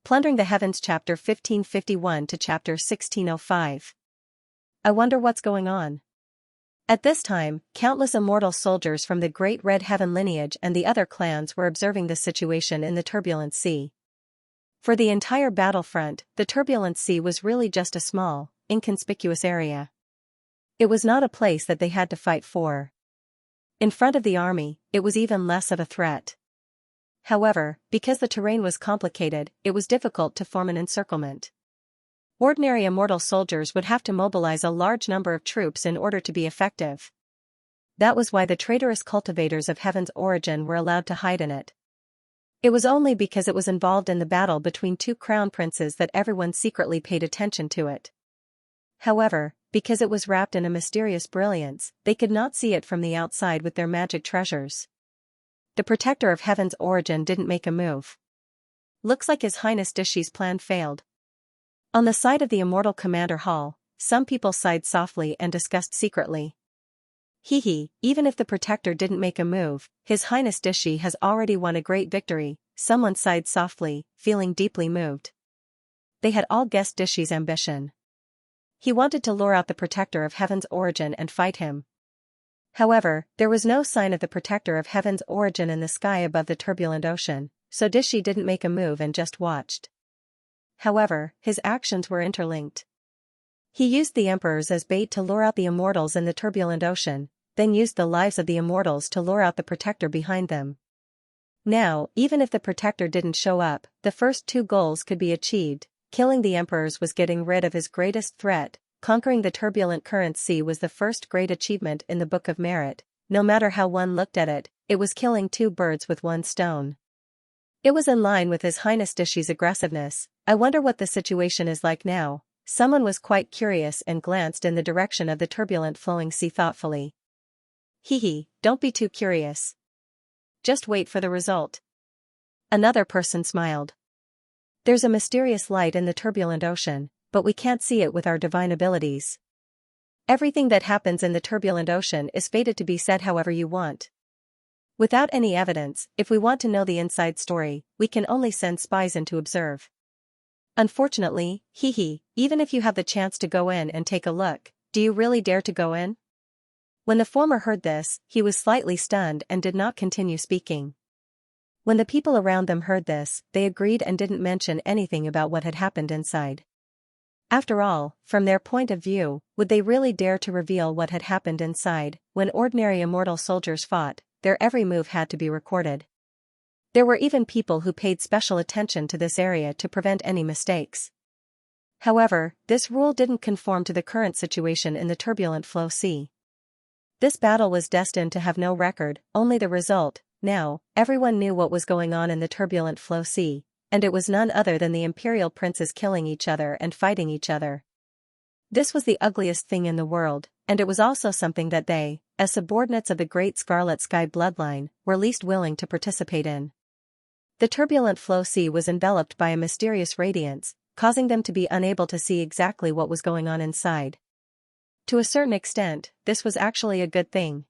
Plundering the Heavens chapter 1551 to chapter 1605. I wonder what's going on. At this time, countless immortal soldiers from the great Red Heaven lineage and the other clans were observing the situation in the turbulent sea. For the entire battlefront, the turbulent sea was really just a small, inconspicuous area. It was not a place that they had to fight for. In front of the army, it was even less of a threat. However, because the terrain was complicated, it was difficult to form an encirclement. Ordinary immortal soldiers would have to mobilize a large number of troops in order to be effective. That was why the traitorous cultivators of Heaven's origin were allowed to hide in it. It was only because it was involved in the battle between two crown princes that everyone secretly paid attention to it. However, because it was wrapped in a mysterious brilliance, they could not see it from the outside with their magic treasures. The protector of Heaven's origin didn't make a move. Looks like His Highness Dishi's plan failed. On the side of the immortal commander hall, some people sighed softly and discussed secretly. Even if the protector didn't make a move, His Highness Dishi has already won a great victory, someone sighed softly, feeling deeply moved. They had all guessed Dishi's ambition. He wanted to lure out the protector of Heaven's origin and fight him. However, there was no sign of the protector of Heaven's origin in the sky above the turbulent ocean, so Dishi didn't make a move and just watched. However, his actions were interlinked. He used the emperors as bait to lure out the immortals in the turbulent ocean, then used the lives of the immortals to lure out the protector behind them. Now, even if the protector didn't show up, the first two goals could be achieved. Killing the emperors was getting rid of his greatest threat. Conquering the turbulent current sea was the first great achievement in the Book of Merit. No matter how one looked at it, it was killing two birds with one stone. It was in line with His Highness Dishi's aggressiveness. I wonder what the situation is like now. Someone was quite curious and glanced in the direction of the turbulent flowing sea thoughtfully. Don't be too curious. Just wait for the result. Another person smiled. There's a mysterious light in the turbulent ocean, but we can't see it with our divine abilities. Everything that happens in the turbulent ocean is fated to be said however you want. Without any evidence, if we want to know the inside story, we can only send spies in to observe. Unfortunately, even if you have the chance to go in and take a look, do you really dare to go in? When the former heard this, he was slightly stunned and did not continue speaking. When the people around them heard this, they agreed and didn't mention anything about what had happened inside. After all, from their point of view, would they really dare to reveal what had happened inside? When ordinary immortal soldiers fought, their every move had to be recorded. There were even people who paid special attention to this area to prevent any mistakes. However, this rule didn't conform to the current situation in the turbulent flow sea. This battle was destined to have no record, only the result. Now, everyone knew what was going on in the turbulent flow sea, and it was none other than the imperial princes killing each other and fighting each other. This was the ugliest thing in the world, and it was also something that they, as subordinates of the great Scarlet Sky bloodline, were least willing to participate in. The turbulent flow sea was enveloped by a mysterious radiance, causing them to be unable to see exactly what was going on inside. To a certain extent, this was actually a good thing.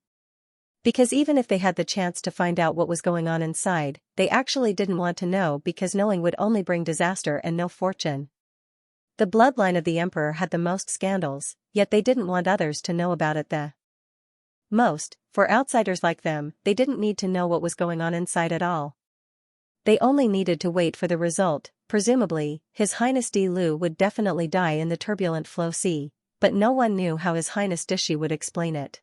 Because even if they had the chance to find out what was going on inside, they actually didn't want to know because knowing would only bring disaster and no fortune. The bloodline of the emperor had the most scandals, yet they didn't want others to know about it the most. For outsiders like them, they didn't need to know what was going on inside at all. They only needed to wait for the result. Presumably, His Highness Di Lu would definitely die in the turbulent flow sea, but no one knew how His Highness Dishi would explain it.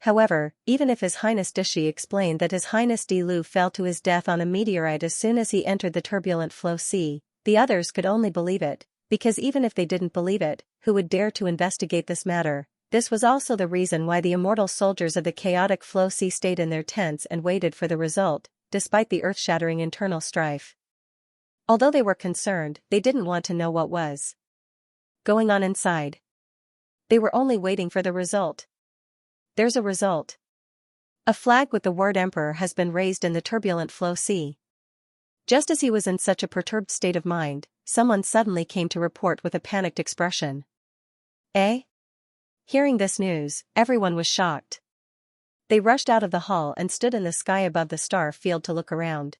However, even if His Highness Dishi explained that His Highness Di Lu fell to his death on a meteorite as soon as he entered the turbulent flow sea, the others could only believe it, because even if they didn't believe it, who would dare to investigate this matter? This was also the reason why the immortal soldiers of the chaotic flow sea stayed in their tents and waited for the result, despite the earth-shattering internal strife. Although they were concerned, they didn't want to know what was going on inside. They were only waiting for the result. There's a result. A flag with the word Emperor has been raised in the turbulent flow sea. Just as he was in such a perturbed state of mind, someone suddenly came to report with a panicked expression. Eh? Hearing this news, everyone was shocked. They rushed out of the hall and stood in the sky above the star field to look around.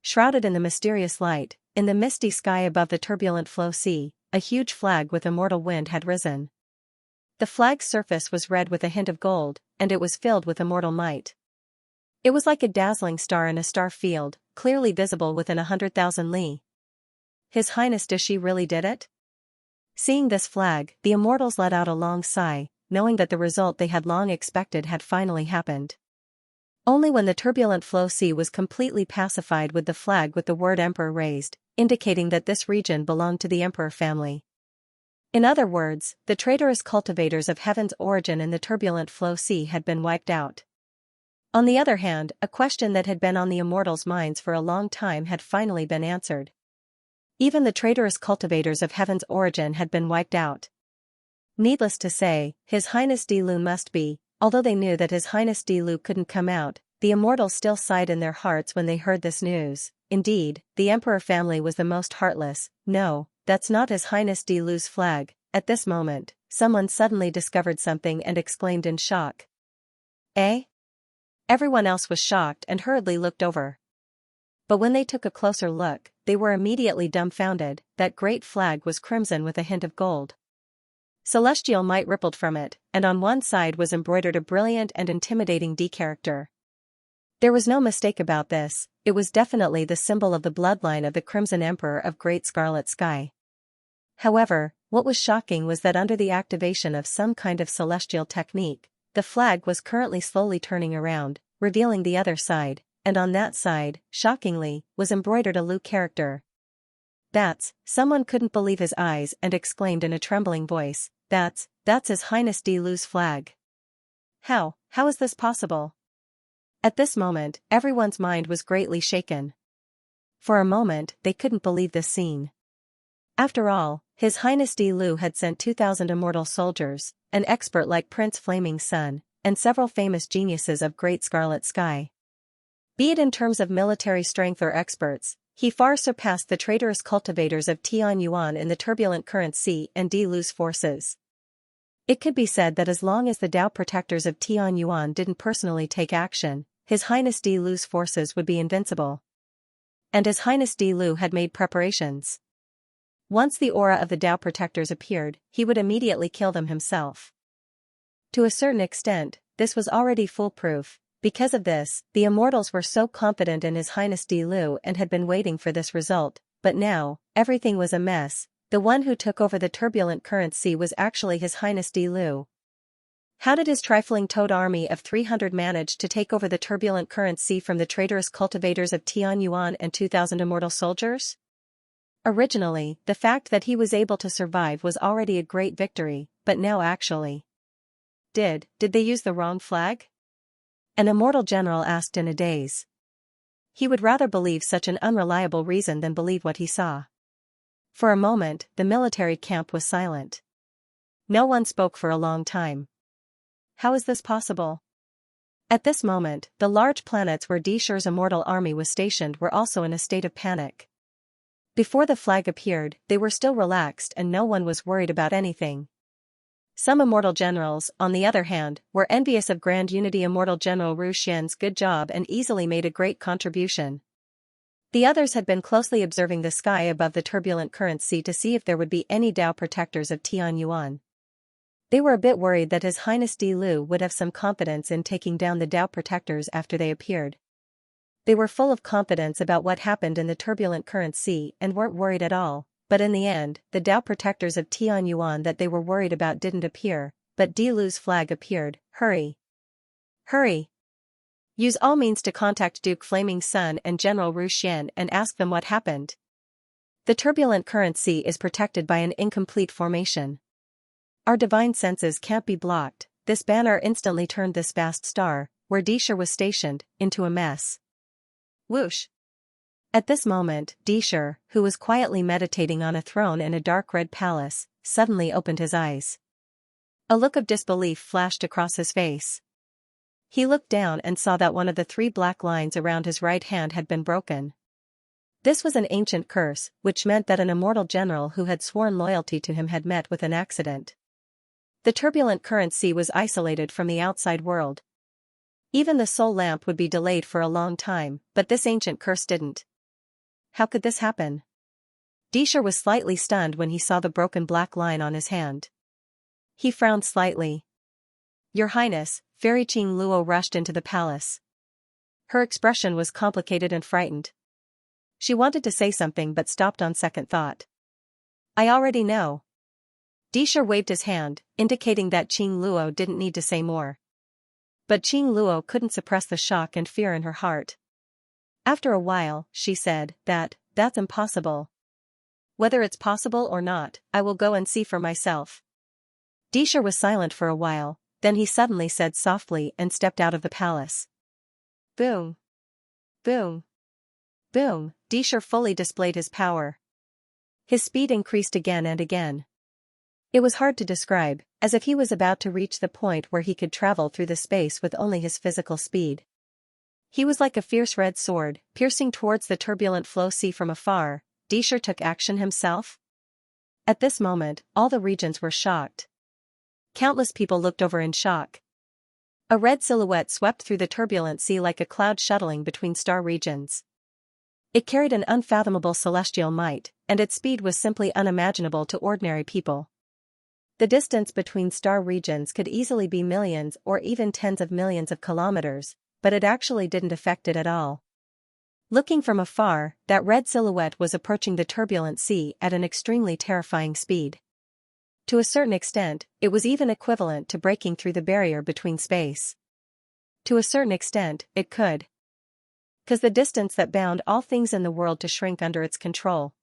Shrouded in the mysterious light, in the misty sky above the turbulent flow sea, a huge flag with immortal wind had risen. The flag's surface was red with a hint of gold, and it was filled with immortal might. It was like a dazzling star in a star field, clearly visible within 100,000 li. His Highness Dishi really did it? Seeing this flag, the immortals let out a long sigh, knowing that the result they had long expected had finally happened. Only when the turbulent flow sea was completely pacified would the flag with the word Emperor raised, indicating that this region belonged to the Emperor family. In other words, the traitorous cultivators of heaven's origin in the turbulent flow sea had been wiped out. On the other hand, a question that had been on the immortals' minds for a long time had finally been answered. Even the traitorous cultivators of heaven's origin had been wiped out. Needless to say, His Highness Dilu must be, although they knew that His Highness Dilu couldn't come out, the immortals still sighed in their hearts when they heard this news. Indeed, the Emperor family was the most heartless. No, that's not His Highness Dilu's flag. At this moment, someone suddenly discovered something and exclaimed in shock. Eh? Everyone else was shocked and hurriedly looked over. But when they took a closer look, they were immediately dumbfounded. That great flag was crimson with a hint of gold. Celestial might rippled from it, and on one side was embroidered a brilliant and intimidating D character. There was no mistake about this, it was definitely the symbol of the bloodline of the Crimson Emperor of Great Scarlet Sky. However, what was shocking was that under the activation of some kind of celestial technique, the flag was currently slowly turning around, revealing the other side, and on that side, shockingly, was embroidered a Lu character. Someone couldn't believe his eyes and exclaimed in a trembling voice, that's His Highness Dilu's flag. How is this possible? At this moment, everyone's mind was greatly shaken. For a moment, they couldn't believe this scene. After all, His Highness Dilu had sent 2,000 immortal soldiers, an expert like Prince Flaming Sun, and several famous geniuses of Great Scarlet Sky. Be it in terms of military strength or experts, he far surpassed the traitorous cultivators of Tianyuan in the turbulent current sea and Dilu's forces. It could be said that as long as the Tao protectors of Tianyuan didn't personally take action, His Highness Dilu's forces would be invincible. And His Highness Dilu had made preparations. Once the aura of the Tao protectors appeared, he would immediately kill them himself. To a certain extent, this was already foolproof. Because of this, the immortals were so confident in His Highness Dilu and had been waiting for this result, but now, everything was a mess. The one who took over the turbulent current sea was actually His Highness Dilu. How did his trifling toad army of 300 manage to take over the turbulent current sea from the traitorous cultivators of Tianyuan and 2,000 immortal soldiers? Originally, the fact that he was able to survive was already a great victory, but now actually. Did they use the wrong flag? An immortal general asked in a daze. He would rather believe such an unreliable reason than believe what he saw. For a moment, the military camp was silent. No one spoke for a long time. How is this possible? At this moment, the large planets where Disher's immortal army was stationed were also in a state of panic. Before the flag appeared, they were still relaxed and no one was worried about anything. Some immortal generals, on the other hand, were envious of Grand Unity Immortal General Ru Xian's good job and easily made a great contribution. The others had been closely observing the sky above the turbulent current sea to see if there would be any Tao protectors of Tianyuan. They were a bit worried that His Highness Dilu would have some confidence in taking down the Tao protectors after they appeared. They were full of confidence about what happened in the turbulent current sea and weren't worried at all. But in the end, the Tao protectors of Tianyuan that they were worried about didn't appear, but Dilu's flag appeared. Hurry! Hurry! Use all means to contact Duke Flaming Sun and General Ru Xian and ask them what happened. The turbulent current sea is protected by an incomplete formation. Our divine senses can't be blocked. This banner instantly turned this vast star, where Disher was stationed, into a mess. Whoosh! At this moment, Disher, who was quietly meditating on a throne in a dark red palace, suddenly opened his eyes. A look of disbelief flashed across his face. He looked down and saw that one of the 3 black lines around his right hand had been broken. This was an ancient curse, which meant that an immortal general who had sworn loyalty to him had met with an accident. The turbulent current sea was isolated from the outside world. Even the soul lamp would be delayed for a long time, but this ancient curse didn't. How could this happen? Disher was slightly stunned when he saw the broken black line on his hand. He frowned slightly. "Your Highness," Fairy Qing Luo rushed into the palace. Her expression was complicated and frightened. She wanted to say something but stopped on second thought. "I already know." Disher waved his hand, indicating that Qing Luo didn't need to say more. But Qing Luo couldn't suppress the shock and fear in her heart. After a while, she said, That's impossible. Whether it's possible or not, I will go and see for myself." Disher was silent for a while, then he suddenly said softly and stepped out of the palace. Boom. Boom. Boom. Disher fully displayed his power. His speed increased again and again. It was hard to describe, as if he was about to reach the point where he could travel through the space with only his physical speed. He was like a fierce red sword, piercing towards the turbulent flow sea from afar. Disher took action himself? At this moment, all the regions were shocked. Countless people looked over in shock. A red silhouette swept through the turbulent sea like a cloud shuttling between star regions. It carried an unfathomable celestial might, and its speed was simply unimaginable to ordinary people. The distance between star regions could easily be millions or even tens of millions of kilometers, but it actually didn't affect it at all. Looking from afar, that red silhouette was approaching the turbulent sea at an extremely terrifying speed. To a certain extent, it was even equivalent to breaking through the barrier between space. To a certain extent, it could. 'Cause the distance that bound all things in the world to shrink under its control.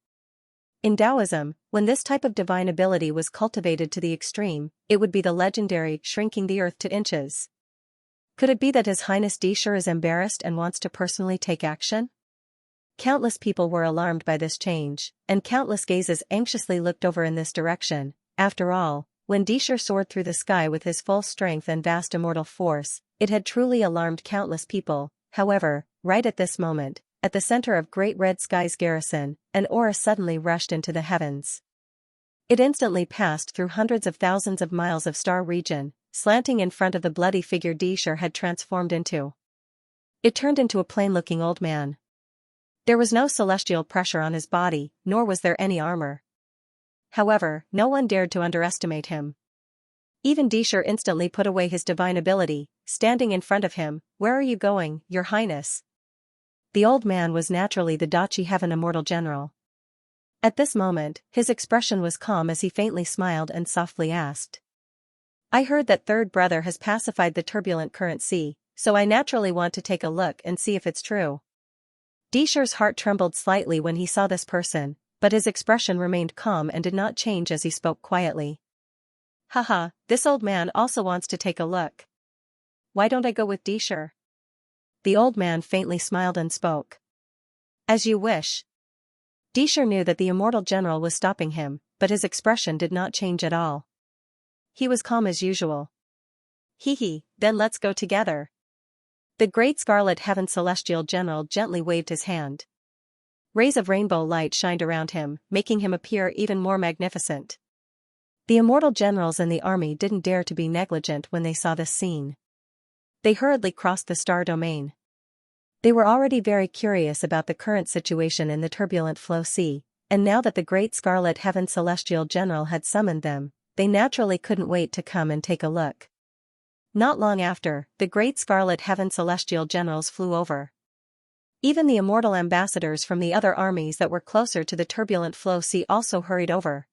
In Taoism, when this type of divine ability was cultivated to the extreme, it would be the legendary shrinking the earth to inches. Could it be that His Highness Disher is embarrassed and wants to personally take action? Countless people were alarmed by this change, and countless gazes anxiously looked over in this direction. After all, when Disher soared through the sky with his full strength and vast immortal force, it had truly alarmed countless people. However, right at this moment, at the center of Great Red Sky's garrison, an aura suddenly rushed into the heavens. It instantly passed through hundreds of thousands of miles of star region, slanting in front of the bloody figure Disher had transformed into. It turned into a plain-looking old man. There was no celestial pressure on his body, nor was there any armor. However, no one dared to underestimate him. Even Disher instantly put away his divine ability, standing in front of him. "Where are you going, Your Highness?" The old man was naturally the Dachi Heaven Immortal General. At this moment, his expression was calm as he faintly smiled and softly asked. "I heard that third brother has pacified the turbulent current sea, so I naturally want to take a look and see if it's true." Disher's heart trembled slightly when he saw this person, but his expression remained calm and did not change as he spoke quietly. "Haha, this old man also wants to take a look. Why don't I go with Disher?" The old man faintly smiled and spoke. "As you wish." Disher knew that the immortal general was stopping him, but his expression did not change at all. He was calm as usual. "Hee, then let's go together." The great scarlet heaven celestial general gently waved his hand. Rays of rainbow light shined around him, making him appear even more magnificent. The immortal generals in the army didn't dare to be negligent when they saw this scene. They hurriedly crossed the star domain. They were already very curious about the current situation in the turbulent flow sea, and now that the great scarlet heaven celestial general had summoned them, they naturally couldn't wait to come and take a look. Not long after, the great scarlet heaven celestial generals flew over. Even the immortal ambassadors from the other armies that were closer to the turbulent flow sea also hurried over.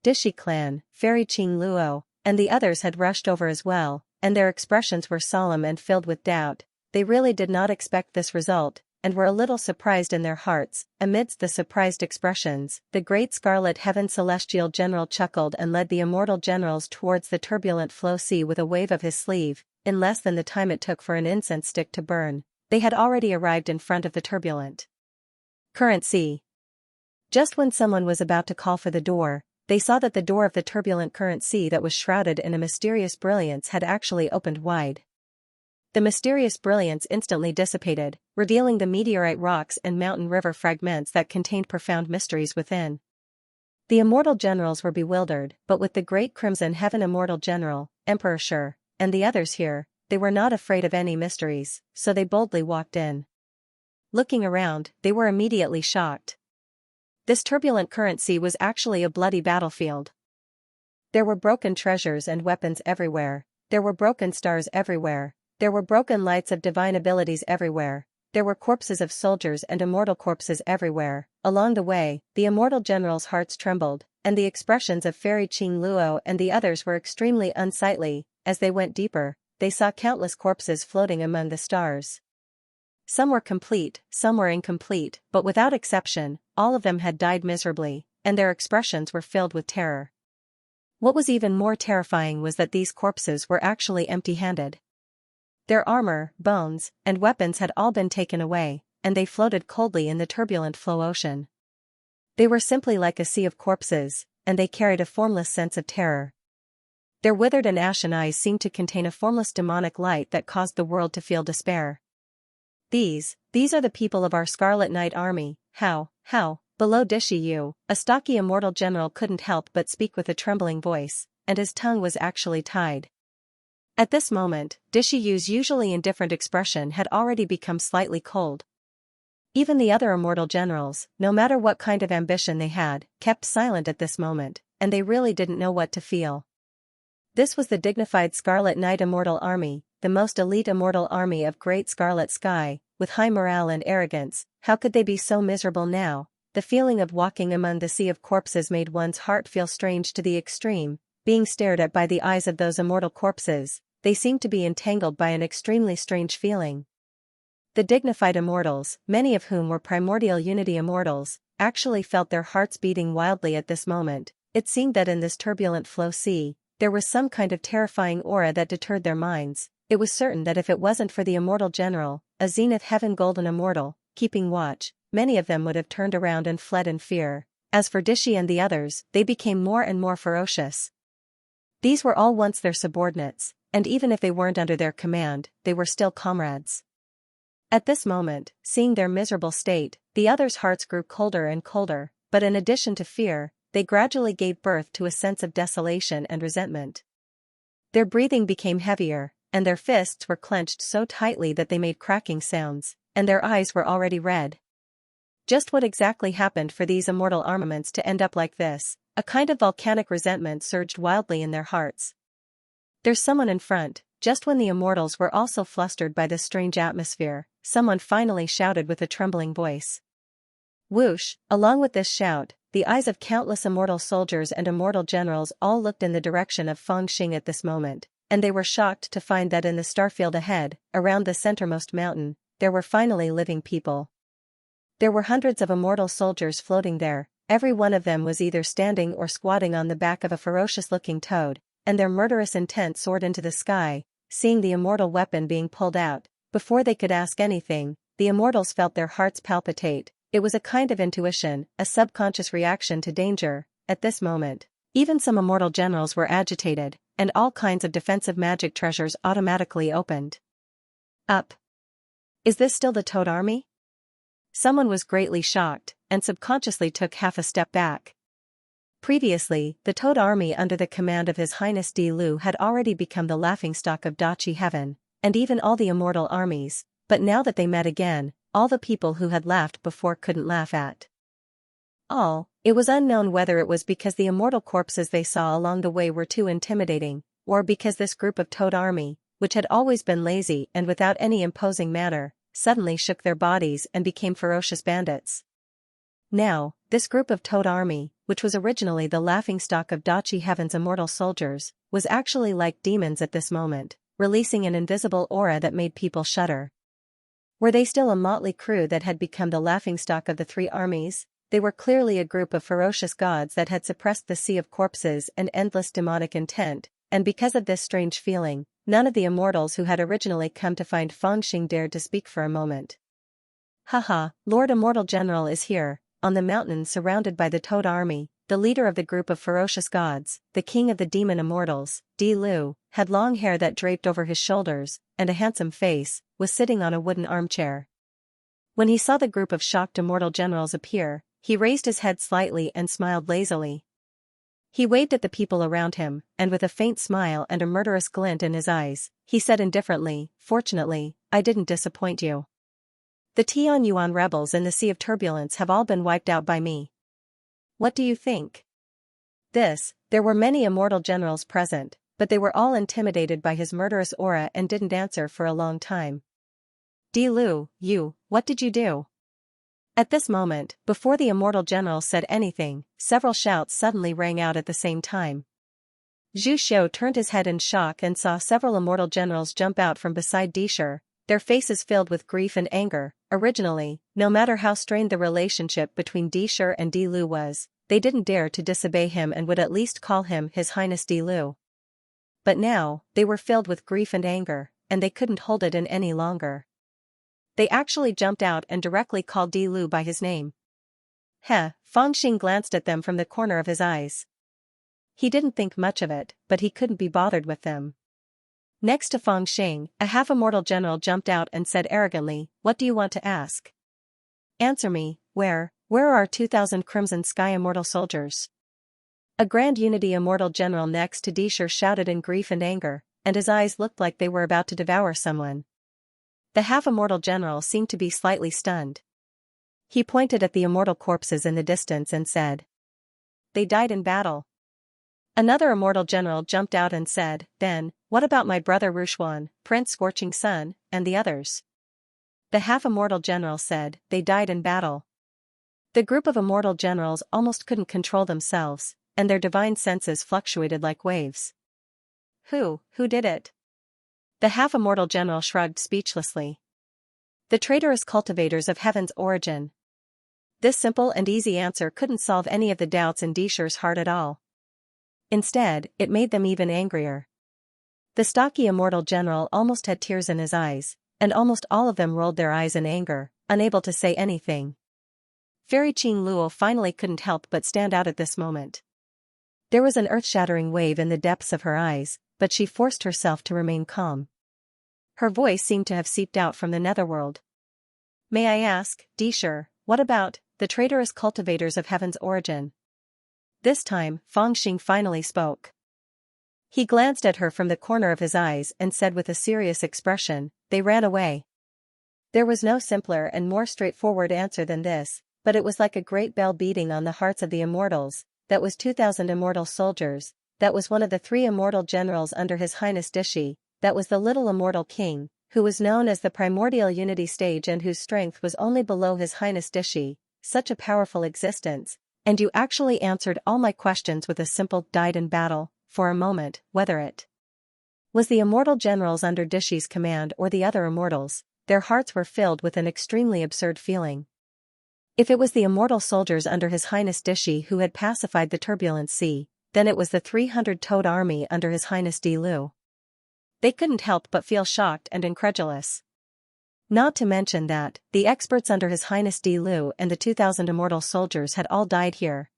Dishi clan, Fairy Qing Luo, and the others had rushed over as well, and their expressions were solemn and filled with doubt. They really did not expect this result, and were a little surprised in their hearts. Amidst the surprised expressions, the great scarlet heaven celestial general chuckled and led the immortal generals towards the turbulent flow sea with a wave of his sleeve. In less than the time it took for an incense stick to burn, they had already arrived in front of the turbulent current sea. Just when someone was about to call for the door, they saw that the door of the turbulent current sea that was shrouded in a mysterious brilliance had actually opened wide. The mysterious brilliance instantly dissipated, revealing the meteorite rocks and mountain river fragments that contained profound mysteries within. The immortal generals were bewildered, but with the great crimson heaven immortal general, Emperor Shi, and the others here, they were not afraid of any mysteries, so they boldly walked in. Looking around, they were immediately shocked. This turbulent current sea was actually a bloody battlefield. There were broken treasures and weapons everywhere. There were broken stars everywhere. There were broken lights of divine abilities everywhere. There were corpses of soldiers and immortal corpses everywhere. Along the way, the immortal general's hearts trembled, and the expressions of Fairy Qing Luo and the others were extremely unsightly. As they went deeper, they saw countless corpses floating among the stars. Some were complete, some were incomplete, but without exception, all of them had died miserably, and their expressions were filled with terror. What was even more terrifying was that these corpses were actually empty-handed. Their armor, bones, and weapons had all been taken away, and they floated coldly in the turbulent flow ocean. They were simply like a sea of corpses, and they carried a formless sense of terror. Their withered and ashen eyes seemed to contain a formless demonic light that caused the world to feel despair. These are the people of our Scarlet Knight army. How, below Dishiyu, a stocky immortal general couldn't help but speak with a trembling voice, and his tongue was actually tied. At this moment, Dishiyu's usually indifferent expression had already become slightly cold. Even the other immortal generals, no matter what kind of ambition they had, kept silent at this moment, and they really didn't know what to feel. This was the dignified Scarlet Knight Immortal Army, the most elite immortal army of Great Scarlet Sky, with high morale and arrogance. How could they be so miserable now? The feeling of walking among the sea of corpses made one's heart feel strange to the extreme, being stared at by the eyes of those immortal corpses. They seemed to be entangled by an extremely strange feeling. The dignified immortals, many of whom were primordial unity immortals, actually felt their hearts beating wildly at this moment. It seemed that in this turbulent flow sea, there was some kind of terrifying aura that deterred their minds. It was certain that if it wasn't for the immortal general, a zenith heaven golden immortal, keeping watch, many of them would have turned around and fled in fear. As for Dishi and the others, they became more and more ferocious. These were all once their subordinates, and even if they weren't under their command, they were still comrades. At this moment, seeing their miserable state, the others' hearts grew colder and colder, but in addition to fear, they gradually gave birth to a sense of desolation and resentment. Their breathing became heavier, and their fists were clenched so tightly that they made cracking sounds, and their eyes were already red. Just what exactly happened for these immortal armaments to end up like this? A kind of volcanic resentment surged wildly in their hearts. "There's someone in front." Just when the immortals were also flustered by this strange atmosphere, someone finally shouted with a trembling voice. Whoosh! Along with this shout, the eyes of countless immortal soldiers and immortal generals all looked in the direction of Fengxing at this moment, and they were shocked to find that in the starfield ahead, around the centermost mountain, there were finally living people. There were hundreds of immortal soldiers floating there. Every one of them was either standing or squatting on the back of a ferocious-looking toad, and their murderous intent soared into the sky. Seeing the immortal weapon being pulled out, before they could ask anything, the immortals felt their hearts palpitate. It was a kind of intuition, a subconscious reaction to danger. At this moment, even some immortal generals were agitated, and all kinds of defensive magic treasures automatically opened up. Is this still the Toad Army? Someone was greatly shocked, and subconsciously took half a step back. Previously, the Toad Army under the command of His Highness Di Lu had already become the laughingstock of Dachi Heaven, and even all the immortal armies, but now that they met again, all the people who had laughed before couldn't laugh at all. It was unknown whether it was because the immortal corpses they saw along the way were too intimidating, or because this group of Toad Army, which had always been lazy and without any imposing manner, suddenly shook their bodies and became ferocious bandits. Now, this group of Toad Army, which was originally the laughingstock of Dachi Heaven's immortal soldiers, was actually like demons at this moment, releasing an invisible aura that made people shudder. Were they still a motley crew that had become the laughingstock of the three armies? They were clearly a group of ferocious gods that had suppressed the sea of corpses and endless demonic intent, and because of this strange feeling, none of the immortals who had originally come to find Fengxing dared to speak for a moment. Haha, Lord Immortal General is here. On the mountain surrounded by the Toad Army, the leader of the group of ferocious gods, the king of the demon immortals, Di Lu, had long hair that draped over his shoulders, and a handsome face, was sitting on a wooden armchair. When he saw the group of shocked immortal generals appear, he raised his head slightly and smiled lazily. He waved at the people around him, and with a faint smile and a murderous glint in his eyes, he said indifferently, "Fortunately, I didn't disappoint you. The Tianyuan rebels in the Sea of Turbulence have all been wiped out by me. What do you think? There were many immortal generals present, but they were all intimidated by his murderous aura and didn't answer for a long time. Di Lu, what did you do? At this moment, before the immortal general said anything, several shouts suddenly rang out at the same time. Zhu Xiu turned his head in shock and saw several immortal generals jump out from beside Disher, their faces filled with grief and anger. Originally, no matter how strained the relationship between Disher and Di Lu was, they didn't dare to disobey him and would at least call him His Highness Di Lu. But now, they were filled with grief and anger, and they couldn't hold it in any longer. They actually jumped out and directly called Di Lu by his name. Fang Xing glanced at them from the corner of his eyes. He didn't think much of it, but he couldn't be bothered with them. Next to Fang Xing, a half-immortal general jumped out and said arrogantly, "What do you want to ask? Answer me, where are our 2,000 Crimson Sky immortal soldiers?" A Grand Unity immortal general next to Disher shouted in grief and anger, and his eyes looked like they were about to devour someone. The half-immortal general seemed to be slightly stunned. He pointed at the immortal corpses in the distance and said, "They died in battle." Another immortal general jumped out and said, "Then, what about my brother Rushuan, Prince Scorching Sun, and the others?" The half-immortal general said, "They died in battle." The group of immortal generals almost couldn't control themselves, and their divine senses fluctuated like waves. Who did it? The half-immortal general shrugged speechlessly. The traitorous cultivators of heaven's origin. This simple and easy answer couldn't solve any of the doubts in Disher's heart at all. Instead, it made them even angrier. The stocky immortal general almost had tears in his eyes, and almost all of them rolled their eyes in anger, unable to say anything. Fairy Qing Luo finally couldn't help but stand out at this moment. There was an earth-shattering wave in the depths of her eyes, but she forced herself to remain calm. Her voice seemed to have seeped out from the netherworld. "May I ask, Disher, what about the traitorous cultivators of heaven's origin?" This time, Fang Xing finally spoke. He glanced at her from the corner of his eyes and said with a serious expression, "They ran away." There was no simpler and more straightforward answer than this, but it was like a great bell beating on the hearts of the immortals. That was 2,000 immortal soldiers, that was one of the 3 immortal generals under His Highness Dishi, that was the little immortal king, who was known as the primordial unity stage and whose strength was only below His Highness Dishi, such a powerful existence. And you actually answered all my questions with a simple "died in battle," for a moment, whether it was the immortal generals under Dishi's command or the other immortals, their hearts were filled with an extremely absurd feeling. If it was the immortal soldiers under His Highness Dishi who had pacified the turbulent sea, then it was the 300-toed army under His Highness Di Lu. They couldn't help but feel shocked and incredulous. Not to mention that, the experts under His Highness Di Lu and the 2,000 immortal soldiers had all died here.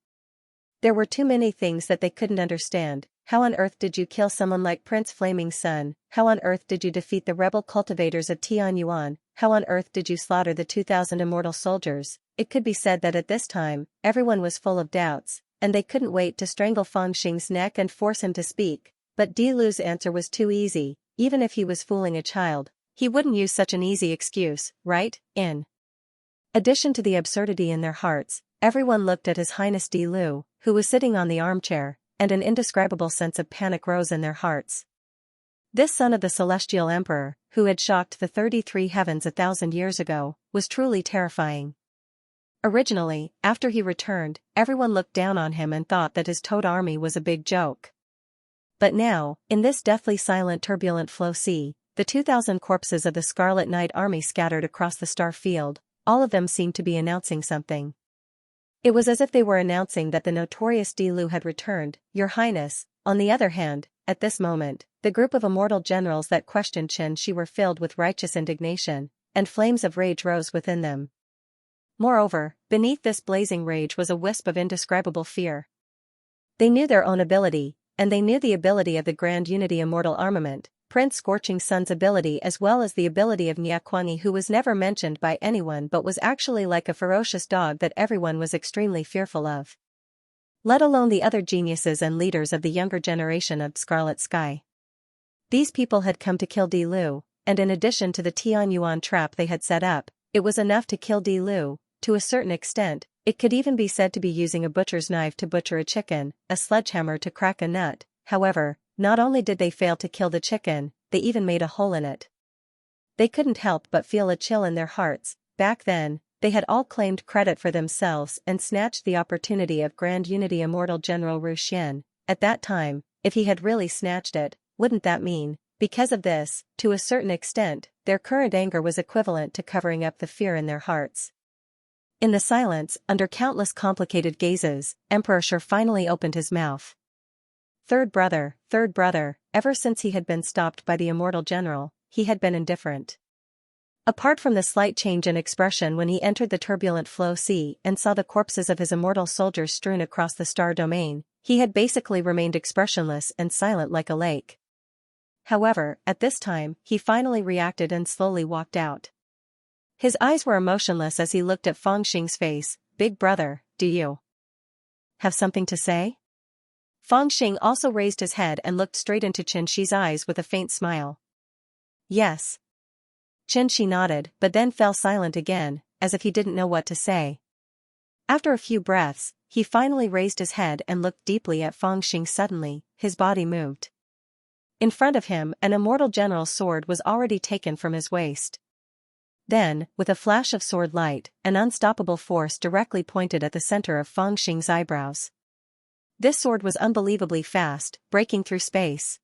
There were too many things that they couldn't understand. How on earth did you kill someone like Prince Flaming Sun? How on earth did you defeat the rebel cultivators of Tianyuan? How on earth did you slaughter the 2,000 immortal soldiers? It could be said that at this time, everyone was full of doubts, and they couldn't wait to strangle Fang Xing's neck and force him to speak, but Di Lu's answer was too easy. Even if he was fooling a child, he wouldn't use such an easy excuse, right? In addition to the absurdity in their hearts, everyone looked at His Highness Di Lu, who was sitting on the armchair, and an indescribable sense of panic rose in their hearts. This son of the Celestial Emperor, who had shocked the 33 heavens 1,000 years ago, was truly terrifying. Originally, after he returned, everyone looked down on him and thought that his toad army was a big joke. But now, in this deathly silent turbulent flow sea, the 2,000 corpses of the Scarlet Knight army scattered across the star field, all of them seemed to be announcing something. It was as if they were announcing that the notorious Di Lu had returned. Your Highness, on the other hand, at this moment, the group of immortal generals that questioned Xianxia were filled with righteous indignation, and flames of rage rose within them. Moreover, beneath this blazing rage was a wisp of indescribable fear. They knew their own ability, and they knew the ability of the Grand Unity Immortal Armament, Prince Scorching Sun's ability as well as the ability of Nyakuangi, who was never mentioned by anyone but was actually like a ferocious dog that everyone was extremely fearful of. Let alone the other geniuses and leaders of the younger generation of Scarlet Sky. These people had come to kill Di Lu, and in addition to the Tianyuan trap they had set up, it was enough to kill Di Lu, to a certain extent, It could even be said to be using a butcher's knife to butcher a chicken, a sledgehammer to crack a nut. However, not only did they fail to kill the chicken, they even made a hole in it. They couldn't help but feel a chill in their hearts. Back then, they had all claimed credit for themselves and snatched the opportunity of Grand Unity Immortal General Ru Xian. At that time, if he had really snatched it, wouldn't that mean, because of this, to a certain extent, their current anger was equivalent to covering up the fear in their hearts. In the silence, under countless complicated gazes, Emperor Shi finally opened his mouth. Third brother, ever since he had been stopped by the Immortal General, he had been indifferent. Apart from the slight change in expression when he entered the turbulent flow sea and saw the corpses of his immortal soldiers strewn across the star domain, he had basically remained expressionless and silent like a lake. However, at this time, he finally reacted and slowly walked out. His eyes were emotionless as he looked at Feng Xing's face. Big brother, do you have something to say? Feng Xing also raised his head and looked straight into Xianxi's eyes with a faint smile. Yes. Xianxi nodded, but then fell silent again, as if he didn't know what to say. After a few breaths, he finally raised his head and looked deeply at Feng Xing. Suddenly, his body moved. In front of him, an immortal general's sword was already taken from his waist. Then, with a flash of sword light, an unstoppable force directly pointed at the center of Feng Xing's eyebrows. This sword was unbelievably fast, breaking through space.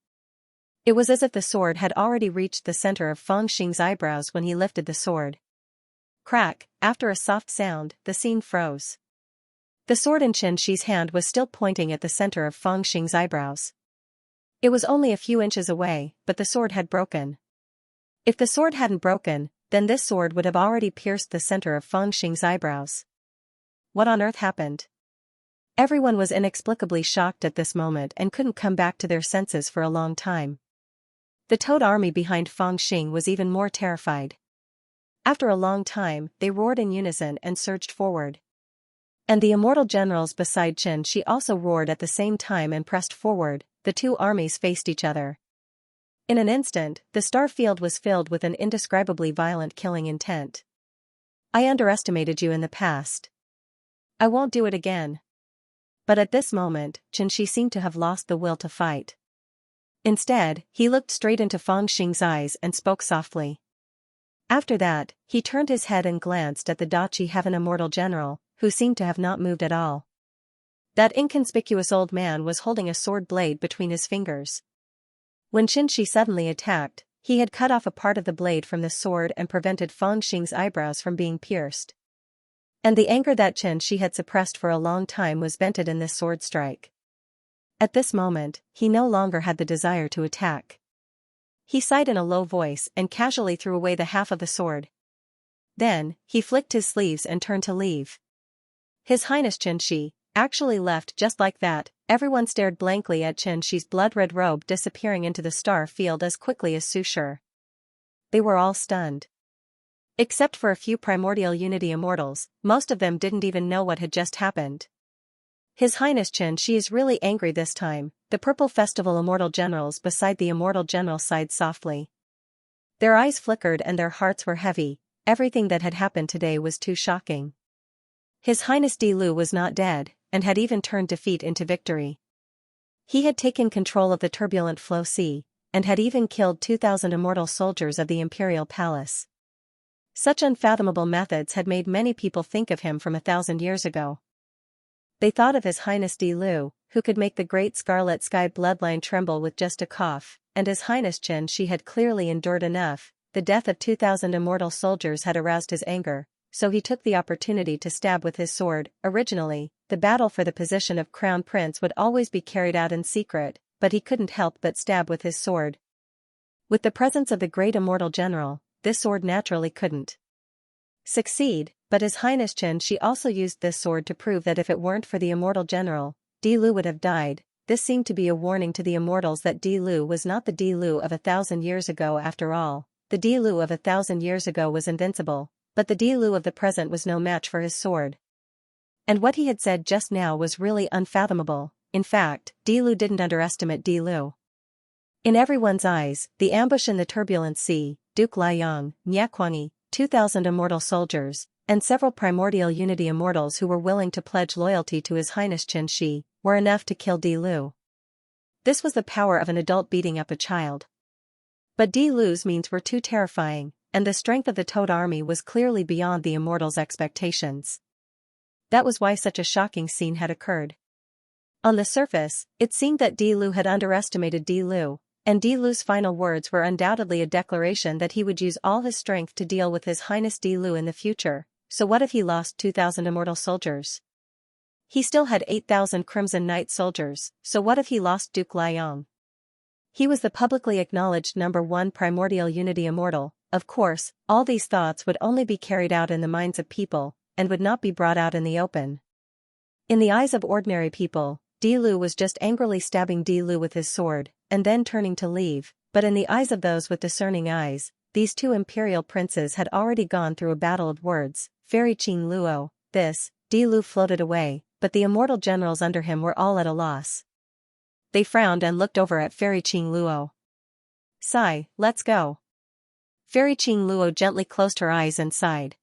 It was as if the sword had already reached the center of Feng Xing's eyebrows when he lifted the sword. Crack, after a soft sound, the scene froze. The sword in Xianxi's hand was still pointing at the center of Feng Xing's eyebrows. It was only a few inches away, but the sword had broken. If the sword hadn't broken, then this sword would have already pierced the center of Feng Xing's eyebrows. What on earth happened? Everyone was inexplicably shocked at this moment and couldn't come back to their senses for a long time. The Toad army behind Feng Xing was even more terrified. After a long time, they roared in unison and surged forward. And the immortal generals beside Xianxi also roared at the same time and pressed forward. The two armies faced each other. In an instant, the star field was filled with an indescribably violent killing intent. I underestimated you in the past. I won't do it again. But at this moment, Xianxi seemed to have lost the will to fight. Instead, he looked straight into Feng Xing's eyes and spoke softly. After that, he turned his head and glanced at the Dachi Heaven Immortal General, who seemed to have not moved at all. That inconspicuous old man was holding a sword blade between his fingers. When Xianxi suddenly attacked, he had cut off a part of the blade from the sword and prevented Feng Xing's eyebrows from being pierced. And the anger that Xianxi had suppressed for a long time was vented in this sword strike. At this moment, he no longer had the desire to attack. He sighed in a low voice and casually threw away the half of the sword. Then, he flicked his sleeves and turned to leave. His Highness Xianxi actually left just like that. Everyone stared blankly at Xianxi's blood-red robe disappearing into the star field as quickly as Sushur. They were all stunned. Except for a few primordial Unity Immortals, most of them didn't even know what had just happened. His Highness Xianxi is really angry this time. The Purple Festival Immortal Generals beside the Immortal General sighed softly. Their eyes flickered and their hearts were heavy. Everything that had happened today was too shocking. His Highness Di Lu was not dead, and had even turned defeat into victory. He had taken control of the turbulent flow sea, and had even killed 2,000 immortal soldiers of the Imperial Palace. Such unfathomable methods had made many people think of him from 1,000 years ago. They thought of His Highness Di Lu, who could make the great Scarlet Sky bloodline tremble with just a cough, and His Highness Xianxi had clearly endured enough. The death of 2,000 immortal soldiers had aroused his anger, so he took the opportunity to stab with his sword. Originally, the battle for the position of Crown Prince would always be carried out in secret, but he couldn't help but stab with his sword. With the presence of the great immortal general, this sword naturally couldn't succeed, but His Highness Xianxi also used this sword to prove that if it weren't for the immortal general, Di Lu would have died. This seemed to be a warning to the immortals that Di Lu was not the Di Lu of 1,000 years ago after all. The Di Lu of 1,000 years ago was invincible, but the Di Lu of the present was no match for his sword. And what he had said just now was really unfathomable. In fact, Di Lu didn't underestimate Di Lu. In everyone's eyes, the ambush in the turbulent sea, Duke Liang, Nyaquangi, 2,000 immortal soldiers, and several primordial unity immortals who were willing to pledge loyalty to His Highness Xianxia, were enough to kill Di Lu. This was the power of an adult beating up a child. But Di Lu's means were too terrifying, and the strength of the Toad army was clearly beyond the immortals' expectations. That was why such a shocking scene had occurred. On the surface, it seemed that Di Lu had underestimated Di Lu, and Di Lu's final words were undoubtedly a declaration that he would use all his strength to deal with His Highness Di Lu in the future. So what if he lost 2,000 immortal soldiers? He still had 8,000 Crimson Knight soldiers, so what if he lost Duke Liang? He was the publicly acknowledged #1 primordial unity immortal. Of course, all these thoughts would only be carried out in the minds of people, and would not be brought out in the open. In the eyes of ordinary people, Di Lu was just angrily stabbing Di Lu with his sword, and then turning to leave, but in the eyes of those with discerning eyes, these two imperial princes had already gone through a battle of words. Fairy Qing Luo, this, Di Lu floated away, but the immortal generals under him were all at a loss. They frowned and looked over at Fairy Qing Luo. Sigh, let's go. Fairy Qing Luo gently closed her eyes and sighed.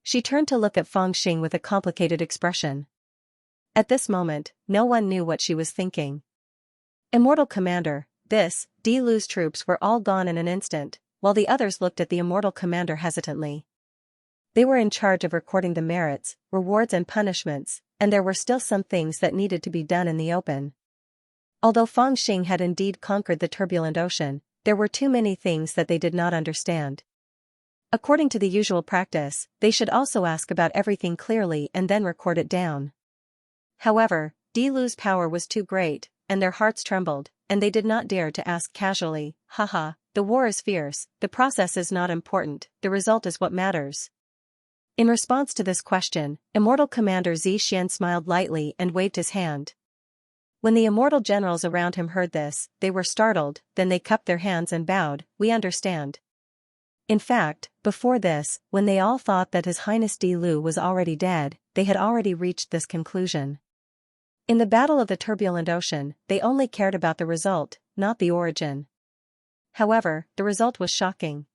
She turned to look at Feng Xing with a complicated expression. At this moment, no one knew what she was thinking. Immortal Commander, this, Di Lu's troops were all gone in an instant, while the others looked at the immortal commander hesitantly. They were in charge of recording the merits, rewards and punishments, and there were still some things that needed to be done in the open. Although Feng Xing had indeed conquered the turbulent ocean, there were too many things that they did not understand. According to the usual practice, they should also ask about everything clearly and then record it down. However, Di Lu's power was too great, and their hearts trembled, and they did not dare to ask casually, haha, the war is fierce, the process is not important, the result is what matters. In response to this question, Immortal Commander Xian smiled lightly and waved his hand. When the immortal generals around him heard this, they were startled, then they cupped their hands and bowed, we understand. In fact, before this, when they all thought that His Highness Di Lu was already dead, they had already reached this conclusion. In the battle of the turbulent ocean, they only cared about the result, not the origin. However, the result was shocking.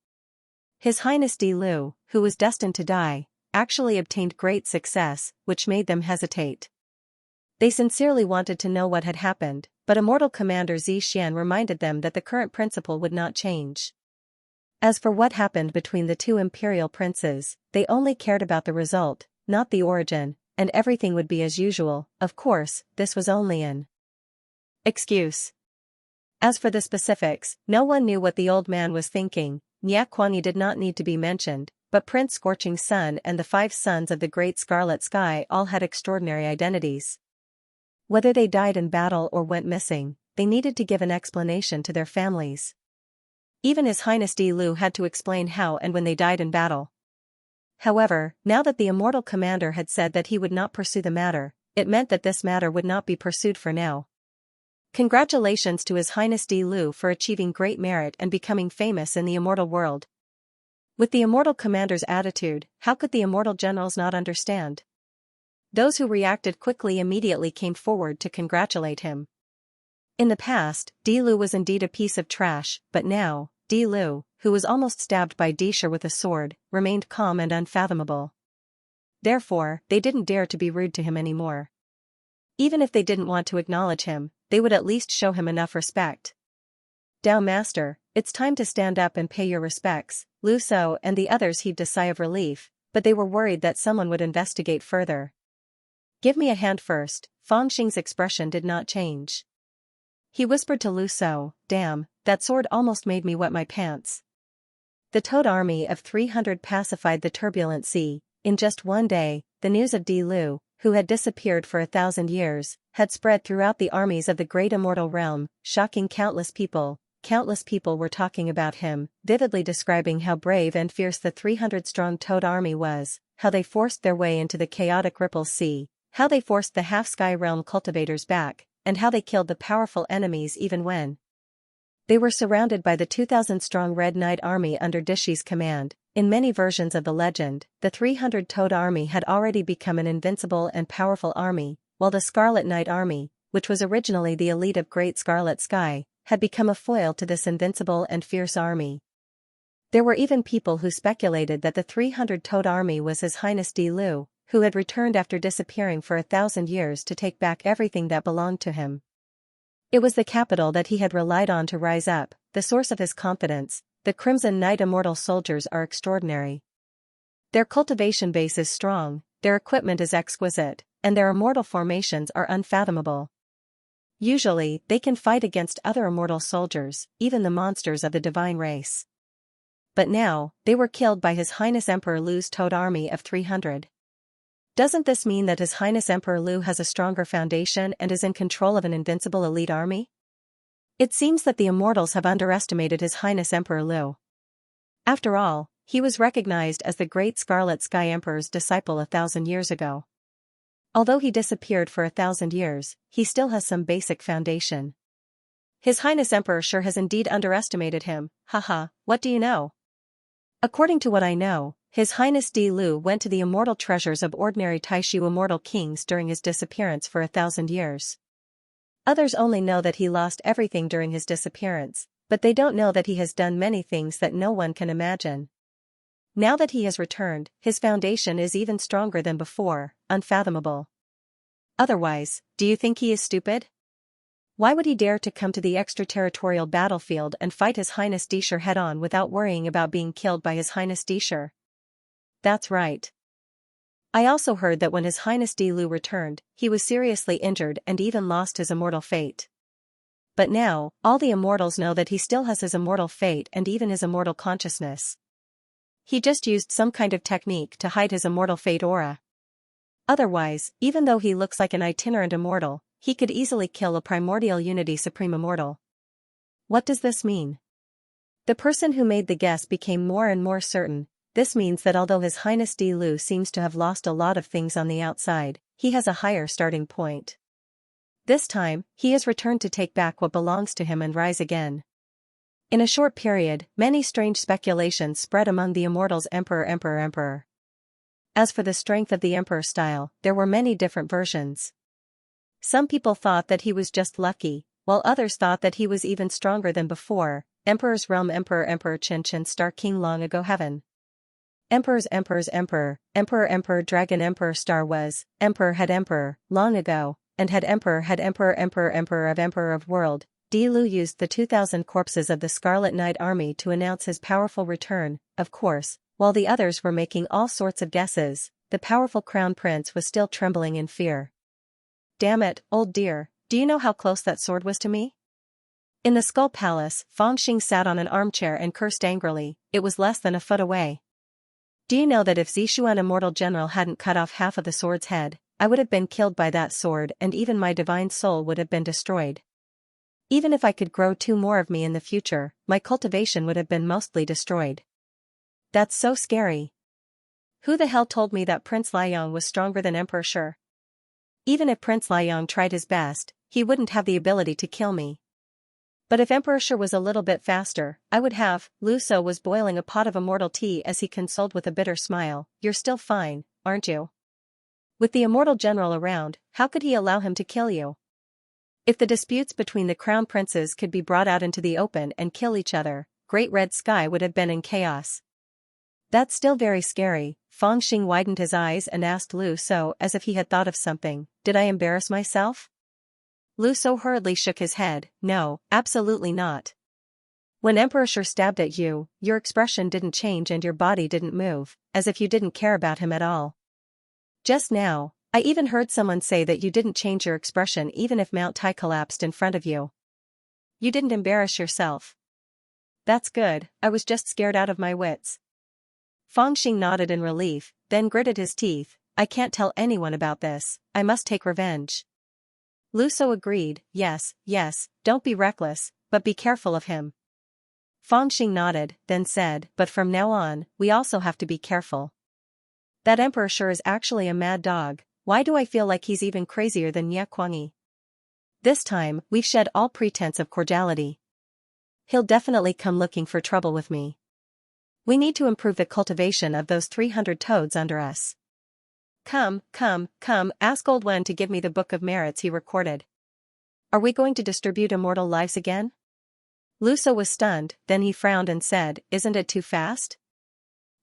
His Highness Di Lu, who was destined to die, actually obtained great success, which made them hesitate. They sincerely wanted to know what had happened, but Immortal Commander Xian reminded them that the current principle would not change. As for what happened between the two imperial princes, they only cared about the result, not the origin, and everything would be as usual. Of course, this was only an excuse. As for the specifics, no one knew what the old man was thinking. Nya Kuanyi did not need to be mentioned, but Prince Scorching Sun and the 5 sons of the Great Scarlet Sky all had extraordinary identities. Whether they died in battle or went missing, they needed to give an explanation to their families. Even His Highness Di Lu had to explain how and when they died in battle. However, now that the immortal commander had said that he would not pursue the matter, it meant that this matter would not be pursued for now. Congratulations to His Highness Di Lu for achieving great merit and becoming famous in the immortal world. With the immortal commander's attitude, how could the immortal generals not understand? Those who reacted quickly immediately came forward to congratulate him. In the past, Di Lu was indeed a piece of trash, but now, Di Lu, who was almost stabbed by Disher with a sword, remained calm and unfathomable. Therefore, they didn't dare to be rude to him anymore. Even if they didn't want to acknowledge him, they would at least show him enough respect. Dao Master, it's time to stand up and pay your respects. Lu So and the others heaved a sigh of relief, but they were worried that someone would investigate further. Give me a hand first. Feng Xing's expression did not change. He whispered to Lu So, damn, that sword almost made me wet my pants. The Toad army of 300 pacified the turbulent sea. In just one day, the news of Di Lu, who had disappeared for 1,000 years, had spread throughout the armies of the great immortal realm, shocking countless people. Countless people were talking about him, vividly describing how brave and fierce the 300-strong Toad army was, how they forced their way into the chaotic Ripples Sea, how they forced the half-sky realm cultivators back, and how they killed the powerful enemies even when they were surrounded by the 2,000-strong Red Knight army under Dishi's command. In many versions of the legend, the 300 Toad army had already become an invincible and powerful army, while the Scarlet Knight army, which was originally the elite of Great Scarlet Sky, had become a foil to this invincible and fierce army. There were even people who speculated that the 300-toad army was His Highness Di Lu, who had returned after disappearing for 1,000 years to take back everything that belonged to him. It was the capital that he had relied on to rise up, the source of his confidence. The Crimson Knight immortal soldiers are extraordinary. Their cultivation base is strong, their equipment is exquisite, and their immortal formations are unfathomable. Usually, they can fight against other immortal soldiers, even the monsters of the divine race. But now, they were killed by His Highness Emperor Lu's Toad army of 300. Doesn't this mean that His Highness Emperor Lu has a stronger foundation and is in control of an invincible elite army? It seems that the immortals have underestimated His Highness Emperor Lu. After all, he was recognized as the great Scarlet Sky Emperor's disciple 1,000 years ago. Although he disappeared for 1,000 years, he still has some basic foundation. His Highness Emperor sure has indeed underestimated him, haha, what do you know? According to what I know, His Highness Di Lu went to the immortal treasures of ordinary Taishu immortal kings during his disappearance for 1,000 years. Others only know that he lost everything during his disappearance, but they don't know that he has done many things that no one can imagine. Now that he has returned, his foundation is even stronger than before, unfathomable. Otherwise, do you think he is stupid? Why would he dare to come to the extraterritorial battlefield and fight His Highness Dishur head-on without worrying about being killed by His Highness Dishur? That's right. I also heard that when His Highness Di Lu returned, he was seriously injured and even lost his immortal fate. But now, all the immortals know that he still has his immortal fate and even his immortal consciousness. He just used some kind of technique to hide his immortal fate aura. Otherwise, even though he looks like an itinerant immortal, he could easily kill a primordial unity supreme immortal. What does this mean? The person who made the guess became more and more certain. This means that although His Highness Di Lu seems to have lost a lot of things on the outside, he has a higher starting point. This time, he has returned to take back what belongs to him and rise again. In a short period, many strange speculations spread among the immortals Emperor. As for the strength of the Emperor style, there were many different versions. Some people thought that he was just lucky, while others thought that he was even stronger than before. Emperor's realm Emperor Chin Star King long ago heaven. Emperor Dragon Emperor Star was, Emperor had Emperor, long ago, and had Emperor of World. Di Lu used the 2,000 corpses of the Scarlet Knight army to announce his powerful return. Of course, while the others were making all sorts of guesses, the powerful crown prince was still trembling in fear. Damn it, old dear, do you know how close that sword was to me? In the Skull Palace, Fangxing sat on an armchair and cursed angrily. It was less than a foot away. Do you know that if Zishuan Immortal General hadn't cut off half of the sword's head, I would have been killed by that sword and even my divine soul would have been destroyed. Even if I could grow 2 more of me in the future, my cultivation would have been mostly destroyed. That's so scary. Who the hell told me that Prince Liang was stronger than Emperor Shi? Even if Prince Liang tried his best, he wouldn't have the ability to kill me. But if Emperor Shi was a little bit faster, I would have. Lu So was boiling a pot of immortal tea as he consoled with a bitter smile. You're still fine, aren't you? With the immortal general around, how could he allow him to kill you? If the disputes between the crown princes could be brought out into the open and kill each other, Great Red Sky would have been in chaos. That's still very scary. Fangxing widened his eyes and asked Lu So as if he had thought of something. Did I embarrass myself? Lu So hurriedly shook his head. No, absolutely not. When Emperor Shi stabbed at you, your expression didn't change and your body didn't move, as if you didn't care about him at all. Just now, I even heard someone say that you didn't change your expression even if Mount Tai collapsed in front of you. You didn't embarrass yourself. That's good, I was just scared out of my wits. Fangxing nodded in relief, then gritted his teeth. I can't tell anyone about this, I must take revenge. Lu So agreed. Yes, don't be reckless, but be careful of him. Fangxing nodded, then said, but from now on, we also have to be careful. That Emperor Shi is actually a mad dog. Why do I feel like he's even crazier than Ye Kuangyi? This time, we've shed all pretense of cordiality. He'll definitely come looking for trouble with me. We need to improve the cultivation of those 300 toads under us. Come, ask Old Wen to give me the Book of Merits he recorded. Are we going to distribute immortal lives again? Luso was stunned, then he frowned and said, "Isn't it too fast?"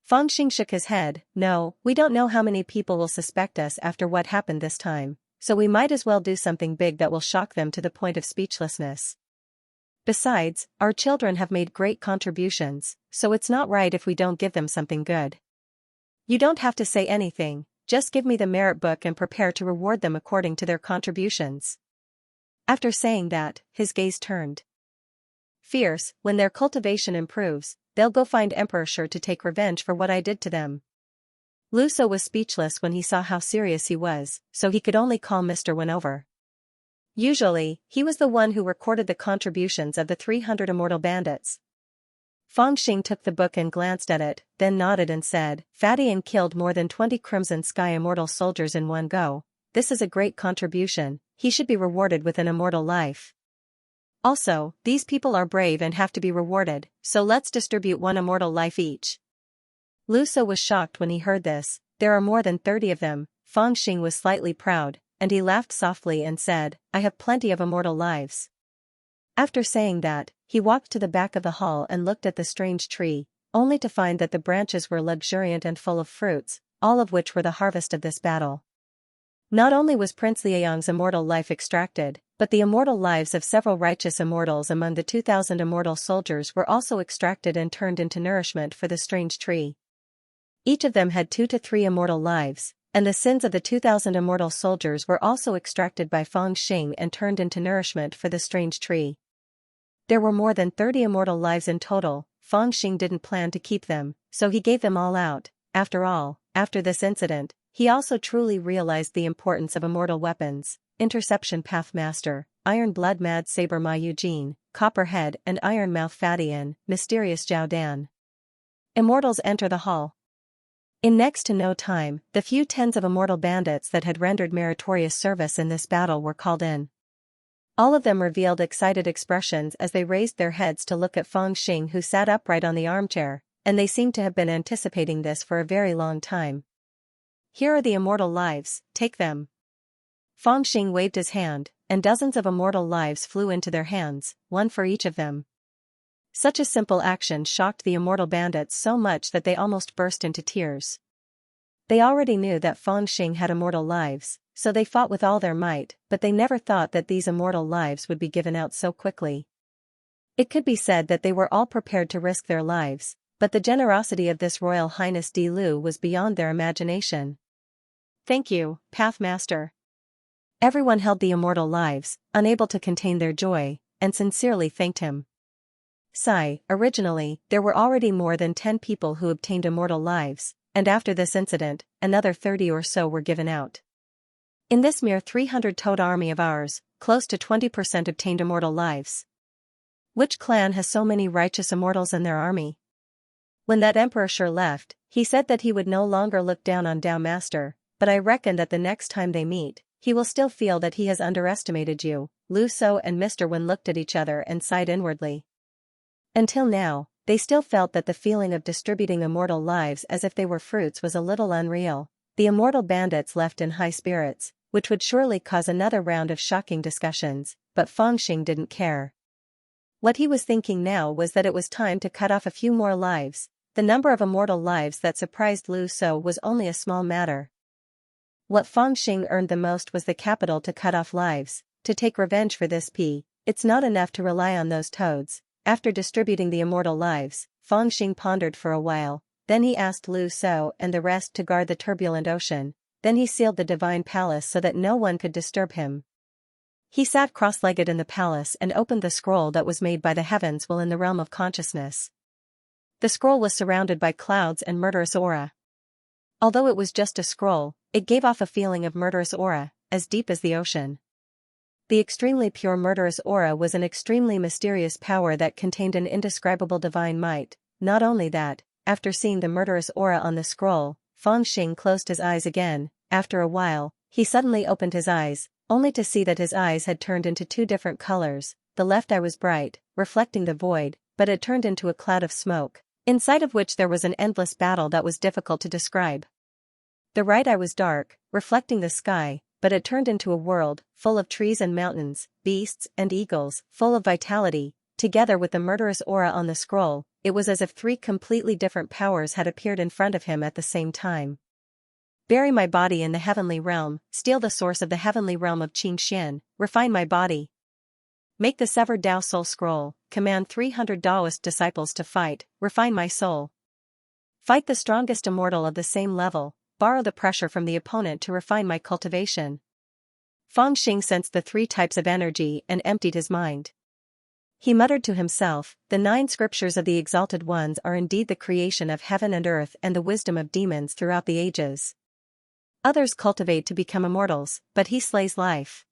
Fangxing shook his head. "No, we don't know how many people will suspect us after what happened this time, so we might as well do something big that will shock them to the point of speechlessness. Besides, our children have made great contributions, so it's not right if we don't give them something good. You don't have to say anything, just give me the merit book and prepare to reward them according to their contributions." After saying that, his gaze turned fierce. "When their cultivation improves, they'll go find Emperor Shi to take revenge for what I did to them." Luso was speechless when he saw how serious he was, so he could only call Mr. Wen over. Usually, he was the one who recorded the contributions of the 300 immortal bandits. Fangxing took the book and glanced at it, then nodded and said, "Fadian killed more than 20 Crimson Sky immortal soldiers in one go. This is a great contribution, he should be rewarded with an immortal life. Also, these people are brave and have to be rewarded, so let's distribute one immortal life each." Luso was shocked when he heard this. "There are more than 30 of them." Fangxing was slightly proud, and he laughed softly and said, "I have plenty of immortal lives." After saying that, he walked to the back of the hall and looked at the strange tree, only to find that the branches were luxuriant and full of fruits, all of which were the harvest of this battle. Not only was Prince Liuyang's immortal life extracted, but the immortal lives of several righteous immortals among the 2,000 immortal soldiers were also extracted and turned into nourishment for the strange tree. Each of them had 2 to 3 immortal lives, and the sins of the 2,000 immortal soldiers were also extracted by Fangxing and turned into nourishment for the strange tree. There were more than 30 immortal lives in total. Fangxing didn't plan to keep them, so he gave them all out. After all, after this incident, he also truly realized the importance of immortal weapons: Interception Path Master, Iron Blood Mad Saber Ma Eugene, Copperhead and Iron Mouth Fadian, Mysterious Zhao Dan. Immortals enter the hall. In next to no time, the few tens of immortal bandits that had rendered meritorious service in this battle were called in. All of them revealed excited expressions as they raised their heads to look at Fangxing, who sat upright on the armchair, and they seemed to have been anticipating this for a very long time. "Here are the immortal lives, take them." Fangxing waved his hand, and dozens of immortal lives flew into their hands, one for each of them. Such a simple action shocked the immortal bandits so much that they almost burst into tears. They already knew that Fangxing had immortal lives, so they fought with all their might, but they never thought that these immortal lives would be given out so quickly. It could be said that they were all prepared to risk their lives, but the generosity of this Royal Highness Di Lu was beyond their imagination. "Thank you, Pathmaster." Everyone held the immortal lives, unable to contain their joy, and sincerely thanked him. Originally, there were already more than 10 people who obtained immortal lives, and after this incident, another 30 or so were given out. In this mere 300-toed army of ours, close to 20% obtained immortal lives. Which clan has so many righteous immortals in their army? When that Emperor Shi left, he said that he would no longer look down on Dao Master, but I reckon that the next time they meet, he will still feel that he has underestimated you. Luso and Mr. Wen looked at each other and sighed inwardly. Until now, they still felt that the feeling of distributing immortal lives as if they were fruits was a little unreal. The immortal bandits left in high spirits, which would surely cause another round of shocking discussions, but Fangxing didn't care. What he was thinking now was that it was time to cut off a few more lives. The number of immortal lives that surprised Lu So was only a small matter. What Fangxing earned the most was the capital to cut off lives, to take revenge for this It's not enough to rely on those toads. After distributing the immortal lives, Fangxing pondered for a while, then he asked Lu So and the rest to guard the turbulent ocean, then he sealed the divine palace so that no one could disturb him. He sat cross-legged in the palace and opened the scroll that was made by the heavens while in the realm of consciousness. The scroll was surrounded by clouds and murderous aura. Although it was just a scroll, it gave off a feeling of murderous aura, as deep as the ocean. The extremely pure murderous aura was an extremely mysterious power that contained an indescribable divine might. Not only that, after seeing the murderous aura on the scroll, Fangxing closed his eyes again. After a while, he suddenly opened his eyes, only to see that his eyes had turned into 2 different colors. The left eye was bright, reflecting the void, but it turned into a cloud of smoke, inside of which there was an endless battle that was difficult to describe. The right eye was dark, reflecting the sky, but it turned into a world, full of trees and mountains, beasts and eagles, full of vitality, together with the murderous aura on the scroll, it was as if three completely different powers had appeared in front of him at the same time. Bury my body in the heavenly realm, steal the source of the heavenly realm of Xianxia, refine my body. Make the severed Tao soul scroll, command 300 Taoist disciples to fight, refine my soul. Fight the strongest immortal of the same level, borrow the pressure from the opponent to refine my cultivation. Feng Xing sensed the three types of energy and emptied his mind. He muttered to himself, the 9 scriptures of the Exalted Ones are indeed the creation of heaven and earth and the wisdom of demons throughout the ages. Others cultivate to become immortals, but he slays life.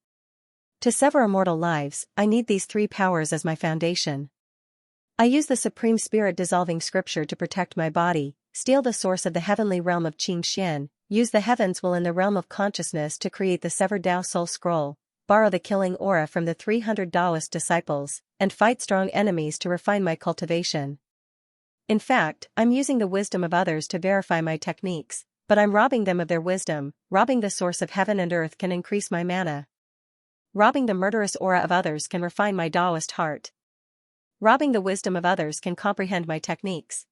To sever immortal lives, I need these 3 powers as my foundation. I use the Supreme Spirit dissolving scripture to protect my body, steal the source of the heavenly realm of Xianxia, use the heavens will in the realm of consciousness to create the severed Tao soul scroll, borrow the killing aura from the 300 Taoist disciples, and fight strong enemies to refine my cultivation. In fact, I'm using the wisdom of others to verify my techniques, but I'm robbing them of their wisdom. Robbing the source of heaven and earth can increase my mana. Robbing the murderous aura of others can refine my Taoist heart. Robbing the wisdom of others can comprehend my techniques.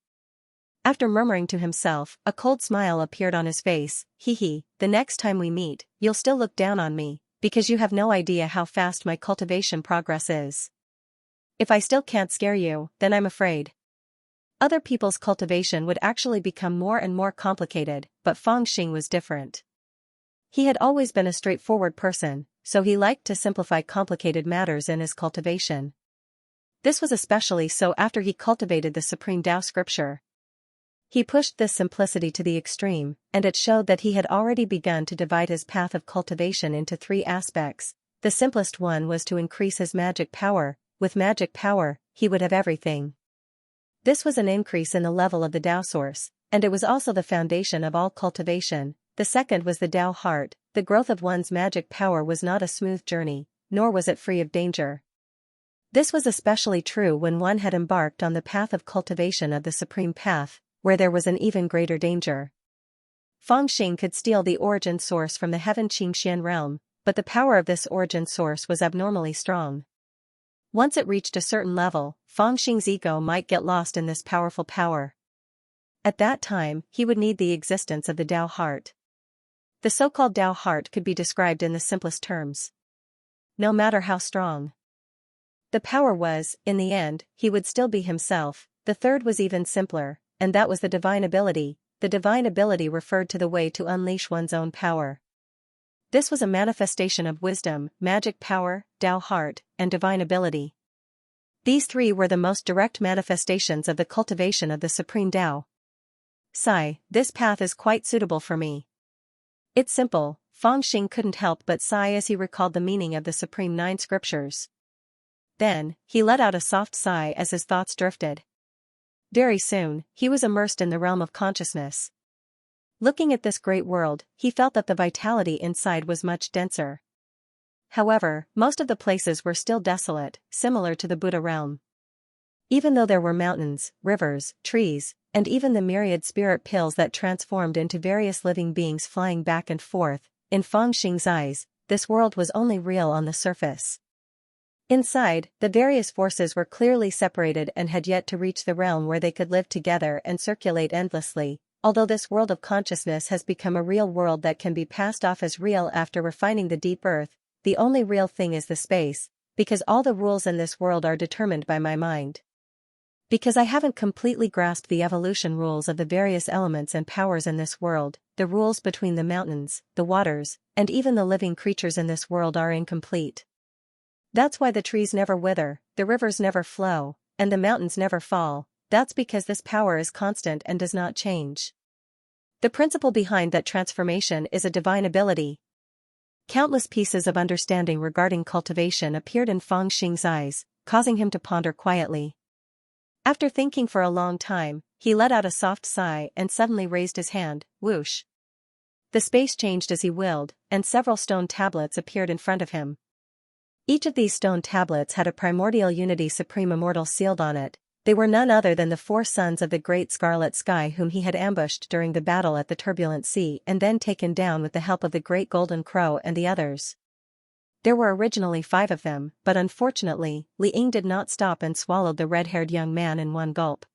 After murmuring to himself, a cold smile appeared on his face. The next time we meet, you'll still look down on me, because you have no idea how fast my cultivation progress is. If I still can't scare you, then I'm afraid. Other people's cultivation would actually become more and more complicated, but Feng Xing was different. He had always been a straightforward person, so he liked to simplify complicated matters in his cultivation. This was especially so after he cultivated the Supreme Tao scripture. He pushed this simplicity to the extreme, and it showed that he had already begun to divide his path of cultivation into 3 aspects. The simplest one was to increase his magic power. With magic power, he would have everything. This was an increase in the level of the Tao source, and it was also the foundation of all cultivation. The second was the Tao heart. The growth of one's magic power was not a smooth journey, nor was it free of danger. This was especially true when one had embarked on the path of cultivation of the Supreme Path, where there was an even greater danger. Feng Xing could steal the origin source from the heaven Xianxian realm, but the power of this origin source was abnormally strong. Once it reached a certain level, Feng Xing's ego might get lost in this powerful power. At that time, he would need the existence of the Tao heart. The so-called Tao heart could be described in the simplest terms. No matter how strong the power was, in the end, he would still be himself. The third was even simpler, and that was the divine ability. The divine ability referred to the way to unleash one's own power. This was a manifestation of wisdom, magic power, Tao heart, and divine ability. These 3 were the most direct manifestations of the cultivation of the Supreme Tao. This path is quite suitable for me. It's simple. Feng Xing couldn't help but sigh as he recalled the meaning of the Supreme 9 scriptures. Then, he let out a soft sigh as his thoughts drifted. Very soon, he was immersed in the realm of consciousness. Looking at this great world, he felt that the vitality inside was much denser. However, most of the places were still desolate, similar to the Buddha realm. Even though there were mountains, rivers, trees, and even the myriad spirit pills that transformed into various living beings flying back and forth, in Feng Xing's eyes, this world was only real on the surface. Inside, the various forces were clearly separated and had yet to reach the realm where they could live together and circulate endlessly. Although this world of consciousness has become a real world that can be passed off as real after refining the deep earth, the only real thing is the space, because all the rules in this world are determined by my mind. Because I haven't completely grasped the evolution rules of the various elements and powers in this world, the rules between the mountains, the waters, and even the living creatures in this world are incomplete. That's why the trees never wither, the rivers never flow, and the mountains never fall. That's because this power is constant and does not change. The principle behind that transformation is a divine ability. Countless pieces of understanding regarding cultivation appeared in Feng Xing's eyes, causing him to ponder quietly. After thinking for a long time, he let out a soft sigh and suddenly raised his hand. Whoosh! The space changed as he willed, and several stone tablets appeared in front of him. Each of these stone tablets had a primordial unity supreme immortal sealed on it. They were none other than the 4 sons of the great scarlet sky whom he had ambushed during the battle at the turbulent sea and then taken down with the help of the great golden crow and the others. There were originally 5 of them, but unfortunately, Li Ying did not stop and swallowed the red-haired young man in one gulp.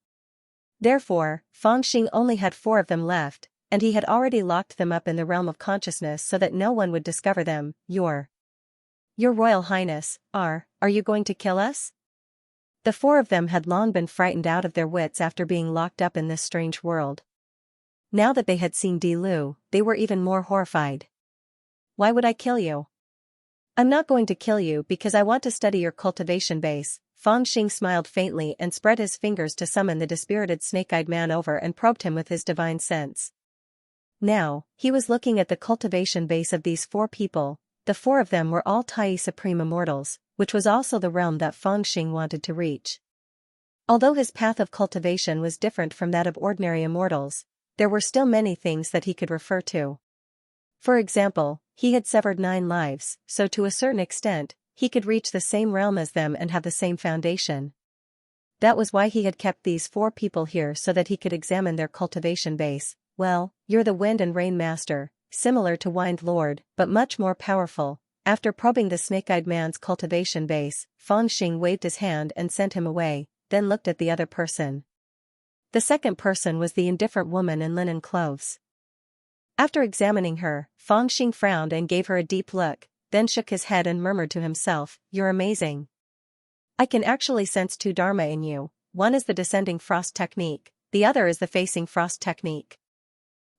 Therefore, Fangxing only had 4 of them left, and he had already locked them up in the realm of consciousness so that no one would discover them. Your Royal Highness, are you going to kill us? The 4 of them had long been frightened out of their wits after being locked up in this strange world. Now that they had seen Di Lu, they were even more horrified. Why would I kill you? I'm not going to kill you because I want to study your cultivation base. Fangxing smiled faintly and spread his fingers to summon the dispirited snake-eyed man over and probed him with his divine sense. Now, he was looking at the cultivation base of these 4 people. The 4 of them were all Tai Supreme Immortals, which was also the realm that Fangxing wanted to reach. Although his path of cultivation was different from that of ordinary immortals, there were still many things that he could refer to. For example, he had severed 9 lives, so to a certain extent, he could reach the same realm as them and have the same foundation. That was why he had kept these 4 people here so that he could examine their cultivation base. Well, you're the Wind and Rain Master, similar to Wind Lord, but much more powerful. After probing the snake-eyed man's cultivation base, Fangxing waved his hand and sent him away, then looked at the other person. The second person was the indifferent woman in linen clothes. After examining her, Fangxing frowned and gave her a deep look, then shook his head and murmured to himself, "You're amazing. I can actually sense 2 Dharma in you. One is the descending frost technique, the other is the facing frost technique.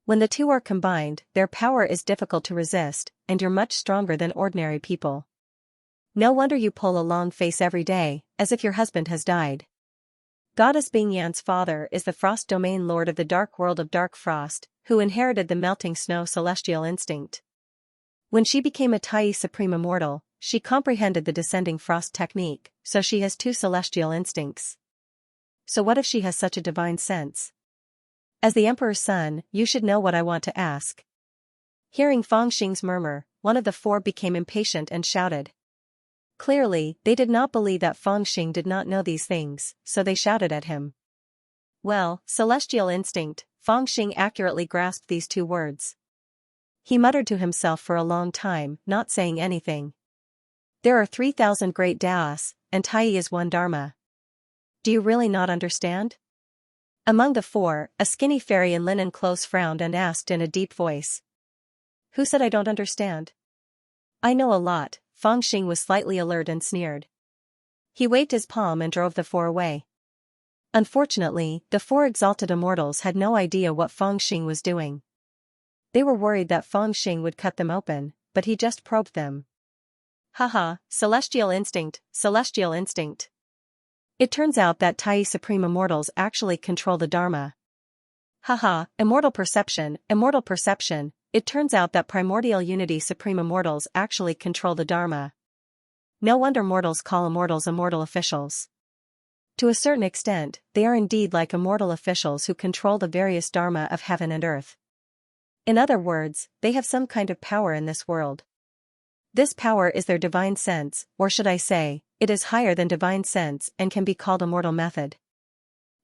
When the 2 are combined, their power is difficult to resist, and you're much stronger than ordinary people. No wonder you pull a long face every day, as if your husband has died." Goddess Bingyan's father is the Frost Domain Lord of the Dark World of Dark Frost, who inherited the melting snow celestial instinct. When she became a Tai Supreme Immortal, she comprehended the descending frost technique, so she has 2 celestial instincts. So what if she has such a divine sense? As the Emperor's son, you should know what I want to ask. Hearing Fangxing's murmur, one of the 4 became impatient and shouted. Clearly, they did not believe that Fangxing did not know these things, so they shouted at him. Well, celestial instinct, Fangxing accurately grasped these 2 words. He muttered to himself for a long time, not saying anything. There are 3,000 great Daos, and Tai is 1 Dharma. Do you really not understand? Among the 4, a skinny fairy in linen clothes frowned and asked in a deep voice. Who said I don't understand? I know a lot. Fangxing was slightly alert and sneered. He waved his palm and drove the 4 away. Unfortunately, the 4 exalted immortals had no idea what Fangxing was doing. They were worried that Fangxing would cut them open, but he just probed them. Haha, celestial instinct, celestial instinct. It turns out that Tai Supreme Immortals actually control the Dharma. Haha, immortal perception, immortal perception. It turns out that primordial unity Supreme Immortals actually control the Dharma. No wonder mortals call immortals immortal officials. To a certain extent, they are indeed like immortal officials who control the various Dharma of heaven and earth. In other words, they have some kind of power in this world. This power is their divine sense, or should I say, it is higher than divine sense and can be called immortal method.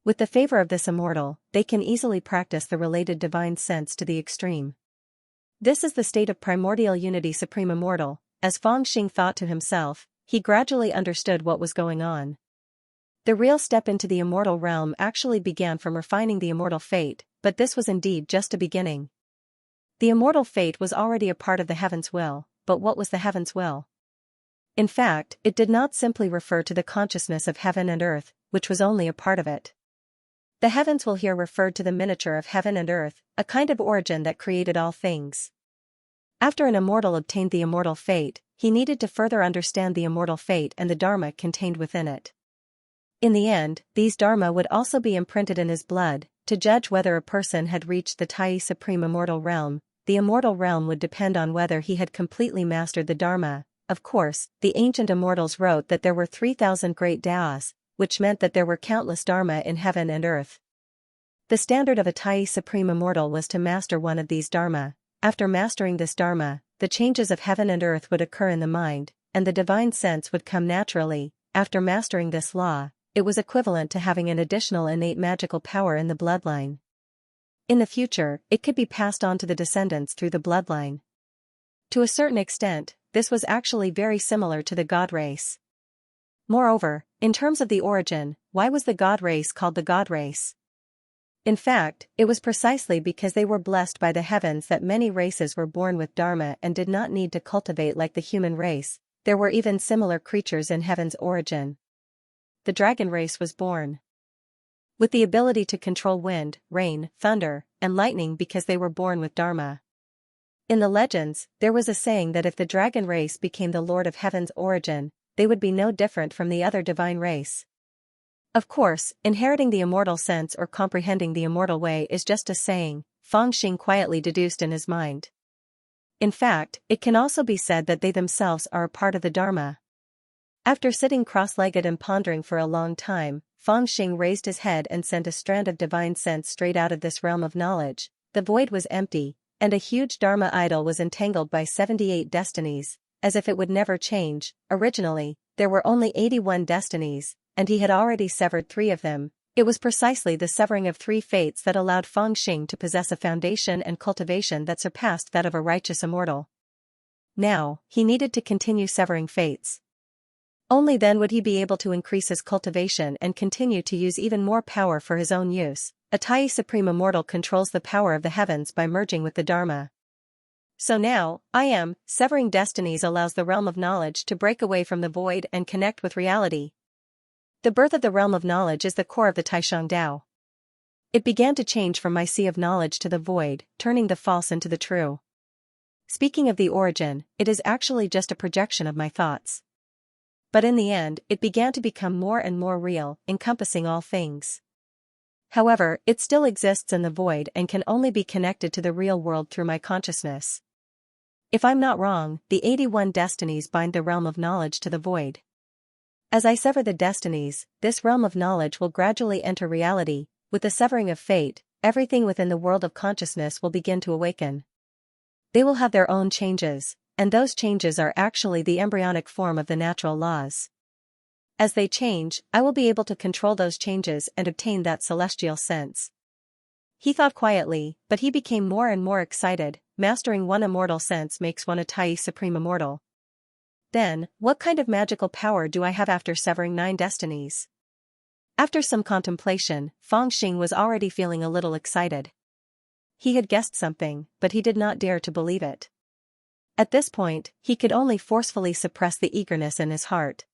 With the favor of this immortal, they can easily practice the related divine sense to the extreme. This is the state of primordial unity Supreme Immortal. As Fangxing thought to himself, he gradually understood what was going on. The real step into the immortal realm actually began from refining the immortal fate, but this was indeed just a beginning. The immortal fate was already a part of the heaven's will, but what was the heaven's will? In fact, it did not simply refer to the consciousness of heaven and earth, which was only a part of it. The heavens will here referred to the miniature of heaven and earth, a kind of origin that created all things. After an immortal obtained the immortal fate, he needed to further understand the immortal fate and the Dharma contained within it. In the end, these Dharma would also be imprinted in his blood. To judge whether a person had reached the Tai Supreme Immortal Realm, the immortal realm would depend on whether he had completely mastered the Dharma. Of course, the ancient immortals wrote that there were 3,000 great Daos, which meant that there were countless Dharma in heaven and earth. The standard of a Tai Supreme Immortal was to master one of these Dharma. After mastering this Dharma, the changes of heaven and earth would occur in the mind, and the divine sense would come naturally. After mastering this law, it was equivalent to having an additional innate magical power in the bloodline. In the future, it could be passed on to the descendants through the bloodline. To a certain extent, this was actually very similar to the god race. Moreover, in terms of the origin, why was the god race called the god race? In fact, it was precisely because they were blessed by the heavens that many races were born with dharma and did not need to cultivate like the human race. There were even similar creatures in heaven's origin. The dragon race was born with the ability to control wind, rain, thunder, and lightning because they were born with dharma. In the legends, there was a saying that if the dragon race became the lord of heaven's origin, they would be no different from the other divine race. Of course, inheriting the immortal sense or comprehending the immortal way is just a saying, Feng Xing quietly deduced in his mind. In fact, it can also be said that they themselves are a part of the Dharma. After sitting cross-legged and pondering for a long time, Feng Xing raised his head and sent a strand of divine sense straight out of this realm of knowledge. The void was empty, and a huge Dharma idol was entangled by 78 destinies, as if it would never change. Originally, there were only 81 destinies, and he had already severed 3 of them. It was precisely the severing of 3 fates that allowed Feng Xing to possess a foundation and cultivation that surpassed that of a righteous immortal. Now, he needed to continue severing fates. Only then would he be able to increase his cultivation and continue to use even more power for his own use. A Tai Supreme Immortal controls the power of the heavens by merging with the Dharma. So now, I am, severing destinies allows the realm of knowledge to break away from the void and connect with reality. The birth of the realm of knowledge is the core of the Taishang Dao. It began to change from my sea of knowledge to the void, turning the false into the true. Speaking of the origin, it is actually just a projection of my thoughts. But in the end, it began to become more and more real, encompassing all things. However, it still exists in the void and can only be connected to the real world through my consciousness. If I'm not wrong, the 81 destinies bind the realm of knowledge to the void. As I sever the destinies, this realm of knowledge will gradually enter reality. With the severing of fate, everything within the world of consciousness will begin to awaken. They will have their own changes, and those changes are actually the embryonic form of the natural laws. As they change, I will be able to control those changes and obtain that celestial sense. He thought quietly, but he became more and more excited. Mastering one immortal sense makes one a Tai Supreme Immortal. Then, what kind of magical power do I have after severing 9 destinies? After some contemplation, Feng Xing was already feeling a little excited. He had guessed something, but he did not dare to believe it. At this point, he could only forcefully suppress the eagerness in his heart.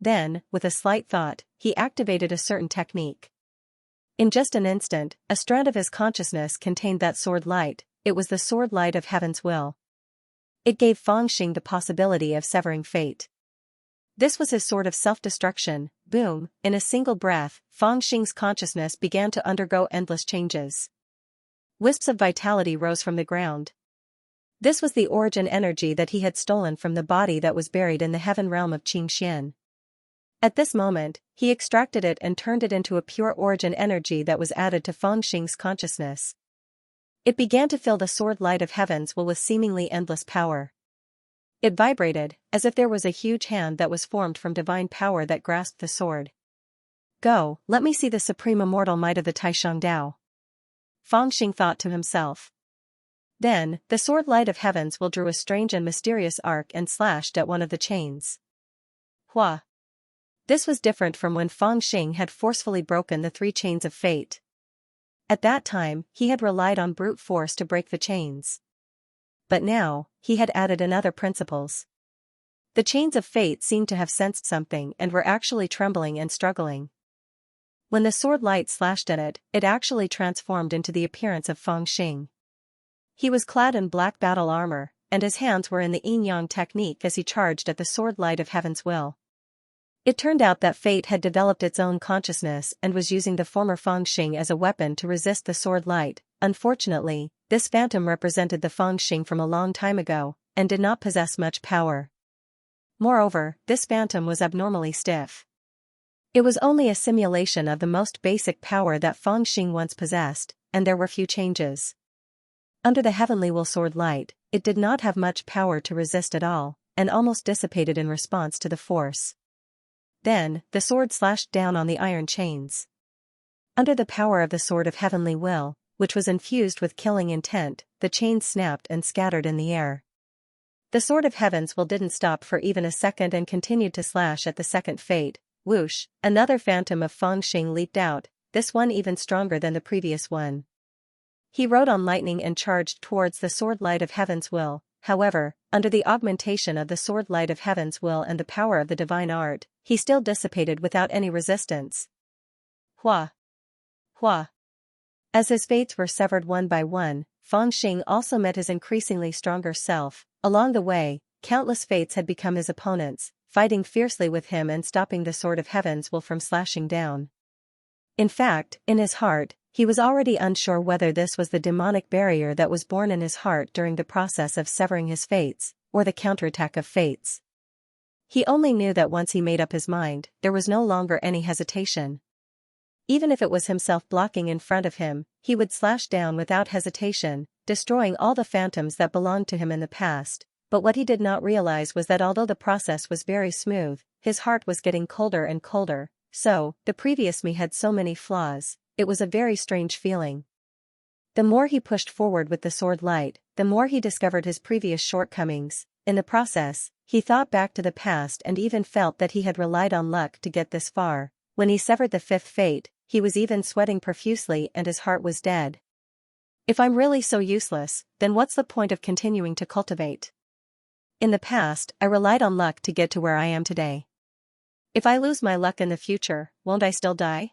Then, with a slight thought, he activated a certain technique. In just an instant, a strand of his consciousness contained that sword light. It was the sword light of heaven's will. It gave Feng Xing the possibility of severing fate. This was his sword of self-destruction. Boom, in a single breath, Feng Xing's consciousness began to undergo endless changes. Wisps of vitality rose from the ground. This was the origin energy that he had stolen from the body that was buried in the heaven realm of Xianxia. At this moment, he extracted it and turned it into a pure origin energy that was added to Feng Xing's consciousness. It began to fill the sword light of heaven's will with seemingly endless power. It vibrated, as if there was a huge hand that was formed from divine power that grasped the sword. Go, let me see the supreme immortal might of the Taishang Dao. Feng Xing thought to himself. Then, the sword light of heaven's will drew a strange and mysterious arc and slashed at one of the chains. Hua! This was different from when Feng Xing had forcefully broken the 3 chains of fate. At that time, he had relied on brute force to break the chains. But now, he had added in other principles. The chains of fate seemed to have sensed something and were actually trembling and struggling. When the sword light slashed at it, it actually transformed into the appearance of Feng Xing. He was clad in black battle armor, and his hands were in the yin-yang technique as he charged at the sword light of heaven's will. It turned out that fate had developed its own consciousness and was using the former Feng Xing as a weapon to resist the sword light. Unfortunately, this phantom represented the Feng Xing from a long time ago, and did not possess much power. Moreover, this phantom was abnormally stiff. It was only a simulation of the most basic power that Feng Xing once possessed, and there were few changes. Under the heavenly will sword light, it did not have much power to resist at all, and almost dissipated in response to the force. Then, the sword slashed down on the iron chains. Under the power of the sword of heavenly will, which was infused with killing intent, the chains snapped and scattered in the air. The sword of heaven's will didn't stop for even a second and continued to slash at the second fate. Whoosh, another phantom of Fangxing leaped out, this one even stronger than the previous one. He rode on lightning and charged towards the sword light of heaven's will. However, under the augmentation of the sword light of heaven's will and the power of the divine art, he still dissipated without any resistance. Hua! Hua! As his fates were severed one by one, Fangxing also met his increasingly stronger self. Along the way, countless fates had become his opponents, fighting fiercely with him and stopping the sword of heaven's will from slashing down. In fact, in his heart, he was already unsure whether this was the demonic barrier that was born in his heart during the process of severing his fates, or the counterattack of fates. He only knew that once he made up his mind, there was no longer any hesitation. Even if it was himself blocking in front of him, he would slash down without hesitation, destroying all the phantoms that belonged to him in the past. But what he did not realize was that although the process was very smooth, his heart was getting colder and colder. So, the previous me had so many flaws, it was a very strange feeling. The more he pushed forward with the sword light, the more he discovered his previous shortcomings. In the process, he thought back to the past and even felt that he had relied on luck to get this far. When he severed the fifth fate, he was even sweating profusely and his heart was dead. If I'm really so useless, then what's the point of continuing to cultivate? In the past, I relied on luck to get to where I am today. If I lose my luck in the future, won't I still die?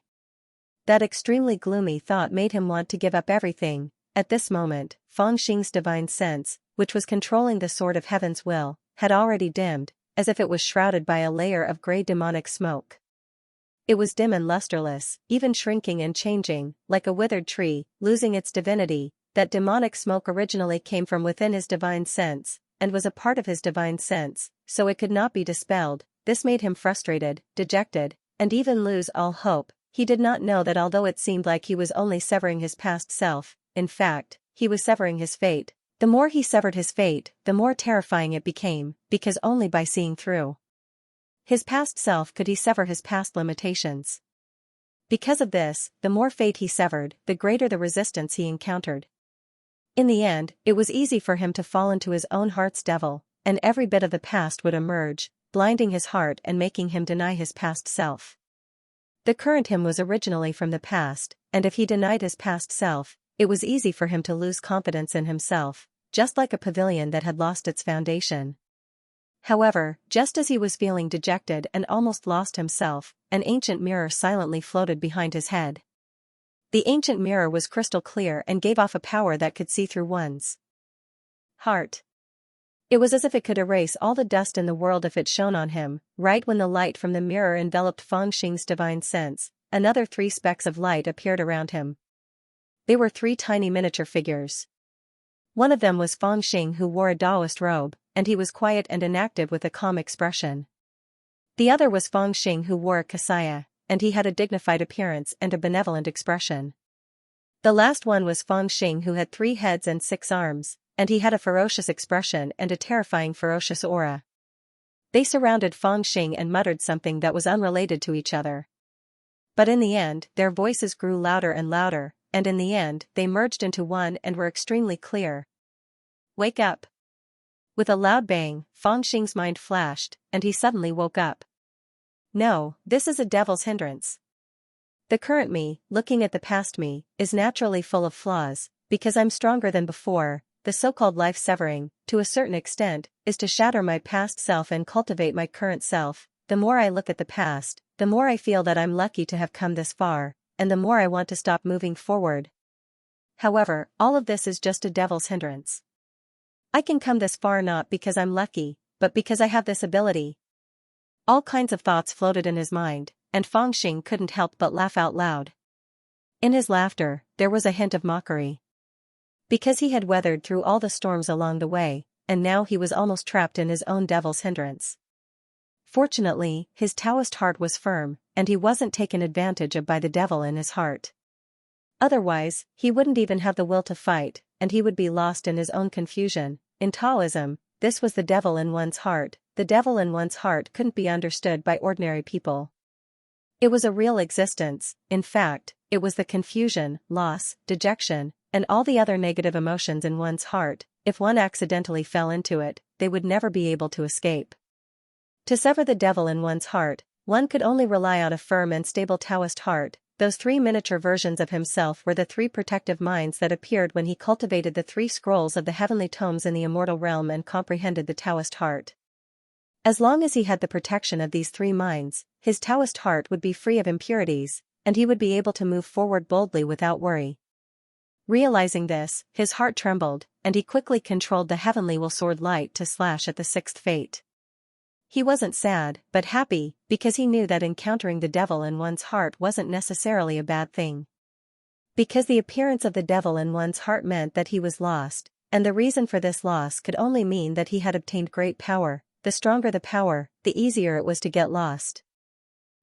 That extremely gloomy thought made him want to give up everything. At this moment, Fangxing's divine sense, which was controlling the sword of heaven's will, had already dimmed, as if it was shrouded by a layer of grey demonic smoke. It was dim and lusterless, even shrinking and changing, like a withered tree, losing its divinity. That demonic smoke originally came from within his divine sense, and was a part of his divine sense, so it could not be dispelled. This made him frustrated, dejected, and even lose all hope. He did not know that although it seemed like he was only severing his past self, in fact, he was severing his fate. The more he severed his fate, the more terrifying it became, because only by seeing through his past self could he sever his past limitations. Because of this, the more fate he severed, the greater the resistance he encountered. In the end, it was easy for him to fall into his own heart's devil, and every bit of the past would emerge, blinding his heart and making him deny his past self. The current him was originally from the past, and if he denied his past self, it was easy for him to lose confidence in himself, just like a pavilion that had lost its foundation. However, just as he was feeling dejected and almost lost himself, an ancient mirror silently floated behind his head. The ancient mirror was crystal clear and gave off a power that could see through one's heart. It was as if it could erase all the dust in the world if it shone on him. Right when the light from the mirror enveloped Fangxing's divine sense, another 3 specks of light appeared around him. They were 3 tiny miniature figures. One of them was Fangxing, who wore a Taoist robe, and he was quiet and inactive with a calm expression. The other was Fangxing, who wore a Xianxia, and he had a dignified appearance and a benevolent expression. The last one was Fangxing, who had 3 heads and 6 arms, and he had a ferocious expression and a terrifying ferocious aura. They surrounded Fangxing and muttered something that was unrelated to each other. But in the end, their voices grew louder and louder, and in the end, they merged into one and were extremely clear. Wake up! With a loud bang, Fangxing's mind flashed, and he suddenly woke up. No, this is a devil's hindrance. The current me, looking at the past me, is naturally full of flaws, because I'm stronger than before. The so-called life severing, to a certain extent, is to shatter my past self and cultivate my current self. The more I look at the past, the more I feel that I'm lucky to have come this far, and the more I want to stop moving forward. However, all of this is just a devil's hindrance. I can come this far not because I'm lucky, but because I have this ability. All kinds of thoughts floated in his mind, and Fangxing couldn't help but laugh out loud. In his laughter, there was a hint of mockery. Because he had weathered through all the storms along the way, and now he was almost trapped in his own devil's hindrance. Fortunately, his Taoist heart was firm, and he wasn't taken advantage of by the devil in his heart. Otherwise, he wouldn't even have the will to fight, and he would be lost in his own confusion. In Taoism, this was the devil in one's heart. The devil in one's heart couldn't be understood by ordinary people. It was a real existence. In fact, it was the confusion, loss, dejection, and all the other negative emotions in one's heart. If one accidentally fell into it, they would never be able to escape. To sever the devil in one's heart, one could only rely on a firm and stable Taoist heart. Those three miniature versions of himself were the three protective minds that appeared when he cultivated the three scrolls of the heavenly tomes in the immortal realm and comprehended the Taoist heart. As long as he had the protection of these three minds, his Taoist heart would be free of impurities, and he would be able to move forward boldly without worry. Realizing this, his heart trembled, and he quickly controlled the heavenly will sword light to slash at the sixth fate. He wasn't sad, but happy, because he knew that encountering the devil in one's heart wasn't necessarily a bad thing. Because the appearance of the devil in one's heart meant that he was lost, and the reason for this loss could only mean that he had obtained great power. The stronger the power, the easier it was to get lost.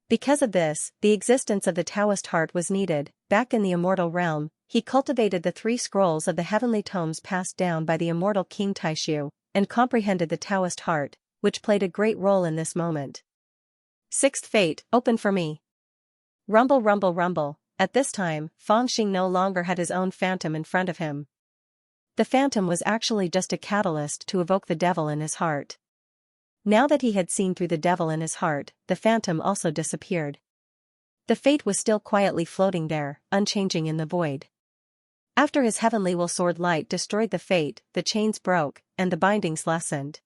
Because of this, the existence of the Taoist heart was needed. Back in the immortal realm, he cultivated the three scrolls of the heavenly tomes passed down by the immortal King Taishu, and comprehended the Taoist heart, which played a great role in this moment. Sixth fate, open for me. Rumble, rumble, rumble. At this time, Fangxing no longer had his own phantom in front of him. The phantom was actually just a catalyst to evoke the devil in his heart. Now that he had seen through the devil in his heart, the phantom also disappeared. The fate was still quietly floating there, unchanging in the void. After his heavenly will sword light destroyed the fate, the chains broke, and the bindings lessened.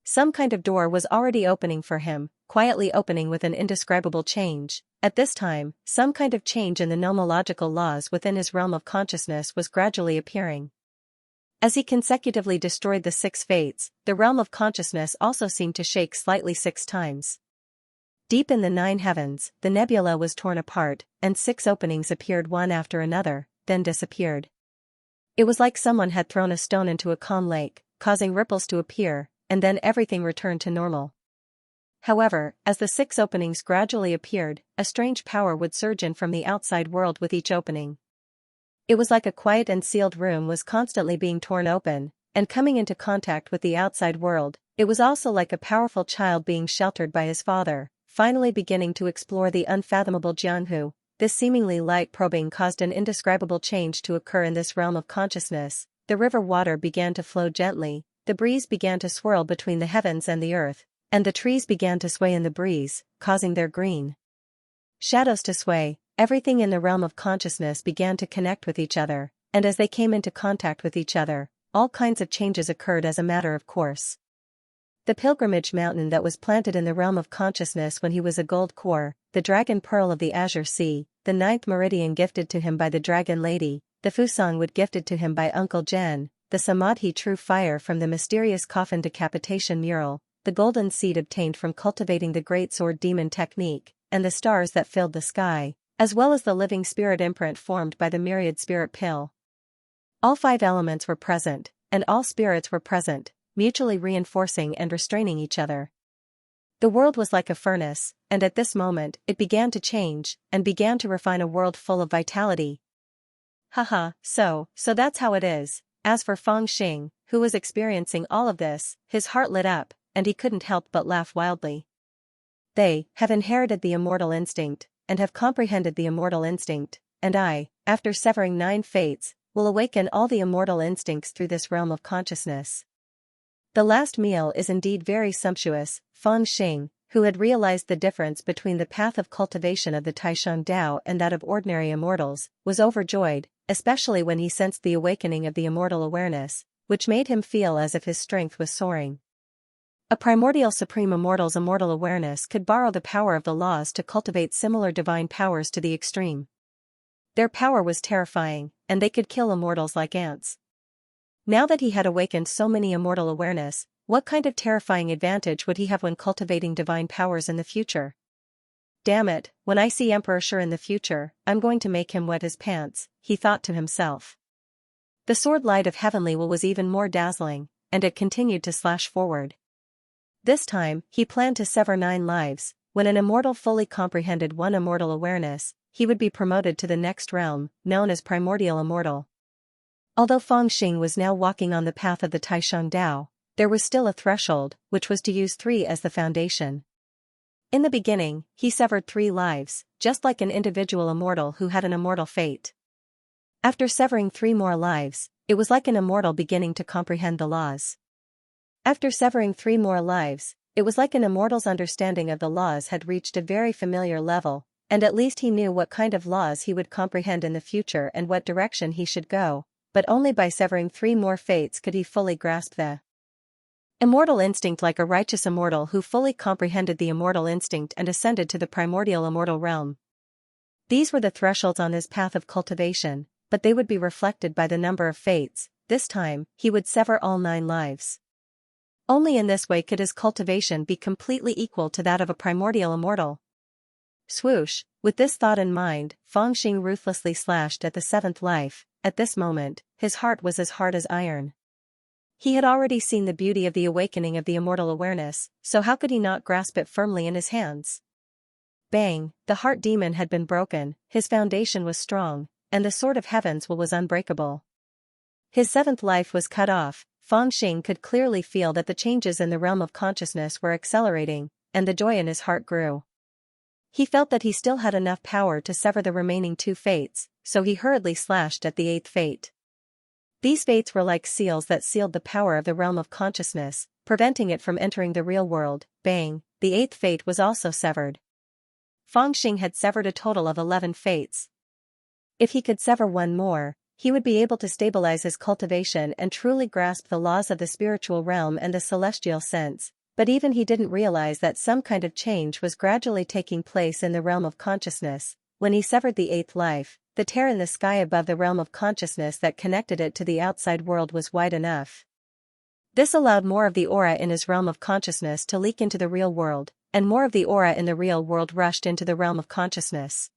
Some kind of door was already opening for him, quietly opening with an indescribable change. At this time, some kind of change in the nomological laws within his realm of consciousness was gradually appearing. As he consecutively destroyed the six fates, the realm of consciousness also seemed to shake slightly 6 times. Deep in the 9 heavens, the nebula was torn apart, and 6 openings appeared one after another, then disappeared. It was like someone had thrown a stone into a calm lake, causing ripples to appear, and then everything returned to normal. However, as the 6 openings gradually appeared, a strange power would surge in from the outside world with each opening. It was like a quiet and sealed room was constantly being torn open, and coming into contact with the outside world. It was also like a powerful child being sheltered by his father, finally beginning to explore the unfathomable Jianghu. This seemingly light probing caused an indescribable change to occur in this realm of consciousness. The river water began to flow gently, the breeze began to swirl between the heavens and the earth, and the trees began to sway in the breeze, causing their green shadows to sway. Everything in the realm of consciousness began to connect with each other, and as they came into contact with each other, all kinds of changes occurred as a matter of course. The pilgrimage mountain that was planted in the realm of consciousness when he was a gold core, the dragon pearl of the azure sea, the 9th meridian gifted to him by the dragon lady, the Fusang wood gifted to him by Uncle Jen, the Samadhi true fire from the mysterious coffin decapitation mural, the golden seed obtained from cultivating the great sword demon technique, and the stars that filled the sky, as well as the living spirit imprint formed by the myriad spirit pill. All 5 elements were present, and all spirits were present, mutually reinforcing and restraining each other. The world was like a furnace, and at this moment, it began to change, and began to refine a world full of vitality. Haha, so that's how it is. As for Fangxing, who was experiencing all of this, his heart lit up, and he couldn't help but laugh wildly. They have inherited the immortal instinct, and have comprehended the immortal instinct, and I, after severing 9 fates, will awaken all the immortal instincts through this realm of consciousness. The last meal is indeed very sumptuous. Fangxing, who had realized the difference between the path of cultivation of the Taishan Dao and that of ordinary immortals, was overjoyed, especially when he sensed the awakening of the immortal awareness, which made him feel as if his strength was soaring. A primordial supreme immortal's immortal awareness could borrow the power of the laws to cultivate similar divine powers to the extreme. Their power was terrifying, and they could kill immortals like ants. Now that he had awakened so many immortal awareness, what kind of terrifying advantage would he have when cultivating divine powers in the future? Damn it, when I see Emperor Shi in the future, I'm going to make him wet his pants, he thought to himself. The sword light of heavenly will was even more dazzling, and it continued to slash forward. This time, he planned to sever 9 lives. When an immortal fully comprehended one immortal awareness, he would be promoted to the next realm, known as primordial immortal. Although Fangxing was now walking on the path of the Taishan Dao, there was still a threshold, which was to use 3 as the foundation. In the beginning, he severed 3 lives, just like an individual immortal who had an immortal fate. After severing 3 more lives, it was like an immortal beginning to comprehend the laws. After severing 3 more lives, it was like an immortal's understanding of the laws had reached a very familiar level, and at least he knew what kind of laws he would comprehend in the future and what direction he should go, but only by severing 3 more fates could he fully grasp the immortal instinct, like a righteous immortal who fully comprehended the immortal instinct and ascended to the primordial immortal realm. These were the thresholds on his path of cultivation, but they would be reflected by the number of fates. This time, he would sever all 9 lives. Only in this way could his cultivation be completely equal to that of a primordial immortal. Swoosh, with this thought in mind, Fangxing ruthlessly slashed at the 7th life. At this moment, his heart was as hard as iron. He had already seen the beauty of the awakening of the immortal awareness, so how could he not grasp it firmly in his hands? Bang, the heart demon had been broken, his foundation was strong, and the sword of heaven's will was unbreakable. His 7th life was cut off. Fangxing could clearly feel that the changes in the realm of consciousness were accelerating, and the joy in his heart grew. He felt that he still had enough power to sever the remaining 2 fates, so he hurriedly slashed at the 8th fate. These fates were like seals that sealed the power of the realm of consciousness, preventing it from entering the real world. Bang, the 8th fate was also severed. Fangxing had severed a total of 11 fates. If he could sever 1 more, he would be able to stabilize his cultivation and truly grasp the laws of the spiritual realm and the celestial sense, but even he didn't realize that some kind of change was gradually taking place in the realm of consciousness. When he severed the 8th life, the tear in the sky above the realm of consciousness that connected it to the outside world was wide enough. This allowed more of the aura in his realm of consciousness to leak into the real world, and more of the aura in the real world rushed into the realm of consciousness.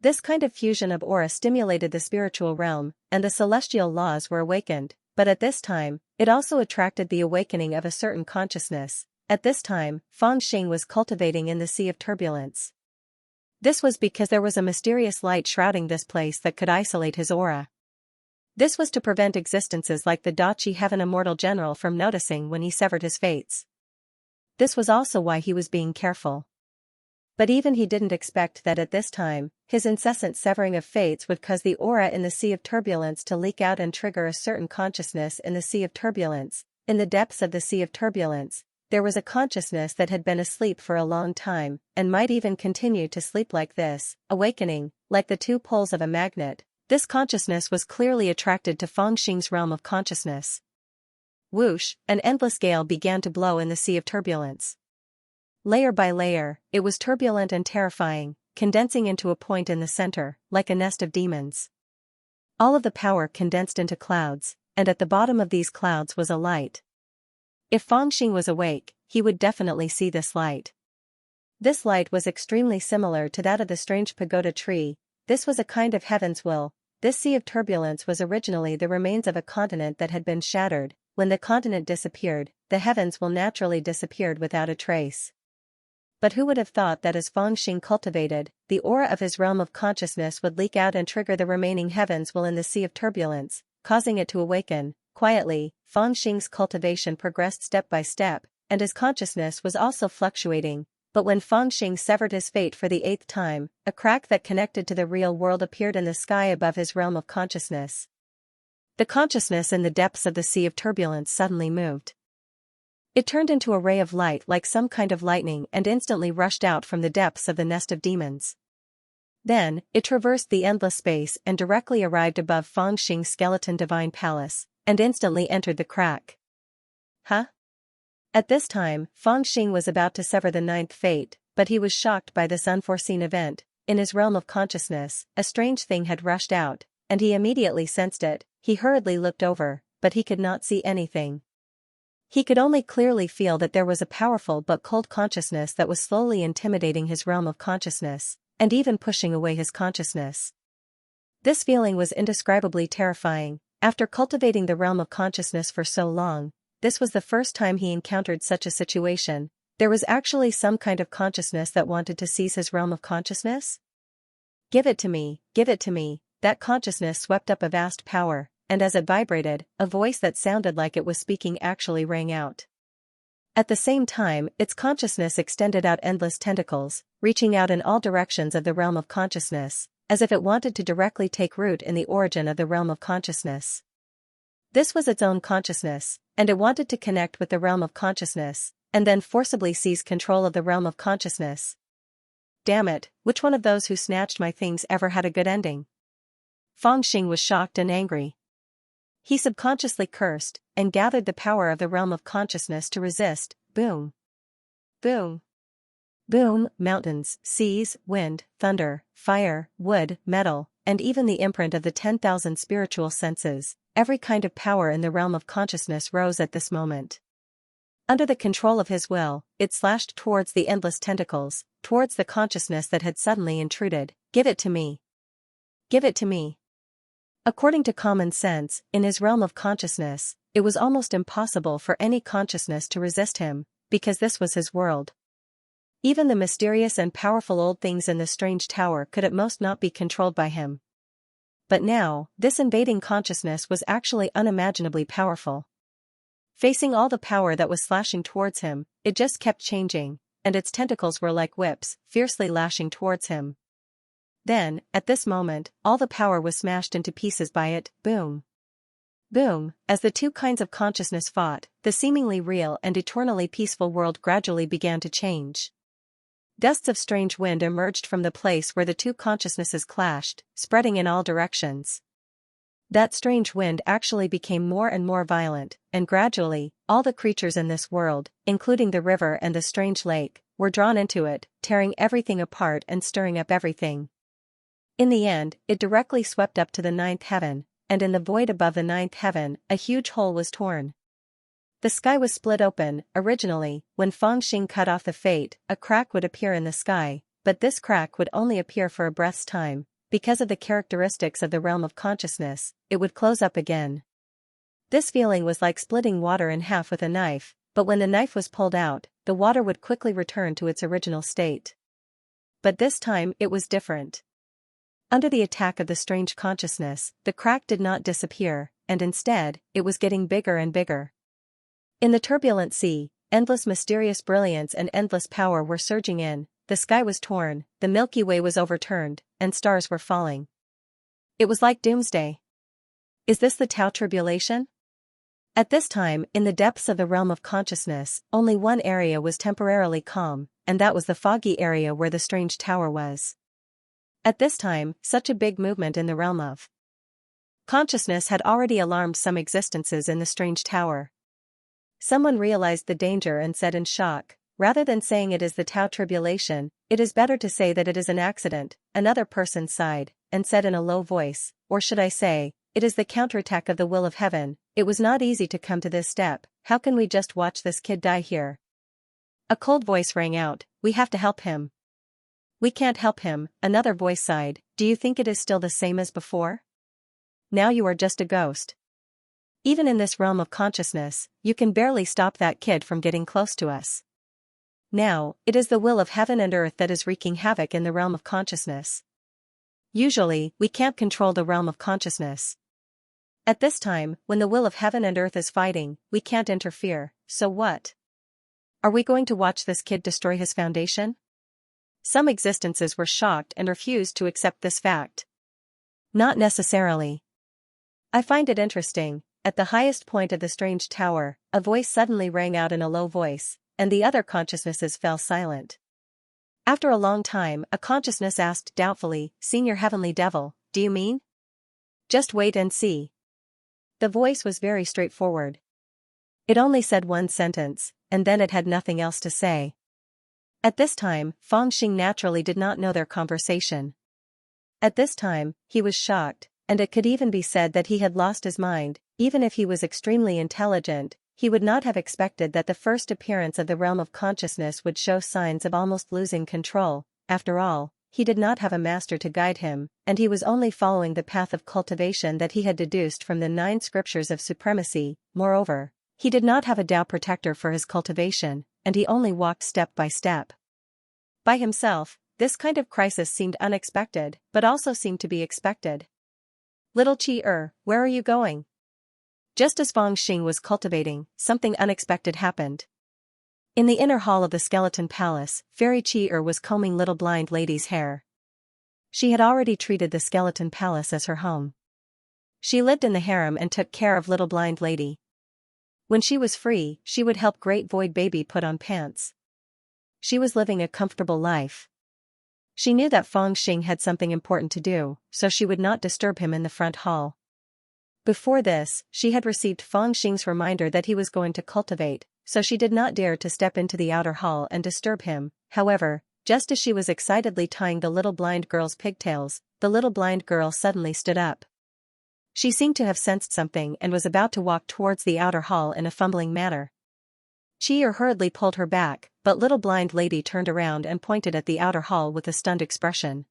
This kind of fusion of aura stimulated the spiritual realm, and the celestial laws were awakened, but at this time, it also attracted the awakening of a certain consciousness. At this time, Fangxing was cultivating in the sea of turbulence. This was because there was a mysterious light shrouding this place that could isolate his aura. This was to prevent existences like the Dachi Heaven Immortal General from noticing when he severed his fates. This was also why he was being careful. But even he didn't expect that at this time, his incessant severing of fates would cause the aura in the sea of turbulence to leak out and trigger a certain consciousness in the sea of turbulence. In the depths of the sea of turbulence, there was a consciousness that had been asleep for a long time, and might even continue to sleep like this, awakening, like the 2 poles of a magnet. This consciousness was clearly attracted to Fangxing's realm of consciousness. Whoosh, an endless gale began to blow in the sea of turbulence. Layer by layer, it was turbulent and terrifying, condensing into a point in the center, like a nest of demons. All of the power condensed into clouds, and at the bottom of these clouds was a light. If Fangxing was awake, he would definitely see this light. This light was extremely similar to that of the strange pagoda tree. This was a kind of heaven's will. This sea of turbulence was originally the remains of a continent that had been shattered. When the continent disappeared, the heavens will naturally disappeared without a trace. But who would have thought that as Fangxing cultivated, the aura of his realm of consciousness would leak out and trigger the remaining heavens will in the sea of turbulence, causing it to awaken. Quietly, Fangxing's cultivation progressed step by step, and his consciousness was also fluctuating. But when Fangxing severed his fate for the 8th time, a crack that connected to the real world appeared in the sky above his realm of consciousness. The consciousness in the depths of the sea of turbulence suddenly moved. It turned into a ray of light like some kind of lightning and instantly rushed out from the depths of the nest of demons. Then, it traversed the endless space and directly arrived above Fangxing's skeleton divine palace, and instantly entered the crack. Huh? At this time, Fangxing was about to sever the 9th fate, but he was shocked by this unforeseen event. In his realm of consciousness, a strange thing had rushed out, and he immediately sensed it. He hurriedly looked over, but he could not see anything. He could only clearly feel that there was a powerful but cold consciousness that was slowly intimidating his realm of consciousness, and even pushing away his consciousness. This feeling was indescribably terrifying. After cultivating the realm of consciousness for so long, this was the first time he encountered such a situation. There was actually some kind of consciousness that wanted to seize his realm of consciousness? Give it to me, give it to me. That consciousness swept up a vast power, and as it vibrated, a voice that sounded like it was speaking actually rang out. At the same time, its consciousness extended out endless tentacles, reaching out in all directions of the realm of consciousness. as if it wanted to directly take root in the origin of the realm of consciousness. This was its own consciousness, and it wanted to connect with the realm of consciousness, and then forcibly seize control of the realm of consciousness. Damn it, which one of those who snatched my things ever had a good ending? Fangxing was shocked and angry. He subconsciously cursed, and gathered the power of the realm of consciousness to resist. Boom. Boom. Boom, mountains, seas, wind, thunder, fire, wood, metal, and even the imprint of the 10,000 spiritual senses, every kind of power in the realm of consciousness rose at this moment. Under the control of his will, it slashed towards the endless tentacles, towards the consciousness that had suddenly intruded. Give it to me. Give it to me. According to common sense, in his realm of consciousness, it was almost impossible for any consciousness to resist him, because this was his world. Even the mysterious and powerful old things in the strange tower could at most not be controlled by him. But now, this invading consciousness was actually unimaginably powerful. Facing all the power that was slashing towards him, it just kept changing, and its tentacles were like whips, fiercely lashing towards him. Then, at this moment, all the power was smashed into pieces by it. Boom. Boom, as the two kinds of consciousness fought, the seemingly real and eternally peaceful world gradually began to change. Gusts of strange wind emerged from the place where the two consciousnesses clashed, spreading in all directions. That strange wind actually became more and more violent, and gradually, all the creatures in this world, including the river and the strange lake, were drawn into it, tearing everything apart and stirring up everything. In the end, it directly swept up to the ninth heaven, and in the void above the ninth heaven, a huge hole was torn. The sky was split open. Originally, when Fangxing cut off the fate, a crack would appear in the sky, but this crack would only appear for a breath's time. Because of the characteristics of the realm of consciousness, it would close up again. This feeling was like splitting water in half with a knife, but when the knife was pulled out, the water would quickly return to its original state. But this time it was different. Under the attack of the strange consciousness, the crack did not disappear, and instead, it was getting bigger and bigger. In the turbulent sea, endless mysterious brilliance and endless power were surging in. The sky was torn, the Milky Way was overturned, and stars were falling. It was like doomsday. Is this the Tao tribulation? At this time, in the depths of the realm of consciousness, only one area was temporarily calm, and that was the foggy area where the strange tower was. At this time, such a big movement in the realm of consciousness had already alarmed some existences in the strange tower. Someone realized the danger and said in shock, "Rather than saying it is the Tao tribulation, it is better to say that it is an accident." Another person sighed, and said in a low voice, "Or should I say, it is the counterattack of the will of heaven. It was not easy to come to this step. How can we just watch this kid die here?" A cold voice rang out, "We have to help him." "We can't help him," another voice sighed. "Do you think it is still the same as before? Now you are just a ghost. Even in this realm of consciousness, you can barely stop that kid from getting close to us. Now, it is the will of heaven and earth that is wreaking havoc in the realm of consciousness. Usually, we can't control the realm of consciousness. At this time, when the will of heaven and earth is fighting, we can't interfere, so what? Are we going to watch this kid destroy his foundation?" Some existences were shocked and refused to accept this fact. Not necessarily. I find it interesting. At the highest point of the strange tower, a voice suddenly rang out in a low voice, and the other consciousnesses fell silent. After a long time, a consciousness asked doubtfully, "Senior Heavenly Devil, do you mean? Just wait and see." The voice was very straightforward. It only said one sentence, and then it had nothing else to say. At this time, Fangxing naturally did not know their conversation. At this time, he was shocked, and it could even be said that he had lost his mind. Even if he was extremely intelligent, he would not have expected that the first appearance of the realm of consciousness would show signs of almost losing control. After all, he did not have a master to guide him, and he was only following the path of cultivation that he had deduced from the 9 scriptures of supremacy. Moreover, he did not have a Tao protector for his cultivation, and he only walked step by step. By himself, this kind of crisis seemed unexpected, but also seemed to be expected. "Little Chi-er, where are you going?" Just as Fangxing was cultivating, something unexpected happened. In the inner hall of the skeleton palace, Fairy Chi-er was combing little blind lady's hair. She had already treated the skeleton palace as her home. She lived in the harem and took care of little blind lady. When she was free, she would help great void baby put on pants. She was living a comfortable life. She knew that Feng Xing had something important to do, so she would not disturb him in the front hall. Before this, she had received Feng Xing's reminder that he was going to cultivate, so she did not dare to step into the outer hall and disturb him. However, just as she was excitedly tying the little blind girl's pigtails, the little blind girl suddenly stood up. She seemed to have sensed something and was about to walk towards the outer hall in a fumbling manner. Chi hurriedly pulled her back, but little blind lady turned around and pointed at the outer hall with a stunned expression.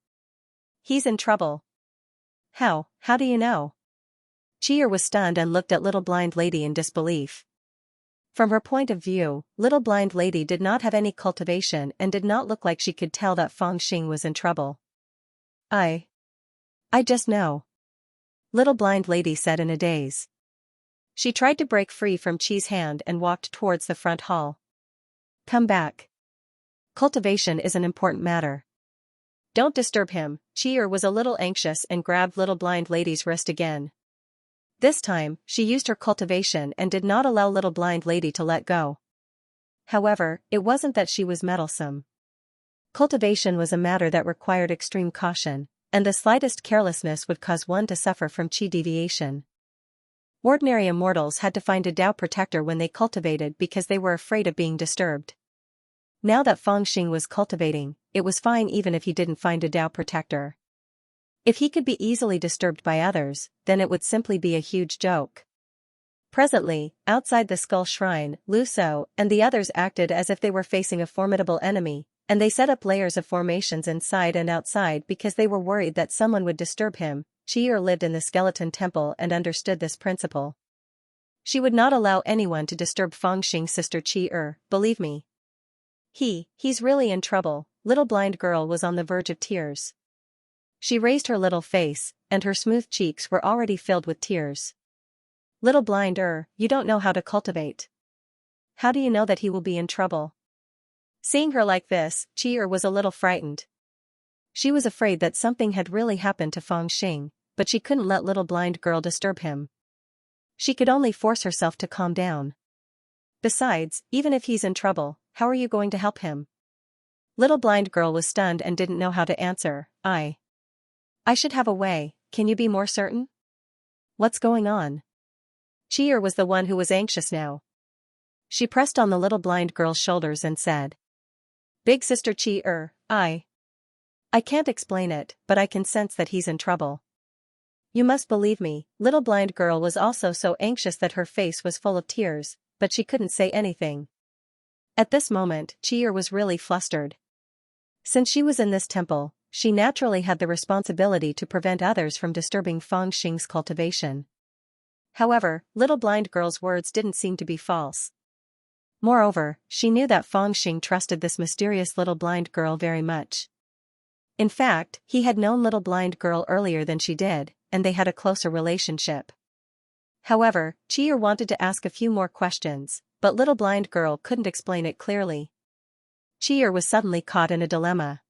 "He's in trouble." How do you know?" Chi was stunned and looked at little blind lady in disbelief. From her point of view, little blind lady did not have any cultivation and did not look like she could tell that Feng Xing was in trouble. I just know," little blind lady said in a daze. She tried to break free from Chi's hand and walked towards the front hall. "Come back. Cultivation is an important matter. Don't disturb him." Chi was a little anxious and grabbed little blind lady's wrist again. This time, she used her cultivation and did not allow little blind lady to let go. However, it wasn't that she was meddlesome. Cultivation was a matter that required extreme caution, and the slightest carelessness would cause one to suffer from chi deviation. Ordinary immortals had to find a Tao protector when they cultivated because they were afraid of being disturbed. Now that Feng Xing was cultivating, it was fine even if he didn't find a Tao protector. If he could be easily disturbed by others, then it would simply be a huge joke. Presently, outside the Skull Shrine, Lu Shou and the others acted as if they were facing a formidable enemy, and they set up layers of formations inside and outside because they were worried that someone would disturb him. Chi lived in the skeleton temple and understood this principle. She would not allow anyone to disturb Feng Xing's sister Chi. Believe me. He's really in trouble. Little blind girl was on the verge of tears. She raised her little face, and her smooth cheeks were already filled with tears. "Little blind you don't know how to cultivate. How do you know that he will be in trouble?" Seeing her like this, Chi was a little frightened. She was afraid that something had really happened to Feng Xing, but she couldn't let little blind girl disturb him. She could only force herself to calm down. Besides, even if he's in trouble, how are you going to help him? Little blind girl was stunned and didn't know how to answer. I should have a way. Can you be more certain? What's going on?" Chi was the one who was anxious now. She pressed on the little blind girl's shoulders and said, "Big sister Chi I can't explain it, but I can sense that he's in trouble. You must believe me." Little blind girl was also so anxious that her face was full of tears, but she couldn't say anything. At this moment, Chi was really flustered. Since she was in this temple, she naturally had the responsibility to prevent others from disturbing Feng Xing's cultivation. However, little blind girl's words didn't seem to be false. Moreover, she knew that Feng Xing trusted this mysterious little blind girl very much. In fact, he had known little blind girl earlier than she did, and they had a closer relationship. However, Chi wanted to ask a few more questions, but little blind girl couldn't explain it clearly. Chi was suddenly caught in a dilemma.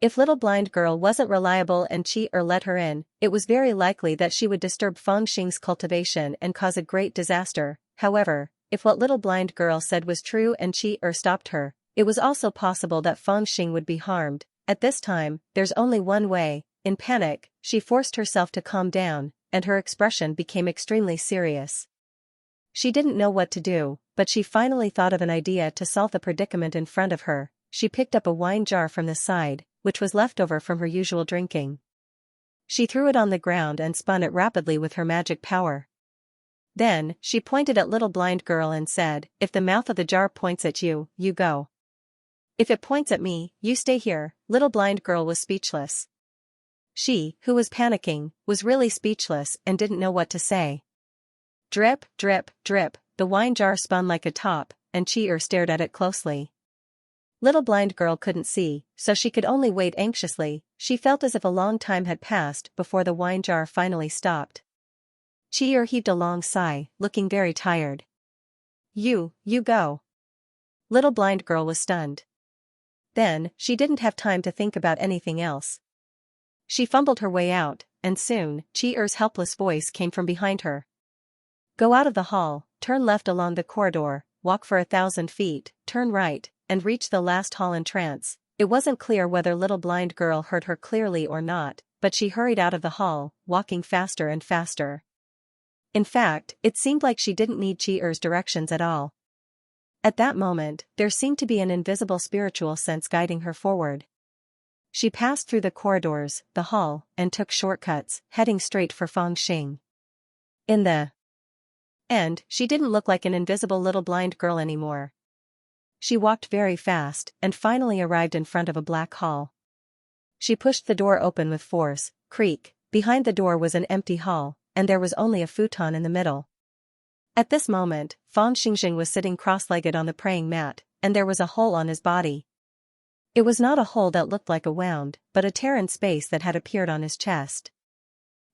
If little blind girl wasn't reliable and Chi let her in, it was very likely that she would disturb Feng Xing's cultivation and cause a great disaster. However, if what little blind girl said was true and Chi stopped her, it was also possible that Feng Xing would be harmed. At this time, there's only one way. In panic, she forced herself to calm down, and her expression became extremely serious. She didn't know what to do, but she finally thought of an idea to solve the predicament in front of her. She picked up a wine jar from the side, which was left over from her usual drinking. She threw it on the ground and spun it rapidly with her magic power. Then, she pointed at little blind girl and said, "If the mouth of the jar points at you, you go. If it points at me, you stay here." Little blind girl was speechless. She, who was panicking, was really speechless and didn't know what to say. Drip, drip, drip, the wine jar spun like a top, and Chi stared at it closely. Little blind girl couldn't see, so she could only wait anxiously. She felt as if a long time had passed before the wine jar finally stopped. Chi heaved a long sigh, looking very tired. You go." Little blind girl was stunned. Then, she didn't have time to think about anything else. She fumbled her way out, and soon, Chi-Er's helpless voice came from behind her. Go out of the hall, turn left along the corridor, walk for 1,000 feet, turn right, and reach the last hall in trance. It wasn't clear whether little blind girl heard her clearly or not, but she hurried out of the hall, walking faster and faster. In fact, it seemed like she didn't need Chi-Er's directions at all. At that moment, there seemed to be an invisible spiritual sense guiding her forward. She passed through the corridors, the hall, and took shortcuts, heading straight for Fangxing. In the end, she didn't look like an invisible little blind girl anymore. She walked very fast, and finally arrived in front of a black hall. She pushed the door open with force. Creak. Behind the door was an empty hall, and there was only a futon in the middle. At this moment, Fangxing was sitting cross-legged on the praying mat, and there was a hole on his body. It was not a hole that looked like a wound, but a tear in space that had appeared on his chest.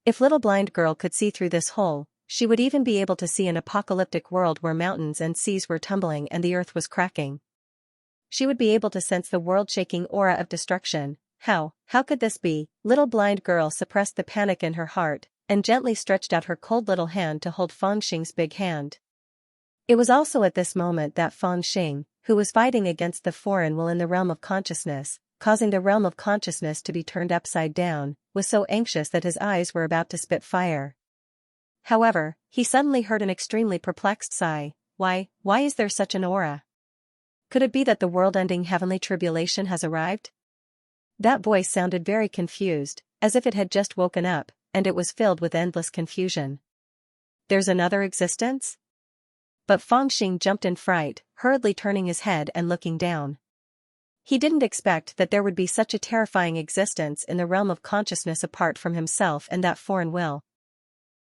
If little blind girl could see through this hole, she would even be able to see an apocalyptic world where mountains and seas were tumbling and the earth was cracking. She would be able to sense the world-shaking aura of destruction. How could this be? Little blind girl suppressed the panic in her heart, and gently stretched out her cold little hand to hold Fangxing's big hand. It was also at this moment that Fangxing, who was fighting against the foreign will in the realm of consciousness, causing the realm of consciousness to be turned upside down, was so anxious that his eyes were about to spit fire. However, he suddenly heard an extremely perplexed sigh. Why is there such an aura? Could it be that the world-ending heavenly tribulation has arrived? That voice sounded very confused, as if it had just woken up, and it was filled with endless confusion. There's another existence? But Fangxing jumped in fright, hurriedly turning his head and looking down. He didn't expect that there would be such a terrifying existence in the realm of consciousness apart from himself and that foreign will.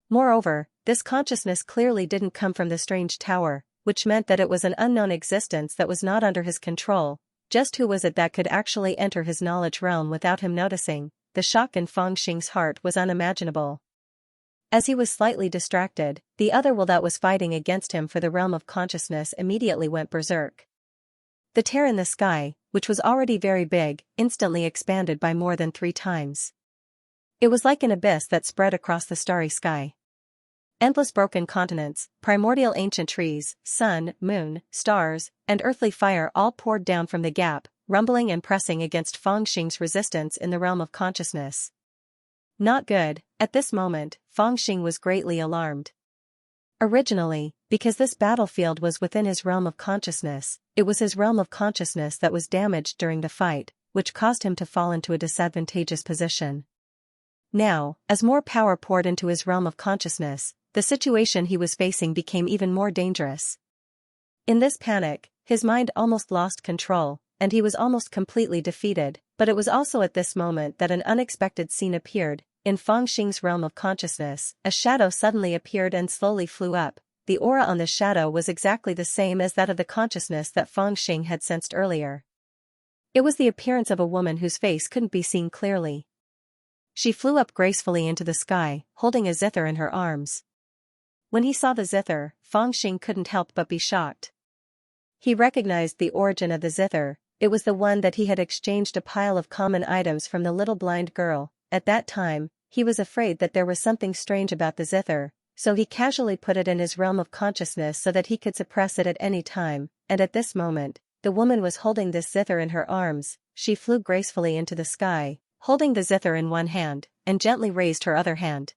Moreover, this consciousness clearly didn't come from the strange tower, which meant that it was an unknown existence that was not under his control. Just who was it that could actually enter his knowledge realm without him noticing? The shock in Fangxing's heart was unimaginable. As he was slightly distracted, the other will that was fighting against him for the realm of consciousness immediately went berserk. The tear in the sky, which was already very big, instantly expanded by more than 3 times. It was like an abyss that spread across the starry sky. Endless broken continents, primordial ancient trees, sun, moon, stars, and earthly fire all poured down from the gap, rumbling and pressing against Fangxing's resistance in the realm of consciousness. Not good. At this moment, Fangxing was greatly alarmed. Originally, because this battlefield was within his realm of consciousness, it was his realm of consciousness that was damaged during the fight, which caused him to fall into a disadvantageous position. Now, as more power poured into his realm of consciousness, the situation he was facing became even more dangerous. In this panic, his mind almost lost control, and he was almost completely defeated, but it was also at this moment that an unexpected scene appeared. In Fangxing's realm of consciousness, a shadow suddenly appeared and slowly flew up. The aura on the shadow was exactly the same as that of the consciousness that Fangxing had sensed earlier. It was the appearance of a woman whose face couldn't be seen clearly. She flew up gracefully into the sky, holding a zither in her arms. When he saw the zither, Fangxing couldn't help but be shocked. He recognized the origin of the zither. It was the one that he had exchanged a pile of common items from the little blind girl. At that time, he was afraid that there was something strange about the zither, so he casually put it in his realm of consciousness so that he could suppress it at any time, and at this moment, the woman was holding this zither in her arms. She flew gracefully into the sky, holding the zither in one hand, and gently raised her other hand.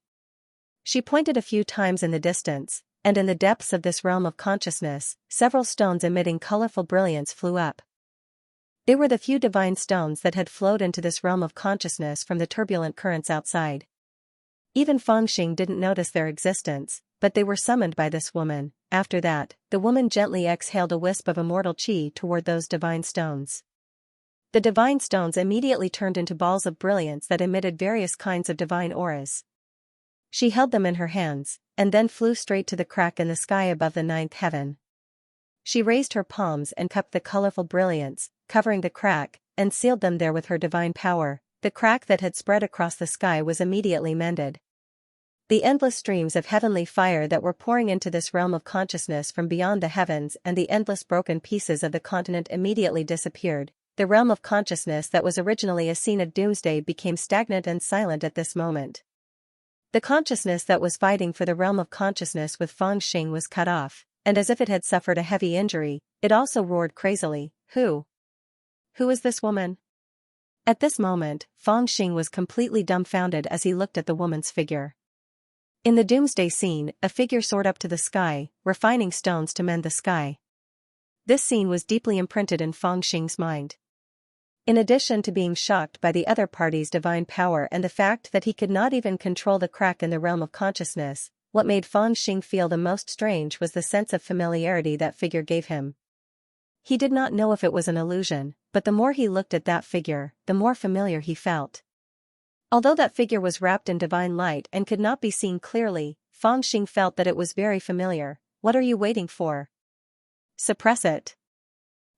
She pointed a few times in the distance, and in the depths of this realm of consciousness, several stones emitting colorful brilliance flew up. They were the few divine stones that had flowed into this realm of consciousness from the turbulent currents outside. Even Fangxing didn't notice their existence, but they were summoned by this woman. After that, the woman gently exhaled a wisp of immortal chi toward those divine stones. The divine stones immediately turned into balls of brilliance that emitted various kinds of divine auras. She held them in her hands, and then flew straight to the crack in the sky above the 9th heaven. She raised her palms and cupped the colorful brilliance, covering the crack, and sealed them there with her divine power. The crack that had spread across the sky was immediately mended. The endless streams of heavenly fire that were pouring into this realm of consciousness from beyond the heavens and the endless broken pieces of the continent immediately disappeared. the realm of consciousness that was originally a scene of doomsday became stagnant and silent at this moment. The consciousness that was fighting for the realm of consciousness with Feng Xing was cut off, and as if it had suffered a heavy injury, it also roared crazily, Who is this woman? At this moment, Feng Xing was completely dumbfounded as he looked at the woman's figure. In the doomsday scene, a figure soared up to the sky, refining stones to mend the sky. This scene was deeply imprinted in Feng Xing's mind. In addition to being shocked by the other party's divine power and the fact that he could not even control the crack in the realm of consciousness, what made Feng Xing feel the most strange was the sense of familiarity that figure gave him. He did not know if it was an illusion, but the more he looked at that figure, the more familiar he felt. Although that figure was wrapped in divine light and could not be seen clearly, Feng Xing felt that it was very familiar. What are you waiting for? Suppress it.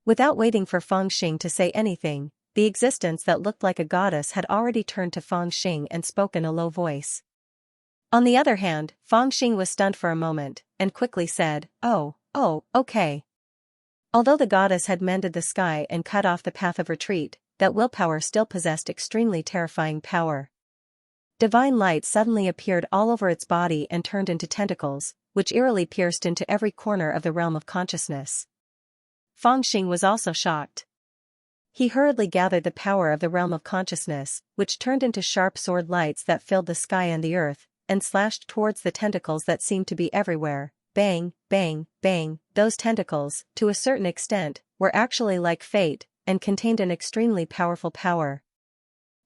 Without waiting for Feng Xing to say anything, the existence that looked like a goddess had already turned to Feng Xing and spoke in a low voice. On the other hand, Feng Xing was stunned for a moment, and quickly said, Oh, okay. Although the goddess had mended the sky and cut off the path of retreat, that willpower still possessed extremely terrifying power. Divine light suddenly appeared all over its body and turned into tentacles, which eerily pierced into every corner of the realm of consciousness. Feng Xing was also shocked. He hurriedly gathered the power of the realm of consciousness, which turned into sharp sword lights that filled the sky and the earth, and slashed towards the tentacles that seemed to be everywhere. Bang, bang, bang, those tentacles, to a certain extent, were actually like fate, and contained an extremely powerful power.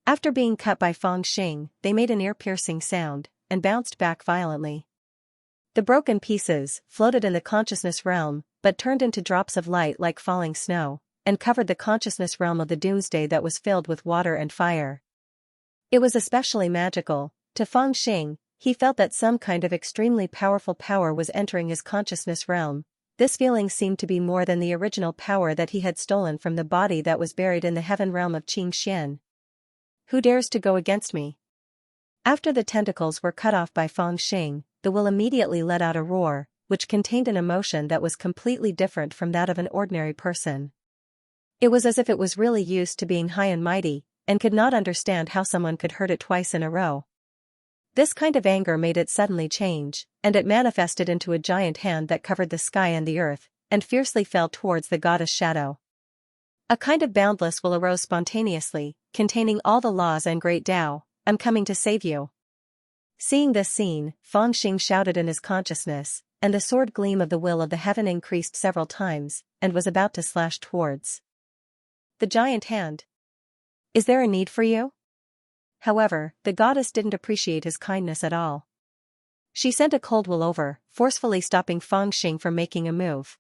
After being cut by Feng Xing, they made an ear-piercing sound, and bounced back violently. The broken pieces floated in the consciousness realm, but turned into drops of light like falling snow, and covered the consciousness realm of the doomsday that was filled with water and fire. It was especially magical. To Feng Xing, he felt that some kind of extremely powerful power was entering his consciousness realm. This feeling seemed to be more than the original power that he had stolen from the body that was buried in the heaven realm of Xianxia. Who dares to go against me? After the tentacles were cut off by Feng Xing, the will immediately let out a roar, which contained an emotion that was completely different from that of an ordinary person. It was as if it was really used to being high and mighty, and could not understand how someone could hurt it twice in a row. This kind of anger made it suddenly change, and it manifested into a giant hand that covered the sky and the earth, and fiercely fell towards the goddess shadow. A kind of boundless will arose spontaneously, containing all the laws and great Tao. I'm coming to save you. Seeing this scene, Feng Xing shouted in his consciousness, and the sword gleam of the will of the heaven increased several times, and was about to slash towards the giant hand. Is there a need for you? However, the goddess didn't appreciate his kindness at all. She sent a cold will over, forcefully stopping Feng Xing from making a move.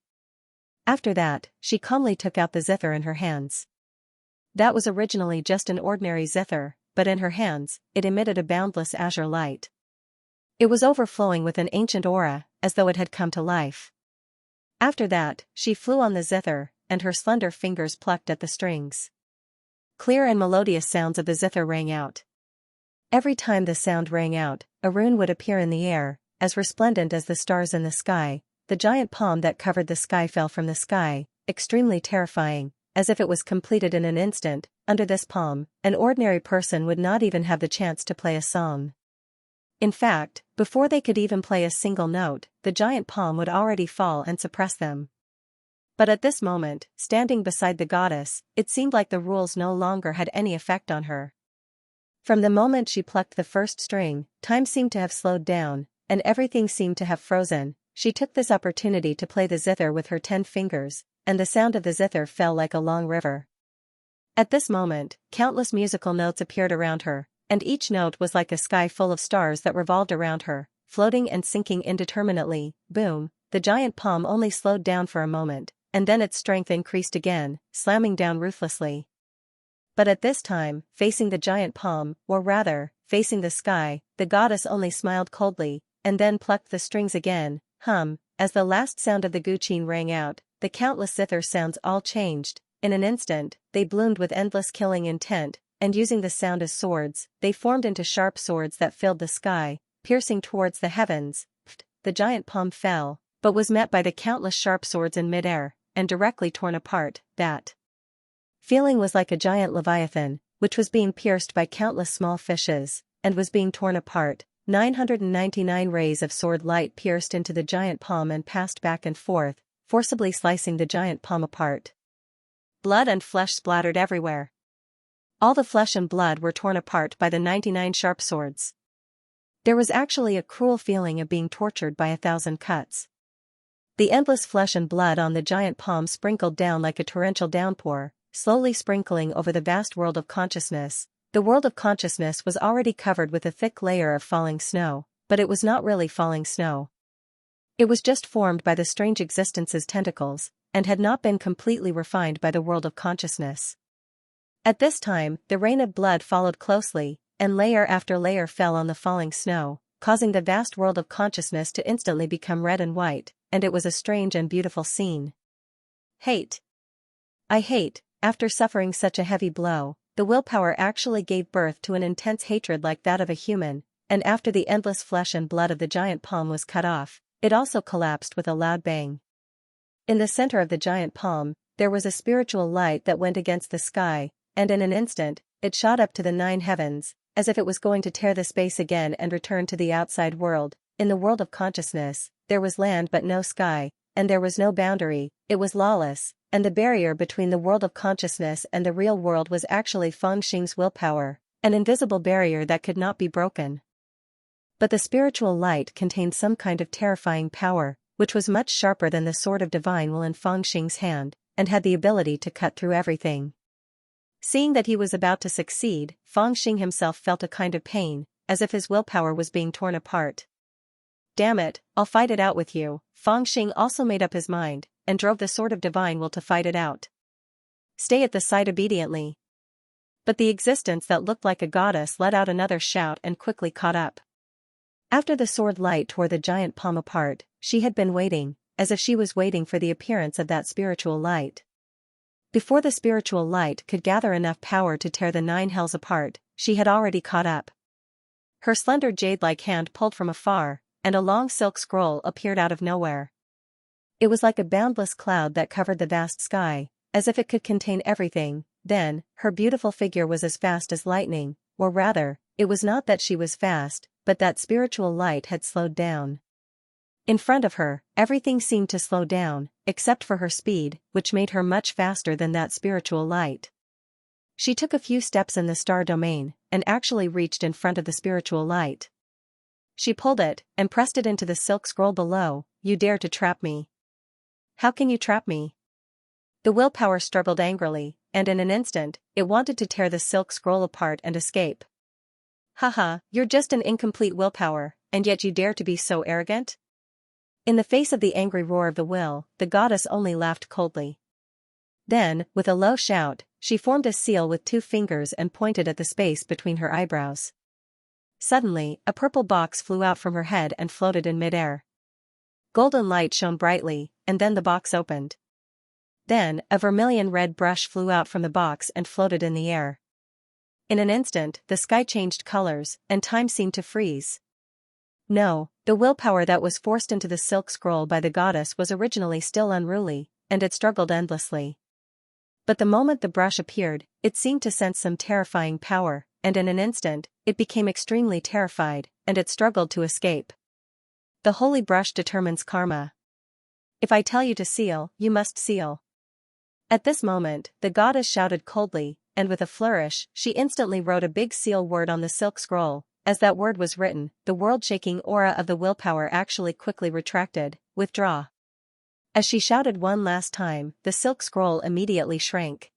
After that, she calmly took out the zither in her hands. That was originally just an ordinary zither, but in her hands, it emitted a boundless azure light. It was overflowing with an ancient aura, as though it had come to life. After that, she flew on the zither, and her slender fingers plucked at the strings. Clear and melodious sounds of the zither rang out. Every time the sound rang out, a rune would appear in the air, as resplendent as the stars in the sky. The giant palm that covered the sky fell from the sky, extremely terrifying, as if it was completed in an instant. Under this palm, an ordinary person would not even have the chance to play a song. In fact, before they could even play a single note, the giant palm would already fall and suppress them. But at this moment, standing beside the goddess, it seemed like the rules no longer had any effect on her. From the moment she plucked the first string, time seemed to have slowed down, and everything seemed to have frozen. She took this opportunity to play the zither with her 10 fingers, and the sound of the zither fell like a long river. At this moment, countless musical notes appeared around her, and each note was like a sky full of stars that revolved around her, floating and sinking indeterminately. Boom, the giant palm only slowed down for a moment, and then its strength increased again, slamming down ruthlessly. But at this time, facing the giant palm, or rather, facing the sky, the goddess only smiled coldly, and then plucked the strings again. As the last sound of the guqin rang out, the countless zither sounds all changed. In an instant, they bloomed with endless killing intent, and using the sound as swords, they formed into sharp swords that filled the sky, piercing towards the heavens. The giant palm fell, but was met by the countless sharp swords in midair, and directly torn apart. That feeling was like a giant leviathan, which was being pierced by countless small fishes, and was being torn apart. 999 rays of sword light pierced into the giant palm and passed back and forth, forcibly slicing the giant palm apart. Blood and flesh splattered everywhere. All the flesh and blood were torn apart by the 99 sharp swords. There was actually a cruel feeling of being tortured by 1,000 cuts. The endless flesh and blood on the giant palm sprinkled down like a torrential downpour, slowly sprinkling over the vast world of consciousness. The world of consciousness was already covered with a thick layer of falling snow, but it was not really falling snow. It was just formed by the strange existence's tentacles, and had not been completely refined by the world of consciousness. At this time, the rain of blood followed closely, and layer after layer fell on the falling snow, causing the vast world of consciousness to instantly become red and white, and it was a strange and beautiful scene. Hate. I hate. After suffering such a heavy blow, the willpower actually gave birth to an intense hatred like that of a human, and after the endless flesh and blood of the giant palm was cut off, it also collapsed with a loud bang. In the center of the giant palm, there was a spiritual light that went against the sky, and in an instant, it shot up to the 9 heavens, as if it was going to tear the space again and return to the outside world. In the world of consciousness, there was land but no sky, and there was no boundary, it was lawless, and the barrier between the world of consciousness and the real world was actually Feng Xing's willpower, an invisible barrier that could not be broken. But the spiritual light contained some kind of terrifying power, which was much sharper than the sword of divine will in Feng Xing's hand, and had the ability to cut through everything. Seeing that he was about to succeed, Feng Xing himself felt a kind of pain, as if his willpower was being torn apart. Damn it, I'll fight it out with you. Feng Xing also made up his mind, and drove the sword of divine will to fight it out. Stay at the side obediently. But the existence that looked like a goddess let out another shout and quickly caught up. After the sword light tore the giant palm apart, she had been waiting, as if she was waiting for the appearance of that spiritual light. Before the spiritual light could gather enough power to tear the 9 hells apart, she had already caught up. Her slender jade-like hand pulled from afar, and a long silk scroll appeared out of nowhere. It was like a boundless cloud that covered the vast sky, as if it could contain everything. Then, her beautiful figure was as fast as lightning, or rather, it was not that she was fast, but that spiritual light had slowed down. In front of her, everything seemed to slow down, except for her speed, which made her much faster than that spiritual light. She took a few steps in the star domain, and actually reached in front of the spiritual light. She pulled it, and pressed it into the silk scroll below. You dare to trap me? How can you trap me? The willpower struggled angrily, and in an instant, it wanted to tear the silk scroll apart and escape. Haha, you're just an incomplete willpower, and yet you dare to be so arrogant? In the face of the angry roar of the will, the goddess only laughed coldly. Then, with a low shout, she formed a seal with 2 fingers and pointed at the space between her eyebrows. Suddenly, a purple box flew out from her head and floated in midair. Golden light shone brightly, and then the box opened. Then, a vermilion-red brush flew out from the box and floated in the air. In an instant, the sky changed colors, and time seemed to freeze. No, the willpower that was forced into the silk scroll by the goddess was originally still unruly, and it struggled endlessly. But the moment the brush appeared, it seemed to sense some terrifying power, and in an instant, it became extremely terrified, and it struggled to escape. The holy brush determines karma. If I tell you to seal, you must seal. At this moment, the goddess shouted coldly, and with a flourish, she instantly wrote a big seal word on the silk scroll. As that word was written, the world-shaking aura of the willpower actually quickly retracted. Withdraw. As she shouted one last time, the silk scroll immediately shrank.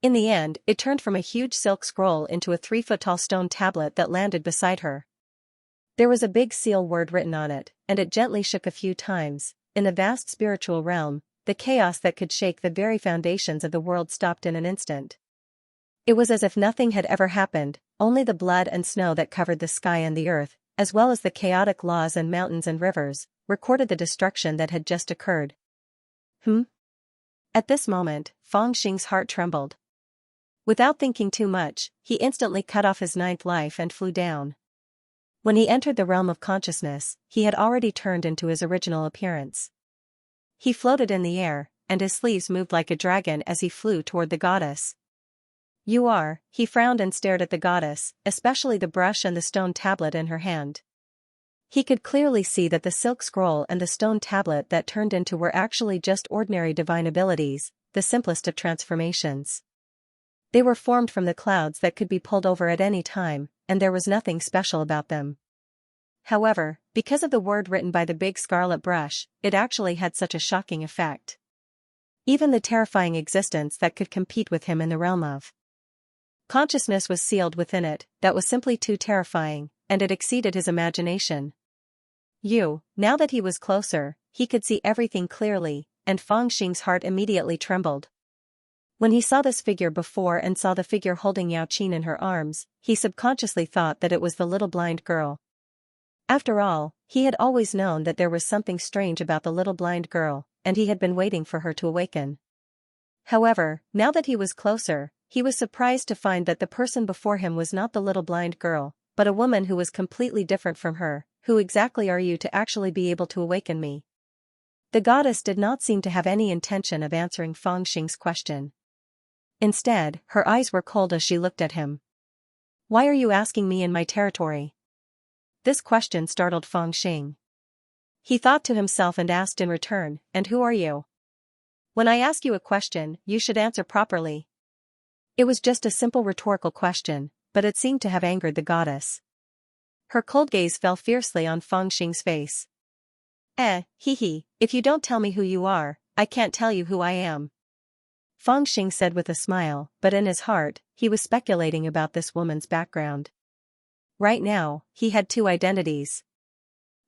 In the end, it turned from a huge silk scroll into a 3-foot-tall stone tablet that landed beside her. There was a big seal word written on it, and it gently shook a few times. In the vast spiritual realm, the chaos that could shake the very foundations of the world stopped in an instant. It was as if nothing had ever happened, only the blood and snow that covered the sky and the earth, as well as the chaotic laws and mountains and rivers, recorded the destruction that had just occurred. At this moment, Feng Xing's heart trembled. Without thinking too much, he instantly cut off his 9th life and flew down. When he entered the realm of consciousness, he had already turned into his original appearance. He floated in the air, and his sleeves moved like a dragon as he flew toward the goddess. You are, he frowned and stared at the goddess, especially the brush and the stone tablet in her hand. He could clearly see that the silk scroll and the stone tablet that turned into were actually just ordinary divine abilities, the simplest of transformations. They were formed from the clouds that could be pulled over at any time, and there was nothing special about them. However, because of the word written by the big scarlet brush, it actually had such a shocking effect. Even the terrifying existence that could compete with him in the realm of consciousness was sealed within it, that was simply too terrifying, and it exceeded his imagination. Now that he was closer, he could see everything clearly, and Feng Xing's heart immediately trembled. When he saw this figure before and saw the figure holding Yao Qin in her arms, he subconsciously thought that it was the little blind girl. After all, he had always known that there was something strange about the little blind girl, and he had been waiting for her to awaken. However, now that he was closer, he was surprised to find that the person before him was not the little blind girl, but a woman who was completely different from her. Who exactly are you to actually be able to awaken me? The goddess did not seem to have any intention of answering Feng Xing's question. Instead, her eyes were cold as she looked at him. Why are you asking me in my territory? This question startled Feng Xing. He thought to himself and asked in return, and who are you? When I ask you a question, you should answer properly. It was just a simple rhetorical question, but it seemed to have angered the goddess. Her cold gaze fell fiercely on Feng Xing's face. If you don't tell me who you are, I can't tell you who I am. Feng Xing said with a smile, but in his heart, he was speculating about this woman's background. Right now, he had two identities.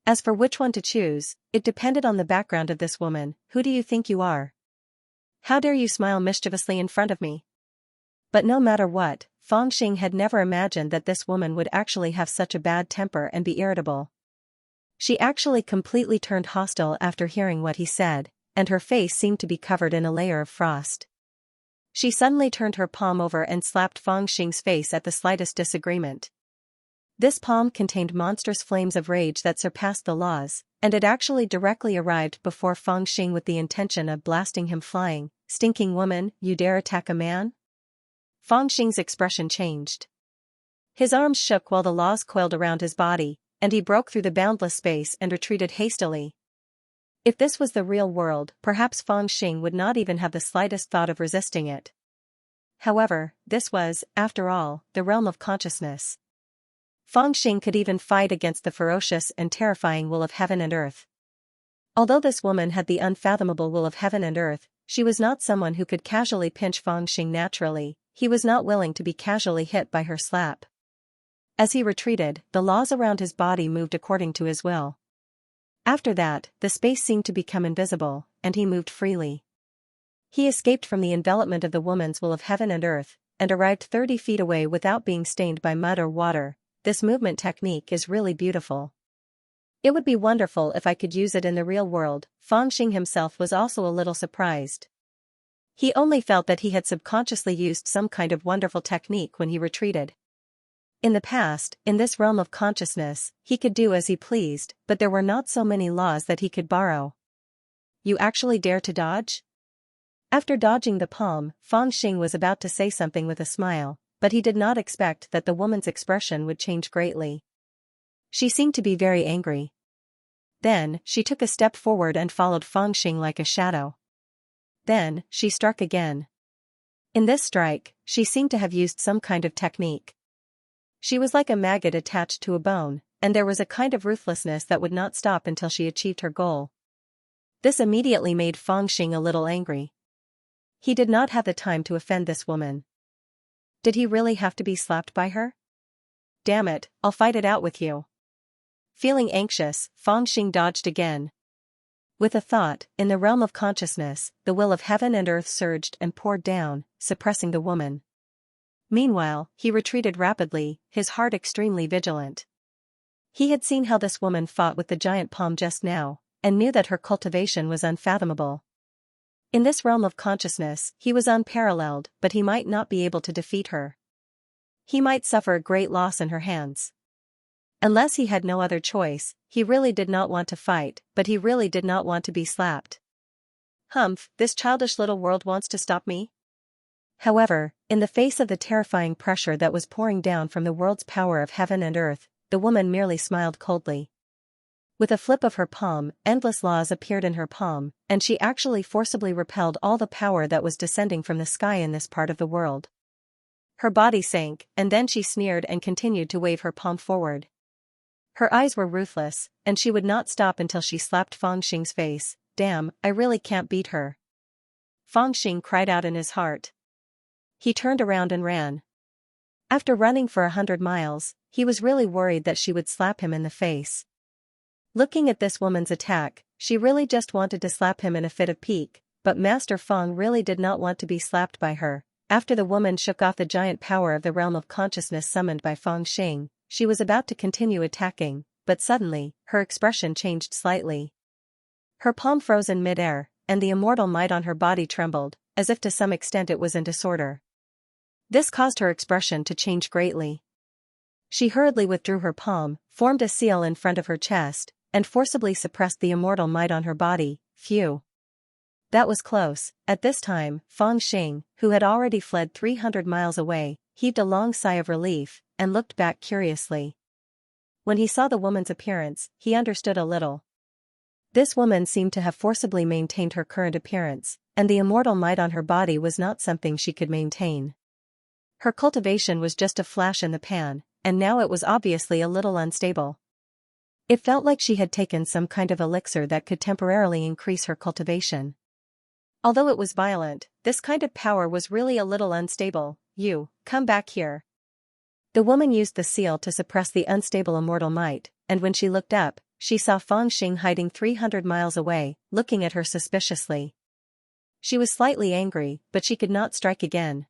As for which one to choose, it depended on the background of this woman. Who do you think you are? How dare you smile mischievously in front of me? But no matter what, Feng Xing had never imagined that this woman would actually have such a bad temper and be irritable. She actually completely turned hostile after hearing what he said, and her face seemed to be covered in a layer of frost. She suddenly turned her palm over and slapped Feng Xing's face at the slightest disagreement. This palm contained monstrous flames of rage that surpassed the laws, and it actually directly arrived before Feng Xing with the intention of blasting him flying. Stinking woman, you dare attack a man? Feng Xing's expression changed. His arms shook while the laws coiled around his body, and he broke through the boundless space and retreated hastily. If this was the real world, perhaps Feng Xing would not even have the slightest thought of resisting it. However, this was, after all, the realm of consciousness. Feng Xing could even fight against the ferocious and terrifying will of heaven and earth. Although this woman had the unfathomable will of heaven and earth, she was not someone who could casually pinch Feng Xing naturally. He was not willing to be casually hit by her slap. As he retreated, the laws around his body moved according to his will. After that, the space seemed to become invisible, and he moved freely. He escaped from the envelopment of the woman's will of heaven and earth, and arrived 30 feet away without being stained by mud or water. This movement technique is really beautiful. It would be wonderful if I could use it in the real world. Feng Xing himself was also a little surprised. He only felt that he had subconsciously used some kind of wonderful technique when he retreated. In the past, in this realm of consciousness, he could do as he pleased, but there were not so many laws that he could borrow. You actually dare to dodge? After dodging the palm, Feng Xing was about to say something with a smile, but he did not expect that the woman's expression would change greatly. She seemed to be very angry. Then, she took a step forward and followed Feng Xing like a shadow. Then, she struck again. In this strike, she seemed to have used some kind of technique. She was like a maggot attached to a bone, and there was a kind of ruthlessness that would not stop until she achieved her goal. This immediately made Feng Xing a little angry. He did not have the time to offend this woman. Did he really have to be slapped by her? Damn it, I'll fight it out with you. Feeling anxious, Feng Xing dodged again. With a thought, in the realm of consciousness, the will of heaven and earth surged and poured down, suppressing the woman. Meanwhile, he retreated rapidly, his heart extremely vigilant. He had seen how this woman fought with the giant palm just now, and knew that her cultivation was unfathomable. In this realm of consciousness, he was unparalleled, but he might not be able to defeat her. He might suffer a great loss in her hands. Unless he had no other choice, he really did not want to fight, but he really did not want to be slapped. Humph, this childish little world wants to stop me? However, in the face of the terrifying pressure that was pouring down from the world's power of heaven and earth, the woman merely smiled coldly. With a flip of her palm, endless laws appeared in her palm, and she actually forcibly repelled all the power that was descending from the sky in this part of the world. Her body sank, and then she sneered and continued to wave her palm forward. Her eyes were ruthless, and she would not stop until she slapped Fangxing's face. Damn, I really can't beat her. Fangxing cried out in his heart. He turned around and ran. After running for 100 miles, he was really worried that she would slap him in the face. Looking at this woman's attack, she really just wanted to slap him in a fit of pique, but Master Feng really did not want to be slapped by her. After the woman shook off the giant power of the realm of consciousness summoned by Fangxing, she was about to continue attacking, but suddenly, her expression changed slightly. Her palm froze in mid-air, and the immortal might on her body trembled, as if to some extent it was in disorder. This caused her expression to change greatly. She hurriedly withdrew her palm, formed a seal in front of her chest, and forcibly suppressed the immortal might on her body. Phew. That was close. At this time, Fangxing, who had already fled 300 miles away, heaved a long sigh of relief, and looked back curiously. When he saw the woman's appearance, he understood a little. This woman seemed to have forcibly maintained her current appearance, and the immortal might on her body was not something she could maintain. Her cultivation was just a flash in the pan, and now it was obviously a little unstable. It felt like she had taken some kind of elixir that could temporarily increase her cultivation. Although it was violent, this kind of power was really a little unstable. You, come back here. The woman used the seal to suppress the unstable immortal might, and when she looked up, she saw Fangxing hiding 300 miles away, looking at her suspiciously. She was slightly angry, but she could not strike again.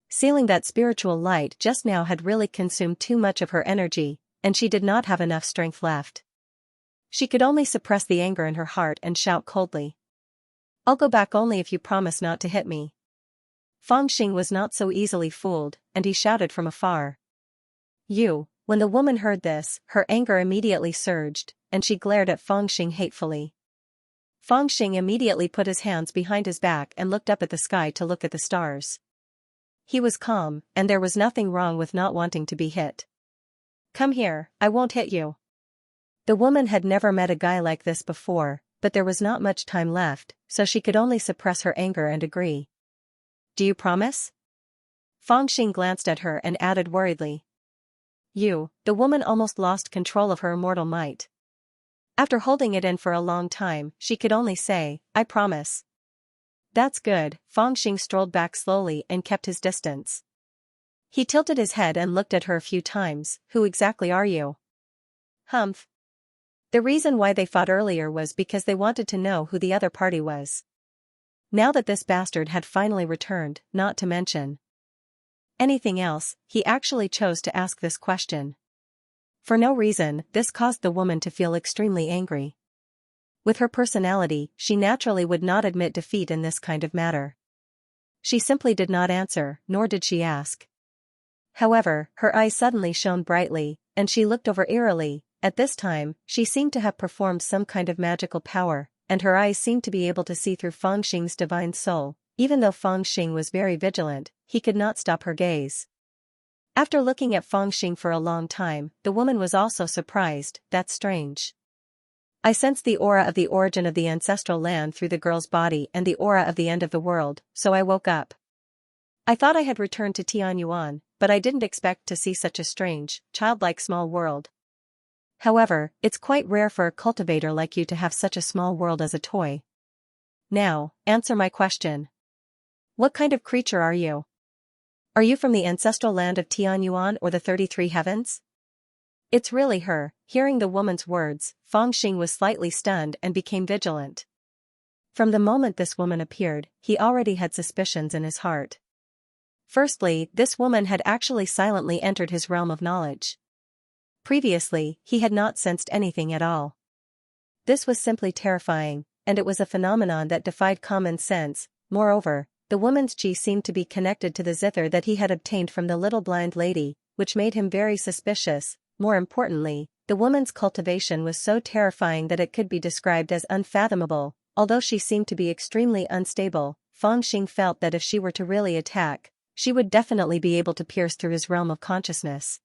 Sealing that spiritual light just now had really consumed too much of her energy, and she did not have enough strength left. She could only suppress the anger in her heart and shout coldly. I'll go back only if you promise not to hit me. Fangxing was not so easily fooled, and he shouted from afar. You. When the woman heard this, her anger immediately surged, and she glared at Fangxing hatefully. Fangxing immediately put his hands behind his back and looked up at the sky to look at the stars. He was calm, and there was nothing wrong with not wanting to be hit. Come here, I won't hit you. The woman had never met a guy like this before, but there was not much time left, so she could only suppress her anger and agree. Do you promise? Fangxing glanced at her and added worriedly. You. The woman almost lost control of her immortal might. After holding it in for a long time, she could only say, I promise. That's good. Fangxing strolled back slowly and kept his distance. He tilted his head and looked at her a few times. Who exactly are you? Humph. The reason why they fought earlier was because they wanted to know who the other party was. Now that this bastard had finally returned, not to mention anything else, he actually chose to ask this question. For no reason, this caused the woman to feel extremely angry. With her personality, she naturally would not admit defeat in this kind of matter. She simply did not answer, nor did she ask. However, her eyes suddenly shone brightly, and she looked over eerily. At this time, she seemed to have performed some kind of magical power, and her eyes seemed to be able to see through Fangxing's divine soul. Even though Fangxing was very vigilant, he could not stop her gaze. After looking at Fangxing for a long time, the woman was also surprised. That's strange. I sensed the aura of the origin of the ancestral land through the girl's body and the aura of the end of the world, so I woke up. I thought I had returned to Tianyuan, but I didn't expect to see such a strange, childlike small world. However, it's quite rare for a cultivator like you to have such a small world as a toy. Now, answer my question. What kind of creature are you? Are you from the ancestral land of Tianyuan or the 33 heavens? It's really her. Hearing the woman's words, Fangxing was slightly stunned and became vigilant. From the moment this woman appeared, he already had suspicions in his heart. Firstly, this woman had actually silently entered his realm of knowledge. Previously, he had not sensed anything at all. This was simply terrifying, and it was a phenomenon that defied common sense. Moreover, the woman's chi seemed to be connected to the zither that he had obtained from the little blind lady, which made him very suspicious. More importantly, the woman's cultivation was so terrifying that it could be described as unfathomable. although she seemed to be extremely unstable, Fang Xing felt that if she were to really attack, she would definitely be able to pierce through his realm of consciousness.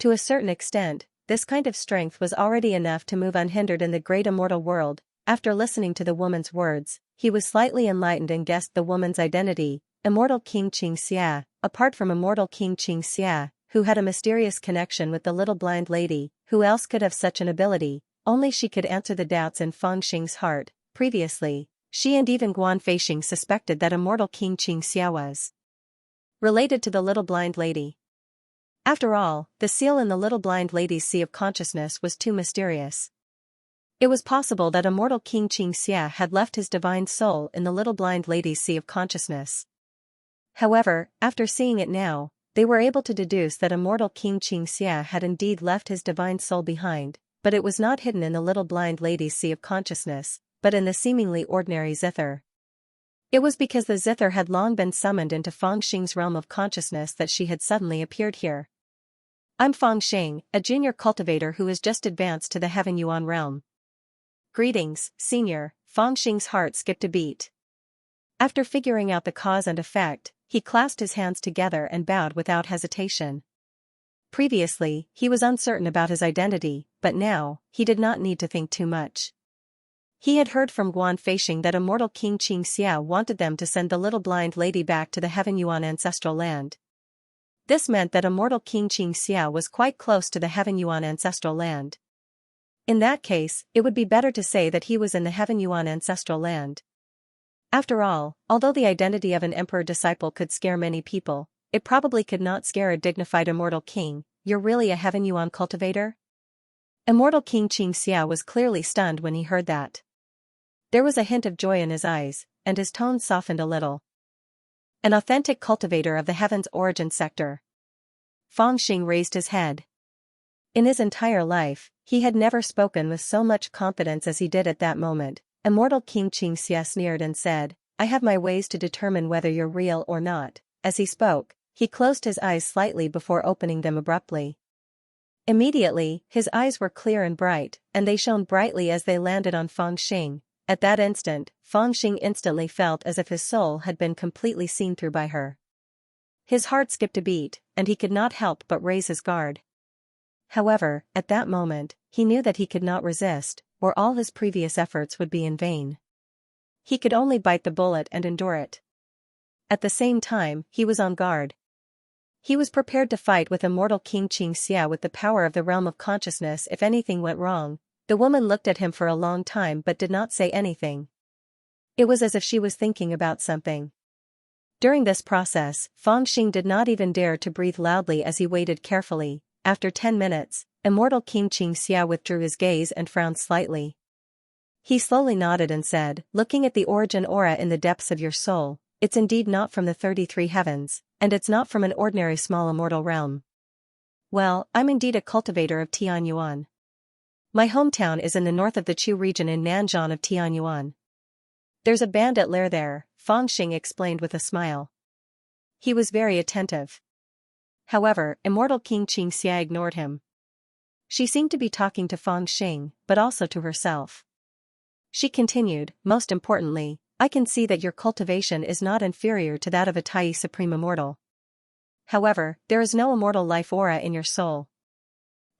To a certain extent, this kind of strength was already enough to move unhindered in the great immortal world. After listening to the woman's words, he was slightly enlightened and guessed the woman's identity, Immortal King Xianxia. Apart from Immortal King Xianxia, who had a mysterious connection with the little blind lady, who else could have such an ability? Only she could answer the doubts in Fang Xing's heart. Previously, she and even Guan Feixing suspected that Immortal King Xianxia was related to the little blind lady. After all, the seal in the little blind lady's sea of consciousness was too mysterious. It was possible that Immortal King Xianxia had left his divine soul in the little blind lady's sea of consciousness. However, after seeing it now, they were able to deduce that Immortal King Xianxia had indeed left his divine soul behind, but it was not hidden in the little blind lady's sea of consciousness, but in the seemingly ordinary zither. It was because the zither had long been summoned into Fang Xing's realm of consciousness that she had suddenly appeared here. I'm Fang Xing, a junior cultivator who has just advanced to the Heaven Yuan realm. Greetings, senior. Fang Xing's heart skipped a beat. After figuring out the cause and effect, he clasped his hands together and bowed without hesitation. Previously, he was uncertain about his identity, but now, he did not need to think too much. He had heard from Guan Feixing that Immortal King Xianxia wanted them to send the little blind lady back to the Heaven Yuan ancestral land. This meant that Immortal King Xianxia was quite close to the Heaven Yuan ancestral land. In that case, it would be better to say that he was in the Heaven Yuan ancestral land. After all, although the identity of an emperor disciple could scare many people, it probably could not scare a dignified immortal king. You're really a Heaven Yuan cultivator? Immortal King Xianxia was clearly stunned when he heard that. There was a hint of joy in his eyes, and his tone softened a little. An authentic cultivator of the Heaven's origin sector. Fang Xing raised his head. In his entire life, he had never spoken with so much confidence as he did at that moment. Immortal King Xianxia sneered and said, I have my ways to determine whether you're real or not. As he spoke, he closed his eyes slightly before opening them abruptly. Immediately, his eyes were clear and bright, and they shone brightly as they landed on Fang Xing. At that instant, Fang Xing instantly felt as if his soul had been completely seen through by her. His heart skipped a beat, and he could not help but raise his guard. However, at that moment, he knew that he could not resist, or all his previous efforts would be in vain. He could only bite the bullet and endure it. At the same time, he was on guard. He was prepared to fight with Immortal King Xianxia with the power of the realm of consciousness if anything went wrong. The woman looked at him for a long time but did not say anything. It was as if she was thinking about something. During this process, Fang Xing did not even dare to breathe loudly as he waited carefully. After 10 minutes, Immortal King Xianxia withdrew his gaze and frowned slightly. He slowly nodded and said, looking at the origin aura in the depths of your soul, it's indeed not from the 33 heavens, and it's not from an ordinary small immortal realm. Well, I'm indeed a cultivator of Tianyuan. My hometown is in the north of the Chu region in Nanzhan of Tianyuan. There's a bandit lair there, Fang Xing explained with a smile. He was very attentive. However, Immortal King Xianxia ignored him. She seemed to be talking to Fang Xing, but also to herself. She continued, most importantly, I can see that your cultivation is not inferior to that of a Tai Supreme Immortal. However, there is no immortal life aura in your soul.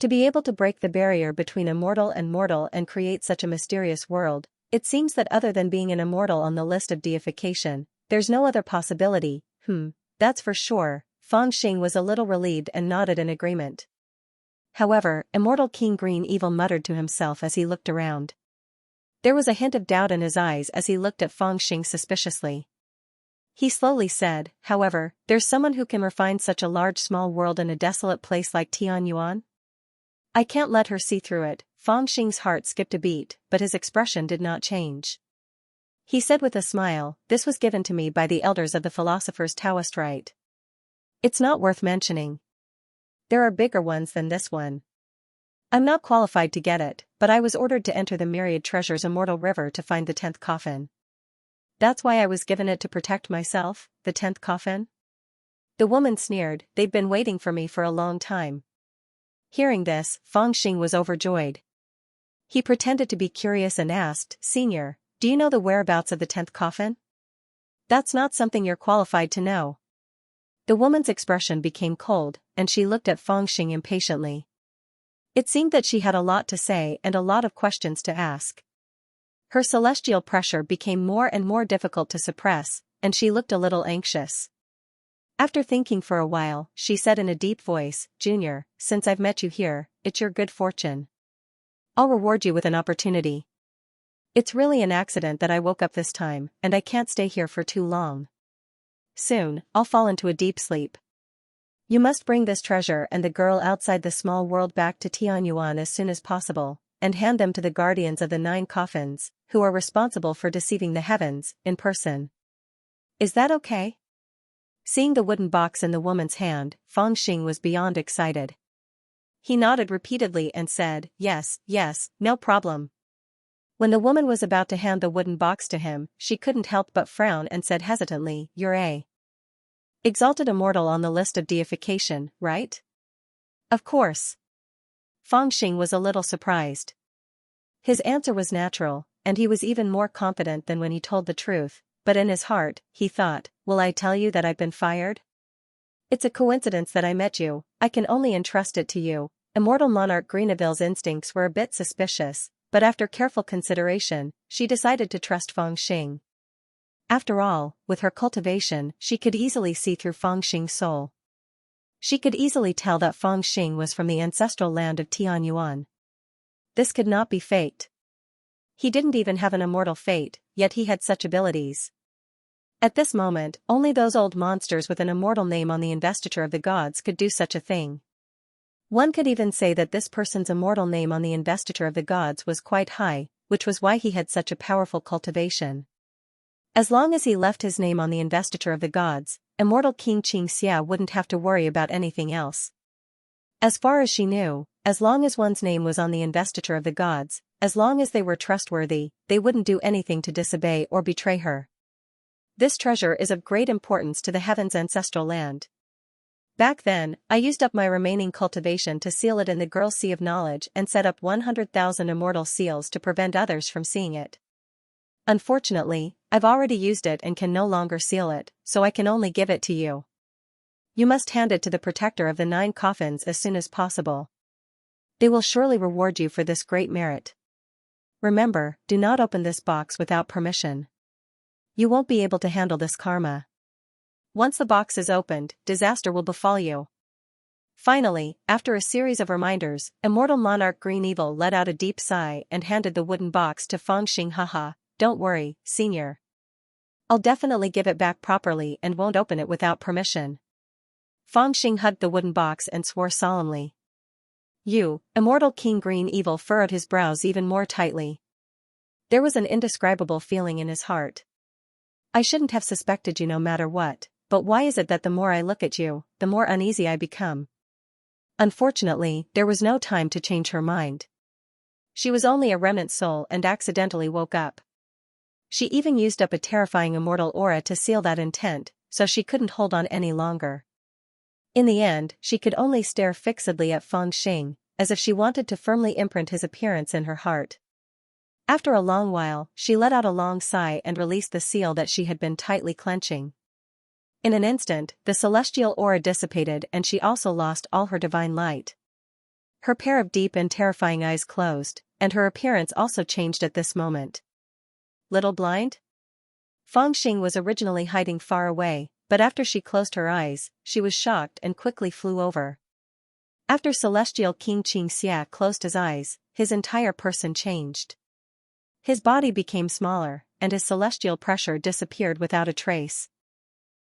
To be able to break the barrier between immortal and mortal and create such a mysterious world, it seems that other than being an immortal on the list of deification, there's no other possibility. That's for sure. Fang Xing was a little relieved and nodded in agreement. However, Immortal King Green Evil muttered to himself as he looked around. There was a hint of doubt in his eyes as he looked at Fang Xing suspiciously. He slowly said, however, there's someone who can refine such a large small world in a desolate place like Tianyuan? I can't let her see through it. Fang Xing's heart skipped a beat, but his expression did not change. He said with a smile, this was given to me by the elders of the Philosopher's Taoist Rite. It's not worth mentioning. There are bigger ones than this one. I'm not qualified to get it, but I was ordered to enter the Myriad Treasures Immortal River to find the 10th coffin. That's why I was given it to protect myself, the 10th coffin? The woman sneered, they've been waiting for me for a long time. Hearing this, Fang Xing was overjoyed. He pretended to be curious and asked, Senior, Do you know the whereabouts of the 10th coffin? That's not something you're qualified to know. The woman's expression became cold, and she looked at Fangxing impatiently. It seemed that she had a lot to say and a lot of questions to ask. Her celestial pressure became more and more difficult to suppress, and she looked a little anxious. After thinking for a while, she said in a deep voice, "Junior, since I've met you here, it's your good fortune. I'll reward you with an opportunity. It's really an accident that I woke up this time, and I can't stay here for too long. Soon, I'll fall into a deep sleep. You must bring this treasure and the girl outside the small world back to Tianyuan as soon as possible, and hand them to the guardians of the 9 coffins, who are responsible for deceiving the heavens, in person. Is that okay?" Seeing the wooden box in the woman's hand, Fangxing was beyond excited. He nodded repeatedly and said, "Yes, yes, no problem." When the woman was about to hand the wooden box to him, she couldn't help but frown and said hesitantly, "You're a exalted immortal on the list of deification, right?" "Of course." Fangxing was a little surprised. His answer was natural, and he was even more confident than when he told the truth, but in his heart, he thought, "Will I tell you that I've been fired? It's a coincidence that I met you, I can only entrust it to you." Immortal Monarch Greeneville's instincts were a bit suspicious, but after careful consideration, she decided to trust Fangxing. After all, with her cultivation, she could easily see through Fangxing's soul. She could easily tell that Fangxing was from the ancestral land of Tianyuan. This could not be faked. He didn't even have an immortal fate, yet he had such abilities. At this moment, only those old monsters with an immortal name on the investiture of the gods could do such a thing. One could even say that this person's immortal name on the investiture of the gods was quite high, which was why he had such a powerful cultivation. As long as he left his name on the investiture of the gods, immortal King Xianxia wouldn't have to worry about anything else. As far as she knew, as long as one's name was on the investiture of the gods, as long as they were trustworthy, they wouldn't do anything to disobey or betray her. This treasure is of great importance to the heavens' ancestral land. Back then, I used up my remaining cultivation to seal it in the girl sea of knowledge and set up 100,000 immortal seals to prevent others from seeing it. Unfortunately, I've already used it and can no longer seal it, so I can only give it to you. You must hand it to the protector of the 9 coffins as soon as possible. They will surely reward you for this great merit. Remember, do not open this box without permission. You won't be able to handle this karma. Once the box is opened, disaster will befall you. Finally, after a series of reminders, Immortal Monarch Green Evil let out a deep sigh and handed the wooden box to Fangxing. "Haha, don't worry, senior. I'll definitely give it back properly and won't open it without permission." Fangxing hugged the wooden box and swore solemnly. "You," Immortal King Green Evil furrowed his brows even more tightly. There was an indescribable feeling in his heart. "I shouldn't have suspected you no matter what, but why is it that the more I look at you, the more uneasy I become?" Unfortunately, there was no time to change her mind. She was only a remnant soul and accidentally woke up. She even used up a terrifying immortal aura to seal that intent, so she couldn't hold on any longer. In the end, she could only stare fixedly at Fangxing, as if she wanted to firmly imprint his appearance in her heart. After a long while, she let out a long sigh and released the seal that she had been tightly clenching. In an instant, the celestial aura dissipated and she also lost all her divine light. Her pair of deep and terrifying eyes closed, and her appearance also changed at this moment. Little blind? Fangxing was originally hiding far away, but after she closed her eyes, she was shocked and quickly flew over. After Celestial King Xianxia closed his eyes, his entire person changed. His body became smaller, and his celestial pressure disappeared without a trace.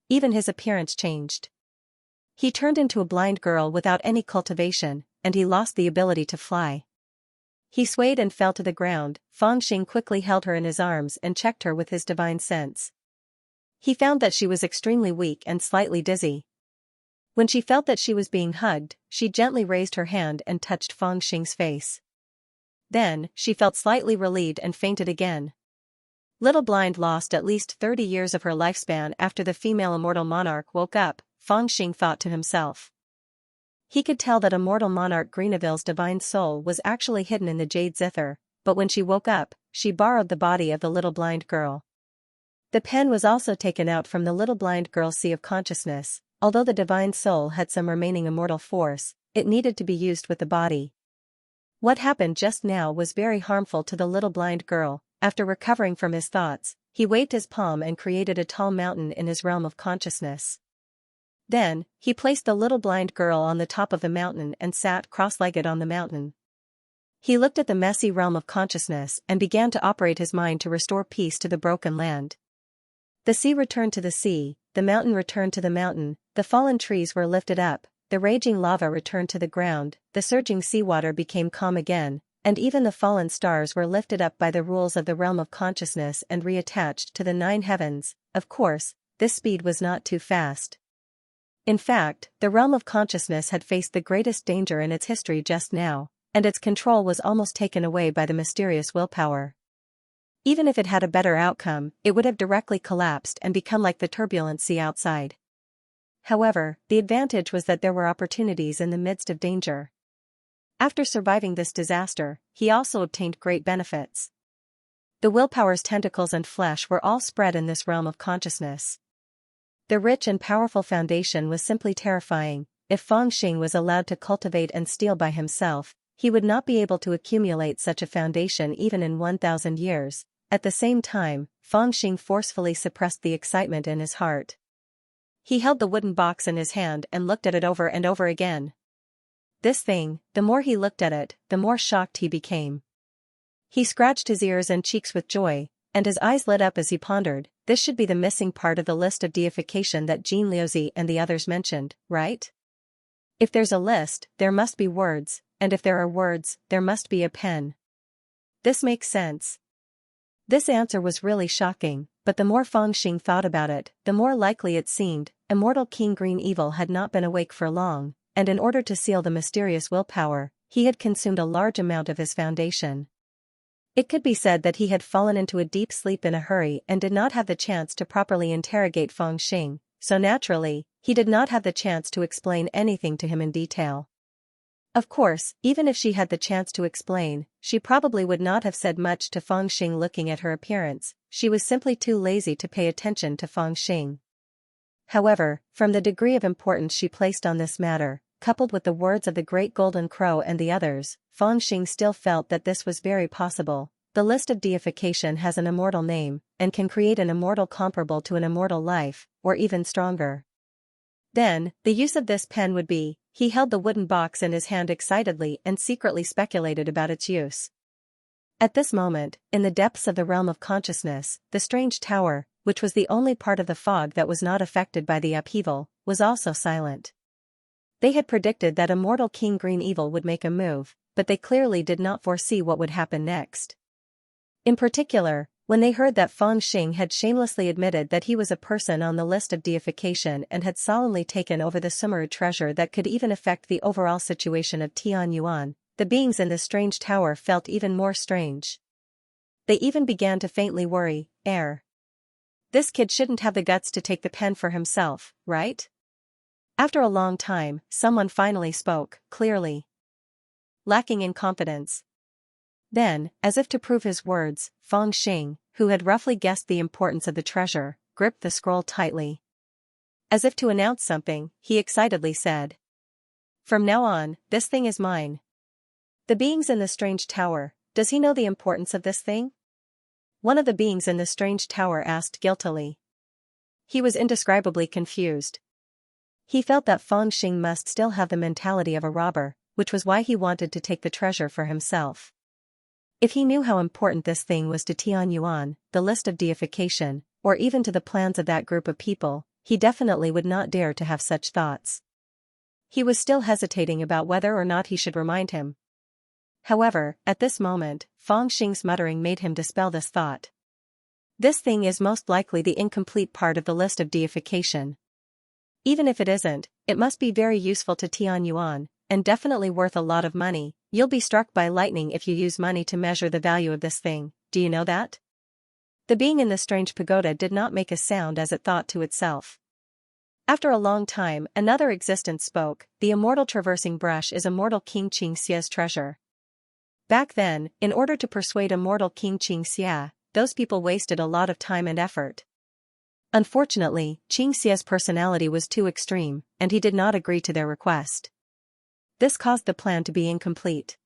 Even his appearance changed. He turned into a blind girl without any cultivation, and he lost the ability to fly. He swayed and fell to the ground. Fangxing quickly held her in his arms and checked her with his divine sense. He found that she was extremely weak and slightly dizzy. When she felt that she was being hugged, she gently raised her hand and touched Fangxing's face. Then, she felt slightly relieved and fainted again. Little Blind lost at least 30 years of her lifespan after the female immortal monarch woke up, Fangxing thought to himself. He could tell that immortal monarch Greeneville's divine soul was actually hidden in the jade zither, but when she woke up, she borrowed the body of the little blind girl. The pen was also taken out from the little blind girl's sea of consciousness. Although the divine soul had some remaining immortal force, it needed to be used with the body. What happened just now was very harmful to the little blind girl. After recovering from his thoughts, he waved his palm and created a tall mountain in his realm of consciousness. Then, he placed the little blind girl on the top of the mountain and sat cross-legged on the mountain. He looked at the messy realm of consciousness and began to operate his mind to restore peace to the broken land. The sea returned to the sea, the mountain returned to the mountain, the fallen trees were lifted up, the raging lava returned to the ground, the surging seawater became calm again, and even the fallen stars were lifted up by the rules of the realm of consciousness and reattached to the 9 heavens. Of course, this speed was not too fast. In fact, the realm of consciousness had faced the greatest danger in its history just now, and its control was almost taken away by the mysterious willpower. Even if it had a better outcome, it would have directly collapsed and become like the turbulent sea outside. However, the advantage was that there were opportunities in the midst of danger. After surviving this disaster, he also obtained great benefits. The willpower's tentacles and flesh were all spread in this realm of consciousness. The rich and powerful foundation was simply terrifying. If Feng Xing was allowed to cultivate and steal by himself, he would not be able to accumulate such a foundation even in 1,000 years. At the same time, Feng Xing forcefully suppressed the excitement in his heart. He held the wooden box in his hand and looked at it over and over again. This thing, the more he looked at it, the more shocked he became. He scratched his ears and cheeks with joy, and his eyes lit up as he pondered. This should be the missing part of the list of deification that Jean Liuzi and the others mentioned, right? If there's a list, there must be words, and if there are words, there must be a pen. This makes sense. This answer was really shocking, but the more Feng Xing thought about it, the more likely it seemed. Immortal King Green Evil had not been awake for long, and in order to seal the mysterious willpower, he had consumed a large amount of his foundation. It could be said that he had fallen into a deep sleep in a hurry and did not have the chance to properly interrogate Feng Xing, so naturally, he did not have the chance to explain anything to him in detail. Of course, even if she had the chance to explain, she probably would not have said much to Feng Xing. Looking at her appearance, she was simply too lazy to pay attention to Feng Xing. However, from the degree of importance she placed on this matter, coupled with the words of the Great Golden Crow and the others, Feng Xing still felt that this was very possible. The list of deification has an immortal name, and can create an immortal comparable to an immortal life, or even stronger. Then, the use of this pen would be. He held the wooden box in his hand excitedly and secretly speculated about its use. At this moment, in the depths of the realm of consciousness, the strange tower, which was the only part of the fog that was not affected by the upheaval, was also silent. They had predicted that immortal King Green Evil would make a move, but they clearly did not foresee what would happen next. In particular, when they heard that Feng Xing had shamelessly admitted that he was a person on the list of deification and had solemnly taken over the Sumeru treasure that could even affect the overall situation of Tianyuan, the beings in the strange tower felt even more strange. They even began to faintly worry. This kid shouldn't have the guts to take the pen for himself, right? After a long time, someone finally spoke, clearly lacking in confidence. Then, as if to prove his words, Feng Xing, who had roughly guessed the importance of the treasure, gripped the scroll tightly. As if to announce something, he excitedly said, "From now on, this thing is mine." The beings in the strange tower, does he know the importance of this thing? One of the beings in the strange tower asked guiltily. He was indescribably confused. He felt that Feng Xing must still have the mentality of a robber, which was why he wanted to take the treasure for himself. If he knew how important this thing was to Tianyuan, the list of deification, or even to the plans of that group of people, he definitely would not dare to have such thoughts. He was still hesitating about whether or not he should remind him. However, at this moment, Feng Xing's muttering made him dispel this thought. This thing is most likely the incomplete part of the list of deification. Even if it isn't, it must be very useful to Tianyuan, and definitely worth a lot of money. You'll be struck by lightning if you use money to measure the value of this thing, do you know that? The being in the strange pagoda did not make a sound as it thought to itself. After a long time, another existence spoke. The immortal traversing brush is immortal King Xianxia's treasure. Back then, in order to persuade immortal King Xianxia, those people wasted a lot of time and effort. Unfortunately, Xianxia's personality was too extreme, and he did not agree to their request. This caused the plan to be incomplete.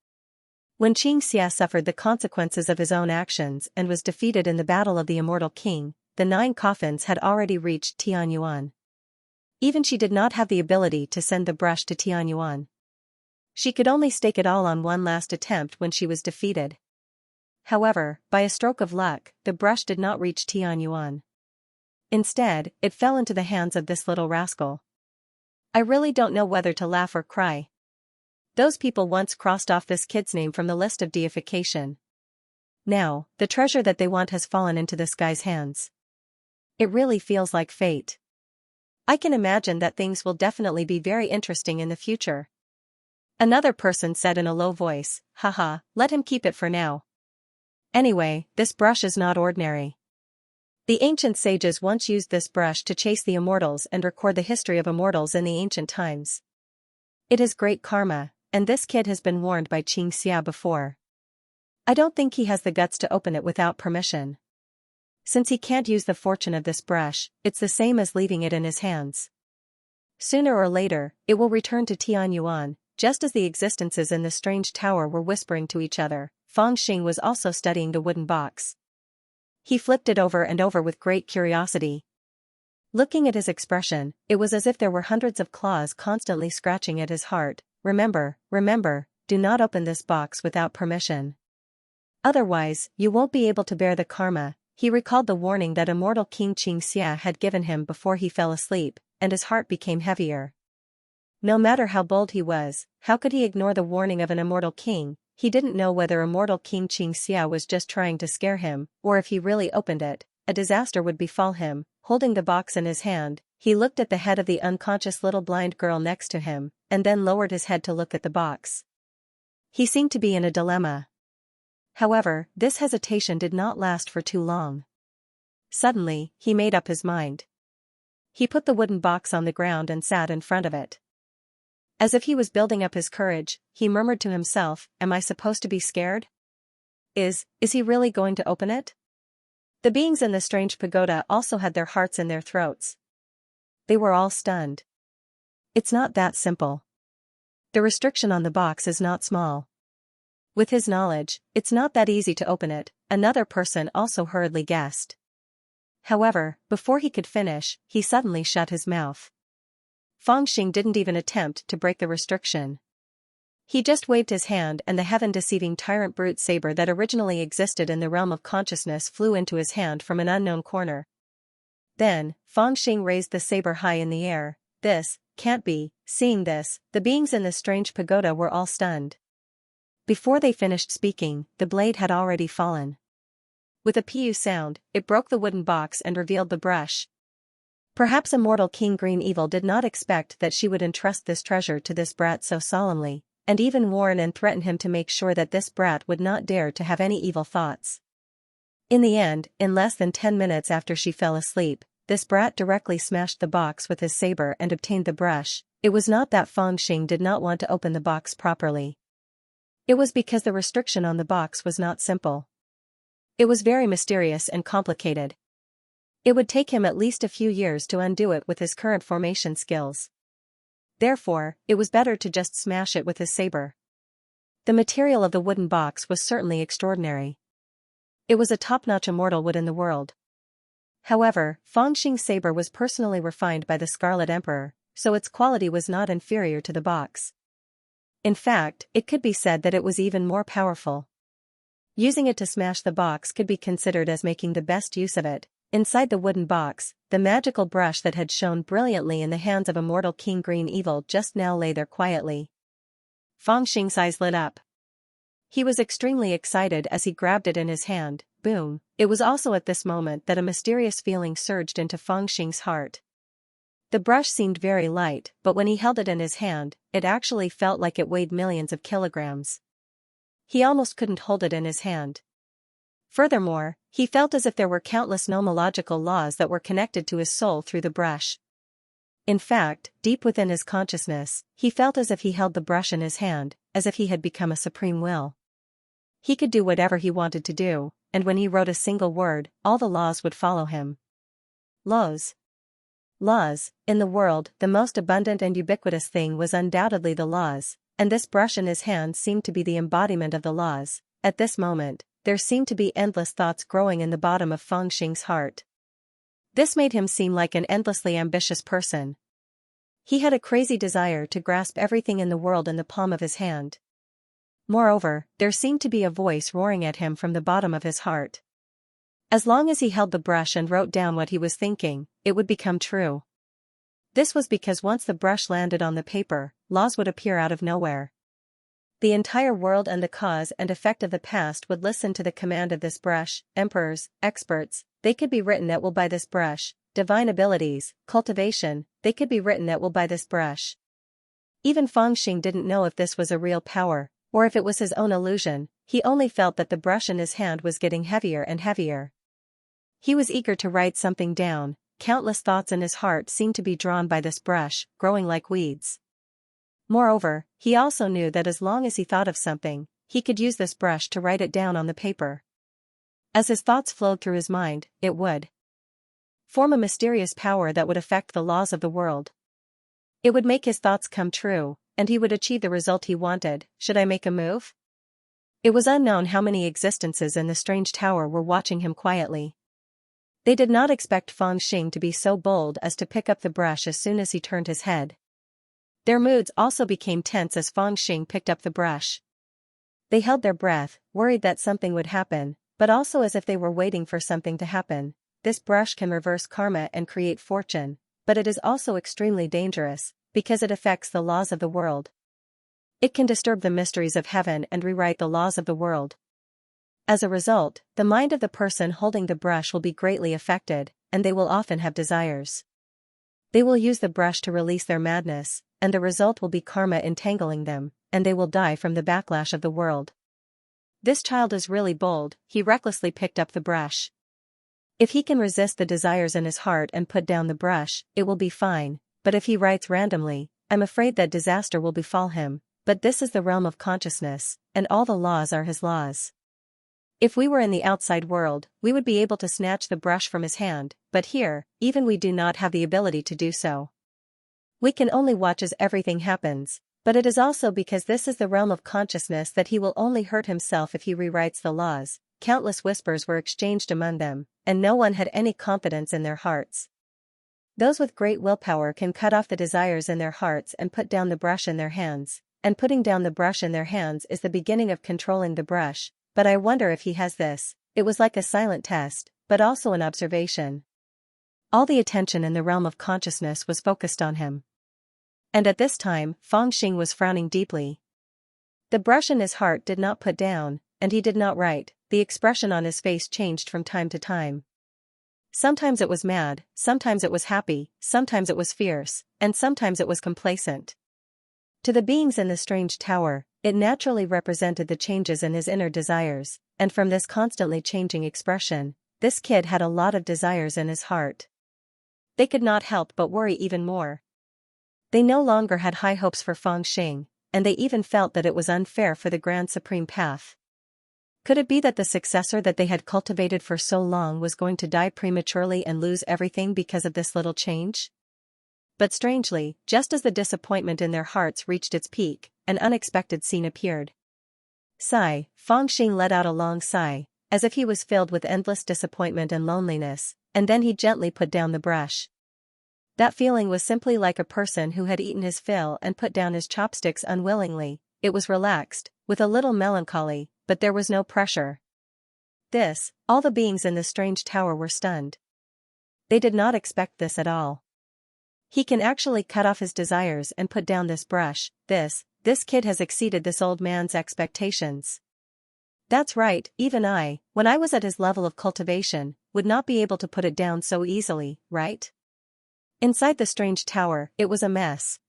When Xianxia suffered the consequences of his own actions and was defeated in the Battle of the Immortal King, the 9 coffins had already reached Tianyuan. Even she did not have the ability to send the brush to Tianyuan. She could only stake it all on one last attempt when she was defeated. However, by a stroke of luck, the brush did not reach Tianyuan. Instead, it fell into the hands of this little rascal. I really don't know whether to laugh or cry. Those people once crossed off this kid's name from the list of deification. Now, the treasure that they want has fallen into this guy's hands. It really feels like fate. I can imagine that things will definitely be very interesting in the future. Another person said in a low voice, haha, let him keep it for now. Anyway, this brush is not ordinary. The ancient sages once used this brush to chase the immortals and record the history of immortals in the ancient times. It is great karma, and this kid has been warned by Xianxia before. I don't think he has the guts to open it without permission. Since he can't use the fortune of this brush, it's the same as leaving it in his hands. Sooner or later, it will return to Tianyuan, just as the existences in the strange tower were whispering to each other. Fangxing was also studying the wooden box. He flipped it over and over with great curiosity. Looking at his expression, it was as if there were hundreds of claws constantly scratching at his heart. Remember, do not open this box without permission. Otherwise, you won't be able to bear the karma. He recalled the warning that immortal King Xianxia had given him before he fell asleep, and his heart became heavier. No matter how bold he was, how could he ignore the warning of an immortal king? He didn't know whether immortal King Xianxia was just trying to scare him, or if he really opened it, a disaster would befall him. Holding the box in his hand, he looked at the head of the unconscious little blind girl next to him, and then lowered his head to look at the box. He seemed to be in a dilemma. However, this hesitation did not last for too long. Suddenly, he made up his mind. He put the wooden box on the ground and sat in front of it. As if he was building up his courage, he murmured to himself, am I supposed to be scared? Is he really going to open it? The beings in the strange pagoda also had their hearts in their throats. They were all stunned. It's not that simple. The restriction on the box is not small. With his knowledge, it's not that easy to open it, another person also hurriedly guessed. However, before he could finish, he suddenly shut his mouth. Fangxing didn't even attempt to break the restriction. He just waved his hand and the heaven-deceiving tyrant brute saber that originally existed in the realm of consciousness flew into his hand from an unknown corner. Then, Fangxing raised the saber high in the air. This can't be. Seeing this, the beings in the strange pagoda were all stunned. Before they finished speaking, the blade had already fallen. With a pu sound, it broke the wooden box and revealed the brush. Perhaps immortal King Green Evil did not expect that she would entrust this treasure to this brat so solemnly, and even warn and threaten him to make sure that this brat would not dare to have any evil thoughts. In the end, in less than 10 minutes after she fell asleep, this brat directly smashed the box with his saber and obtained the brush. It was not that Fangxing did not want to open the box properly. It was because the restriction on the box was not simple. It was very mysterious and complicated. It would take him at least a few years to undo it with his current formation skills. Therefore, it was better to just smash it with his saber. The material of the wooden box was certainly extraordinary. It was a top-notch immortal wood in the world. However, Fangxing's saber was personally refined by the Scarlet Emperor, so its quality was not inferior to the box. In fact, it could be said that it was even more powerful. Using it to smash the box could be considered as making the best use of it. Inside the wooden box, the magical brush that had shone brilliantly in the hands of immortal King Green Evil just now lay there quietly. Fangxing's eyes lit up. He was extremely excited as he grabbed it in his hand. Boom! It was also at this moment that a mysterious feeling surged into Fangxing's heart. The brush seemed very light, but when he held it in his hand, it actually felt like it weighed millions of kilograms. He almost couldn't hold it in his hand. Furthermore, he felt as if there were countless nomological laws that were connected to his soul through the brush. In fact, deep within his consciousness, he felt as if he held the brush in his hand, as if he had become a supreme will. He could do whatever he wanted to do, and when he wrote a single word, all the laws would follow him. Laws. Laws. In the world, the most abundant and ubiquitous thing was undoubtedly the laws, and this brush in his hand seemed to be the embodiment of the laws. At this moment, there seemed to be endless thoughts growing in the bottom of Fengxing's heart. This made him seem like an endlessly ambitious person. He had a crazy desire to grasp everything in the world in the palm of his hand. Moreover, there seemed to be a voice roaring at him from the bottom of his heart. As long as he held the brush and wrote down what he was thinking, it would become true. This was because once the brush landed on the paper, laws would appear out of nowhere. The entire world and the cause and effect of the past would listen to the command of this brush. Emperors, experts, they could be written at will by this brush. Divine abilities, cultivation, they could be written at will by this brush. Even Fengxing didn't know if this was a real power, or if it was his own illusion. He only felt that the brush in his hand was getting heavier and heavier. He was eager to write something down. Countless thoughts in his heart seemed to be drawn by this brush, growing like weeds. Moreover, he also knew that as long as he thought of something, he could use this brush to write it down on the paper. As his thoughts flowed through his mind, it would form a mysterious power that would affect the laws of the world. It would make his thoughts come true, and he would achieve the result he wanted. Should I make a move? It was unknown how many existences in the strange tower were watching him quietly. They did not expect Fengxing to be so bold as to pick up the brush as soon as he turned his head. Their moods also became tense as Fengxing picked up the brush. They held their breath, worried that something would happen, but also as if they were waiting for something to happen. This brush can reverse karma and create fortune, but it is also extremely dangerous, because it affects the laws of the world. It can disturb the mysteries of heaven and rewrite the laws of the world. As a result, the mind of the person holding the brush will be greatly affected, and they will often have desires. They will use the brush to release their madness, and the result will be karma entangling them, and they will die from the backlash of the world. This child is really bold. He recklessly picked up the brush. If he can resist the desires in his heart and put down the brush, it will be fine, but if he writes randomly, I'm afraid that disaster will befall him. But this is the realm of consciousness, and all the laws are his laws. If we were in the outside world, we would be able to snatch the brush from his hand, but here, even we do not have the ability to do so. We can only watch as everything happens, but it is also because this is the realm of consciousness that he will only hurt himself if he rewrites the laws. Countless whispers were exchanged among them, and no one had any confidence in their hearts. Those with great willpower can cut off the desires in their hearts and put down the brush in their hands, and putting down the brush in their hands is the beginning of controlling the brush. But I wonder if he has this. It was like a silent test, but also an observation. All the attention in the realm of consciousness was focused on him. And at this time, Fengxing was frowning deeply. The brush in his heart did not put down, and he did not write. The expression on his face changed from time to time. Sometimes it was mad, sometimes it was happy, sometimes it was fierce, and sometimes it was complacent. To the beings in the strange tower, it naturally represented the changes in his inner desires, and from this constantly changing expression, this kid had a lot of desires in his heart. They could not help but worry even more. They no longer had high hopes for Fengxing, and they even felt that it was unfair for the Grand Supreme Path. Could it be that the successor that they had cultivated for so long was going to die prematurely and lose everything because of this little change? But strangely, just as the disappointment in their hearts reached its peak, an unexpected scene appeared. Sigh, Fengxing let out a long sigh, as if he was filled with endless disappointment and loneliness, and then he gently put down the brush. That feeling was simply like a person who had eaten his fill and put down his chopsticks unwillingly. It was relaxed, with a little melancholy, but there was no pressure. All the beings in the strange tower were stunned. They did not expect this at all. He can actually cut off his desires and put down this brush. This kid has exceeded this old man's expectations. That's right, even I, when I was at his level of cultivation, would not be able to put it down so easily, right? Inside the strange tower, it was a mess.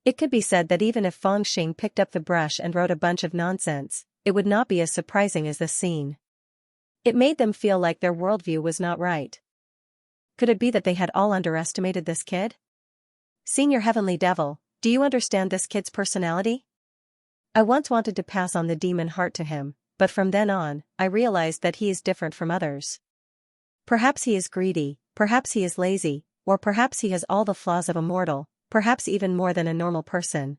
It could be said that even if Fengxing picked up the brush and wrote a bunch of nonsense, it would not be as surprising as this scene. It made them feel like their worldview was not right. Could it be that they had all underestimated this kid? Senior Heavenly Devil, do you understand this kid's personality? I once wanted to pass on the demon heart to him, but from then on, I realized that he is different from others. Perhaps he is greedy, perhaps he is lazy, or perhaps he has all the flaws of a mortal, perhaps even more than a normal person.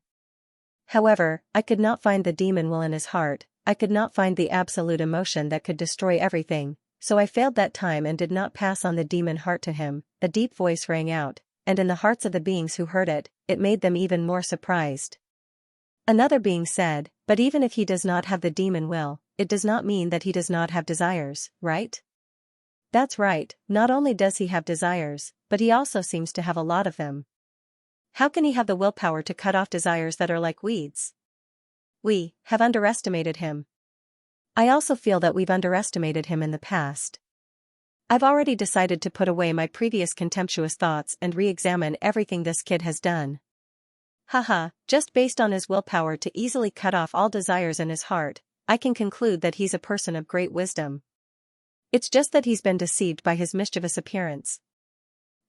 However, I could not find the demon will in his heart, I could not find the absolute emotion that could destroy everything, so I failed that time and did not pass on the demon heart to him. A deep voice rang out, and in the hearts of the beings who heard it, it made them even more surprised. Another being said, but even if he does not have the demon will, it does not mean that he does not have desires, right? That's right, not only does he have desires, but he also seems to have a lot of them. How can he have the willpower to cut off desires that are like weeds? We have underestimated him. I also feel that we've underestimated him in the past. I've already decided to put away my previous contemptuous thoughts and re-examine everything this kid has done. Haha, just based on his willpower to easily cut off all desires in his heart, I can conclude that he's a person of great wisdom. It's just that he's been deceived by his mischievous appearance.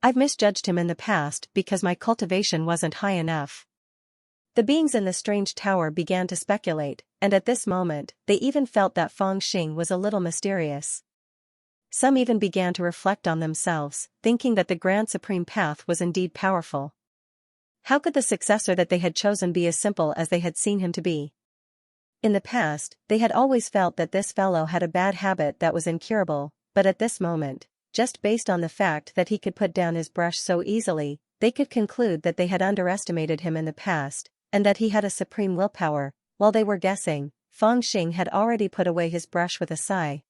I've misjudged him in the past because my cultivation wasn't high enough. The beings in the strange tower began to speculate, and at this moment, they even felt that Feng Xing was a little mysterious. Some even began to reflect on themselves, thinking that the Grand Supreme Path was indeed powerful. How could the successor that they had chosen be as simple as they had seen him to be? In the past, they had always felt that this fellow had a bad habit that was incurable, but at this moment, just based on the fact that he could put down his brush so easily, they could conclude that they had underestimated him in the past, and that he had a supreme willpower. While they were guessing, Feng Xing had already put away his brush with a sigh.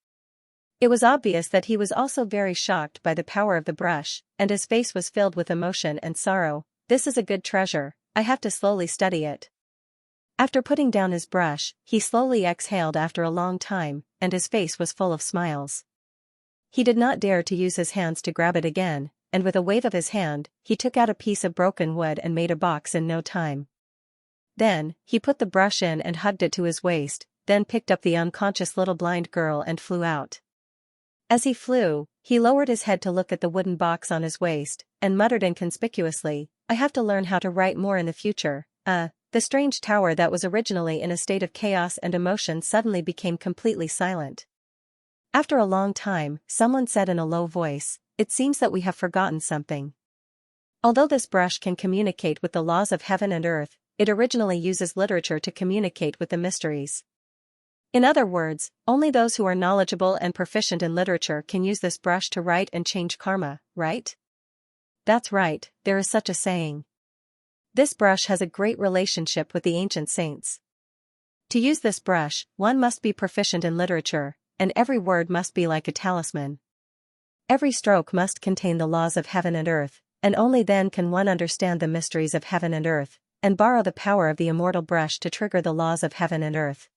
It was obvious that he was also very shocked by the power of the brush, and his face was filled with emotion and sorrow. This is a good treasure, I have to slowly study it. After putting down his brush, he slowly exhaled after a long time, and his face was full of smiles. He did not dare to use his hands to grab it again, and with a wave of his hand, he took out a piece of broken wood and made a box in no time. Then, he put the brush in and hugged it to his waist, then picked up the unconscious little blind girl and flew out. As he flew, he lowered his head to look at the wooden box on his waist, and muttered inconspicuously, I have to learn how to write more in the future. The strange tower that was originally in a state of chaos and emotion suddenly became completely silent. After a long time, someone said in a low voice, it seems that we have forgotten something. Although this brush can communicate with the laws of heaven and earth, it originally uses literature to communicate with the mysteries. In other words, only those who are knowledgeable and proficient in literature can use this brush to write and change karma, right? That's right, there is such a saying. This brush has a great relationship with the ancient saints. To use this brush, one must be proficient in literature, and every word must be like a talisman. Every stroke must contain the laws of heaven and earth, and only then can one understand the mysteries of heaven and earth, and borrow the power of the immortal brush to trigger the laws of heaven and earth.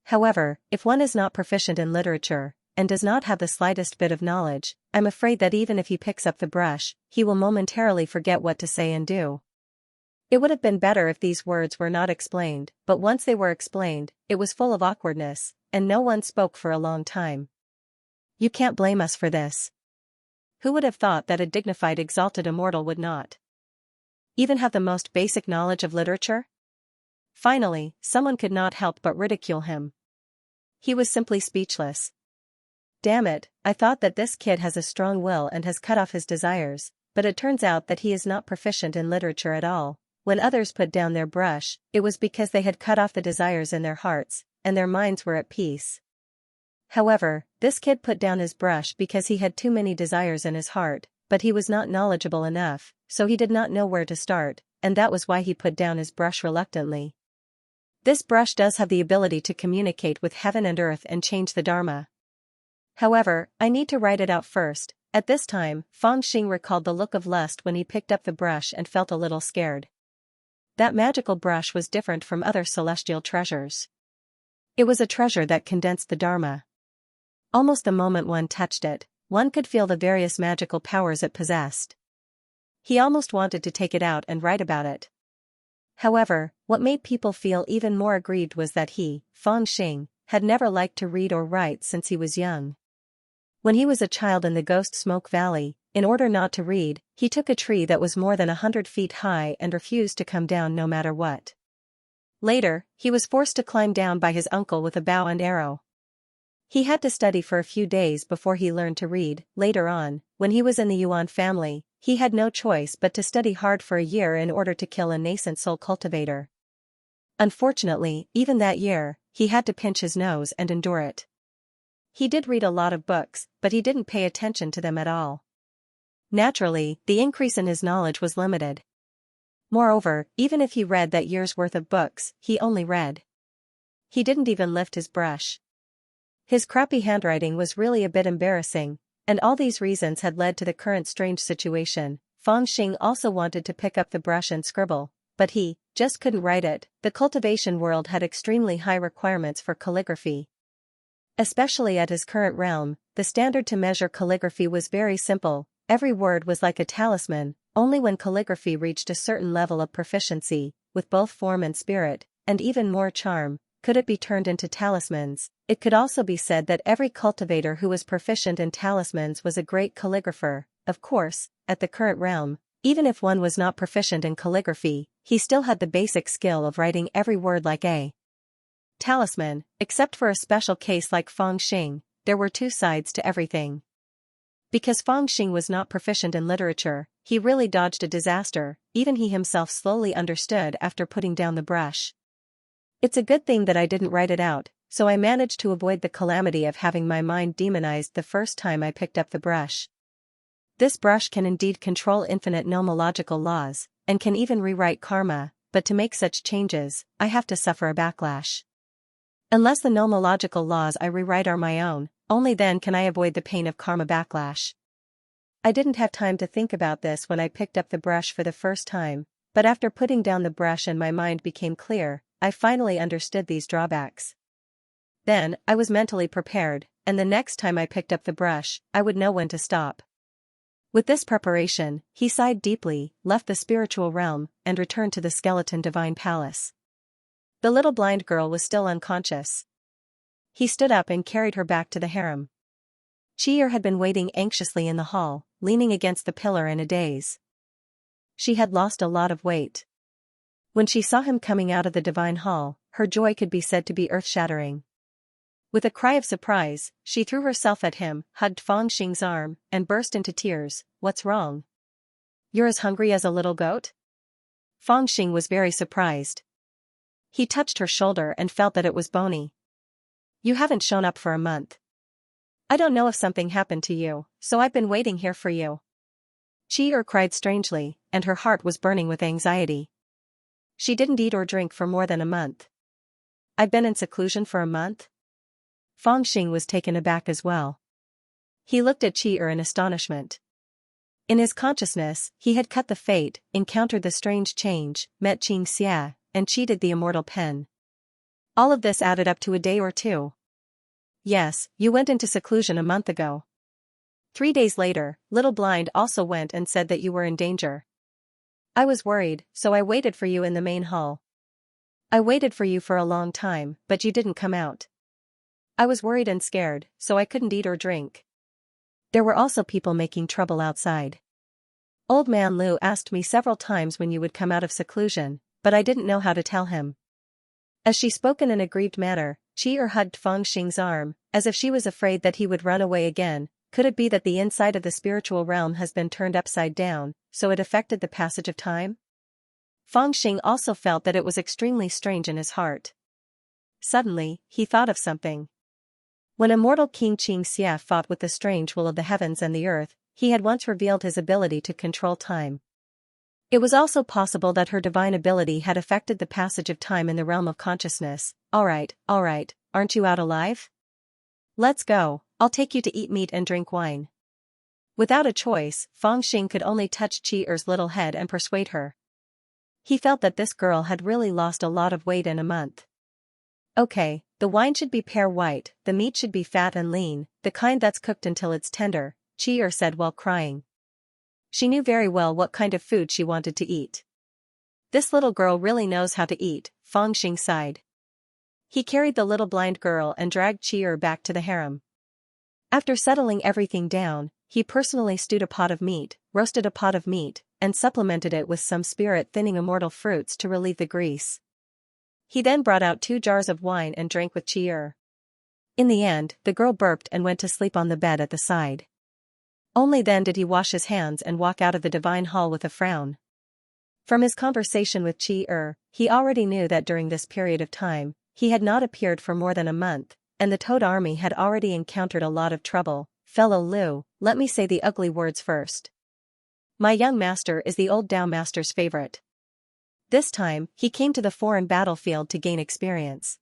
However, if one is not proficient in literature, and does not have the slightest bit of knowledge, I'm afraid that even if he picks up the brush, he will momentarily forget what to say and do. It would have been better if these words were not explained, but once they were explained, it was full of awkwardness, and no one spoke for a long time. You can't blame us for this. Who would have thought that a dignified exalted immortal would not even have the most basic knowledge of literature? Finally, someone could not help but ridicule him. He was simply speechless. Damn it, I thought that this kid has a strong will and has cut off his desires, but it turns out that he is not proficient in literature at all. When others put down their brush, it was because they had cut off the desires in their hearts, and their minds were at peace. However, this kid put down his brush because he had too many desires in his heart, but he was not knowledgeable enough, so he did not know where to start, and that was why he put down his brush reluctantly. This brush does have the ability to communicate with heaven and earth and change the Dharma. However, I need to write it out first. At this time, Feng Xing recalled the look of lust when he picked up the brush and felt a little scared. That magical brush was different from other celestial treasures. It was a treasure that condensed the Dharma. Almost the moment one touched it, one could feel the various magical powers it possessed. He almost wanted to take it out and write about it. However, what made people feel even more aggrieved was that he, Feng Xing, had never liked to read or write since he was young. When he was a child in the Ghost Smoke Valley, in order not to read, he took a tree that was more than 100 feet high and refused to come down no matter what. Later, he was forced to climb down by his uncle with a bow and arrow. He had to study for a few days before he learned to read. Later on, when he was in the Yuan family, he had no choice but to study hard for a year in order to kill a nascent soul cultivator. Unfortunately, even that year, he had to pinch his nose and endure it. He did read a lot of books, but he didn't pay attention to them at all. Naturally, the increase in his knowledge was limited. Moreover, even if he read that year's worth of books, he only read. He didn't even lift his brush. His crappy handwriting was really a bit embarrassing, and all these reasons had led to the current strange situation. Feng Xing also wanted to pick up the brush and scribble, but he just couldn't write it. The cultivation world had extremely high requirements for calligraphy. Especially at his current realm, the standard to measure calligraphy was very simple. Every word was like a talisman. Only when calligraphy reached a certain level of proficiency, with both form and spirit, and even more charm, could it be turned into talismans. It could also be said that every cultivator who was proficient in talismans was a great calligrapher. Of course, at the current realm, even if one was not proficient in calligraphy, he still had the basic skill of writing every word like a talisman. Except for a special case like Feng Xing, there were two sides to everything. Because Feng Xing was not proficient in literature, he really dodged a disaster. Even he himself slowly understood after putting down the brush. It's a good thing that I didn't write it out, so I managed to avoid the calamity of having my mind demonized the first time I picked up the brush. This brush can indeed control infinite nomological laws, and can even rewrite karma, but to make such changes, I have to suffer a backlash. Unless the nomological laws I rewrite are my own, only then can I avoid the pain of karma backlash. I didn't have time to think about this when I picked up the brush for the first time, but after putting down the brush and my mind became clear, I finally understood these drawbacks. Then, I was mentally prepared, and the next time I picked up the brush, I would know when to stop. With this preparation, he sighed deeply, left the spiritual realm, and returned to the skeleton divine palace. The little blind girl was still unconscious. He stood up and carried her back to the harem. Qi'er had been waiting anxiously in the hall, leaning against the pillar in a daze. She had lost a lot of weight. When she saw him coming out of the divine hall, her joy could be said to be earth-shattering. With a cry of surprise, she threw herself at him, hugged Feng Xing's arm, and burst into tears. "What's wrong? You're as hungry as a little goat?" Feng Xing was very surprised. He touched her shoulder and felt that it was bony. "You haven't shown up for a month. I don't know if something happened to you, so I've been waiting here for you." Qi'er cried strangely, and her heart was burning with anxiety. She didn't eat or drink for more than a month. "I've been in seclusion for a month?" Feng Xing was taken aback as well. He looked at Qi'er in astonishment. In his consciousness, he had cut the fate, encountered the strange change, met Xianxia, and cheated the immortal pen. All of this added up to a day or two. "Yes, you went into seclusion a month ago. 3 days later, Little Blind also went and said that you were in danger. I was worried, so I waited for you in the main hall. I waited for you for a long time, but you didn't come out. I was worried and scared, so I couldn't eat or drink. There were also people making trouble outside. Old Man Lu asked me several times when you would come out of seclusion, but I didn't know how to tell him." As she spoke in an aggrieved manner, Qi'er hugged Feng Xing's arm, as if she was afraid that he would run away again. Could it be that the inside of the spiritual realm has been turned upside down, so it affected the passage of time? Feng Xing also felt that it was extremely strange in his heart. Suddenly, he thought of something. When immortal King Xianxia fought with the strange will of the heavens and the earth, he had once revealed his ability to control time. It was also possible that her divine ability had affected the passage of time in the realm of consciousness. All right, aren't you out alive? Let's go, I'll take you to eat meat and drink wine." Without a choice, Feng Xing could only touch Qi'er's little head and persuade her. He felt that this girl had really lost a lot of weight in a month. "Okay, the wine should be pear white, the meat should be fat and lean, the kind that's cooked until it's tender," Qi'er said while crying. She knew very well what kind of food she wanted to eat. "This little girl really knows how to eat," Feng Xing sighed. He carried the little blind girl and dragged Qi'er back to the harem. After settling everything down, he personally stewed a pot of meat, roasted a pot of meat, and supplemented it with some spirit-thinning immortal fruits to relieve the grease. He then brought out 2 jars of wine and drank with cheer. In the end, the girl burped and went to sleep on the bed at the side. Only then did he wash his hands and walk out of the divine hall with a frown. From his conversation with Chi, he already knew that during this period of time, he had not appeared for more than a month, and the Toad army had already encountered a lot of trouble. Fellow Lu, let me say the ugly words first. My young master is the old Dao master's favorite. This time, he came to the foreign battlefield to gain experience.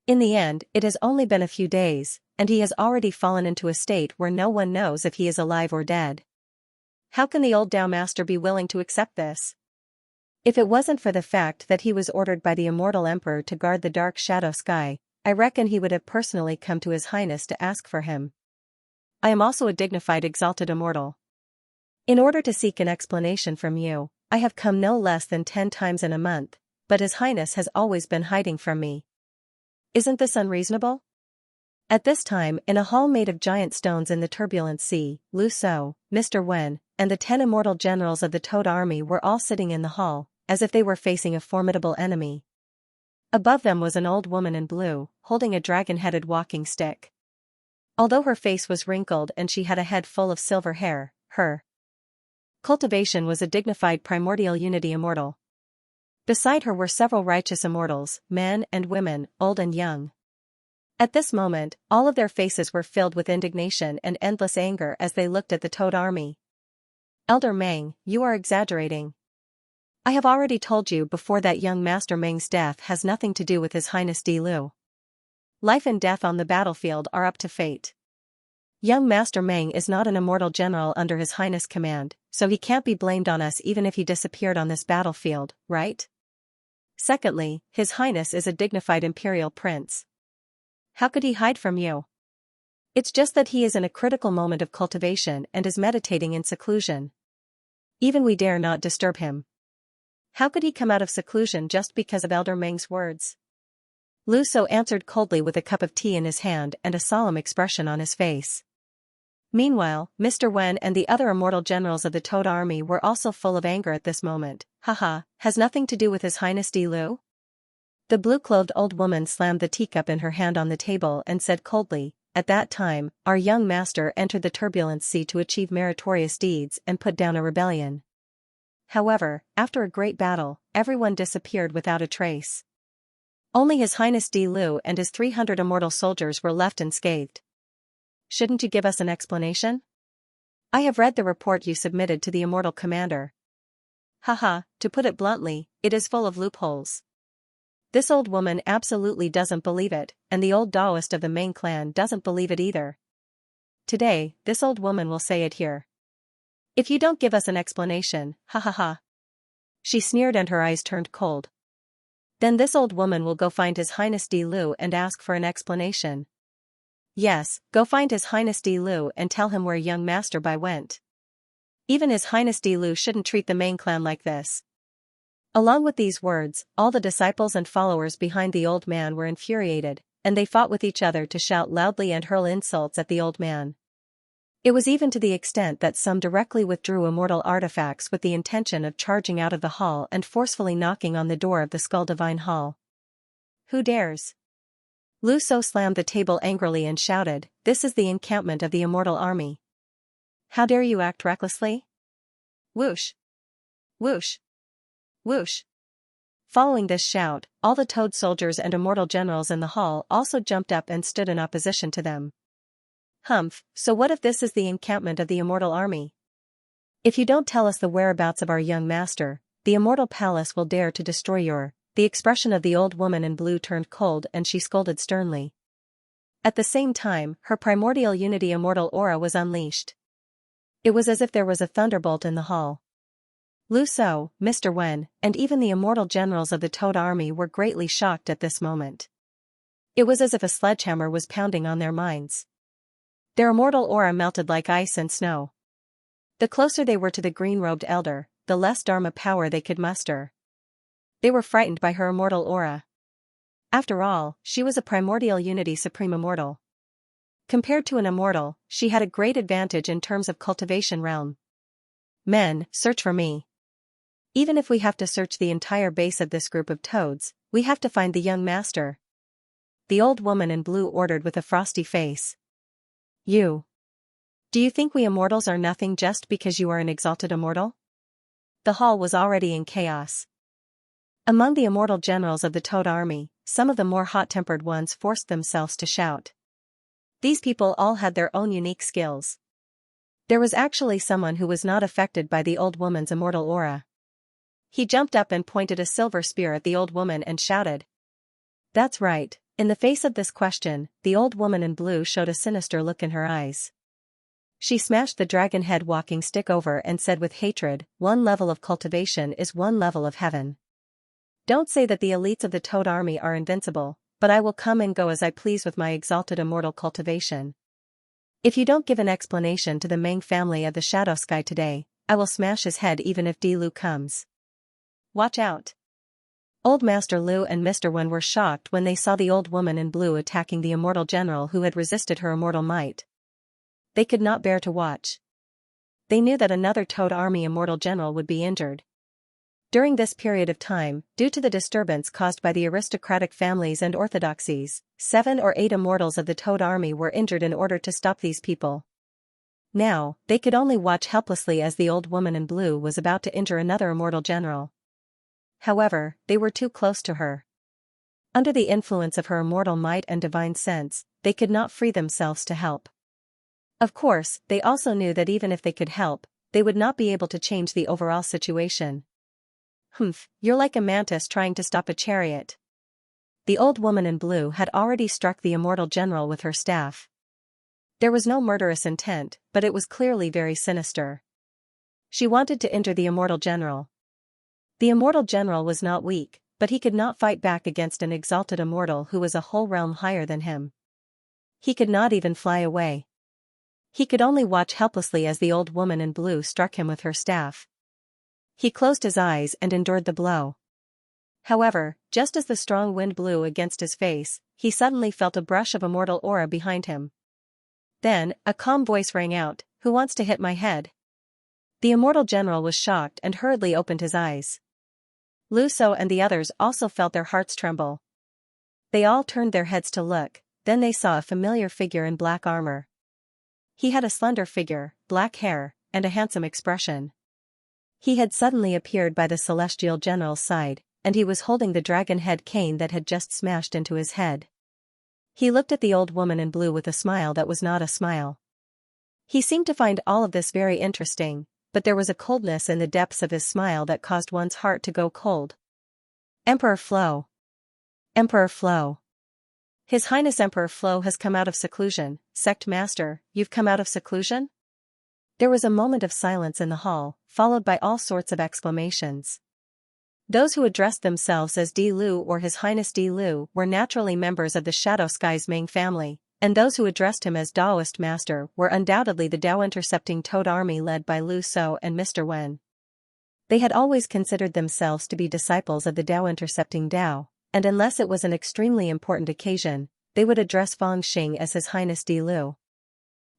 In the end, it has only been a few days, and he has already fallen into a state where no one knows if he is alive or dead. How can the old Dao master be willing to accept this? If it wasn't for the fact that he was ordered by the immortal emperor to guard the dark shadow sky, I reckon he would have personally come to his highness to ask for him. I am also a dignified exalted immortal. In order to seek an explanation from you, I have come no less than 10 times in a month, but his highness has always been hiding from me. Isn't this unreasonable? At this time, in a hall made of giant stones in the turbulent sea, Lu So, Mr. Wen, and the 10 immortal generals of the Toad army were all sitting in the hall, as if they were facing a formidable enemy. Above them was an old woman in blue, holding a dragon-headed walking stick. Although her face was wrinkled and she had a head full of silver hair, her Cultivation was a dignified primordial unity immortal. Beside her were several righteous immortals, men and women, old and young. At this moment, all of their faces were filled with indignation and endless anger as they looked at the Toad army. Elder Meng, you are exaggerating. I have already told you before that young Master Meng's death has nothing to do with His Highness Di Lu. Life and death on the battlefield are up to fate. Young Master Meng is not an immortal general under His Highness' command, so he can't be blamed on us even if he disappeared on this battlefield, right? Secondly, His Highness is a dignified imperial prince. How could he hide from you? It's just that he is in a critical moment of cultivation and is meditating in seclusion. Even we dare not disturb him. How could he come out of seclusion just because of Elder Meng's words? Lu So answered coldly with a cup of tea in his hand and a solemn expression on his face. Meanwhile, Mr. Wen and the other immortal generals of the Toad army were also full of anger at this moment. Haha, has nothing to do with His Highness Di Lu? The blue-clothed old woman slammed the teacup in her hand on the table and said coldly, at that time, our young master entered the turbulent sea to achieve meritorious deeds and put down a rebellion. However, after a great battle, everyone disappeared without a trace. Only His Highness Di Lu and his 300 immortal soldiers were left unscathed. Shouldn't you give us an explanation? I have read the report you submitted to the immortal commander. Haha, to put it bluntly, it is full of loopholes. This old woman absolutely doesn't believe it, and the old Taoist of the Meng clan doesn't believe it either. Today, this old woman will say it here. If you don't give us an explanation, ha ha ha. She sneered and her eyes turned cold. Then this old woman will go find His Highness Di Lu and ask for an explanation. Yes, go find His Highness Di Lu and tell him where young Master Bai went. Even His Highness Di Lu shouldn't treat the Meng clan like this. Along with these words, all the disciples and followers behind the old man were infuriated, and they fought with each other to shout loudly and hurl insults at the old man. It was even to the extent that some directly withdrew immortal artifacts with the intention of charging out of the hall and forcefully knocking on the door of the Skull Divine Hall. Who dares? Lu So slammed the table angrily and shouted, this is the encampment of the immortal army. How dare you act recklessly? Whoosh! Whoosh! Whoosh! Following this shout, all the Toad soldiers and immortal generals in the hall also jumped up and stood in opposition to them. Humph, so what if this is the encampment of the immortal army? If you don't tell us the whereabouts of our young master, the immortal palace will dare to destroy your... The expression of the old woman in blue turned cold and she scolded sternly. At the same time, her primordial unity immortal aura was unleashed. It was as if there was a thunderbolt in the hall. Lu So, Mr. Wen, and even the immortal generals of the Toad army were greatly shocked at this moment. It was as if a sledgehammer was pounding on their minds. Their immortal aura melted like ice and snow. The closer they were to the green-robed elder, the less Dharma power they could muster. They were frightened by her immortal aura. After all, she was a primordial unity supreme immortal. Compared to an immortal, she had a great advantage in terms of cultivation realm. Men, search for me. Even if we have to search the entire base of this group of toads, we have to find the young master. The old woman in blue ordered with a frosty face. You. Do you think we immortals are nothing just because you are an exalted immortal? The hall was already in chaos. Among the immortal generals of the Toad army, some of the more hot-tempered ones forced themselves to shout. These people all had their own unique skills. There was actually someone who was not affected by the old woman's immortal aura. He jumped up and pointed a silver spear at the old woman and shouted. That's right. In the face of this question, the old woman in blue showed a sinister look in her eyes. She smashed the dragon head walking stick over and said with hatred, one level of cultivation is one level of heaven. Don't say that the elites of the Toad army are invincible, but I will come and go as I please with my exalted immortal cultivation. If you don't give an explanation to the Meng family of the Shadow Sky today, I will smash his head even if Di Lu comes. Watch out. Old Master Lu and Mr. Wen were shocked when they saw the old woman in blue attacking the immortal general who had resisted her immortal might. They could not bear to watch. They knew that another Toad army immortal general would be injured. During this period of time, due to the disturbance caused by the aristocratic families and orthodoxies, 7 or 8 immortals of the Toad army were injured in order to stop these people. Now, they could only watch helplessly as the old woman in blue was about to injure another immortal general. However, they were too close to her. Under the influence of her immortal might and divine sense, they could not free themselves to help. Of course, they also knew that even if they could help, they would not be able to change the overall situation. Humph, you're like a mantis trying to stop a chariot. The old woman in blue had already struck the immortal general with her staff. There was no murderous intent, but it was clearly very sinister. She wanted to injure the immortal general. The immortal general was not weak, but he could not fight back against an exalted immortal who was a whole realm higher than him. He could not even fly away. He could only watch helplessly as the old woman in blue struck him with her staff. He closed his eyes and endured the blow. However, just as the strong wind blew against his face, he suddenly felt a brush of immortal aura behind him. Then, a calm voice rang out, "Who wants to hit my head?" The immortal general was shocked and hurriedly opened his eyes. Lu So and the others also felt their hearts tremble. They all turned their heads to look, then they saw a familiar figure in black armor. He had a slender figure, black hair, and a handsome expression. He had suddenly appeared by the celestial general's side, and he was holding the dragon head cane that had just smashed into his head. He looked at the old woman in blue with a smile that was not a smile. He seemed to find all of this very interesting, but there was a coldness in the depths of his smile that caused one's heart to go cold. Emperor Flo. Emperor Flo. His Highness Emperor Flo has come out of seclusion. Sect Master, you've come out of seclusion? There was a moment of silence in the hall, followed by all sorts of exclamations. Those who addressed themselves as Di Lu or His Highness Di Lu were naturally members of the Shadow Sky's Ming family, and those who addressed him as Daoist Master were undoubtedly the Dao-intercepting Toad army led by Lu So and Mr. Wen. They had always considered themselves to be disciples of the Dao-intercepting Dao, and unless it was an extremely important occasion, they would address Fang Xing as His Highness Di Lu.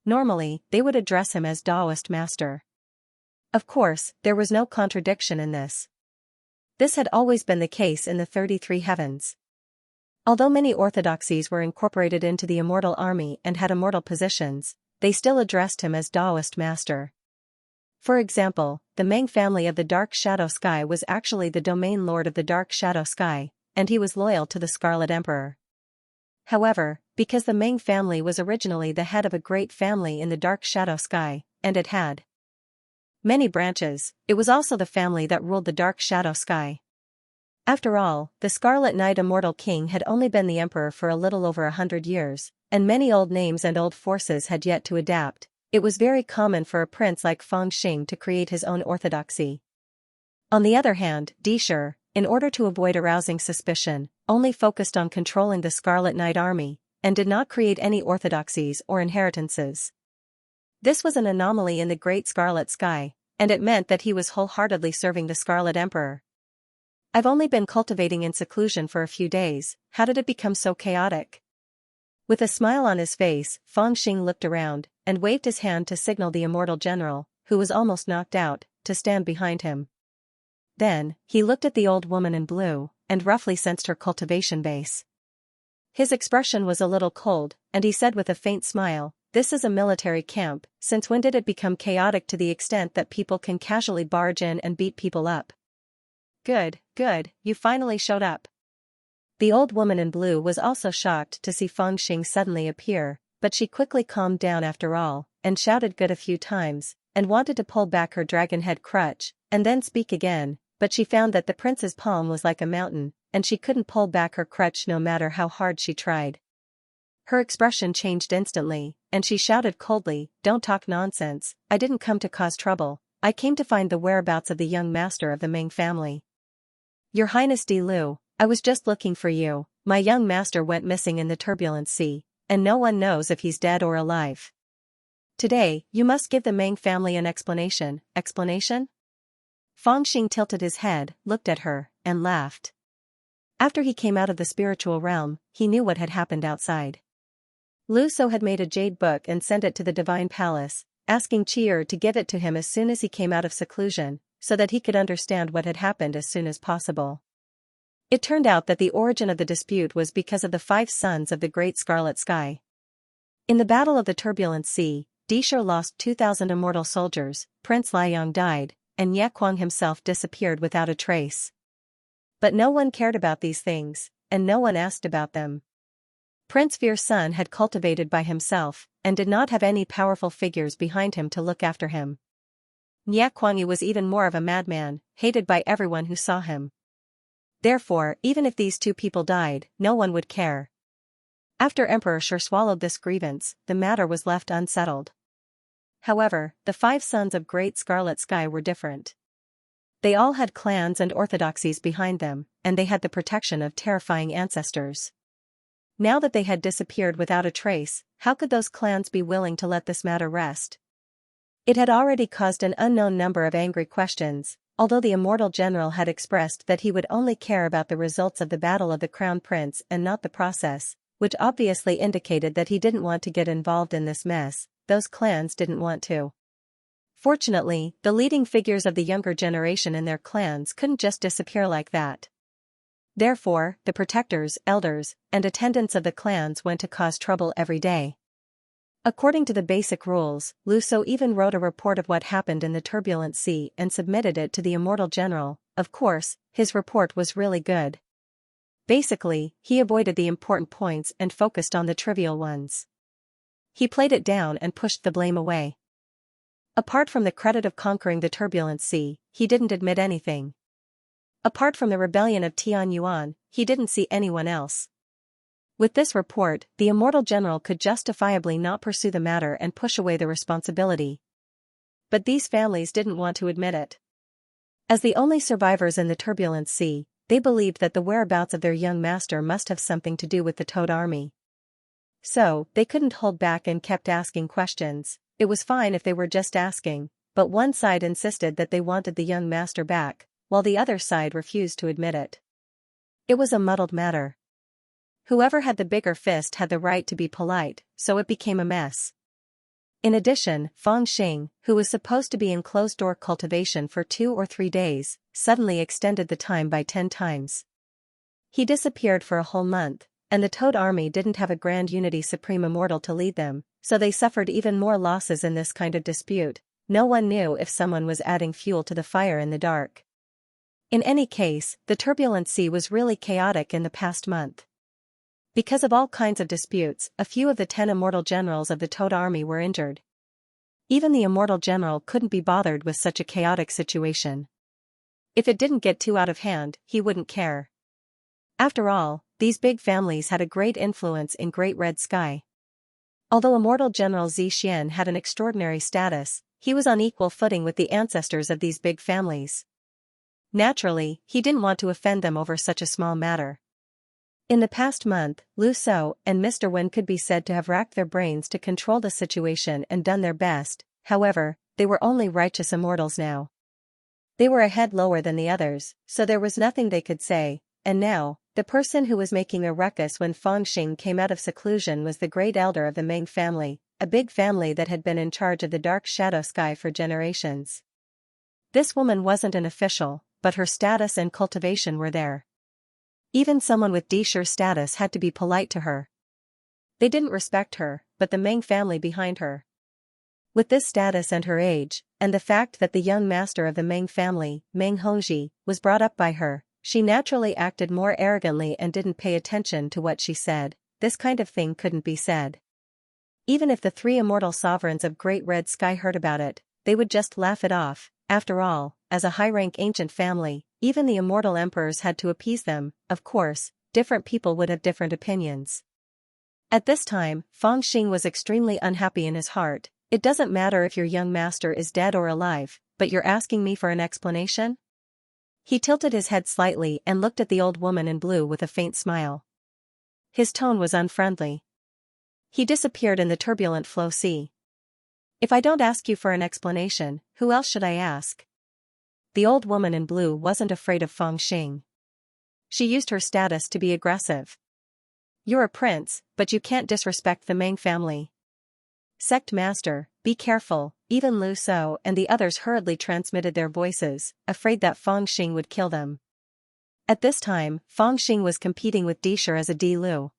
Normally, they would address him as Daoist Master. Of course, there was no contradiction in this. This had always been the case in the 33 heavens. Although many orthodoxies were incorporated into the immortal army and had immortal positions, they still addressed him as Daoist Master. For example, the Meng family of the Dark Shadow Sky was actually the domain lord of the Dark Shadow Sky, and he was loyal to the Scarlet Emperor. However, because the Meng family was originally the head of a great family in the Dark Shadow Sky, and it had many branches, it was also the family that ruled the Dark Shadow Sky. After all, the Scarlet Knight Immortal King had only been the emperor for a little over 100 years, and many old names and old forces had yet to adapt. It was very common for a prince like Fang Xing to create his own orthodoxy. On the other hand, Di Shi, in order to avoid arousing suspicion, only focused on controlling the Scarlet Knight army, and did not create any orthodoxies or inheritances. This was an anomaly in the Great Scarlet Sky, and it meant that he was wholeheartedly serving the Scarlet Emperor. I've only been cultivating in seclusion for a few days, how did it become so chaotic? With a smile on his face, Fang Xing looked around, and waved his hand to signal the immortal general, who was almost knocked out, to stand behind him. Then, he looked at the old woman in blue, and roughly sensed her cultivation base. His expression was a little cold, and he said with a faint smile, "This is a military camp. Since when did it become chaotic to the extent that people can casually barge in and beat people up?" "Good, good, you finally showed up." The old woman in blue was also shocked to see Fangxing suddenly appear, but she quickly calmed down after all, and shouted good a few times, and wanted to pull back her dragon head crutch, and then speak again, but she found that the prince's palm was like a mountain, and she couldn't pull back her crutch no matter how hard she tried. Her expression changed instantly, and she shouted coldly, "Don't talk nonsense, I didn't come to cause trouble, I came to find the whereabouts of the young master of the Ming family. Your Highness Di Lu, I was just looking for you. My young master went missing in the turbulent sea, and no one knows if he's dead or alive. Today, you must give the Ming family an explanation." "Explanation?" Fangxing tilted his head, looked at her, and laughed. After he came out of the spiritual realm, he knew what had happened outside. Lu So had made a jade book and sent it to the divine palace, asking Chi'er to give it to him as soon as he came out of seclusion, so that he could understand what had happened as soon as possible. It turned out that the origin of the dispute was because of the 5 sons of the Great Scarlet Sky. In the Battle of the Turbulent Sea, Dishur lost 2,000 immortal soldiers, Prince Liang died, and Yaquang himself disappeared without a trace. But no one cared about these things, and no one asked about them. Prince Veer's son had cultivated by himself, and did not have any powerful figures behind him to look after him. Yaquang was even more of a madman, hated by everyone who saw him. Therefore, even if these 2 people died, no one would care. After Emperor Shur swallowed this grievance, the matter was left unsettled. However, the 5 sons of Great Scarlet Sky were different. They all had clans and orthodoxies behind them, and they had the protection of terrifying ancestors. Now that they had disappeared without a trace, how could those clans be willing to let this matter rest? It had already caused an unknown number of angry questions, although the immortal general had expressed that he would only care about the results of the battle of the crown prince and not the process, which obviously indicated that he didn't want to get involved in this mess. Those clans didn't want to. Fortunately, the leading figures of the younger generation in their clans couldn't just disappear like that. Therefore, the protectors, elders, and attendants of the clans went to cause trouble every day. According to the basic rules, Lu So even wrote a report of what happened in the turbulent sea and submitted it to the immortal general. Of course, his report was really good. Basically, he avoided the important points and focused on the trivial ones. He played it down and pushed the blame away. Apart from the credit of conquering the turbulent sea, he didn't admit anything. Apart from the rebellion of Tianyuan, he didn't see anyone else. With this report, the immortal general could justifiably not pursue the matter and push away the responsibility. But these families didn't want to admit it. As the only survivors in the turbulent sea, they believed that the whereabouts of their young master must have something to do with the Toad army. So, they couldn't hold back and kept asking questions. It was fine if they were just asking, but one side insisted that they wanted the young master back, while the other side refused to admit it. It was a muddled matter. Whoever had the bigger fist had the right to be polite, so it became a mess. In addition, Fangxing, who was supposed to be in closed-door cultivation for 2 or 3 days, suddenly extended the time by 10 times. He disappeared for a whole month, and the Toad army didn't have a Grand Unity Supreme Immortal to lead them, so they suffered even more losses in this kind of dispute. No one knew if someone was adding fuel to the fire in the dark. In any case, the turbulent sea was really chaotic in the past month. Because of all kinds of disputes, a few of the 10 immortal generals of the Toad army were injured. Even the immortal general couldn't be bothered with such a chaotic situation. If it didn't get too out of hand, he wouldn't care. After all, these big families had a great influence in Great Red Sky. Although immortal General Xian had an extraordinary status, he was on equal footing with the ancestors of these big families. Naturally, he didn't want to offend them over such a small matter. In the past month, Lu So and Mr. Wen could be said to have racked their brains to control the situation and done their best. However, they were only righteous immortals now. They were a head lower than the others, so there was nothing they could say, and now, the person who was making a ruckus when Fangxing came out of seclusion was the great elder of the Ming family, a big family that had been in charge of the dark shadow sky for generations. This woman wasn't an official, but her status and cultivation were there. Even someone with D-sure status had to be polite to her. They didn't respect her, but the Meng family behind her. With this status and her age, and the fact that the young master of the Meng family, Meng Hongji, was brought up by her, she naturally acted more arrogantly and didn't pay attention to what she said. This kind of thing couldn't be said. Even if the three immortal sovereigns of Great Red Sky heard about it, they would just laugh it off. After all, as a high-rank ancient family, even the immortal emperors had to appease them. Of course, different people would have different opinions. At this time, Fang Xing was extremely unhappy in his heart. It doesn't matter if your young master is dead or alive, but you're asking me for an explanation? He tilted his head slightly and looked at the old woman in blue with a faint smile. His tone was unfriendly. He disappeared in the turbulent flow sea. If I don't ask you for an explanation, who else should I ask? The old woman in blue wasn't afraid of Fang Xing. She used her status to be aggressive. You're a prince, but you can't disrespect the Meng family. Sect master, be careful. Even Lu So and the others hurriedly transmitted their voices, afraid that Fang Xing would kill them. At this time, Fang Xing was competing with D-sure as a D-Lu.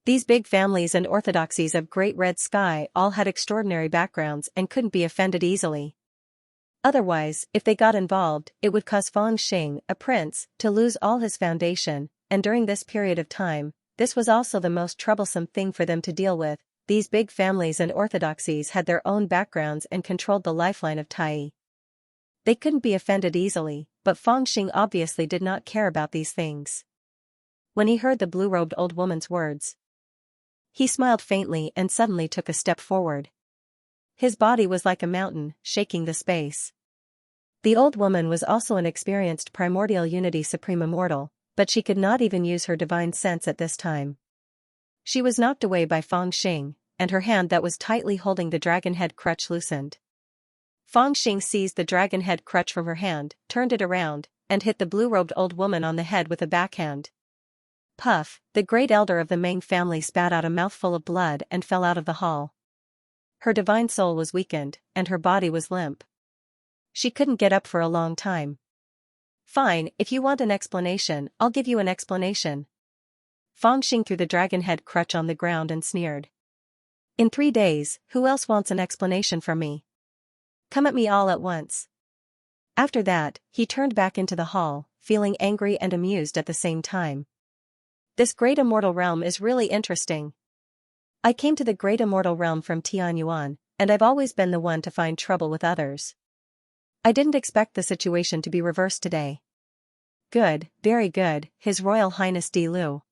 These big families and orthodoxies of Great Red Sky all had extraordinary backgrounds and couldn't be offended easily. Otherwise, if they got involved, it would cause Fang Xing, a prince, to lose all his foundation, and during this period of time, this was also the most troublesome thing for them to deal with. These big families and orthodoxies had their own backgrounds and controlled the lifeline of Tai. They couldn't be offended easily, but Fang Xing obviously did not care about these things. When he heard the blue-robed old woman's words, he smiled faintly and suddenly took a step forward. His body was like a mountain, shaking the space. The old woman was also an experienced primordial unity supreme immortal, but she could not even use her divine sense at this time. She was knocked away by Fang Xing, and her hand that was tightly holding the dragon head crutch loosened. Fang Xing seized the dragon head crutch from her hand, turned it around, and hit the blue-robed old woman on the head with a backhand. Puff, the great elder of the Meng family spat out a mouthful of blood and fell out of the hall. Her divine soul was weakened, and her body was limp. She couldn't get up for a long time. Fine, if you want an explanation, I'll give you an explanation. Fang Xing threw the dragon head crutch on the ground and sneered. In 3 days, who else wants an explanation from me? Come at me all at once. After that, he turned back into the hall, feeling angry and amused at the same time. This great immortal realm is really interesting. I came to the great immortal realm from Tianyuan, and I've always been the one to find trouble with others. I didn't expect the situation to be reversed today. Good, very good, His Royal Highness Di Lu.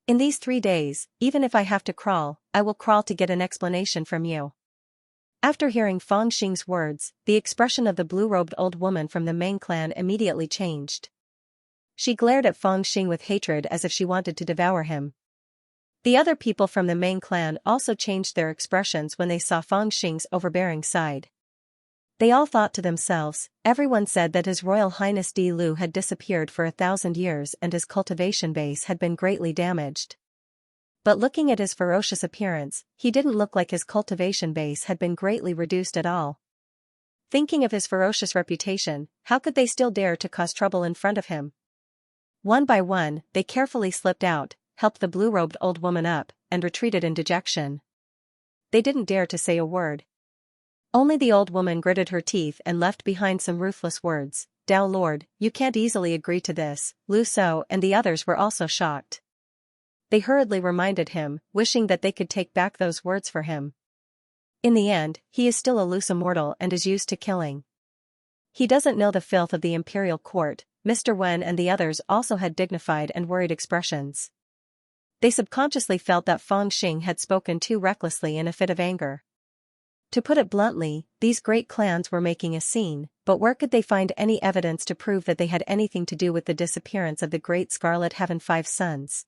In these 3 days, even if I have to crawl, I will crawl to get an explanation from you. After hearing Fang Xing's words, the expression of the blue-robed old woman from the Meng clan immediately changed. She glared at Fang Xing with hatred as if she wanted to devour him. The other people from the Meng clan also changed their expressions when they saw Fang Xing's overbearing side. They all thought to themselves, everyone said that His Royal Highness Di Lu had disappeared for 1,000 years and his cultivation base had been greatly damaged. But looking at his ferocious appearance, he didn't look like his cultivation base had been greatly reduced at all. Thinking of his ferocious reputation, how could they still dare to cause trouble in front of him? One by one, they carefully slipped out, helped the blue-robed old woman up, and retreated in dejection. They didn't dare to say a word. Only the old woman gritted her teeth and left behind some ruthless words. Dao Lord, you can't easily agree to this. Lu So and the others were also shocked. They hurriedly reminded him, wishing that they could take back those words for him. In the end, he is still a loose immortal and is used to killing. He doesn't know the filth of the imperial court. Mr. Wen and the others also had dignified and worried expressions. They subconsciously felt that Fang Xing had spoken too recklessly in a fit of anger. To put it bluntly, these great clans were making a scene, but where could they find any evidence to prove that they had anything to do with the disappearance of the great Scarlet Heaven 5 sons?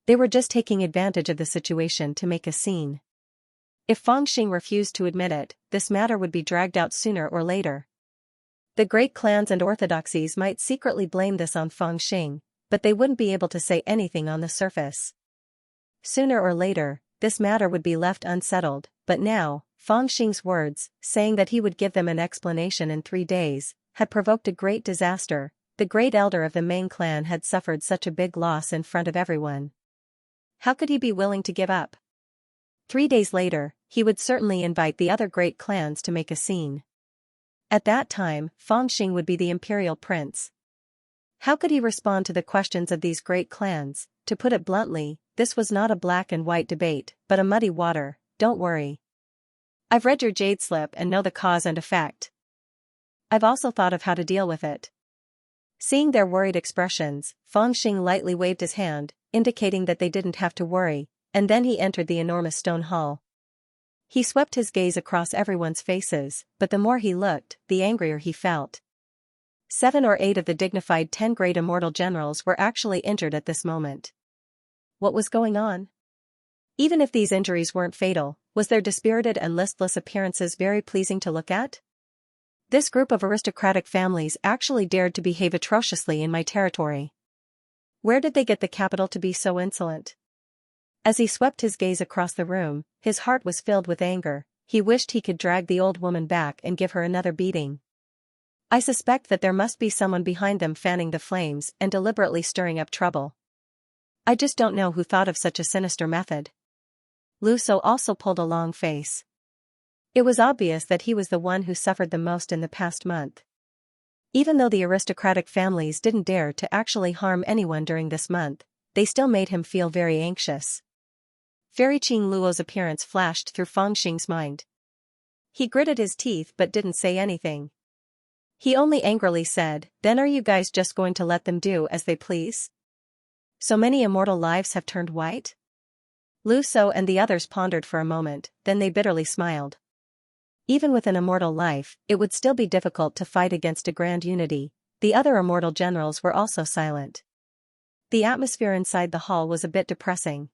They were just taking advantage of the situation to make a scene. If Fang Xing refused to admit it, this matter would be dragged out sooner or later. The great clans and orthodoxies might secretly blame this on Fang Xing, but they wouldn't be able to say anything on the surface. Sooner or later, this matter would be left unsettled, but now, Fang Xing's words, saying that he would give them an explanation in 3 days, had provoked a great disaster. The great elder of the main clan had suffered such a big loss in front of everyone. How could he be willing to give up? 3 days later, he would certainly invite the other great clans to make a scene. At that time, Fengxing would be the imperial prince. How could he respond to the questions of these great clans? To put it bluntly, this was not a black and white debate, but a muddy water. Don't worry. I've read your jade slip and know the cause and effect. I've also thought of how to deal with it. Seeing their worried expressions, Fengxing lightly waved his hand, indicating that they didn't have to worry, and then he entered the enormous stone hall. He swept his gaze across everyone's faces, but the more he looked, the angrier he felt. 7 or 8 of the dignified 10 great immortal generals were actually injured at this moment. What was going on? Even if these injuries weren't fatal, was their dispirited and listless appearances very pleasing to look at? This group of aristocratic families actually dared to behave atrociously in my territory. Where did they get the capital to be so insolent? As he swept his gaze across the room, his heart was filled with anger. He wished he could drag the old woman back and give her another beating. I suspect that there must be someone behind them fanning the flames and deliberately stirring up trouble. I just don't know who thought of such a sinister method. Lu Shou also pulled a long face. It was obvious that he was the one who suffered the most in the past month. Even though the aristocratic families didn't dare to actually harm anyone during this month, they still made him feel very anxious. Fairy Qing Luo's appearance flashed through Fengxing's mind. He gritted his teeth but didn't say anything. He only angrily said, "Then are you guys just going to let them do as they please? So many immortal lives have turned white?" Lu Shou and the others pondered for a moment, then they bitterly smiled. Even with an immortal life, it would still be difficult to fight against a grand unity. The other immortal generals were also silent. The atmosphere inside the hall was a bit depressing.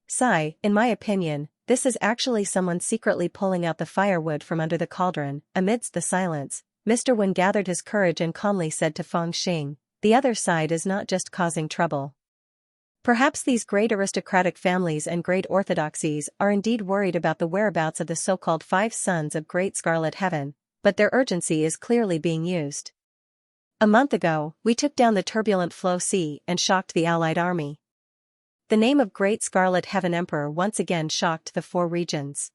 "Sigh, in my opinion, this is actually someone secretly pulling out the firewood from under the cauldron." Amidst the silence, Mr. Wen gathered his courage and calmly said to Fengxing, "The other side is not just causing trouble. Perhaps these great aristocratic families and great orthodoxies are indeed worried about the whereabouts of the so-called 5 sons of Great Scarlet Heaven, but their urgency is clearly being used. A month ago, we took down the turbulent Flow Sea and shocked the Allied army." The name of Great Scarlet Heaven Emperor once again shocked the 4 regions.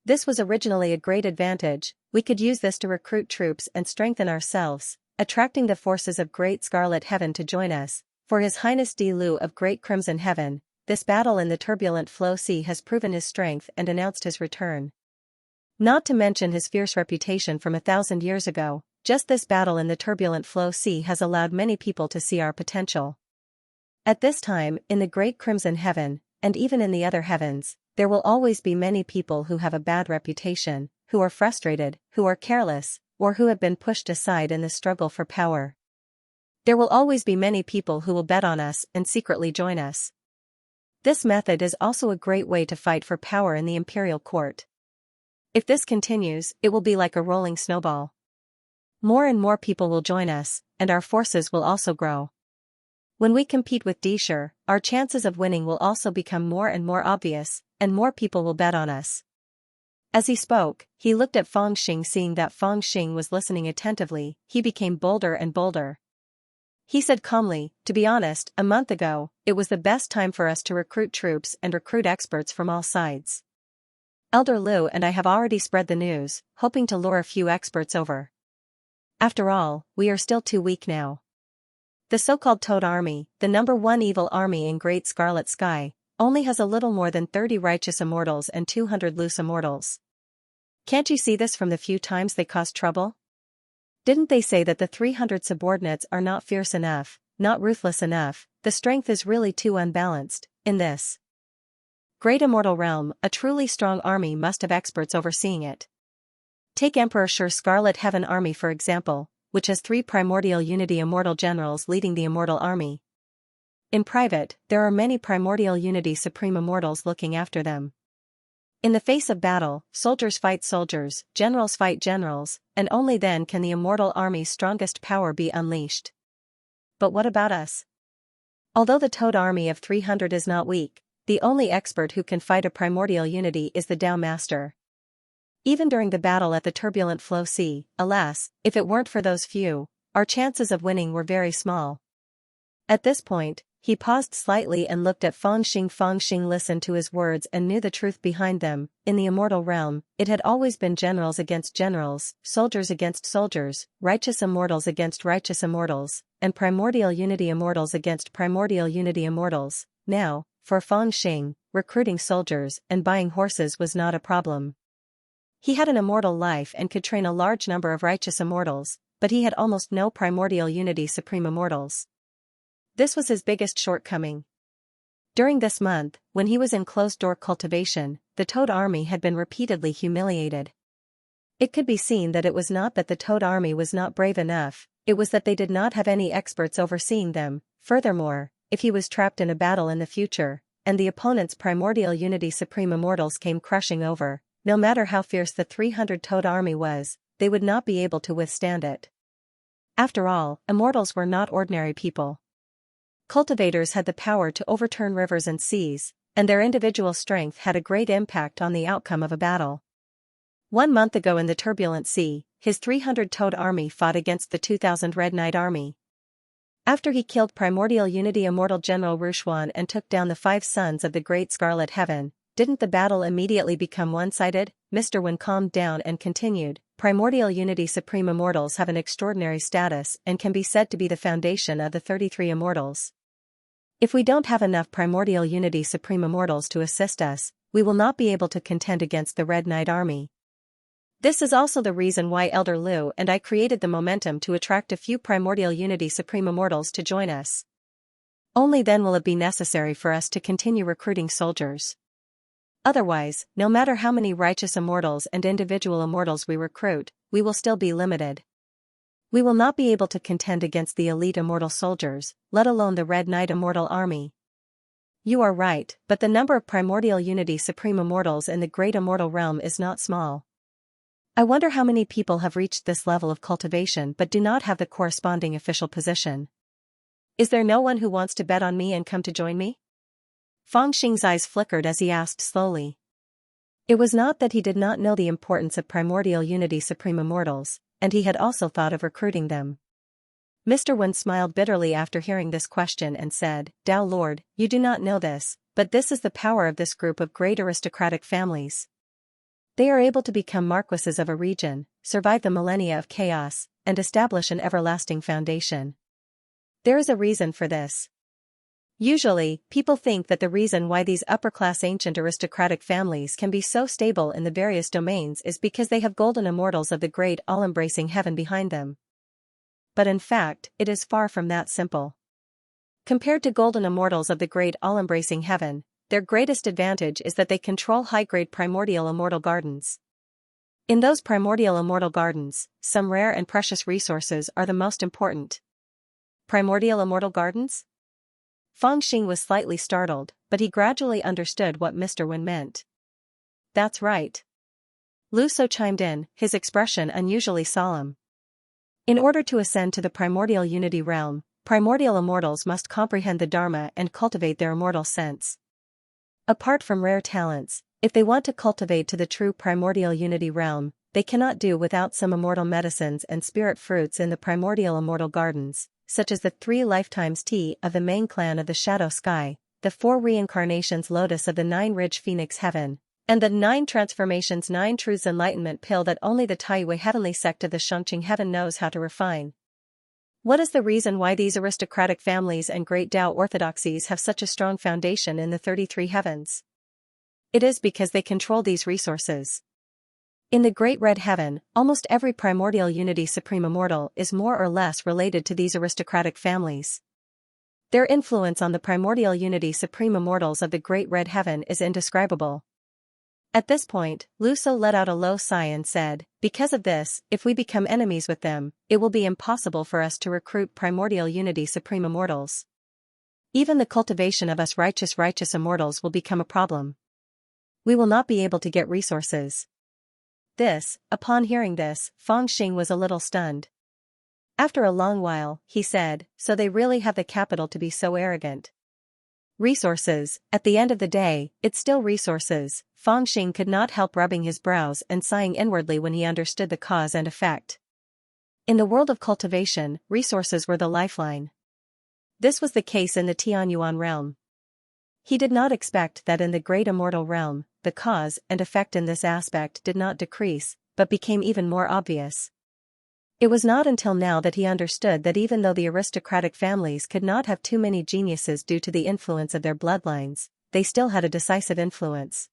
This was originally a great advantage. We could use this to recruit troops and strengthen ourselves, attracting the forces of Great Scarlet Heaven to join us. For His Highness Di Lu of Great Crimson Heaven, this battle in the turbulent Flow Sea has proven his strength and announced his return. Not to mention his fierce reputation from 1,000 years ago, just this battle in the turbulent Flow Sea has allowed many people to see our potential. At this time, in the Great Crimson Heaven, and even in the other heavens, there will always be many people who have a bad reputation, who are frustrated, who are careless, or who have been pushed aside in the struggle for power. There will always be many people who will bet on us and secretly join us. This method is also a great way to fight for power in the imperial court. If this continues, it will be like a rolling snowball. More and more people will join us, and our forces will also grow. When we compete with Disher, our chances of winning will also become more and more obvious, and more people will bet on us. As he spoke, he looked at Fengxing. Seeing that Fengxing was listening attentively, he became bolder and bolder. He said calmly, "To be honest, a month ago, it was the best time for us to recruit troops and recruit experts from all sides. Elder Lu and I have already spread the news, hoping to lure a few experts over. After all, we are still too weak now. The so-called Toad Army, the #1 evil army in Great Scarlet Sky, only has a little more than 30 righteous immortals and 200 loose immortals. Can't you see this from the few times they caused trouble? Didn't they say that the 300 subordinates are not fierce enough, not ruthless enough? The strength is really too unbalanced. In this great immortal realm, a truly strong army must have experts overseeing it. Take Emperor Shur's Scarlet Heaven Army for example, which has 3 primordial unity immortal generals leading the immortal army. In private, there are many primordial unity supreme immortals looking after them. In the face of battle, soldiers fight soldiers, generals fight generals, and only then can the immortal army's strongest power be unleashed. But what about us? Although the Toad Army of 300 is not weak, the only expert who can fight a primordial unity is the Tao Master. Even during the battle at the turbulent Flow Sea, alas, if it weren't for those few, our chances of winning were very small. At this point, he paused slightly and looked at Fang Xing. Fang Xing listened to his words and knew the truth behind them. In the immortal realm, it had always been generals against generals, soldiers against soldiers, righteous immortals against righteous immortals, and primordial unity immortals against primordial unity immortals. Now, for Fang Xing, recruiting soldiers and buying horses was not a problem. He had an immortal life and could train a large number of righteous immortals, but he had almost no primordial unity supreme immortals. This was his biggest shortcoming. During this month, when he was in closed-door cultivation, the Toad Army had been repeatedly humiliated. It could be seen that it was not that the Toad Army was not brave enough, it was that they did not have any experts overseeing them. Furthermore, if he was trapped in a battle in the future, and the opponent's primordial unity supreme immortals came crushing over, no matter how fierce the 300 Toad Army was, they would not be able to withstand it. After all, immortals were not ordinary people. Cultivators had the power to overturn rivers and seas, and their individual strength had a great impact on the outcome of a battle. 1 month ago in the turbulent sea, his 300 Toad Army fought against the 2,000 Red Knight Army. After he killed primordial unity immortal General Rushuan and took down the 5 sons of the Great Scarlet Heaven, didn't the battle immediately become one-sided? Mr. Wen calmed down and continued, primordial unity supreme immortals have an extraordinary status and can be said to be the foundation of the 33 immortals. If we don't have enough primordial unity supreme immortals to assist us, we will not be able to contend against the Red Knight Army. This is also the reason why Elder Liu and I created the momentum to attract a few primordial unity supreme immortals to join us. Only then will it be necessary for us to continue recruiting soldiers. Otherwise, no matter how many righteous immortals and individual immortals we recruit, we will still be limited. We will not be able to contend against the elite immortal soldiers, let alone the Red Knight Immortal Army. You are right, but the number of primordial unity supreme immortals in the great immortal realm is not small. I wonder how many people have reached this level of cultivation but do not have the corresponding official position. Is there no one who wants to bet on me and come to join me? Fang Xing's eyes flickered as he asked slowly. It was not that he did not know the importance of primordial unity supreme immortals, and he had also thought of recruiting them. Mr. Wen smiled bitterly after hearing this question and said, Dao Lord, you do not know this, but this is the power of this group of great aristocratic families. They are able to become marquises of a region, survive the millennia of chaos, and establish an everlasting foundation. There is a reason for this. Usually, people think that the reason why these upper-class ancient aristocratic families can be so stable in the various domains is because they have golden immortals of the great all-embracing heaven behind them. But in fact, it is far from that simple. Compared to golden immortals of the great all-embracing heaven, their greatest advantage is that they control high-grade primordial immortal gardens. In those primordial immortal gardens, some rare and precious resources are the most important. Primordial immortal gardens? Fang Xing was slightly startled, but he gradually understood what Mr. Wen meant. That's right. Lu So chimed in, his expression unusually solemn. In order to ascend to the primordial unity realm, primordial immortals must comprehend the Dharma and cultivate their immortal sense. Apart from rare talents, if they want to cultivate to the true primordial unity realm, they cannot do without some immortal medicines and spirit fruits in the primordial immortal gardens, such as the 3 lifetimes tea of the main clan of the Shadow Sky, the 4 reincarnations lotus of the 9-ridge phoenix heaven, and the 9 transformations 9 truths enlightenment pill that only the Taiyue heavenly sect of the Xianxia heaven knows how to refine. What is the reason why these aristocratic families and great Tao orthodoxies have such a strong foundation in the 33 heavens? It is because they control these resources. In the Great Red Heaven, almost every primordial unity supreme immortal is more or less related to these aristocratic families. Their influence on the primordial unity supreme immortals of the Great Red Heaven is indescribable. At this point, Lu So let out a low sigh and said, because of this, if we become enemies with them, it will be impossible for us to recruit primordial unity supreme immortals. Even the cultivation of us righteous immortals will become a problem. We will not be able to get resources. Upon hearing this, Fang Xing was a little stunned. After a long while, he said, so they really have the capital to be so arrogant. Resources, at the end of the day, it's still resources. Fangxing could not help rubbing his brows and sighing inwardly when he understood the cause and effect. In the world of cultivation, resources were the lifeline. This was the case in the Tianyuan realm. He did not expect that in the great immortal realm, the cause and effect in this aspect did not decrease, but became even more obvious. It was not until now that he understood that even though the aristocratic families could not have too many geniuses due to the influence of their bloodlines, they still had a decisive influence.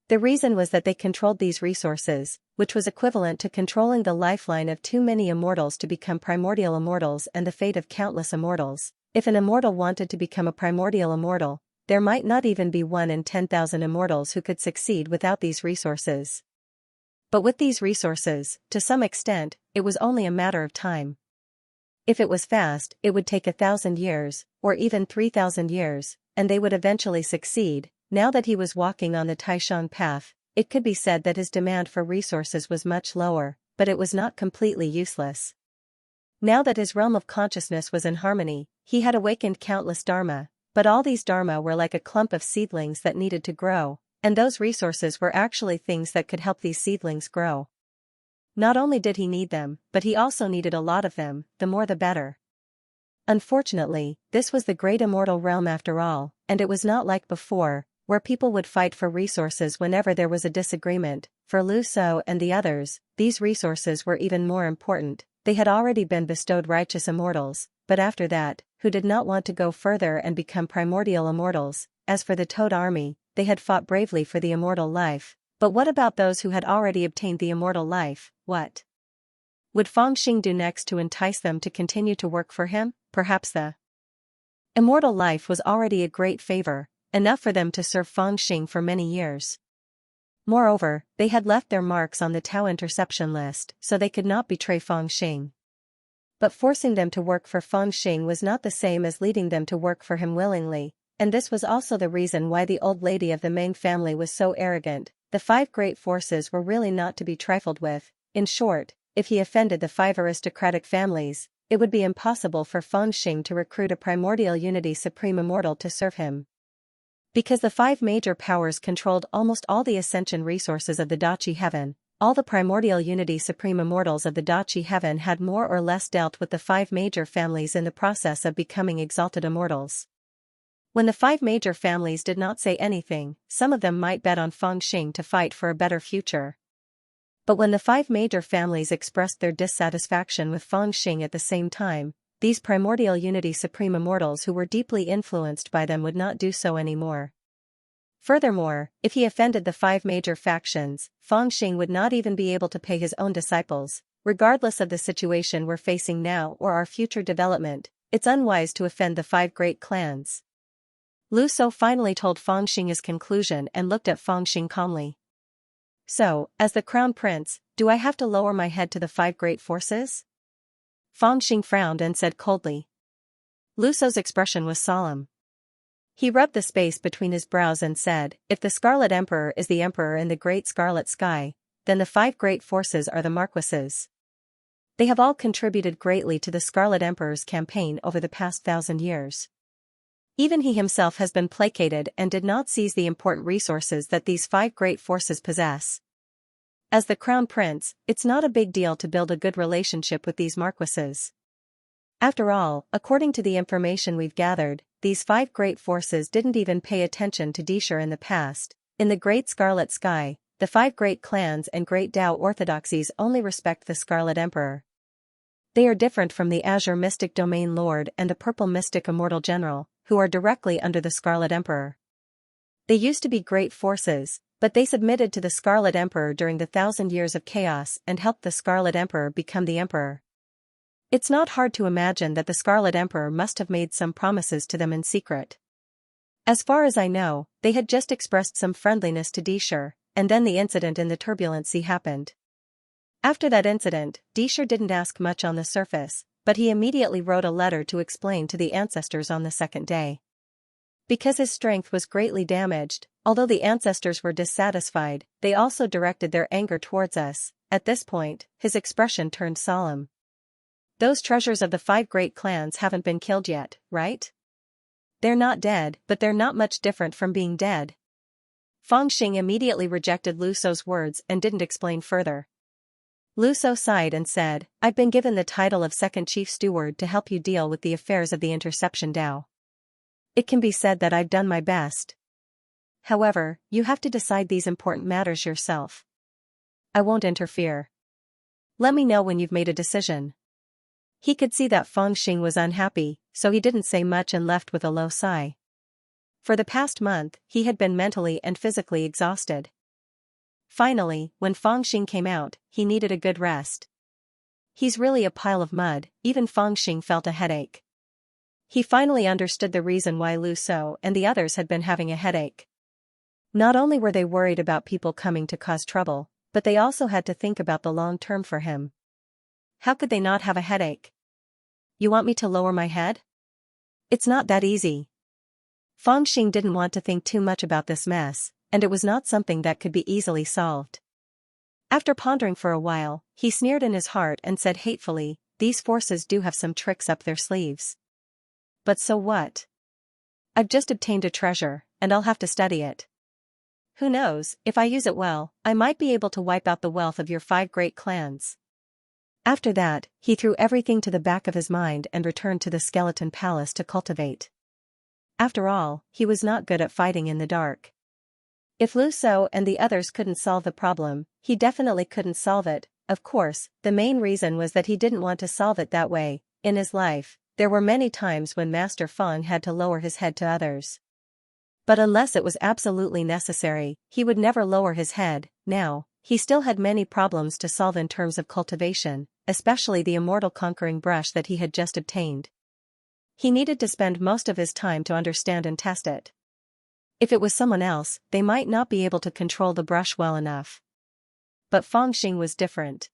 The reason was that they controlled these resources, which was equivalent to controlling the lifeline of too many immortals to become primordial immortals and the fate of countless immortals. If an immortal wanted to become a primordial immortal, there might not even be 1 in 10,000 immortals who could succeed without these resources. But with these resources, to some extent, it was only a matter of time. If it was fast, it would take 1,000 years, or even 3,000 years, and they would eventually succeed. Now that he was walking on the Taishan path, it could be said that his demand for resources was much lower, but it was not completely useless. Now that his realm of consciousness was in harmony, he had awakened countless dharma, but all these dharma were like a clump of seedlings that needed to grow, and those resources were actually things that could help these seedlings grow. Not only did he need them, but he also needed a lot of them, the more the better. Unfortunately, this was the great immortal realm after all, and it was not like before, where people would fight for resources whenever there was a disagreement. For Lu Shou and the others, these resources were even more important. They had already been bestowed righteous immortals, but after that, who did not want to go further and become primordial immortals? As for the Toad army, they had fought bravely for the immortal life. But what about those who had already obtained the immortal life? What would Fangxing do next to entice them to continue to work for him? Perhaps the immortal life was already a great favor, enough for them to serve Fangxing for many years. Moreover, they had left their marks on the Tao interception list, so they could not betray Fangxing. But forcing them to work for Fangxing was not the same as leading them to work for him willingly, and this was also the reason why the old lady of the Meng family was so arrogant. The 5 great forces were really not to be trifled with. In short, if he offended the 5 aristocratic families, it would be impossible for Fangxing to recruit a primordial unity supreme immortal to serve him. Because the 5 major powers controlled almost all the ascension resources of the Dachi heaven, all the primordial unity supreme immortals of the Dachi heaven had more or less dealt with the 5 major families in the process of becoming exalted immortals. When the 5 major families did not say anything, some of them might bet on Fangxing to fight for a better future. But when the 5 major families expressed their dissatisfaction with Fangxing at the same time, these primordial unity supreme immortals who were deeply influenced by them would not do so anymore. Furthermore, if he offended the 5 major factions, Fangxing would not even be able to pay his own disciples. Regardless of the situation we're facing now or our future development, it's unwise to offend the 5 great clans. Lu Shou finally told Fangxing his conclusion and looked at Fangxing calmly. So, as the crown prince, do I have to lower my head to the 5 great forces? Fangxing frowned and said coldly. Lu Shou's expression was solemn. He rubbed the space between his brows and said, if the Scarlet Emperor is the emperor in the great scarlet sky, then the 5 great forces are the marquises. They have all contributed greatly to the Scarlet Emperor's campaign over the past 1,000 years. Even he himself has been placated and did not seize the important resources that these 5 great forces possess. As the crown prince, it's not a big deal to build a good relationship with these marquises. After all, according to the information we've gathered, these 5 great forces didn't even pay attention to Dishur in the past. In the great scarlet sky, the 5 great clans and great Tao orthodoxies only respect the Scarlet Emperor. They are different from the Azure Mystic Domain Lord and the Purple Mystic Immortal General, who are directly under the Scarlet Emperor. They used to be great forces, but they submitted to the Scarlet Emperor during the 1,000 years of chaos and helped the Scarlet Emperor become the Emperor. It's not hard to imagine that the Scarlet Emperor must have made some promises to them in secret. As far as I know, they had just expressed some friendliness to Dishur, and then the incident in the Turbulent Sea happened. After that incident, Dishur didn't ask much on the surface, but he immediately wrote a letter to explain to the ancestors on the 2nd day. Because his strength was greatly damaged, although the ancestors were dissatisfied, they also directed their anger towards us. At this point, his expression turned solemn. Those treasures of the 5 great clans haven't been killed yet, right? They're not dead, but they're not much different from being dead. Fangxing immediately rejected Lu Shou's words and didn't explain further. Lu Shou sighed and said, I've been given the title of second chief steward to help you deal with the affairs of the Interception Dao. It can be said that I've done my best. However, you have to decide these important matters yourself. I won't interfere. Let me know when you've made a decision. He could see that Fangxing was unhappy, so he didn't say much and left with a low sigh. For the past month, he had been mentally and physically exhausted. Finally, when Fangxing came out, he needed a good rest. He's really a pile of mud, even Fangxing felt a headache. He finally understood the reason why Lu Shou and the others had been having a headache. Not only were they worried about people coming to cause trouble, but they also had to think about the long term for him. How could they not have a headache? You want me to lower my head? It's not that easy. Fangxing didn't want to think too much about this mess, and it was not something that could be easily solved. After pondering for a while, he sneered in his heart and said hatefully, these forces do have some tricks up their sleeves. But so what? I've just obtained a treasure, and I'll have to study it. Who knows, if I use it well, I might be able to wipe out the wealth of your 5 great clans. After that, he threw everything to the back of his mind and returned to the skeleton palace to cultivate. After all, he was not good at fighting in the dark. If Lu Shou and the others couldn't solve the problem, he definitely couldn't solve it. Of course, the main reason was that he didn't want to solve it that way. In his life, there were many times when Master Feng had to lower his head to others. But unless it was absolutely necessary, he would never lower his head. Now, he still had many problems to solve in terms of cultivation, especially the immortal conquering brush that he had just obtained. He needed to spend most of his time to understand and test it. If it was someone else, they might not be able to control the brush well enough. But Fangxing was different.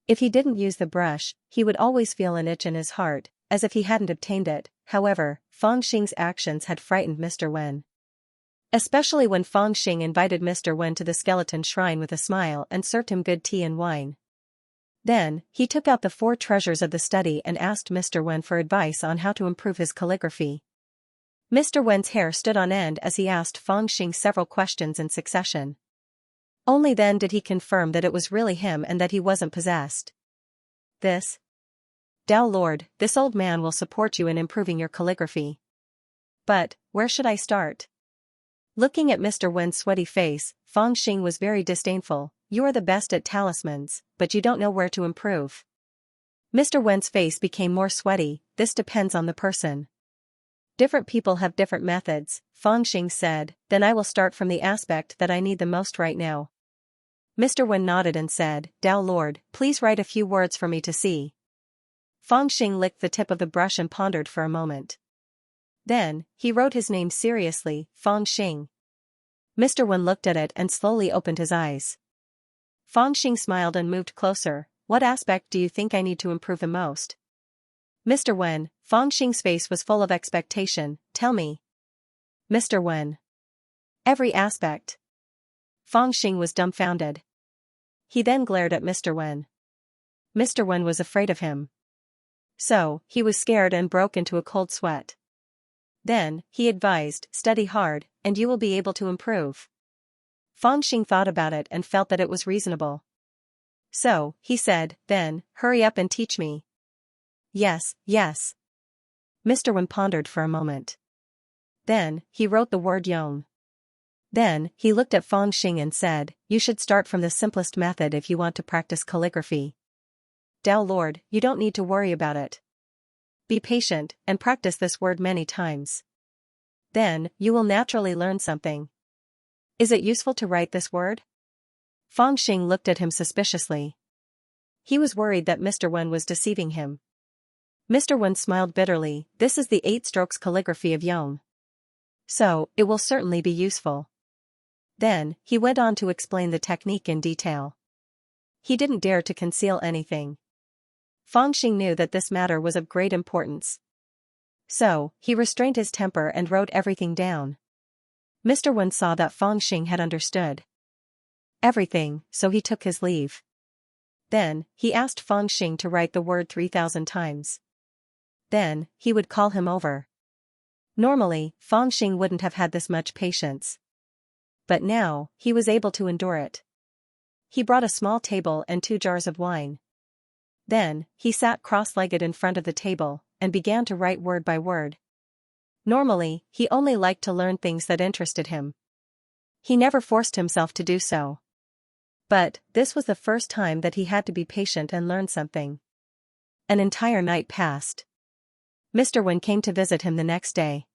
If he didn't use the brush, he would always feel an itch in his heart, as if he hadn't obtained it. However, Fangxing's actions had frightened Mr. Wen. Especially when Fangxing invited Mr. Wen to the skeleton shrine with a smile and served him good tea and wine. Then, he took out the 4 treasures of the study and asked Mr. Wen for advice on how to improve his calligraphy. Mr. Wen's hair stood on end as he asked Fangxing several questions in succession. Only then did he confirm that it was really him and that he wasn't possessed. This Dao Lord, this old man will support you in improving your calligraphy. But, where should I start? Looking at Mr. Wen's sweaty face, Fangxing was very disdainful. You are the best at talismans, but you don't know where to improve. Mr. Wen's face became more sweaty. This depends on the person. Different people have different methods, Fangxing said. Then I will start from the aspect that I need the most right now. Mr. Wen nodded and said, Dao Lord, please write a few words for me to see. Fangxing licked the tip of the brush and pondered for a moment. Then, he wrote his name seriously, Fangxing. Mr. Wen looked at it and slowly opened his eyes. Fangxing smiled and moved closer. What aspect do you think I need to improve the most? Mr. Wen, Fangxing's face was full of expectation. Tell me. Mr. Wen. Every aspect. Fangxing was dumbfounded. He then glared at Mr. Wen. Mr. Wen was afraid of him. So, he was scared and broke into a cold sweat. Then, he advised, study hard, and you will be able to improve. Fangxing thought about it and felt that it was reasonable. So, he said, then, hurry up and teach me. Yes, yes. Mr. Wen pondered for a moment. Then, he wrote the word Yong. Then, he looked at Fangxing and said, you should start from the simplest method if you want to practice calligraphy. Dao Lord, you don't need to worry about it. Be patient, and practice this word many times. Then, you will naturally learn something. Is it useful to write this word? Fangxing looked at him suspiciously. He was worried that Mr. Wen was deceiving him. Mr. Wen smiled bitterly. This is the 8 strokes calligraphy of Yong. So, it will certainly be useful. Then, he went on to explain the technique in detail. He didn't dare to conceal anything. Fangxing knew that this matter was of great importance. So, he restrained his temper and wrote everything down. Mr. Wen saw that Fangxing had understood everything, so he took his leave. Then, he asked Fangxing to write the word 3,000 times. Then, he would call him over. Normally, Fangxing wouldn't have had this much patience. But now, he was able to endure it. He brought a small table and 2 jars of wine. Then, he sat cross-legged in front of the table, and began to write word by word. Normally, he only liked to learn things that interested him. He never forced himself to do so. But, this was the first time that he had to be patient and learn something. An entire night passed. Mr. Wen came to visit him the next day.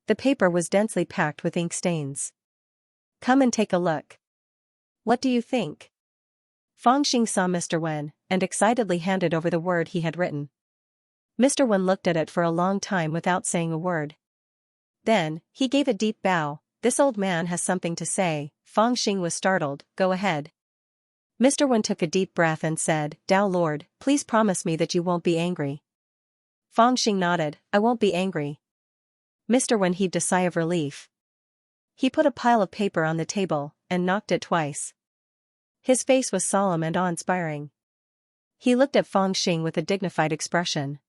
The paper was densely packed with ink stains. "Come and take a look. What do you think?" Fangxing saw Mr. Wen, and excitedly handed over the word he had written. Mr. Wen looked at it for a long time without saying a word. Then, he gave a deep bow. "This old man has something to say." Fangxing was startled. "Go ahead." Mr. Wen took a deep breath and said, "Tao Lord, please promise me that you won't be angry." Fangxing nodded. "I won't be angry." Mr. Wen heaved a sigh of relief. He put a pile of paper on the table, and knocked it twice. His face was solemn and awe-inspiring. He looked at Fangxing with a dignified expression.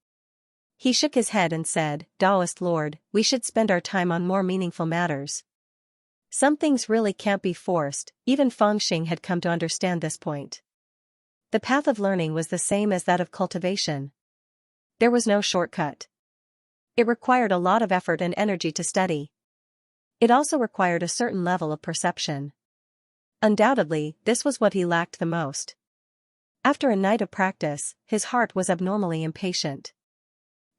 He shook his head and said, "Taoist Lord, we should spend our time on more meaningful matters. Some things really can't be forced." Even Fangxing had come to understand this point. The path of learning was the same as that of cultivation. There was no shortcut. It required a lot of effort and energy to study. It also required a certain level of perception. Undoubtedly, this was what he lacked the most. After a night of practice, his heart was abnormally impatient.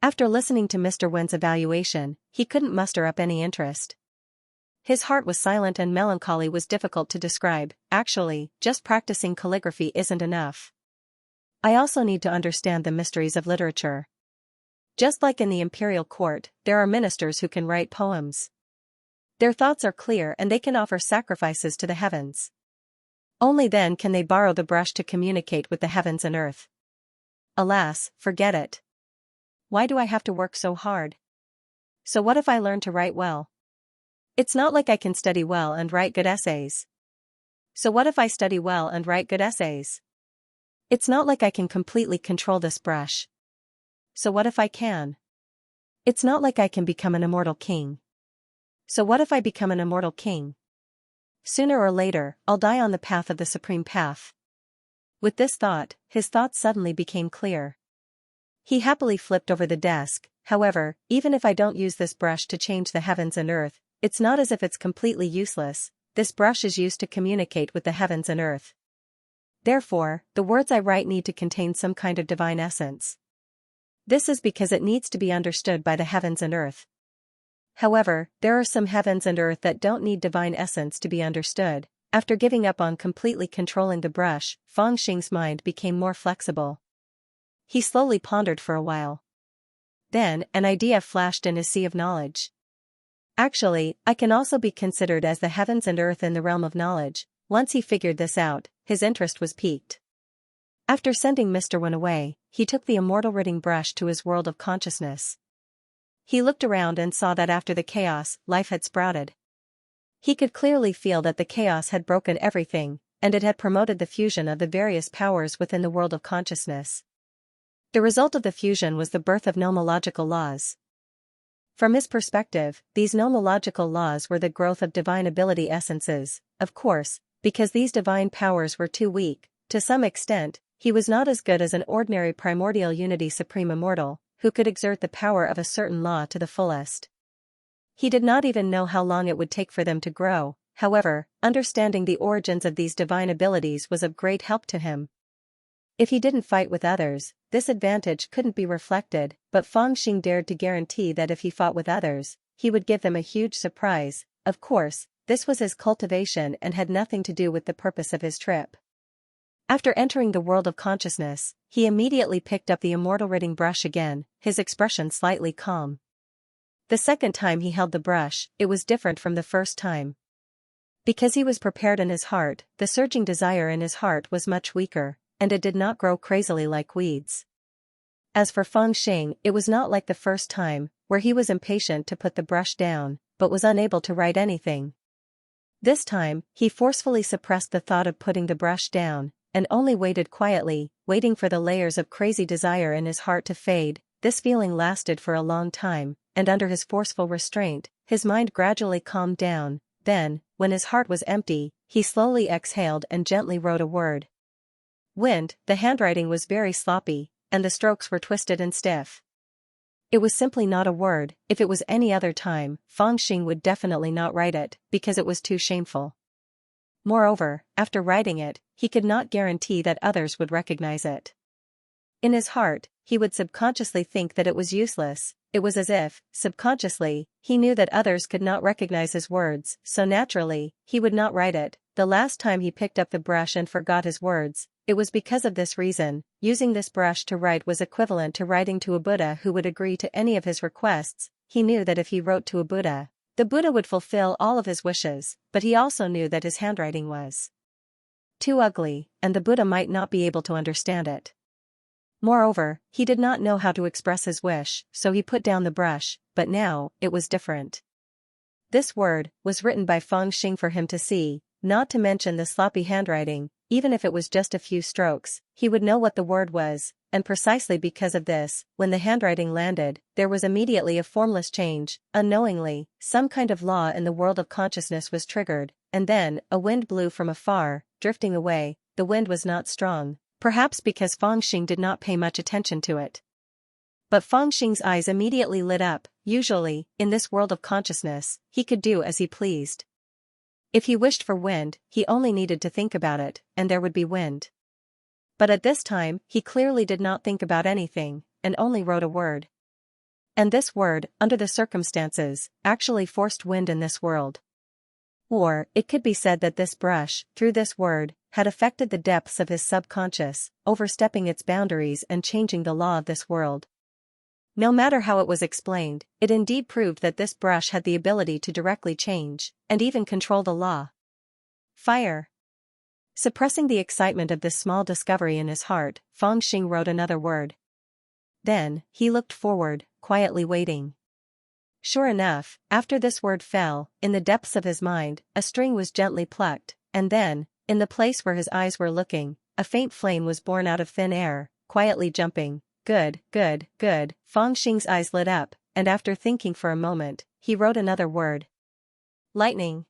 After listening to Mr. Wen's evaluation, he couldn't muster up any interest. His heart was silent and melancholy was difficult to describe. Actually, just practicing calligraphy isn't enough. I also need to understand the mysteries of literature. Just like in the imperial court, there are ministers who can write poems. Their thoughts are clear and they can offer sacrifices to the heavens. Only then can they borrow the brush to communicate with the heavens and earth. Alas, forget it. Why do I have to work so hard? So what if I learn to write well? It's not like I can study well and write good essays. So what if I study well and write good essays? It's not like I can completely control this brush. So what if I can? It's not like I can become an immortal king. So what if I become an immortal king? Sooner or later, I'll die on the path of the supreme path. With this thought, his thoughts suddenly became clear. He happily flipped over the desk. However, even if I don't use this brush to change the heavens and earth, it's not as if it's completely useless. This brush is used to communicate with the heavens and earth. Therefore, the words I write need to contain some kind of divine essence. This is because it needs to be understood by the heavens and earth. However, there are some heavens and earth that don't need divine essence to be understood. After giving up on completely controlling the brush, Fangxing's mind became more flexible. He slowly pondered for a while. Then, an idea flashed in his sea of knowledge. Actually, I can also be considered as the heavens and earth in the realm of knowledge. Once he figured this out, his interest was piqued. After sending Mr. Wen away, he took the immortal writing brush to his world of consciousness. He looked around and saw that after the chaos, life had sprouted. He could clearly feel that the chaos had broken everything, and it had promoted the fusion of the various powers within the world of consciousness. The result of the fusion was the birth of nomological laws. From his perspective, these nomological laws were the growth of divine ability essences. Of course, because these divine powers were too weak, to some extent, he was not as good as an ordinary primordial unity supreme immortal, who could exert the power of a certain law to the fullest. He did not even know how long it would take for them to grow. However, understanding the origins of these divine abilities was of great help to him. If he didn't fight with others, this advantage couldn't be reflected, but Fangxing dared to guarantee that if he fought with others, he would give them a huge surprise. Of course, this was his cultivation and had nothing to do with the purpose of his trip. After entering the world of consciousness, he immediately picked up the immortal writing brush again, his expression slightly calm. The second time he held the brush, it was different from the first time. Because he was prepared in his heart, the surging desire in his heart was much weaker, and it did not grow crazily like weeds. As for Fangxing, it was not like the first time, where he was impatient to put the brush down, but was unable to write anything. This time, he forcefully suppressed the thought of putting the brush down, and only waited quietly, waiting for the layers of crazy desire in his heart to fade. This feeling lasted for a long time, and under his forceful restraint, his mind gradually calmed down. Then, when his heart was empty, he slowly exhaled and gently wrote a word. Wind. The handwriting was very sloppy, and the strokes were twisted and stiff. It was simply not a word. If it was any other time, Fangxing would definitely not write it, because it was too shameful. Moreover, after writing it, he could not guarantee that others would recognize it. In his heart, he would subconsciously think that it was useless. It was as if, subconsciously, he knew that others could not recognize his words, so naturally, he would not write it. The last time he picked up the brush and forgot his words, it was because of this reason. Using this brush to write was equivalent to writing to a Buddha who would agree to any of his requests. He knew that if he wrote to a Buddha, the Buddha would fulfill all of his wishes, but he also knew that his handwriting was too ugly, and the Buddha might not be able to understand it. Moreover, he did not know how to express his wish, so he put down the brush, but now, it was different. This word was written by Fangxing for him to see, not to mention the sloppy handwriting. Even if it was just a few strokes, he would know what the word was, and precisely because of this, when the handwriting landed, there was immediately a formless change. Unknowingly, some kind of law in the world of consciousness was triggered, and then, a wind blew from afar, drifting away. The wind was not strong, perhaps because Fangxing did not pay much attention to it. But Fangxing's eyes immediately lit up. Usually, in this world of consciousness, he could do as he pleased. If he wished for wind, he only needed to think about it, and there would be wind. But at this time, he clearly did not think about anything, and only wrote a word. And this word, under the circumstances, actually forced wind in this world. Or, it could be said that this brush, through this word, had affected the depths of his subconscious, overstepping its boundaries and changing the law of this world. No matter how it was explained, it indeed proved that this brush had the ability to directly change, and even control the law. Fire. Suppressing the excitement of this small discovery in his heart, Fangxing wrote another word. Then, he looked forward, quietly waiting. Sure enough, after this word fell, in the depths of his mind, a string was gently plucked, and then, in the place where his eyes were looking, a faint flame was born out of thin air, quietly jumping. Good, good, good. Fangxing's eyes lit up, and after thinking for a moment, he wrote another word. Lightning.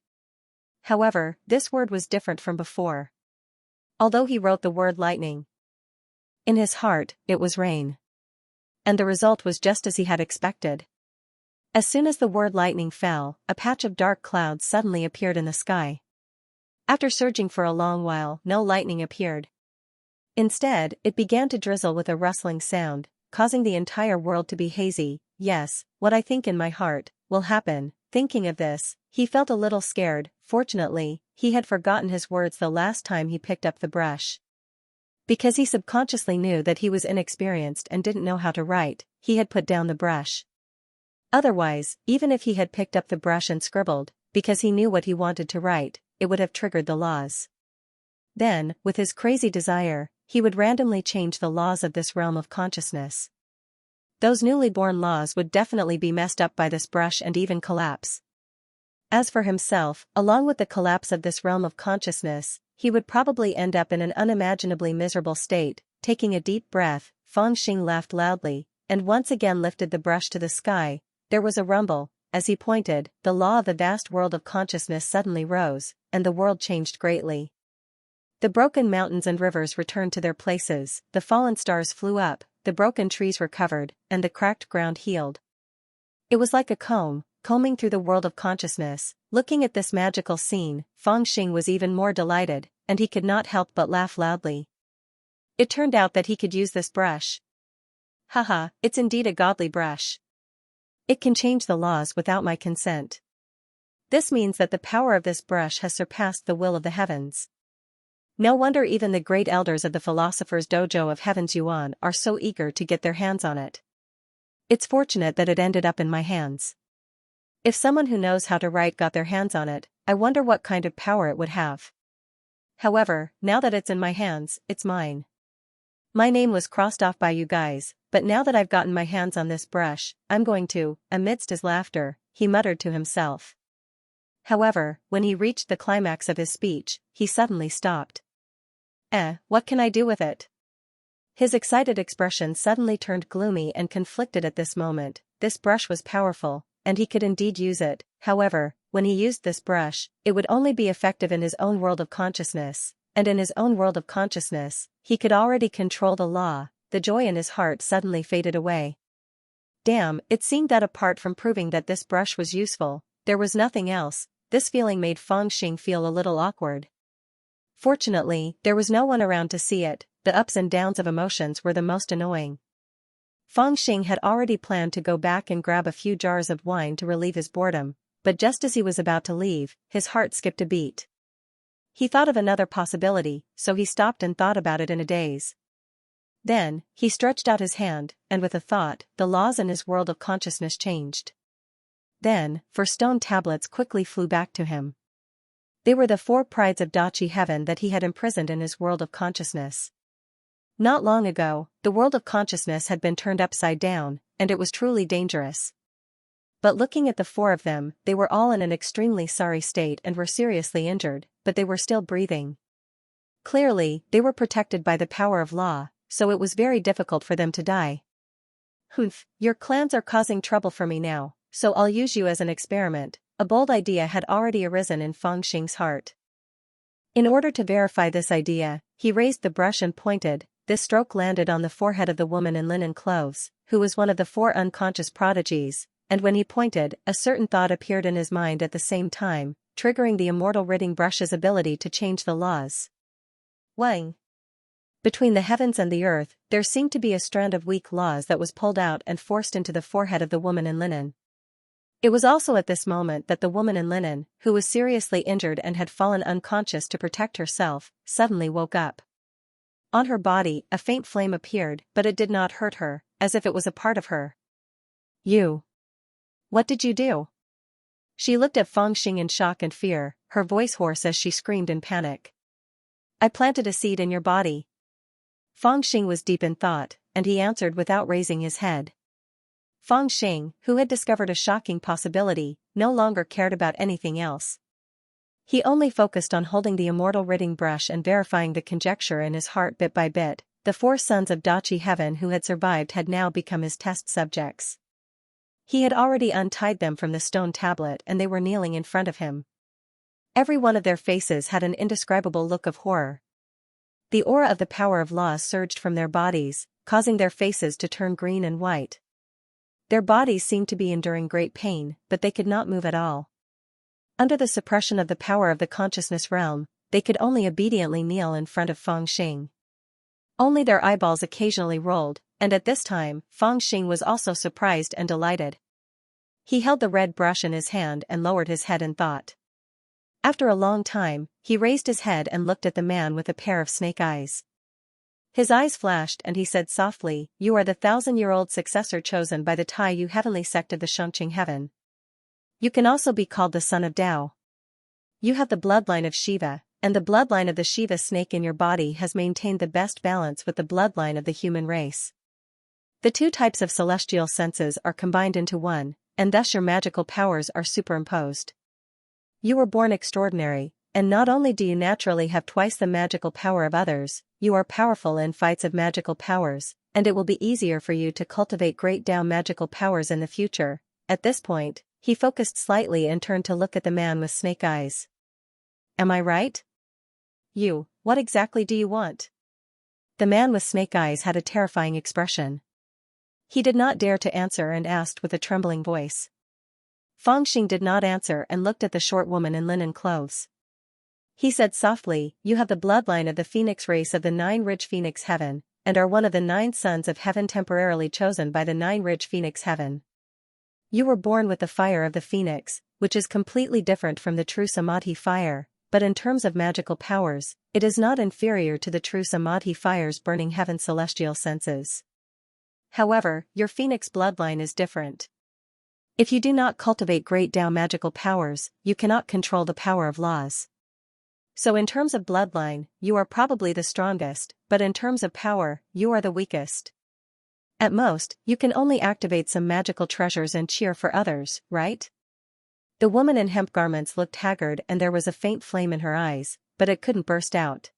However, this word was different from before. Although he wrote the word lightning, in his heart, it was rain. And the result was just as he had expected. As soon as the word lightning fell, a patch of dark clouds suddenly appeared in the sky. After surging for a long while, no lightning appeared. Instead, it began to drizzle with a rustling sound, causing the entire world to be hazy. Yes, what I think in my heart will happen. Thinking of this, he felt a little scared. Fortunately, he had forgotten his words the last time he picked up the brush. Because he subconsciously knew that he was inexperienced and didn't know how to write, he had put down the brush. Otherwise, even if he had picked up the brush and scribbled, because he knew what he wanted to write, it would have triggered the laws. Then, with his crazy desire, he would randomly change the laws of this realm of consciousness. Those newly born laws would definitely be messed up by this brush and even collapse. As for himself, along with the collapse of this realm of consciousness, he would probably end up in an unimaginably miserable state. Taking a deep breath, Fangxing laughed loudly, and once again lifted the brush to the sky. There was a rumble. As he pointed, the law of the vast world of consciousness suddenly rose, and the world changed greatly. The broken mountains and rivers returned to their places, the fallen stars flew up, the broken trees recovered, and the cracked ground healed. It was like a comb, combing through the world of consciousness. Looking at this magical scene, Fangxing was even more delighted, and he could not help but laugh loudly. It turned out that he could use this brush. Haha, it's indeed a godly brush. It can change the laws without my consent. This means that the power of this brush has surpassed the will of the heavens. No wonder even the great elders of the Philosopher's Dojo of Heaven's Yuan are so eager to get their hands on it. It's fortunate that it ended up in my hands. If someone who knows how to write got their hands on it, I wonder what kind of power it would have. However, now that it's in my hands, it's mine. My name was crossed off by you guys, but now that I've gotten my hands on this brush, I'm going to. Amidst his laughter, he muttered to himself. However, when he reached the climax of his speech, he suddenly stopped. What can I do with it? His excited expression suddenly turned gloomy and conflicted at this moment. this brush was powerful, and he could indeed use it. However, when he used this brush, it would only be effective in his own world of consciousness, and in his own world of consciousness, he could already control the law. The joy in his heart suddenly faded away. Damn, it seemed that apart from proving that this brush was useful, there was nothing else. This feeling made Feng Xing feel a little awkward. Fortunately, there was no one around to see it. The ups and downs of emotions were the most annoying. Feng Xing had already planned to go back and grab a few jars of wine to relieve his boredom, but just as he was about to leave, his heart skipped a beat. He thought of another possibility, so he stopped and thought about it in a daze. Then, he stretched out his hand, and with a thought, the laws in his world of consciousness changed. Then, 4 stone tablets quickly flew back to him. They were the 4 prides of Dachi heaven that he had imprisoned in his world of consciousness. Not long ago, the world of consciousness had been turned upside down, and it was truly dangerous. But looking at the 4 of them, they were all in an extremely sorry state and were seriously injured, but they were still breathing. Clearly, they were protected by the power of law, so it was very difficult for them to die. Humph, your clans are causing trouble for me now, so I'll use you as an experiment. A bold idea had already arisen in Feng Xing's heart. In order to verify this idea, he raised the brush and pointed. This stroke landed on the forehead of the woman in linen clothes, who was one of the 4 unconscious prodigies, and when he pointed, a certain thought appeared in his mind at the same time, triggering the immortal ridding brush's ability to change the laws. Wang. Between the heavens and the earth, there seemed to be a strand of weak laws that was pulled out and forced into the forehead of the woman in linen. It was also at this moment that the woman in linen, who was seriously injured and had fallen unconscious to protect herself, suddenly woke up. On her body, a faint flame appeared, but it did not hurt her, as if it was a part of her. You. What did you do? She looked at Feng Xing in shock and fear, her voice hoarse as she screamed in panic. I planted a seed in your body. Feng Xing was deep in thought, and he answered without raising his head. Feng Xing, who had discovered a shocking possibility, no longer cared about anything else. He only focused on holding the immortal ridding brush and verifying the conjecture in his heart bit by bit. The 4 sons of Dachi heaven who had survived had now become his test subjects. He had already untied them from the stone tablet and they were kneeling in front of him. Every one of their faces had an indescribable look of horror. The aura of the power of law surged from their bodies, causing their faces to turn green and white. Their bodies seemed to be enduring great pain, but they could not move at all. Under the suppression of the power of the consciousness realm, they could only obediently kneel in front of Feng Xing. Only their eyeballs occasionally rolled, and at this time, Feng Xing was also surprised and delighted. He held the red brush in his hand and lowered his head in thought. After a long time, he raised his head and looked at the man with a pair of snake eyes. His eyes flashed and he said softly, You are the 1,000-year-old successor chosen by the Taiyu heavenly sect of the Xianxia heaven. You can also be called the son of Tao. You have the bloodline of Shiva, and the bloodline of the Shiva snake in your body has maintained the best balance with the bloodline of the human race. The 2 types of celestial senses are combined into one, and thus your magical powers are superimposed. You were born extraordinary, and not only do you naturally have twice the magical power of others, you are powerful in fights of magical powers, and it will be easier for you to cultivate great Tao magical powers in the future. At this point, he focused slightly and turned to look at the man with snake eyes. Am I right? You, what exactly do you want? The man with snake eyes had a terrifying expression. He did not dare to answer and asked with a trembling voice. Feng Xing did not answer and looked at the short woman in linen clothes. He said softly, You have the bloodline of the phoenix race of the 9-ridge phoenix heaven, and are one of the 9 sons of heaven temporarily chosen by the 9-ridge phoenix heaven. You were born with the fire of the phoenix, which is completely different from the true samadhi fire, but in terms of magical powers, it is not inferior to the true samadhi fire's burning heaven celestial senses. However, your phoenix bloodline is different. If you do not cultivate great Tao magical powers, you cannot control the power of laws. So in terms of bloodline, you are probably the strongest, but in terms of power, you are the weakest. At most, you can only activate some magical treasures and cheer for others, right? The woman in hemp garments looked haggard and there was a faint flame in her eyes, but it couldn't burst out.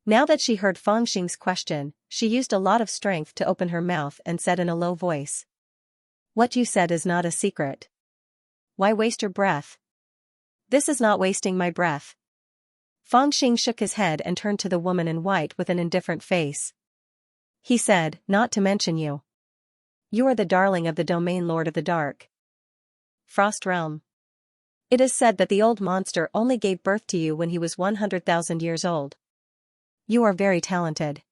Now that she heard Feng Xing's question, she used a lot of strength to open her mouth and said in a low voice. What you said is not a secret. Why waste your breath? This is not wasting my breath. Fangxing shook his head and turned to the woman in white with an indifferent face. He said, not to mention you. You are the darling of the domain Lord of the Dark Frost Realm. It is said that the old monster only gave birth to you when he was 100,000 years old. You are very talented.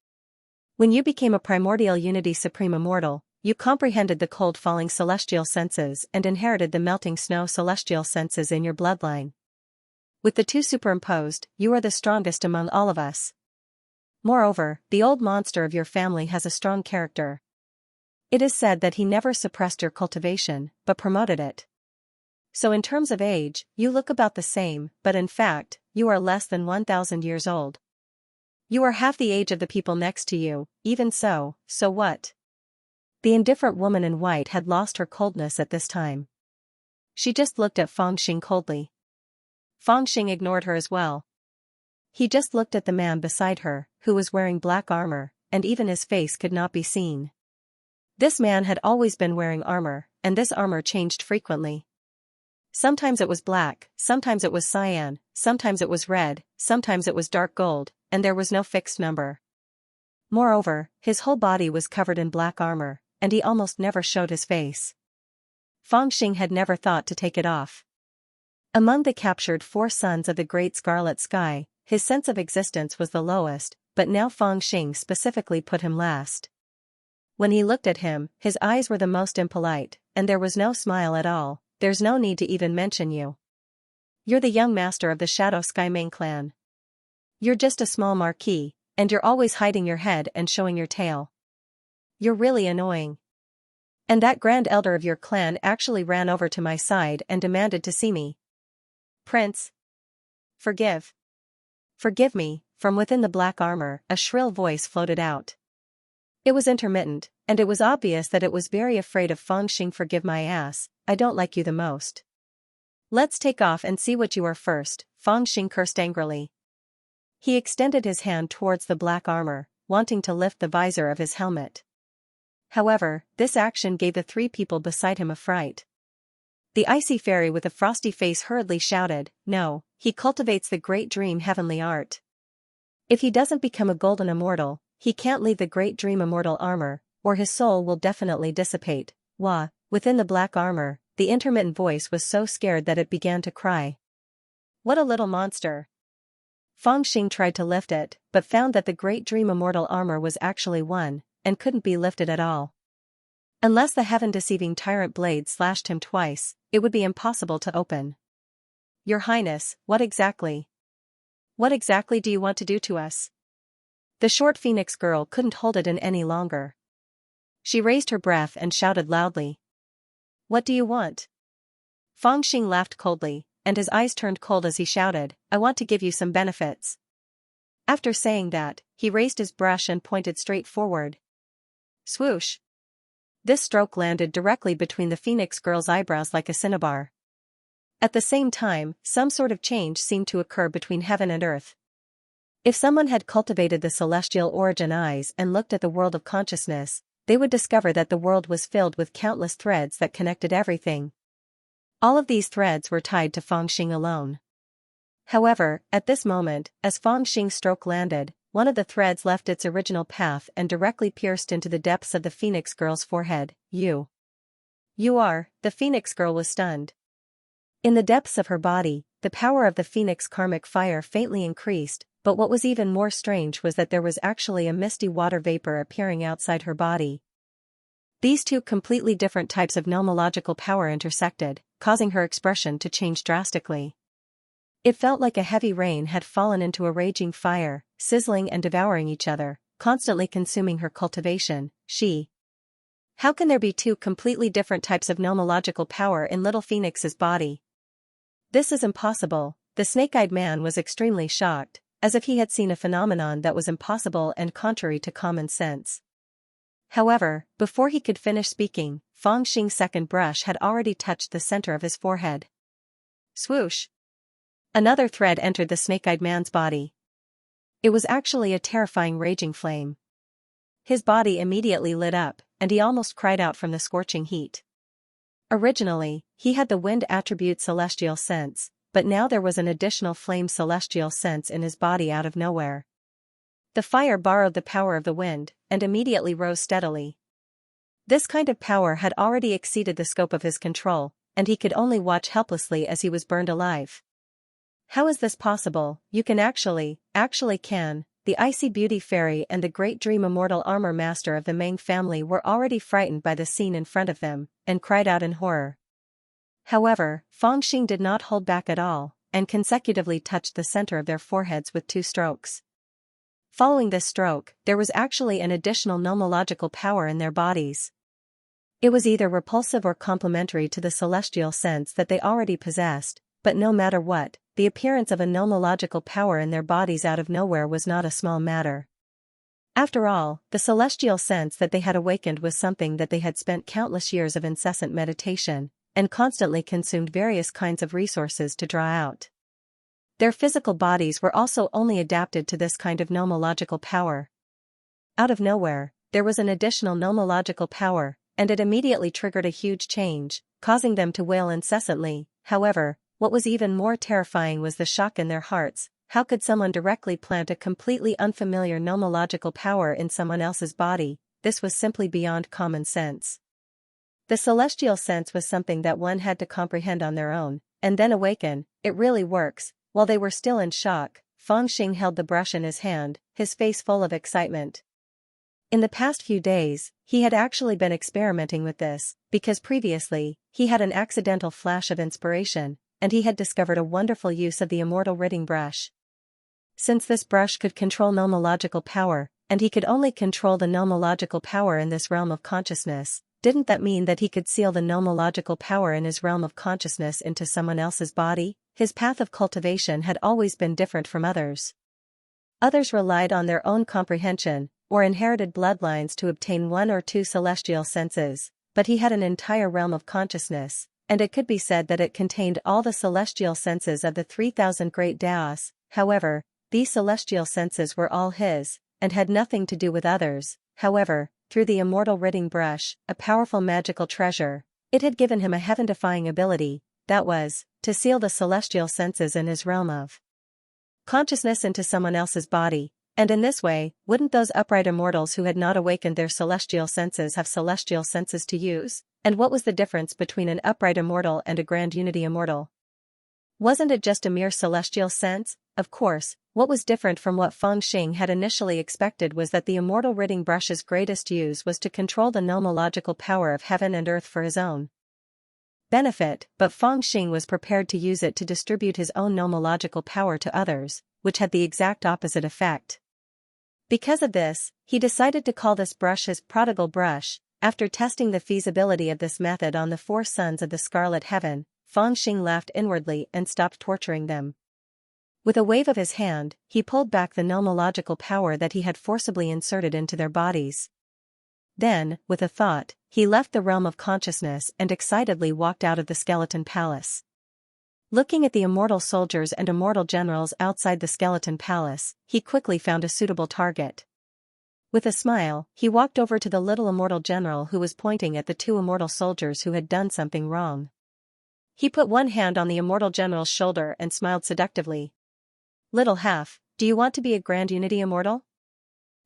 When you became a primordial unity supreme immortal, you comprehended the cold falling celestial senses and inherited the melting snow celestial senses in your bloodline. With the two superimposed, you are the strongest among all of us. Moreover, the old monster of your family has a strong character. It is said that he never suppressed your cultivation, but promoted it. So in terms of age, you look about the same, but in fact, you are less than 1,000 years old. You are half the age of the people next to you, even so what? The indifferent woman in white had lost her coldness at this time. She just looked at Fangxing coldly. Fangxing ignored her as well. He just looked at the man beside her, who was wearing black armor, and even his face could not be seen. This man had always been wearing armor, and this armor changed frequently. Sometimes it was black, sometimes it was cyan, sometimes it was red, sometimes it was dark gold, and there was no fixed number. Moreover, his whole body was covered in black armor, and he almost never showed his face. Fangxing had never thought to take it off. Among the captured 4 sons of the Great Scarlet Sky, his sense of existence was the lowest, but now Fangxing specifically put him last. When he looked at him, his eyes were the most impolite, and there was no smile at all. There's no need to even mention you. You're the young master of the Shadow Sky main clan. You're just a small marquis, and you're always hiding your head and showing your tail. You're really annoying. And that grand elder of your clan actually ran over to my side and demanded to see me. Prince. Forgive me, from within the black armor, a shrill voice floated out. It was intermittent, and it was obvious that it was very afraid of Fangxing. Forgive my ass, I don't like you the most. Let's take off and see what you are first, Fangxing cursed angrily. He extended his hand towards the black armor, wanting to lift the visor of his helmet. However, this action gave the 3 people beside him a fright. The icy fairy with a frosty face hurriedly shouted, no, he cultivates the great dream heavenly art. If he doesn't become a golden immortal, he can't leave the great dream immortal armor, or his soul will definitely dissipate. Wah, within the black armor, the intermittent voice was so scared that it began to cry. What a little monster. Fangxing tried to lift it, but found that the great dream immortal armor was actually one, and couldn't be lifted at all. Unless the heaven-deceiving tyrant blade slashed him twice, it would be impossible to open. Your Highness, what exactly do you want to do to us? The short phoenix girl couldn't hold it in any longer. She raised her breath and shouted loudly. What do you want? Fangxing laughed coldly, and his eyes turned cold as he shouted, I want to give you some benefits. After saying that, he raised his brush and pointed straight forward. Swoosh! This stroke landed directly between the phoenix girl's eyebrows like a cinnabar. At the same time, some sort of change seemed to occur between heaven and earth. If someone had cultivated the celestial origin eyes and looked at the world of consciousness, they would discover that the world was filled with countless threads that connected everything. All of these threads were tied to Fangxing alone. However, at this moment, as Fangxing's stroke landed, one of the threads left its original path and directly pierced into the depths of the phoenix girl's forehead. The phoenix girl was stunned. In the depths of her body, the power of the phoenix karmic fire faintly increased, but what was even more strange was that there was actually a misty water vapor appearing outside her body. These 2 completely different types of nomological power intersected, causing her expression to change drastically. It felt like a heavy rain had fallen into a raging fire, sizzling and devouring each other, constantly consuming her cultivation. How can there be 2 completely different types of nomological power in little Phoenix's body? This is impossible. The snake-eyed man was extremely shocked, as if he had seen a phenomenon that was impossible and contrary to common sense. However, before he could finish speaking, Fangxing's second brush had already touched the center of his forehead. Swoosh! Another thread entered the snake-eyed man's body. It was actually a terrifying raging flame. His body immediately lit up, and he almost cried out from the scorching heat. Originally, he had the wind attribute celestial sense, but now there was an additional flame celestial sense in his body out of nowhere. The fire borrowed the power of the wind, and immediately rose steadily. This kind of power had already exceeded the scope of his control, and he could only watch helplessly as he was burned alive. How is this possible? You can actually can. The icy beauty fairy and the great dream immortal armor master of the Meng family were already frightened by the scene in front of them, and cried out in horror. However, Fangxing did not hold back at all, and consecutively touched the center of their foreheads with 2 strokes. Following this stroke, there was actually an additional nomological power in their bodies. It was either repulsive or complementary to the celestial sense that they already possessed, but no matter what, the appearance of a nomological power in their bodies out of nowhere was not a small matter. After all, the celestial sense that they had awakened was something that they had spent countless years of incessant meditation, and constantly consumed various kinds of resources to draw out. Their physical bodies were also only adapted to this kind of nomological power. Out of nowhere, there was an additional nomological power, and it immediately triggered a huge change, causing them to wail incessantly. However, what was even more terrifying was the shock in their hearts. How could someone directly plant a completely unfamiliar nomological power in someone else's body? This was simply beyond common sense. The celestial sense was something that one had to comprehend on their own, and then awaken. It really works. While they were still in shock, Fangxing held the brush in his hand, his face full of excitement. In the past few days, he had actually been experimenting with this, because previously, he had an accidental flash of inspiration, and he had discovered a wonderful use of the immortal ridding brush. Since this brush could control nomological power, and he could only control the nomological power in this realm of consciousness, didn't that mean that he could seal the nomological power in his realm of consciousness into someone else's body? His path of cultivation had always been different from others. Others relied on their own comprehension, or inherited bloodlines to obtain 1 or 2 celestial senses, but he had an entire realm of consciousness, and it could be said that it contained all the celestial senses of the 3,000 great Daos. However, these celestial senses were all his, and had nothing to do with others. However, through the immortal ridding brush, a powerful magical treasure, it had given him a heaven-defying ability, that was, to seal the celestial senses in his realm of consciousness into someone else's body, and in this way, wouldn't those upright immortals who had not awakened their celestial senses have celestial senses to use? And what was the difference between an upright immortal and a grand unity immortal? Wasn't it just a mere celestial sense? Of course, what was different from what Fangxing had initially expected was that the immortal ridding brush's greatest use was to control the nomological power of heaven and earth for his own benefit, but Fangxing was prepared to use it to distribute his own nomological power to others, which had the exact opposite effect. Because of this, he decided to call this brush his prodigal brush. After testing the feasibility of this method on the 4 sons of the Scarlet Heaven, Fangxing laughed inwardly and stopped torturing them. With a wave of his hand, he pulled back the nomological power that he had forcibly inserted into their bodies. Then, with a thought, he left the realm of consciousness and excitedly walked out of the skeleton palace. Looking at the immortal soldiers and immortal generals outside the skeleton palace, he quickly found a suitable target. With a smile, he walked over to the little immortal general who was pointing at the 2 immortal soldiers who had done something wrong. He put one hand on the immortal general's shoulder and smiled seductively. "Little half, do you want to be a grand unity immortal?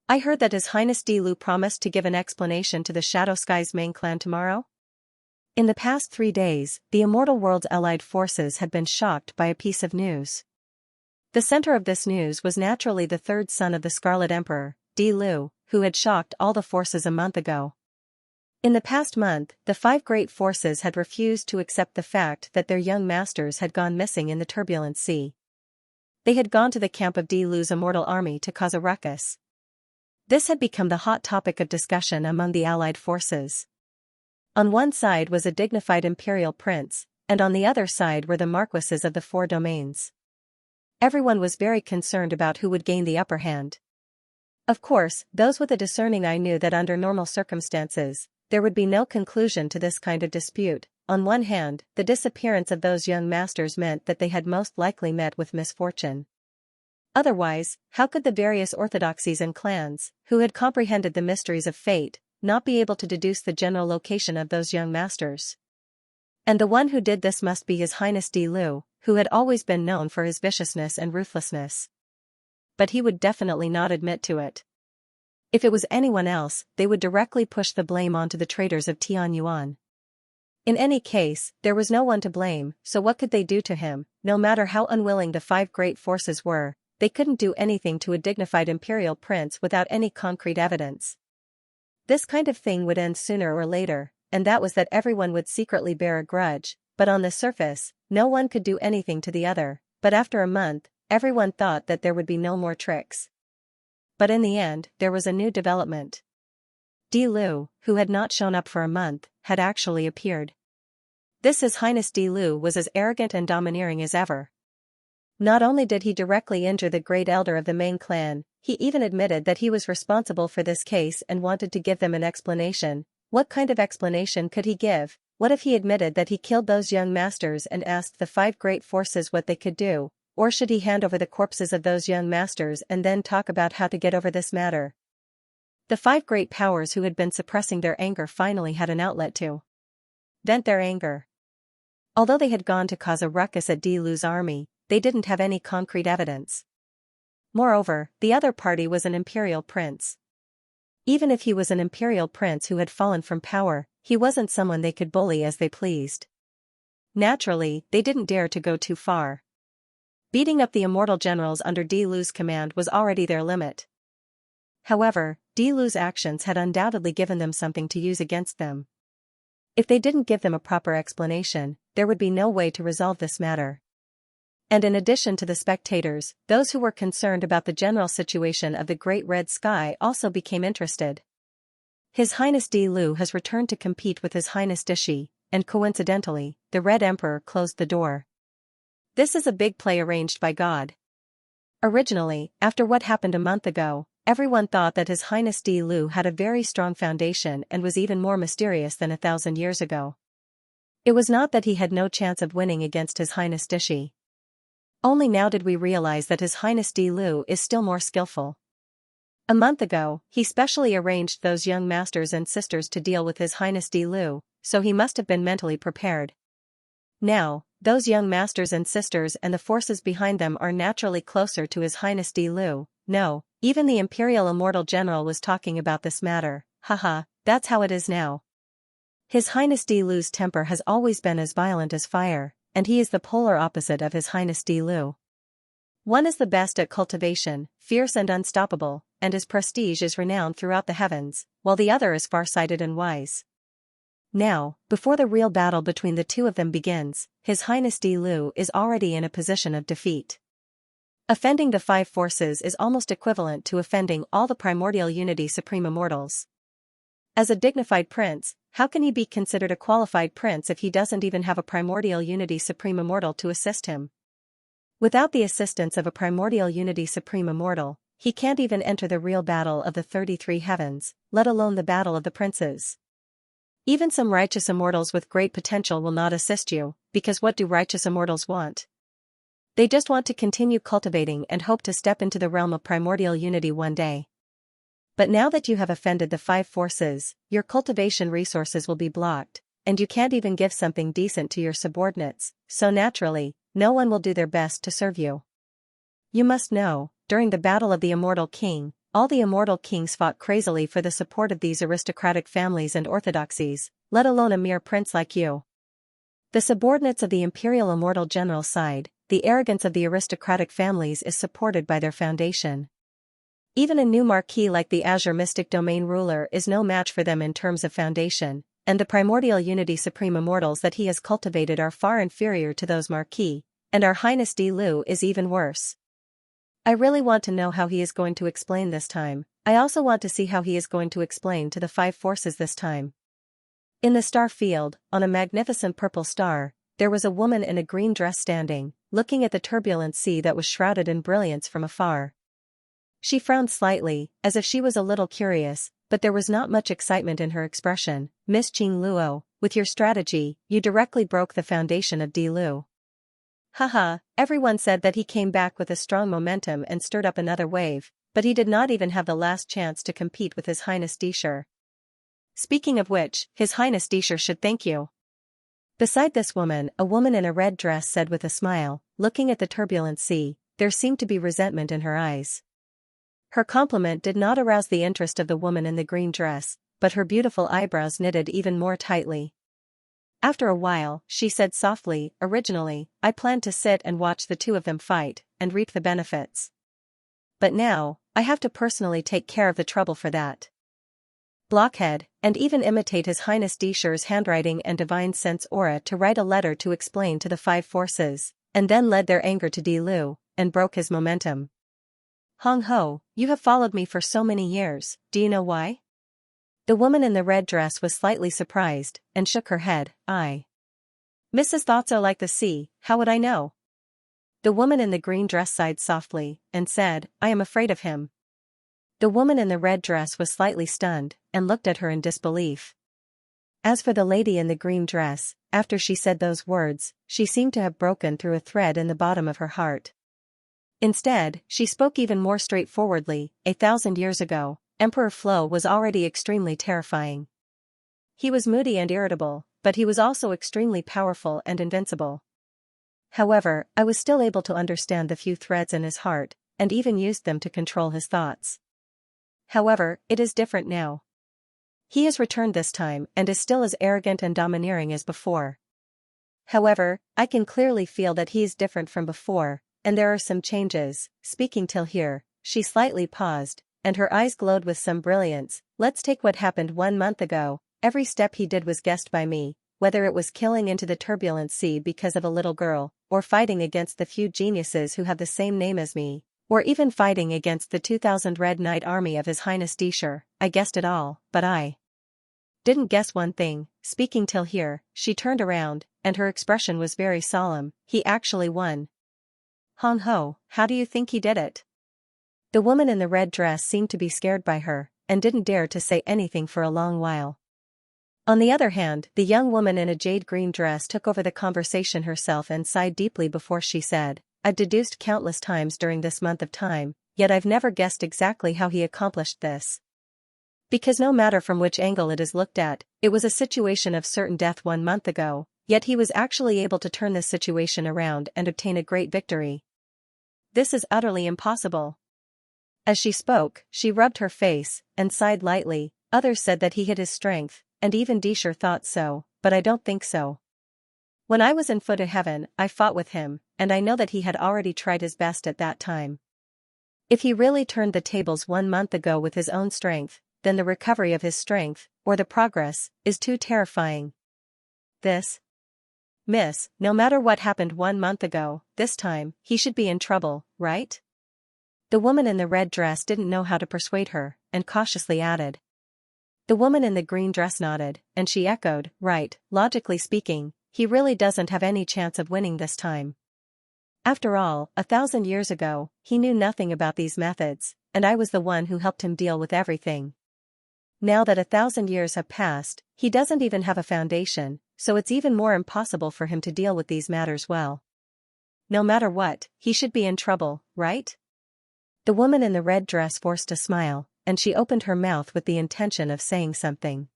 I heard that His Highness Dilu promised to give an explanation to the Shadow Sky's main clan tomorrow." In the past 3 days, the immortal world's allied forces had been shocked by a piece of news. The center of this news was naturally the 3rd son of the Scarlet Emperor, Dilu, who had shocked all the forces a month ago. In the past month, the 5 great forces had refused to accept the fact that their young masters had gone missing in the turbulent sea. They had gone to the camp of Dilu's immortal army to cause a ruckus. This had become the hot topic of discussion among the allied forces. On one side was a dignified imperial prince, and on the other side were the marquises of the 4 domains. Everyone was very concerned about who would gain the upper hand. Of course, those with a discerning eye knew that under normal circumstances, there would be no conclusion to this kind of dispute. On one hand, the disappearance of those young masters meant that they had most likely met with misfortune. Otherwise, how could the various orthodoxies and clans, who had comprehended the mysteries of fate, not be able to deduce the general location of those young masters? And the one who did this must be His Highness Di Lu, who had always been known for his viciousness and ruthlessness. But he would definitely not admit to it. If it was anyone else, they would directly push the blame onto the traitors of Tianyuan. In any case, there was no one to blame, so what could they do to him? No matter how unwilling the five great forces were, they couldn't do anything to a dignified imperial prince without any concrete evidence. This kind of thing would end sooner or later, and that was that everyone would secretly bear a grudge, but on the surface, no one could do anything to the other, but after a month, everyone thought that there would be no more tricks. But in the end, there was a new development. Di Lu, who had not shown up for a month, had actually appeared. His Highness Di Lu was as arrogant and domineering as ever. Not only did he directly injure the great elder of the main clan, he even admitted that he was responsible for this case and wanted to give them an explanation. What kind of explanation could he give? What if he admitted that he killed those young masters and asked the five great forces what they could do? Or should he hand over the corpses of those young masters and then talk about how to get over this matter? The five great powers who had been suppressing their anger finally had an outlet to vent their anger. Although they had gone to cause a ruckus at Di Lu's army, they didn't have any concrete evidence. Moreover, the other party was an imperial prince. Even if he was an imperial prince who had fallen from power, he wasn't someone they could bully as they pleased. Naturally, they didn't dare to go too far. Beating up the immortal generals under Di Lu's command was already their limit. However, Di Lu's actions had undoubtedly given them something to use against them. If they didn't give them a proper explanation, there would be no way to resolve this matter. And in addition to the spectators, those who were concerned about the general situation of the Great Red Sky also became interested. His Highness Di Lu has returned to compete with His Highness Dishi, and coincidentally, the Red Emperor closed the door. This is a big play arranged by God. Originally, after what happened a month ago, everyone thought that His Highness Di Lu had a very strong foundation and was even more mysterious than 1,000 years ago. It was not that he had no chance of winning against His Highness Dishi. Only now did we realize that His Highness Di Lu is still more skillful. A month ago, he specially arranged those young masters and sisters to deal with His Highness Di Lu, so he must have been mentally prepared. Now, those young masters and sisters and the forces behind them are naturally closer to His Highness Di Lu. No, even the Imperial Immortal General was talking about this matter. Haha, that's how it is now. His Highness Di Lu's temper has always been as violent as fire, and he is the polar opposite of His Highness Di Lu. One is the best at cultivation, fierce and unstoppable, and his prestige is renowned throughout the heavens, while the other is far-sighted and wise. Now, before the real battle between the two of them begins, His Highness Di Lu is already in a position of defeat. Offending the five forces is almost equivalent to offending all the primordial unity supreme immortals. As a dignified prince, how can he be considered a qualified prince if he doesn't even have a primordial unity supreme immortal to assist him? Without the assistance of a primordial unity supreme immortal, he can't even enter the real battle of the 33 heavens, let alone the battle of the princes. Even some righteous immortals with great potential will not assist you, because what do righteous immortals want? They just want to continue cultivating and hope to step into the realm of primordial unity one day. But now that you have offended the five forces, your cultivation resources will be blocked, and you can't even give something decent to your subordinates, so naturally, no one will do their best to serve you. You must know, during the Battle of the Immortal King, all the immortal kings fought crazily for the support of these aristocratic families and orthodoxies, let alone a mere prince like you. The subordinates of the Imperial Immortal General side, the arrogance of the aristocratic families is supported by their foundation. Even a new marquis like the Azure Mystic Domain ruler is no match for them in terms of foundation, and the primordial unity supreme immortals that he has cultivated are far inferior to those marquis, and our Highness Di Lu is even worse. I really want to know how he is going to explain this time. I also want to see how he is going to explain to the five forces this time. In the star field, on a magnificent purple star, there was a woman in a green dress standing, looking at the turbulent sea that was shrouded in brilliance from afar. She frowned slightly, as if she was a little curious, but there was not much excitement in her expression. Miss Qing Luo, with your strategy, you directly broke the foundation of Di Lu. Haha, everyone said that he came back with a strong momentum and stirred up another wave, but he did not even have the last chance to compete with His Highness Dishur. Speaking of which, His Highness Dishur should thank you. Beside this woman, a woman in a red dress said with a smile, looking at the turbulent sea. There seemed to be resentment in her eyes. Her compliment did not arouse the interest of the woman in the green dress, but her beautiful eyebrows knitted even more tightly. After a while, she said softly, originally, I planned to sit and watch the two of them fight, and reap the benefits. But now, I have to personally take care of the trouble for that. Blockhead, and even imitate His Highness Disher's handwriting and divine sense aura to write a letter to explain to the five forces, and then led their anger to Di Lu, and broke his momentum. Hong Ho, you have followed me for so many years, do you know why? The woman in the red dress was slightly surprised, and shook her head. Mrs. thought so like the sea, how would I know? The woman in the green dress sighed softly, and said, I am afraid of him. The woman in the red dress was slightly stunned, and looked at her in disbelief. As for the lady in the green dress, after she said those words, she seemed to have broken through a thread in the bottom of her heart. Instead, she spoke even more straightforwardly. 1,000 years ago, Emperor Flo was already extremely terrifying. He was moody and irritable, but he was also extremely powerful and invincible. However, I was still able to understand the few threads in his heart, and even used them to control his thoughts. However, it is different now. He has returned this time and is still as arrogant and domineering as before. However, I can clearly feel that he is different from before, and there are some changes. Speaking till here, she slightly paused, and her eyes glowed with some brilliance. Let's take what happened 1 month ago. Every step he did was guessed by me, whether it was killing into the turbulent sea because of a little girl, or fighting against the few geniuses who have the same name as me, or even fighting against the 2,000 Red Knight army of His Highness Disher. I guessed it all, but I didn't guess one thing. Speaking till here, she turned around, and her expression was very solemn. He actually won. Hong Ho, how do you think he did it? The woman in the red dress seemed to be scared by her, and didn't dare to say anything for a long while. On the other hand, the young woman in a jade green dress took over the conversation herself and sighed deeply before she said, I've deduced countless times during this month of time, yet I've never guessed exactly how he accomplished this. Because no matter from which angle it is looked at, it was a situation of certain death 1 month ago, yet he was actually able to turn this situation around and obtain a great victory. This is utterly impossible. As she spoke, she rubbed her face, and sighed lightly. Others said that he hid his strength, and even Disher thought so, but I don't think so. When I was in Foot of Heaven, I fought with him, and I know that he had already tried his best at that time. If he really turned the tables 1 month ago with his own strength, then the recovery of his strength, or the progress, is too terrifying. Miss, no matter what happened 1 month ago, this time, he should be in trouble, right? The woman in the red dress didn't know how to persuade her, and cautiously added. The woman in the green dress nodded, and she echoed, right, logically speaking, he really doesn't have any chance of winning this time. After all, 1,000 years ago, he knew nothing about these methods, and I was the one who helped him deal with everything. Now that 1,000 years have passed, he doesn't even have a foundation, so it's even more impossible for him to deal with these matters well. No matter what, he should be in trouble, right? The woman in the red dress forced a smile, and she opened her mouth with the intention of saying something.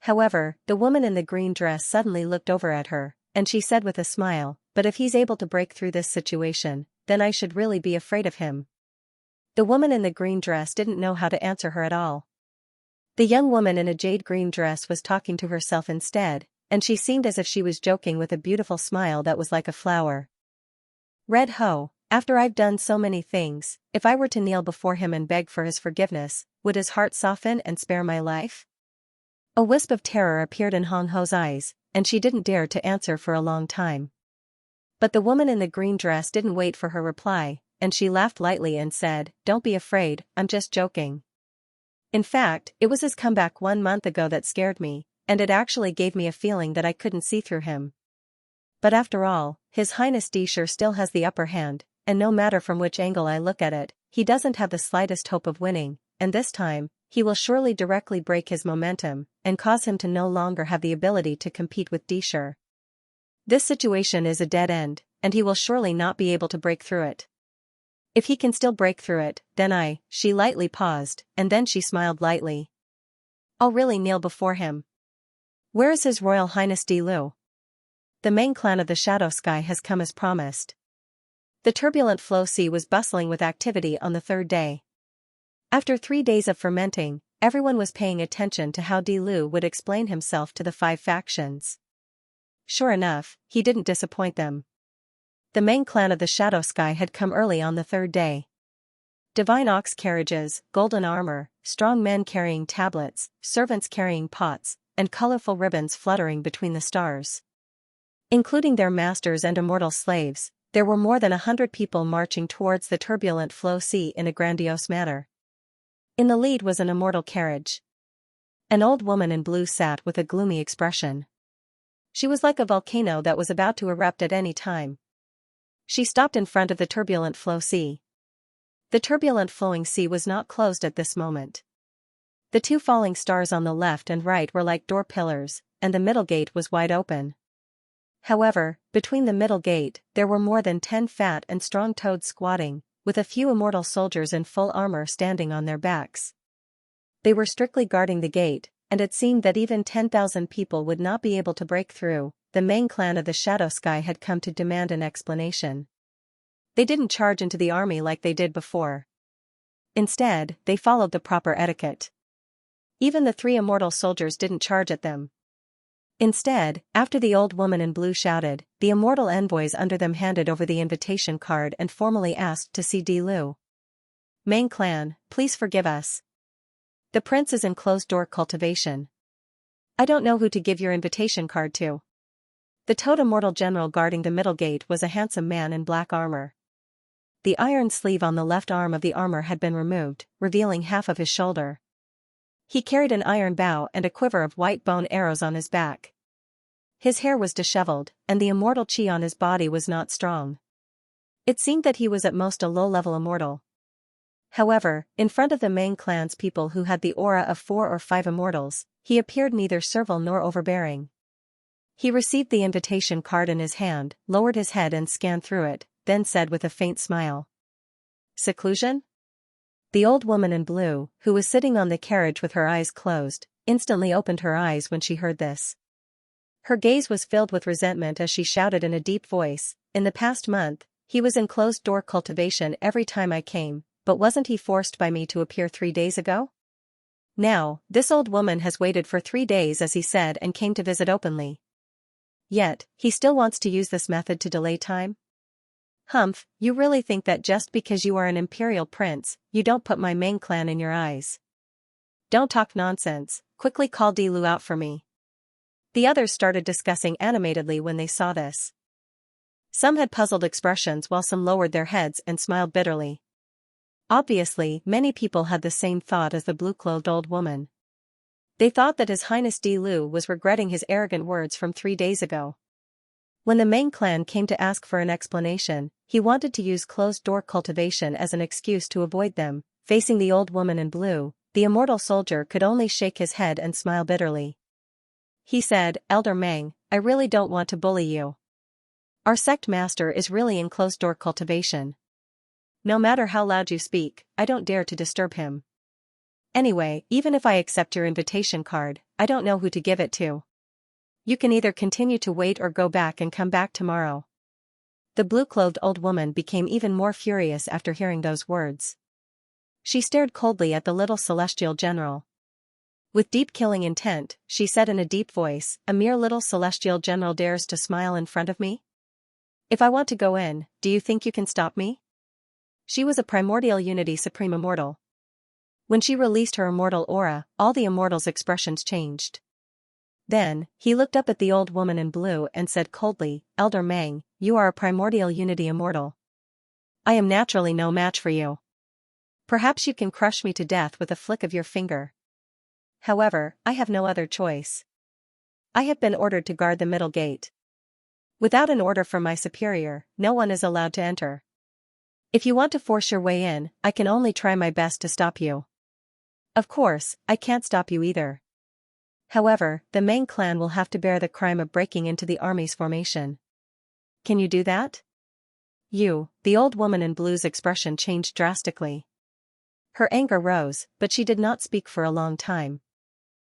However, the woman in the green dress suddenly looked over at her, and she said with a smile, but if he's able to break through this situation, then I should really be afraid of him. The woman in the green dress didn't know how to answer her at all. The young woman in a jade green dress was talking to herself instead, and she seemed as if she was joking with a beautiful smile that was like a flower. Red Ho, after I've done so many things, if I were to kneel before him and beg for his forgiveness, would his heart soften and spare my life? A wisp of terror appeared in Hong Ho's eyes, and she didn't dare to answer for a long time. But the woman in the green dress didn't wait for her reply, and she laughed lightly and said, Don't be afraid, I'm just joking. In fact, it was his comeback 1 month ago that scared me, and it actually gave me a feeling that I couldn't see through him. But after all, His Highness Disher still has the upper hand, and no matter from which angle I look at it, he doesn't have the slightest hope of winning, and this time, he will surely directly break his momentum, and cause him to no longer have the ability to compete with Disher. This situation is a dead end, and he will surely not be able to break through it. If he can still break through it, then she lightly paused, and then she smiled lightly. I'll really kneel before him. Where is His Royal Highness Di Lu? the main clan of the Shadow Sky has come as promised. The turbulent flow sea was bustling with activity on the third day. After 3 days of fermenting, everyone was paying attention to how Di Lu would explain himself to the 5 factions. Sure enough, he didn't disappoint them. The main clan of the Shadow Sky had come early on the third day. Divine ox carriages, golden armor, strong men carrying tablets, servants carrying pots, and colorful ribbons fluttering between the stars. Including their masters and immortal slaves, there were more than 100 people marching towards the turbulent flow sea in a grandiose manner. In the lead was an immortal carriage. An old woman in blue sat with a gloomy expression. She was like a volcano that was about to erupt at any time. She stopped in front of the turbulent flow sea. The turbulent flowing sea was not closed at this moment. The 2 falling stars on the left and right were like door pillars, and the middle gate was wide open. However, between the middle gate, there were more than 10 fat and strong toads squatting, with a few immortal soldiers in full armor standing on their backs. They were strictly guarding the gate, and it seemed that even 10,000 people would not be able to break through. The main clan of the Shadow Sky had come to demand an explanation. They didn't charge into the army like they did before. Instead, they followed the proper etiquette. Even the 3 immortal soldiers didn't charge at them. Instead, after the old woman in blue shouted, the immortal envoys under them handed over the invitation card and formally asked to see Di Lu. Main clan, please forgive us. The prince is in closed-door cultivation. I don't know who to give your invitation card to. The toad immortal general guarding the middle gate was a handsome man in black armor. The iron sleeve on the left arm of the armor had been removed, revealing half of his shoulder. He carried an iron bow and a quiver of white bone arrows on his back. His hair was disheveled, and the immortal chi on his body was not strong. It seemed that he was at most a low-level immortal. However, in front of the main clan's people who had the aura of 4 or 5 immortals, he appeared neither servile nor overbearing. He received the invitation card in his hand, lowered his head and scanned through it, then said with a faint smile. Seclusion? The old woman in blue, who was sitting on the carriage with her eyes closed, instantly opened her eyes when she heard this. Her gaze was filled with resentment as she shouted in a deep voice, "In the past month, he was in closed-door cultivation every time I came, but wasn't he forced by me to appear 3 days ago? Now, this old woman has waited for 3 days as he said and came to visit openly. Yet, he still wants to use this method to delay time? Humph, you really think that just because you are an imperial prince, you don't put my main clan in your eyes? Don't talk nonsense, quickly call Di Lu out for me." The others started discussing animatedly when they saw this. Some had puzzled expressions while some lowered their heads and smiled bitterly. Obviously, many people had the same thought as the blue-clothed old woman. They thought that His Highness Di Lu was regretting his arrogant words from 3 days ago. When the main clan came to ask for an explanation, he wanted to use closed-door cultivation as an excuse to avoid them. Facing the old woman in blue, the immortal soldier could only shake his head and smile bitterly. He said, "Elder Meng, I really don't want to bully you. Our sect master is really in closed-door cultivation. No matter how loud you speak, I don't dare to disturb him. Anyway, even if I accept your invitation card, I don't know who to give it to. You can either continue to wait or go back and come back tomorrow." The blue-clothed old woman became even more furious after hearing those words. She stared coldly at the little celestial general. With deep killing intent, she said in a deep voice, "A mere little celestial general dares to smile in front of me? If I want to go in, do you think you can stop me?" She was a primordial unity supreme immortal. When she released her immortal aura, all the immortals' expressions changed. Then, he looked up at the old woman in blue and said coldly, "Elder Meng, you are a primordial unity immortal. I am naturally no match for you. Perhaps you can crush me to death with a flick of your finger. However, I have no other choice. I have been ordered to guard the middle gate. Without an order from my superior, no one is allowed to enter. If you want to force your way in, I can only try my best to stop you. Of course, I can't stop you either. However, the main clan will have to bear the crime of breaking into the army's formation. Can you do that?" The old woman in blue's expression changed drastically. Her anger rose, but she did not speak for a long time.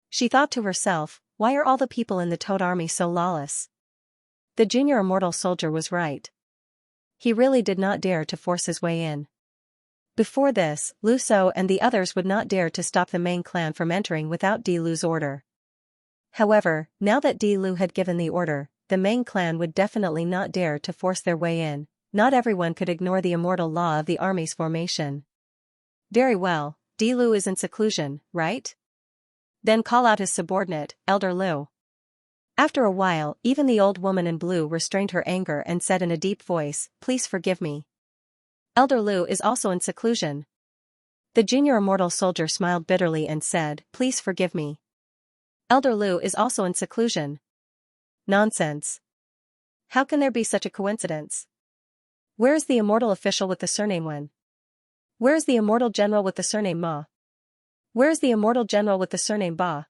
She thought to herself, why are all the people in the Toad army so lawless? The junior immortal soldier was right. He really did not dare to force his way in. Before this, Lu Shou and the others would not dare to stop the main clan from entering without Di Lu's order. However, now that Di Lu had given the order, the main clan would definitely not dare to force their way in. Not everyone could ignore the immortal law of the army's formation. Very well, Di Lu is in seclusion, right? Then call out his subordinate, Elder Lu. After a while, even the old woman in blue restrained her anger and said in a deep voice, "Please forgive me. Elder Lu is also in seclusion." The junior immortal soldier smiled bitterly and said, "Please forgive me. Elder Lu is also in seclusion." Nonsense. How can there be such a coincidence? Where is the immortal official with the surname Wen? Where is the immortal general with the surname Ma? Where is the immortal general with the surname Ba?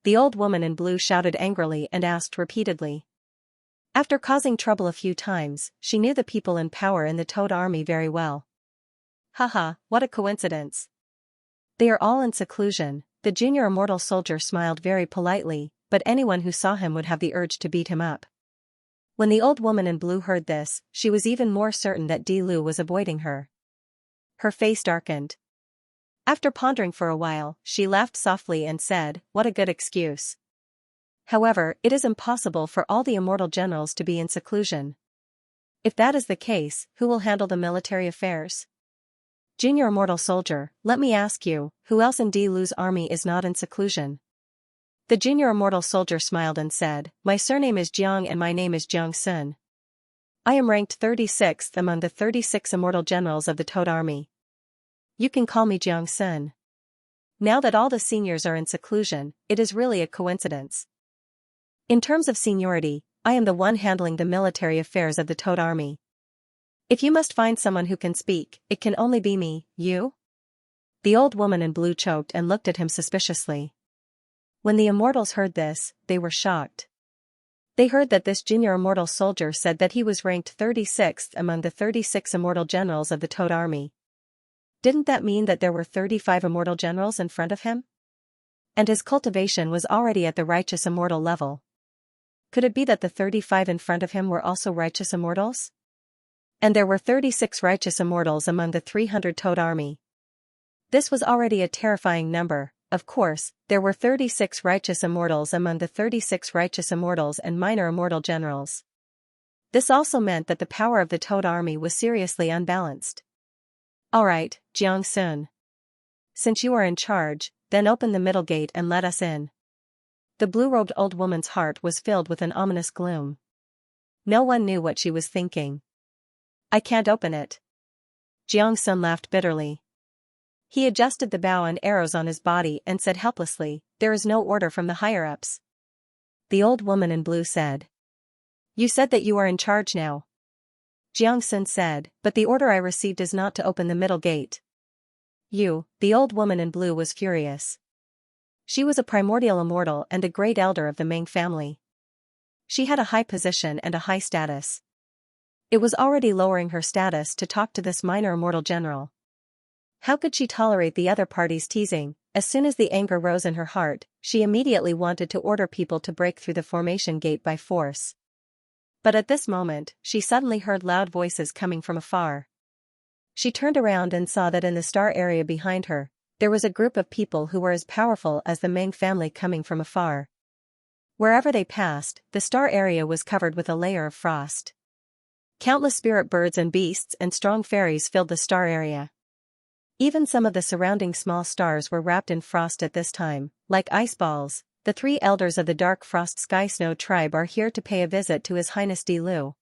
The old woman in blue shouted angrily and asked repeatedly. After causing trouble a few times, she knew the people in power in the Toad army very well. Haha, what a coincidence. They are all in seclusion. The junior immortal soldier smiled very politely, but anyone who saw him would have the urge to beat him up. When the old woman in blue heard this, she was even more certain that Di Lu was avoiding her. Her face darkened. After pondering for a while, she laughed softly and said, "What a good excuse. However, it is impossible for all the immortal generals to be in seclusion. If that is the case, who will handle the military affairs?" Junior immortal soldier, let me ask you, who else in Di Lu's army is not in seclusion? The junior immortal soldier smiled and said, "My surname is Jiang and my name is Jiang Sun. I am ranked 36th among the 36 immortal generals of the Toad army. You can call me Jiang Sun. Now that all the seniors are in seclusion, it is really a coincidence. In terms of seniority, I am the one handling the military affairs of the Toad army. If you must find someone who can speak, it can only be me, you?" The old woman in blue choked and looked at him suspiciously. When the immortals heard this, they were shocked. They heard that this junior immortal soldier said that he was ranked 36th among the 36 immortal generals of the Toad army. Didn't that mean that there were 35 immortal generals in front of him? And his cultivation was already at the righteous immortal level. Could it be that the 35 in front of him were also righteous immortals? And there were 36 righteous immortals among the 300 Toad army. This was already a terrifying number. Of course, there were 36 righteous immortals among the 36 righteous immortals and minor immortal generals. This also meant that the power of the Toad army was seriously unbalanced. "Alright, Jiang Sun. Since you are in charge, then open the middle gate and let us in." The blue-robed old woman's heart was filled with an ominous gloom. No one knew what she was thinking. "I can't open it." Jiang Sun laughed bitterly. He adjusted the bow and arrows on his body and said helplessly, "There is no order from the higher-ups." The old woman in blue said, "You said that you are in charge now." Jiang Sun said, "But the order I received is not to open the middle gate." The old woman in blue was furious. She was a primordial immortal and a great elder of the Ming family. She had a high position and a high status. It was already lowering her status to talk to this minor immortal general. How could she tolerate the other party's teasing? As soon as the anger rose in her heart, she immediately wanted to order people to break through the formation gate by force. But at this moment, she suddenly heard loud voices coming from afar. She turned around and saw that in the star area behind her, there was a group of people who were as powerful as the Ming family coming from afar. Wherever they passed, the star area was covered with a layer of frost. Countless spirit birds and beasts and strong fairies filled the star area. Even some of the surrounding small stars were wrapped in frost at this time, like ice balls. The three elders of the Dark Frost Sky Snow tribe are here to pay a visit to His Highness Di Lu.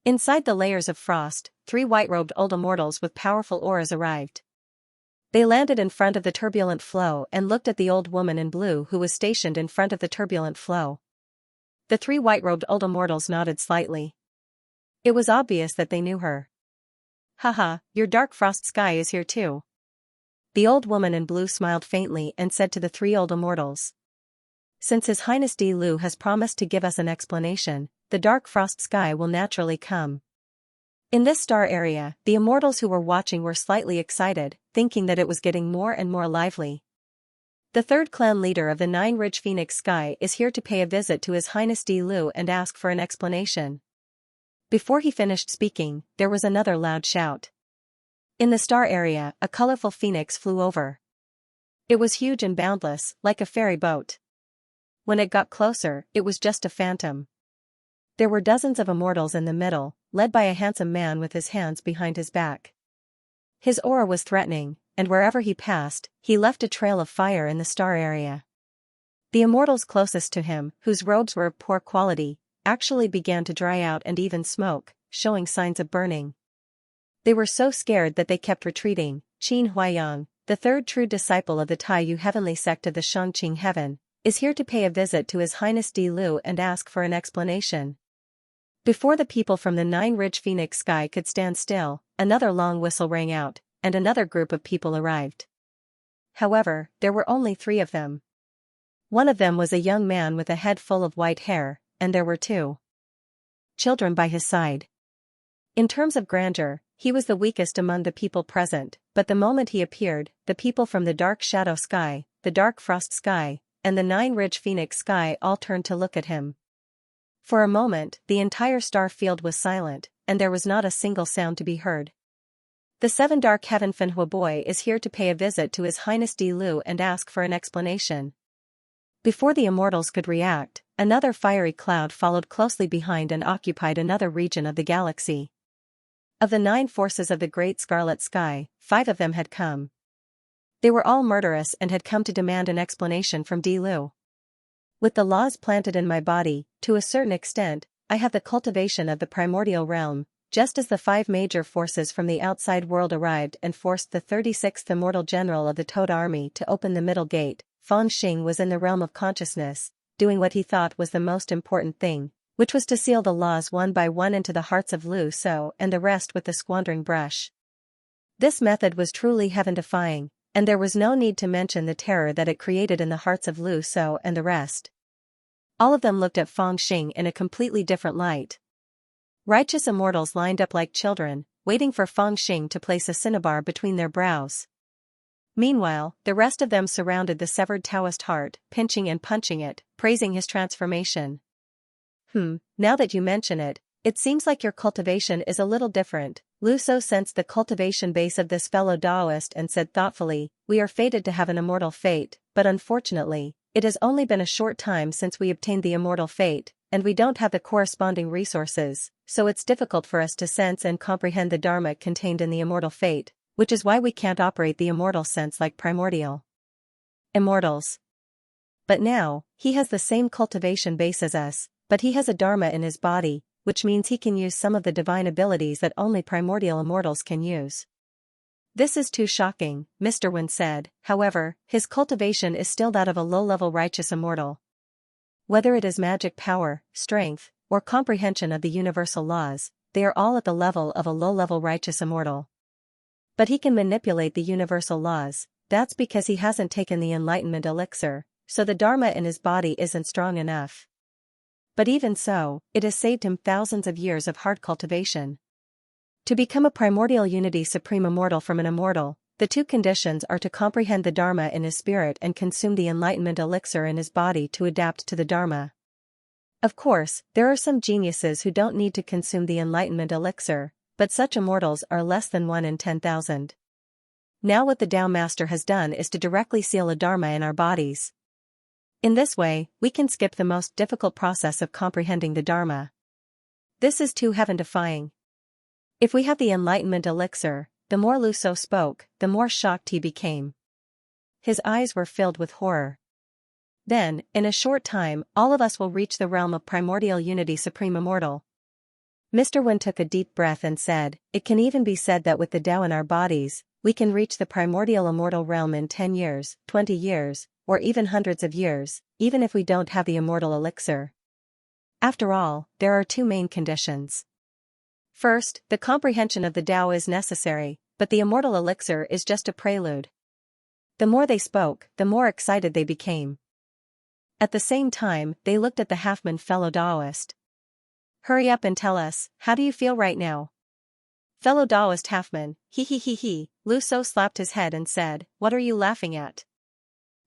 Inside the layers of frost, 3 white-robed old immortals with powerful auras arrived. They landed in front of the turbulent flow and looked at the old woman in blue who was stationed in front of the turbulent flow. The 3 white-robed old immortals nodded slightly. It was obvious that they knew her. "Haha, your Dark Frost Sky is here too." The old woman in blue smiled faintly and said to the 3 old immortals, "Since His Highness Di Lu has promised to give us an explanation, the Dark Frost Sky will naturally come." In this star area, the immortals who were watching were slightly excited, thinking that it was getting more and more lively. The third clan leader of the Nine-Ridge Phoenix Sky is here to pay a visit to His Highness Di Lu and ask for an explanation. Before he finished speaking, there was another loud shout. In the star area, a colorful phoenix flew over. It was huge and boundless, like a ferry boat. When it got closer, it was just a phantom. There were dozens of immortals in the middle, led by a handsome man with his hands behind his back. His aura was threatening, and wherever he passed, he left a trail of fire in the star area. The immortals closest to him, whose robes were of poor quality, actually began to dry out and even smoke, showing signs of burning. They were so scared that they kept retreating. Qin Huayang, the third true disciple of the Taiyu heavenly sect of the Shangqing heaven, is here to pay a visit to His Highness Di Lu and ask for an explanation. Before the people from the Nine-Ridge Phoenix Sky could stand still, another long whistle rang out, and another group of people arrived. However, there were only 3 of them. One of them was a young man with a head full of white hair, and there were 2 children by his side. In terms of grandeur, he was the weakest among the people present, but the moment he appeared, the people from the Dark Shadow Sky, the Dark Frost Sky, and the Nine-Ridge Phoenix Sky all turned to look at him. For a moment, the entire star field was silent, and there was not a single sound to be heard. The 7 Dark Heaven Fanhua boy is here to pay a visit to His Highness Di Lu and ask for an explanation. Before the immortals could react, another fiery cloud followed closely behind and occupied another region of the galaxy. Of the 9 forces of the Great Scarlet Sky, 5 of them had come. They were all murderous and had come to demand an explanation from Di Lu. With the laws planted in my body, to a certain extent, I have the cultivation of the primordial realm, just as the 5 major forces from the outside world arrived and forced the 36th immortal general of the Toad army to open the middle gate. Fang Xing was in the realm of consciousness, doing what he thought was the most important thing, which was to seal the laws one by one into the hearts of Lu So and the rest with the squandering brush. This method was truly heaven-defying, and there was no need to mention the terror that it created in the hearts of Lu So and the rest. All of them looked at Fang Xing in a completely different light. Righteous immortals lined up like children, waiting for Fang Xing to place a cinnabar between their brows. Meanwhile, the rest of them surrounded the severed Taoist heart, pinching and punching it, praising his transformation. Now that you mention it, it seems like your cultivation is a little different. Lu So sensed the cultivation base of this fellow Taoist and said thoughtfully, "We are fated to have an immortal fate, but unfortunately, it has only been a short time since we obtained the immortal fate, and we don't have the corresponding resources, so it's difficult for us to sense and comprehend the Dharma contained in the immortal fate, which is why we can't operate the immortal sense like primordial immortals." But now, he has the same cultivation base as us, but he has a Dharma in his body, which means he can use some of the divine abilities that only primordial immortals can use. This is too shocking, Mr. Wen said. However, his cultivation is still that of a low-level righteous immortal. Whether it is magic power, strength, or comprehension of the universal laws, they are all at the level of a low-level righteous immortal. But he can manipulate the universal laws. That's because he hasn't taken the enlightenment elixir, so the Dharma in his body isn't strong enough. But even so, it has saved him thousands of years of hard cultivation. To become a primordial unity supreme immortal from an immortal, the 2 conditions are to comprehend the Dharma in his spirit and consume the enlightenment elixir in his body to adapt to the Dharma. Of course, there are some geniuses who don't need to consume the enlightenment elixir, but such immortals are less than 1 in 10,000. Now what the Tao Master has done is to directly seal a Dharma in our bodies. In this way, we can skip the most difficult process of comprehending the Dharma. This is too heaven-defying. If we have the enlightenment elixir, the more Lu So spoke, the more shocked he became. His eyes were filled with horror. Then, in a short time, all of us will reach the realm of primordial unity supreme immortal. Mr. Wen took a deep breath and said, "It can even be said that with the Tao in our bodies, we can reach the primordial immortal realm in 10 years, 20 years, or even hundreds of years, even if we don't have the immortal elixir." After all, there are 2 main conditions. First, the comprehension of the Tao is necessary, but the immortal elixir is just a prelude. The more they spoke, the more excited they became. At the same time, they looked at the half-man fellow Taoist. "Hurry up and tell us, how do you feel right now?" Fellow Taoist half-man, he. Lu So slapped his head and said, "What are you laughing at?"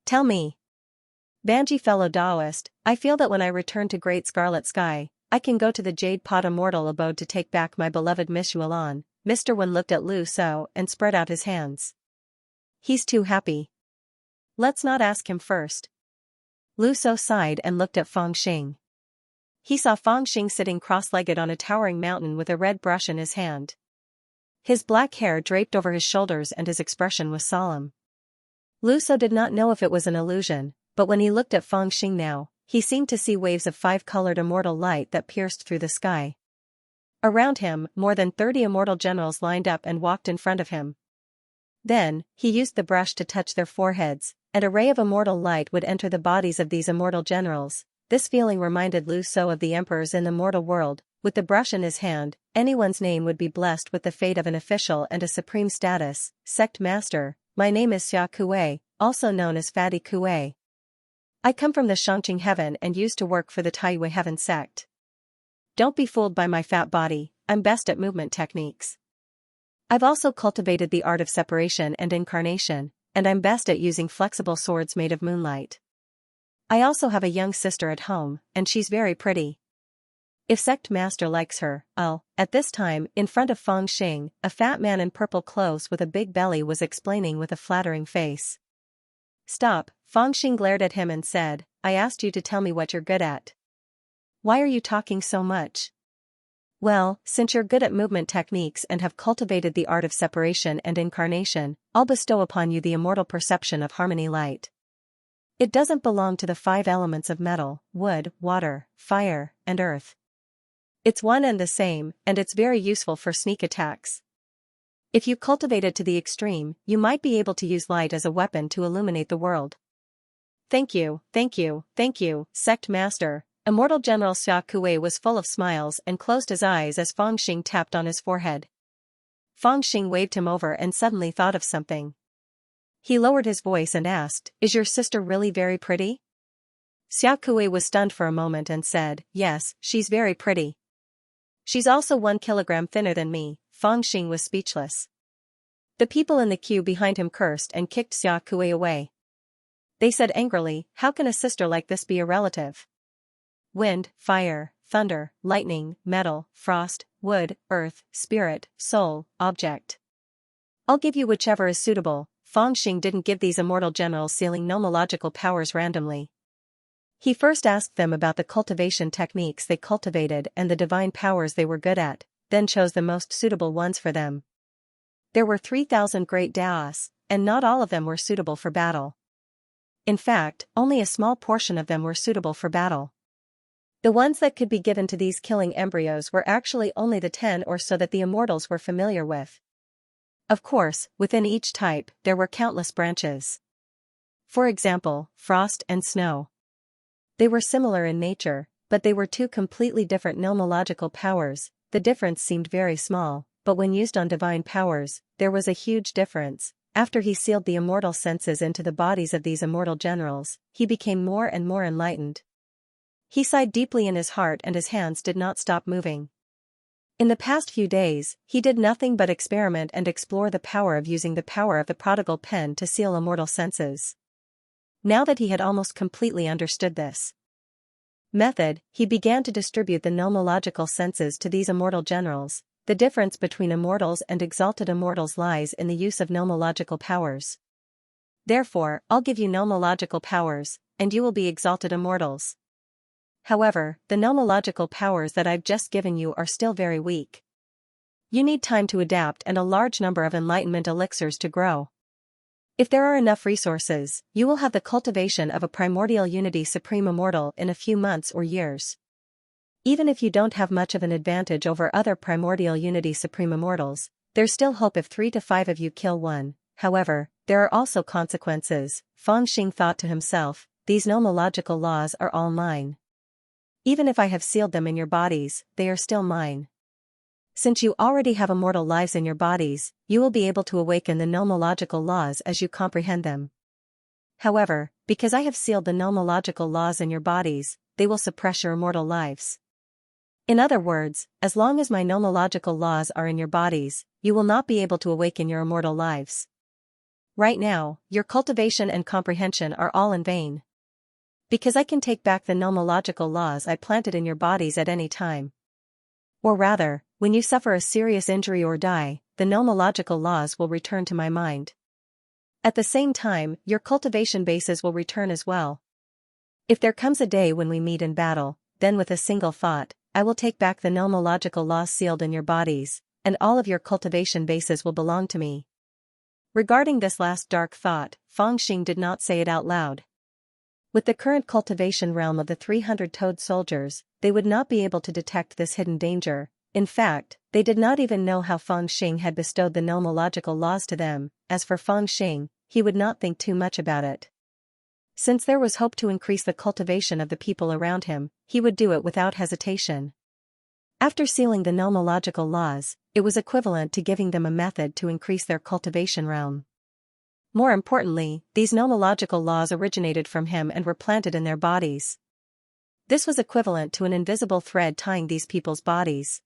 Tell me. Banji fellow Taoist, I feel that when I return to Great Scarlet Sky, I can go to the Jade Pot Immortal abode to take back my beloved Miss Yuan. Mr. Wen looked at Lu So and spread out his hands. He's too happy. Let's not ask him first. Lu So sighed and looked at Feng Xing. He saw Feng Xing sitting cross-legged on a towering mountain with a red brush in his hand. His black hair draped over his shoulders and his expression was solemn. Lu So did not know if it was an illusion, but when he looked at Feng Xing now, he seemed to see waves of five-colored immortal light that pierced through the sky. Around him, more than 30 immortal generals lined up and walked in front of him. Then, he used the brush to touch their foreheads, and a ray of immortal light would enter the bodies of these immortal generals. This feeling reminded Lu So of the emperors in the mortal world. With the brush in his hand, anyone's name would be blessed with the fate of an official and a supreme status. Sect Master, my name is Xia Kuei, also known as Fatty Kuei. I come from the Shangqing Heaven and used to work for the Taiyue Heaven sect. Don't be fooled by my fat body, I'm best at movement techniques. I've also cultivated the art of separation and incarnation, and I'm best at using flexible swords made of moonlight. I also have a young sister at home, and she's very pretty. If Sect Master likes her, At this time, in front of Feng Xing, a fat man in purple clothes with a big belly was explaining with a flattering face. Stop, Feng Xing glared at him and said, I asked you to tell me what you're good at. Why are you talking so much? Well, since you're good at movement techniques and have cultivated the art of separation and incarnation, I'll bestow upon you the immortal perception of harmony light. It doesn't belong to the 5 elements of metal, wood, water, fire, and earth. It's one and the same, and it's very useful for sneak attacks. If you cultivate it to the extreme, you might be able to use light as a weapon to illuminate the world. Thank you, Sect Master. Immortal General Xia Kuei was full of smiles and closed his eyes as Feng Xing tapped on his forehead. Feng Xing waved him over and suddenly thought of something. He lowered his voice and asked, Is your sister really very pretty? Xia Kuei was stunned for a moment and said, Yes, she's very pretty. She's also 1 kilogram thinner than me. Feng Xing was speechless. The people in the queue behind him cursed and kicked Xia Kuei away. They said angrily, How can a sister like this be a relative? Wind, fire, thunder, lightning, metal, frost, wood, earth, spirit, soul, object. I'll give you whichever is suitable. Feng Xing didn't give these immortal generals sealing nomological powers randomly. He first asked them about the cultivation techniques they cultivated and the divine powers they were good at, then chose the most suitable ones for them. There were 3,000 great Daos, and not all of them were suitable for battle. In fact, only a small portion of them were suitable for battle. The ones that could be given to these killing embryos were actually only the 10 or so that the immortals were familiar with. Of course, within each type, there were countless branches. For example, frost and snow. They were similar in nature, but they were 2 completely different nomological powers. The difference seemed very small, but when used on divine powers, there was a huge difference. After he sealed the immortal senses into the bodies of these immortal generals, he became more and more enlightened. He sighed deeply in his heart and his hands did not stop moving. In the past few days, he did nothing but experiment and explore the power of using the power of the prodigal pen to seal immortal senses. Now that he had almost completely understood this method, he began to distribute the nomological senses to these immortal generals. The difference between immortals and exalted immortals lies in the use of nomological powers. Therefore, I'll give you nomological powers, and you will be exalted immortals. However, the nomological powers that I've just given you are still very weak. You need time to adapt and a large number of enlightenment elixirs to grow. If there are enough resources, you will have the cultivation of a primordial unity supreme immortal in a few months or years. Even if you don't have much of an advantage over other primordial unity supreme immortals, there's still hope if 3 to 5 of you kill one. However, there are also consequences. Feng Xing thought to himself, these nomological laws are all mine. Even if I have sealed them in your bodies, they are still mine. Since you already have immortal lives in your bodies, you will be able to awaken the nomological laws as you comprehend them. However, because I have sealed the nomological laws in your bodies, they will suppress your immortal lives. In other words, as long as my nomological laws are in your bodies, you will not be able to awaken your immortal lives. Right now, your cultivation and comprehension are all in vain. Because I can take back the nomological laws I planted in your bodies at any time. Or rather, when you suffer a serious injury or die, the nomological laws will return to my mind. At the same time, your cultivation bases will return as well. If there comes a day when we meet in battle, then with a single thought, I will take back the nomological laws sealed in your bodies, and all of your cultivation bases will belong to me. Regarding this last dark thought, Feng Xing did not say it out loud. With the current cultivation realm of the 300 toad soldiers, they would not be able to detect this hidden danger. In fact, they did not even know how Feng Xing had bestowed the nomological laws to them. As for Feng Xing, he would not think too much about it. Since there was hope to increase the cultivation of the people around him, he would do it without hesitation. After sealing the nomological laws, it was equivalent to giving them a method to increase their cultivation realm. More importantly, these nomological laws originated from him and were planted in their bodies. This was equivalent to an invisible thread tying these people's bodies.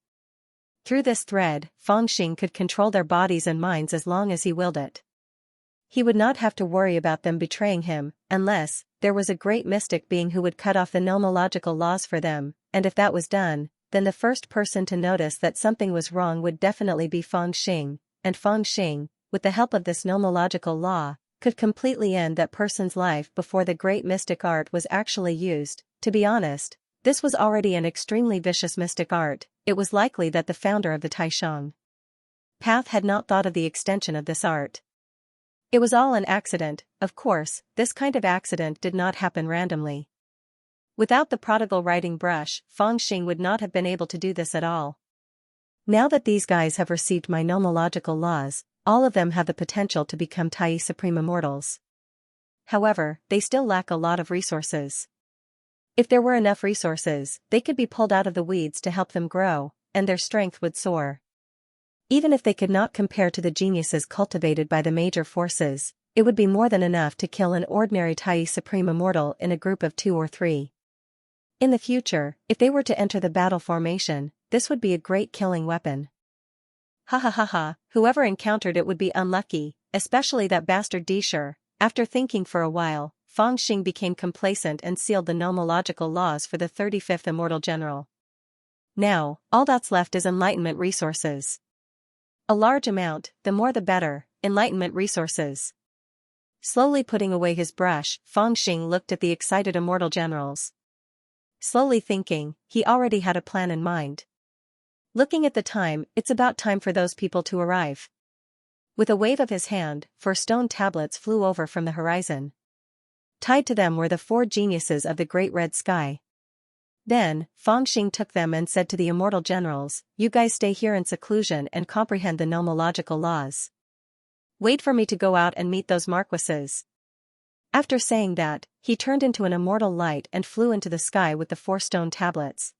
Through this thread, Feng Xing could control their bodies and minds as long as he willed it. He would not have to worry about them betraying him, unless there was a great mystic being who would cut off the nomological laws for them, and if that was done, then the first person to notice that something was wrong would definitely be Feng Xing, and Feng Xing, with the help of this nomological law, could completely end that person's life before the great mystic art was actually used. To be honest, this was already an extremely vicious mystic art. It was likely that the founder of the Taishang path had not thought of the extension of this art. It was all an accident. Of course, this kind of accident did not happen randomly. Without the prodigal writing brush, Feng Xing would not have been able to do this at all. Now that these guys have received my nomological laws, all of them have the potential to become Tai Supreme Immortals. However, they still lack a lot of resources. If there were enough resources, they could be pulled out of the weeds to help them grow, and their strength would soar. Even if they could not compare to the geniuses cultivated by the major forces, it would be more than enough to kill an ordinary Tai Supreme Immortal in a group of 2 or 3. In the future, if they were to enter the battle formation, this would be a great killing weapon. Ha ha ha ha, whoever encountered it would be unlucky, especially that bastard Dishur. After thinking for a while, Feng Xing became complacent and sealed the nomological laws for the 35th Immortal General. Now, all that's left is enlightenment resources. A large amount, the more the better, enlightenment resources. Slowly putting away his brush, Feng Xing looked at the excited Immortal Generals. Slowly thinking, he already had a plan in mind. Looking at the time, it's about time for those people to arrive. With a wave of his hand, 4 stone tablets flew over from the horizon. Tied to them were the 4 geniuses of the Great Red Sky. Then, Feng Xing took them and said to the Immortal Generals, "You guys stay here in seclusion and comprehend the nomological laws. Wait for me to go out and meet those marquises." After saying that, he turned into an immortal light and flew into the sky with the 4 stone tablets.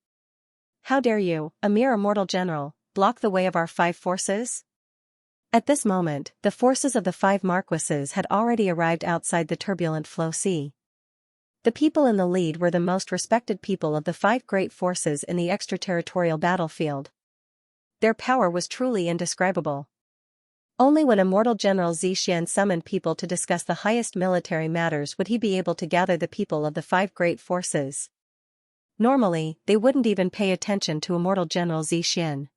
"How dare you, a mere immortal general, block the way of our 5 forces?" At this moment, the forces of the 5 marquises had already arrived outside the turbulent flow sea. The people in the lead were the most respected people of the 5 great forces in the extraterritorial battlefield. Their power was truly indescribable. Only when Immortal General Xianxia summoned people to discuss the highest military matters would he be able to gather the people of the 5 great forces. Normally, they wouldn't even pay attention to Immortal General Xianxia.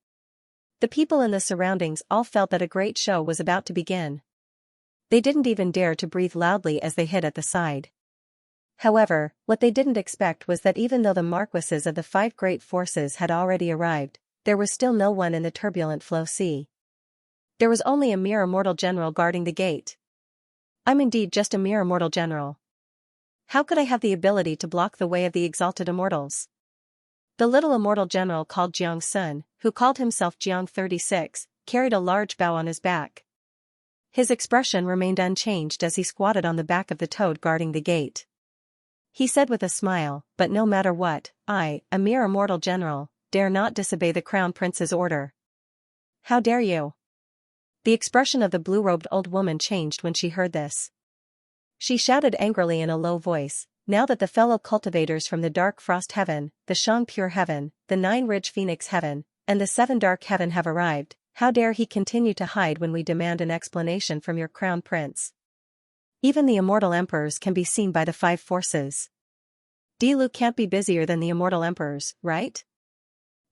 The people in the surroundings all felt that a great show was about to begin. They didn't even dare to breathe loudly as they hid at the side. However, what they didn't expect was that even though the marquises of the 5 great forces had already arrived, there was still no one in the turbulent flow sea. There was only a mere immortal general guarding the gate. I'm indeed just a mere immortal general. How could I have the ability to block the way of the exalted immortals? The little immortal general called Jiang Sun, who called himself Jiang 36, carried a large bow on his back. His expression remained unchanged as he squatted on the back of the toad guarding the gate. He said with a smile, "But no matter what, I, a mere immortal general, dare not disobey the crown prince's order." "How dare you?" The expression of the blue-robed old woman changed when she heard this. She shouted angrily in a low voice, "Now that the fellow cultivators from the dark frost heaven, the Shang pure heaven, the 9-ridge phoenix heaven, and the 7 dark heaven have arrived, how dare he continue to hide when we demand an explanation from your crown prince? Even the immortal emperors can be seen by the five forces. Dilu can't be busier than the immortal emperors, right?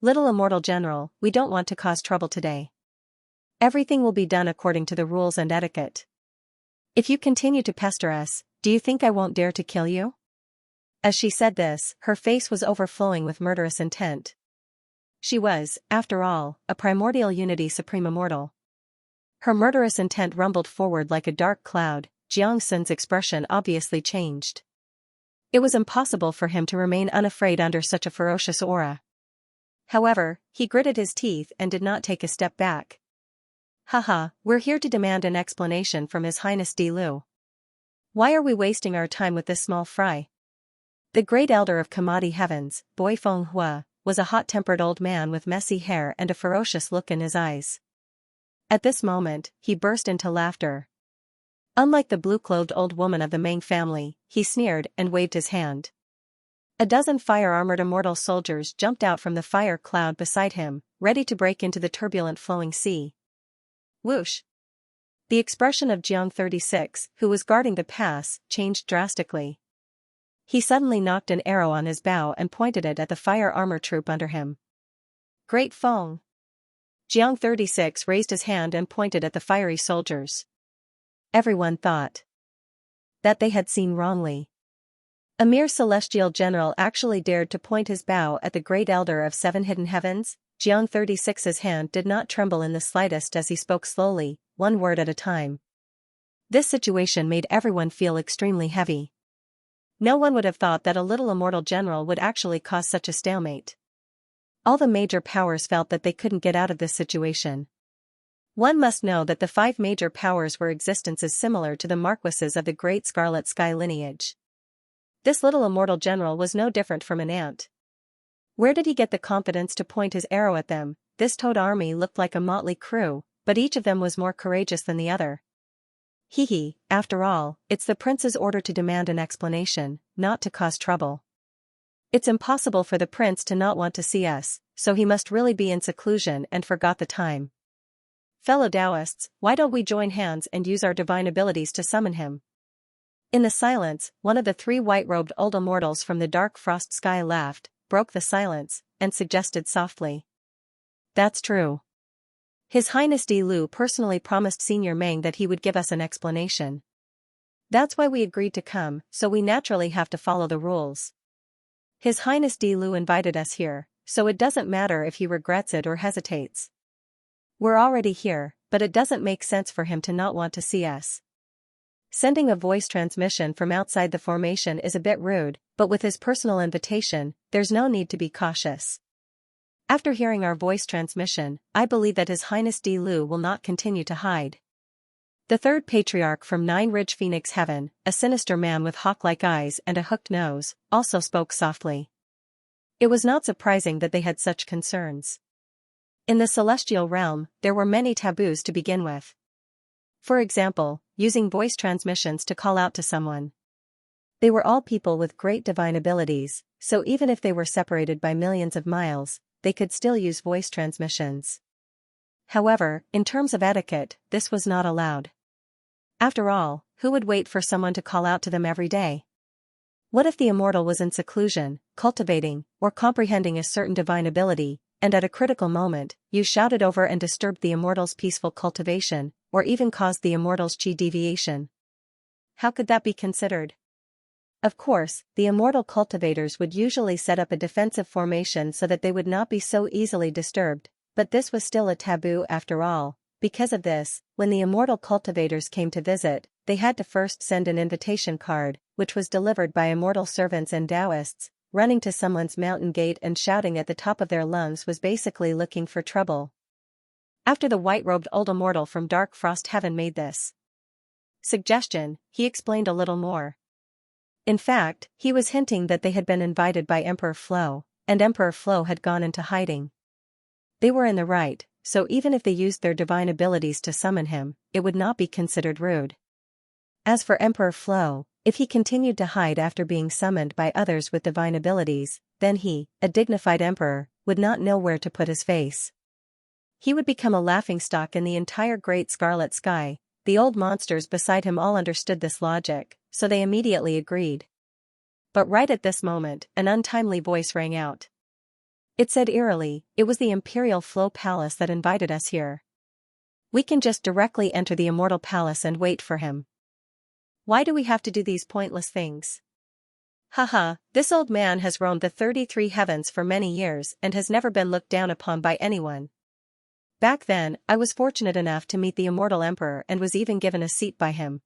Little immortal general, we don't want to cause trouble today. Everything will be done according to the rules and etiquette. If you continue to pester us, do you think I won't dare to kill you? As she said this, her face was overflowing with murderous intent. She was, after all, a primordial unity supreme immortal. Her murderous intent rumbled forward like a dark cloud. Xianxia's expression obviously changed. It was impossible for him to remain unafraid under such a ferocious aura. However, he gritted his teeth and did not take a step back. Haha, we're here to demand an explanation from His Highness Dilu. Why are we wasting our time with this small fry? The great elder of Kamadi Heavens, Boi Fenghua, was a hot-tempered old man with messy hair and a ferocious look in his eyes. At this moment, he burst into laughter. Unlike the blue-clothed old woman of the Meng family, he sneered and waved his hand. A dozen fire-armored immortal soldiers jumped out from the fire cloud beside him, ready to break into the turbulent flowing sea. Whoosh! The expression of Jiang 36, who was guarding the pass, changed drastically. He suddenly knocked an arrow on his bow and pointed it at the fire armor troop under him. Great Feng! Jiang 36 raised his hand and pointed at the fiery soldiers. Everyone thought that they had seen wrongly. A mere celestial general actually dared to point his bow at the great elder of seven hidden heavens. Jiang 36's hand did not tremble in the slightest as he spoke slowly, one word at a time. This situation made everyone feel extremely heavy. No one would have thought that a little immortal general would actually cause such a stalemate. All the major powers felt that they couldn't get out of this situation. One must know that the five major powers were existences similar to the marquises of the Great Scarlet Sky lineage. This little immortal general was no different from an ant. Where did he get the confidence to point his arrow at them? This toad army looked like a motley crew, but each of them was more courageous than the other. Hee, after all, it's the prince's order to demand an explanation, not to cause trouble. It's impossible for the prince to not want to see us, so he must really be in seclusion and forgot the time. Fellow Taoists, why don't we join hands and use our divine abilities to summon him? In the silence, one of the three white-robed old immortals from the dark frost sky laughed, broke the silence, and suggested softly. That's true. His Highness Dilu personally promised Senior Meng that he would give us an explanation. That's why we agreed to come, so we naturally have to follow the rules. His Highness Dilu invited us here, so it doesn't matter if he regrets it or hesitates. We're already here, but it doesn't make sense for him to not want to see us. Sending a voice transmission from outside the formation is a bit rude, but with his personal invitation, there's no need to be cautious. After hearing our voice transmission, I believe that His Highness Dilu will not continue to hide. The third patriarch from Nine Ridge Phoenix Heaven, a sinister man with hawk-like eyes and a hooked nose, also spoke softly. It was not surprising that they had such concerns. In the celestial realm, there were many taboos to begin with. For example, using voice transmissions to call out to someone. They were all people with great divine abilities, so even if they were separated by millions of miles, they could still use voice transmissions. However, in terms of etiquette, this was not allowed. After all, who would wait for someone to call out to them every day? What if the immortal was in seclusion, cultivating, or comprehending a certain divine ability, and at a critical moment, you shouted over and disturbed the immortal's peaceful cultivation, or even caused the immortal's chi deviation? How could that be considered? Of course, the immortal cultivators would usually set up a defensive formation so that they would not be so easily disturbed, but this was still a taboo after all. Because of this, when the immortal cultivators came to visit, they had to first send an invitation card, which was delivered by immortal servants and Taoists. Running to someone's mountain gate and shouting at the top of their lungs was basically looking for trouble. After the white-robed old immortal from Dark Frost Heaven made this suggestion, he explained a little more. In fact, he was hinting that they had been invited by Emperor Flo, and Emperor Flo had gone into hiding. They were in the right, so even if they used their divine abilities to summon him, it would not be considered rude. As for Emperor Flo, if he continued to hide after being summoned by others with divine abilities, then he, a dignified emperor, would not know where to put his face. He would become a laughingstock in the entire Great Scarlet Sky. the old monsters beside him all understood this logic, so they immediately agreed. But right at this moment, an untimely voice rang out. It said eerily, "It was the Imperial Flow Palace that invited us here. We can just directly enter the Immortal Palace and wait for him. Why do we have to do these pointless things? Haha, this old man has roamed the 33 heavens for many years and has never been looked down upon by anyone. Back then, I was fortunate enough to meet the Immortal Emperor and was even given a seat by him.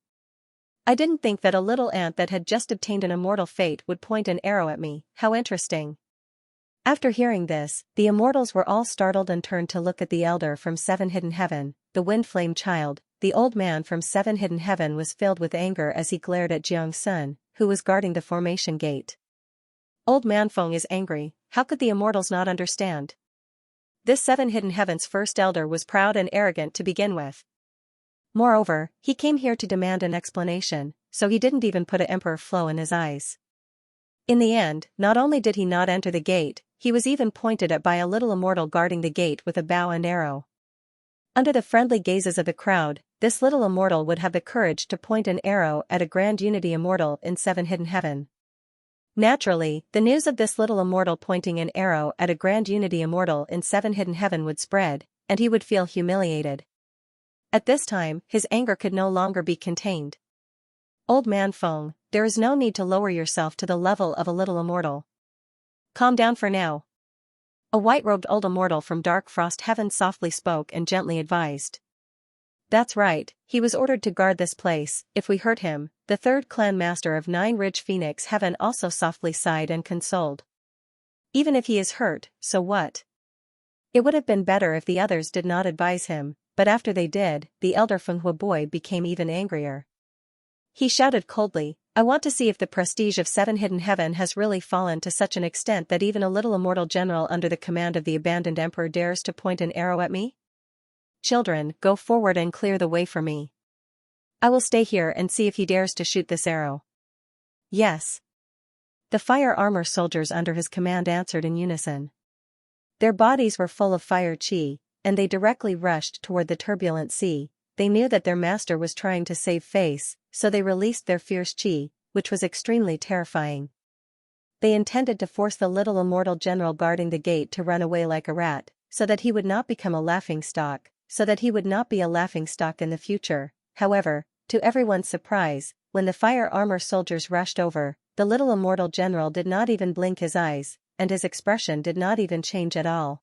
I didn't think that a little ant that had just obtained an immortal fate would point an arrow at me. How interesting." After hearing this, the immortals were all startled and turned to look at the elder from Seven Hidden Heaven, the Wind Flame Child. The old man from Seven Hidden Heaven was filled with anger as he glared at Xianxia, who was guarding the formation gate. Old Man Feng is angry. How could the immortals not understand? This Seven Hidden Heaven's first elder was proud and arrogant to begin with. Moreover, he came here to demand an explanation, so he didn't even put an Emperor Flow in his eyes. In the end, not only did he not enter the gate, he was even pointed at by a little immortal guarding the gate with a bow and arrow. Under the friendly gazes of the crowd, this little immortal would have the courage to point an arrow at a Grand Unity Immortal in Seven Hidden Heaven. Naturally, the news of this little immortal pointing an arrow at a Grand Unity Immortal in Seven Hidden Heaven would spread, and he would feel humiliated. At this time, his anger could no longer be contained. Old Man Feng, there is no need to lower yourself to the level of a little immortal. Calm down for now. A white-robed old immortal from Dark Frost Heaven softly spoke and gently advised. That's right, he was ordered to guard this place. If we hurt him, the third clan master of Nine Ridge Phoenix Heaven also softly sighed and consoled. Even if he is hurt, so what? It would have been better if the others did not advise him, but after they did, the elder Feng Hua boy became even angrier. He shouted coldly, "I want to see if the prestige of Seven Hidden Heaven has really fallen to such an extent that even a little immortal general under the command of the abandoned emperor dares to point an arrow at me? Children, go forward and clear the way for me. I will stay here and see if he dares to shoot this arrow." Yes. The fire armor soldiers under his command answered in unison. Their bodies were full of fire chi, and they directly rushed toward the turbulent sea. They knew that their master was trying to save face, so they released their fierce chi, which was extremely terrifying. They intended to force the little immortal general guarding the gate to run away like a rat, so that he would not become a laughingstock, so that he would not be a laughingstock in the future. However, to everyone's surprise, when the fire armor soldiers rushed over, the little immortal general did not even blink his eyes, and his expression did not even change at all.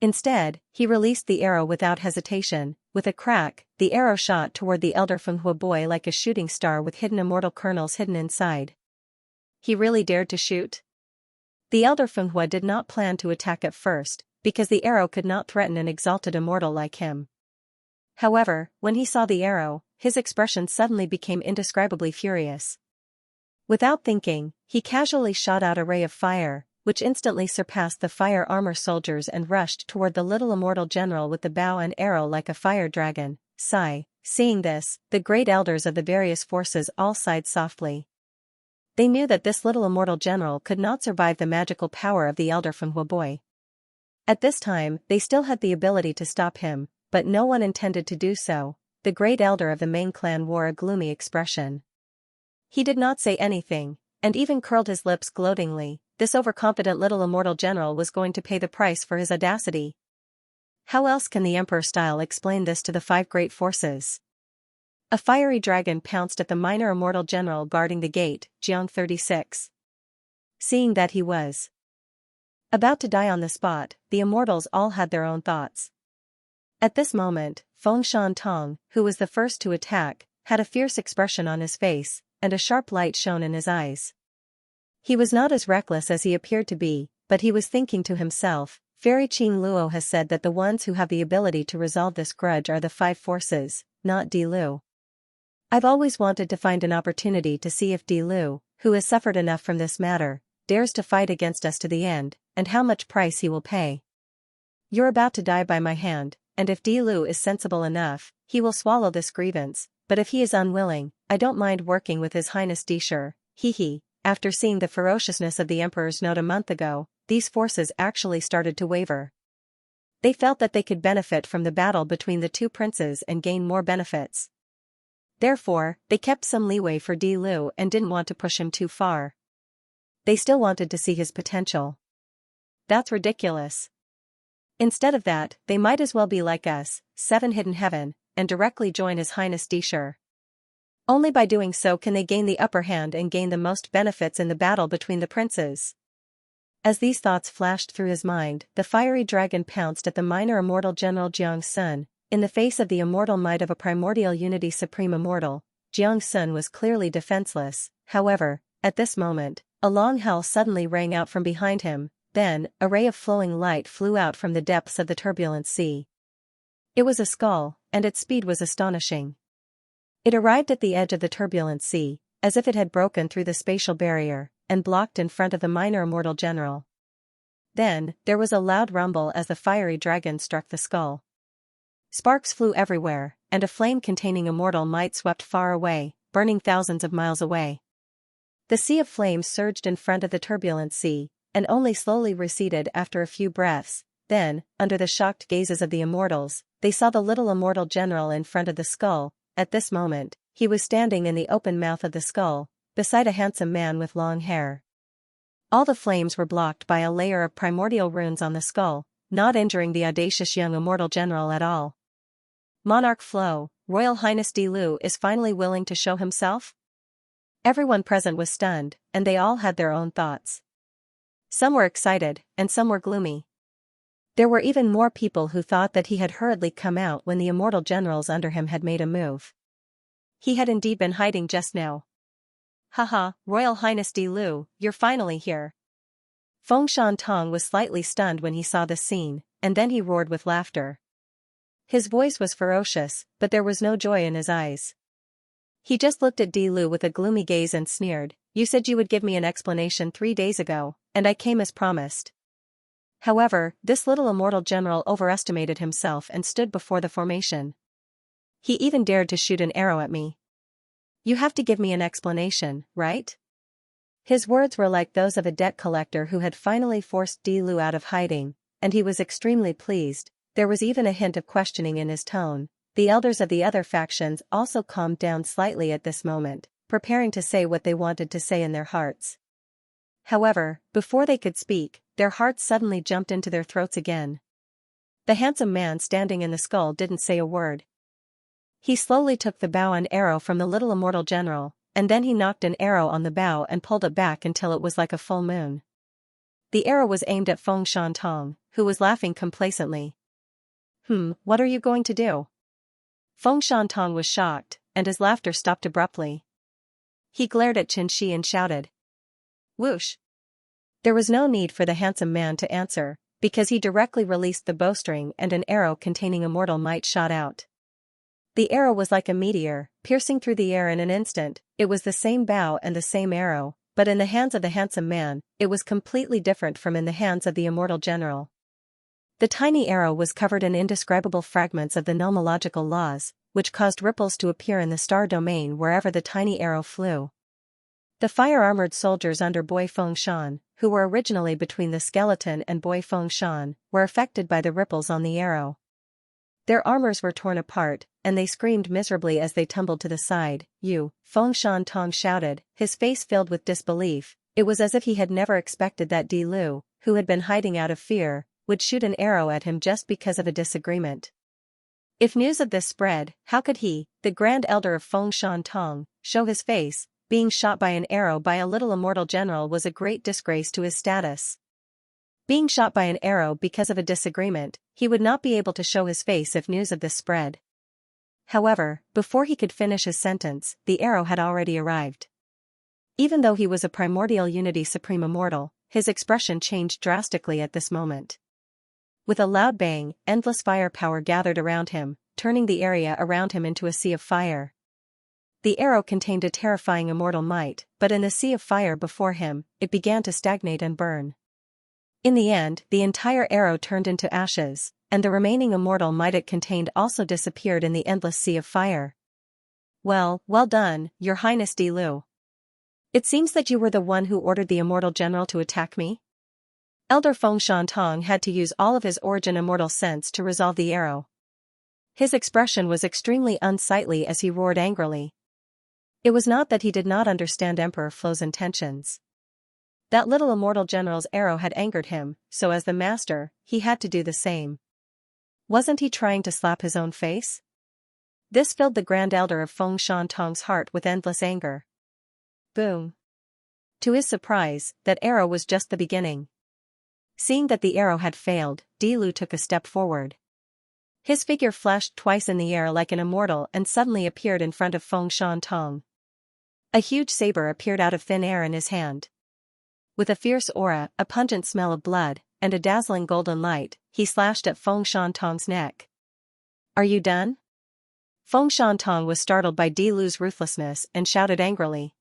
Instead, he released the arrow without hesitation. With a crack, the arrow shot toward the elder Feng Hua boy like a shooting star with hidden immortal kernels hidden inside. He really dared to shoot? The elder Feng Hua did not plan to attack at first, because the arrow could not threaten an exalted immortal like him. However, when he saw the arrow, his expression suddenly became indescribably furious. Without thinking, he casually shot out a ray of fire, which instantly surpassed the fire armor soldiers and rushed toward the little immortal general with the bow and arrow like a fire dragon. Sigh. Seeing this, the great elders of the various forces all sighed softly. They knew that this little immortal general could not survive the magical power of the elder Feng Hua boy. At this time, they still had the ability to stop him, but no one intended to do so. The great elder of the main clan wore a gloomy expression. He did not say anything, and even curled his lips gloatingly. This overconfident little immortal general was going to pay the price for his audacity. How else can the emperor style explain this to the five great forces? A fiery dragon pounced at the minor immortal general guarding the gate, Jiang 36. Seeing that he was about to die on the spot, the immortals all had their own thoughts. At this moment, Feng Shan Tong, who was the first to attack, had a fierce expression on his face, and a sharp light shone in his eyes. He was not as reckless as he appeared to be, but he was thinking to himself, Fairy Qing Luo has said that the ones who have the ability to resolve this grudge are the five forces, not Di Lu. I've always wanted to find an opportunity to see if Di Lu, who has suffered enough from this matter, dares to fight against us to the end, and how much price he will pay. You're about to die by my hand, and if Di Lu is sensible enough, he will swallow this grievance, but if he is unwilling, I don't mind working with His Highness Di Shi. Hee. After seeing the ferociousness of the Emperor's note a month ago, these forces actually started to waver. They felt that they could benefit from the battle between the two princes and gain more benefits. Therefore, they kept some leeway for Di Lu and didn't want to push him too far. They still wanted to see his potential. That's ridiculous. Instead of that, they might as well be like us, Seven Hidden Heaven, and directly join His Highness Dishur. Only by doing so can they gain the upper hand and gain the most benefits in the battle between the princes. As these thoughts flashed through his mind, the fiery dragon pounced at the minor immortal general Xianxia. In the face of the immortal might of a primordial unity supreme immortal, Xianxia was clearly defenseless. However, at this moment, a long howl suddenly rang out from behind him. Then, a ray of flowing light flew out from the depths of the turbulent sea. It was a skull, and its speed was astonishing. It arrived at the edge of the turbulent sea, as if it had broken through the spatial barrier, and blocked in front of the minor immortal general. Then, there was a loud rumble as the fiery dragon struck the skull. Sparks flew everywhere, and a flame containing immortal might swept far away, burning thousands of miles away. The sea of flames surged in front of the turbulent sea, and only slowly receded after a few breaths. Then, under the shocked gazes of the immortals, they saw the little immortal general in front of the skull. At this moment, he was standing in the open mouth of the skull, beside a handsome man with long hair. All the flames were blocked by a layer of primordial runes on the skull, not injuring the audacious young immortal general at all. Monarch Flo, Royal Highness Di Lu is finally willing to show himself? Everyone present was stunned, and they all had their own thoughts. Some were excited, and some were gloomy. There were even more people who thought that he had hurriedly come out when the immortal generals under him had made a move. He had indeed been hiding just now. Haha, Royal Highness Di Lu, you're finally here. Fengshan Tong was slightly stunned when he saw this scene, and then he roared with laughter. His voice was ferocious, but there was no joy in his eyes. He just looked at Di Lu with a gloomy gaze and sneered, "You said you would give me an explanation 3 days ago, and I came as promised." However, this little immortal general overestimated himself and stood before the formation. He even dared to shoot an arrow at me. "You have to give me an explanation, right?" His words were like those of a debt collector who had finally forced Di Lu out of hiding, and he was extremely pleased. There was even a hint of questioning in his tone. The elders of the other factions also calmed down slightly at this moment, preparing to say what they wanted to say in their hearts. However, before they could speak, their hearts suddenly jumped into their throats again. The handsome man standing in the skull didn't say a word. He slowly took the bow and arrow from the little immortal general, and then he knocked an arrow on the bow and pulled it back until it was like a full moon. The arrow was aimed at Fengshan Tong, who was laughing complacently. What are you going to do?" Fengshan Tong was shocked, and his laughter stopped abruptly. He glared at Xianxia and shouted. Whoosh! There was no need for the handsome man to answer, because he directly released the bowstring and an arrow containing immortal might shot out. The arrow was like a meteor, piercing through the air in an instant. It was the same bow and the same arrow, but in the hands of the handsome man, it was completely different from in the hands of the immortal general. The tiny arrow was covered in indescribable fragments of the nomological laws, which caused ripples to appear in the star domain wherever the tiny arrow flew. The fire-armored soldiers under Boy Fengshan, who were originally between the skeleton and Boy Fengshan, were affected by the ripples on the arrow. Their armors were torn apart, and they screamed miserably as they tumbled to the side. Fengshan Tong shouted, his face filled with disbelief. It was as if he had never expected that Di Lu, who had been hiding out of fear, would shoot an arrow at him just because of a disagreement. If news of this spread, how could he, the Grand Elder of Fengshan Tong, show his face? Being shot by an arrow by a little immortal general was a great disgrace to his status. Being shot by an arrow because of a disagreement, he would not be able to show his face if news of this spread. However, before he could finish his sentence, the arrow had already arrived. Even though he was a primordial unity supreme immortal, his expression changed drastically at this moment. With a loud bang, endless firepower gathered around him, turning the area around him into a sea of fire. The arrow contained a terrifying immortal might, but in the sea of fire before him, it began to stagnate and burn. In the end, the entire arrow turned into ashes, and the remaining immortal might it contained also disappeared in the endless sea of fire. Well done, Your Highness Di Lu. It seems that you were the one who ordered the immortal general to attack me? Elder Fengshan Tong had to use all of his origin immortal sense to resolve the arrow. His expression was extremely unsightly as he roared angrily. It was not that he did not understand Emperor Flo's intentions. That little immortal general's arrow had angered him, so as the master, he had to do the same. Wasn't he trying to slap his own face? This filled the Grand Elder of Feng Shan-tong's heart with endless anger. Boom. To his surprise, that arrow was just the beginning. Seeing that the arrow had failed, Di Lu took a step forward. His figure flashed twice in the air like an immortal and suddenly appeared in front of Feng Shan-tong. A huge saber appeared out of thin air in his hand. With a fierce aura, a pungent smell of blood, and a dazzling golden light, he slashed at Feng Shan-tong's neck. Are you done? Feng Shan-tong was startled by Di Lu's ruthlessness and shouted angrily.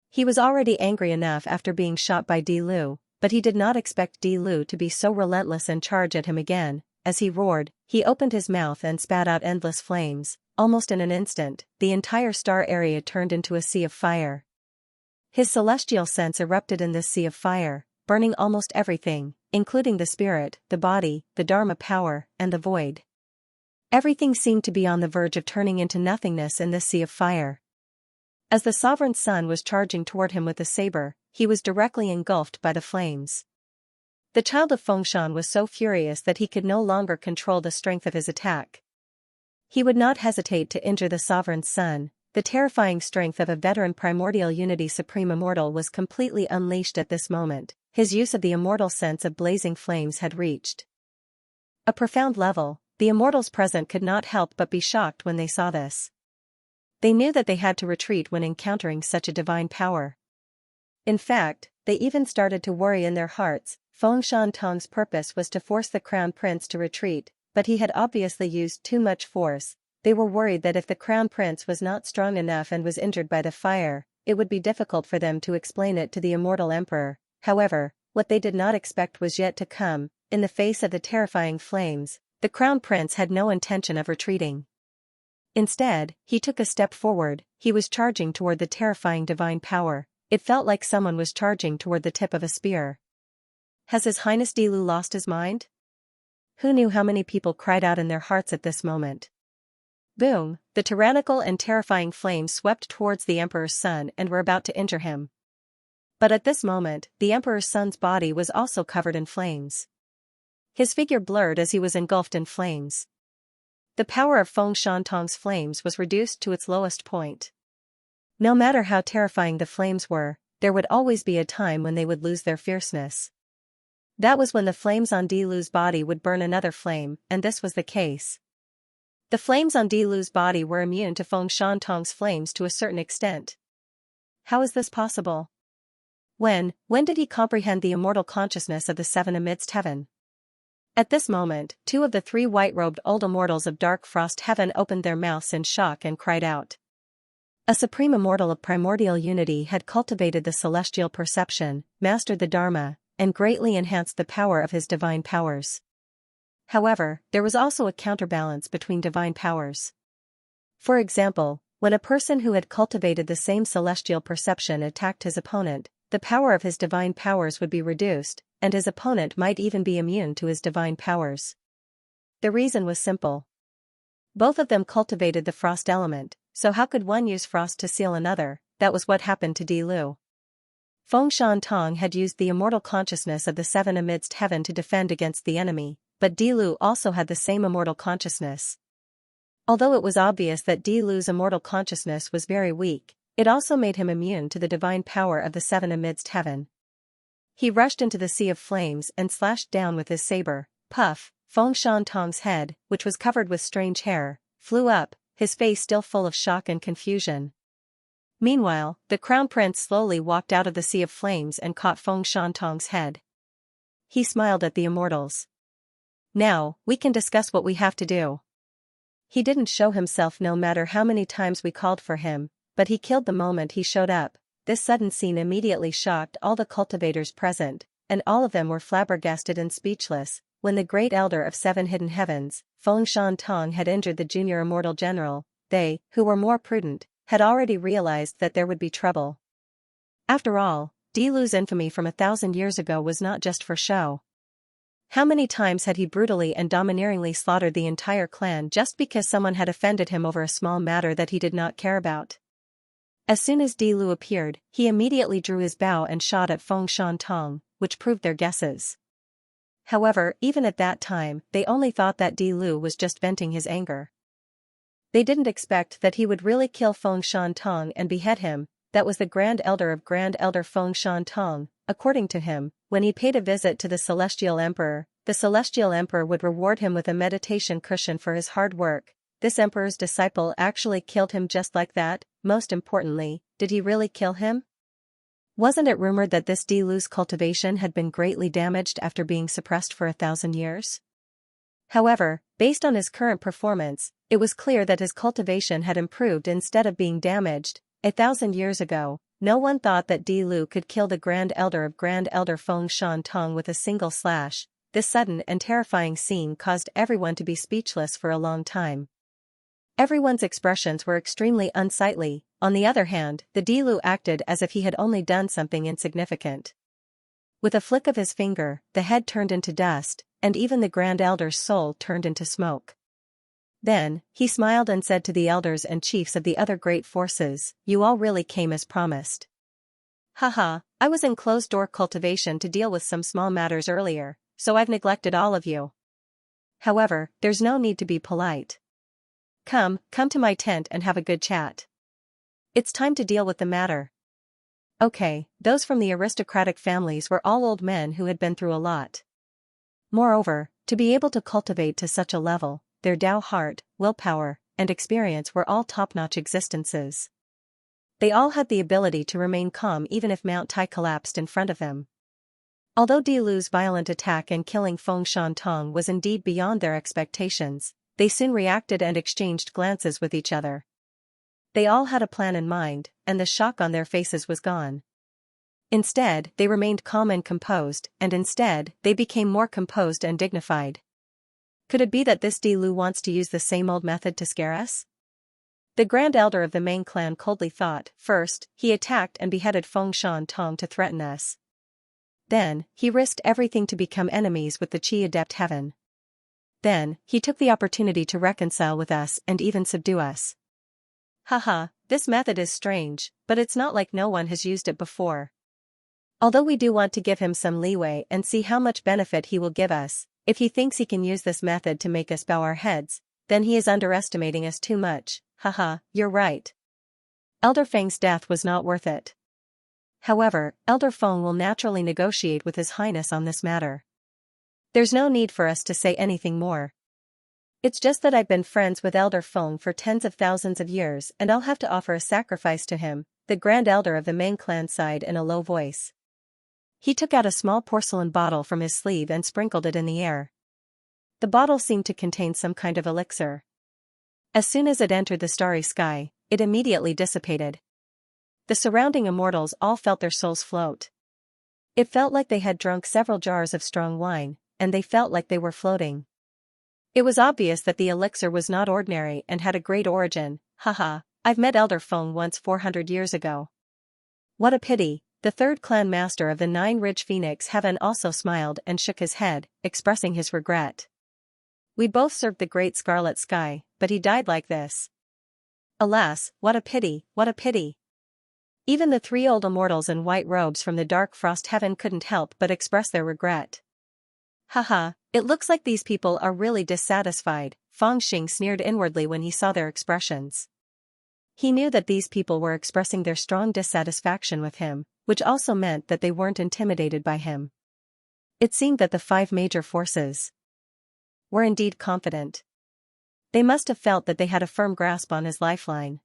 He was already angry enough after being shot by Di Lu, but he did not expect Di Lu to be so relentless and charge at him again. As he roared, he opened his mouth and spat out endless flames. Almost in an instant, the entire star area turned into a sea of fire. His celestial sense erupted in this sea of fire, burning almost everything, including the spirit, the body, the Dharma power, and the void. Everything seemed to be on the verge of turning into nothingness in this sea of fire. As the sovereign sun was charging toward him with the saber, he was directly engulfed by the flames. The child of Fengshan was so furious that he could no longer control the strength of his attack. He would not hesitate to injure the sovereign's son. The terrifying strength of a veteran primordial unity supreme immortal was completely unleashed at this moment. His use of the immortal sense of blazing flames had reached a profound level. The immortals present could not help but be shocked when they saw this. They knew that they had to retreat when encountering such a divine power. In fact, they even started to worry in their hearts. Feng Shan-tong's purpose was to force the crown prince to retreat, but he had obviously used too much force. They were worried that if the crown prince was not strong enough and was injured by the fire, it would be difficult for them to explain it to the immortal emperor. However, what they did not expect was yet to come. In the face of the terrifying flames, the crown prince had no intention of retreating. Instead, he took a step forward. He was charging toward the terrifying divine power. It felt like someone was charging toward the tip of a spear. Has His Highness Di Lu lost his mind? Who knew how many people cried out in their hearts at this moment? Boom! The tyrannical and terrifying flames swept towards the emperor's son and were about to injure him. But at this moment, the emperor's son's body was also covered in flames. His figure blurred as he was engulfed in flames. The power of Feng Shan-tong's flames was reduced to its lowest point. No matter how terrifying the flames were, there would always be a time when they would lose their fierceness. That was when the flames on Di Lu's body would burn another flame, and this was the case. The flames on Di Lu's body were immune to Feng Shan-tong's flames to a certain extent. How is this possible? When did he comprehend the immortal consciousness of the seven amidst heaven? At this moment, two of the three white-robed old immortals of dark frost heaven opened their mouths in shock and cried out. A supreme immortal of primordial unity had cultivated the celestial perception, mastered the Dharma, and greatly enhanced the power of his divine powers. However, there was also a counterbalance between divine powers. For example, when a person who had cultivated the same celestial perception attacked his opponent, the power of his divine powers would be reduced, and his opponent might even be immune to his divine powers. The reason was simple. Both of them cultivated the frost element, so how could one use frost to seal another? That was what happened to Di Lu. Feng Shan-tong had used the immortal consciousness of the seven amidst heaven to defend against the enemy, but Di Lu also had the same immortal consciousness. Although it was obvious that Di Lu's immortal consciousness was very weak, it also made him immune to the divine power of the seven amidst heaven. He rushed into the sea of flames and slashed down with his saber. Puff! Feng Shan-tong's head, which was covered with strange hair, flew up, his face still full of shock and confusion. Meanwhile, the crown prince slowly walked out of the sea of flames and caught Feng Shan-tong's head. He smiled at the immortals. Now, we can discuss what we have to do. He didn't show himself no matter how many times we called for him, but he killed the moment he showed up. This sudden scene immediately shocked all the cultivators present, and all of them were flabbergasted and speechless. When the great elder of seven hidden heavens, Feng Shan-tong, had injured the junior immortal general, they, who were more prudent, had already realized that there would be trouble. After all, Di Lu's infamy from 1,000 years ago was not just for show. How many times had he brutally and domineeringly slaughtered the entire clan just because someone had offended him over a small matter that he did not care about? As soon as Di Lu appeared, he immediately drew his bow and shot at Feng Shan, which proved their guesses. However, even at that time, they only thought that Di Lu was just venting his anger. They didn't expect that he would really kill Feng Shan and behead him. That was the Grand Elder of Grand Elder Feng Shan. According to him, when he paid a visit to the Celestial Emperor, the Celestial Emperor would reward him with a meditation cushion for his hard work. This emperor's disciple actually killed him just like that. Most importantly, did he really kill him? Wasn't it rumored that this Di Lu's cultivation had been greatly damaged after being suppressed for 1,000 years? However, based on his current performance, it was clear that his cultivation had improved instead of being damaged. 1,000 years ago, no one thought that Di Lu could kill the Grand Elder of Grand Elder Feng Shan with a single slash. This sudden and terrifying scene caused everyone to be speechless for a long time. Everyone's expressions were extremely unsightly. On the other hand, the Di Lu acted as if he had only done something insignificant. With a flick of his finger, the head turned into dust, and even the Grand Elder's soul turned into smoke. Then, he smiled and said to the elders and chiefs of the other great forces, "You all really came as promised. Haha, I was in closed-door cultivation to deal with some small matters earlier, so I've neglected all of you. However, there's no need to be polite. Come to my tent and have a good chat. It's time to deal with the matter." Okay, those from the aristocratic families were all old men who had been through a lot. Moreover, to be able to cultivate to such a level, their Dao heart, willpower, and experience were all top-notch existences. They all had the ability to remain calm even if Mount Tai collapsed in front of them. Although Di Lu's violent attack and killing Feng Shan was indeed beyond their expectations, they soon reacted and exchanged glances with each other. They all had a plan in mind, and the shock on their faces was gone. Instead, they remained calm and composed, and instead, they became more composed and dignified. Could it be that this Di Lu wants to use the same old method to scare us? The Grand Elder of the main clan coldly thought. First, he attacked and beheaded Feng Shan to threaten us. Then, he risked everything to become enemies with the Qi Adept Heaven. Then, he took the opportunity to reconcile with us and even subdue us. Haha, this method is strange, but it's not like no one has used it before. Although we do want to give him some leeway and see how much benefit he will give us, if he thinks he can use this method to make us bow our heads, then he is underestimating us too much. Haha, you're right. Elder Feng's death was not worth it. However, Elder Feng will naturally negotiate with His Highness on this matter. There's no need for us to say anything more. It's just that I've been friends with Elder Feng for tens of thousands of years and I'll have to offer a sacrifice to him, the Grand Elder of the main clan sighed in a low voice. He took out a small porcelain bottle from his sleeve and sprinkled it in the air. The bottle seemed to contain some kind of elixir. As soon as it entered the starry sky, it immediately dissipated. The surrounding immortals all felt their souls float. It felt like they had drunk several jars of strong wine, and they felt like they were floating. It was obvious that the elixir was not ordinary and had a great origin. Haha, I've met Elder Feng once 400 years ago. What a pity. The third clan master of the Nine-Ridge Phoenix Heaven also smiled and shook his head, expressing his regret. We both served the great Scarlet Sky, but he died like this. Alas, what a pity, what a pity. Even the three old immortals in white robes from the Dark Frost Heaven couldn't help but express their regret. Haha, it looks like these people are really dissatisfied. Feng Xing sneered inwardly when he saw their expressions. He knew that these people were expressing their strong dissatisfaction with him, which also meant that they weren't intimidated by him. It seemed that the five major forces were indeed confident. They must have felt that they had a firm grasp on his lifeline.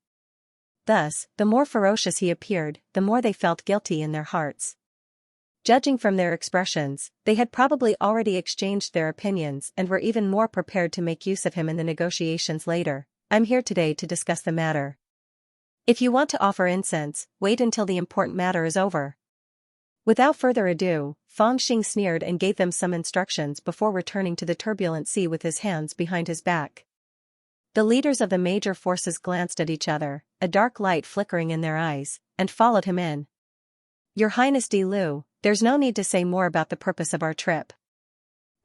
Thus, the more ferocious he appeared, the more they felt guilty in their hearts. Judging from their expressions, they had probably already exchanged their opinions and were even more prepared to make use of him in the negotiations later. I'm here today to discuss the matter. If you want to offer incense, wait until the important matter is over. Without further ado, Feng Xing sneered and gave them some instructions before returning to the turbulent sea with his hands behind his back. The leaders of the major forces glanced at each other, a dark light flickering in their eyes, and followed him in. Your Highness Di Lu, there's no need to say more about the purpose of our trip.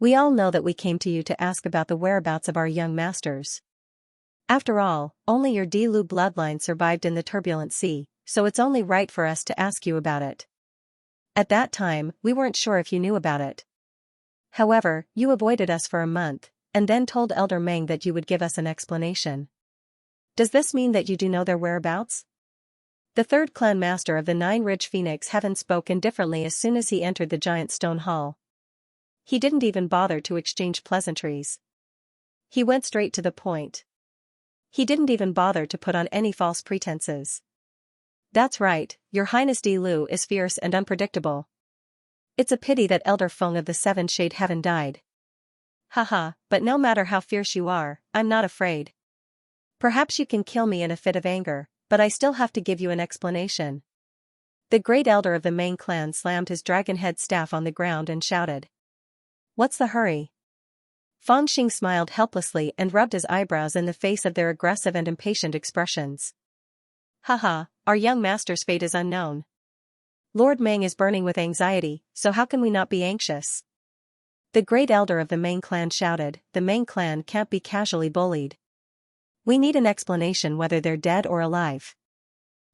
We all know that we came to you to ask about the whereabouts of our young masters. After all, only your Dilu bloodline survived in the turbulent sea, so it's only right for us to ask you about it. At that time, we weren't sure if you knew about it. However, you avoided us for a month, and then told Elder Meng that you would give us an explanation. Does this mean that you do know their whereabouts? The third clan master of the Nine-Ridge Phoenix Heaven spoke indifferently as soon as he entered the giant stone hall. He didn't even bother to exchange pleasantries. He went straight to the point. He didn't even bother to put on any false pretenses. That's right, Your Highness Dilu is fierce and unpredictable. It's a pity that Elder Feng of the Seven Shade Heaven died. Haha, but no matter how fierce you are, I'm not afraid. Perhaps you can kill me in a fit of anger, but I still have to give you an explanation. The great elder of the main clan slammed his dragon-head staff on the ground and shouted. What's the hurry? Fang Xing smiled helplessly and rubbed his eyebrows in the face of their aggressive and impatient expressions. Haha, our young master's fate is unknown. Lord Meng is burning with anxiety, so how can we not be anxious? The great elder of the Meng clan shouted, the Meng clan can't be casually bullied. We need an explanation whether they're dead or alive.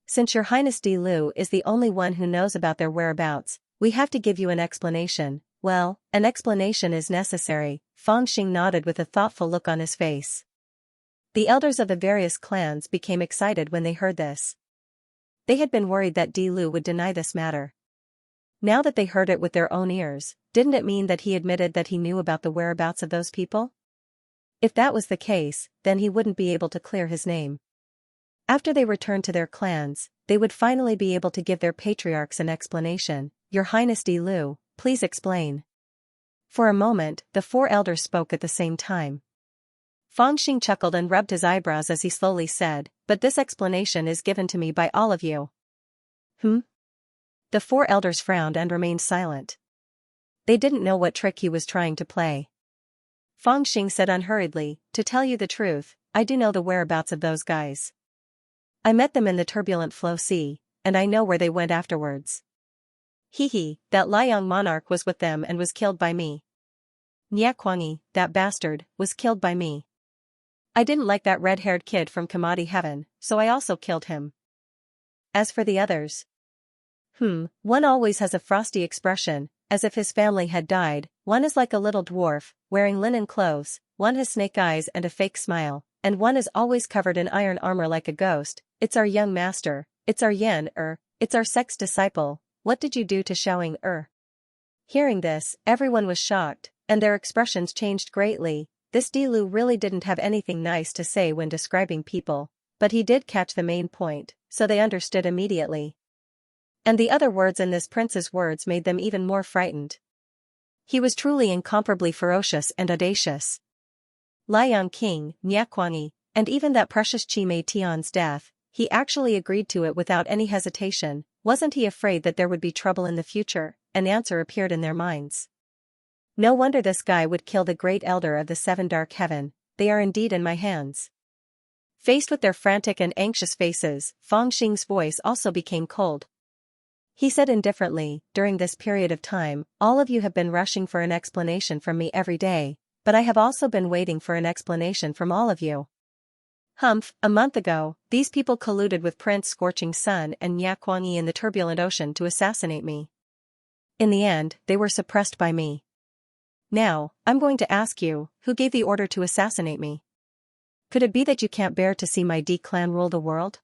Since Your Highness Dilu is the only one who knows about their whereabouts, we have to give you an explanation. Well, an explanation is necessary, Fang Xing nodded with a thoughtful look on his face. The elders of the various clans became excited when they heard this. They had been worried that Dilu would deny this matter. Now that they heard it with their own ears, didn't it mean that he admitted that he knew about the whereabouts of those people? If that was the case, then he wouldn't be able to clear his name. After they returned to their clans, they would finally be able to give their patriarchs an explanation. Your Highness Dilu, please explain. For a moment, the four elders spoke at the same time. Fang Xing chuckled and rubbed his eyebrows as he slowly said, but this explanation is given to me by all of you. The four elders frowned and remained silent. They didn't know what trick he was trying to play. Fang Xing said unhurriedly, to tell you the truth, I do know the whereabouts of those guys. I met them in the turbulent flow sea, and I know where they went afterwards. That Liang monarch was with them and was killed by me. Nyakuangi, that bastard, was killed by me. I didn't like that red-haired kid from Kamadi Heaven, so I also killed him. As for the others. One always has a frosty expression, as if his family had died. One is like a little dwarf, wearing linen clothes, one has snake eyes and a fake smile, and one is always covered in iron armor like a ghost. It's our young master, it's our it's our sex disciple. What did you do to Xiaoying? Hearing this, everyone was shocked, and their expressions changed greatly. This Dilu really didn't have anything nice to say when describing people, but he did catch the main point, so they understood immediately. And the other words in this prince's words made them even more frightened. He was truly incomparably ferocious and audacious. Liang King, Nyakuangi, and even that precious Chi Mei Tian's death, he actually agreed to it without any hesitation. Wasn't he afraid that there would be trouble in the future? An answer appeared in their minds. No wonder this guy would kill the great elder of the Seven Dark Heaven, they are indeed in my hands. Faced with their frantic and anxious faces, Fang Xing's voice also became cold. He said indifferently, during this period of time, all of you have been rushing for an explanation from me every day, but I have also been waiting for an explanation from all of you. A month ago, these people colluded with Prince Scorching Sun and Nyakuangi in the turbulent ocean to assassinate me. In the end, they were suppressed by me. Now, I'm going to ask you, who gave the order to assassinate me? Could it be that you can't bear to see my D-clan rule the world?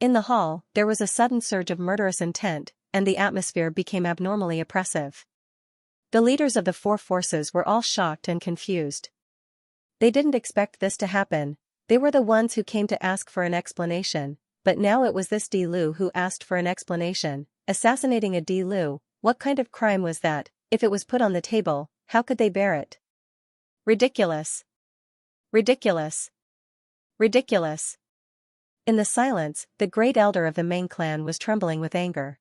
In the hall, there was a sudden surge of murderous intent, and the atmosphere became abnormally oppressive. The leaders of the four forces were all shocked and confused. They didn't expect this to happen. They were the ones who came to ask for an explanation, but now it was this Dilu who asked for an explanation. Assassinating a Dilu, what kind of crime was that? If it was put on the table, how could they bear it? Ridiculous. Ridiculous. Ridiculous. In the silence, the great elder of the Meng clan was trembling with anger.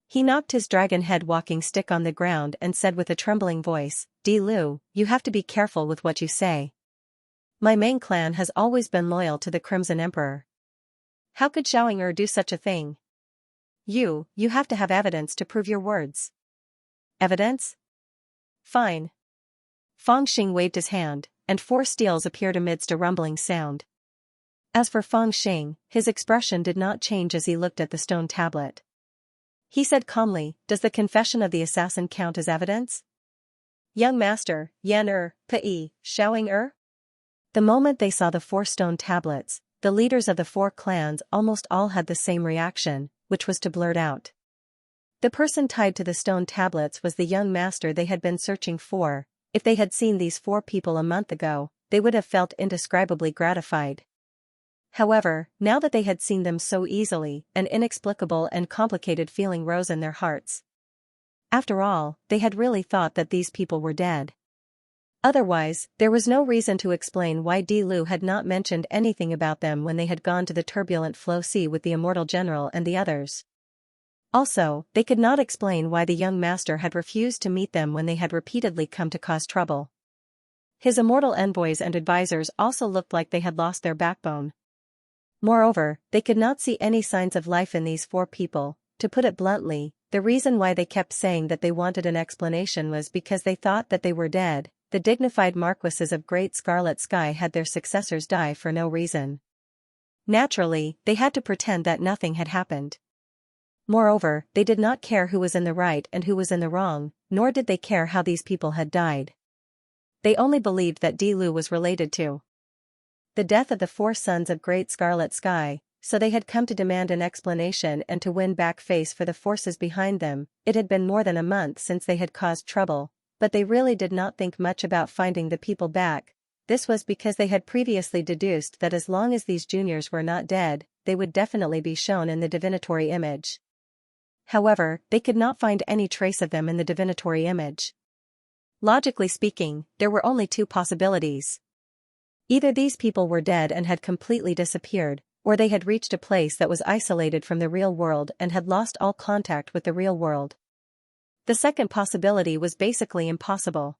He knocked his dragon-head walking stick on the ground and said with a trembling voice, Dilu, you have to be careful with what you say. My Meng clan has always been loyal to the Crimson Emperor. How could Xiaoying do such a thing? You have to have evidence to prove your words. Evidence? Fine. Feng Xing waved his hand, and 4 steels appeared amidst a rumbling sound. As for Feng Xing, his expression did not change as he looked at the stone tablet. He said calmly, "Does the confession of the assassin count as evidence?" "Young master, Yan Pi, Xiaoing The moment they saw the 4 stone tablets, the leaders of the 4 clans almost all had the same reaction, which was to blurt out. The person tied to the stone tablets was the young master they had been searching for. If they had seen these 4 people a month ago, they would have felt indescribably gratified. However, now that they had seen them so easily, an inexplicable and complicated feeling rose in their hearts. After all, they had really thought that these people were dead. Otherwise, there was no reason to explain why Di Lu had not mentioned anything about them when they had gone to the turbulent flow sea with the immortal general and the others. Also, they could not explain why the young master had refused to meet them when they had repeatedly come to cause trouble. His immortal envoys and advisors also looked like they had lost their backbone. Moreover, they could not see any signs of life in these 4 people. To put it bluntly, the reason why they kept saying that they wanted an explanation was because they thought that they were dead. The dignified marquises of Great Scarlet Sky had their successors die for no reason. Naturally, they had to pretend that nothing had happened. Moreover, they did not care who was in the right and who was in the wrong, nor did they care how these people had died. They only believed that Di Lu was related to the death of the 4 sons of Great Scarlet Sky, so they had come to demand an explanation and to win back face for the forces behind them. It had been more than a month since they had caused trouble, but they really did not think much about finding the people back. This was because they had previously deduced that as long as these juniors were not dead, they would definitely be shown in the divinatory image. However, they could not find any trace of them in the divinatory image. Logically speaking, there were only 2 possibilities. Either these people were dead and had completely disappeared, or they had reached a place that was isolated from the real world and had lost all contact with the real world. The second possibility was basically impossible.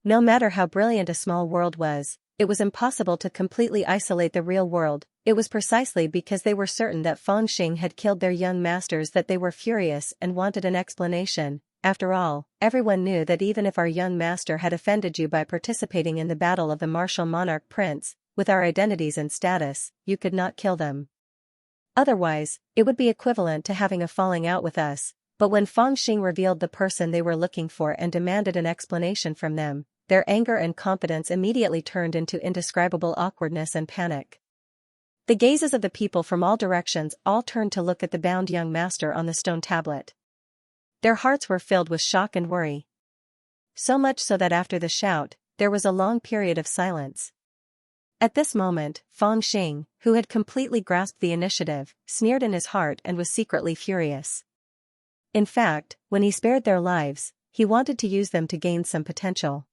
No matter how brilliant a small world was, it was impossible to completely isolate the real world. It was precisely because they were certain that Feng Xing had killed their young masters that they were furious and wanted an explanation. After all, everyone knew that even if our young master had offended you by participating in the battle of the martial monarch prince, with our identities and status, you could not kill them. Otherwise, it would be equivalent to having a falling out with us. But when Feng Xing revealed the person they were looking for and demanded an explanation from them, their anger and confidence immediately turned into indescribable awkwardness and panic. The gazes of the people from all directions all turned to look at the bound young master on the stone tablet. Their hearts were filled with shock and worry. So much so that after the shout, there was a long period of silence. At this moment, Feng Xing, who had completely grasped the initiative, sneered in his heart and was secretly furious. In fact, when he spared their lives, he wanted to use them to gain some potential.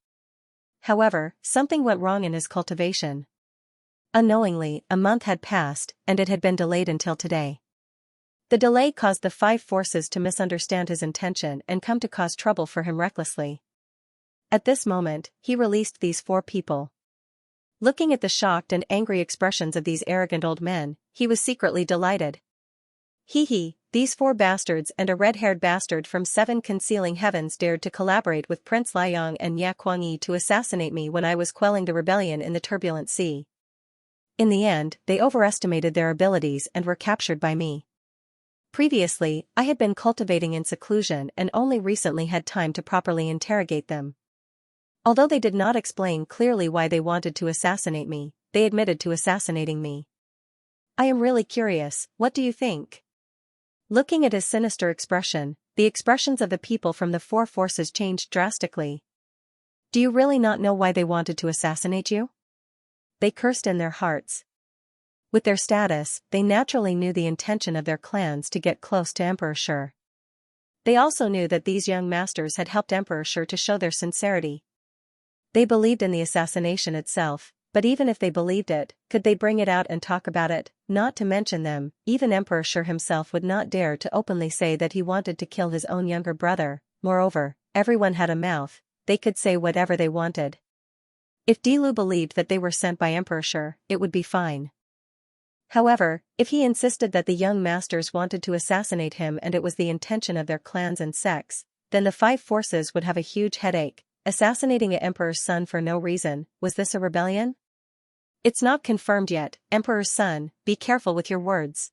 However, something went wrong in his cultivation. Unknowingly, a month had passed, and it had been delayed until today. The delay caused the 5 forces to misunderstand his intention and come to cause trouble for him recklessly. At this moment, he released these 4 people. Looking at the shocked and angry expressions of these arrogant old men, he was secretly delighted. Hee, these 4 bastards and a red-haired bastard from 7 concealing heavens dared to collaborate with Prince Liang and Ya Kuangyi to assassinate me when I was quelling the rebellion in the turbulent sea. In the end, they overestimated their abilities and were captured by me. Previously, I had been cultivating in seclusion and only recently had time to properly interrogate them. Although they did not explain clearly why they wanted to assassinate me, they admitted to assassinating me. I am really curious, what do you think? Looking at his sinister expression, the expressions of the people from the 4 forces changed drastically. Do you really not know why they wanted to assassinate you? They cursed in their hearts. With their status, they naturally knew the intention of their clans to get close to Emperor Shi. They also knew that these young masters had helped Emperor Shi to show their sincerity. They believed in the assassination itself, but even if they believed it, could they bring it out and talk about it? Not to mention them, even Emperor Shi himself would not dare to openly say that he wanted to kill his own younger brother. Moreover, everyone had a mouth, they could say whatever they wanted. If Di Lu believed that they were sent by Emperor Shi, it would be fine. However, if he insisted that the young masters wanted to assassinate him and it was the intention of their clans and sects, then the five forces would have a huge headache. Assassinating an emperor's son for no reason, was this a rebellion? It's not confirmed yet, Emperor's son, be careful with your words.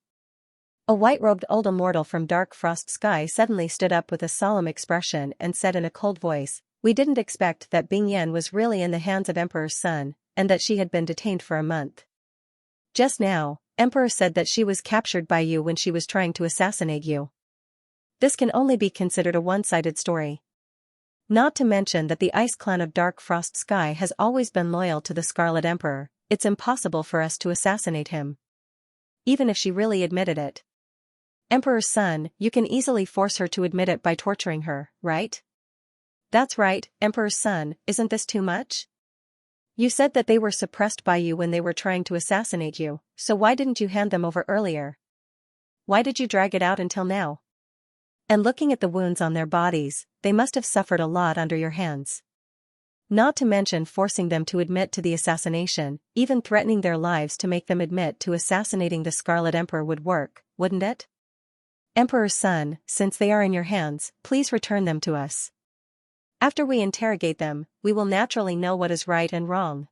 A white-robed old immortal from dark frost sky suddenly stood up with a solemn expression and said in a cold voice, "We didn't expect that Bing Yan was really in the hands of Emperor's son, and that she had been detained for a month. Just now, Emperor said that she was captured by you when she was trying to assassinate you. This can only be considered a one-sided story. Not to mention that the Ice Clan of Dark Frost Sky has always been loyal to the Scarlet Emperor. It's impossible for us to assassinate him. Even if she really admitted it. Emperor's son, you can easily force her to admit it by torturing her, right?" "That's right, Emperor's son, isn't this too much? You said that they were suppressed by you when they were trying to assassinate you, so why didn't you hand them over earlier? Why did you drag it out until now? And looking at the wounds on their bodies, they must have suffered a lot under your hands. Not to mention forcing them to admit to the assassination, even threatening their lives to make them admit to assassinating the Scarlet Emperor would work, wouldn't it? Emperor's son, since they are in your hands, please return them to us. After we interrogate them, we will naturally know what is right and wrong."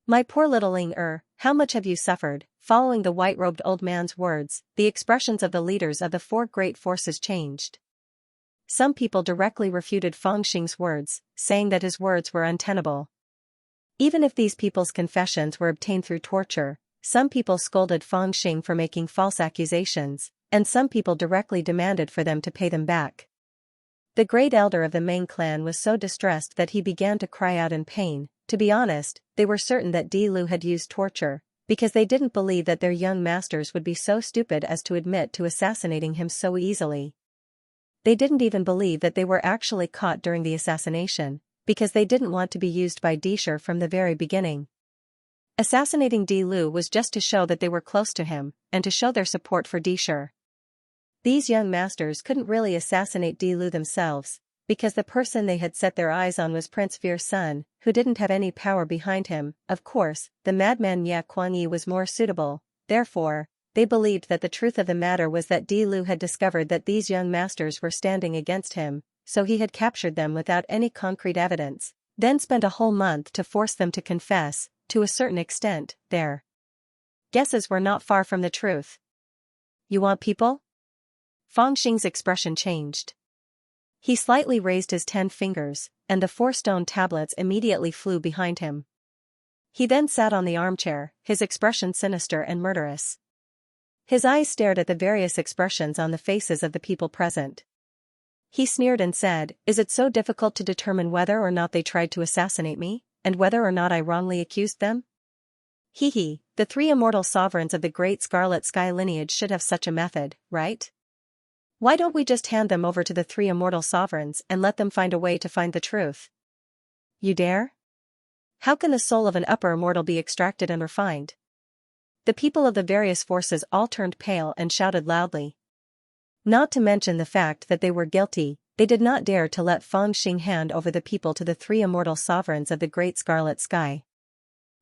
"My poor little Ling-er, how much have you suffered?" Following the white-robed old man's words, the expressions of the leaders of the four great forces changed. Some people directly refuted Feng Xing's words, saying that his words were untenable. Even if these people's confessions were obtained through torture, some people scolded Feng Xing for making false accusations, and some people directly demanded for them to pay them back. The great elder of the Ming clan was so distressed that he began to cry out in pain. To be honest, they were certain that Di Lu had used torture, because they didn't believe that their young masters would be so stupid as to admit to assassinating him so easily. They didn't even believe that they were actually caught during the assassination, because they didn't want to be used by Disher from the very beginning. Assassinating Di Lu was just to show that they were close to him, and to show their support for Disher. These young masters couldn't really assassinate Di Lu themselves, because the person they had set their eyes on was Prince Veer's son, who didn't have any power behind him. Of course, the madman Ya Kuangyi was more suitable. Therefore, they believed that the truth of the matter was that Di Lu had discovered that these young masters were standing against him, so he had captured them without any concrete evidence, then spent a whole month to force them to confess. To a certain extent, their guesses were not far from the truth. "You want people?" Feng Xing's expression changed. He slightly raised his 10 fingers, and the 4 stone tablets immediately flew behind him. He then sat on the armchair, his expression sinister and murderous. His eyes stared at the various expressions on the faces of the people present. He sneered and said, "Is it so difficult to determine whether or not they tried to assassinate me, and whether or not I wrongly accused them? Hee, the 3 immortal sovereigns of the great Scarlet Sky lineage should have such a method, right? Why don't we just hand them over to the 3 immortal sovereigns and let them find a way to find the truth? You dare? How can the soul of an upper immortal be extracted and refined?" The people of the various forces all turned pale and shouted loudly. Not to mention the fact that they were guilty, they did not dare to let Feng Xing hand over the people to the 3 immortal sovereigns of the great Scarlet Sky.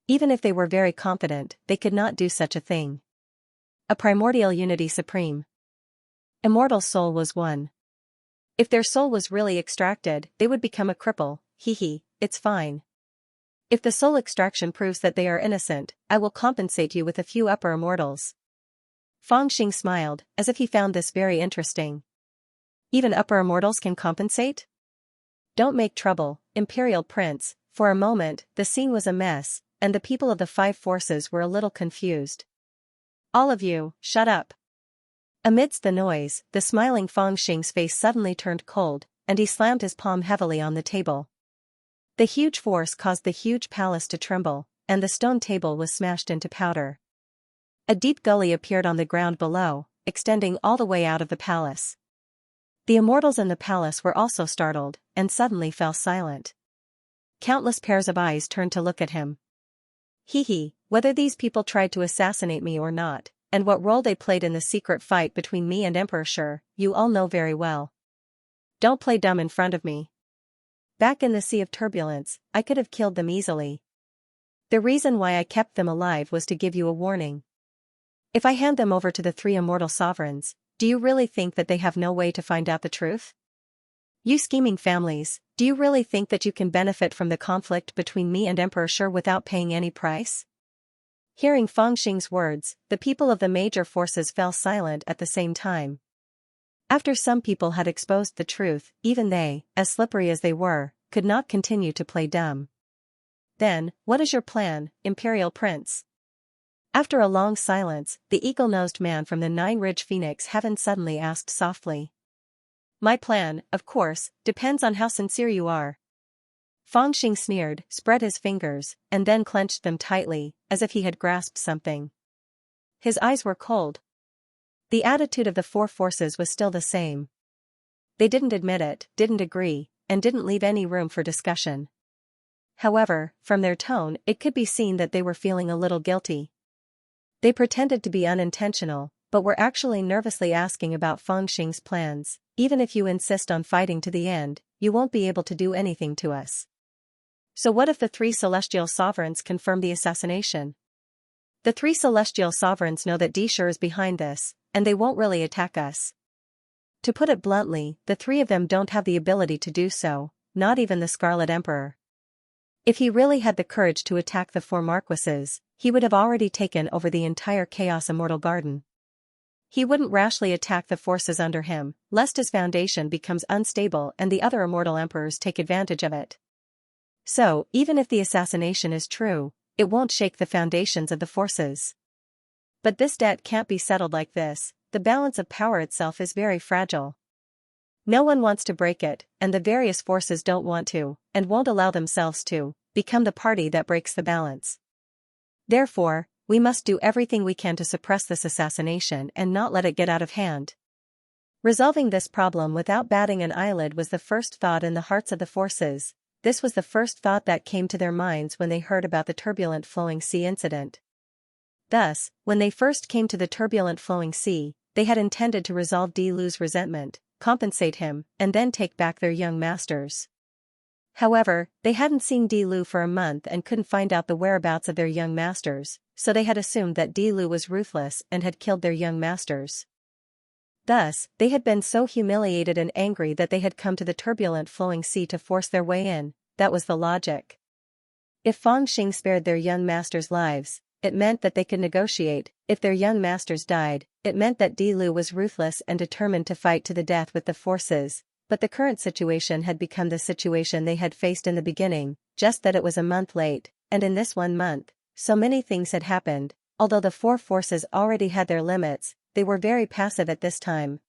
Even if they were very confident, they could not do such a thing. A primordial unity supreme. Immortal soul was one. If their soul was really extracted, they would become a cripple. It's fine. If the soul extraction proves that they are innocent, I will compensate you with a few upper immortals. Feng Xing smiled, as if he found this very interesting. Even upper immortals can compensate? Don't make trouble, Imperial Prince. For a moment, the scene was a mess, and the people of the 5 forces were a little confused. "All of you, shut up." Amidst the noise, the smiling Feng Xing's face suddenly turned cold, and he slammed his palm heavily on the table. The huge force caused the huge palace to tremble, and the stone table was smashed into powder. A deep gully appeared on the ground below, extending all the way out of the palace. The immortals in the palace were also startled, and suddenly fell silent. Countless pairs of eyes turned to look at him. Whether these people tried to assassinate me or not, and what role they played in the secret fight between me and Emperor Shi, you all know very well. Don't play dumb in front of me. Back in the Sea of Turbulence, I could have killed them easily. The reason why I kept them alive was to give you a warning. If I hand them over to the 3 immortal sovereigns, do you really think that they have no way to find out the truth? You scheming families, do you really think that you can benefit from the conflict between me and Emperor Shi without paying any price? Hearing Feng Xing's words, the people of the major forces fell silent at the same time. After some people had exposed the truth, even they, as slippery as they were, could not continue to play dumb. Then, what is your plan, Imperial Prince? After a long silence, the eagle-nosed man from the Nine-Ridge Phoenix Heaven suddenly asked softly. My plan, of course, depends on how sincere you are. Feng Xing sneered, spread his fingers, and then clenched them tightly, as if he had grasped something. His eyes were cold. The attitude of the four forces was still the same. They didn't admit it, didn't agree, and didn't leave any room for discussion. However, from their tone it could be seen that they were feeling a little guilty. They pretended to be unintentional, but were actually nervously asking about Feng Xing's plans. Even if you insist on fighting to the end, you won't be able to do anything to us. So what if the three celestial sovereigns confirm the assassination? The three celestial sovereigns know that Di Shi is behind this, and they won't really attack us. To put it bluntly, the three of them don't have the ability to do so, not even the Scarlet Emperor. If he really had the courage to attack the four marquises, he would have already taken over the entire Chaos Immortal Garden. He wouldn't rashly attack the forces under him, lest his foundation becomes unstable and the other immortal emperors take advantage of it. So, even if the assassination is true, it won't shake the foundations of the forces. But this debt can't be settled like this. The balance of power itself is very fragile. No one wants to break it, and the various forces don't want to, and won't allow themselves to, become the party that breaks the balance. Therefore, we must do everything we can to suppress this assassination and not let it get out of hand. Resolving this problem without batting an eyelid was the first thought in the hearts of the forces. This was the first thought that came to their minds when they heard about the turbulent flowing sea incident. Thus, when they first came to the turbulent flowing sea, they had intended to resolve Di Lu's resentment, compensate him, and then take back their young masters. However, they hadn't seen Di Lu for a month and couldn't find out the whereabouts of their young masters, so they had assumed that Di Lu was ruthless and had killed their young masters. Thus, they had been so humiliated and angry that they had come to the turbulent flowing sea to force their way in. That was the logic. If Feng Xing spared their young masters' lives, it meant that they could negotiate. If their young masters died, it meant that Di Lu was ruthless and determined to fight to the death with the forces. But the current situation had become the situation they had faced in the beginning, just that it was a month late, and in this 1 month, so many things had happened. Although the four forces already had their limits, they were very passive at this time.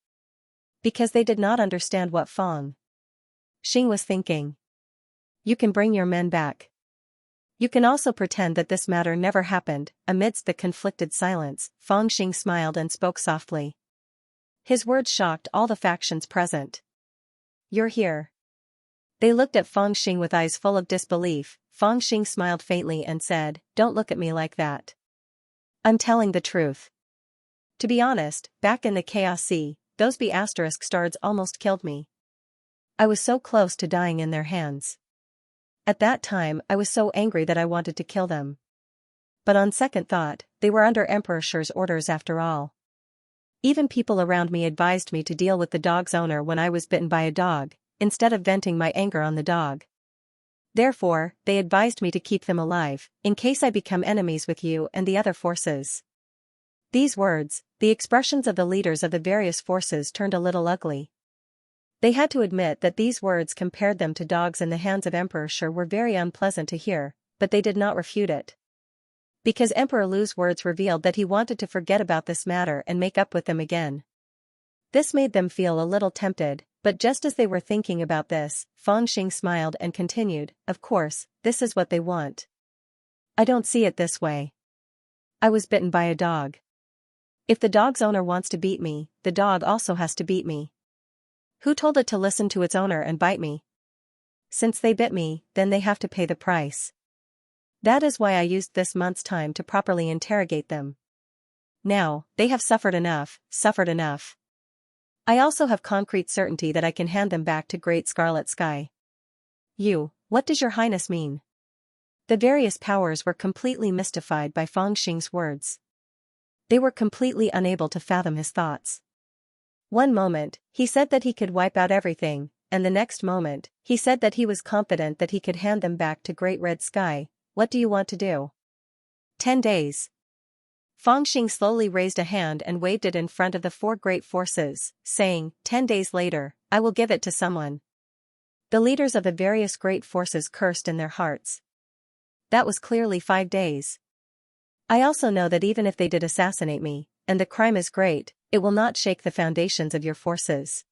Because they did not understand what Feng Xing was thinking. You can bring your men back. You can also pretend that this matter never happened. Amidst the conflicted silence, Feng Xing smiled and spoke softly. His words shocked all the factions present. You're here. They looked at Feng Xing with eyes full of disbelief. Feng Xing smiled faintly and said, Don't look at me like that. I'm telling the truth. To be honest, back in the Chaos Sea, those B** stards almost killed me. I was so close to dying in their hands. At that time I was so angry that I wanted to kill them. But on second thought, they were under Emperor Shi's orders after all. Even people around me advised me to deal with the dog's owner when I was bitten by a dog, instead of venting my anger on the dog. Therefore, they advised me to keep them alive, in case I become enemies with you and the other forces. These words, the expressions of the leaders of the various forces turned a little ugly. They had to admit that these words compared them to dogs in the hands of Emperor Shi were very unpleasant to hear, but they did not refute it. Because Emperor Lu's words revealed that he wanted to forget about this matter and make up with them again. This made them feel a little tempted, but just as they were thinking about this, Feng Xing smiled and continued, Of course, this is what they want. I don't see it this way. I was bitten by a dog. If the dog's owner wants to beat me, the dog also has to beat me. Who told it to listen to its owner and bite me? Since they bit me, then they have to pay the price. That is why I used this month's time to properly interrogate them. Now, they have suffered enough, I also have concrete certainty that I can hand them back to Great Scarlet Sky. What does your highness mean? The various powers were completely mystified by Feng Xing's words. They were completely unable to fathom his thoughts. One moment, he said that he could wipe out everything, and the next moment, he said that he was confident that he could hand them back to Great Red Sky. What do you want to do? 10 days. Fangxing slowly raised a hand and waved it in front of the 4 great forces, saying, 10 days later, I will give it to someone. The leaders of the various great forces cursed in their hearts. That was clearly 5 days. I also know that even if they did assassinate me, and the crime is great, it will not shake the foundations of your forces.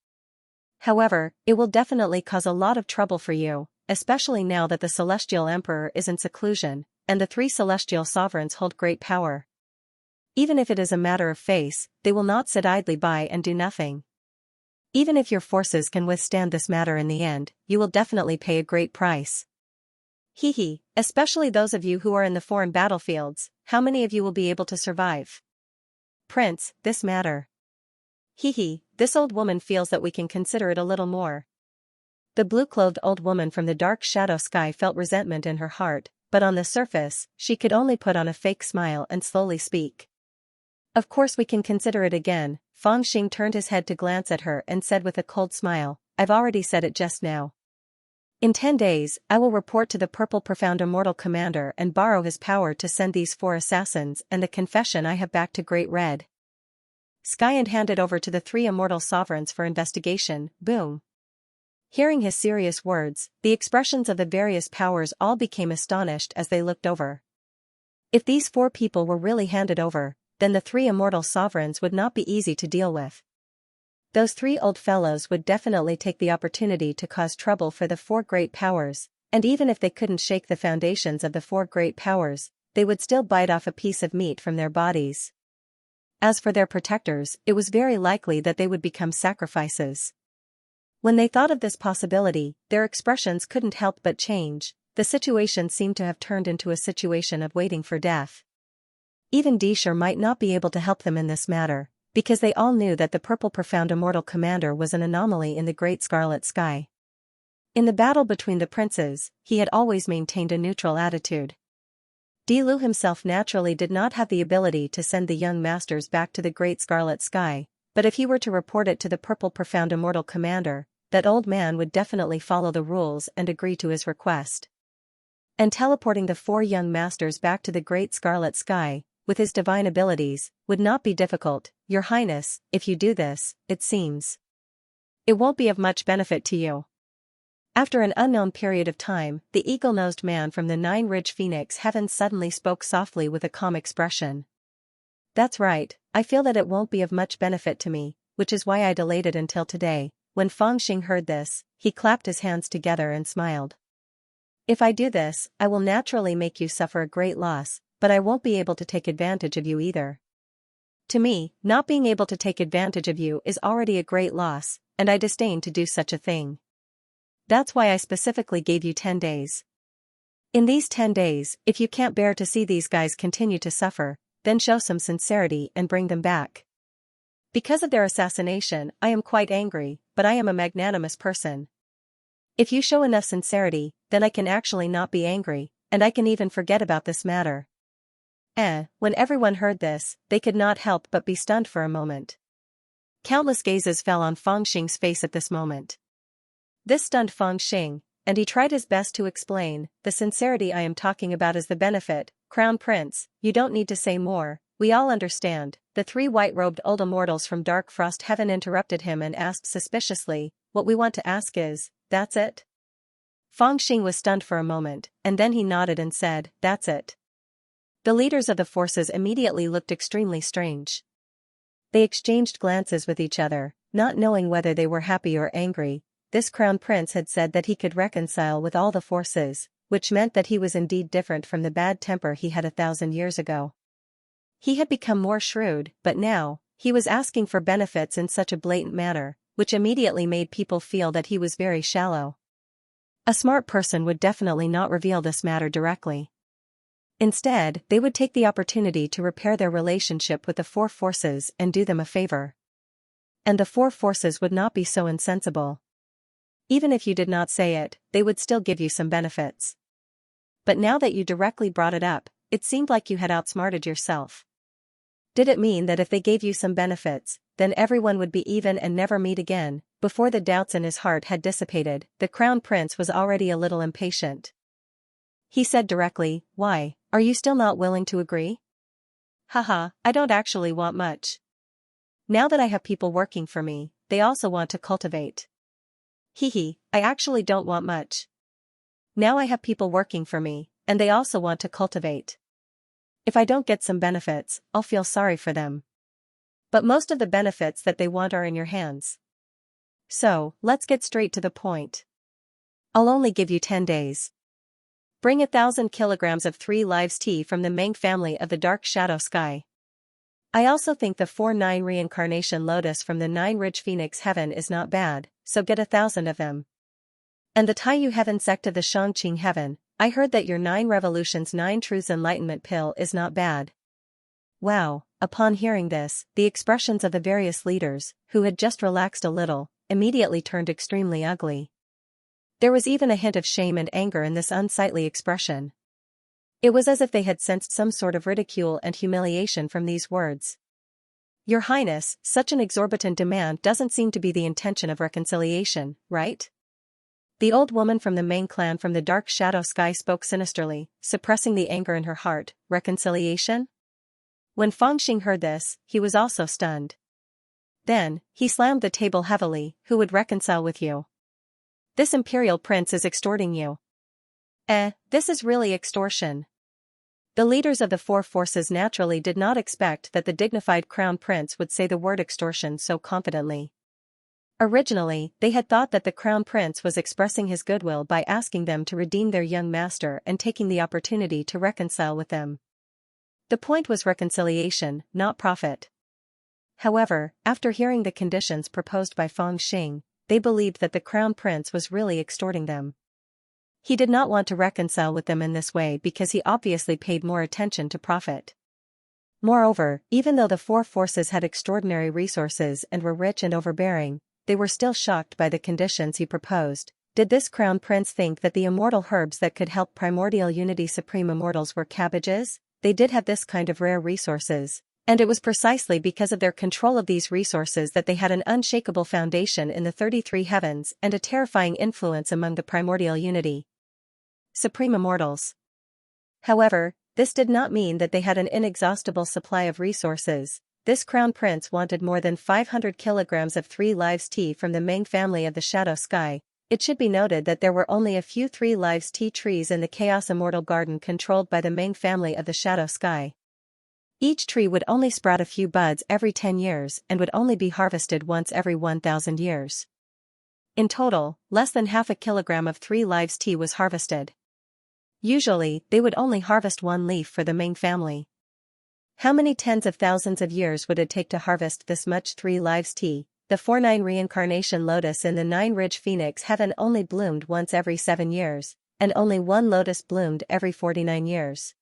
However, it will definitely cause a lot of trouble for you, especially now that the Celestial Emperor is in seclusion, and the 3 celestial sovereigns hold great power. Even if it is a matter of face, they will not sit idly by and do nothing. Even if your forces can withstand this matter in the end, you will definitely pay a great price. Especially those of you who are in the foreign battlefields, how many of you will be able to survive? Prince, this matter. This old woman feels that we can consider it a little more. The blue-clothed old woman from the dark shadow sky felt resentment in her heart, but on the surface, she could only put on a fake smile and slowly speak. Of course we can consider it again. Fangxing turned his head to glance at her and said with a cold smile, I've already said it just now. In 10 days, I will report to the Purple Profound Immortal Commander and borrow his power to send these 4 assassins and the confession I have back to Great Red Sky and hand it over to the 3 immortal sovereigns for investigation. Boom. Hearing his serious words, the expressions of the various powers all became astonished as they looked over. If these 4 people were really handed over, then the 3 immortal sovereigns would not be easy to deal with. Those 3 old fellows would definitely take the opportunity to cause trouble for the 4 great powers, and even if they couldn't shake the foundations of the 4 great powers, they would still bite off a piece of meat from their bodies. As for their protectors, it was very likely that they would become sacrifices. When they thought of this possibility, their expressions couldn't help but change. The situation seemed to have turned into a situation of waiting for death. Even Disher might not be able to help them in this matter, because they all knew that the Purple Profound Immortal Commander was an anomaly in the Great Scarlet Sky. In the battle between the princes, he had always maintained a neutral attitude. Dilu himself naturally did not have the ability to send the young masters back to the Great Scarlet Sky, but if he were to report it to the Purple Profound Immortal Commander, that old man would definitely follow the rules and agree to his request. And teleporting the 4 young masters back to the Great Scarlet Sky, with his divine abilities, would not be difficult. Your Highness, if you do this, it seems it won't be of much benefit to you. After an unknown period of time, the eagle-nosed man from the 9-ridge Phoenix Heaven suddenly spoke softly with a calm expression. That's right, I feel that it won't be of much benefit to me, which is why I delayed it until today. When Fangxing heard this, he clapped his hands together and smiled. If I do this, I will naturally make you suffer a great loss, but I won't be able to take advantage of you either. To me, not being able to take advantage of you is already a great loss, and I disdain to do such a thing. That's why I specifically gave you 10 days. In these 10 days, if you can't bear to see these guys continue to suffer, then show some sincerity and bring them back. Because of their assassination, I am quite angry, but I am a magnanimous person. If you show enough sincerity, then I can actually not be angry, and I can even forget about this matter. When everyone heard this, they could not help but be stunned for a moment. Countless gazes fell on Fangxing's face at this moment. This stunned Fangxing, and he tried his best to explain, the sincerity I am talking about is the benefit, Crown Prince, you don't need to say more, we all understand. The 3 white-robed old immortals from Dark Frost Heaven interrupted him and asked suspiciously, what we want to ask is, that's it? Fangxing was stunned for a moment, and then he nodded and said, that's it. The leaders of the forces immediately looked extremely strange. They exchanged glances with each other, not knowing whether they were happy or angry. This Crown Prince had said that he could reconcile with all the forces, which meant that he was indeed different from the bad temper he had 1,000 years ago. He had become more shrewd, but now, he was asking for benefits in such a blatant manner, which immediately made people feel that he was very shallow. A smart person would definitely not reveal this matter directly. Instead, they would take the opportunity to repair their relationship with the 4 forces and do them a favor. And the 4 forces would not be so insensible. Even if you did not say it, they would still give you some benefits. But now that you directly brought it up, it seemed like you had outsmarted yourself. Did it mean that if they gave you some benefits, then everyone would be even and never meet again? before the doubts in his heart had dissipated, the crown prince was already a little impatient. He said directly, "Why, are you still not willing to agree?" "Haha, I don't actually want much. Now that I have people working for me, they also want to cultivate." "Hehe, I actually don't want much. Now I have people working for me, and they also want to cultivate. If I don't get some benefits, I'll feel sorry for them. But most of the benefits that they want are in your hands. So, let's get straight to the point. I'll only give you 10 days. Bring 1,000 kilograms of 3 lives tea from the Meng family of the dark shadow sky. I also think the 4-9 reincarnation lotus from the 9-ridge phoenix heaven is not bad, so get 1,000 of them. And the Taiyu heaven sect of the Xianxia heaven, I heard that your 9 revolutions 9 truths enlightenment pill is not bad." Wow, upon hearing this, the expressions of the various leaders, who had just relaxed a little, immediately turned extremely ugly. There was even a hint of shame and anger in this unsightly expression. It was as if they had sensed some sort of ridicule and humiliation from these words. "Your Highness, such an exorbitant demand doesn't seem to be the intention of reconciliation, right?" The old woman from the Meng clan from the dark shadow sky spoke sinisterly, suppressing the anger in her heart. "Reconciliation?" When Fangxing heard this, he was also stunned. Then, he slammed the table heavily. "Who would reconcile with you? This imperial prince is extorting you." This is really extortion." The leaders of the 4 forces naturally did not expect that the dignified crown prince would say the word extortion so confidently. Originally, they had thought that the crown prince was expressing his goodwill by asking them to redeem their young master and taking the opportunity to reconcile with them. The point was reconciliation, not profit. However, after hearing the conditions proposed by Fangxing, they believed that the crown prince was really extorting them. He did not want to reconcile with them in this way because he obviously paid more attention to profit. Moreover, even though the 4 forces had extraordinary resources and were rich and overbearing, they were still shocked by the conditions he proposed. Did this crown prince think that the immortal herbs that could help primordial unity supreme immortals were cabbages? They did have this kind of rare resources, and it was precisely because of their control of these resources that they had an unshakable foundation in the 33 heavens and a terrifying influence among the primordial unity supreme immortals. However, this did not mean that they had an inexhaustible supply of resources. This crown prince wanted more than 500 kilograms of 3 lives tea from the Meng family of the shadow sky. It should be noted that there were only a few 3 lives tea trees in the Chaos Immortal Garden controlled by the Meng family of the shadow sky. Each tree would only sprout a few buds every 10 years and would only be harvested once every 1,000 years. In total, less than half a kilogram of 3 lives tea was harvested. Usually, they would only harvest 1 leaf for the Meng family. How many tens of thousands of years would it take to harvest this much 3 lives tea? The 4-9 reincarnation lotus in the 9-ridge phoenix heaven only bloomed once every 7 years, and only 1 lotus bloomed every 49 years.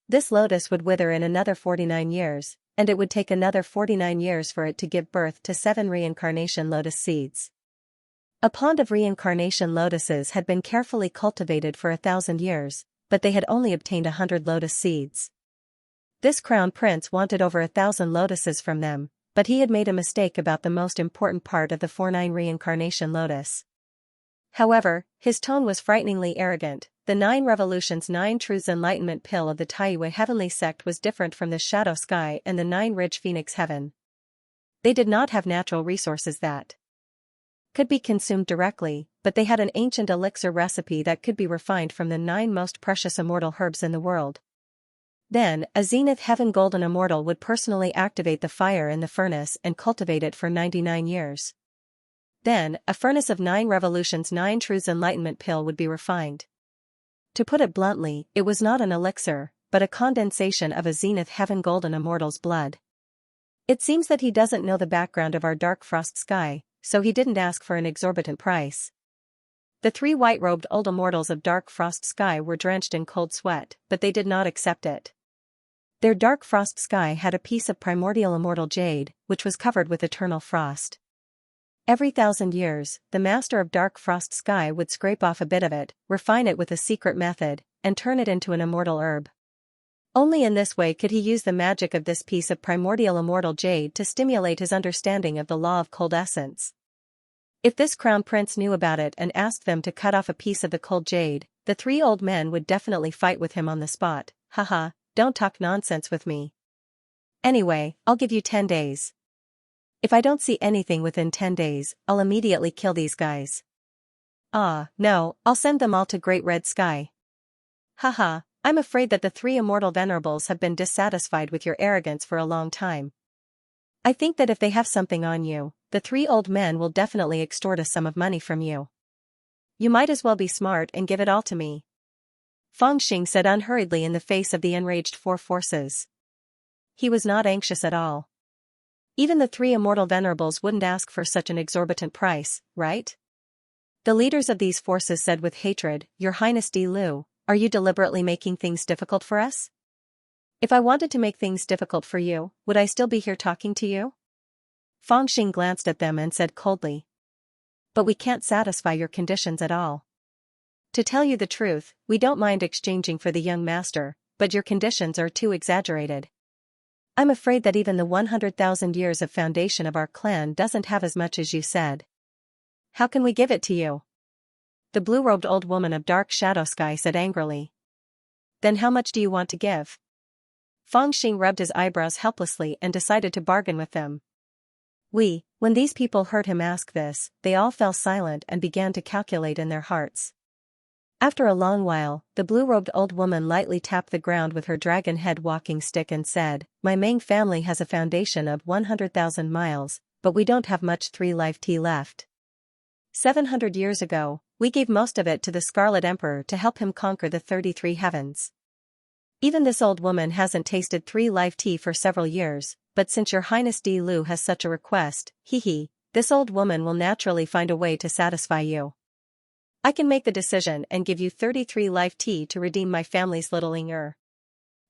This lotus would wither in another 49 years, and it would take another 49 years for it to give birth to 7 reincarnation lotus seeds. A pond of reincarnation lotuses had been carefully cultivated for 1,000 years, but they had only obtained 100 lotus seeds. This crown prince wanted over 1,000 lotuses from them, but he had made a mistake about the most important part of the 4-9 reincarnation lotus. However, his tone was frighteningly arrogant. The 9 revolutions 9 truths enlightenment pill of the Taiyu heavenly sect was different from the shadow sky and the 9-ridge phoenix heaven. They did not have natural resources that could be consumed directly, but they had an ancient elixir recipe that could be refined from the 9 most precious immortal herbs in the world. Then, a zenith heaven golden immortal would personally activate the fire in the furnace and cultivate it for 99 years. Then, a furnace of 9 revolutions 9 truths enlightenment pill would be refined. To put it bluntly, it was not an elixir, but a condensation of a zenith heaven golden immortal's blood. It seems that he doesn't know the background of our dark frost sky, so he didn't ask for an exorbitant price. The 3 white-robed old immortals of dark frost sky were drenched in cold sweat, but they did not accept it. Their dark frost sky had a piece of primordial immortal jade, which was covered with eternal frost. Every 1,000 years, the master of dark frost sky would scrape off a bit of it, refine it with a secret method, and turn it into an immortal herb. Only in this way could he use the magic of this piece of primordial immortal jade to stimulate his understanding of the law of cold essence. If this crown prince knew about it and asked them to cut off a piece of the cold jade, the three old men would definitely fight with him on the spot. Haha, don't talk nonsense with me. Anyway, I'll give you 10 days. If I don't see anything within 10 days, I'll immediately kill these guys. No, I'll send them all to Great Red Sky. Haha, I'm afraid that the three immortal venerables have been dissatisfied with your arrogance for a long time. I think that if they have something on you, the three old men will definitely extort a sum of money from you. You might as well be smart and give it all to me. Fangxing said unhurriedly in the face of the enraged four forces. He was not anxious at all. Even the three immortal venerables wouldn't ask for such an exorbitant price, right? The leaders of these forces said with hatred, Your Highness Di Lu, are you deliberately making things difficult for us? If I wanted to make things difficult for you, would I still be here talking to you? Fangxing glanced at them and said coldly. But we can't satisfy your conditions at all. To tell you the truth, we don't mind exchanging for the young master, but your conditions are too exaggerated. I'm afraid that even the 100,000 years of foundation of our clan doesn't have as much as you said. How can we give it to you? The blue-robed old woman of Dark Shadow Sky said angrily. Then how much do you want to give? Fangxing rubbed his eyebrows helplessly and decided to bargain with them. When these people heard him ask this, they all fell silent and began to calculate in their hearts. After a long while, the blue-robed old woman lightly tapped the ground with her dragon head walking stick and said, My Meng family has a foundation of 100,000 miles, but we don't have much 3-life tea left. 700 years ago, we gave most of it to the Scarlet Emperor to help him conquer the 33 heavens. Even this old woman hasn't tasted 3-life tea for several years, but since your Highness Di Lu has such a request, this old woman will naturally find a way to satisfy you. I can make the decision and give you 33-life tea to redeem my family's little Inger.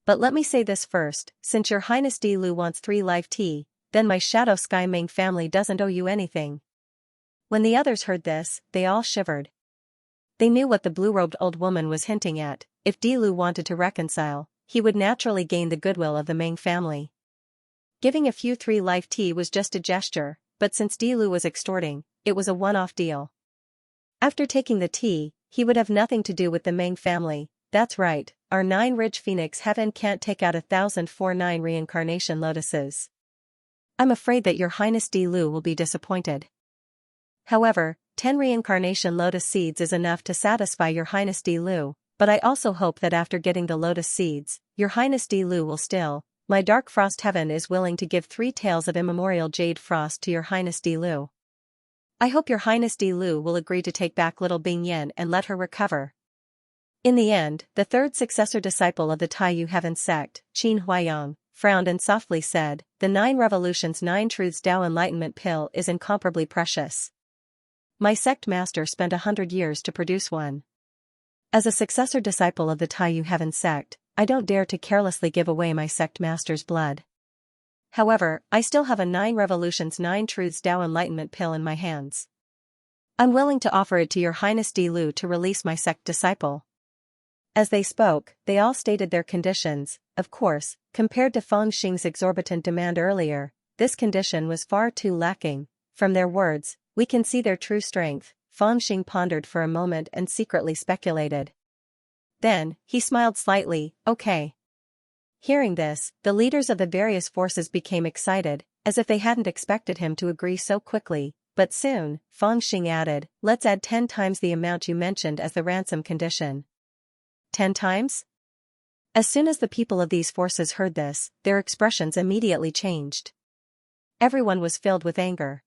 But let me say this first, since your Highness Di Lu wants 3-life tea, then my Shadow Sky Ming family doesn't owe you anything. When the others heard this, they all shivered. They knew what the blue-robed old woman was hinting at. If Di Lu wanted to reconcile, he would naturally gain the goodwill of the Ming family. Giving a few 3-life tea was just a gesture, but since Di Lu was extorting, it was a one-off deal. After taking the tea, he would have nothing to do with the Ming family. That's right, our 9-ridge phoenix heaven can't take out 1,049 reincarnation lotuses. I'm afraid that your Highness Di Lu will be disappointed. However, 10 reincarnation lotus seeds is enough to satisfy your Highness Di Lu, but I also hope that after getting the lotus seeds, your Highness Di Lu will still. My dark frost heaven is willing to give 3 tails of immemorial jade frost to your Highness Di Lu. I hope your Highness Di Lu will agree to take back little Bing Yan and let her recover. In the end, the third successor disciple of the Taiyu Heaven sect, Qin Huayang, frowned and softly said, The 9 Revolutions 9 Truths Tao Enlightenment Pill is incomparably precious. My sect master spent 100 years to produce one. As a successor disciple of the Taiyu Heaven sect, I don't dare to carelessly give away my sect master's blood. However, I still have a 9 Revolutions 9 Truths Tao Enlightenment pill in my hands. I'm willing to offer it to your Highness Di Lu to release my sect disciple. As they spoke, they all stated their conditions. Of course, compared to Fangxing's exorbitant demand earlier, this condition was far too lacking. From their words, we can see their true strength. Fangxing pondered for a moment and secretly speculated. Then, he smiled slightly, okay. Hearing this, the leaders of the various forces became excited, as if they hadn't expected him to agree so quickly, but soon, Fangxing added, Let's add 10 times the amount you mentioned as the ransom condition. 10 times? As soon as the people of these forces heard this, their expressions immediately changed. Everyone was filled with anger.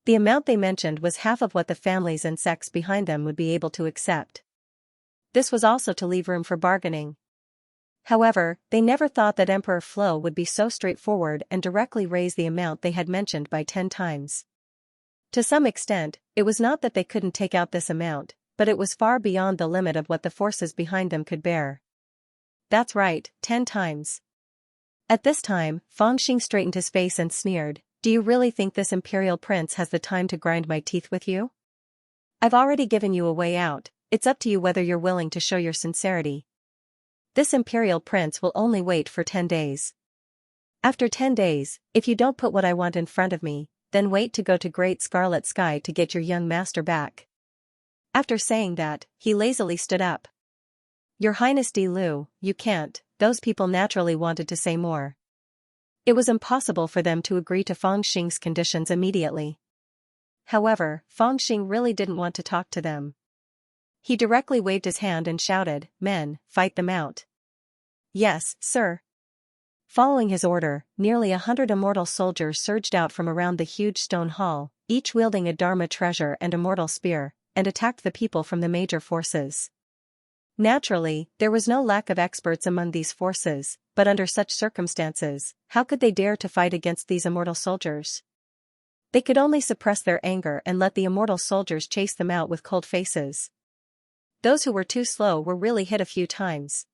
The amount they mentioned was half of what the families and sects behind them would be able to accept. This was also to leave room for bargaining. However, they never thought that Emperor Flo would be so straightforward and directly raise the amount they had mentioned by 10 times. To some extent, it was not that they couldn't take out this amount, but it was far beyond the limit of what the forces behind them could bear. That's right, 10 times. At this time, Fangxing straightened his face and sneered, Do you really think this imperial prince has the time to grind my teeth with you? I've already given you a way out, it's up to you whether you're willing to show your sincerity. This imperial prince will only wait for 10 days. After 10 days, if you don't put what I want in front of me, then wait to go to Great Scarlet Sky to get your young master back." After saying that, he lazily stood up. "Your Highness Di Lu, you can't," those people naturally wanted to say more. It was impossible for them to agree to Feng Xing's conditions immediately. However, Feng Xing really didn't want to talk to them. He directly waved his hand and shouted, "Men, fight them out." "Yes, sir." Following his order, nearly 100 immortal soldiers surged out from around the huge stone hall, each wielding a Dharma treasure and immortal spear, and attacked the people from the major forces. Naturally, there was no lack of experts among these forces, but under such circumstances, how could they dare to fight against these immortal soldiers? They could only suppress their anger and let the immortal soldiers chase them out with cold faces. Those who were too slow were really hit a few times.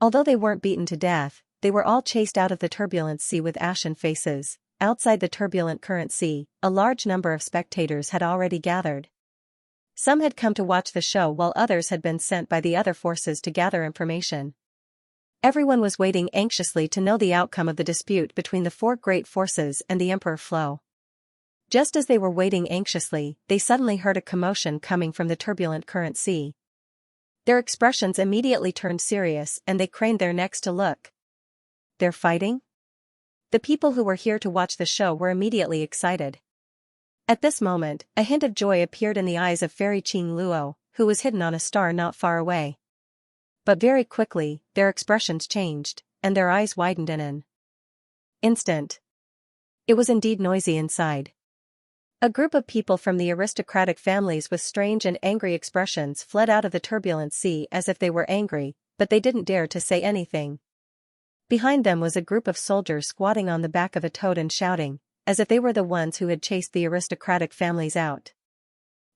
Although they weren't beaten to death, they were all chased out of the turbulent sea with ashen faces. Outside the turbulent current sea, a large number of spectators had already gathered. Some had come to watch the show while others had been sent by the other forces to gather information. Everyone was waiting anxiously to know the outcome of the dispute between the four great forces and the Emperor Flo. Just as they were waiting anxiously, they suddenly heard a commotion coming from the turbulent current sea. Their expressions immediately turned serious and they craned their necks to look. "They're fighting?" The people who were here to watch the show were immediately excited. At this moment, a hint of joy appeared in the eyes of Fairy Qing Luo, who was hidden on a star not far away. But very quickly, their expressions changed, and their eyes widened in an instant. It was indeed noisy inside. A group of people from the aristocratic families with strange and angry expressions fled out of the turbulent sea as if they were angry, but they didn't dare to say anything. Behind them was a group of soldiers squatting on the back of a toad and shouting, as if they were the ones who had chased the aristocratic families out.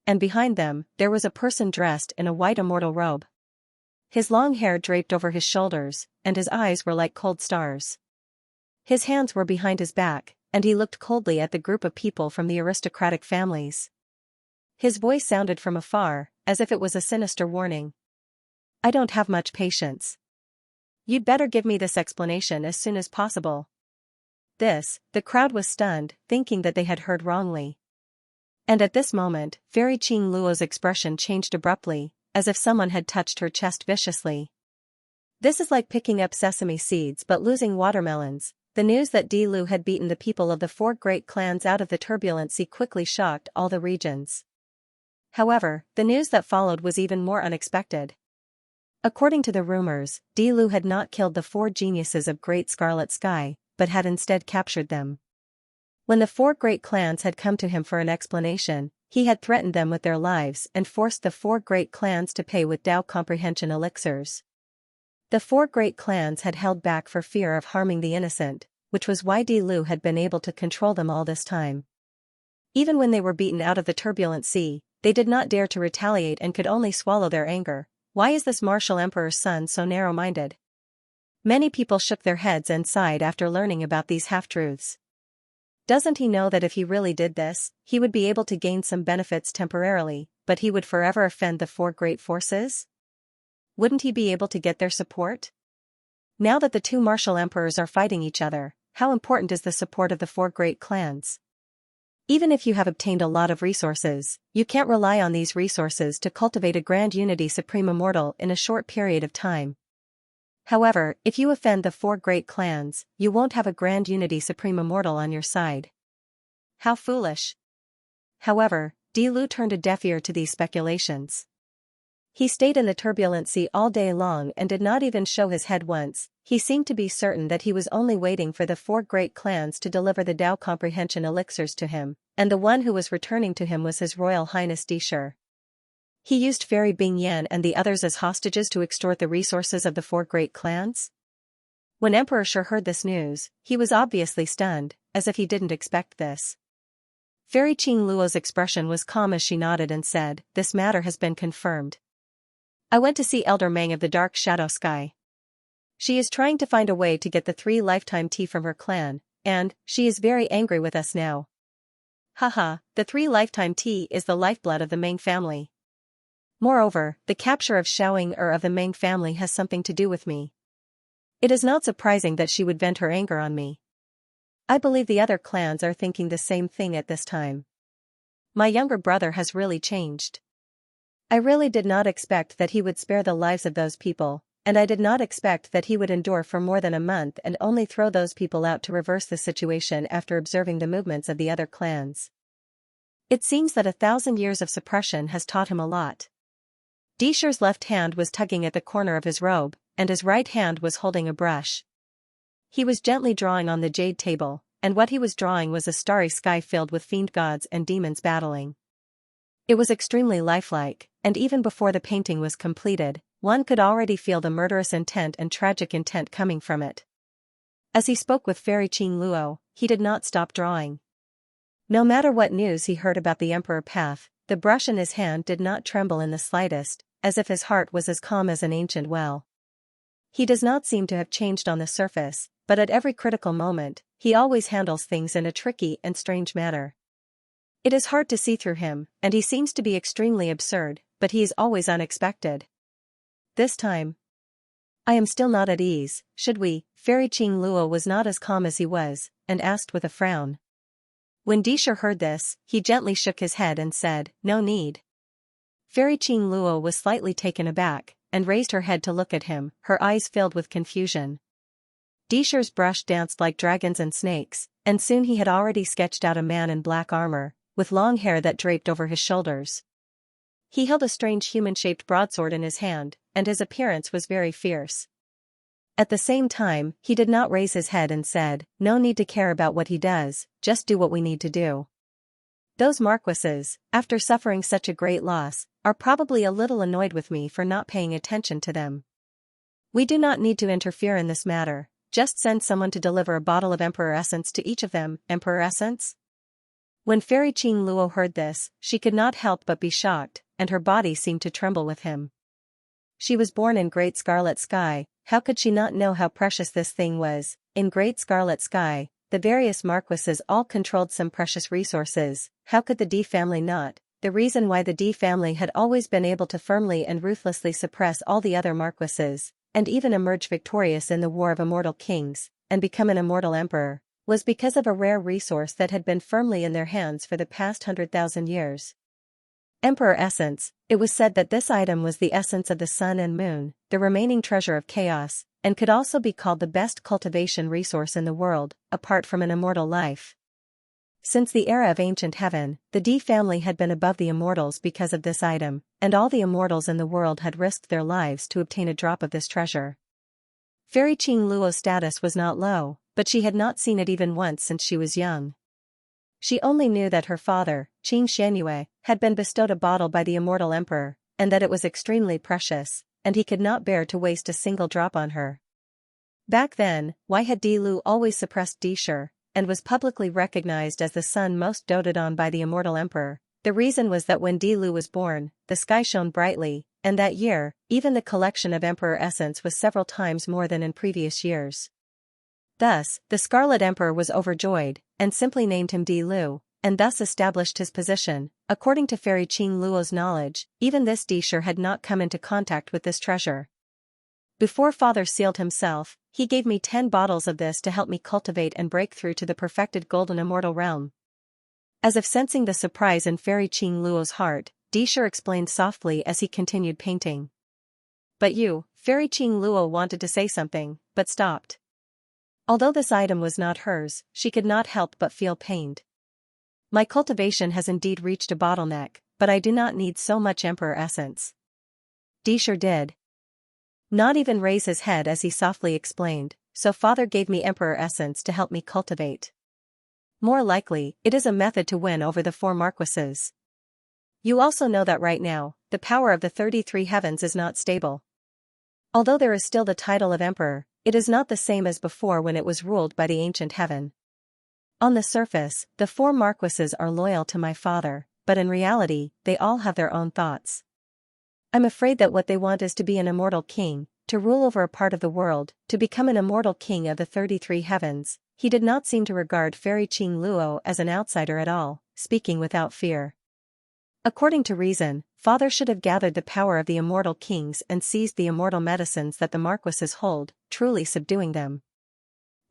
And behind them, there was a person dressed in a white immortal robe. His long hair draped over his shoulders, and his eyes were like cold stars. His hands were behind his back, and he looked coldly at the group of people from the aristocratic families. His voice sounded from afar, as if it was a sinister warning. "I don't have much patience. You'd better give me this explanation as soon as possible." The crowd was stunned, thinking that they had heard wrongly. And at this moment, Fairy Qing Luo's expression changed abruptly, as if someone had touched her chest viciously. "This is like picking up sesame seeds but losing watermelons." The news that Di Lu had beaten the people of the four great clans out of the turbulent sea quickly shocked all the regions. However, the news that followed was even more unexpected. According to the rumors, Di Lu had not killed the four geniuses of Great Scarlet Sky, but had instead captured them. When the four great clans had come to him for an explanation, he had threatened them with their lives and forced the four great clans to pay with Tao comprehension elixirs. The four great clans had held back for fear of harming the innocent, which was why Di Lu had been able to control them all this time. Even when they were beaten out of the turbulent sea, they did not dare to retaliate and could only swallow their anger. Why is this martial emperor's son so narrow-minded? Many people shook their heads and sighed after learning about these half-truths. Doesn't he know that if he really did this, he would be able to gain some benefits temporarily, but he would forever offend the four great forces? Wouldn't he be able to get their support? Now that the two martial emperors are fighting each other, how important is the support of the four great clans? Even if you have obtained a lot of resources, you can't rely on these resources to cultivate a grand unity supreme immortal in a short period of time. However, if you offend the four great clans, you won't have a grand unity supreme immortal on your side. How foolish. However, Di Lu turned a deaf ear to these speculations. He stayed in the turbulent sea all day long and did not even show his head once. He seemed to be certain that he was only waiting for the four great clans to deliver the Tao comprehension elixirs to him, and the one who was returning to him was His Royal Highness Di Shi. He used Fairy Bing Yan and the others as hostages to extort the resources of the four great clans? When Emperor Shi heard this news, he was obviously stunned, as if he didn't expect this. Fairy Qing Luo's expression was calm as she nodded and said, "This matter has been confirmed. I went to see Elder Meng of the Dark Shadow Sky. She is trying to find a way to get the 3 lifetime tea from her clan, and she is very angry with us now." Haha, the 3 lifetime tea is the lifeblood of the Meng family. Moreover, the capture of Xiaoying of the Meng family has something to do with me. It is not surprising that she would vent her anger on me. I believe the other clans are thinking the same thing at this time. My younger brother has really changed. I really did not expect that he would spare the lives of those people, and I did not expect that he would endure for more than a month and only throw those people out to reverse the situation after observing the movements of the other clans. It seems that 1,000 years of suppression has taught him a lot. Disher's left hand was tugging at the corner of his robe, and his right hand was holding a brush. He was gently drawing on the jade table, and what he was drawing was a starry sky filled with fiend gods and demons battling. It was extremely lifelike, and even before the painting was completed, one could already feel the murderous intent and tragic intent coming from it. As he spoke with Fairy Qing Luo, he did not stop drawing. No matter what news he heard about the Emperor Path, the brush in his hand did not tremble in the slightest, as if his heart was as calm as an ancient well. He does not seem to have changed on the surface, but at every critical moment, he always handles things in a tricky and strange manner. It is hard to see through him, and he seems to be extremely absurd, but he is always unexpected. This time, I am still not at ease, should we? Fairy Qing Luo was not as calm as he was, and asked with a frown. When Disher heard this, he gently shook his head and said, "No need." Fairy Qing Luo was slightly taken aback, and raised her head to look at him, her eyes filled with confusion. Disher's brush danced like dragons and snakes, and soon he had already sketched out a man in black armor, with long hair that draped over his shoulders. He held a strange human-shaped broadsword in his hand, and his appearance was very fierce. At the same time, he did not raise his head and said, "No need to care about what he does, just do what we need to do." Those marquises, after suffering such a great loss, are probably a little annoyed with me for not paying attention to them. We do not need to interfere in this matter, just send someone to deliver a bottle of Emperor Essence to each of them. Emperor Essence? When Fairy Qing Luo heard this, she could not help but be shocked, and her body seemed to tremble with him. She was born in Great Scarlet Sky, how could she not know how precious this thing was? In Great Scarlet Sky, the various marquises all controlled some precious resources, how could the D family not? The reason why the D family had always been able to firmly and ruthlessly suppress all the other marquises, and even emerge victorious in the War of Immortal Kings, and become an immortal emperor, was because of a rare resource that had been firmly in their hands for the past 100,000 years. Emperor Essence, it was said that this item was the essence of the sun and moon, the remaining treasure of chaos, and could also be called the best cultivation resource in the world, apart from an immortal life. Since the era of ancient heaven, the D family had been above the immortals because of this item, and all the immortals in the world had risked their lives to obtain a drop of this treasure. Fairy Qing Luo's status was not low, but she had not seen it even once since she was young. She only knew that her father, Qing Xianxia, had been bestowed a bottle by the immortal emperor, and that it was extremely precious, and he could not bear to waste a single drop on her. Back then, why had Di Lu always suppressed Disher, and was publicly recognized as the son most doted on by the immortal emperor? The reason was that when Di Lu was born, the sky shone brightly, and that year, even the collection of Emperor Essence was several times more than in previous years. Thus, the Scarlet Emperor was overjoyed, and simply named him Di Lu, and thus established his position. According to Fairy Qing Luo's knowledge, even this Disher had not come into contact with this treasure. Before father sealed himself, he gave me 10 bottles of this to help me cultivate and break through to the perfected golden immortal realm. As if sensing the surprise in Fairy Qing Luo's heart, Disher explained softly as he continued painting. But you, Fairy Qing Luo wanted to say something, but stopped. Although this item was not hers, she could not help but feel pained. My cultivation has indeed reached a bottleneck, but I do not need so much Emperor Essence. Disher did not even raise his head as he softly explained, so father gave me Emperor Essence to help me cultivate. More likely, it is a method to win over the 4 marquises. You also know that right now, the power of the 33 heavens is not stable. Although there is still the title of emperor, it is not the same as before when it was ruled by the ancient heaven. On the surface, the 4 marquises are loyal to my father, but in reality, they all have their own thoughts. I'm afraid that what they want is to be an immortal king, to rule over a part of the world, to become an immortal king of the 33 heavens. He did not seem to regard Fairy Qing Luo as an outsider at all, speaking without fear. According to reason, father should have gathered the power of the immortal kings and seized the immortal medicines that the marquises hold, truly subduing them.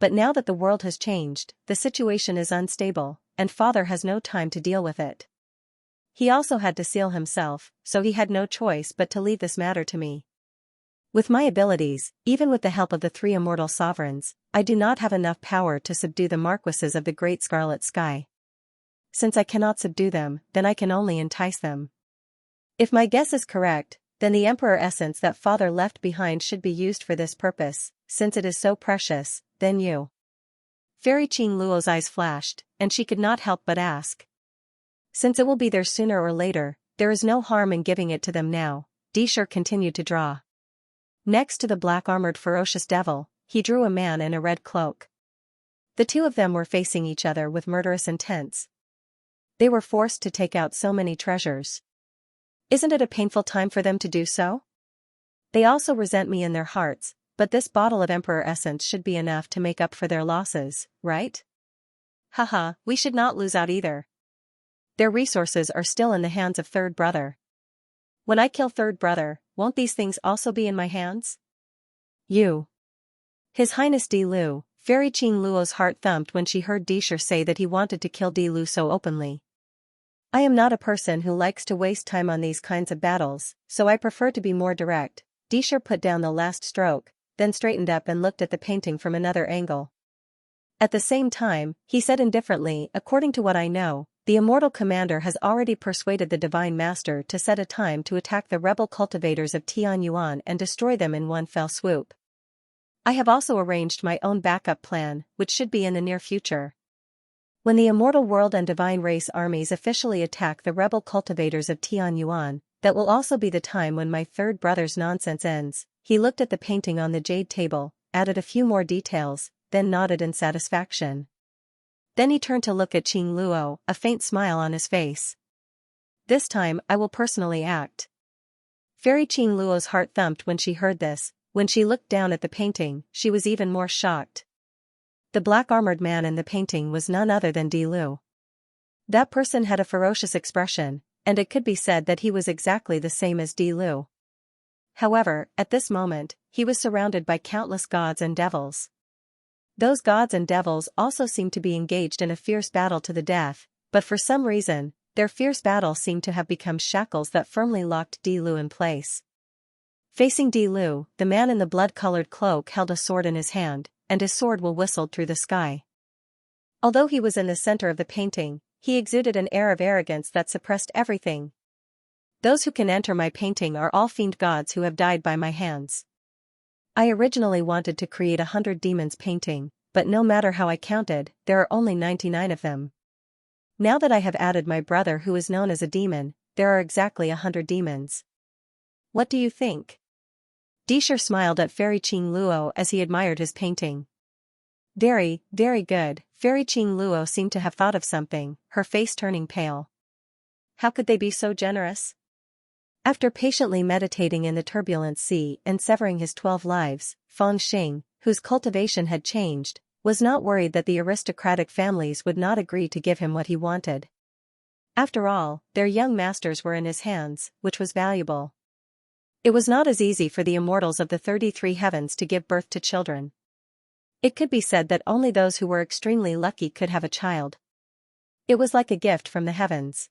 but now that the world has changed, the situation is unstable, and father has no time to deal with it. He also had to seal himself, so he had no choice but to leave this matter to me. With my abilities, even with the help of the 3 immortal sovereigns, I do not have enough power to subdue the marquises of the great scarlet sky. Since I cannot subdue them, then I can only entice them. If my guess is correct, then the emperor essence that father left behind should be used for this purpose, since it is so precious. Then you. Fairy Qing Luo's eyes flashed, and she could not help but ask. Since it will be there sooner or later, there is no harm in giving it to them now. Dishur continued to draw. Next to the black-armored ferocious devil, he drew a man in a red cloak. The 2 of them were facing each other with murderous intents. They were forced to take out so many treasures. Isn't it a painful time for them to do so? They also resent me in their hearts, but this bottle of Emperor Essence should be enough to make up for their losses, right? Haha, we should not lose out either. Their resources are still in the hands of third brother. When I kill third brother, won't these things also be in my hands? You. His Highness Di Lu. Fairy Qing Luo's heart thumped when she heard Dishur say that he wanted to kill Di Lu so openly. I am not a person who likes to waste time on these kinds of battles, so I prefer to be more direct. Dishur put down the last stroke, then straightened up and looked at the painting from another angle. At the same time, he said indifferently, according to what I know, the immortal commander has already persuaded the divine master to set a time to attack the rebel cultivators of Tianyuan and destroy them in one fell swoop. I have also arranged my own backup plan, which should be in the near future. When the immortal world and divine race armies officially attack the rebel cultivators of Tianyuan, that will also be the time when my third brother's nonsense ends. He looked at the painting on the jade table, added a few more details, then nodded in satisfaction. Then he turned to look at Qing Luo, a faint smile on his face. This time I will personally act. Fairy Qing Luo's heart thumped when she heard this. When she looked down at the painting, she was even more shocked. The black-armored man in the painting was none other than Di Lu. That person had a ferocious expression, and it could be said that he was exactly the same as Di Lu. However, at this moment, he was surrounded by countless gods and devils. Those gods and devils also seemed to be engaged in a fierce battle to the death, but for some reason, their fierce battle seemed to have become shackles that firmly locked Di Lu in place. Facing Di Lu, the man in the blood-colored cloak held a sword in his hand, and his sword whistled through the sky. Although he was in the center of the painting, he exuded an air of arrogance that suppressed everything. Those who can enter my painting are all fiend gods who have died by my hands. I originally wanted to create 100 demons painting, but no matter how I counted, there are only 99 of them. Now that I have added my brother who is known as a demon, there are exactly 100 demons. What do you think? Dishur smiled at Fairy Qing Luo as he admired his painting. Very, very good. Fairy Qing Luo seemed to have thought of something, her face turning pale. How could they be so generous? After patiently meditating in the turbulent sea and severing his 12 lives, Feng Xing, whose cultivation had changed, was not worried that the aristocratic families would not agree to give him what he wanted. After all, their young masters were in his hands, which was valuable. It was not as easy for the immortals of the 33 heavens to give birth to children. It could be said that only those who were extremely lucky could have a child. It was like a gift from the heavens.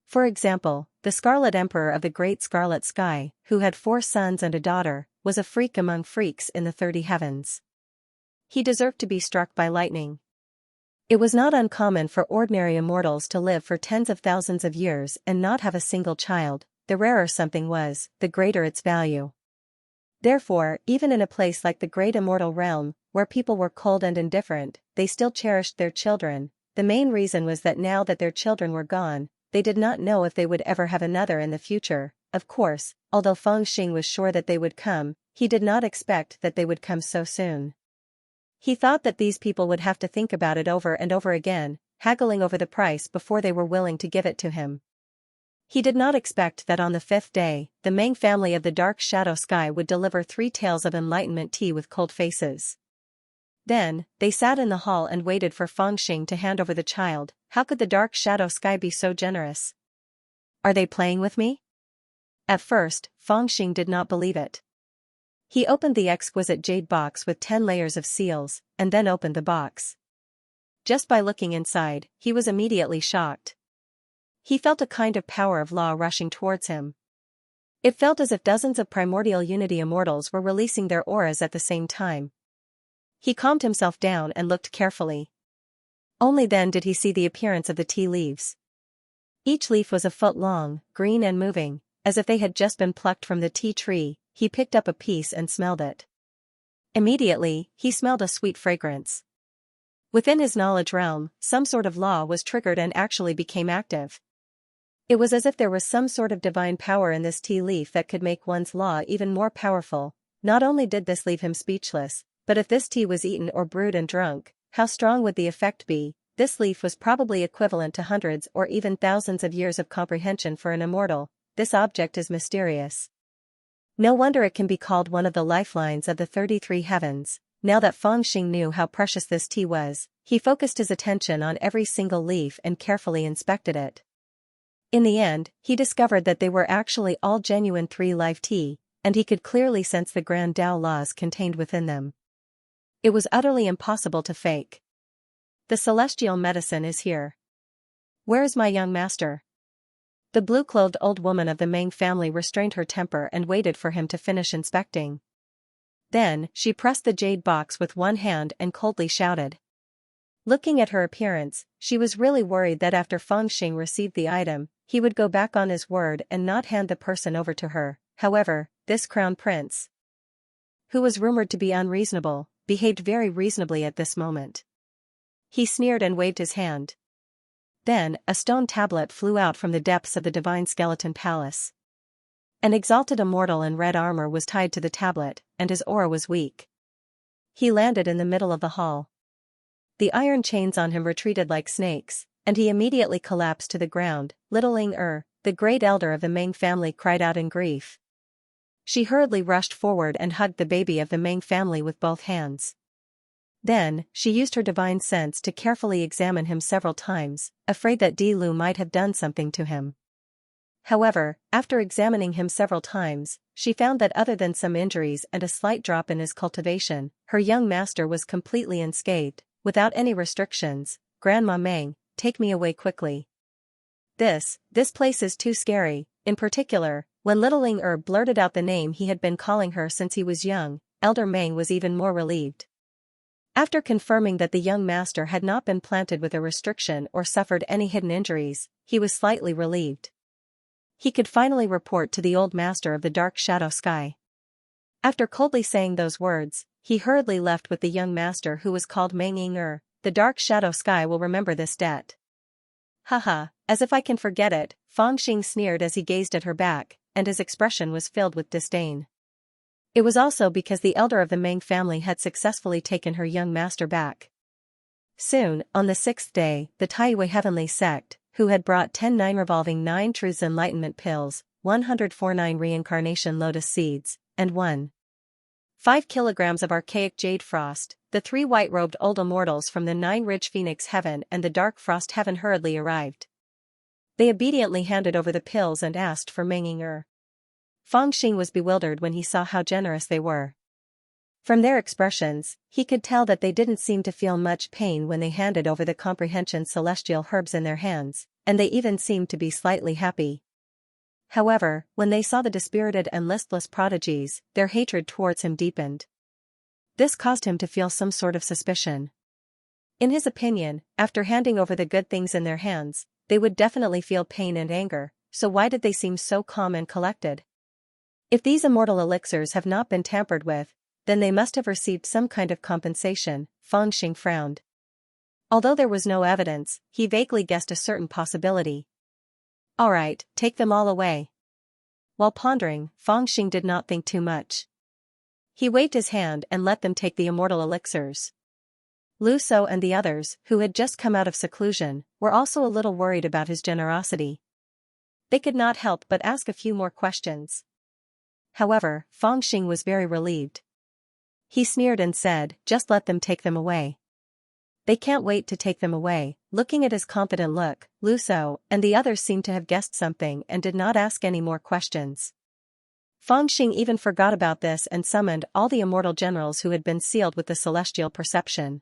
For example, the Scarlet Emperor of the Great Scarlet Sky, who had 4 sons and a daughter, was a freak among freaks in the 30 heavens. He deserved to be struck by lightning. It was not uncommon for ordinary immortals to live for tens of thousands of years and not have a single child. The rarer something was, the greater its value. Therefore, even in a place like the great immortal realm, where people were cold and indifferent, they still cherished their children. The main reason was that now that their children were gone, they did not know if they would ever have another in the future. Of course, although Feng Xing was sure that they would come, he did not expect that they would come so soon. He thought that these people would have to think about it over and over again, haggling over the price before they were willing to give it to him. He did not expect that on the 5th day, the Meng family of the Dark Shadow Sky would deliver 3 tales of enlightenment tea with cold faces. Then, they sat in the hall and waited for Feng Xing to hand over the child. How could the Dark Shadow Sky be so generous? Are they playing with me? At first, Feng Xing did not believe it. He opened the exquisite jade box with 10 layers of seals, and then opened the box. Just by looking inside, he was immediately shocked. He felt a kind of power of law rushing towards him. It felt as if dozens of primordial unity immortals were releasing their auras at the same time. He calmed himself down and looked carefully. Only then did he see the appearance of the tea leaves. Each leaf was a foot long, green and moving, as if they had just been plucked from the tea tree. He picked up a piece and smelled it. Immediately, he smelled a sweet fragrance. Within his knowledge realm, some sort of law was triggered and actually became active. It was as if there was some sort of divine power in this tea leaf that could make one's law even more powerful. Not only did this leave him speechless, but if this tea was eaten or brewed and drunk, how strong would the effect be? This leaf was probably equivalent to hundreds or even thousands of years of comprehension for an immortal. This object is mysterious. No wonder it can be called one of the lifelines of the 33 heavens. Now that Fangxing knew how precious this tea was, he focused his attention on every single leaf and carefully inspected it. In the end, he discovered that they were actually all genuine 3-life tea, and he could clearly sense the grand Tao laws contained within them. It was utterly impossible to fake. The celestial medicine is here. Where is my young master? The blue-clothed old woman of the Meng family restrained her temper and waited for him to finish inspecting. Then, she pressed the jade box with one hand and coldly shouted. Looking at her appearance, she was really worried that after Fangxing received the item, he would go back on his word and not hand the person over to her. However, this crown prince, who was rumored to be unreasonable, behaved very reasonably at this moment. He sneered and waved his hand. Then, a stone tablet flew out from the depths of the divine skeleton palace. An exalted immortal in red armor was tied to the tablet, and his aura was weak. He landed in the middle of the hall. The iron chains on him retreated like snakes, and he immediately collapsed to the ground. Little Ling, the great elder of the Meng family, cried out in grief. She hurriedly rushed forward and hugged the baby of the Meng family with both hands. Then, she used her divine sense to carefully examine him several times, afraid that Di Lu might have done something to him. However, after examining him several times, she found that other than some injuries and a slight drop in his cultivation, her young master was completely unscathed, without any restrictions. Grandma Meng, take me away quickly. This place is too scary. In particular, when little Ling blurted out the name he had been calling her since he was young, Elder Meng was even more relieved. After confirming that the young master had not been planted with a restriction or suffered any hidden injuries, he was slightly relieved. He could finally report to the old master of the dark shadow sky. After coldly saying those words, he hurriedly left with the young master, who was called Meng Ying. The dark shadow sky will remember this debt. Haha, as if I can forget it, Fangxing sneered as he gazed at her back, and his expression was filled with disdain. It was also because the elder of the Meng family had successfully taken her young master back. Soon, on the 6th day, the Taiyue heavenly sect, who had brought 10 9 revolving 9 truths enlightenment pills, 104 9 reincarnation lotus seeds, and 5 kilograms of archaic jade frost, the 3 white-robed old immortals from the 9-ridge phoenix heaven and the dark frost heaven hurriedly arrived. They obediently handed over the pills and asked for Meng Ying. Fangxing was bewildered when he saw how generous they were. From their expressions, he could tell that they didn't seem to feel much pain when they handed over the comprehension celestial herbs in their hands, and they even seemed to be slightly happy. However, when they saw the dispirited and listless prodigies, their hatred towards him deepened. This caused him to feel some sort of suspicion. In his opinion, after handing over the good things in their hands, they would definitely feel pain and anger, so why did they seem so calm and collected? If these immortal elixirs have not been tampered with, then they must have received some kind of compensation. Fangxing frowned. Although there was no evidence, he vaguely guessed a certain possibility. All right, take them all away. While pondering, Fangxing did not think too much. He waved his hand and let them take the immortal elixirs. Lu So and the others, who had just come out of seclusion, were also a little worried about his generosity. They could not help but ask a few more questions. However, Fangxing was very relieved. He sneered and said, just let them take them away. They can't wait to take them away. Looking at his confident look, Lu So and the others seemed to have guessed something and did not ask any more questions. Fangxing even forgot about this and summoned all the immortal generals who had been sealed with the celestial perception.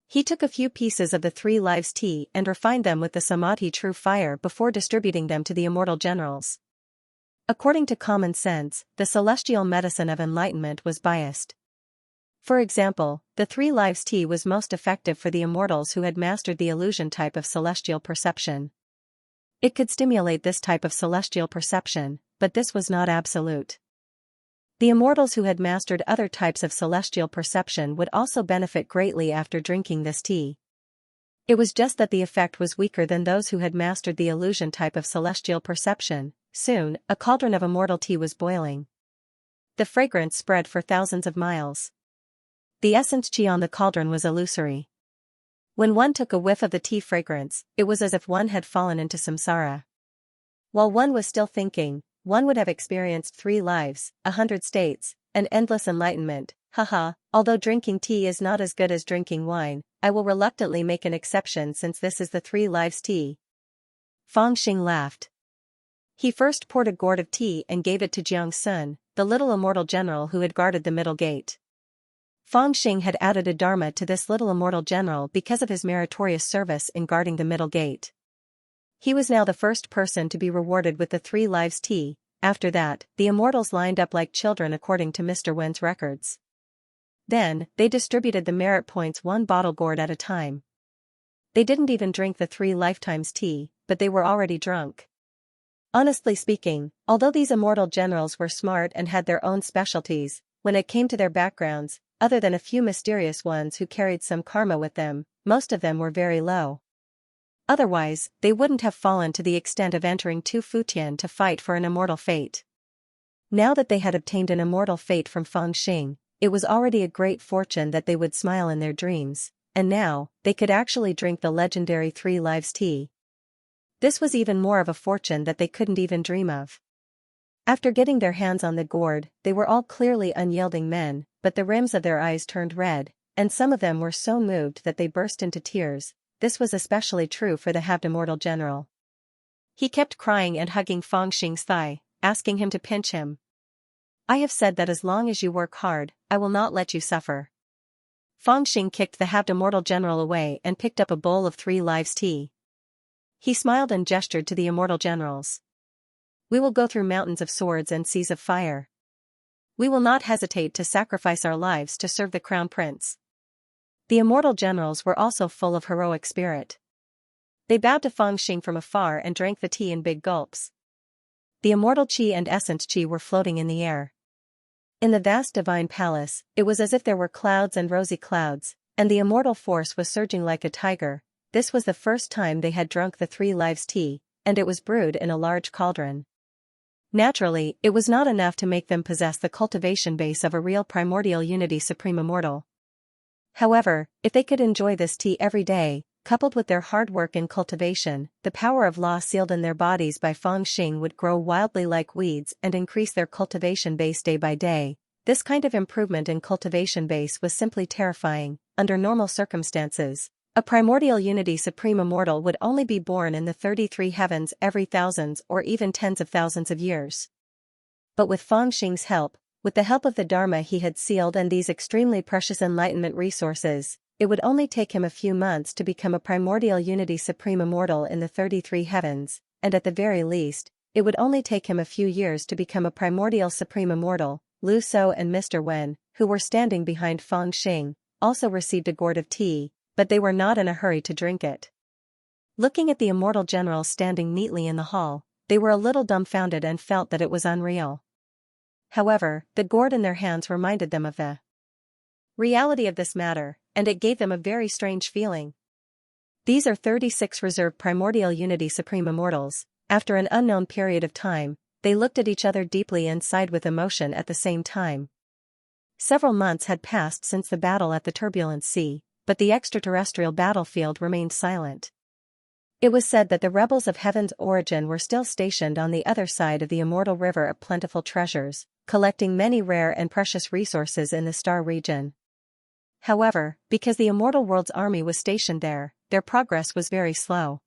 He took a few pieces of the 3 lives tea and refined them with the samadhi true fire before distributing them to the immortal generals. According to common sense, the celestial medicine of enlightenment was biased. For example, the 3 lives tea was most effective for the immortals who had mastered the illusion type of celestial perception. It could stimulate this type of celestial perception, but this was not absolute. The immortals who had mastered other types of celestial perception would also benefit greatly after drinking this tea. It was just that the effect was weaker than those who had mastered the illusion type of celestial perception. Soon, a cauldron of immortal tea was boiling. The fragrance spread for thousands of miles. The essence chi on the cauldron was illusory. When one took a whiff of the tea fragrance, it was as if one had fallen into samsara. While one was still thinking, one would have experienced 3 lives, 100 states, and endless enlightenment. Haha, although drinking tea is not as good as drinking wine, I will reluctantly make an exception since this is the 3 lives tea. Fangxing laughed. He first poured a gourd of tea and gave it to Xianxia, the little immortal general who had guarded the middle gate. Fangxing had added a dharma to this little immortal general because of his meritorious service in guarding the middle gate. He was now the first person to be rewarded with the 3 lives tea. After that, the immortals lined up like children according to Mr. Wen's records. Then, they distributed the merit points 1 bottle gourd at a time. They didn't even drink the 3 lifetimes tea, but they were already drunk. Honestly speaking, although these immortal generals were smart and had their own specialties, when it came to their backgrounds, other than a few mysterious ones who carried some karma with them, most of them were very low. Otherwise, they wouldn't have fallen to the extent of entering Tu Futian to fight for an immortal fate. Now that they had obtained an immortal fate from Fangxing, it was already a great fortune that they would smile in their dreams, and now, they could actually drink the legendary 3 lives tea. This was even more of a fortune that they couldn't even dream of. After getting their hands on the gourd, they were all clearly unyielding men, but the rims of their eyes turned red, and some of them were so moved that they burst into tears. This was especially true for the halved immortal general. He kept crying and hugging Fangxing's thigh, asking him to pinch him. I have said that as long as you work hard, I will not let you suffer. Fangxing kicked the halved immortal general away and picked up a bowl of 3 lives tea. He smiled and gestured to the immortal generals. We will go through mountains of swords and seas of fire. We will not hesitate to sacrifice our lives to serve the crown prince. The immortal generals were also full of heroic spirit. They bowed to Fangxing from afar and drank the tea in big gulps. The immortal qi and essence qi were floating in the air. In the vast divine palace, it was as if there were clouds and rosy clouds, and the immortal force was surging like a tiger. This was the first time they had drunk the 3 lives tea, and it was brewed in a large cauldron. Naturally, it was not enough to make them possess the cultivation base of a real primordial unity supreme immortal. However, if they could enjoy this tea every day, coupled with their hard work in cultivation, the power of law sealed in their bodies by Fangxing would grow wildly like weeds and increase their cultivation base day by day. This kind of improvement in cultivation base was simply terrifying. Under normal circumstances, a primordial unity supreme immortal would only be born in the 33 heavens every thousands or even tens of thousands of years. But with Fangxing's help, with the help of the Dharma he had sealed and these extremely precious enlightenment resources, it would only take him a few months to become a primordial unity supreme immortal in the 33 heavens, and at the very least, it would only take him a few years to become a primordial supreme immortal. Lu So and Mr. Wen, who were standing behind Fangxing, also received a gourd of tea, but they were not in a hurry to drink it. Looking at the immortal general standing neatly in the hall, they were a little dumbfounded and felt that it was unreal. However, the gourd in their hands reminded them of the reality of this matter, and it gave them a very strange feeling. These are 36 reserved primordial unity supreme immortals. After an unknown period of time, they looked at each other deeply and sighed with emotion at the same time. Several months had passed since the battle at the turbulent sea, but the extraterrestrial battlefield remained silent. It was said that the rebels of Heaven's Origin were still stationed on the other side of the immortal river of plentiful treasures, collecting many rare and precious resources in the star region. However, because the immortal world's army was stationed there, their progress was very slow.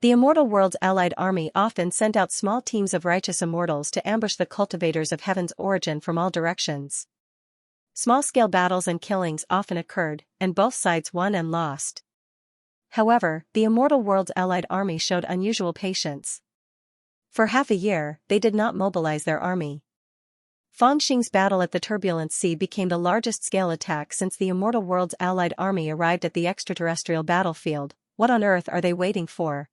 The Immortal World's allied army often sent out small teams of righteous immortals to ambush the cultivators of heaven's origin from all directions. Small-scale battles and killings often occurred, and both sides won and lost. However, the Immortal World's allied army showed unusual patience. For half a year, they did not mobilize their army. Fangxing's battle at the Turbulent Sea became the largest-scale attack since the Immortal World's allied army arrived at the extraterrestrial battlefield. What on earth are they waiting for?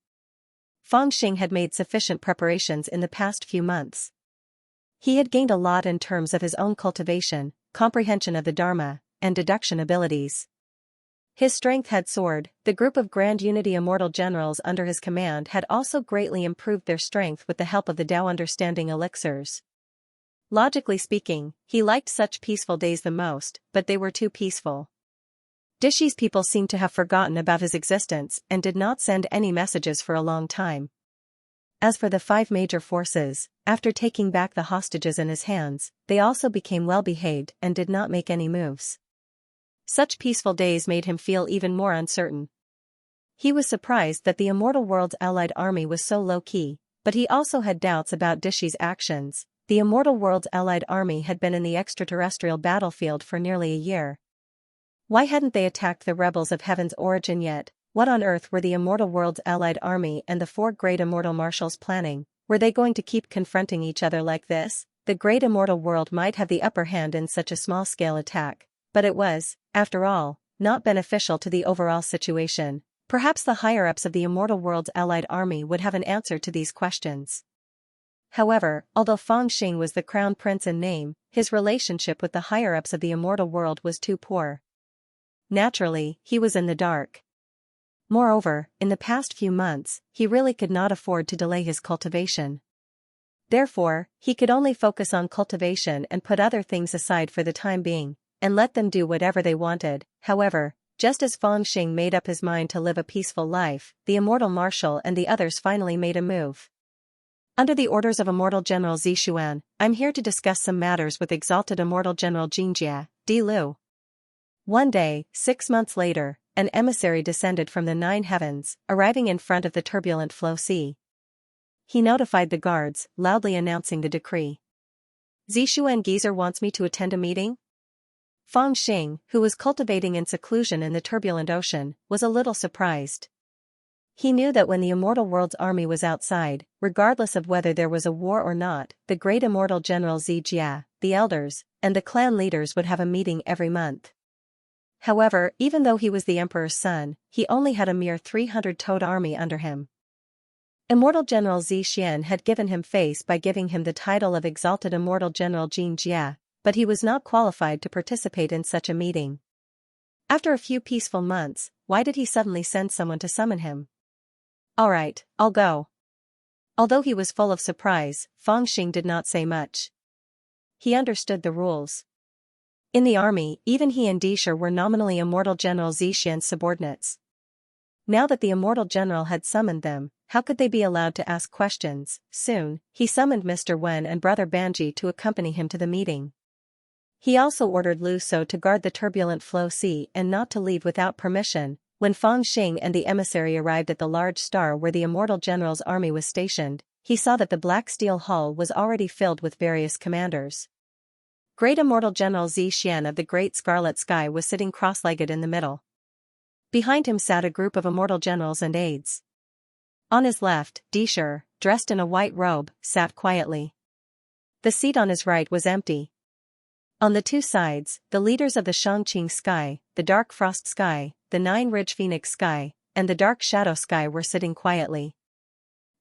Fangxing had made sufficient preparations in the past few months. He had gained a lot in terms of his own cultivation, comprehension of the Dharma, and deduction abilities. His strength had soared. The group of Grand Unity Immortal Generals under his command had also greatly improved their strength with the help of the Tao Understanding elixirs. Logically speaking, he liked such peaceful days the most, but they were too peaceful. Dishi's people seemed to have forgotten about his existence and did not send any messages for a long time. As for the 5 major forces, after taking back the hostages in his hands, they also became well-behaved and did not make any moves. Such peaceful days made him feel even more uncertain. He was surprised that the Immortal World's allied army was so low-key, but he also had doubts about Dishi's actions. The Immortal World's allied army had been in the extraterrestrial battlefield for nearly a year. Why hadn't they attacked the rebels of Heaven's origin yet? What on earth were the Immortal World's allied army and the 4 great immortal marshals planning? Were they going to keep confronting each other like this? The great immortal world might have the upper hand in such a small-scale attack, but it was, after all, not beneficial to the overall situation. Perhaps the higher-ups of the Immortal World's allied army would have an answer to these questions. However, although Fangxing was the crown prince in name, his relationship with the higher-ups of the Immortal World was too poor. Naturally, he was in the dark. Moreover, in the past few months, he really could not afford to delay his cultivation. Therefore, he could only focus on cultivation and put other things aside for the time being, and let them do whatever they wanted. However, just as Fangxing made up his mind to live a peaceful life, the Immortal Marshal and the others finally made a move. Under the orders of Immortal General Zixuan, I'm here to discuss some matters with Exalted Immortal General Xianxia, Di Lu. One day, 6 months later, an emissary descended from the 9 heavens, arriving in front of the turbulent flow sea. He notified the guards, loudly announcing the decree. Zixuan Geyser wants me to attend a meeting? Fangxing, who was cultivating in seclusion in the turbulent ocean, was a little surprised. He knew that when the Immortal World's army was outside, regardless of whether there was a war or not, the great Immortal General Xianxia, the elders, and the clan leaders would have a meeting every month. However, even though he was the Emperor's son, he only had a mere 300-toed army under him. Immortal General Zixian had given him face by giving him the title of Exalted Immortal General Xianxia, but he was not qualified to participate in such a meeting. After a few peaceful months, why did he suddenly send someone to summon him? Alright, I'll go. Although he was full of surprise, Fangxing did not say much. He understood the rules. In the army, even he and Disher were nominally Immortal General Zixian's subordinates. Now that the Immortal General had summoned them, how could they be allowed to ask questions? Soon, he summoned Mr. Wen and Brother Banji to accompany him to the meeting. He also ordered Lu So to guard the turbulent flow sea and not to leave without permission. When Fangxing and the emissary arrived at the large star where the Immortal General's army was stationed, he saw that the black steel hull was already filled with various commanders. Great Immortal General Zixian of the Great Scarlet Sky was sitting cross-legged in the middle. Behind him sat a group of Immortal Generals and aides. On his left, Disher, dressed in a white robe, sat quietly. The seat on his right was empty. On the 2 sides, the leaders of the Shangqing Sky, the Dark Frost Sky, the 9-Ridge Phoenix Sky, and the Dark Shadow Sky were sitting quietly.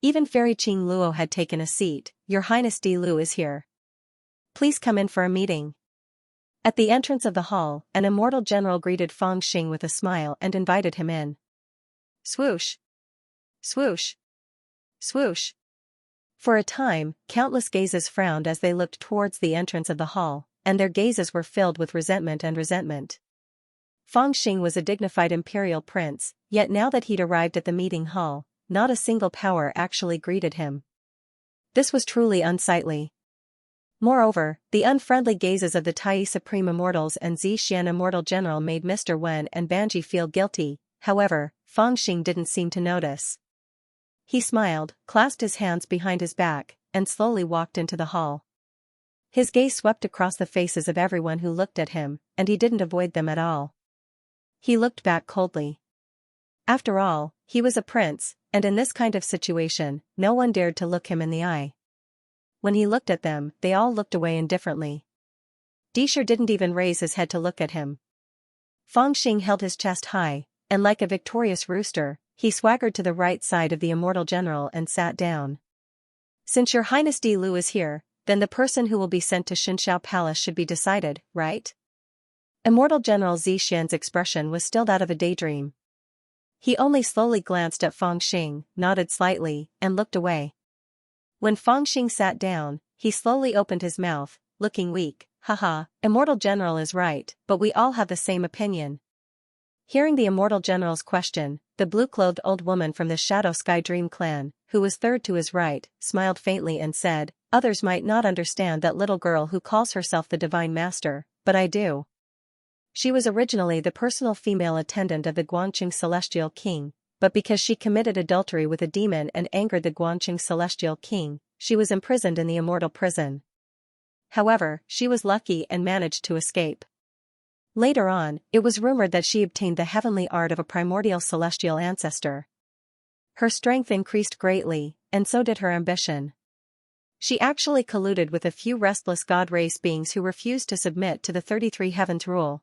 Even Fairy Qing Luo had taken a seat. Your Highness Di Lu is here. Please come in for a meeting. At the entrance of the hall, an Immortal General greeted Fangxing with a smile and invited him in. Swoosh! Swoosh! Swoosh! For a time, countless gazes frowned as they looked towards the entrance of the hall, and their gazes were filled with resentment and resentment. Fangxing was a dignified imperial prince, yet now that he'd arrived at the meeting hall, not a single power actually greeted him. This was truly unsightly. Moreover, the unfriendly gazes of the Tai Supreme Immortals and Zixian Immortal General made Mr. Wen and Banji feel guilty. However, Fangxing didn't seem to notice. He smiled, clasped his hands behind his back, and slowly walked into the hall. His gaze swept across the faces of everyone who looked at him, and he didn't avoid them at all. He looked back coldly. After all, he was a prince, and in this kind of situation, no one dared to look him in the eye. When he looked at them, they all looked away indifferently. Disher didn't even raise his head to look at him. Fangxing held his chest high, and like a victorious rooster, he swaggered to the right side of the immortal general and sat down. Since your Highness Di Lu is here, then the person who will be sent to Xianxia Palace should be decided, right? Immortal General Xian's expression was still that of a daydream. He only slowly glanced at Fangxing, nodded slightly, and looked away. When Fangxing sat down, he slowly opened his mouth, looking weak. Haha, Immortal General is right, but we all have the same opinion. Hearing the Immortal General's question, the blue-clothed old woman from the Shadow Sky Dream clan, who was third to his right, smiled faintly and said, "Others might not understand that little girl who calls herself the Divine Master, but I do. She was originally the personal female attendant of the Guangqing Celestial King, but because she committed adultery with a demon and angered the Guangqing Celestial King, she was imprisoned in the Immortal Prison. However, she was lucky and managed to escape. Later on, it was rumored that she obtained the heavenly art of a primordial celestial ancestor. Her strength increased greatly, and so did her ambition. She actually colluded with a few restless god race beings who refused to submit to the 33 Heavens rule.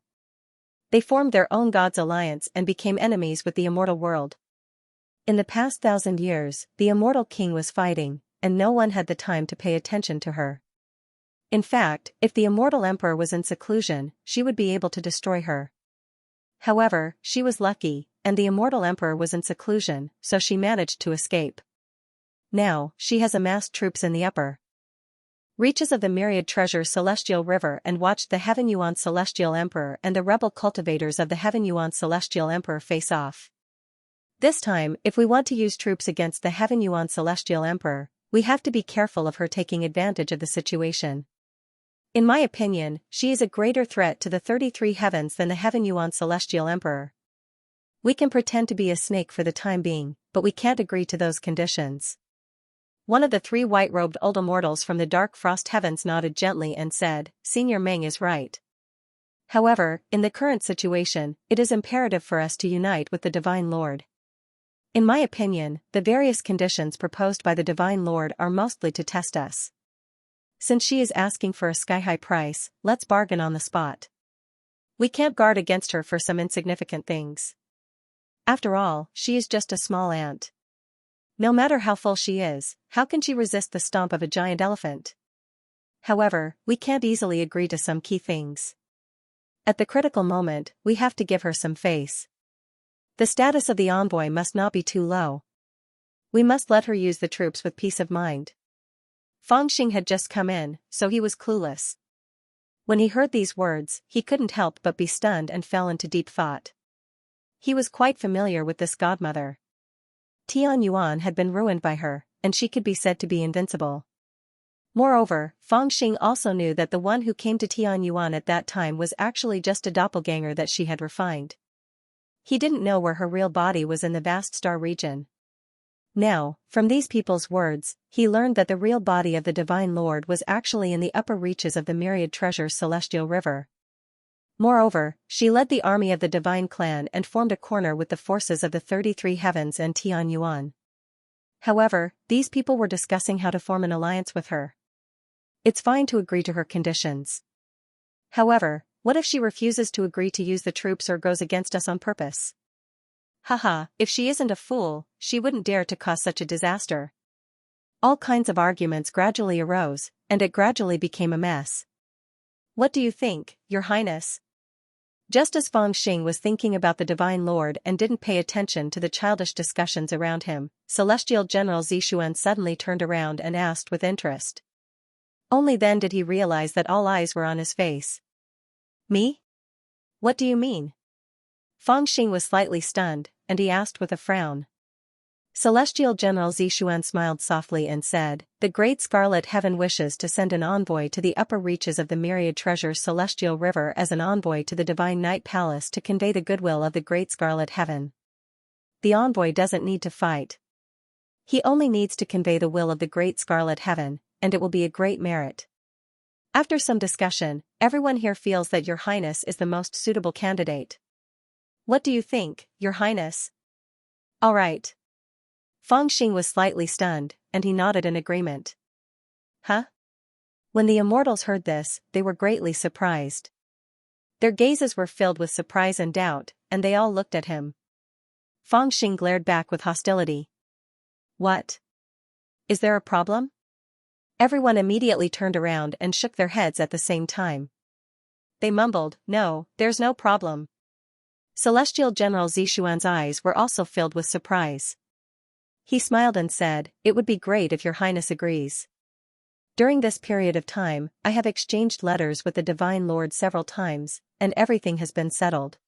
They formed their own gods' alliance and became enemies with the immortal world. In the past 1,000 years, the immortal king was fighting, and no one had the time to pay attention to her. In fact, if the immortal emperor was in seclusion, she would be able to destroy her. However, she was lucky, and the immortal emperor was in seclusion, so she managed to escape. Now, she has amassed troops in the upper reaches of the myriad treasure Celestial River and watched the Heaven Yuan Celestial Emperor and the rebel cultivators of the Heaven Yuan Celestial Emperor face off. This time, if we want to use troops against the Heaven Yuan Celestial Emperor, we have to be careful of her taking advantage of the situation. In my opinion, she is a greater threat to the 33 heavens than the Heaven Yuan Celestial Emperor. We can pretend to be a snake for the time being, but we can't agree to those conditions. One of the 3 white-robed old immortals from the dark frost heavens nodded gently and said, "Senior Meng is right. However, in the current situation, it is imperative for us to unite with the Divine Lord. In my opinion, the various conditions proposed by the Divine Lord are mostly to test us. Since she is asking for a sky-high price, let's bargain on the spot. We can't guard against her for some insignificant things. After all, she is just a small ant. No matter how full she is, how can she resist the stomp of a giant elephant? However, we can't easily agree to some key things. At the critical moment, we have to give her some face. The status of the envoy must not be too low. We must let her use the troops with peace of mind." Fangxing had just come in, so he was clueless. When he heard these words, he couldn't help but be stunned and fell into deep thought. He was quite familiar with this godmother. Tian Yuan had been ruined by her, and she could be said to be invincible. Moreover, Fangxing also knew that the one who came to Tian Yuan at that time was actually just a doppelganger that she had refined. He didn't know where her real body was in the vast star region. Now, from these people's words, he learned that the real body of the Divine Lord was actually in the upper reaches of the myriad treasures Celestial River. Moreover, she led the army of the Divine Clan and formed a corner with the forces of the 33 Heavens and Tian Yuan. However, these people were discussing how to form an alliance with her. It's fine to agree to her conditions. However, what if she refuses to agree to use the troops or goes against us on purpose? Haha, if she isn't a fool, she wouldn't dare to cause such a disaster. All kinds of arguments gradually arose, and it gradually became a mess. What do you think, Your Highness? Just as Fangxing was thinking about the Divine Lord and didn't pay attention to the childish discussions around him, Celestial General Zixuan suddenly turned around and asked with interest. Only then did he realize that all eyes were on his face. Me? What do you mean? Fangxing was slightly stunned, and he asked with a frown. Celestial General Zixuan smiled softly and said, "The Great Scarlet Heaven wishes to send an envoy to the upper reaches of the myriad treasures Celestial River as an envoy to the Divine Night Palace to convey the goodwill of the Great Scarlet Heaven. The envoy doesn't need to fight. He only needs to convey the will of the great scarlet heaven, and it will be a great merit. After some discussion, everyone here feels that Your Highness is the most suitable candidate. What do you think, Your Highness? All right. Feng Xing was slightly stunned, and he nodded in agreement. Huh? When the immortals heard this, they were greatly surprised. Their gazes were filled with surprise and doubt, and they all looked at him. Feng Xing glared back with hostility. What? Is there a problem? Everyone immediately turned around and shook their heads at the same time. They mumbled, No, there's no problem. Celestial General Zixuan's eyes were also filled with surprise. He smiled and said, It would be great if Your Highness agrees. During this period of time, I have exchanged letters with the Divine Lord several times, and everything has been settled.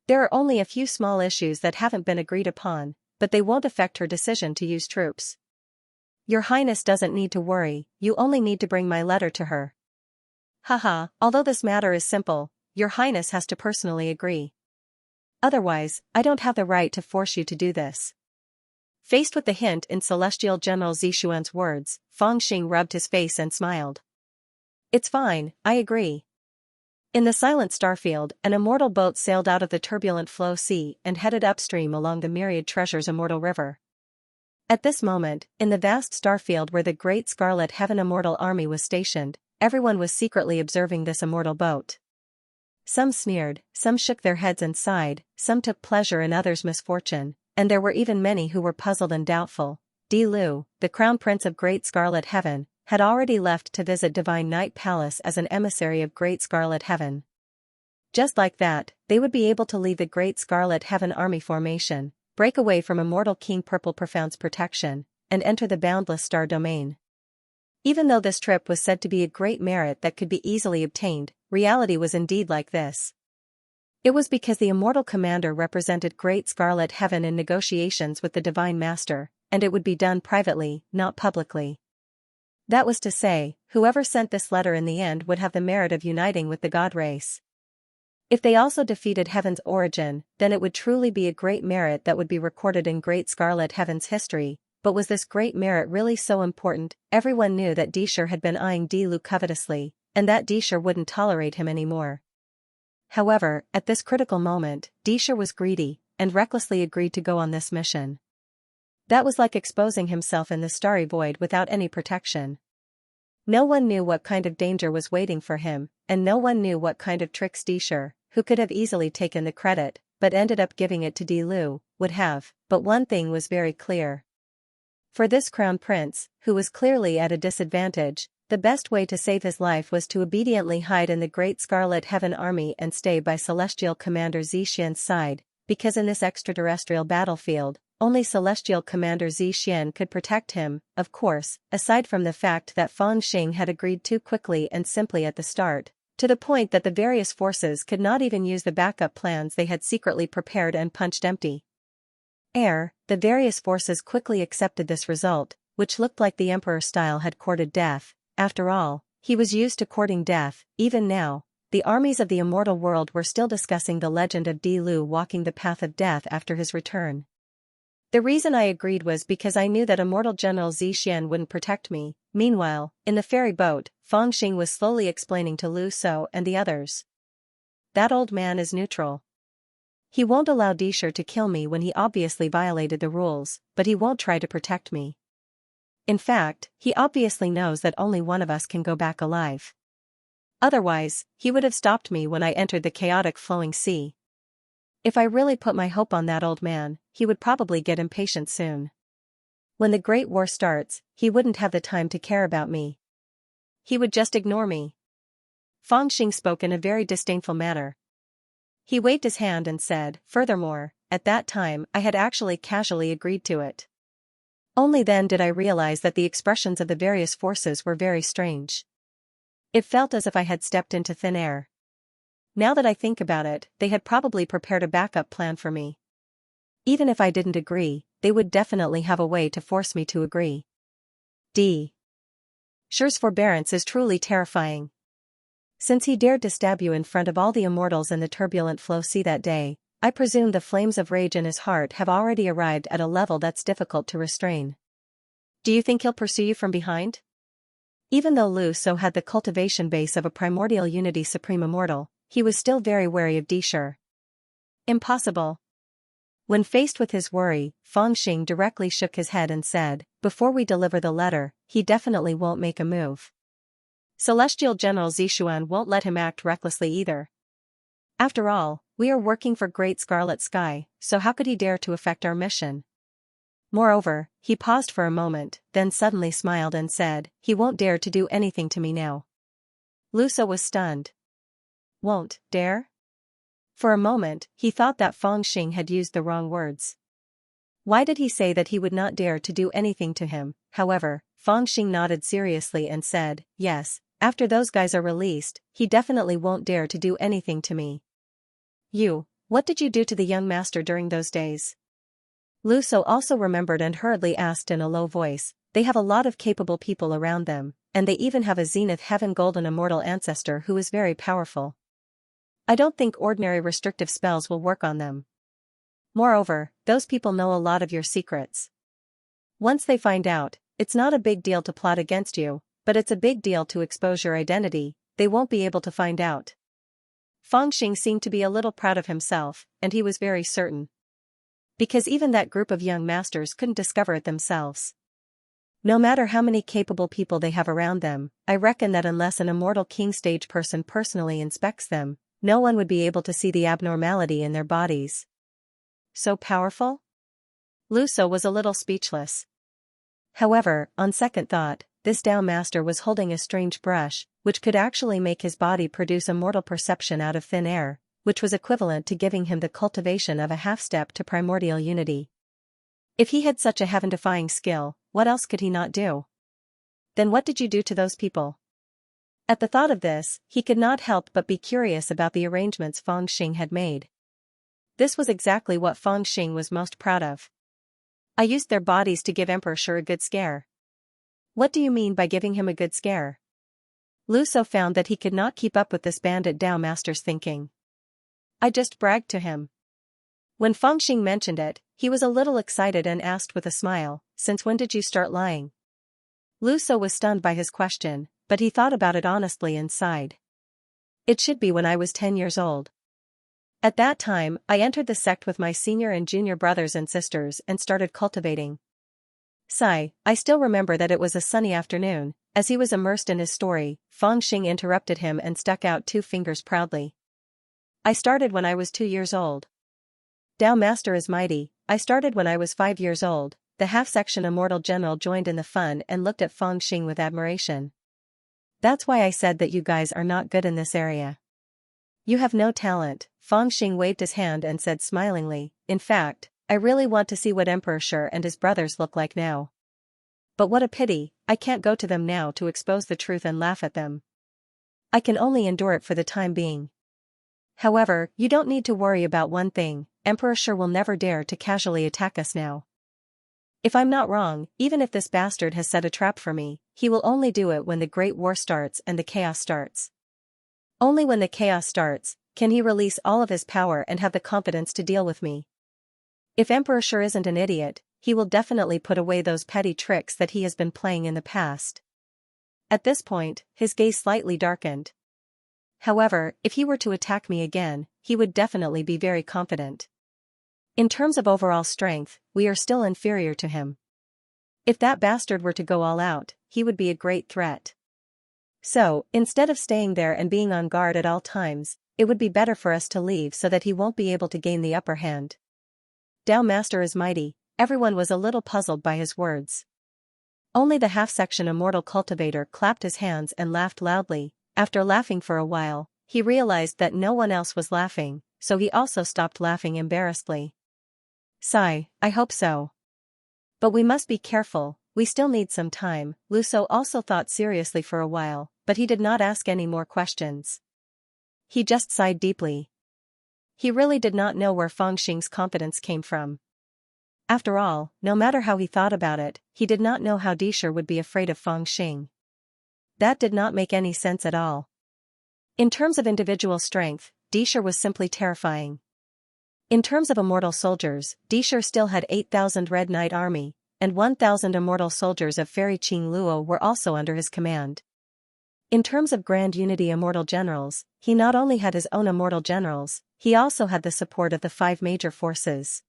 There are only a few small issues that haven't been agreed upon, but they won't affect her decision to use troops. Your Highness doesn't need to worry, you only need to bring my letter to her. Haha, although this matter is simple, Your Highness has to personally agree. Otherwise, I don't have the right to force you to do this. Faced with the hint in Celestial General Zixuan's words, Feng Xing rubbed his face and smiled. It's fine, I agree. In the silent starfield, an immortal boat sailed out of the turbulent flow sea and headed upstream along the myriad treasures immortal river. At this moment, in the vast starfield where the great Scarlet Heaven immortal army was stationed, everyone was secretly observing this immortal boat. Some sneered, some shook their heads and sighed, some took pleasure in others' misfortune, and there were even many who were puzzled and doubtful. Di Lu, the crown prince of Great Scarlet Heaven, had already left to visit Divine Night Palace as an emissary of Great Scarlet Heaven. Just like that, they would be able to leave the Great Scarlet Heaven army formation, break away from Immortal King Purple Profound's protection, and enter the boundless star domain. Even though this trip was said to be a great merit that could be easily obtained, reality was indeed like this. It was because the immortal commander represented Great Scarlet Heaven in negotiations with the Divine Master, and it would be done privately, not publicly. That was to say, whoever sent this letter in the end would have the merit of uniting with the god race. If they also defeated Heaven's origin, then it would truly be a great merit that would be recorded in Great Scarlet Heaven's history. But was this great merit really so important? Everyone knew that Disher had been eyeing Di Lu covetously, and that Disher wouldn't tolerate him anymore. However, at this critical moment, Disher was greedy, and recklessly agreed to go on this mission. That was like exposing himself in the starry void without any protection. No one knew what kind of danger was waiting for him, and no one knew what kind of tricks Disher, who could have easily taken the credit, but ended up giving it to Di Lu, would have. But one thing was very clear. For this crown prince, who was clearly at a disadvantage, the best way to save his life was to obediently hide in the Great Scarlet Heaven army and stay by Celestial Commander Zixian's side, because in this extraterrestrial battlefield, only Celestial Commander Zixian could protect him, of course, aside from the fact that Feng Xing had agreed too quickly and simply at the start, to the point that the various forces could not even use the backup plans they had secretly prepared and punched empty. The various forces quickly accepted this result, which looked like the Emperor style had courted death. After all, he was used to courting death. Even now, the armies of the immortal world were still discussing the legend of Di Lu walking the path of death after his return. The reason I agreed was because I knew that Immortal General Zixian wouldn't protect me. Meanwhile, in the ferry boat, Feng Xing was slowly explaining to Lu So and the others. That old man is neutral. He won't allow Disher to kill me when he obviously violated the rules, but he won't try to protect me. In fact, he obviously knows that only one of us can go back alive. Otherwise, he would have stopped me when I entered the chaotic flowing sea. If I really put my hope on that old man, he would probably get impatient soon. When the Great War starts, he wouldn't have the time to care about me. He would just ignore me. Feng Xing spoke in a very disdainful manner. He waved his hand and said, Furthermore, at that time I had actually casually agreed to it. Only then did I realize that the expressions of the various forces were very strange. It felt as if I had stepped into thin air. Now that I think about it, they had probably prepared a backup plan for me. Even if I didn't agree, they would definitely have a way to force me to agree. D. Sher's forbearance is truly terrifying. Since he dared to stab you in front of all the immortals in the turbulent flow sea that day, I presume the flames of rage in his heart have already arrived at a level that's difficult to restrain. Do you think he'll pursue you from behind? Even though Lu So had the cultivation base of a primordial unity supreme immortal, he was still very wary of Dishur. Impossible. When faced with his worry, Fangxing directly shook his head and said, before we deliver the letter, he definitely won't make a move. Celestial General Zishuan won't let him act recklessly either. After all, we are working for Great Scarlet Sky, so how could he dare to affect our mission? Moreover, he paused for a moment, then suddenly smiled and said, he won't dare to do anything to me now. Lu So was stunned. Won't dare? For a moment, he thought that Fangxing had used the wrong words. Why did he say that he would not dare to do anything to him? However, Fangxing nodded seriously and said, yes, after those guys are released, he definitely won't dare to do anything to me. What did you do to the young master during those days? Lu So also remembered and hurriedly asked in a low voice. They have a lot of capable people around them, and they even have a Zenith Heaven Golden Immortal ancestor who is very powerful. I don't think ordinary restrictive spells will work on them. Moreover, those people know a lot of your secrets. Once they find out, it's not a big deal to plot against you, but it's a big deal to expose your identity. They won't be able to find out. Fangxing seemed to be a little proud of himself, and he was very certain. Because even that group of young masters couldn't discover it themselves. No matter how many capable people they have around them, I reckon that unless an immortal king stage person personally inspects them, no one would be able to see the abnormality in their bodies. So powerful? Lu So was a little speechless. However, on second thought, this Dao master was holding a strange brush, which could actually make his body produce a mortal perception out of thin air, which was equivalent to giving him the cultivation of a half-step to primordial unity. If he had such a heaven-defying skill, what else could he not do? Then what did you do to those people? At the thought of this, he could not help but be curious about the arrangements Fangxing had made. This was exactly what Fangxing was most proud of. I used their bodies to give Emperor Shi a good scare. What do you mean by giving him a good scare? Lu So found that he could not keep up with this bandit Dao master's thinking. I just bragged to him. When Fangxing mentioned it, he was a little excited and asked with a smile, since when did you start lying? Lu So was stunned by his question, but he thought about it honestly and sighed. It should be when I was 10 years old. At that time, I entered the sect with my senior and junior brothers and sisters and started cultivating. I still remember that it was a sunny afternoon. As he was immersed in his story, Fangxing interrupted him and stuck out 2 fingers proudly. I started when I was 2 years old. Dao Master is mighty. I started when I was 5 years old. The half-section immortal general joined in the fun and looked at Fangxing with admiration. That's why I said that you guys are not good in this area. You have no talent. Fangxing waved his hand and said smilingly, in fact, I really want to see what Emperor Shi and his brothers look like now. But what a pity, I can't go to them now to expose the truth and laugh at them. I can only endure it for the time being. However, you don't need to worry about one thing, Emperor Shi will never dare to casually attack us now. If I'm not wrong, even if this bastard has set a trap for me, he will only do it when the Great War starts and the chaos starts. Only when the chaos starts, can he release all of his power and have the confidence to deal with me. If Emperor Shi isn't an idiot, he will definitely put away those petty tricks that he has been playing in the past. At this point, his gaze slightly darkened. However, if he were to attack me again, he would definitely be very confident. In terms of overall strength, we are still inferior to him. If that bastard were to go all out, he would be a great threat. So, instead of staying there and being on guard at all times, it would be better for us to leave so that he won't be able to gain the upper hand. Dao Master is mighty. Everyone was a little puzzled by his words. Only the half-section immortal cultivator clapped his hands and laughed loudly. After laughing for a while, he realized that no one else was laughing, so he also stopped laughing embarrassedly. I hope so. But we must be careful, we still need some time. Lu So also thought seriously for a while, but he did not ask any more questions. He just sighed deeply. He really did not know where Fangxing's confidence came from. After all, no matter how he thought about it, he did not know how Dishur would be afraid of Fangxing. That did not make any sense at all. In terms of individual strength, Dishur was simply terrifying. In terms of immortal soldiers, Dishur still had 8,000 Red Knight army, and 1,000 immortal soldiers of Fairy Qing Luo were also under his command. In terms of Grand Unity immortal generals, he not only had his own immortal generals, he also had the support of the 5 major forces.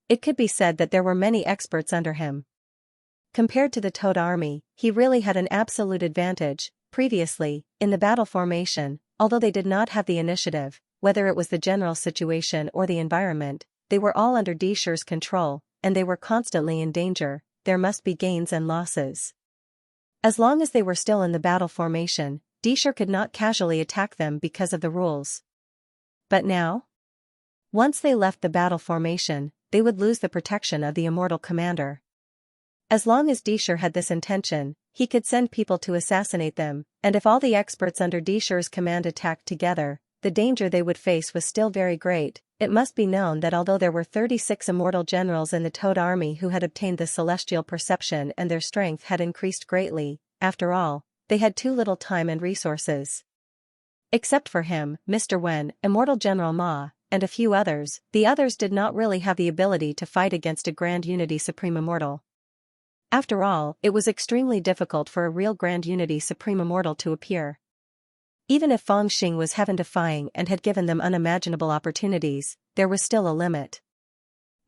It could be said that there were many experts under him. Compared to the Toad army, he really had an absolute advantage. Previously, in the battle formation, although they did not have the initiative, whether it was the general situation or the environment, they were all under Dishur's control, and they were constantly in danger. There must be gains and losses. As long as they were still in the battle formation, Dishur could not casually attack them because of the rules. But now? Once they left the battle formation, they would lose the protection of the immortal commander. As long as Dishur had this intention, he could send people to assassinate them, and if all the experts under Dishur's command attacked together, the danger they would face was still very great. It must be known that although there were 36 immortal generals in the Toad army who had obtained the celestial perception and their strength had increased greatly, after all, they had too little time and resources. Except for him, Mr. Wen, Immortal General Ma, and a few others, the others did not really have the ability to fight against a Grand Unity Supreme Immortal. After all, it was extremely difficult for a real Grand Unity Supreme Immortal to appear. Even if Feng Xing was heaven-defying and had given them unimaginable opportunities, there was still a limit.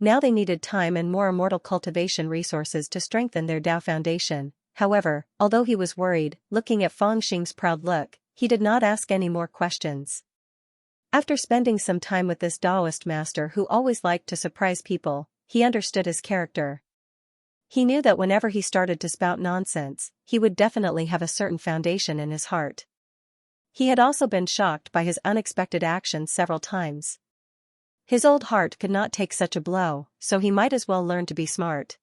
Now they needed time and more immortal cultivation resources to strengthen their Dao foundation. However, although he was worried, looking at Feng Xing's proud look, he did not ask any more questions. After spending some time with this Daoist master who always liked to surprise people, he understood his character. He knew that whenever he started to spout nonsense, he would definitely have a certain foundation in his heart. He had also been shocked by his unexpected actions several times. His old heart could not take such a blow, so he might as well learn to be smart.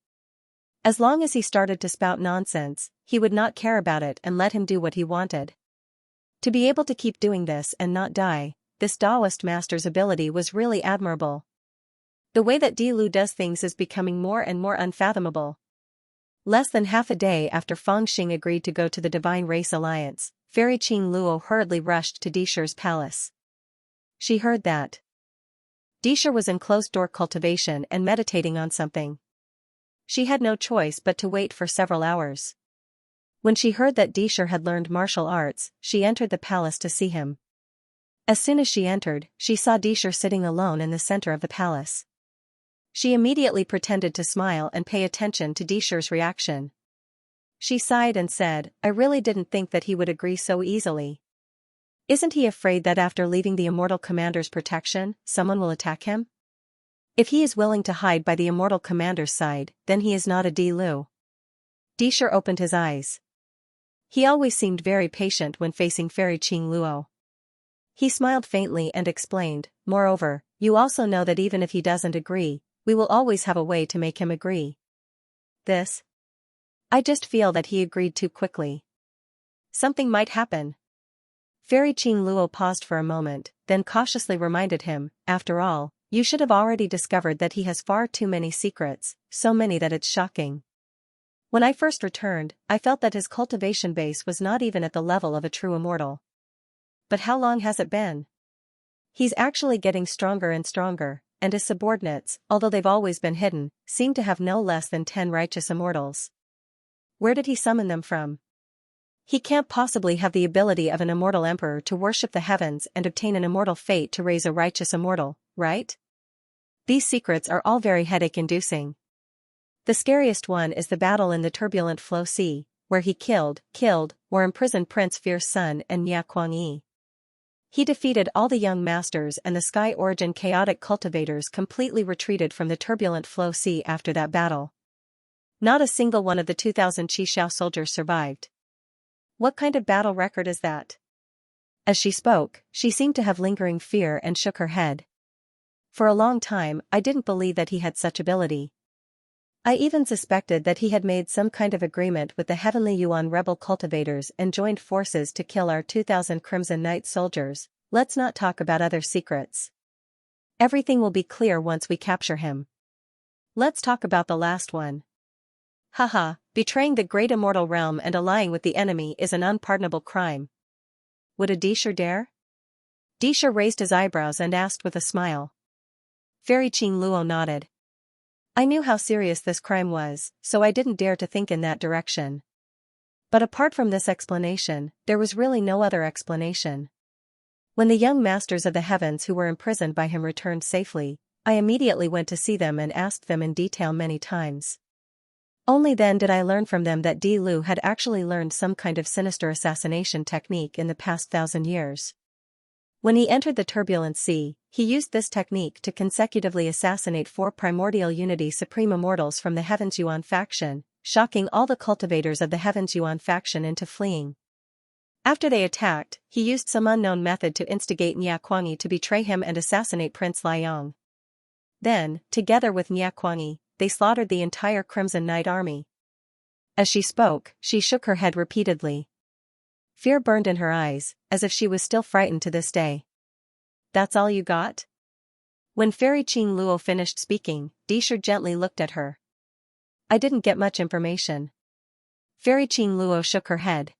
As long as he started to spout nonsense, he would not care about it and let him do what he wanted. To be able to keep doing this and not die, this Daoist master's ability was really admirable. The way that Di Lu does things is becoming more and more unfathomable. Less than half a day after Feng Xing agreed to go to the Divine Race Alliance, Fairy Qing Luo hurriedly rushed to Dishur's palace. She heard that Dishur was in closed-door cultivation and meditating on something. She had no choice but to wait for several hours. When she heard that Dishur had learned martial arts, she entered the palace to see him. As soon as she entered, she saw Dishur sitting alone in the center of the palace. She immediately pretended to smile and pay attention to Dishur's reaction. She sighed and said, "I really didn't think that he would agree so easily. Isn't he afraid that after leaving the Immortal Commander's protection, someone will attack him? If he is willing to hide by the Immortal Commander's side, then he is not a Di Lu." Dishur opened his eyes. He always seemed very patient when facing Fairy Qing Luo. He smiled faintly and explained, "Moreover, you also know that even if he doesn't agree, we will always have a way to make him agree." This? I just feel that he agreed too quickly. Something might happen. Fairy Qing Luo paused for a moment, then cautiously reminded him, "After all, you should have already discovered that he has far too many secrets, so many that it's shocking. When I first returned, I felt that his cultivation base was not even at the level of a true immortal. But how long has it been? He's actually getting stronger and stronger, and his subordinates, although they've always been hidden, seem to have no less than 10 righteous immortals. Where did he summon them from? He can't possibly have the ability of an immortal emperor to worship the heavens and obtain an immortal fate to raise a righteous immortal, right? These secrets are all very headache-inducing. The scariest one is the battle in the turbulent Flow Sea, where he killed or imprisoned Prince Fierce Sun and Nya Kuang-yi. He defeated all the young masters, and the Sky Origin chaotic cultivators completely retreated from the turbulent Flow Sea after that battle. Not a single one of the 2,000 Qishao soldiers survived. What kind of battle record is that? As she spoke, she seemed to have lingering fear and shook her head. For a long time, I didn't believe that he had such ability. I even suspected that he had made some kind of agreement with the Heavenly Yuan rebel cultivators and joined forces to kill our 2,000 Crimson Knight soldiers. Let's not talk about other secrets. Everything will be clear once we capture him. Let's talk about the last one. Haha, betraying the great immortal realm and allying with the enemy is an unpardonable crime. Would a Dishur dare? Dishur raised his eyebrows and asked with a smile. Fairy Qing Luo nodded. I knew how serious this crime was, so I didn't dare to think in that direction. But apart from this explanation, there was really no other explanation. When the young masters of the heavens who were imprisoned by him returned safely, I immediately went to see them and asked them in detail many times. Only then did I learn from them that Di Lu had actually learned some kind of sinister assassination technique in the past 1,000 years. When he entered the turbulent sea, he used this technique to consecutively assassinate 4 primordial unity supreme immortals from the Heavens Yuan faction, shocking all the cultivators of the Heavens Yuan faction into fleeing. After they attacked, he used some unknown method to instigate Nya Kuangyi to betray him and assassinate Prince Liang. Then, together with Nya Kuangyi, they slaughtered the entire Crimson Knight army. As she spoke, she shook her head repeatedly. Fear burned in her eyes, as if she was still frightened to this day. That's all you got? When Fairy Qing Luo finished speaking, Disher gently looked at her. I didn't get much information. Fairy Qing Luo shook her head.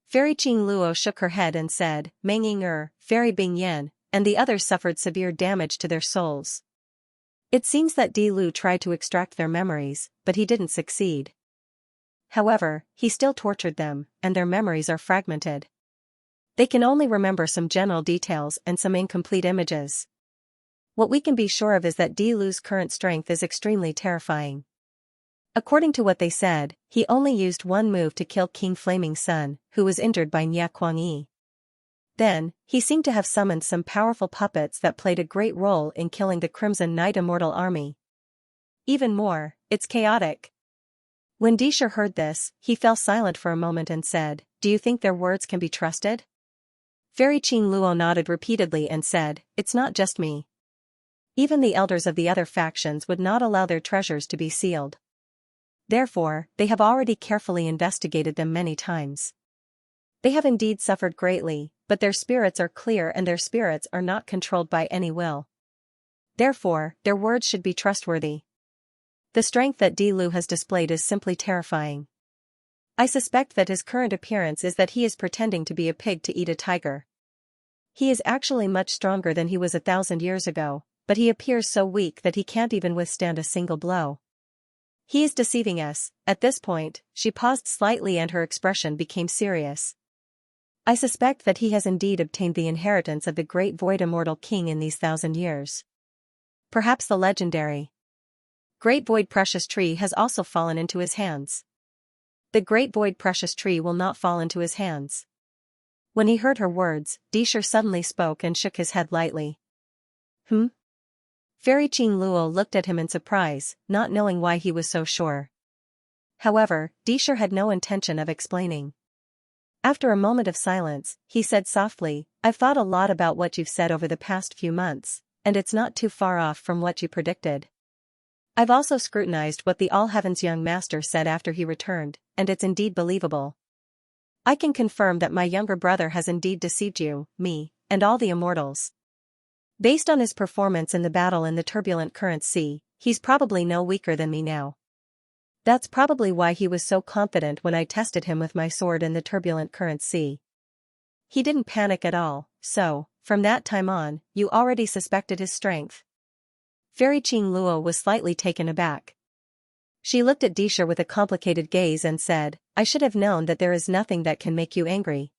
Fairy Qing Luo shook her head and said, Meng Ying Fairy Bing Yan, and the others suffered severe damage to their souls. It seems that Di Lu tried to extract their memories, but he didn't succeed. However, he still tortured them, and their memories are fragmented. They can only remember some general details and some incomplete images. What we can be sure of is that Di Lu's current strength is extremely terrifying. According to what they said, he only used one move to kill King Flaming Sun, who was injured by Nya Kuangyi. Then, he seemed to have summoned some powerful puppets that played a great role in killing the Crimson Knight Immortal army. Even more, it's chaotic. When Disher heard this, he fell silent for a moment and said, Do you think their words can be trusted? Fairy Qing Luo nodded repeatedly and said, It's not just me. Even the elders of the other factions would not allow their treasures to be sealed. Therefore, they have already carefully investigated them many times. They have indeed suffered greatly, but their spirits are clear and their spirits are not controlled by any will. Therefore, their words should be trustworthy. The strength that Di Lu has displayed is simply terrifying. I suspect that his current appearance is that he is pretending to be a pig to eat a tiger. He is actually much stronger than he was 1,000 years ago, but he appears so weak that he can't even withstand a single blow. He is deceiving us. At this point, she paused slightly and her expression became serious. I suspect that he has indeed obtained the inheritance of the great Void Immortal King in these 1,000 years. Perhaps the legendary Great Void Precious Tree has also fallen into his hands. The Great Void Precious Tree will not fall into his hands. When he heard her words, Disher suddenly spoke and shook his head lightly. Fairy Qing Luo looked at him in surprise, not knowing why he was so sure. However, Disher had no intention of explaining. After a moment of silence, he said softly, I've thought a lot about what you've said over the past few months, and it's not too far off from what you predicted. I've also scrutinized what the All Heavens young master said after he returned, and it's indeed believable. I can confirm that my younger brother has indeed deceived you, me, and all the immortals. Based on his performance in the battle in the turbulent current sea, he's probably no weaker than me now. That's probably why he was so confident when I tested him with my sword in the turbulent current sea. He didn't panic at all, so, from that time on, you already suspected his strength. Fairy Qing Luo was slightly taken aback. She looked at Disher with a complicated gaze and said, I should have known that there is nothing that can make you angry.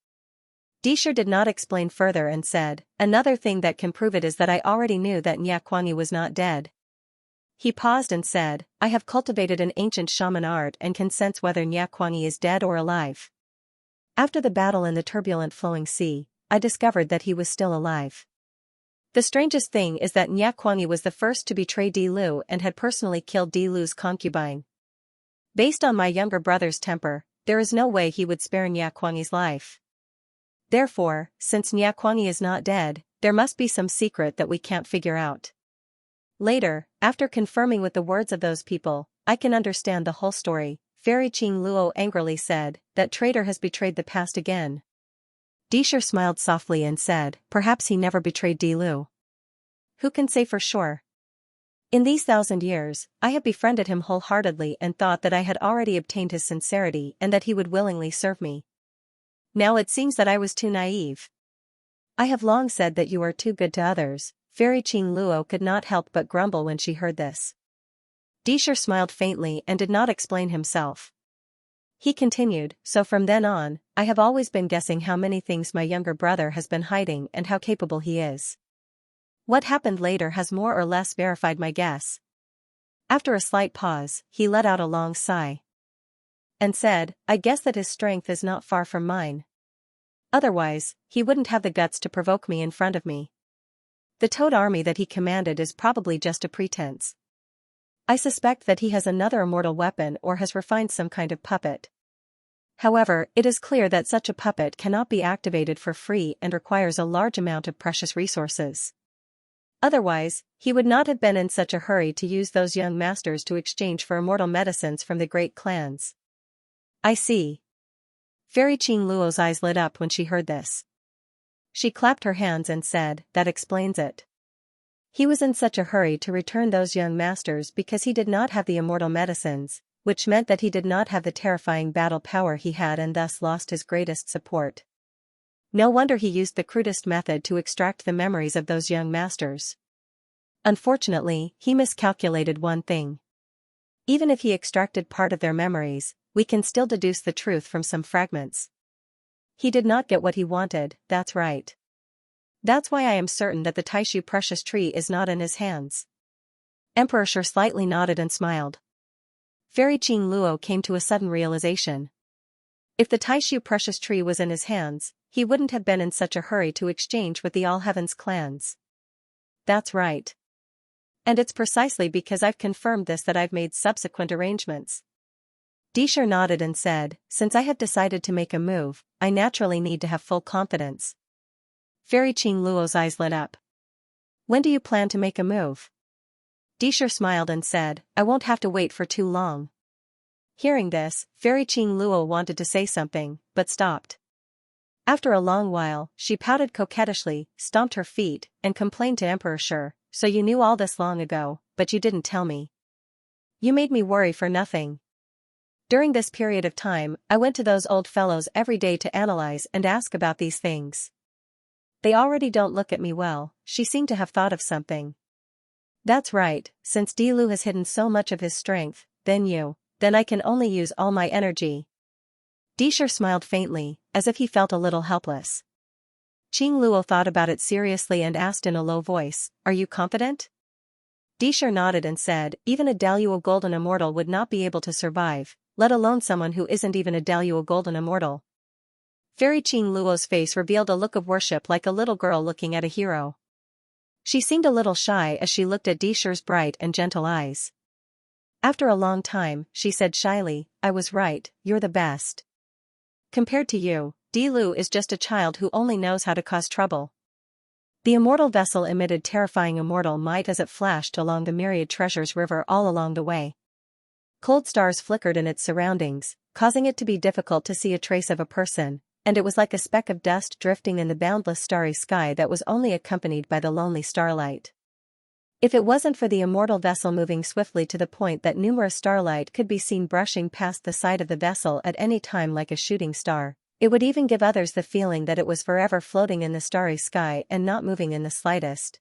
Disher did not explain further and said, another thing that can prove it is that I already knew that Nya Kuangyi was not dead. He paused and said, I have cultivated an ancient shaman art and can sense whether Nya Kuangyi is dead or alive. After the battle in the turbulent flowing sea, I discovered that he was still alive. The strangest thing is that Nya Kuangyi was the first to betray Di Lu and had personally killed Di Lu's concubine. Based on my younger brother's temper, there is no way he would spare Nya Kuangyi's life. Therefore, since Nya Kuangyi is not dead, there must be some secret that we can't figure out. Later, after confirming with the words of those people, I can understand the whole story. Fairy Qing Luo angrily said, that traitor has betrayed the past again. Disher smiled softly and said, perhaps he never betrayed Di Lu. Who can say for sure? In these 1,000 years, I have befriended him wholeheartedly and thought that I had already obtained his sincerity and that he would willingly serve me. Now it seems that I was too naive. I have long said that you are too good to others, Fairy Qing Luo could not help but grumble when she heard this. Disher smiled faintly and did not explain himself. He continued, so from then on, I have always been guessing how many things my younger brother has been hiding and how capable he is. What happened later has more or less verified my guess. After a slight pause, he let out a long sigh. And said, I guess that his strength is not far from mine. Otherwise, he wouldn't have the guts to provoke me in front of me. The Toad army that he commanded is probably just a pretense. I suspect that he has another immortal weapon or has refined some kind of puppet. However, it is clear that such a puppet cannot be activated for free and requires a large amount of precious resources. Otherwise, he would not have been in such a hurry to use those young masters to exchange for immortal medicines from the great clans. I see. Fairy Qing Luo's eyes lit up when she heard this. She clapped her hands and said, that explains it. He was in such a hurry to return those young masters because he did not have the immortal medicines, which meant that he did not have the terrifying battle power he had and thus lost his greatest support. No wonder he used the crudest method to extract the memories of those young masters. Unfortunately, he miscalculated one thing. Even if he extracted part of their memories, we can still deduce the truth from some fragments. He did not get what he wanted, that's right. That's why I am certain that the Taishu precious tree is not in his hands. Emperor Shi slightly nodded and smiled. Fairy Qing Luo came to a sudden realization. If the Taishu precious tree was in his hands, he wouldn't have been in such a hurry to exchange with the All Heavens clans. That's right. And it's precisely because I've confirmed this that I've made subsequent arrangements. Disher nodded and said, since I have decided to make a move, I naturally need to have full confidence. Fairy Qing Luo's eyes lit up. When do you plan to make a move? Disher smiled and said, I won't have to wait for too long. Hearing this, Fairy Qing Luo wanted to say something, but stopped. After a long while, she pouted coquettishly, stomped her feet, and complained to Emperor Shi, so you knew all this long ago, but you didn't tell me. You made me worry for nothing. During this period of time, I went to those old fellows every day to analyze and ask about these things. They already don't look at me well, she seemed to have thought of something. That's right, since Dilu has hidden so much of his strength, then I can only use all my energy. Disher smiled faintly, as if he felt a little helpless. Qing Luo thought about it seriously and asked in a low voice, are you confident? Disher nodded and said, even a Daluo Golden Immortal would not be able to survive, let alone someone who isn't even a Daluo Golden Immortal. Fairy Qing Luo's face revealed a look of worship like a little girl looking at a hero. She seemed a little shy as she looked at Disher's bright and gentle eyes. After a long time, she said shyly, I was right, you're the best. Compared to you, Dilu is just a child who only knows how to cause trouble. The immortal vessel emitted terrifying immortal might as it flashed along the myriad treasures river all along the way. Cold stars flickered in its surroundings, causing it to be difficult to see a trace of a person, and it was like a speck of dust drifting in the boundless starry sky that was only accompanied by the lonely starlight. If it wasn't for the immortal vessel moving swiftly to the point that numerous starlight could be seen brushing past the side of the vessel at any time like a shooting star, it would even give others the feeling that it was forever floating in the starry sky and not moving in the slightest.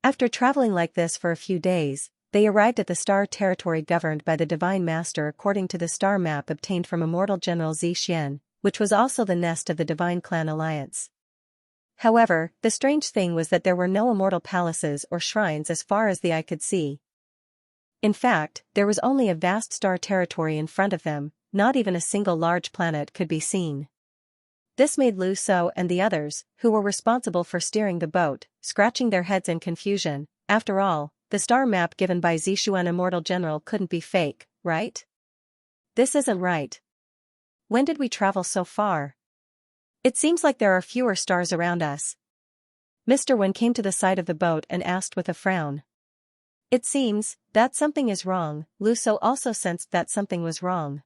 After traveling like this for a few days, they arrived at the star territory governed by the Divine Master according to the star map obtained from Immortal General Xianxia, which was also the nest of the Divine Clan Alliance. However, the strange thing was that there were no immortal palaces or shrines as far as the eye could see. In fact, there was only a vast star territory in front of them, not even a single large planet could be seen. This made Lu So and the others, who were responsible for steering the boat, scratching their heads in confusion. After all, the star map given by Zishuan Immortal General couldn't be fake, right? This isn't right. When did we travel so far? It seems like there are fewer stars around us. Mr. Wen came to the side of the boat and asked with a frown. It seems that something is wrong. Lu So also sensed that something was wrong.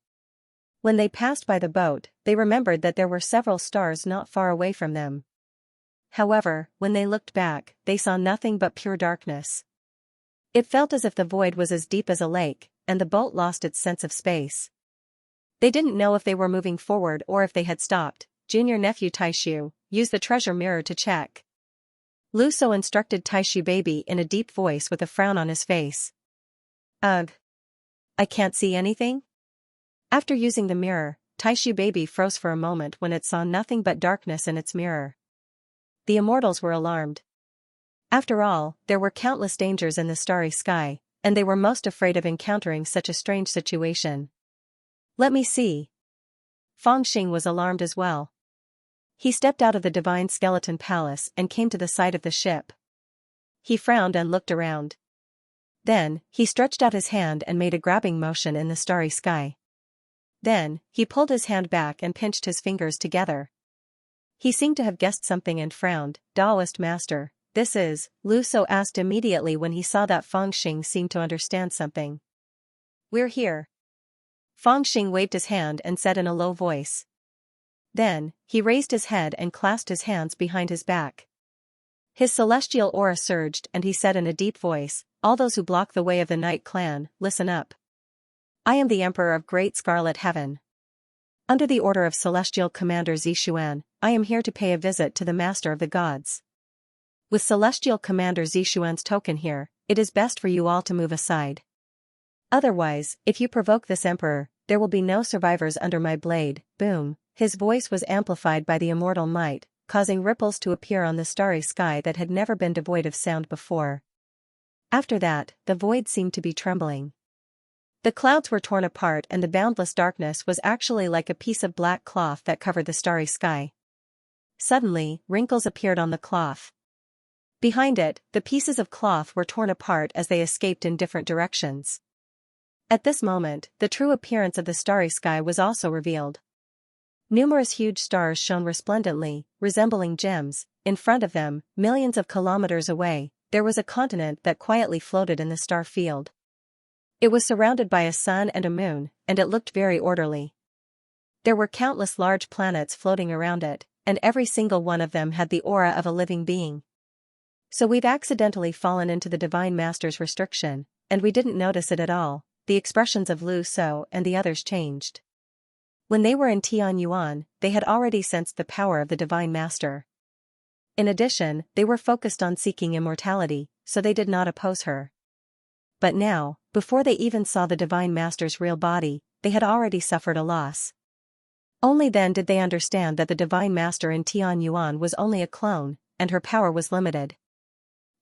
When they passed by the boat, they remembered that there were several stars not far away from them. However, when they looked back, they saw nothing but pure darkness. It felt as if the void was as deep as a lake, and the boat lost its sense of space. They didn't know if they were moving forward or if they had stopped. Junior nephew Taishu, use the treasure mirror to check. Lu So instructed Taishu baby in a deep voice with a frown on his face. Ugh. I can't see anything? After using the mirror, Taishu baby froze for a moment when it saw nothing but darkness in its mirror. The immortals were alarmed. After all, there were countless dangers in the starry sky, and they were most afraid of encountering such a strange situation. Let me see. Fangxing was alarmed as well. He stepped out of the divine skeleton palace and came to the side of the ship. He frowned and looked around. Then, he stretched out his hand and made a grabbing motion in the starry sky. Then, he pulled his hand back and pinched his fingers together. He seemed to have guessed something and frowned. Taoist master, this is, Lu So asked immediately when he saw that Fangxing seemed to understand something. We're here. Fangxing waved his hand and said in a low voice. Then, he raised his head and clasped his hands behind his back. His celestial aura surged and he said in a deep voice, all those who block the way of the Night Clan, listen up. I am the Emperor of Great Scarlet Heaven. Under the order of Celestial Commander Zixuan, I am here to pay a visit to the Master of the Gods. With Celestial Commander Zixuan's token here, it is best for you all to move aside. Otherwise, if you provoke this Emperor, there will be no survivors under my blade. Boom. His voice was amplified by the immortal might, causing ripples to appear on the starry sky that had never been devoid of sound before. After that, the void seemed to be trembling. The clouds were torn apart and the boundless darkness was actually like a piece of black cloth that covered the starry sky. Suddenly, wrinkles appeared on the cloth. Behind it, the pieces of cloth were torn apart as they escaped in different directions. At this moment, the true appearance of the starry sky was also revealed. Numerous huge stars shone resplendently, resembling gems. In front of them, millions of kilometers away, there was a continent that quietly floated in the star field. It was surrounded by a sun and a moon, and it looked very orderly. There were countless large planets floating around it, and every single one of them had the aura of a living being. So we've accidentally fallen into the Divine Master's restriction, and we didn't notice it at all. The expressions of Lu So and the others changed. When they were in Tianyuan, they had already sensed the power of the Divine Master. In addition, they were focused on seeking immortality, so they did not oppose her. But now, before they even saw the Divine Master's real body, they had already suffered a loss. Only then did they understand that the Divine Master in Tianyuan was only a clone, and her power was limited.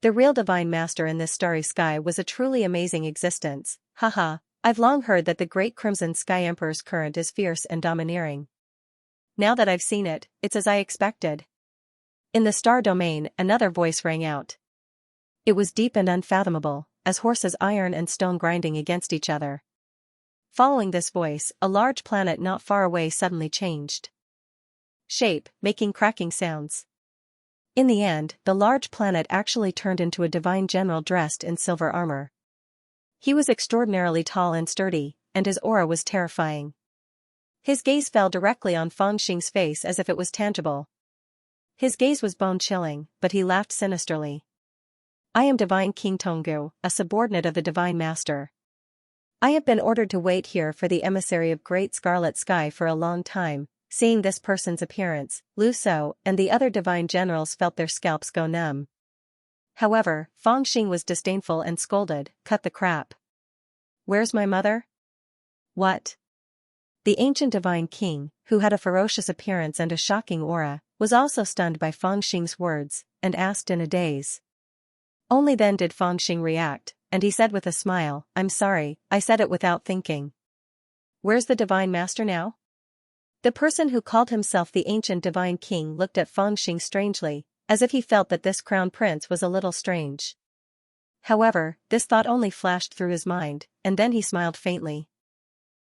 The real Divine Master in this starry sky was a truly amazing existence. Haha, I've long heard that the great Crimson Sky Emperor's current is fierce and domineering. Now that I've seen it, it's as I expected. In the star domain, another voice rang out. It was deep and unfathomable, as horses iron and stone grinding against each other. Following this voice, a large planet not far away suddenly changed shape, making cracking sounds. In the end, the large planet actually turned into a divine general dressed in silver armor. He was extraordinarily tall and sturdy, and his aura was terrifying. His gaze fell directly on Fangxing's face as if it was tangible. His gaze was bone-chilling, but he laughed sinisterly. I am Divine King Tonggu, a subordinate of the Divine Master. I have been ordered to wait here for the emissary of Great Scarlet Sky for a long time. Seeing this person's appearance, Lu So and the other divine generals felt their scalps go numb. However, Fangxing was disdainful and scolded, cut the crap. Where's my mother? What? The ancient divine king, who had a ferocious appearance and a shocking aura, was also stunned by Fangxing's words, and asked in a daze. Only then did Fangxing react, and he said with a smile, I'm sorry, I said it without thinking. Where's the Divine Master now? The person who called himself the ancient divine king looked at Fangxing strangely, as if he felt that this crown prince was a little strange. However, this thought only flashed through his mind, and then he smiled faintly.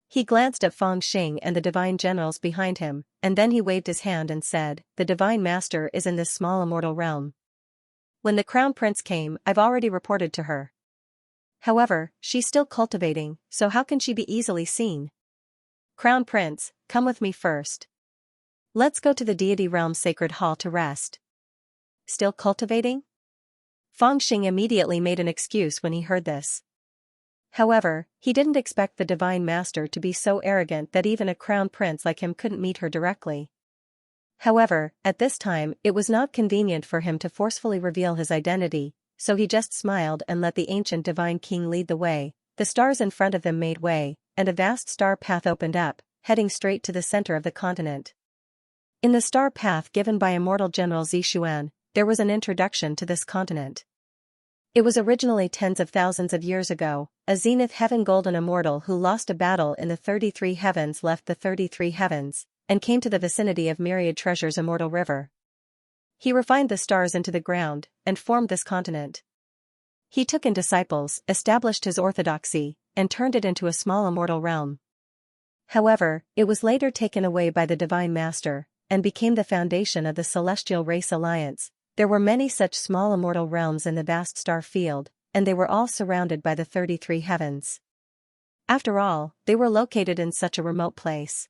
He glanced at Fangxing and the divine generals behind him, and then he waved his hand and said, the Divine Master is in this small immortal realm. When the crown prince came, I've already reported to her. However, she's still cultivating, so how can she be easily seen? Crown Prince, come with me first. Let's go to the deity realm sacred hall to rest. Still cultivating? Fangxing immediately made an excuse when he heard this. However, he didn't expect the Divine Master to be so arrogant that even a crown prince like him couldn't meet her directly. However, at this time, it was not convenient for him to forcefully reveal his identity, so he just smiled and let the ancient divine king lead the way. The stars in front of them made way, and a vast star path opened up, heading straight to the center of the continent. In the star path given by immortal General Zixuan, there was an introduction to this continent. It was originally tens of thousands of years ago, a zenith heaven golden immortal who lost a battle in the 33 heavens left the 33 heavens, and came to the vicinity of myriad treasures immortal river. He refined the stars into the ground, and formed this continent. He took in disciples, established his orthodoxy, and turned it into a small immortal realm. However, it was later taken away by the Divine Master, and became the foundation of the Celestial Race Alliance. There were many such small immortal realms in the vast star field, and they were all surrounded by the 33 heavens. After all, they were located in such a remote place.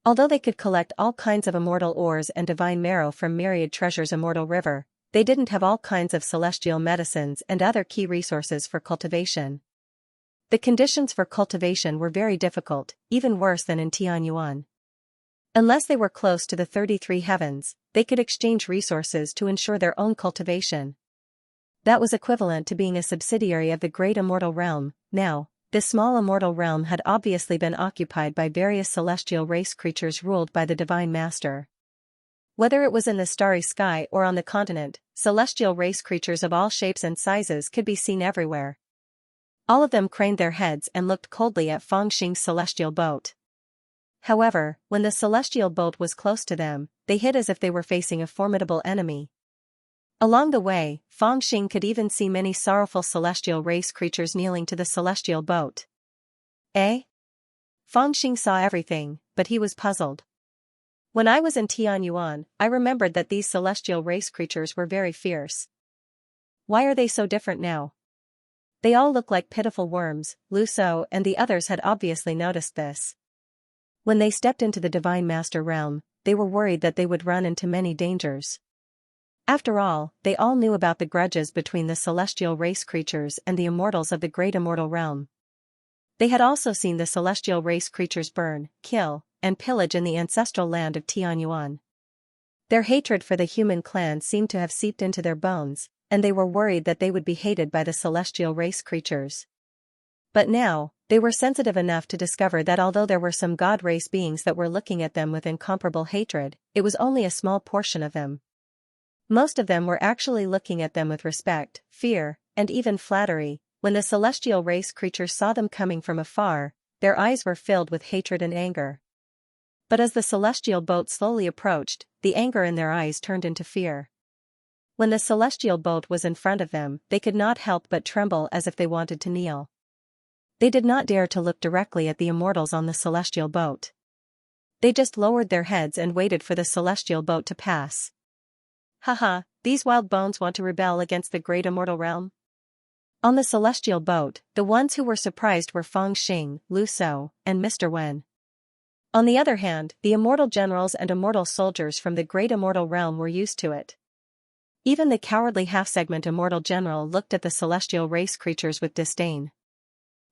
Although they could collect all kinds of immortal ores and divine marrow from myriad treasures immortal river, they didn't have all kinds of celestial medicines and other key resources for cultivation. The conditions for cultivation were very difficult, even worse than in Tianyuan. Unless they were close to the 33 heavens, they could exchange resources to ensure their own cultivation. That was equivalent to being a subsidiary of the great immortal realm. Now, this small immortal realm had obviously been occupied by various celestial race creatures ruled by the Divine Master. Whether it was in the starry sky or on the continent, celestial race creatures of all shapes and sizes could be seen everywhere. All of them craned their heads and looked coldly at Fangxing's celestial boat. However, when the celestial boat was close to them, they hid as if they were facing a formidable enemy. Along the way, Fangxing could even see many sorrowful celestial race creatures kneeling to the celestial boat. Eh? Fangxing saw everything, but he was puzzled. When I was in Tianyuan, I remembered that these celestial race creatures were very fierce. Why are they so different now? They all look like pitiful worms. Lu Shou and the others had obviously noticed this. When they stepped into the Divine Master realm, they were worried that they would run into many dangers. After all, they all knew about the grudges between the celestial race creatures and the immortals of the great immortal realm. They had also seen the celestial race creatures burn, kill, and pillage in the ancestral land of Tianyuan. Their hatred for the human clan seemed to have seeped into their bones, and they were worried that they would be hated by the celestial race creatures. But now, they were sensitive enough to discover that although there were some god race beings that were looking at them with incomparable hatred, it was only a small portion of them. Most of them were actually looking at them with respect, fear, and even flattery. When the celestial race creatures saw them coming from afar, their eyes were filled with hatred and anger. But as the celestial boat slowly approached, the anger in their eyes turned into fear. When the celestial boat was in front of them, they could not help but tremble as if they wanted to kneel. They did not dare to look directly at the immortals on the celestial boat. They just lowered their heads and waited for the celestial boat to pass. Haha, these wild bones want to rebel against the great immortal realm? On the celestial boat, the ones who were surprised were Fangxing, Lu Shou, and Mr. Wen. On the other hand, the immortal generals and immortal soldiers from the great immortal realm were used to it. Even the cowardly half-segment immortal general looked at the celestial race creatures with disdain.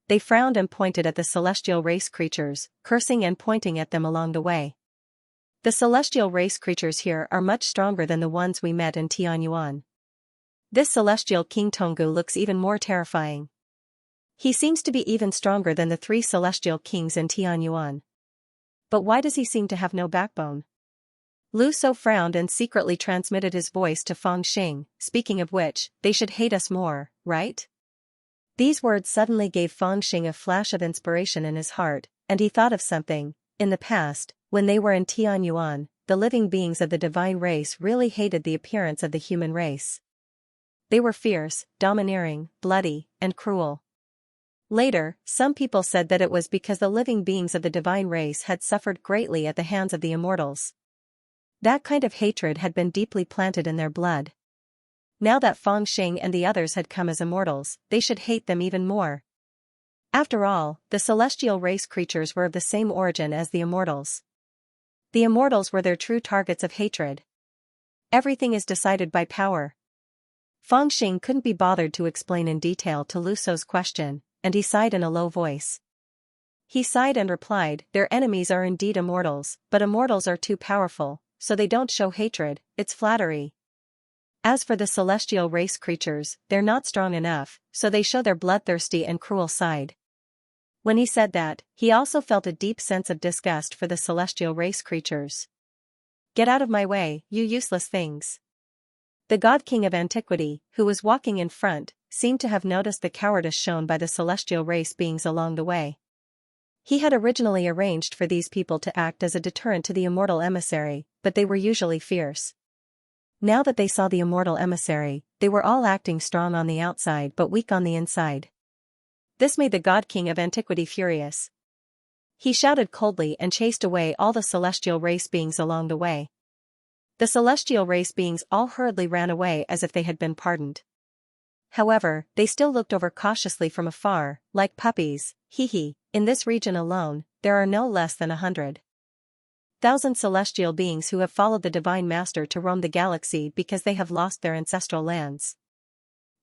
They frowned and pointed at the celestial race creatures, cursing and pointing at them along the way. The celestial race creatures here are much stronger than the ones we met in Tianyuan. This celestial King Tonggu looks even more terrifying. He seems to be even stronger than the 3 celestial kings in Tianyuan. But why does he seem to have no backbone? Lu Shou frowned and secretly transmitted his voice to Fangxing, speaking of which, they should hate us more, right? These words suddenly gave Fangxing a flash of inspiration in his heart, and he thought of something. In the past, when they were in Tianyuan, the living beings of the divine race really hated the appearance of the human race. They were fierce, domineering, bloody, and cruel. Later, some people said that it was because the living beings of the divine race had suffered greatly at the hands of the immortals. That kind of hatred had been deeply planted in their blood. Now that Fangxing and the others had come as immortals, they should hate them even more. After all, the celestial race creatures were of the same origin as the immortals. The immortals were their true targets of hatred. Everything is decided by power. Fangxing couldn't be bothered to explain in detail to Lu Shou's question, and he sighed in a low voice. He sighed and replied, "Their enemies are indeed immortals, but immortals are too powerful. so they don't show hatred, it's flattery. As for the celestial race creatures, they're not strong enough, so they show their bloodthirsty and cruel side. When he said that, he also felt a deep sense of disgust for the celestial race creatures. Get out of my way, you useless things. The God King of Antiquity, who was walking in front, seemed to have noticed the cowardice shown by the celestial race beings along the way. He had originally arranged for these people to act as a deterrent to the immortal emissary, but they were usually fierce. Now that they saw the immortal emissary, they were all acting strong on the outside but weak on the inside. This made the God King of Antiquity furious. He shouted coldly and chased away all the celestial race beings along the way. The celestial race beings all hurriedly ran away as if they had been pardoned. However, they still looked over cautiously from afar, like puppies. In this region alone, there are no less than 100,000 celestial beings who have followed the Divine Master to roam the galaxy because they have lost their ancestral lands.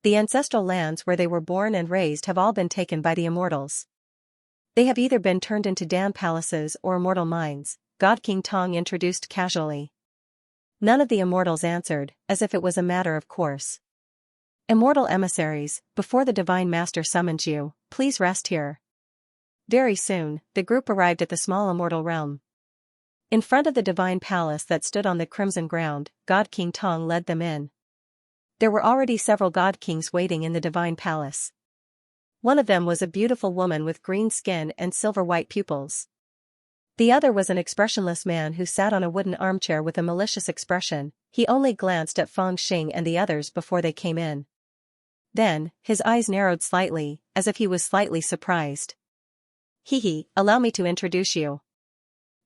The ancestral lands where they were born and raised have all been taken by the immortals. They have either been turned into damned palaces or immortal mines, God King Tong introduced casually. None of the immortals answered, as if it was a matter of course. Immortal emissaries, before the Divine Master summons you, please rest here. Very soon, the group arrived at the small immortal realm. In front of the divine palace that stood on the crimson ground, God King Tong led them in. There were already several God Kings waiting in the divine palace. One of them was a beautiful woman with green skin and silver-white pupils. The other was an expressionless man who sat on a wooden armchair with a malicious expression. He only glanced at Feng Xing and the others before they came in. Then, his eyes narrowed slightly, as if he was slightly surprised. Allow me to introduce you.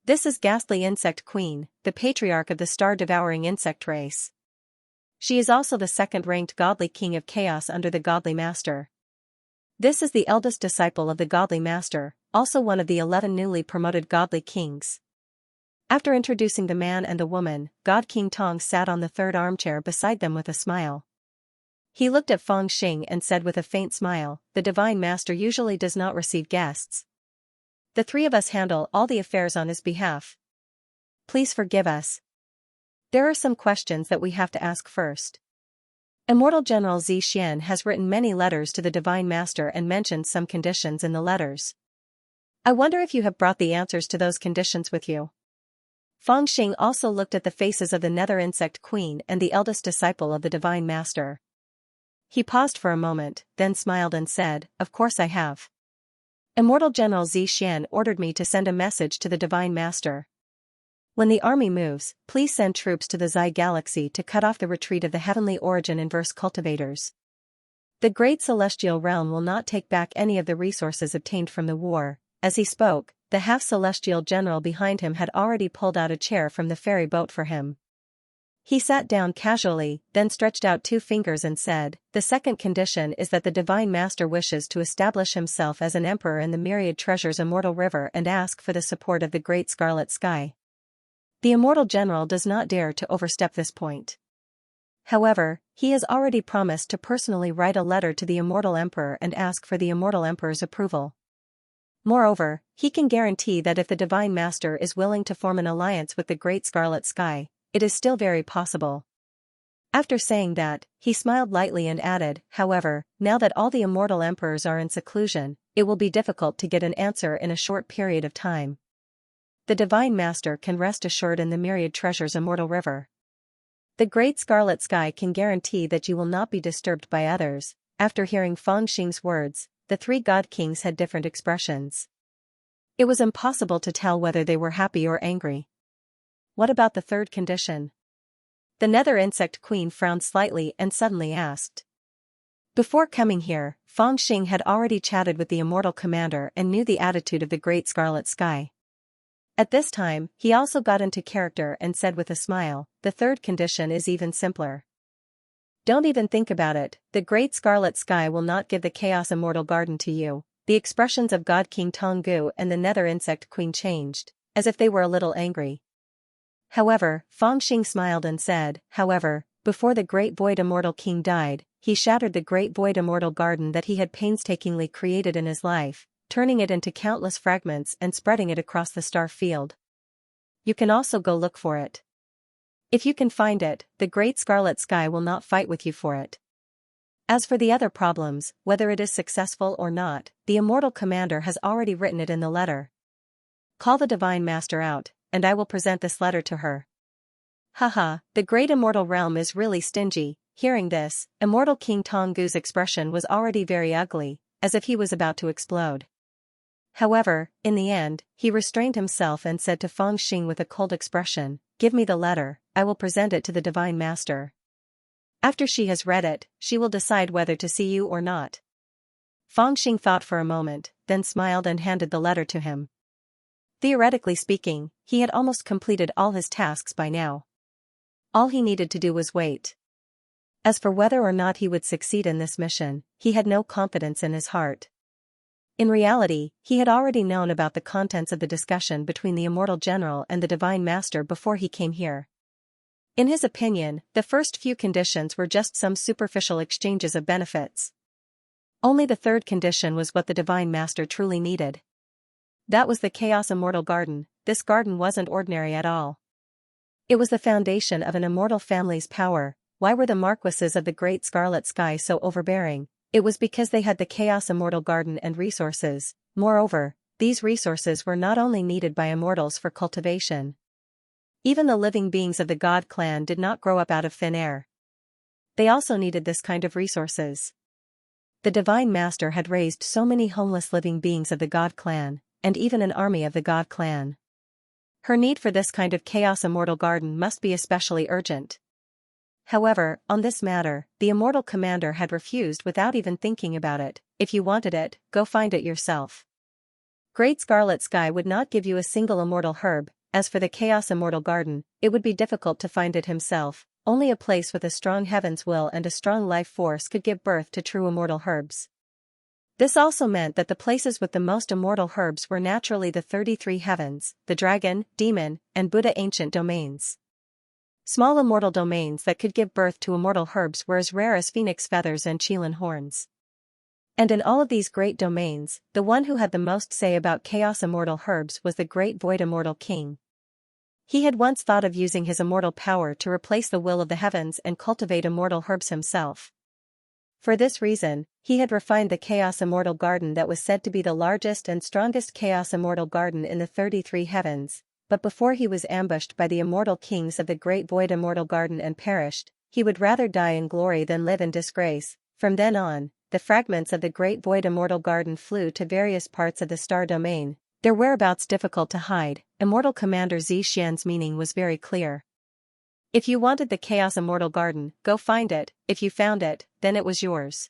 This is Ghastly Insect Queen, the patriarch of the star-devouring insect race. She is also the second-ranked godly king of chaos under the godly master. This is the eldest disciple of the godly master, also one of the 11 newly promoted godly kings. After introducing the man and the woman, God King Tong sat on the third armchair beside them with a smile. He looked at Feng Xing and said with a faint smile, "The Divine Master usually does not receive guests. The three of us handle all the affairs on his behalf. Please forgive us. There are some questions that we have to ask first." Immortal General Xianxia has written many letters to the Divine Master and mentioned some conditions in the letters. I wonder if you have brought the answers to those conditions with you. Feng Xing also looked at the faces of the Nether Insect Queen and the eldest disciple of the Divine Master. He paused for a moment, then smiled and said, "Of course I have. Immortal General Xianxia ordered me to send a message to the Divine Master. When the army moves, please send troops to the Xi Galaxy to cut off the retreat of the Heavenly Origin Inverse cultivators. The Great Celestial Realm will not take back any of the resources obtained from the war." As he spoke, the half-celestial general behind him had already pulled out a chair from the ferry boat for him. He sat down casually, then stretched out 2 fingers and said, "The second condition is that the Divine Master wishes to establish himself as an emperor in the myriad treasures Immortal River and ask for the support of the Great Scarlet Sky." The Immortal General does not dare to overstep this point. However, he has already promised to personally write a letter to the Immortal Emperor and ask for the Immortal Emperor's approval. Moreover, he can guarantee that if the Divine Master is willing to form an alliance with the Great Scarlet Sky, it is still very possible. After saying that, he smiled lightly and added, "However, now that all the immortal emperors are in seclusion, it will be difficult to get an answer in a short period of time. The Divine Master can rest assured in the myriad treasures Immortal River. The Great Scarlet Sky can guarantee that you will not be disturbed by others." After hearing Feng Xing's words, the 3 God Kings had different expressions. It was impossible to tell whether they were happy or angry. What about the third condition? The Nether Insect Queen frowned slightly and suddenly asked. Before coming here, Feng Xing had already chatted with the Immortal Commander and knew the attitude of the Great Scarlet Sky. At this time, he also got into character and said with a smile, "The third condition is even simpler. Don't even think about it, the Great Scarlet Sky will not give the Chaos Immortal Garden to you." The expressions of God King Tonggu and the Nether Insect Queen changed, as if they were a little angry. However, Feng Xing smiled and said, "However, before the Great Void Immortal King died, he shattered the Great Void Immortal Garden that he had painstakingly created in his life, turning it into countless fragments and spreading it across the star field. You can also go look for it. If you can find it, the Great Scarlet Sky will not fight with you for it. As for the other problems, whether it is successful or not, the immortal commander has already written it in the letter. Call the Divine Master out, and I will present this letter to her. Haha, the great immortal realm is really stingy. Hearing this, immortal King Tonggu's expression was already very ugly, as if he was about to explode. However, in the end, he restrained himself and said to Feng Xing with a cold expression, "Give me the letter, I will present it to the Divine Master. After she has read it, she will decide whether to see you or not." Feng Xing thought for a moment, then smiled and handed the letter to him. Theoretically speaking, he had almost completed all his tasks by now. All he needed to do was wait. As for whether or not he would succeed in this mission, he had no confidence in his heart. In reality, he had already known about the contents of the discussion between the Immortal General and the Divine Master before he came here. In his opinion, the first few conditions were just some superficial exchanges of benefits. Only the third condition was what the Divine Master truly needed. That was the Chaos Immortal Garden. This garden wasn't ordinary at all. It was the foundation of an immortal family's power. Why were the Marquises of the Great Scarlet Sky so overbearing? It was because they had the Chaos Immortal Garden and resources. Moreover, these resources were not only needed by immortals for cultivation. Even the living beings of the God clan did not grow up out of thin air. They also needed this kind of resources. The Divine Master had raised so many homeless living beings of the God clan, and even an army of the God clan. Her need for this kind of Chaos Immortal Garden must be especially urgent. However, on this matter, the Immortal Commander had refused without even thinking about it. If you wanted it, go find it yourself. Great Scarlet Sky would not give you a single immortal herb. As for the Chaos Immortal Garden, it would be difficult to find it himself. Only a place with a strong heaven's will and a strong life force could give birth to true immortal herbs. This also meant that the places with the most immortal herbs were naturally the 33 heavens, the dragon, demon, and Buddha ancient domains. Small immortal domains that could give birth to immortal herbs were as rare as phoenix feathers and Qilin horns. And in all of these great domains, the one who had the most say about Chaos Immortal herbs was the great Void Immortal King. He had once thought of using his immortal power to replace the will of the heavens and cultivate immortal herbs himself. For this reason, he had refined the Chaos Immortal Garden that was said to be the largest and strongest Chaos Immortal Garden in the 33 heavens. But before he was ambushed by the immortal kings of the great Void Immortal Garden and perished, he would rather die in glory than live in disgrace. From then on, the fragments of the great Void Immortal Garden flew to various parts of the star domain, their whereabouts difficult to hide. Immortal Commander Xianxia's meaning was very clear. If you wanted the Chaos Immortal Garden, go find it. If you found it, then it was yours.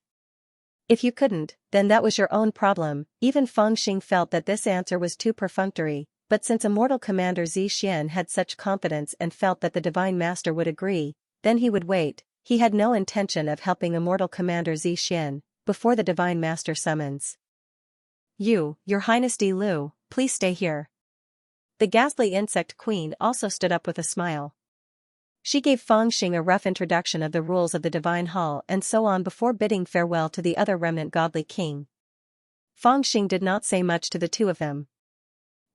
If you couldn't, then that was your own problem. Even Feng Xing felt that this answer was too perfunctory. But since Immortal Commander Xian had such confidence and felt that the Divine Master would agree, then he would wait. He had no intention of helping Immortal Commander Xian before the Divine Master summons. Your Highness Di Lu, please stay here. The ghastly insect queen also stood up with a smile. She gave Feng Xing a rough introduction of the rules of the Divine Hall and so on before bidding farewell to the other remnant godly king. Feng Xing did not say much to the two of them.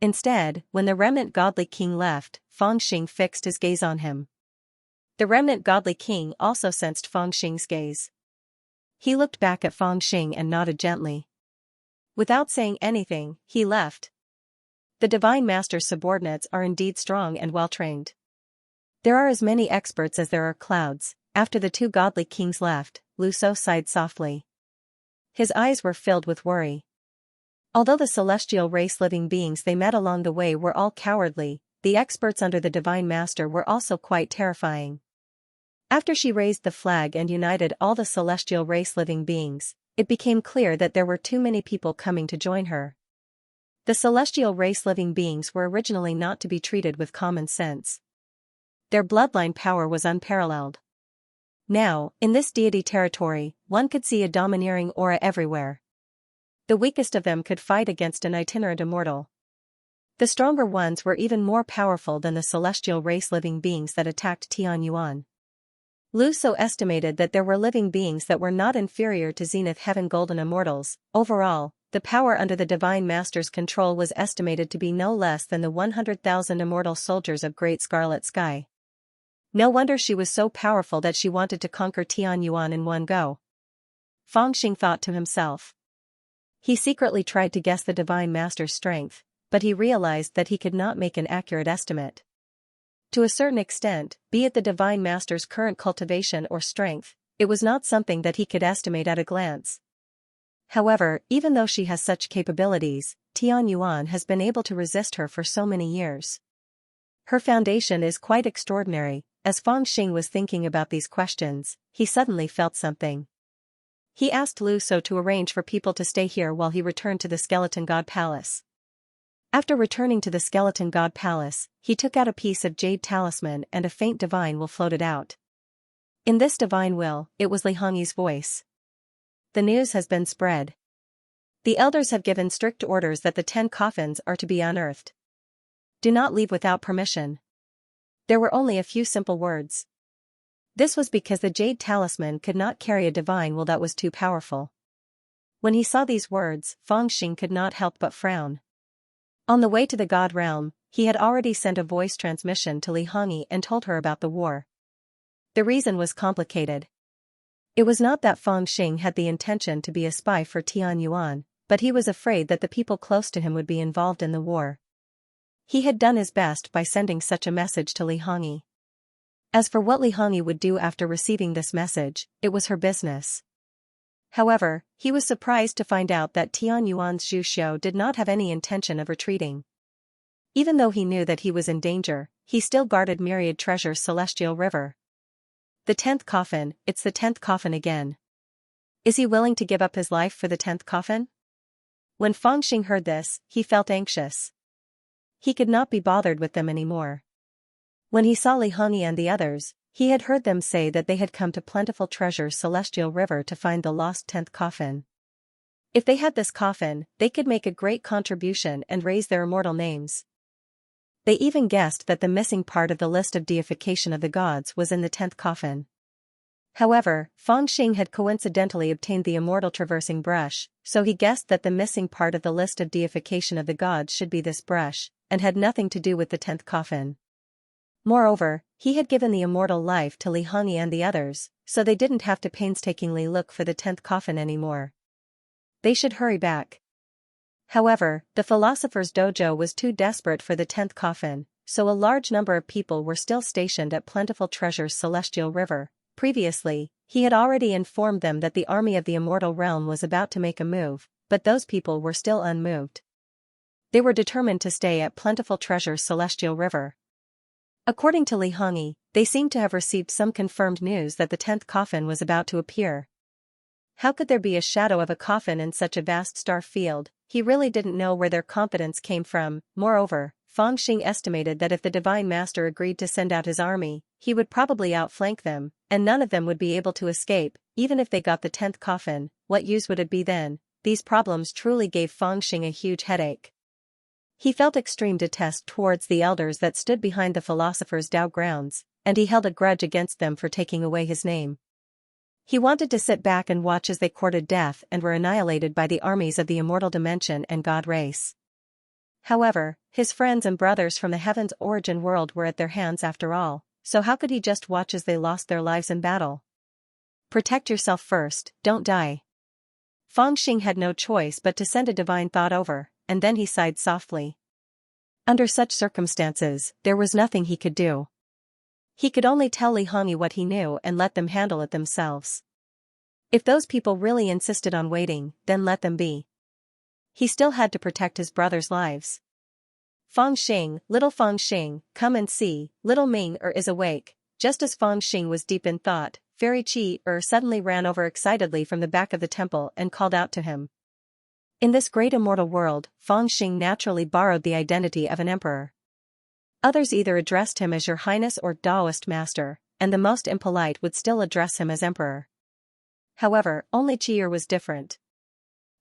Instead, when the remnant godly king left, Feng Xing fixed his gaze on him. The remnant godly king also sensed Feng Xing's gaze. He looked back at Feng Xing and nodded gently. Without saying anything, he left. The Divine Master's subordinates are indeed strong and well-trained. There are as many experts as there are clouds. After the two godly kings left, Lu So sighed softly. His eyes were filled with worry. Although the celestial race living beings they met along the way were all cowardly, the experts under the Divine Master were also quite terrifying. After she raised the flag and united all the celestial race living beings, it became clear that there were too many people coming to join her. The celestial race living beings were originally not to be treated with common sense. Their bloodline power was unparalleled. Now, in this deity territory, one could see a domineering aura everywhere. The weakest of them could fight against an itinerant immortal. The stronger ones were even more powerful than the celestial race living beings that attacked Tianyuan. Lu So estimated that there were living beings that were not inferior to Zenith Heaven Golden Immortals. Overall, the power under the Divine Master's control was estimated to be no less than the 100,000 immortal soldiers of Great Scarlet Sky. No wonder she was so powerful that she wanted to conquer Tianyuan in one go. Feng Xing thought to himself. He secretly tried to guess the Divine Master's strength, but he realized that he could not make an accurate estimate. To a certain extent, be it the Divine Master's current cultivation or strength, it was not something that he could estimate at a glance. However, even though she has such capabilities, Tianyuan has been able to resist her for so many years. Her foundation is quite extraordinary. As Feng Xing was thinking about these questions, he suddenly felt something. He asked Lu So to arrange for people to stay here while he returned to the Skeleton God Palace. After returning to the Skeleton God Palace, he took out a piece of jade talisman and a faint divine will floated out. In this divine will, it was Li Hongyi's voice. The news has been spread. The elders have given strict orders that the 10 coffins are to be unearthed. Do not leave without permission. There were only a few simple words. This was because the jade talisman could not carry a divine will that was too powerful. When he saw these words, Feng Xing could not help but frown. On the way to the God realm, he had already sent a voice transmission to Li Hongyi and told her about the war. The reason was complicated. It was not that Feng Xing had the intention to be a spy for Tianyuan, but he was afraid that the people close to him would be involved in the war. He had done his best by sending such a message to Li Hongyi. As for what Li Hongyi would do after receiving this message, it was her business. However, he was surprised to find out that Tianyuan's Zhu Xiu did not have any intention of retreating. Even though he knew that he was in danger, he still guarded myriad treasures Celestial River. The 10th coffin, it's the 10th coffin again. Is he willing to give up his life for the 10th coffin? When Feng Xing heard this, he felt anxious. He could not be bothered with them anymore. When he saw Li Hongyi and the others, he had heard them say that they had come to Plentiful Treasure's Celestial River to find the lost 10th coffin. If they had this coffin, they could make a great contribution and raise their immortal names. They even guessed that the missing part of the list of deification of the gods was in the 10th coffin. However, Feng Xing had coincidentally obtained the immortal traversing brush, so he guessed that the missing part of the list of deification of the gods should be this brush, and had nothing to do with the 10th coffin. Moreover, he had given the immortal life to Li Hongyi and the others, so they didn't have to painstakingly look for the 10th coffin anymore. They should hurry back. However, the philosopher's dojo was too desperate for the 10th coffin, so a large number of people were still stationed at Plentiful Treasure's Celestial River. Previously, he had already informed them that the army of the immortal realm was about to make a move, but those people were still unmoved. They were determined to stay at Plentiful Treasure's Celestial River. According to Li Hongyi, they seemed to have received some confirmed news that the 10th coffin was about to appear. How could there be a shadow of a coffin in such a vast star field? He really didn't know where their confidence came from. Moreover, Feng Xing estimated that if the Divine Master agreed to send out his army, he would probably outflank them, and none of them would be able to escape. Even if they got the 10th coffin, what use would it be then? These problems truly gave Feng Xing a huge headache. He felt extreme detest towards the elders that stood behind the philosopher's Tao grounds, and he held a grudge against them for taking away his name. He wanted to sit back and watch as they courted death and were annihilated by the armies of the immortal dimension and god race. However, his friends and brothers from the heaven's origin world were at their hands after all, so how could he just watch as they lost their lives in battle? Protect yourself first, don't die. Feng Xing had no choice but to send a divine thought over, and then he sighed softly. Under such circumstances, there was nothing he could do. He could only tell Li Hongyi what he knew and let them handle it themselves. If those people really insisted on waiting, then let them be. He still had to protect his brothers' lives. Feng Xing, little Feng Xing, come and see, little Ming is awake. Just as Feng Xing was deep in thought, Fairy Qi suddenly ran over excitedly from the back of the temple and called out to him. In this great immortal world, Feng Xing naturally borrowed the identity of an emperor. Others either addressed him as Your Highness or Taoist Master, and the most impolite would still address him as Emperor. However, only Qi was different.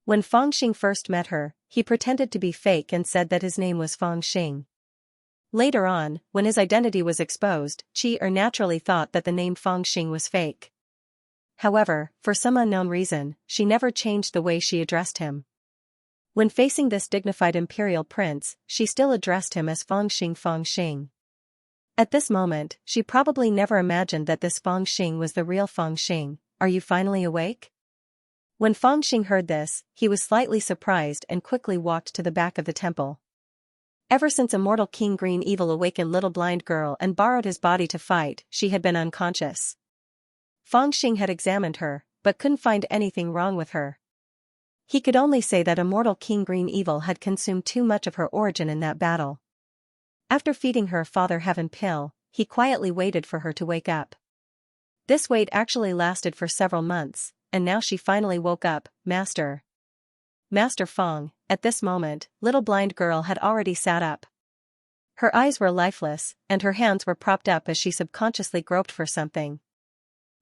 When Feng Xing first met her, he pretended to be fake and said that his name was Feng Xing. Later on, when his identity was exposed, Qi naturally thought that the name Feng Xing was fake. However, for some unknown reason, she never changed the way she addressed him. When facing this dignified imperial prince, she still addressed him as Feng Xing Feng Xing. At this moment, she probably never imagined that this Feng Xing was the real Feng Xing. Are you finally awake? When Feng Xing heard this, he was slightly surprised and quickly walked to the back of the temple. Ever since Immortal King Green Evil awakened Little Blind Girl and borrowed his body to fight, she had been unconscious. Feng Xing had examined her, but couldn't find anything wrong with her. He could only say that Immortal King Green Evil had consumed too much of her origin in that battle. After feeding her Father Heaven pill, he quietly waited for her to wake up. This wait actually lasted for several months, and now she finally woke up. Master Feng. At this moment, Little Blind Girl had already sat up. Her eyes were lifeless, and her hands were propped up as she subconsciously groped for something.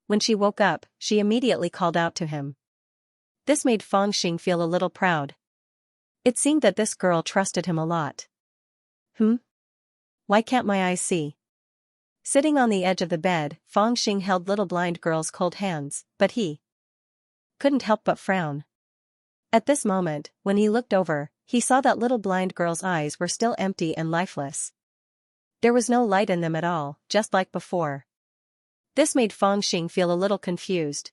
When she woke up, she immediately called out to him. This made Feng Xing feel a little proud. It seemed that this girl trusted him a lot. Why can't my eyes see? Sitting on the edge of the bed, Feng Xing held Little Blind Girl's cold hands, but he couldn't help but frown. At this moment, when he looked over, he saw that Little Blind Girl's eyes were still empty and lifeless. There was no light in them at all, just like before. This made Feng Xing feel a little confused.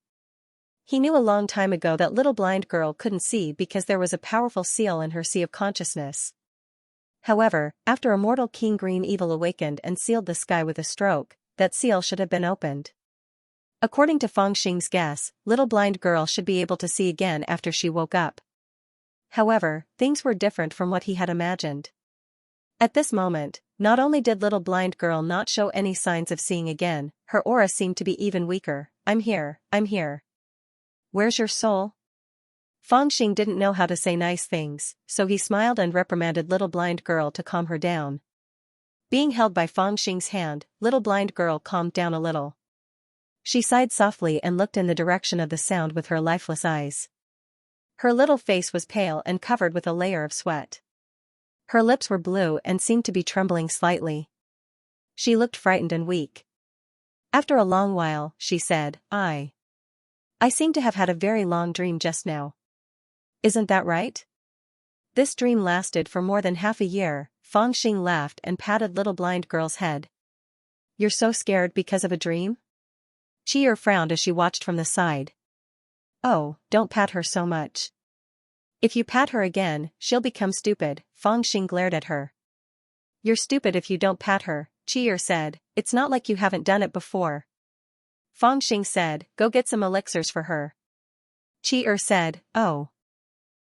He knew a long time ago that Little Blind Girl couldn't see because there was a powerful seal in her sea of consciousness. However, after Immortal King Green Evil awakened and sealed the sky with a stroke, that seal should have been opened. According to Feng Xing's guess, Little Blind Girl should be able to see again after she woke up. However, things were different from what he had imagined. At this moment, not only did Little Blind Girl not show any signs of seeing again, her aura seemed to be even weaker. I'm here. Where's your soul? Feng Xing didn't know how to say nice things, so he smiled and reprimanded Little Blind Girl to calm her down. Being held by Feng Xing's hand, Little Blind Girl calmed down a little. She sighed softly and looked in the direction of the sound with her lifeless eyes. Her little face was pale and covered with a layer of sweat. Her lips were blue and seemed to be trembling slightly. She looked frightened and weak. After a long while, she said, I seem to have had a very long dream just now. Isn't that right? This dream lasted for more than half a year. Feng Xing laughed and patted Little Blind Girl's head. You're so scared because of a dream? Chi frowned as she watched from the side. Oh, don't pat her so much. If you pat her again, she'll become stupid. Feng Xing glared at her. You're stupid if you don't pat her, Chi said. It's not like you haven't done it before. Feng Xing said, go get some elixirs for her. Chi said, oh.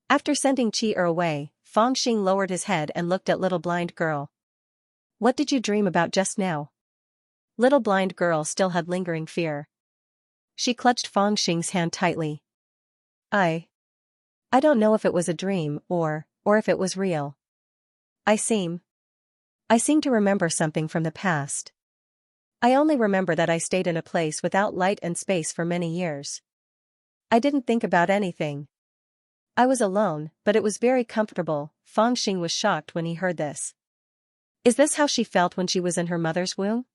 After sending Chi away, Feng Xing lowered his head and looked at Little Blind Girl. What did you dream about just now? Little Blind Girl still had lingering fear. She clutched Feng Xing's hand tightly. I don't know if it was a dream or if it was real. I seem to remember something from the past. I only remember that I stayed in a place without light and space for many years. I didn't think about anything. I was alone, but it was very comfortable. Feng Xing was shocked when he heard this. Is this how she felt when she was in her mother's womb?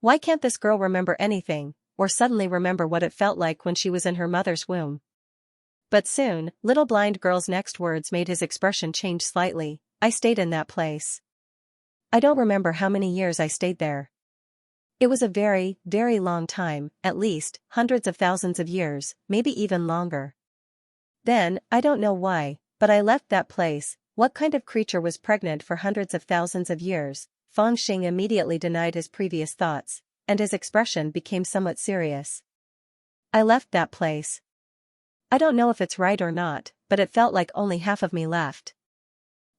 Why can't this girl remember anything, or suddenly remember what it felt like when she was in her mother's womb? But soon, Little Blind Girl's next words made his expression change slightly. I stayed in that place. I don't remember how many years I stayed there. It was a very, very long time, at least, hundreds of thousands of years, maybe even longer. Then, I don't know why, but I left that place. What kind of creature was pregnant for hundreds of thousands of years? Feng Xing immediately denied his previous thoughts, and his expression became somewhat serious. I left that place. I don't know if it's right or not, but it felt like only half of me left.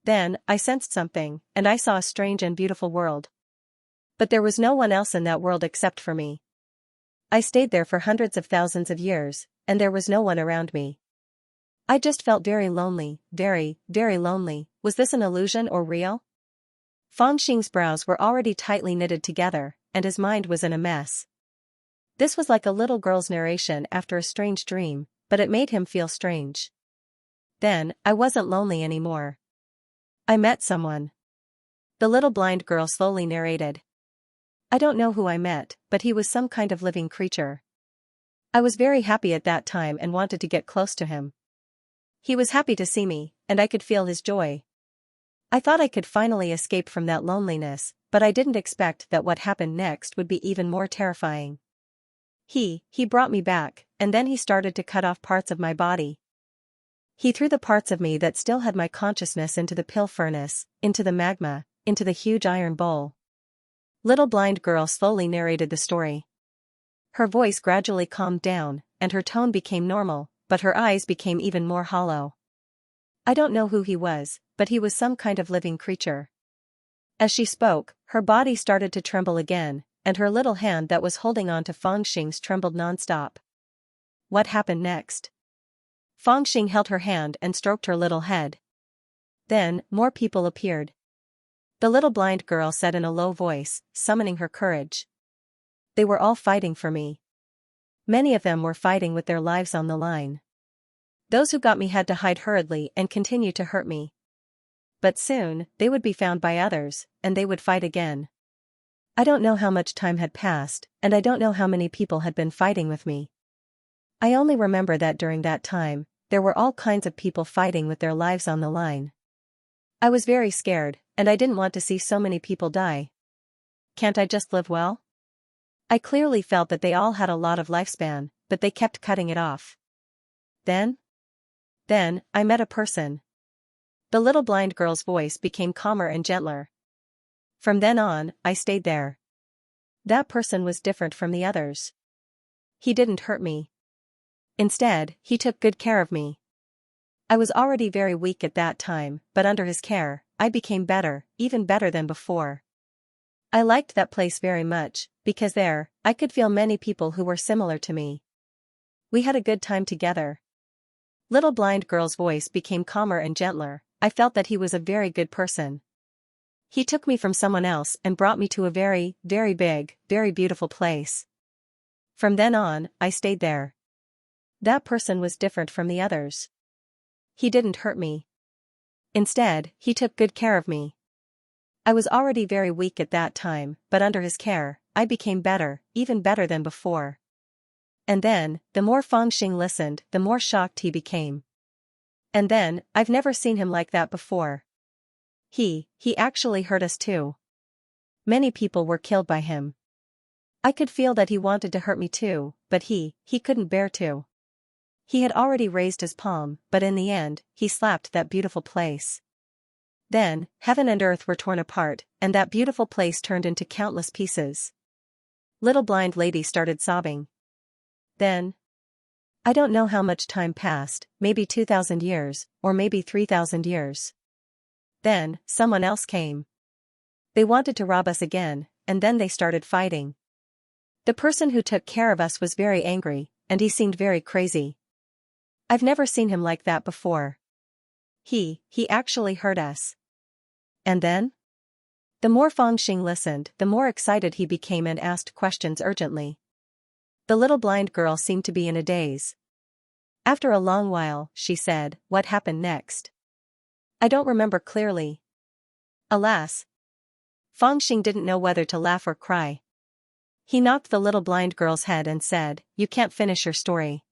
Then, I sensed something, and I saw a strange and beautiful world. But there was no one else in that world except for me. I stayed there for hundreds of thousands of years, and there was no one around me. I just felt very lonely, very, very lonely. Was this an illusion or real? Feng Xing's brows were already tightly knitted together, and his mind was in a mess. This was like a little girl's narration after a strange dream, but it made him feel strange. Then, I wasn't lonely anymore. I met someone. The Little Blind Girl slowly narrated. I don't know who I met, but he was some kind of living creature. I was very happy at that time and wanted to get close to him. He was happy to see me, and I could feel his joy. I thought I could finally escape from that loneliness, but I didn't expect that what happened next would be even more terrifying. He brought me back, and then he started to cut off parts of my body. He threw the parts of me that still had my consciousness into the pill furnace, into the magma, into the huge iron bowl. Little blind girl slowly narrated the story. Her voice gradually calmed down, and her tone became normal, but her eyes became even more hollow. I don't know who he was, but he was some kind of living creature. As she spoke, her body started to tremble again, and her little hand that was holding on to Fangxing's trembled nonstop. What happened next? Fangxing held her hand and stroked her little head. Then, more people appeared. The little blind girl said in a low voice, summoning her courage. They were all fighting for me. Many of them were fighting with their lives on the line. Those who got me had to hide hurriedly and continue to hurt me. But soon, they would be found by others, and they would fight again. I don't know how much time had passed, and I don't know how many people had been fighting with me. I only remember that during that time, there were all kinds of people fighting with their lives on the line. I was very scared, and I didn't want to see so many people die. Can't I just live well? I clearly felt that they all had a lot of lifespan, but they kept cutting it off. Then, I met a person. The little blind girl's voice became calmer and gentler. From then on, I stayed there. That person was different from the others. He didn't hurt me. Instead, he took good care of me. I was already very weak at that time, but under his care, I became better, even better than before. I liked that place very much, because there, I could feel many people who were similar to me. We had a good time together. Little blind girl's voice became calmer and gentler. I felt that he was a very good person. He took me from someone else and brought me to a very, very big, very beautiful place. From then on, I stayed there. That person was different from the others. He didn't hurt me. Instead, he took good care of me. I was already very weak at that time, but under his care, I became better, even better than before. And then, the more Fangxing listened, the more shocked he became. And then, I've never seen him like that before. He actually hurt us too. Many people were killed by him. I could feel that he wanted to hurt me too, but he couldn't bear to. He had already raised his palm, but in the end, he slapped that beautiful place. Then, heaven and earth were torn apart, and that beautiful place turned into countless pieces. Little blind lady started sobbing. Then, I don't know how much time passed, maybe 2,000 years, or maybe 3,000 years. Then, someone else came. They wanted to rob us again, and then they started fighting. The person who took care of us was very angry, and he seemed very crazy. I've never seen him like that before. He actually hurt us. And then? The more Fangxing listened, the more excited he became and asked questions urgently. The little blind girl seemed to be in a daze. After a long while, she said, "What happened next?" I don't remember clearly. Alas. Fangxing didn't know whether to laugh or cry. He knocked the little blind girl's head and said, "You can't finish your story.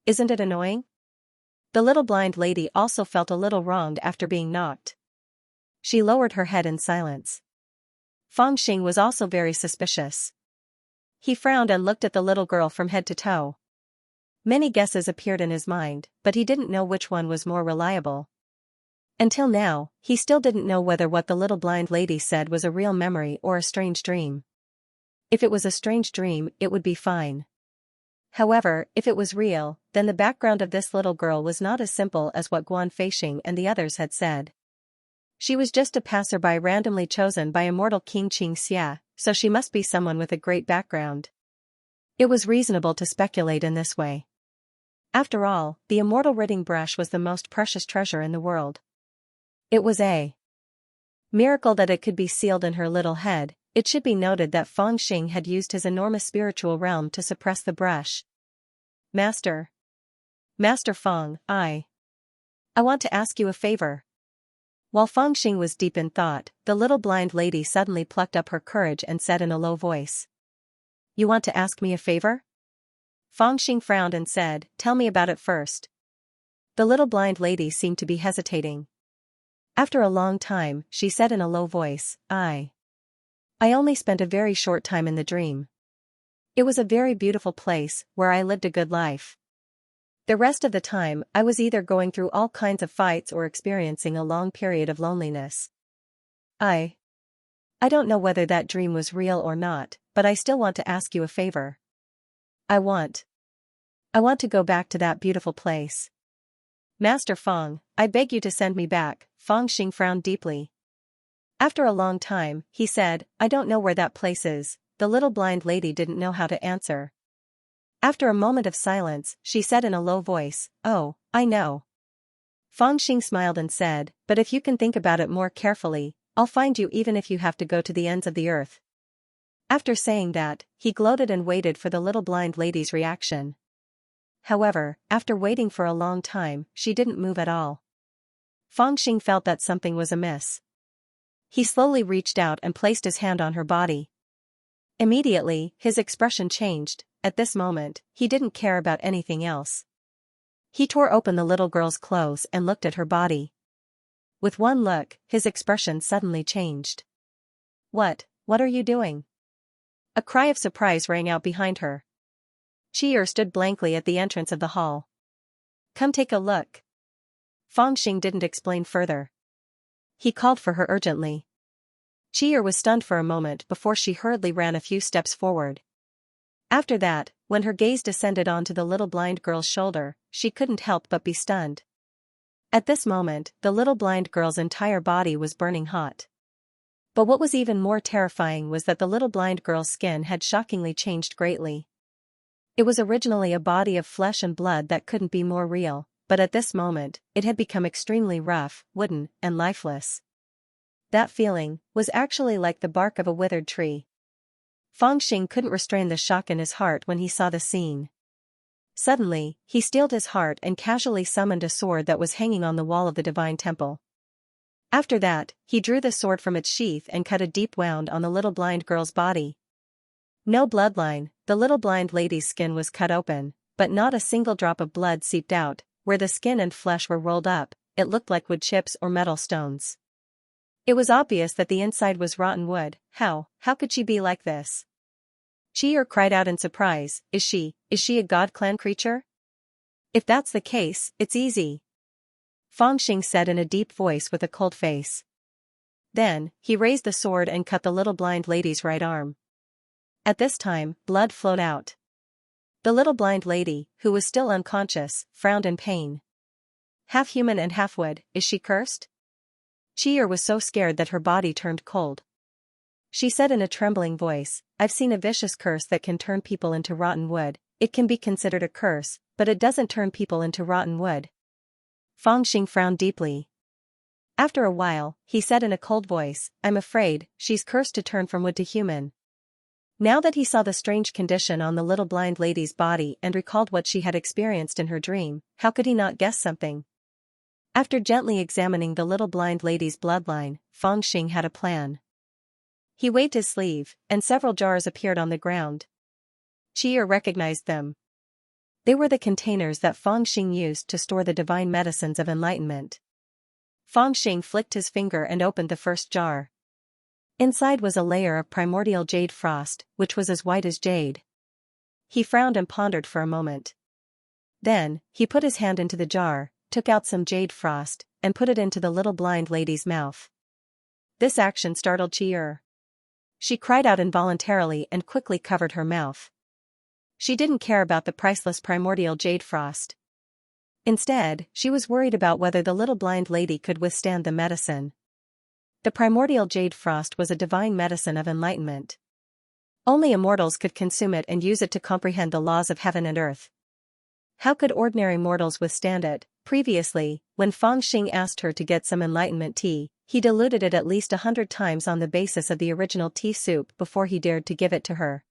Isn't it annoying?" The little blind lady also felt a little wronged after being knocked. She lowered her head in silence. Fangxing was also very suspicious. He frowned and looked at the little girl from head to toe. Many guesses appeared in his mind, but he didn't know which one was more reliable. Until now, he still didn't know whether what the little blind lady said was a real memory or a strange dream. If it was a strange dream, it would be fine. However, if it was real, then the background of this little girl was not as simple as what Guan Feixing and the others had said. She was just a passerby randomly chosen by immortal King Xianxia, so she must be someone with a great background. It was reasonable to speculate in this way. After all, the immortal ridding brush was the most precious treasure in the world. It was a miracle that it could be sealed in her little head. It should be noted that Fangxing had used his enormous spiritual realm to suppress the brush. Master Fang, I want to ask you a favor. While Fangxing was deep in thought, the little blind lady suddenly plucked up her courage and said in a low voice. You want to ask me a favor? Fangxing frowned and said, Tell me about it first. The little blind lady seemed to be hesitating. After a long time, she said in a low voice, I I only spent a very short time in the dream. It was a very beautiful place where I lived a good life. The rest of the time, I was either going through all kinds of fights or experiencing a long period of loneliness. I don't know whether that dream was real or not, but I still want to ask you a favor. I want to go back to that beautiful place. Master Feng, I beg you to send me back. Feng Xing frowned deeply. After a long time, he said, I don't know where that place is. The little blind lady didn't know how to answer. After a moment of silence, she said in a low voice, oh, I know. Feng Xing smiled and said, but if you can think about it more carefully, I'll find you even if you have to go to the ends of the earth. After saying that, he gloated and waited for the little blind lady's reaction. However, after waiting for a long time, she didn't move at all. Feng Xing felt that something was amiss. He slowly reached out and placed his hand on her body. Immediately, his expression changed. At this moment, he didn't care about anything else. He tore open the little girl's clothes and looked at her body. With one look, his expression suddenly changed. What are you doing? A cry of surprise rang out behind her. Chi'er stood blankly at the entrance of the hall. Come take a look. Feng Xing didn't explain further. He called for her urgently. Chi'er was stunned for a moment before she hurriedly ran a few steps forward. After that, when her gaze descended onto the little blind girl's shoulder, she couldn't help but be stunned. At this moment, the little blind girl's entire body was burning hot. But what was even more terrifying was that the little blind girl's skin had shockingly changed greatly. It was originally a body of flesh and blood that couldn't be more real, but at this moment, it had become extremely rough, wooden, and lifeless. That feeling was actually like the bark of a withered tree. Feng Xing couldn't restrain the shock in his heart when he saw the scene. Suddenly, he steeled his heart and casually summoned a sword that was hanging on the wall of the divine temple. After that, he drew the sword from its sheath and cut a deep wound on the little blind girl's body. No bloodline, the little blind lady's skin was cut open, but not a single drop of blood seeped out. Where the skin and flesh were rolled up, it looked like wood chips or metal stones. It was obvious that the inside was rotten wood. How could she be like this? Chi'er cried out in surprise, Is she a God Clan creature? If that's the case, it's easy. Feng Xing said in a deep voice with a cold face. Then, he raised the sword and cut the little blind lady's right arm. At this time, blood flowed out. The little blind lady, who was still unconscious, frowned in pain. Half human and half wood, is she cursed? Chi'er was so scared that her body turned cold. She said in a trembling voice, I've seen a vicious curse that can turn people into rotten wood. It can be considered a curse, but it doesn't turn people into rotten wood. Feng Xing frowned deeply. After a while, he said in a cold voice, I'm afraid she's cursed to turn from wood to human. Now that he saw the strange condition on the little blind lady's body and recalled what she had experienced in her dream, how could he not guess something? After gently examining the little blind lady's bloodline, Feng Xing had a plan. He waved his sleeve, and several jars appeared on the ground. Chi'er recognized them. They were the containers that Feng Xing used to store the divine medicines of enlightenment. Feng Xing flicked his finger and opened the first jar. Inside was a layer of primordial jade frost, which was as white as jade. He frowned and pondered for a moment. Then, he put his hand into the jar, took out some jade frost, and put it into the little blind lady's mouth. This action startled Chi'er. She cried out involuntarily and quickly covered her mouth. She didn't care about the priceless primordial jade frost. Instead, she was worried about whether the little blind lady could withstand the medicine. The primordial jade frost was a divine medicine of enlightenment. Only immortals could consume it and use it to comprehend the laws of heaven and earth. How could ordinary mortals withstand it? Previously, when Feng Xing asked her to get some enlightenment tea, he diluted it at least 100 times on the basis of the original tea soup before he dared to give it to her.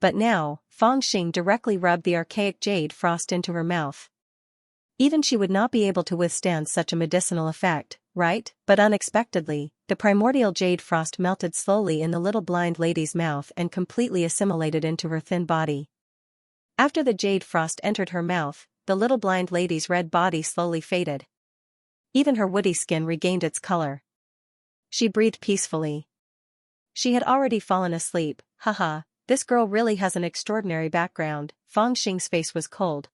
But now, Feng Xing directly rubbed the archaic jade frost into her mouth. Even she would not be able to withstand such a medicinal effect, right? But unexpectedly, the primordial jade frost melted slowly in the little blind lady's mouth and completely assimilated into her thin body. After the jade frost entered her mouth, the little blind lady's red body slowly faded. Even her woody skin regained its color. She breathed peacefully. She had already fallen asleep. Haha, this girl really has an extraordinary background. Fang Xing's face was cold.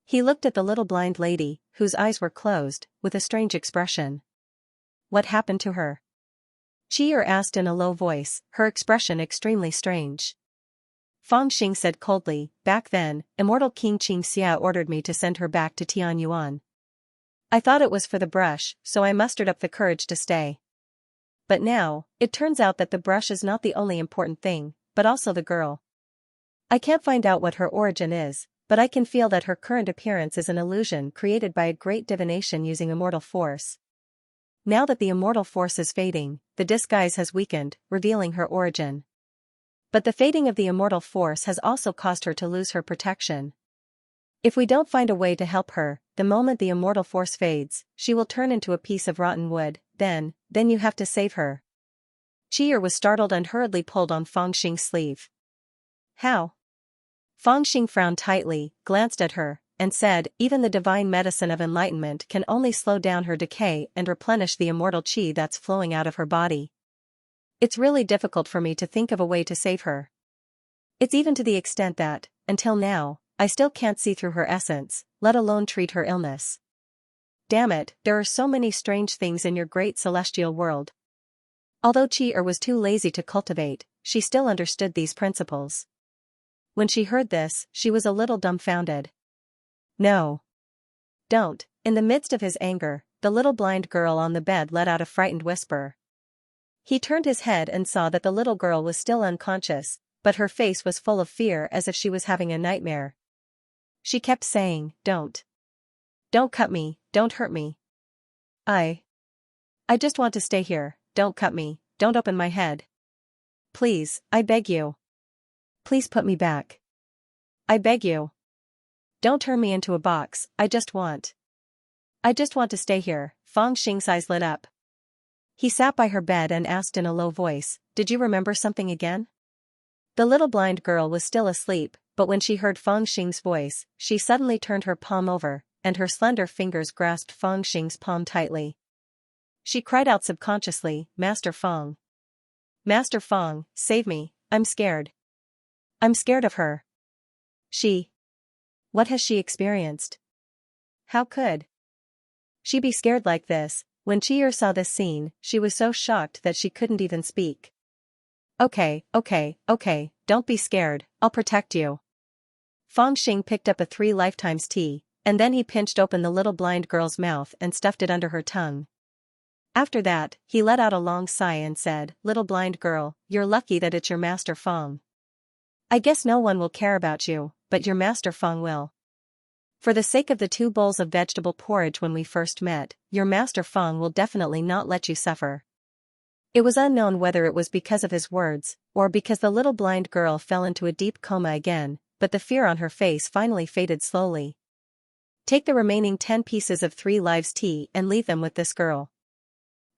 He looked at the little blind lady, whose eyes were closed, with a strange expression. What happened to her? Qi asked in a low voice, her expression extremely strange. Fang Xing said coldly, back then, immortal King Xianxia ordered me to send her back to Tianyuan. I thought it was for the brush, so I mustered up the courage to stay. But now, it turns out that the brush is not the only important thing, but also the girl. I can't find out what her origin is, but I can feel that her current appearance is an illusion created by a great divination using immortal force. Now that the immortal force is fading, the disguise has weakened, revealing her origin. But the fading of the immortal force has also caused her to lose her protection. If we don't find a way to help her, the moment the immortal force fades, she will turn into a piece of rotten wood, then you have to save her. Qi was startled and hurriedly pulled on Fang Xing's sleeve. How? Fang Xing frowned tightly, glanced at her, and said, even the divine medicine of enlightenment can only slow down her decay and replenish the immortal qi that's flowing out of her body. It's really difficult for me to think of a way to save her. It's even to the extent that, until now, I still can't see through her essence, let alone treat her illness. Damn it, there are so many strange things in your great celestial world. Although Qi was too lazy to cultivate, she still understood these principles. When she heard this, she was a little dumbfounded. No. Don't. In the midst of his anger, the little blind girl on the bed let out a frightened whisper. He turned his head and saw that the little girl was still unconscious, but her face was full of fear as if she was having a nightmare. She kept saying, Don't. Don't cut me, don't hurt me. I just want to stay here, don't cut me, don't open my head. Please, I beg you. Please put me back. I beg you. Don't turn me into a box, I just want to stay here. Fang Xing's eyes lit up. He sat by her bed and asked in a low voice, did you remember something again? The little blind girl was still asleep, but when she heard Fang Xing's voice, she suddenly turned her palm over, and her slender fingers grasped Fang Xing's palm tightly. She cried out subconsciously, Master Fang. Master Fang, save me, I'm scared. I'm scared of her. What has she experienced? How could she be scared like this? When Qi saw this scene, she was so shocked that she couldn't even speak. Okay, don't be scared, I'll protect you. Fang Xing picked up a 3 lifetimes tea, and then he pinched open the little blind girl's mouth and stuffed it under her tongue. After that, he let out a long sigh and said, little blind girl, you're lucky that it's your Master Fang. I guess no one will care about you, but your Master Fang will. For the sake of the 2 bowls of vegetable porridge when we first met, your Master Fang will definitely not let you suffer. It was unknown whether it was because of his words, or because the little blind girl fell into a deep coma again, but the fear on her face finally faded slowly. Take the remaining 10 pieces of 3 lives tea and leave them with this girl.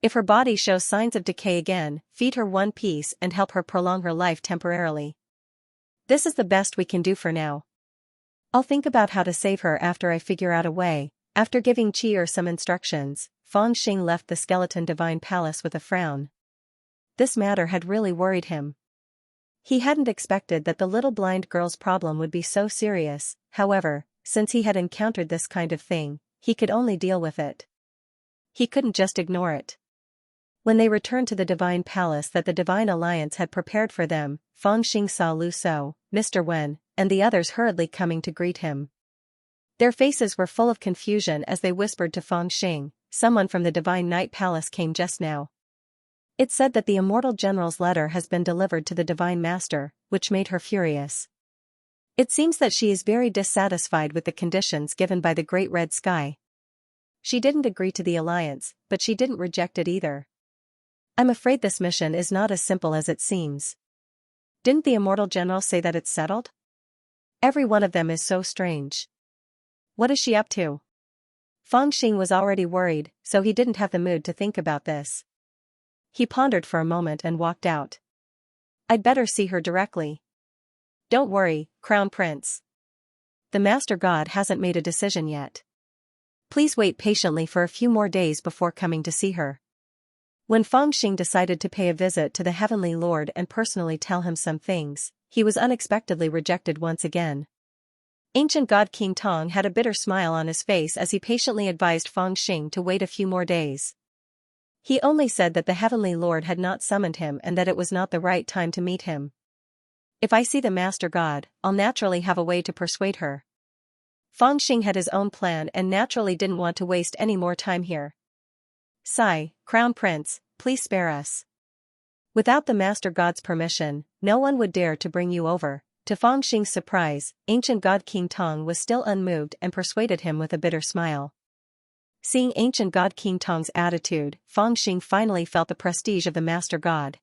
If her body shows signs of decay again, feed her 1 piece and help her prolong her life temporarily. This is the best we can do for now. I'll think about how to save her after I figure out a way. After giving Qi some instructions, Fang Xing left the skeleton divine palace with a frown. This matter had really worried him. He hadn't expected that the little blind girl's problem would be so serious, however, since he had encountered this kind of thing, he could only deal with it. He couldn't just ignore it. When they returned to the divine palace that the Divine Alliance had prepared for them, Fang Xing saw Lu So, Mr. Wen, and the others hurriedly coming to greet him. Their faces were full of confusion as they whispered to Fang Xing, someone from the Divine Night Palace came just now. It said that the Immortal General's letter has been delivered to the Divine Master, which made her furious. It seems that she is very dissatisfied with the conditions given by the Great Red Sky. She didn't agree to the alliance, but she didn't reject it either. I'm afraid this mission is not as simple as it seems. Didn't the Immortal General say that it's settled? Every one of them is so strange. What is she up to? Fang Xing was already worried, so he didn't have the mood to think about this. He pondered for a moment and walked out. I'd better see her directly. Don't worry, Crown Prince. The Master God hasn't made a decision yet. Please wait patiently for a few more days before coming to see her. When Feng Xing decided to pay a visit to the Heavenly Lord and personally tell him some things, he was unexpectedly rejected once again. Ancient God King Tong had a bitter smile on his face as he patiently advised Feng Xing to wait a few more days. He only said that the Heavenly Lord had not summoned him and that it was not the right time to meet him. If I see the Master God, I'll naturally have a way to persuade her. Feng Xing had his own plan and naturally didn't want to waste any more time here. Sigh, Crown Prince, please spare us. Without the Master God's permission, no one would dare to bring you over. To Feng Xing's surprise, Ancient God King Tong was still unmoved and persuaded him with a bitter smile. Seeing Ancient God King Tong's attitude, Feng Xing finally felt the prestige of the Master God.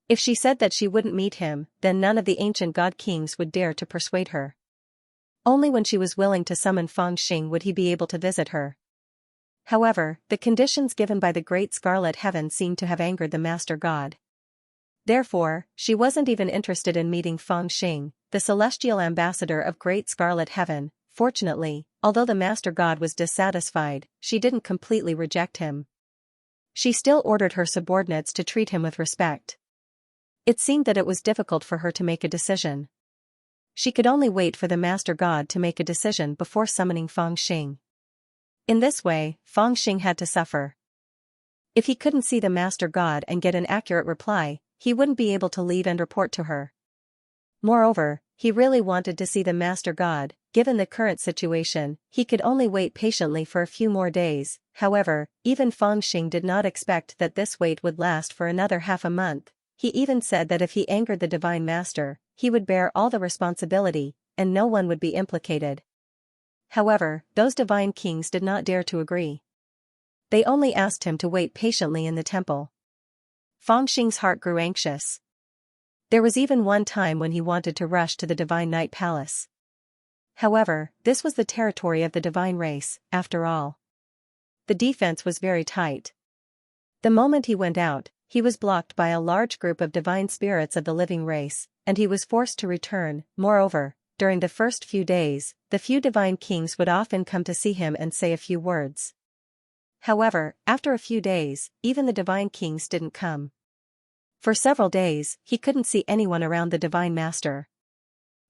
If she said that she wouldn't meet him, then none of the Ancient God Kings would dare to persuade her. Only when she was willing to summon Feng Xing would he be able to visit her. However, the conditions given by the Great Scarlet Heaven seemed to have angered the Master God. Therefore, she wasn't even interested in meeting Feng Xing, the celestial ambassador of Great Scarlet Heaven. Fortunately, although the Master God was dissatisfied, she didn't completely reject him. She still ordered her subordinates to treat him with respect. It seemed that it was difficult for her to make a decision. She could only wait for the Master God to make a decision before summoning Feng Xing. In this way, Feng Xing had to suffer. If he couldn't see the Master God and get an accurate reply, he wouldn't be able to leave and report to her. Moreover, he really wanted to see the Master God. Given the current situation, he could only wait patiently for a few more days. However, even Feng Xing did not expect that this wait would last for another half a month. He even said that if he angered the Divine Master, he would bear all the responsibility, and no one would be implicated. However, those divine kings did not dare to agree. They only asked him to wait patiently in the temple. Feng Xing's heart grew anxious. There was even one time when he wanted to rush to the Divine Night Palace. However, this was the territory of the divine race, after all. The defense was very tight. The moment he went out, he was blocked by a large group of divine spirits of the living race, and he was forced to return. Moreover, during the first few days, the few divine kings would often come to see him and say a few words. However, after a few days, even the divine kings didn't come. For several days, he couldn't see anyone around the Divine Master.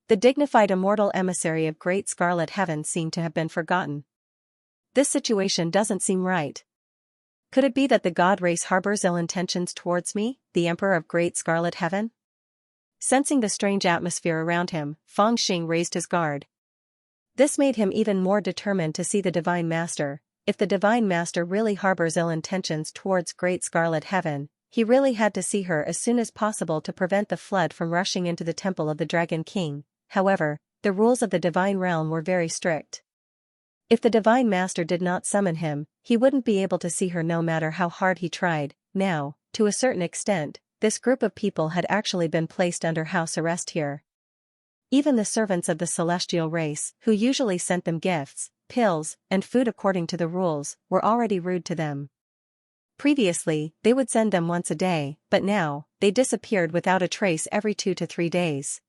The dignified immortal emissary of Great Scarlet Heaven seemed to have been forgotten. This situation doesn't seem right. Could it be that the god race harbors ill intentions towards me, the Emperor of Great Scarlet Heaven? Sensing the strange atmosphere around him, Feng Xing raised his guard. This made him even more determined to see the Divine Master. If the Divine Master really harbors ill intentions towards Great Scarlet Heaven, he really had to see her as soon as possible to prevent the flood from rushing into the Temple of the Dragon King. However, the rules of the Divine Realm were very strict. If the Divine Master did not summon him, he wouldn't be able to see her no matter how hard he tried. Now, to a certain extent, this group of people had actually been placed under house arrest here. Even the servants of the celestial race, who usually sent them gifts, pills, and food according to the rules, were already rude to them. Previously, they would send them once a day, but now, they disappeared without a trace every 2 to 3 days.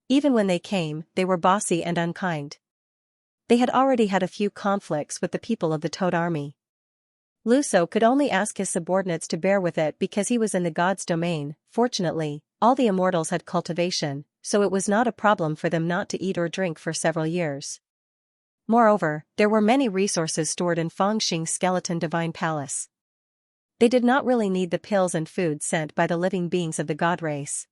Even when they came, they were bossy and unkind. They had already had a few conflicts with the people of the Toad Army. Luso could only ask his subordinates to bear with it because he was in the god's domain. Fortunately, all the immortals had cultivation, so it was not a problem for them not to eat or drink for several years. Moreover, there were many resources stored in Feng Xing's skeleton divine palace. They did not really need the pills and food sent by the living beings of the god race.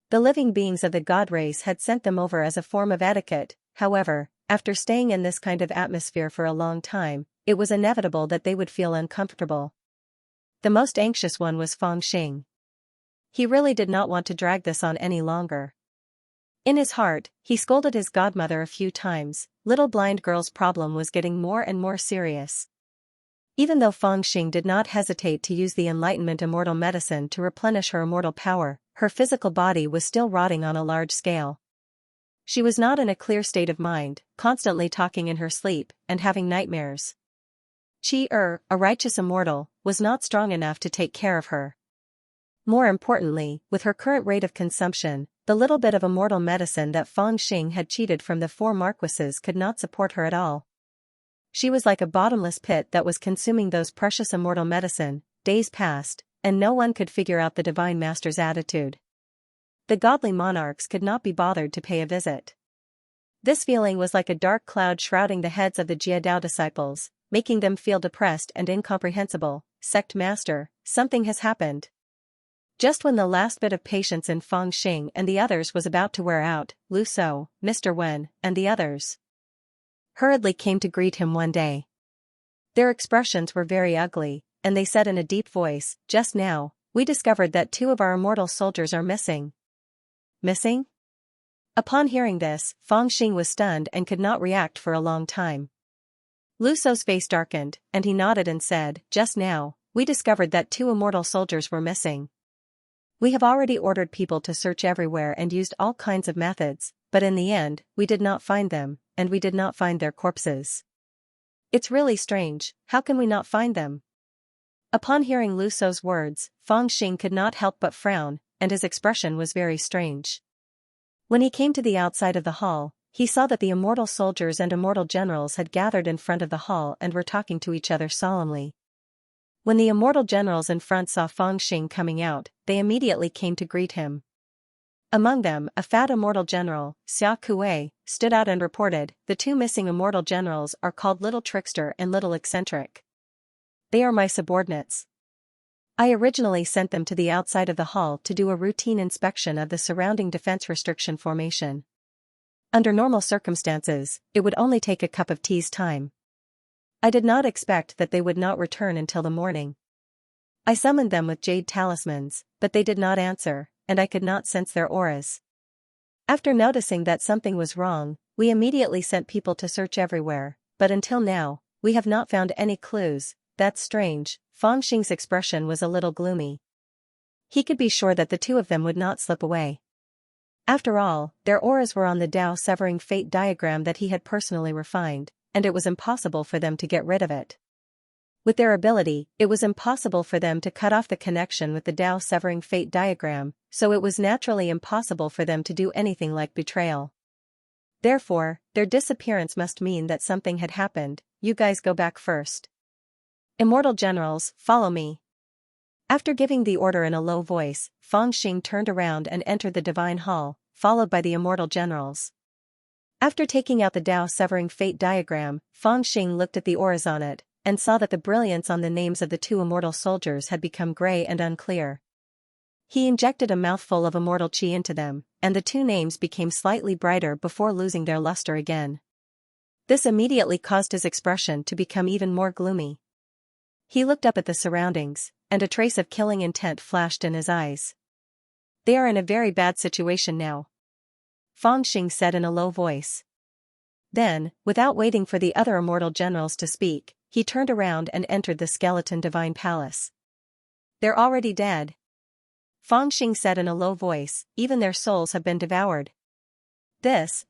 The living beings of the god race had sent them over as a form of etiquette. However, after staying in this kind of atmosphere for a long time, it was inevitable that they would feel uncomfortable. The most anxious one was Feng Xing. He really did not want to drag this on any longer. In his heart, he scolded his godmother a few times. Little blind girl's problem was getting more and more serious. Even though Feng Xing did not hesitate to use the Enlightenment Immortal Medicine to replenish her immortal power, her physical body was still rotting on a large scale. She was not in a clear state of mind, constantly talking in her sleep, and having nightmares. Qi, a righteous immortal, was not strong enough to take care of her. More importantly, with her current rate of consumption, the little bit of immortal medicine that Feng Xing had cheated from the 4 marquises could not support her at all. She was like a bottomless pit that was consuming those precious immortal medicine. days passed, and no one could figure out the Divine Master's attitude. The godly monarchs could not be bothered to pay a visit. This feeling was like a dark cloud shrouding the heads of the Jiadao disciples, making them feel depressed and incomprehensible. Sect Master, something has happened. Just when the last bit of patience in Feng Xing and the others was about to wear out, Lu Shou, Mr. Wen, and the others hurriedly came to greet him one day. Their expressions were very ugly, and they said in a deep voice, "Just now, we discovered that 2 of our immortal soldiers are missing." Missing? Upon hearing this, Feng Xing was stunned and could not react for a long time. Lu Shou's face darkened, and he nodded and said, "Just now, we discovered that 2 immortal soldiers were missing. We have already ordered people to search everywhere and used all kinds of methods, but in the end, we did not find them, and we did not find their corpses. It's really strange, how can we not find them?" Upon hearing Lu Shou's words, Feng Xing could not help but frown, and his expression was very strange. When he came to the outside of the hall, he saw that the immortal soldiers and immortal generals had gathered in front of the hall and were talking to each other solemnly. When the immortal generals in front saw Feng Xing coming out, they immediately came to greet him. Among them, a fat immortal general, Xia Kuei, stood out and reported, "The 2 missing immortal generals are called Little Trickster and Little Eccentric. They are my subordinates. I originally sent them to the outside of the hall to do a routine inspection of the surrounding defense restriction formation. Under normal circumstances, it would only take a cup of tea's time. I did not expect that they would not return until the morning. I summoned them with jade talismans, but they did not answer, and I could not sense their auras. After noticing that something was wrong, we immediately sent people to search everywhere, but until now, we have not found any clues." "That's strange." Feng Xing's expression was a little gloomy. He could be sure that the 2 of them would not slip away. After all, their auras were on the Tao severing fate diagram that he had personally refined, and it was impossible for them to get rid of it. With their ability, it was impossible for them to cut off the connection with the Tao severing fate diagram, so it was naturally impossible for them to do anything like betrayal. Therefore, their disappearance must mean that something had happened. "You guys go back first. Immortal generals, follow me." After giving the order in a low voice, Feng Xing turned around and entered the divine hall, followed by the immortal generals. After taking out the Tao severing fate diagram, Feng Xing looked at the auras on it, and saw that the brilliance on the names of the 2 immortal soldiers had become gray and unclear. He injected a mouthful of immortal qi into them, and the 2 names became slightly brighter before losing their luster again. This immediately caused his expression to become even more gloomy. He looked up at the surroundings, and a trace of killing intent flashed in his eyes. "They are in a very bad situation now," Feng Xing said in a low voice. Then, without waiting for the other immortal generals to speak, he turned around and entered the skeleton divine palace. "They're already dead," Feng Xing said in a low voice, "even their souls have been devoured."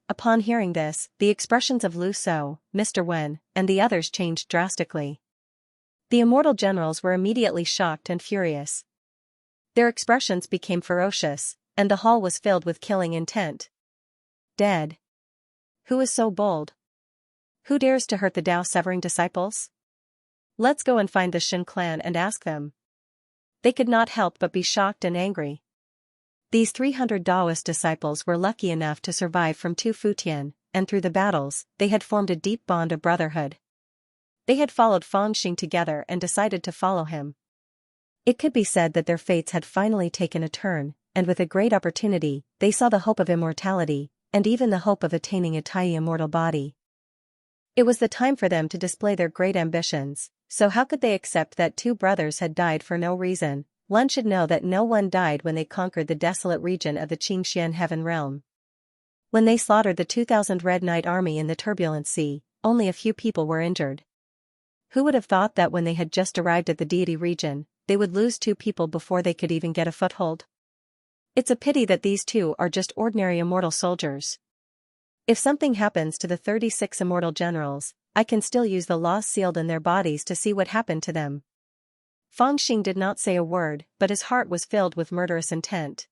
Upon hearing this, the expressions of Lu Shou, Mr. Wen, and the others changed drastically. The immortal generals were immediately shocked and furious. Their expressions became ferocious, and the hall was filled with killing intent. "Dead? Who is so bold? Who dares to hurt the Tao severing disciples? Let's go and find the Shin clan and ask them." They could not help but be shocked and angry. These 300 Taoist disciples were lucky enough to survive from 2 Futian, and through the battles, they had formed a deep bond of brotherhood. They had followed Feng Xing together and decided to follow him. It could be said that their fates had finally taken a turn, and with a great opportunity, they saw the hope of immortality, and even the hope of attaining a Tai immortal body. It was the time for them to display their great ambitions, so how could they accept that 2 brothers had died for no reason? One should know that no one died when they conquered the desolate region of the Xianxia heaven realm. When they slaughtered the 2,000 Red Knight army in the turbulent sea, only a few people were injured. Who would have thought that when they had just arrived at the deity region, they would lose 2 people before they could even get a foothold? It's a pity that these 2 are just ordinary immortal soldiers. If something happens to the 36 immortal generals, I can still use the laws sealed in their bodies to see what happened to them. Feng Xing did not say a word, but his heart was filled with murderous intent.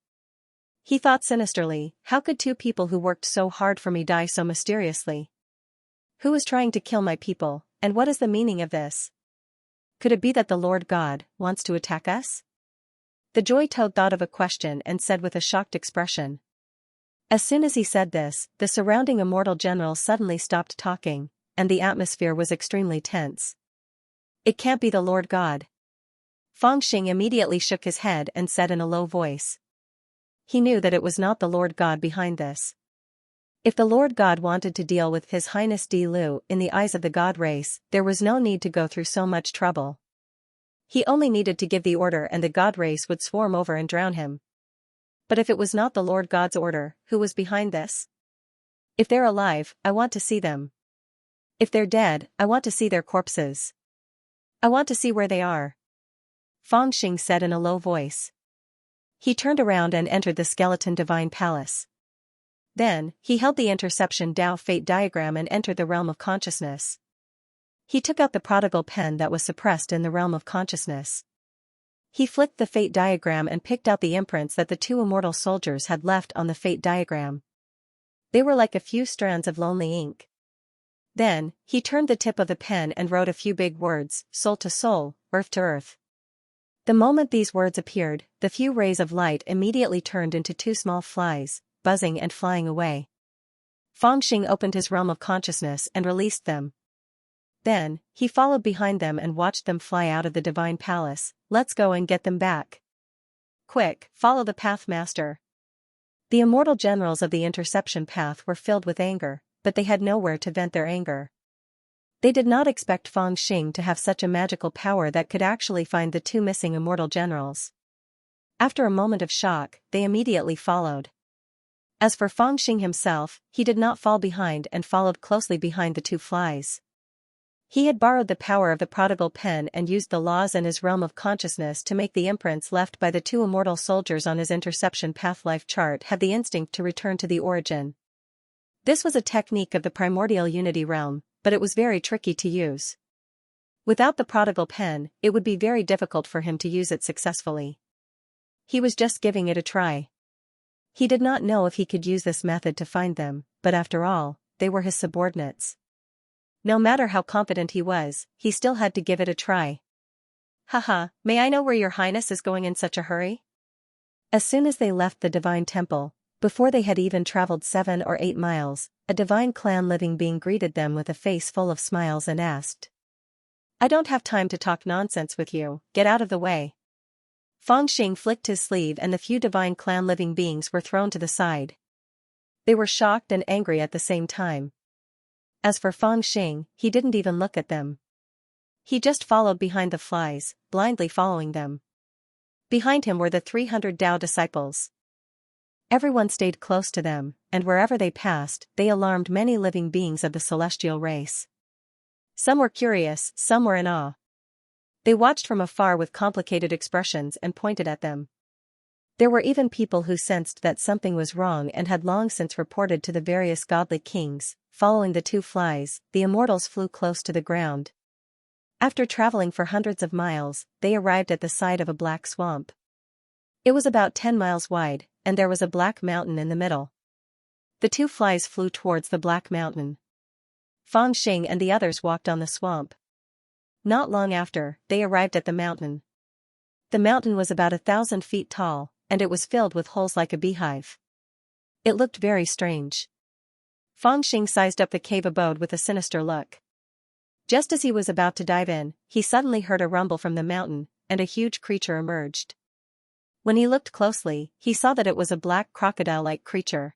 He thought sinisterly, how could 2 people who worked so hard for me die so mysteriously? Who is trying to kill my people, and what is the meaning of this? Could it be that the Lord God wants to attack us? The Joy Toad thought of a question and said with a shocked expression. As soon as he said this, the surrounding immortal generals suddenly stopped talking, and the atmosphere was extremely tense. It can't be the Lord God. Fangxing immediately shook his head and said in a low voice. He knew that it was not the Lord God behind this. If the Lord God wanted to deal with His Highness Di Lu in the eyes of the God race, there was no need to go through so much trouble. He only needed to give the order and the God race would swarm over and drown him. But if it was not the Lord God's order, who was behind this? If they're alive, I want to see them. If they're dead, I want to see their corpses. I want to see where they are. Fangxing said in a low voice. He turned around and entered the skeleton divine palace. Then, he held the interception Dao fate diagram and entered the realm of consciousness. He took out the prodigal pen that was suppressed in the realm of consciousness. He flicked the fate diagram and picked out the imprints that the two immortal soldiers had left on the fate diagram. They were like a few strands of lonely ink. Then, he turned the tip of the pen and wrote a few big words, soul to soul, earth to earth. The moment these words appeared, the few rays of light immediately turned into two small flies, buzzing and flying away. Fangxing opened his realm of consciousness and released them. Then, he followed behind them and watched them fly out of the divine palace. Let's go and get them back. Quick, follow the path, master. The immortal generals of the interception path were filled with anger, but they had nowhere to vent their anger. They did not expect Fangxing to have such a magical power that could actually find the two missing immortal generals. After a moment of shock, they immediately followed. As for Fangxing himself, he did not fall behind and followed closely behind the two flies. He had borrowed the power of the prodigal pen and used the laws in his realm of consciousness to make the imprints left by the two immortal soldiers on his interception path life chart have the instinct to return to the origin. This was a technique of the primordial unity realm, but it was very tricky to use. Without the prodigal pen, it would be very difficult for him to use it successfully. He was just giving it a try. He did not know if he could use this method to find them, but after all, they were his subordinates. No matter how confident he was, he still had to give it a try. Haha, may I know where your highness is going in such a hurry? As soon as they left the divine temple, before they had even traveled 7 or 8 miles, a divine clan living being greeted them with a face full of smiles and asked. I don't have time to talk nonsense with you, get out of the way. Fangxing flicked his sleeve and the few divine clan living beings were thrown to the side. They were shocked and angry at the same time. As for Fangxing, he didn't even look at them. He just followed behind the flies, blindly following them. Behind him were the 300 Dao disciples. Everyone stayed close to them, and wherever they passed, they alarmed many living beings of the celestial race. Some were curious, some were in awe. They watched from afar with complicated expressions and pointed at them. There were even people who sensed that something was wrong and had long since reported to the various godly kings. Following the two flies, the immortals flew close to the ground. After traveling for hundreds of miles, they arrived at the side of a black swamp. It was about 10 miles wide, and there was a black mountain in the middle. The two flies flew towards the black mountain. Fangxing and the others walked on the swamp. Not long after, they arrived at the mountain. The mountain was about 1,000 feet tall, and it was filled with holes like a beehive. It looked very strange. Fangxing sized up the cave abode with a sinister look. Just as he was about to dive in, he suddenly heard a rumble from the mountain, and a huge creature emerged. When he looked closely, he saw that it was a black crocodile-like creature.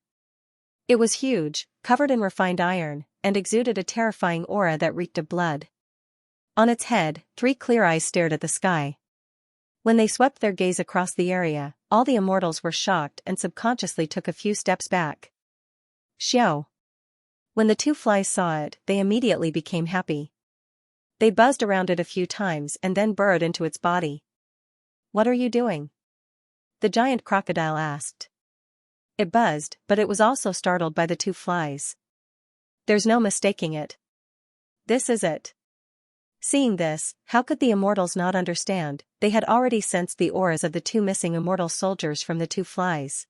It was huge, covered in refined iron, and exuded a terrifying aura that reeked of blood. On its head, 3 clear eyes stared at the sky. When they swept their gaze across the area, all the immortals were shocked and subconsciously took a few steps back. Xiao. When the two flies saw it, they immediately became happy. They buzzed around it a few times and then burrowed into its body. What are you doing? The giant crocodile asked. It buzzed, but it was also startled by the two flies. There's no mistaking it. This is it. Seeing this, how could the immortals not understand? They had already sensed the auras of the two missing immortal soldiers from the two flies.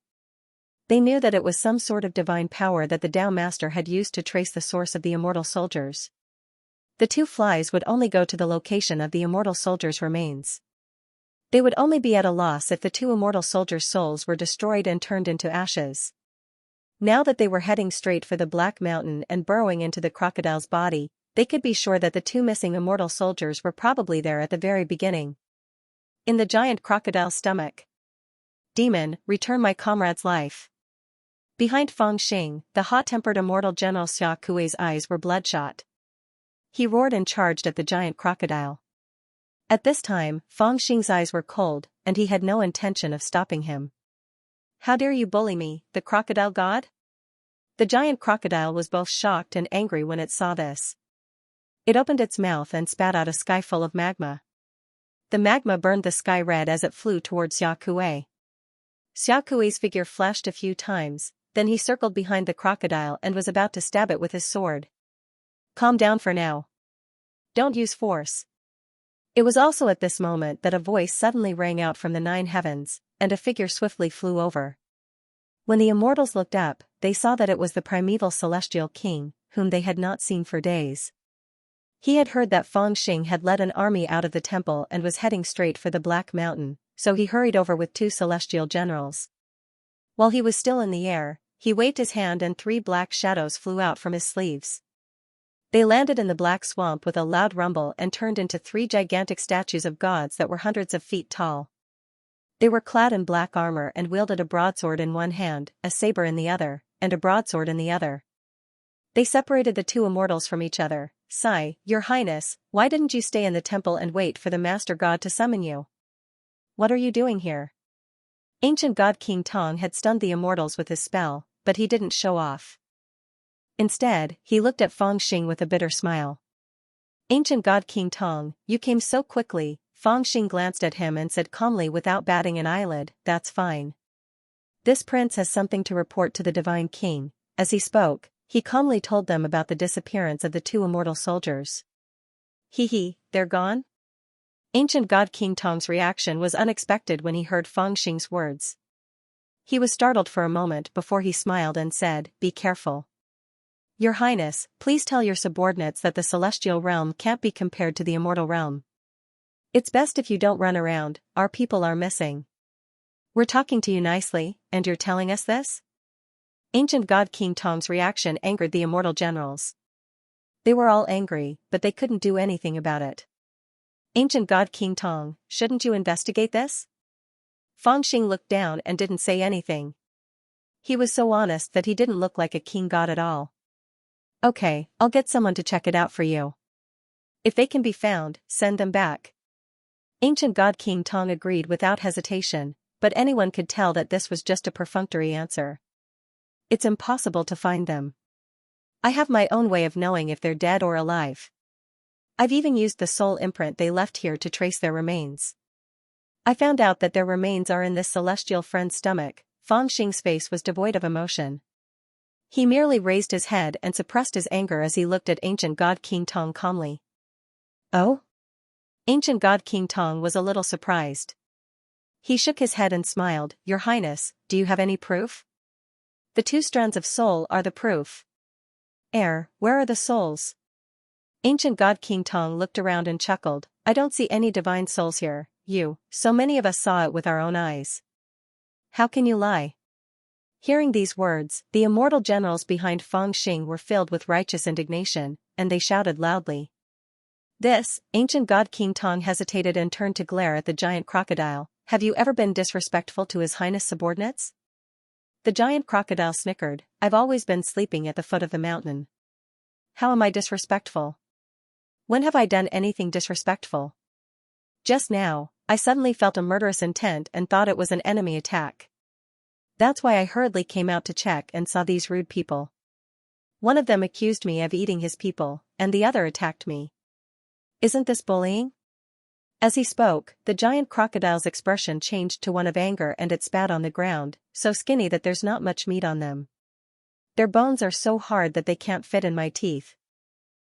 They knew that it was some sort of divine power that the Tao Master had used to trace the source of the immortal soldiers. The two flies would only go to the location of the immortal soldier's remains. They would only be at a loss if the two immortal soldiers' souls were destroyed and turned into ashes. Now that they were heading straight for the Black Mountain and burrowing into the crocodile's body, they could be sure that the two missing immortal soldiers were probably there at the very beginning. In the giant crocodile's stomach. Demon, return my comrade's life. Behind Fang Xing, the hot-tempered immortal General Xia Kui's eyes were bloodshot. He roared and charged at the giant crocodile. At this time, Fang Xing's eyes were cold, and he had no intention of stopping him. How dare you bully me, the crocodile god? The giant crocodile was both shocked and angry when it saw this. It opened its mouth and spat out a sky full of magma. The magma burned the sky red as it flew towards Xia Kui. Xia Kui's figure flashed a few times, then he circled behind the crocodile and was about to stab it with his sword. Calm down for now. Don't use force. It was also at this moment that a voice suddenly rang out from the 9 heavens, and a figure swiftly flew over. When the immortals looked up, they saw that it was the primeval celestial king, whom they had not seen for days. He had heard that Fang Xing had led an army out of the temple and was heading straight for the Black Mountain, so he hurried over with 2 celestial generals. While he was still in the air, he waved his hand and 3 black shadows flew out from his sleeves. They landed in the black swamp with a loud rumble and turned into 3 gigantic statues of gods that were hundreds of feet tall. They were clad in black armor and wielded a broadsword in one hand, a saber in the other, and a broadsword in the other. They separated the 2 immortals from each other. Sigh, Your Highness, why didn't you stay in the temple and wait for the Master God to summon you? What are you doing here? Ancient God King Tong had stunned the immortals with his spell, but he didn't show off. Instead, he looked at Fang Xing with a bitter smile. Ancient God King Tong, you came so quickly. Fang Xing glanced at him and said calmly without batting an eyelid, that's fine. This prince has something to report to the Divine King. As he spoke, he calmly told them about the disappearance of the 2 immortal soldiers. They're gone? Ancient God King Tong's reaction was unexpected when he heard Fang Xing's words. He was startled for a moment before he smiled and said, Be careful. Your Highness, please tell your subordinates that the celestial realm can't be compared to the immortal realm. It's best if you don't run around, our people are missing. We're talking to you nicely, and you're telling us this? Ancient God King Tong's reaction angered the immortal generals. They were all angry, but they couldn't do anything about it. Ancient God King Tong, shouldn't you investigate this? Fang Xing looked down and didn't say anything. He was so honest that he didn't look like a king god at all. Okay, I'll get someone to check it out for you. If they can be found, send them back. Ancient God King Tong agreed without hesitation, but anyone could tell that this was just a perfunctory answer. It's impossible to find them. I have my own way of knowing if they're dead or alive. I've even used the soul imprint they left here to trace their remains. I found out that their remains are in this celestial friend's stomach. Fang Xing's face was devoid of emotion. He merely raised his head and suppressed his anger as he looked at Ancient God King Tong calmly. Oh? Ancient God King Tong was a little surprised. He shook his head and smiled, Your Highness, do you have any proof? The 2 strands of soul are the proof. Where are the souls? Ancient God King Tong looked around and chuckled, I don't see any divine souls here, so many of us saw it with our own eyes. How can you lie? Hearing these words, the immortal generals behind Fang Xing were filled with righteous indignation, and they shouted loudly. Ancient God King Tong hesitated and turned to glare at the giant crocodile. Have you ever been disrespectful to His Highness' subordinates? The giant crocodile snickered, I've always been sleeping at the foot of the mountain. How am I disrespectful? When have I done anything disrespectful? Just now, I suddenly felt a murderous intent and thought it was an enemy attack. That's why I hurriedly came out to check and saw these rude people. One of them accused me of eating his people, and the other attacked me. Isn't this bullying? As he spoke, the giant crocodile's expression changed to one of anger and it spat on the ground, so skinny that there's not much meat on them. Their bones are so hard that they can't fit in my teeth.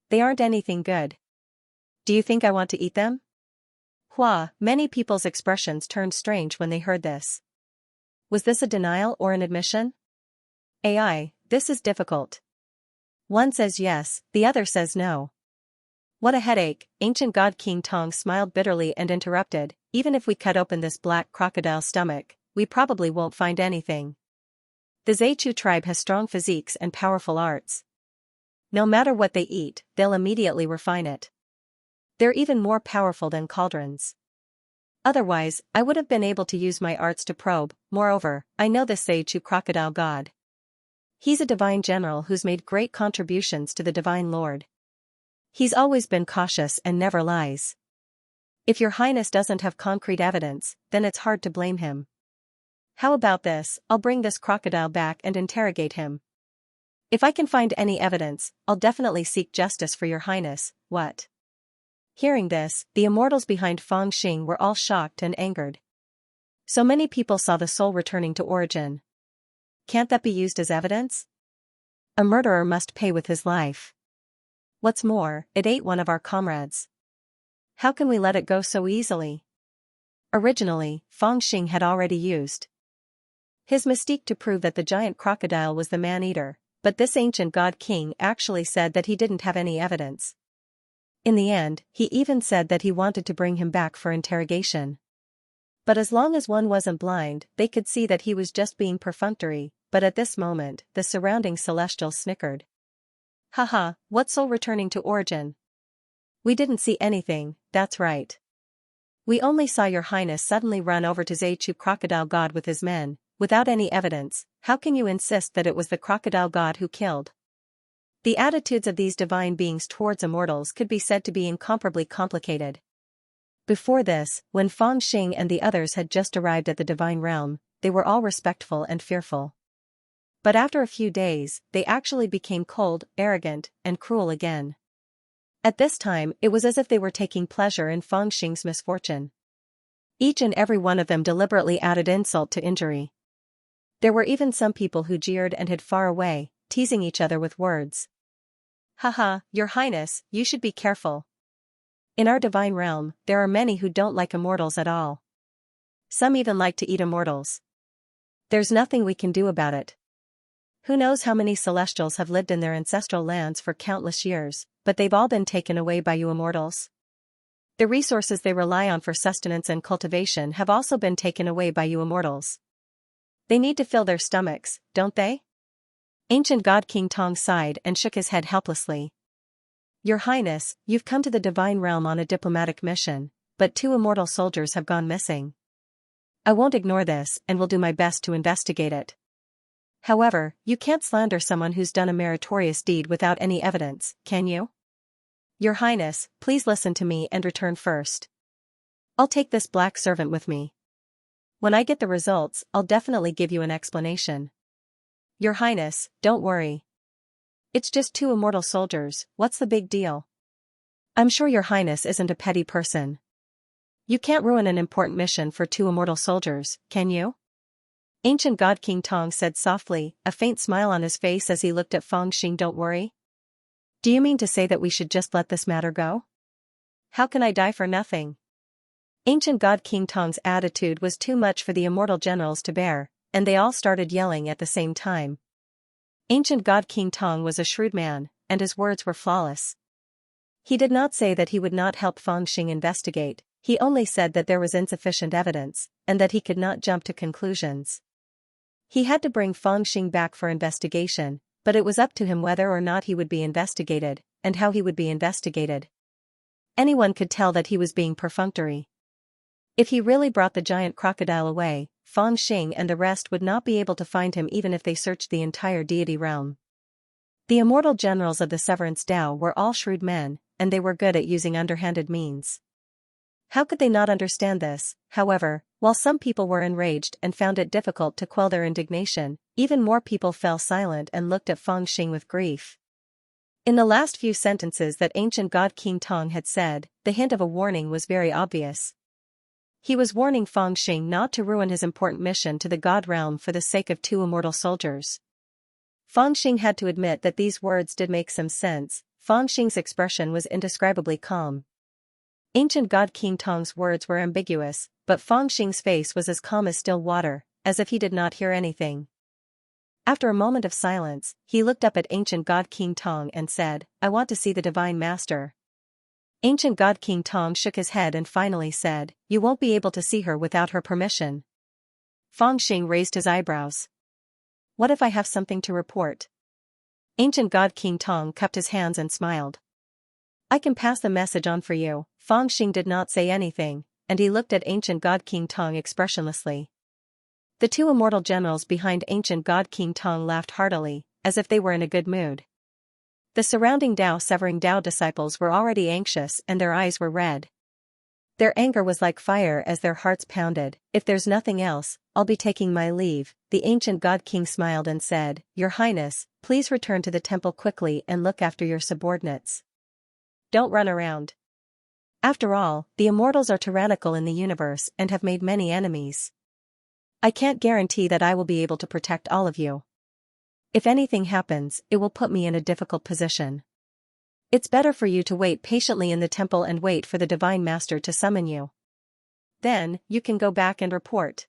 They aren't anything good. Do you think I want to eat them? Many people's expressions turned strange when they heard this. Was this a denial or an admission? This is difficult. One says yes, the other says no. What a headache, ancient god King Tong smiled bitterly and interrupted, even if we cut open this black crocodile's stomach, we probably won't find anything. The Zaichu tribe has strong physiques and powerful arts. No matter what they eat, they'll immediately refine it. They're even more powerful than cauldrons. Otherwise, I would have been able to use my arts to probe. Moreover, I know this Zaichu crocodile god. He's a divine general who's made great contributions to the divine lord. He's always been cautious and never lies. If your highness doesn't have concrete evidence, then it's hard to blame him. How about this, I'll bring this crocodile back and interrogate him. If I can find any evidence, I'll definitely seek justice for your highness. What? Hearing this, the immortals behind Feng Xing were all shocked and angered. So many people saw the soul returning to origin. Can't that be used as evidence? A murderer must pay with his life. What's more, it ate one of our comrades. How can we let it go so easily? Originally, Feng Xing had already used his mystique to prove that the giant crocodile was the man-eater, but this ancient god king actually said that he didn't have any evidence. In the end, he even said that he wanted to bring him back for interrogation. But as long as one wasn't blind, they could see that he was just being perfunctory, but at this moment, the surrounding celestials snickered. Haha, what soul returning to origin? We didn't see anything, that's right. We only saw your highness suddenly run over to Zaichu crocodile god with his men, without any evidence. How can you insist that it was the crocodile god who killed? The attitudes of these divine beings towards immortals could be said to be incomparably complicated. Before this, when Feng Xing and the others had just arrived at the divine realm, they were all respectful and fearful. But after a few days, they actually became cold, arrogant, and cruel again. At this time, it was as if they were taking pleasure in Feng Xing's misfortune. Each and every one of them deliberately added insult to injury. There were even some people who jeered and hid far away, teasing each other with words. Haha, your highness, you should be careful. In our divine realm, there are many who don't like immortals at all. Some even like to eat immortals. There's nothing we can do about it. Who knows how many celestials have lived in their ancestral lands for countless years, but they've all been taken away by you immortals. The resources they rely on for sustenance and cultivation have also been taken away by you immortals. They need to fill their stomachs, don't they? Ancient god King Tong sighed and shook his head helplessly. Your highness, you've come to the divine realm on a diplomatic mission, but 2 immortal soldiers have gone missing. I won't ignore this and will do my best to investigate it. However, you can't slander someone who's done a meritorious deed without any evidence, can you? Your highness, please listen to me and return first. I'll take this black servant with me. When I get the results, I'll definitely give you an explanation. Your highness, don't worry. It's just 2 immortal soldiers, what's the big deal? I'm sure your highness isn't a petty person. You can't ruin an important mission for 2 immortal soldiers, can you? Ancient god King Tong said softly, a faint smile on his face as he looked at Feng Xing. Don't worry. Do you mean to say that we should just let this matter go? How can I die for nothing? Ancient god King Tong's attitude was too much for the immortal generals to bear, and they all started yelling at the same time. Ancient god King Tong was a shrewd man, and his words were flawless. He did not say that he would not help Feng Xing investigate, he only said that there was insufficient evidence, and that he could not jump to conclusions. He had to bring Feng Xing back for investigation, but it was up to him whether or not he would be investigated, and how he would be investigated. Anyone could tell that he was being perfunctory. If he really brought the giant crocodile away, Feng Xing and the rest would not be able to find him even if they searched the entire deity realm. The immortal generals of the Severance Dao were all shrewd men, and they were good at using underhanded means. How could they not understand this? However, while some people were enraged and found it difficult to quell their indignation, even more people fell silent and looked at Feng Xing with grief. In the last few sentences that ancient god King Tong had said, the hint of a warning was very obvious. He was warning Feng Xing not to ruin his important mission to the god realm for the sake of 2 immortal soldiers. Feng Xing had to admit that these words did make some sense. Feng Xing's expression was indescribably calm. Ancient god King Tong's words were ambiguous, but Feng Xing's face was as calm as still water, as if he did not hear anything. After a moment of silence, he looked up at ancient god King Tong and said, I want to see the divine master. Ancient God King Tong shook his head and finally said, "You won't be able to see her without her permission." Feng Xing raised his eyebrows. "What if I have something to report?" Ancient God King Tong cupped his hands and smiled. "I can pass the message on for you." Feng Xing did not say anything, and he looked at Ancient God King Tong expressionlessly. The two immortal generals behind Ancient God King Tong laughed heartily, as if they were in a good mood. The surrounding Dao-severing Dao disciples were already anxious and their eyes were red. Their anger was like fire as their hearts pounded. "If there's nothing else, I'll be taking my leave." The ancient God King smiled and said, "Your Highness, please return to the temple quickly and look after your subordinates. Don't run around. After all, the immortals are tyrannical in the universe and have made many enemies. I can't guarantee that I will be able to protect all of you. If anything happens, it will put me in a difficult position. It's better for you to wait patiently in the temple and wait for the Divine Master to summon you. Then, you can go back and report."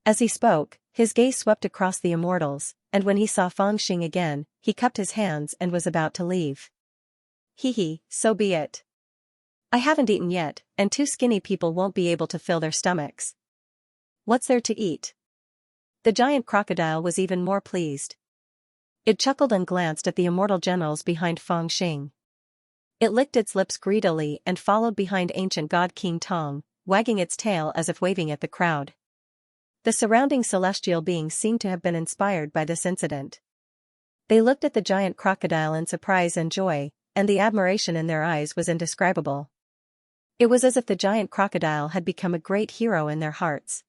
As he spoke, his gaze swept across the immortals, and when he saw Feng Xing again, he cupped his hands and was about to leave. "Hee, so be it. I haven't eaten yet, and two skinny people won't be able to fill their stomachs. What's there to eat?" The giant crocodile was even more pleased. It chuckled and glanced at the immortal generals behind Feng Xing. It licked its lips greedily and followed behind ancient God King Tong, wagging its tail as if waving at the crowd. The surrounding celestial beings seemed to have been inspired by this incident. They looked at the giant crocodile in surprise and joy, and the admiration in their eyes was indescribable. It was as if the giant crocodile had become a great hero in their hearts.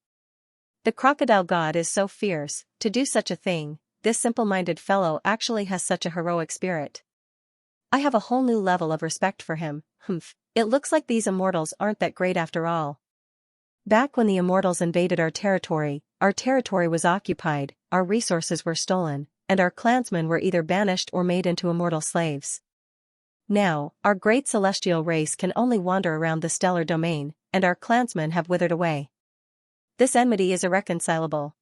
"The crocodile god is so fierce, to do such a thing. This simple-minded fellow actually has such a heroic spirit. I have a whole new level of respect for him." It looks like these immortals aren't that great after all. Back when the immortals invaded our territory was occupied, our resources were stolen, and our clansmen were either banished or made into immortal slaves. Now, our great celestial race can only wander around the stellar domain, and our clansmen have withered away. This enmity is irreconcilable.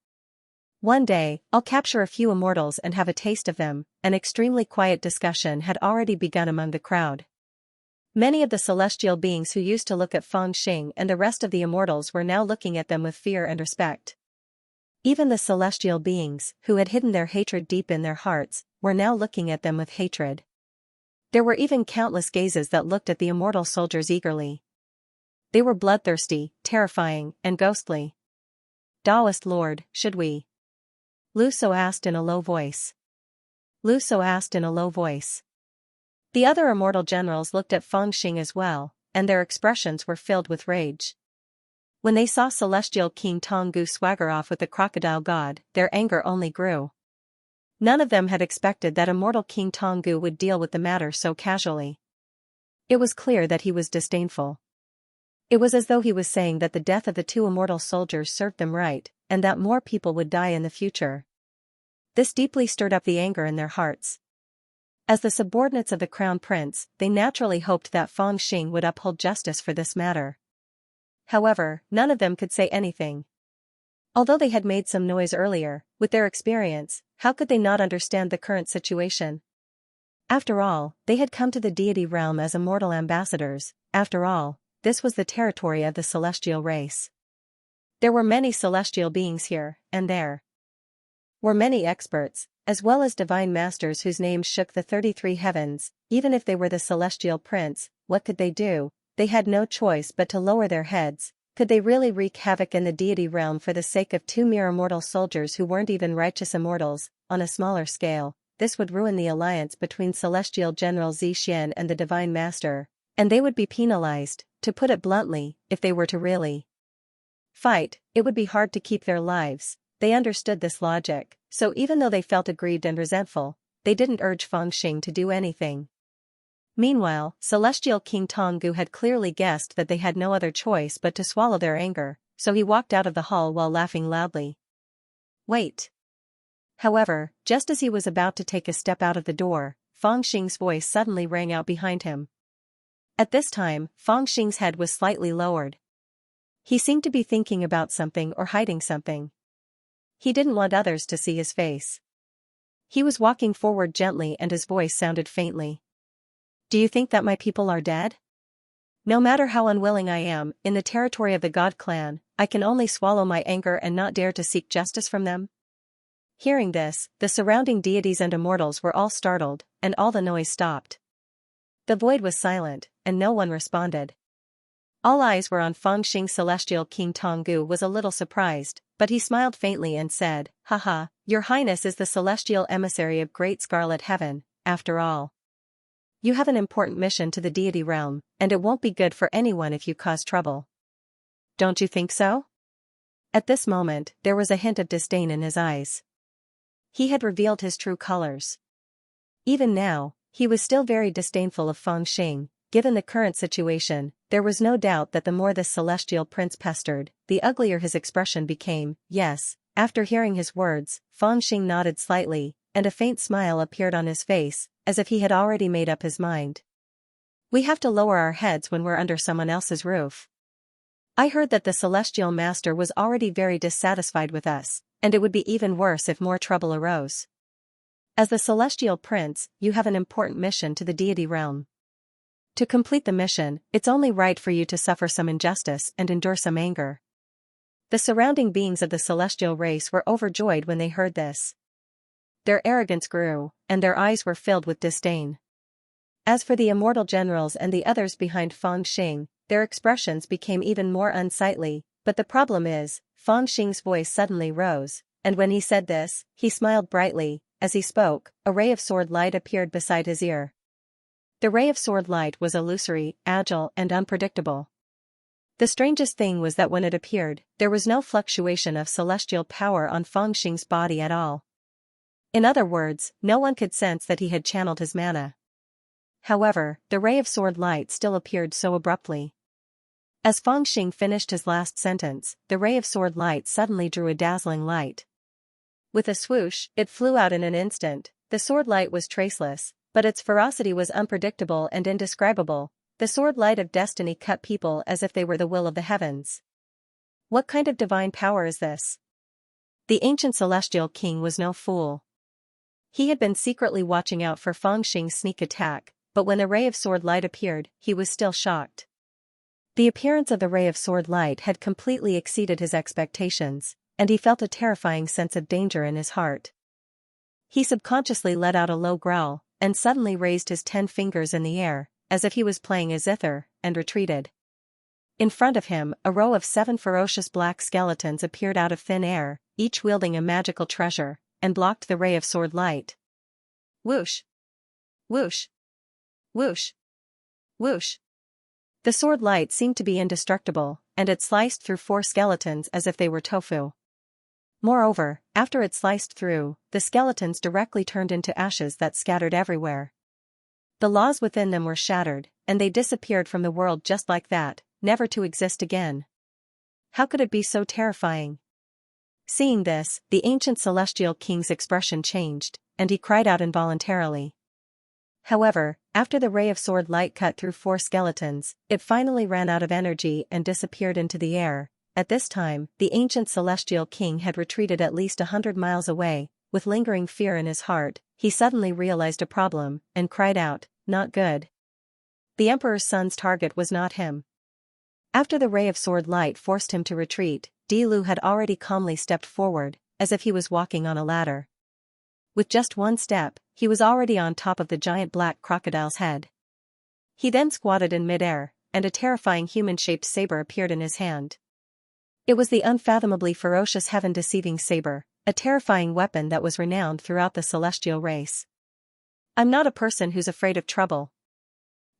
One day, I'll capture a few immortals and have a taste of them." An extremely quiet discussion had already begun among the crowd. Many of the celestial beings who used to look at Feng Xing and the rest of the immortals were now looking at them with fear and respect. Even the celestial beings, who had hidden their hatred deep in their hearts, were now looking at them with hatred. There were even countless gazes that looked at the immortal soldiers eagerly. They were bloodthirsty, terrifying, and ghostly. "Taoist Lord, should we?" Lu So asked in a low voice. The other immortal generals looked at Feng Xing as well, and their expressions were filled with rage. When they saw Celestial King Tonggu swagger off with the crocodile god, their anger only grew. None of them had expected that immortal King Tonggu would deal with the matter so casually. It was clear that he was disdainful. It was as though he was saying that the death of the two immortal soldiers served them right, and that more people would die in the future. This deeply stirred up the anger in their hearts. As the subordinates of the crown prince, they naturally hoped that Feng Xing would uphold justice for this matter. However, none of them could say anything. Although they had made some noise earlier, with their experience, how could they not understand the current situation? After all, they had come to the deity realm as immortal ambassadors. After all, this was the territory of the celestial race. There were many celestial beings here, and there were many experts, as well as divine masters whose names shook the 33 heavens. Even if they were the celestial prince, what could they do? They had no choice but to lower their heads. Could they really wreak havoc in the deity realm for the sake of two mere immortal soldiers who weren't even righteous immortals? On a smaller scale, this would ruin the alliance between Celestial General Xianxia and the Divine Master, and they would be penalized. To put it bluntly, if they were to really fight, it would be hard to keep their lives. They understood this logic, so even though they felt aggrieved and resentful, they didn't urge Feng Xing to do anything. Meanwhile, Celestial King Tonggu had clearly guessed that they had no other choice but to swallow their anger, so he walked out of the hall while laughing loudly. "Wait." However, just as he was about to take a step out of the door, Feng Xing's voice suddenly rang out behind him. At this time, Feng Xing's head was slightly lowered. He seemed to be thinking about something or hiding something. He didn't want others to see his face. He was walking forward gently and his voice sounded faintly. "Do you think that my people are dead?" No matter how unwilling I am, in the territory of the God clan, I can only swallow my anger and not dare to seek justice from them." Hearing this, the surrounding deities and immortals were all startled, and all the noise stopped. The void was silent, and no one responded. All eyes were on Feng Xing's celestial king. Tonggu was a little surprised, but he smiled faintly and said, "Haha, your highness is the celestial emissary of Great Scarlet Heaven, after all. You have an important mission to the deity realm, and it won't be good for anyone if you cause trouble. Don't you think so?" At this moment, there was a hint of disdain in his eyes. He had revealed his true colors. Even now, he was still very disdainful of Feng Xing. Given the current situation, there was no doubt that the more this celestial prince pestered, the uglier his expression became. Yes, after hearing his words, Feng Xing nodded slightly, and a faint smile appeared on his face, as if he had already made up his mind. "We have to lower our heads when we're under someone else's roof. I heard that the celestial master was already very dissatisfied with us, and it would be even worse if more trouble arose. As the celestial prince, you have an important mission to the deity realm. To complete the mission, it's only right for you to suffer some injustice and endure some anger." The surrounding beings of the celestial race were overjoyed when they heard this. Their arrogance grew, and their eyes were filled with disdain. As for the immortal generals and the others behind Feng Xing, their expressions became even more unsightly. But the problem is, Feng Xing's voice suddenly rose, and when he said this, he smiled brightly. As he spoke, a ray of sword light appeared beside his ear. The ray of sword light was illusory, agile, and unpredictable. The strangest thing was that when it appeared, there was no fluctuation of celestial power on Feng Xing's body at all. In other words, no one could sense that he had channeled his mana. However, the ray of sword light still appeared so abruptly. As Feng Xing finished his last sentence, the ray of sword light suddenly drew a dazzling light. With a swoosh, it flew out in an instant. The sword light was traceless, but its ferocity was unpredictable and indescribable. The sword light of destiny cut people as if they were the will of the heavens. What kind of divine power is this? The ancient celestial king was no fool. He had been secretly watching out for Feng Xing's sneak attack, but when the ray of sword light appeared, he was still shocked. The appearance of the ray of sword light had completely exceeded his expectations, and he felt a terrifying sense of danger in his heart. He subconsciously let out a low growl, and suddenly raised his 10 fingers in the air, as if he was playing a zither, and retreated. In front of him, a row of 7 ferocious black skeletons appeared out of thin air, each wielding a magical treasure, and blocked the ray of sword light. Whoosh! Whoosh! Whoosh! Whoosh! The sword light seemed to be indestructible, and it sliced through 4 skeletons as if they were tofu. Moreover, after it sliced through, the skeletons directly turned into ashes that scattered everywhere. The laws within them were shattered, and they disappeared from the world just like that, never to exist again. How could it be so terrifying? Seeing this, the ancient celestial king's expression changed, and he cried out involuntarily. However, after the ray of sword light cut through 4 skeletons, it finally ran out of energy and disappeared into the air. At this time, the ancient celestial king had retreated at least 100 miles away. With lingering fear in his heart, he suddenly realized a problem, and cried out, "Not good." The emperor's son's target was not him. After the ray of sword light forced him to retreat, Di Lu had already calmly stepped forward, as if he was walking on a ladder. With just one step, he was already on top of the giant black crocodile's head. He then squatted in midair, and a terrifying human-shaped saber appeared in his hand. It was the unfathomably ferocious heaven-deceiving saber, a terrifying weapon that was renowned throughout the celestial race. "I'm not a person who's afraid of trouble."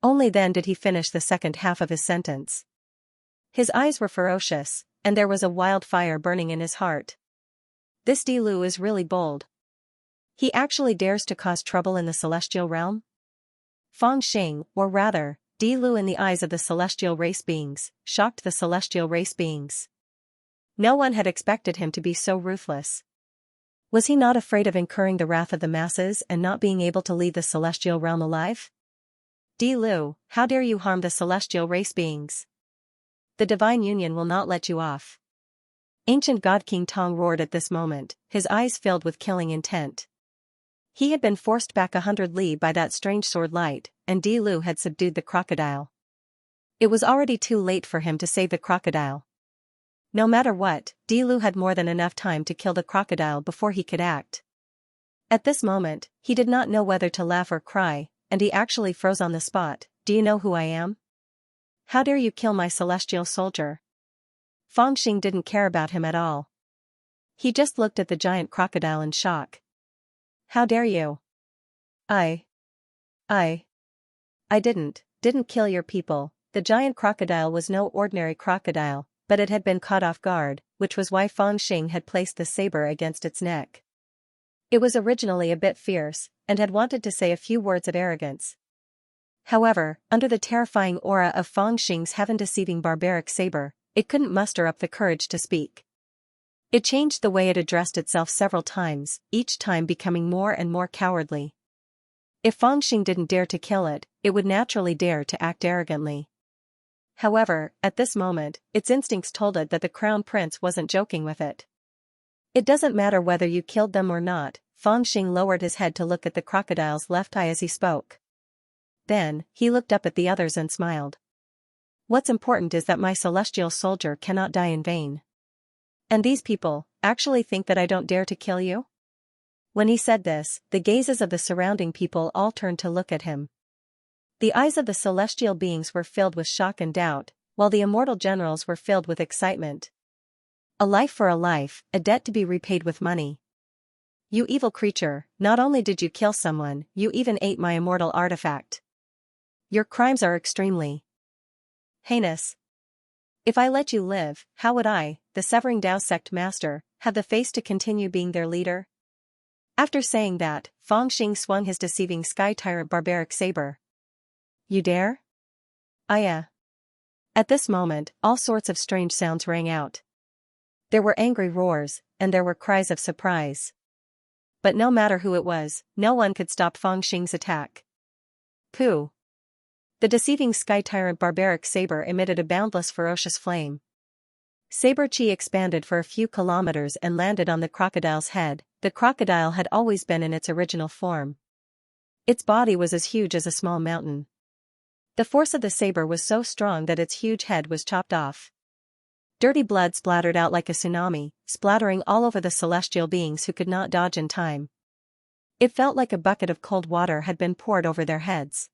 Only then did he finish the second half of his sentence. His eyes were ferocious, and there was a wild fire burning in his heart. This Di Lu is really bold. He actually dares to cause trouble in the celestial realm? Feng Xing, or rather, Di Lu in the eyes of the celestial race beings, shocked the celestial race beings. No one had expected him to be so ruthless. Was he not afraid of incurring the wrath of the masses and not being able to leave the celestial realm alive? Di Lu, how dare you harm the celestial race beings? The divine union will not let you off. Ancient God King Tong roared at this moment, his eyes filled with killing intent. He had been forced back 100 li by that strange sword light, and Di Lu had subdued the crocodile. It was already too late for him to save the crocodile. No matter what, Dilu had more than enough time to kill the crocodile before he could act. At this moment, he did not know whether to laugh or cry, and he actually froze on the spot. Do you know who I am? How dare you kill my celestial soldier? Fangxing didn't care about him at all. He just looked at the giant crocodile in shock. How dare you? I didn't kill your people. The giant crocodile was no ordinary crocodile, but it had been caught off guard, which was why Fangxing had placed the saber against its neck. It was originally a bit fierce, and had wanted to say a few words of arrogance. However, under the terrifying aura of Fangxing's heaven-deceiving barbaric saber, it couldn't muster up the courage to speak. It changed the way it addressed itself several times, each time becoming more and more cowardly. If Fangxing didn't dare to kill it, it would naturally dare to act arrogantly. However, at this moment, its instincts told it that the crown prince wasn't joking with it. It doesn't matter whether you killed them or not. Fangxing lowered his head to look at the crocodile's left eye as he spoke. Then, he looked up at the others and smiled. What's important is that my celestial soldier cannot die in vain. And these people actually think that I don't dare to kill you? When he said this, the gazes of the surrounding people all turned to look at him. The eyes of the celestial beings were filled with shock and doubt, while the immortal generals were filled with excitement. A life for a life, a debt to be repaid with money. You evil creature, not only did you kill someone, you even ate my immortal artifact. Your crimes are extremely heinous. If I let you live, how would I, the Severing Dao sect master, have the face to continue being their leader? After saying that, Fangxing swung his deceiving sky tyrant barbaric saber. You dare? At this moment, all sorts of strange sounds rang out. There were angry roars, and there were cries of surprise. But no matter who it was, no one could stop Fangxing's attack. Pooh! The deceiving sky tyrant barbaric saber emitted a boundless ferocious flame. Saber chi expanded for a few kilometers and landed on the crocodile's head. The crocodile had always been in its original form. Its body was as huge as a small mountain. The force of the saber was so strong that its huge head was chopped off. Dirty blood splattered out like a tsunami, splattering all over the celestial beings who could not dodge in time. It felt like a bucket of cold water had been poured over their heads.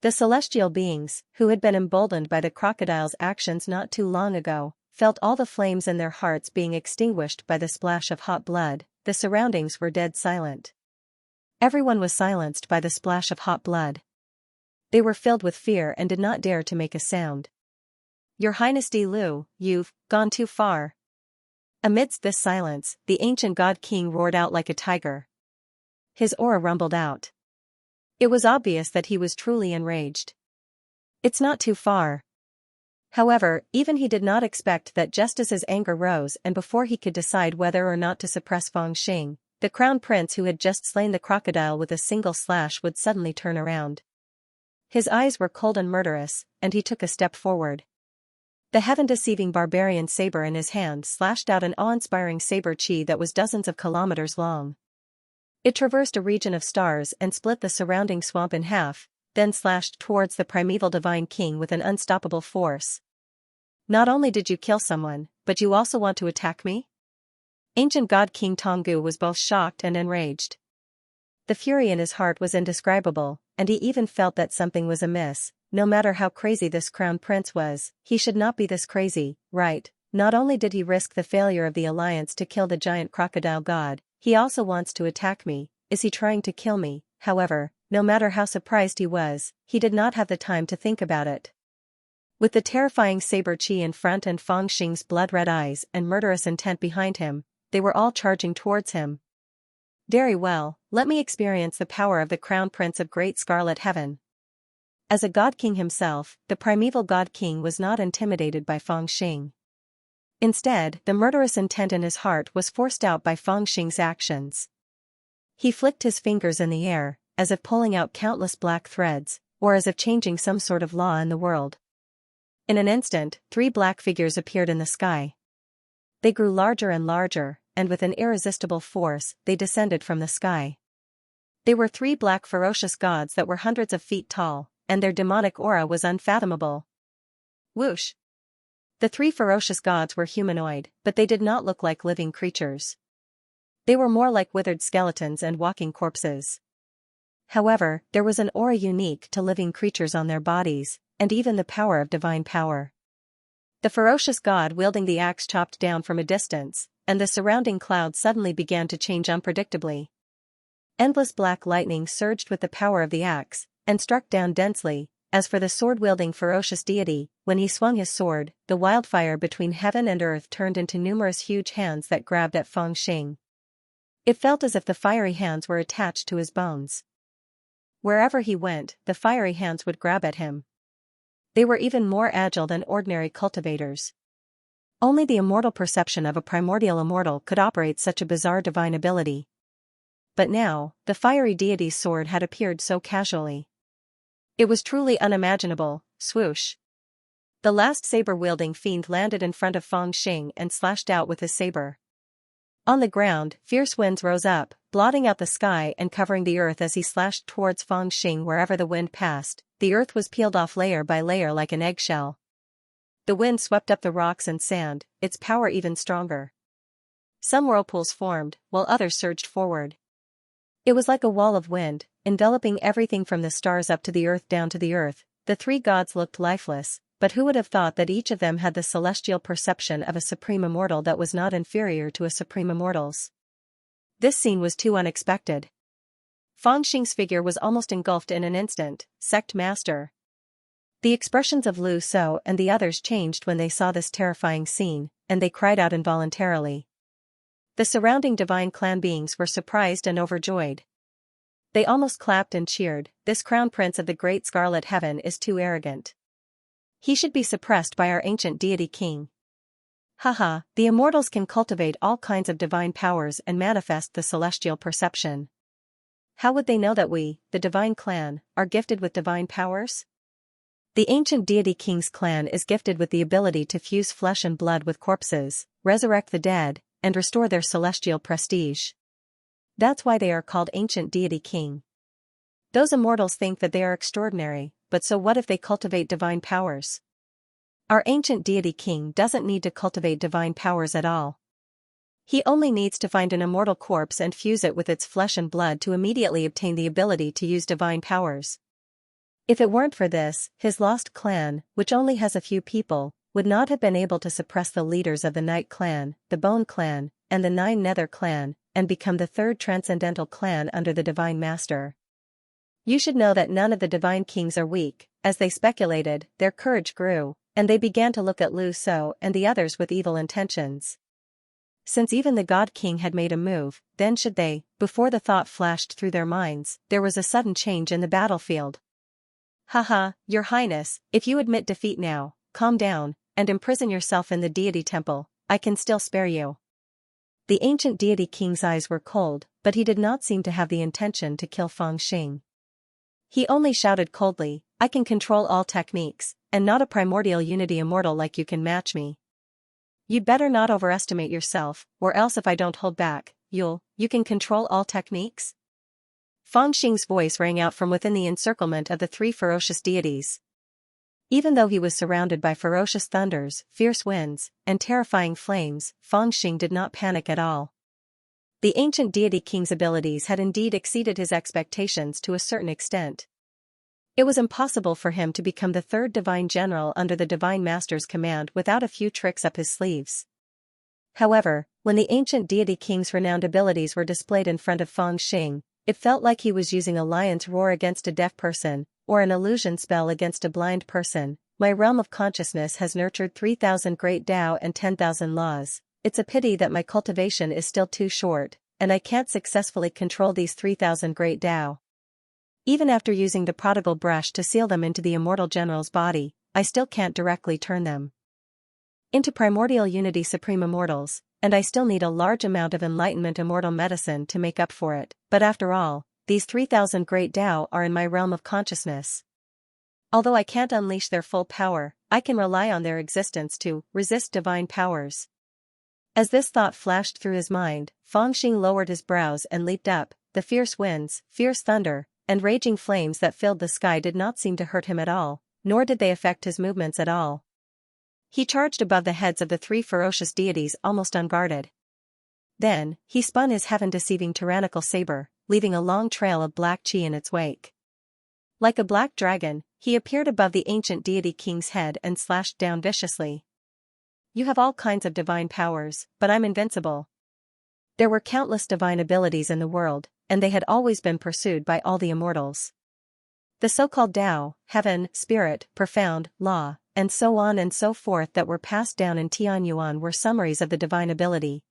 The celestial beings, who had been emboldened by the crocodile's actions not too long ago, felt all the flames in their hearts being extinguished by the splash of hot blood. The surroundings were dead silent. Everyone was silenced by the splash of hot blood. They were filled with fear and did not dare to make a sound. Your Highness Dilu, you've gone too far. Amidst this silence, the ancient god king roared out like a tiger. His aura rumbled out. It was obvious that he was truly enraged. It's not too far. However, even he did not expect that just as his anger rose and before he could decide whether or not to suppress Fangxing, the crown prince who had just slain the crocodile with a single slash would suddenly turn around. His eyes were cold and murderous, and he took a step forward. The heaven-deceiving barbarian saber in his hand slashed out an awe-inspiring saber chi that was dozens of kilometers long. It traversed a region of stars and split the surrounding swamp in half, then slashed towards the primeval divine king with an unstoppable force. Not only did you kill someone, but you also want to attack me? Ancient god King Tonggu was both shocked and enraged. The fury in his heart was indescribable, and he even felt that something was amiss. No matter how crazy this crown prince was, he should not be this crazy, right? Not only did he risk the failure of the alliance to kill the giant crocodile god, he also wants to attack me. Is he trying to kill me? However, no matter how surprised he was, he did not have the time to think about it. With the terrifying saber chi in front and Fangxing's blood-red eyes and murderous intent behind him, they were all charging towards him. Very well, let me experience the power of the crown prince of Great Scarlet Heaven. As a god king himself, the primeval god king was not intimidated by Fangxing. Instead, the murderous intent in his heart was forced out by Fangxing's actions. He flicked his fingers in the air, as if pulling out countless black threads, or as if changing some sort of law in the world. In an instant, 3 black figures appeared in the sky. They grew larger and larger, and with an irresistible force, they descended from the sky. They were 3 black ferocious gods that were hundreds of feet tall, and their demonic aura was unfathomable. Whoosh! The three ferocious gods were humanoid, but they did not look like living creatures. They were more like withered skeletons and walking corpses. However, there was an aura unique to living creatures on their bodies, and even the power of divine power. The ferocious god wielding the axe chopped down from a distance, and the surrounding clouds suddenly began to change unpredictably. Endless black lightning surged with the power of the axe, and struck down densely. As for the sword-wielding ferocious deity, when he swung his sword, the wildfire between heaven and earth turned into numerous huge hands that grabbed at Feng Xing. It felt as if the fiery hands were attached to his bones. Wherever he went, the fiery hands would grab at him. They were even more agile than ordinary cultivators. Only the immortal perception of a primordial immortal could operate such a bizarre divine ability. But now, the fiery deity's sword had appeared so casually. It was truly unimaginable. Swoosh! The last saber-wielding fiend landed in front of Feng Xing and slashed out with his saber. On the ground, fierce winds rose up, blotting out the sky and covering the earth as he slashed towards Feng Xing. Wherever the wind passed, the earth was peeled off layer by layer like an eggshell. The wind swept up the rocks and sand, its power even stronger. Some whirlpools formed, while others surged forward. It was like a wall of wind, enveloping everything from the stars up to the earth down to the earth. The three gods looked lifeless, but who would have thought that each of them had the celestial perception of a supreme immortal that was not inferior to a supreme immortal's? This scene was too unexpected. Feng Xing's figure was almost engulfed in an instant. Sect Master. The expressions of Lu So and the others changed when they saw this terrifying scene, and they cried out involuntarily. The surrounding divine clan beings were surprised and overjoyed. They almost clapped and cheered. This crown prince of the great scarlet heaven is too arrogant. He should be suppressed by our ancient deity king. Haha, the immortals can cultivate all kinds of divine powers and manifest the celestial perception. How would they know that we, the divine clan, are gifted with divine powers? The ancient deity king's clan is gifted with the ability to fuse flesh and blood with corpses, resurrect the dead, and restore their celestial prestige. That's why they are called ancient deity king. Those immortals think that they are extraordinary, but so what if they cultivate divine powers? Our ancient deity king doesn't need to cultivate divine powers at all. He only needs to find an immortal corpse and fuse it with its flesh and blood to immediately obtain the ability to use divine powers. If it weren't for this, his lost clan, which only has a few people, would not have been able to suppress the leaders of the Night Clan, the Bone Clan, and the Nine Nether Clan, and become the third transcendental clan under the Divine Master. You should know that none of the divine kings are weak. As they speculated, their courage grew, and they began to look at Lu So and the others with evil intentions. Since even the God King had made a move, then should they? Before the thought flashed through their minds, there was a sudden change in the battlefield. Haha, Your Highness, if you admit defeat now, calm down, and imprison yourself in the deity temple, I can still spare you. The ancient deity king's eyes were cold, but he did not seem to have the intention to kill Feng Xing. He only shouted coldly, I can control all techniques, and not a primordial unity immortal like you can match me. You'd better not overestimate yourself, or else if I don't hold back, you can control all techniques? Feng Xing's voice rang out from within the encirclement of the three ferocious deities. Even though he was surrounded by ferocious thunders, fierce winds, and terrifying flames, Feng Xing did not panic at all. The ancient deity king's abilities had indeed exceeded his expectations to a certain extent. It was impossible for him to become the third divine general under the divine master's command without a few tricks up his sleeves. However, when the ancient deity king's renowned abilities were displayed in front of Feng Xing, it felt like he was using a lion's roar against a deaf person, or an illusion spell against a blind person. My realm of consciousness has nurtured 3,000 great Tao and 10,000 laws. It's a pity that my cultivation is still too short, and I can't successfully control these 3,000 great Tao. Even after using the prodigal brush to seal them into the immortal general's body, I still can't directly turn them into primordial unity supreme immortals, and I still need a large amount of enlightenment immortal medicine to make up for it. But after all, these 3,000 great Tao are in my realm of consciousness. Although I can't unleash their full power, I can rely on their existence to resist divine powers. As this thought flashed through his mind, Feng Xing lowered his brows and leaped up. The fierce winds, fierce thunder, and raging flames that filled the sky did not seem to hurt him at all, nor did they affect his movements at all. He charged above the heads of the three ferocious deities almost unguarded. Then, he spun his heaven-deceiving tyrannical saber, leaving a long trail of black chi in its wake. Like a black dragon, he appeared above the ancient deity king's head and slashed down viciously. You have all kinds of divine powers, but I'm invincible. There were countless divine abilities in the world, and they had always been pursued by all the immortals. The so-called Tao, heaven, spirit, profound, law, and so on and so forth that were passed down in Tianyuan were summaries of the divine ability.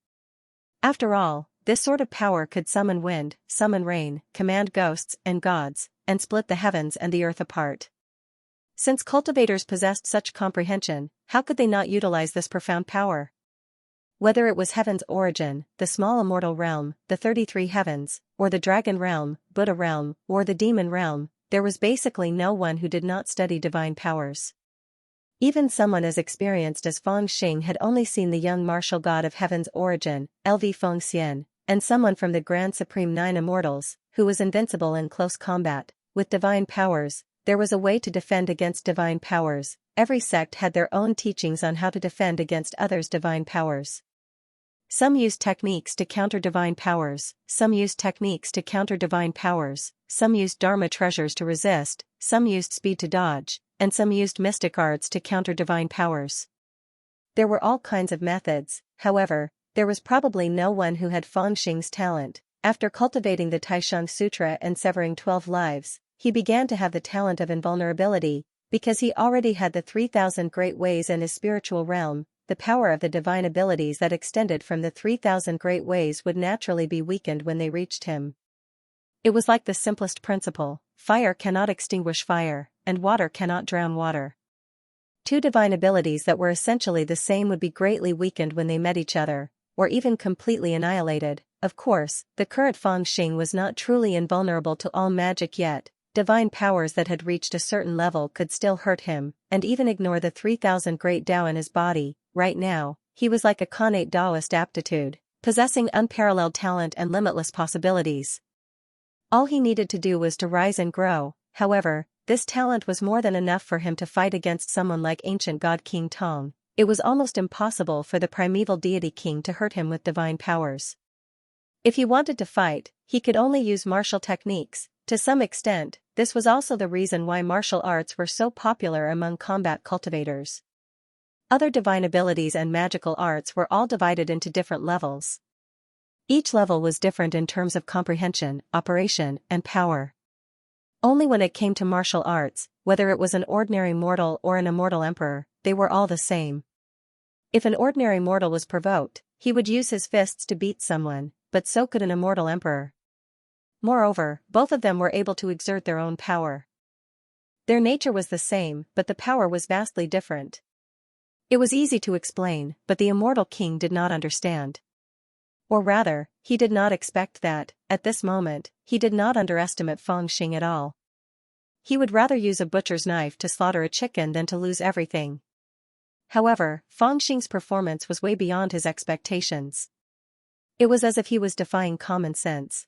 After all, this sort of power could summon wind, summon rain, command ghosts and gods, and split the heavens and the earth apart. Since cultivators possessed such comprehension, how could they not utilize this profound power? Whether it was heaven's origin, the small immortal realm, the 33 heavens, or the dragon realm, Buddha realm, or the demon realm, there was basically no one who did not study divine powers. Even someone as experienced as Feng Xing had only seen the young martial god of heaven's origin, LV Feng Xian, and someone from the Grand Supreme Nine Immortals, who was invincible in close combat. With divine powers, there was a way to defend against divine powers. Every sect had their own teachings on how to defend against others' divine powers. Some used techniques to counter divine powers, some used techniques to counter divine powers, some used Dharma treasures to resist, some used speed to dodge, and some used mystic arts to counter divine powers. There were all kinds of methods, however, there was probably no one who had Feng Xing's talent. After cultivating the Taisheng Sutra and severing 12 lives, he began to have the talent of invulnerability, because he already had the 3,000 great ways in his spiritual realm. The power of the divine abilities that extended from the 3,000 great ways would naturally be weakened when they reached him. It was like the simplest principle: fire cannot extinguish fire, and water cannot drown water. Two divine abilities that were essentially the same would be greatly weakened when they met each other, or even completely annihilated. Of course, the current Feng Xing was not truly invulnerable to all magic yet. Divine powers that had reached a certain level could still hurt him, and even ignore the 3,000 great Tao in his body. Right now, he was like a connate Taoist aptitude, possessing unparalleled talent and limitless possibilities. All he needed to do was to rise and grow. However, this talent was more than enough for him to fight against someone like ancient god King Tong. It was almost impossible for the primeval deity king to hurt him with divine powers. If he wanted to fight, he could only use martial techniques. To some extent, this was also the reason why martial arts were so popular among combat cultivators. Other divine abilities and magical arts were all divided into different levels. Each level was different in terms of comprehension, operation, and power. Only when it came to martial arts, whether it was an ordinary mortal or an immortal emperor, they were all the same. If an ordinary mortal was provoked, he would use his fists to beat someone, but so could an immortal emperor. Moreover, both of them were able to exert their own power. Their nature was the same, but the power was vastly different. It was easy to explain, but the immortal king did not understand. Or rather, he did not expect that. At this moment, he did not underestimate Feng Xing at all. He would rather use a butcher's knife to slaughter a chicken than to lose everything. However, Feng Xing's performance was way beyond his expectations. It was as if he was defying common sense.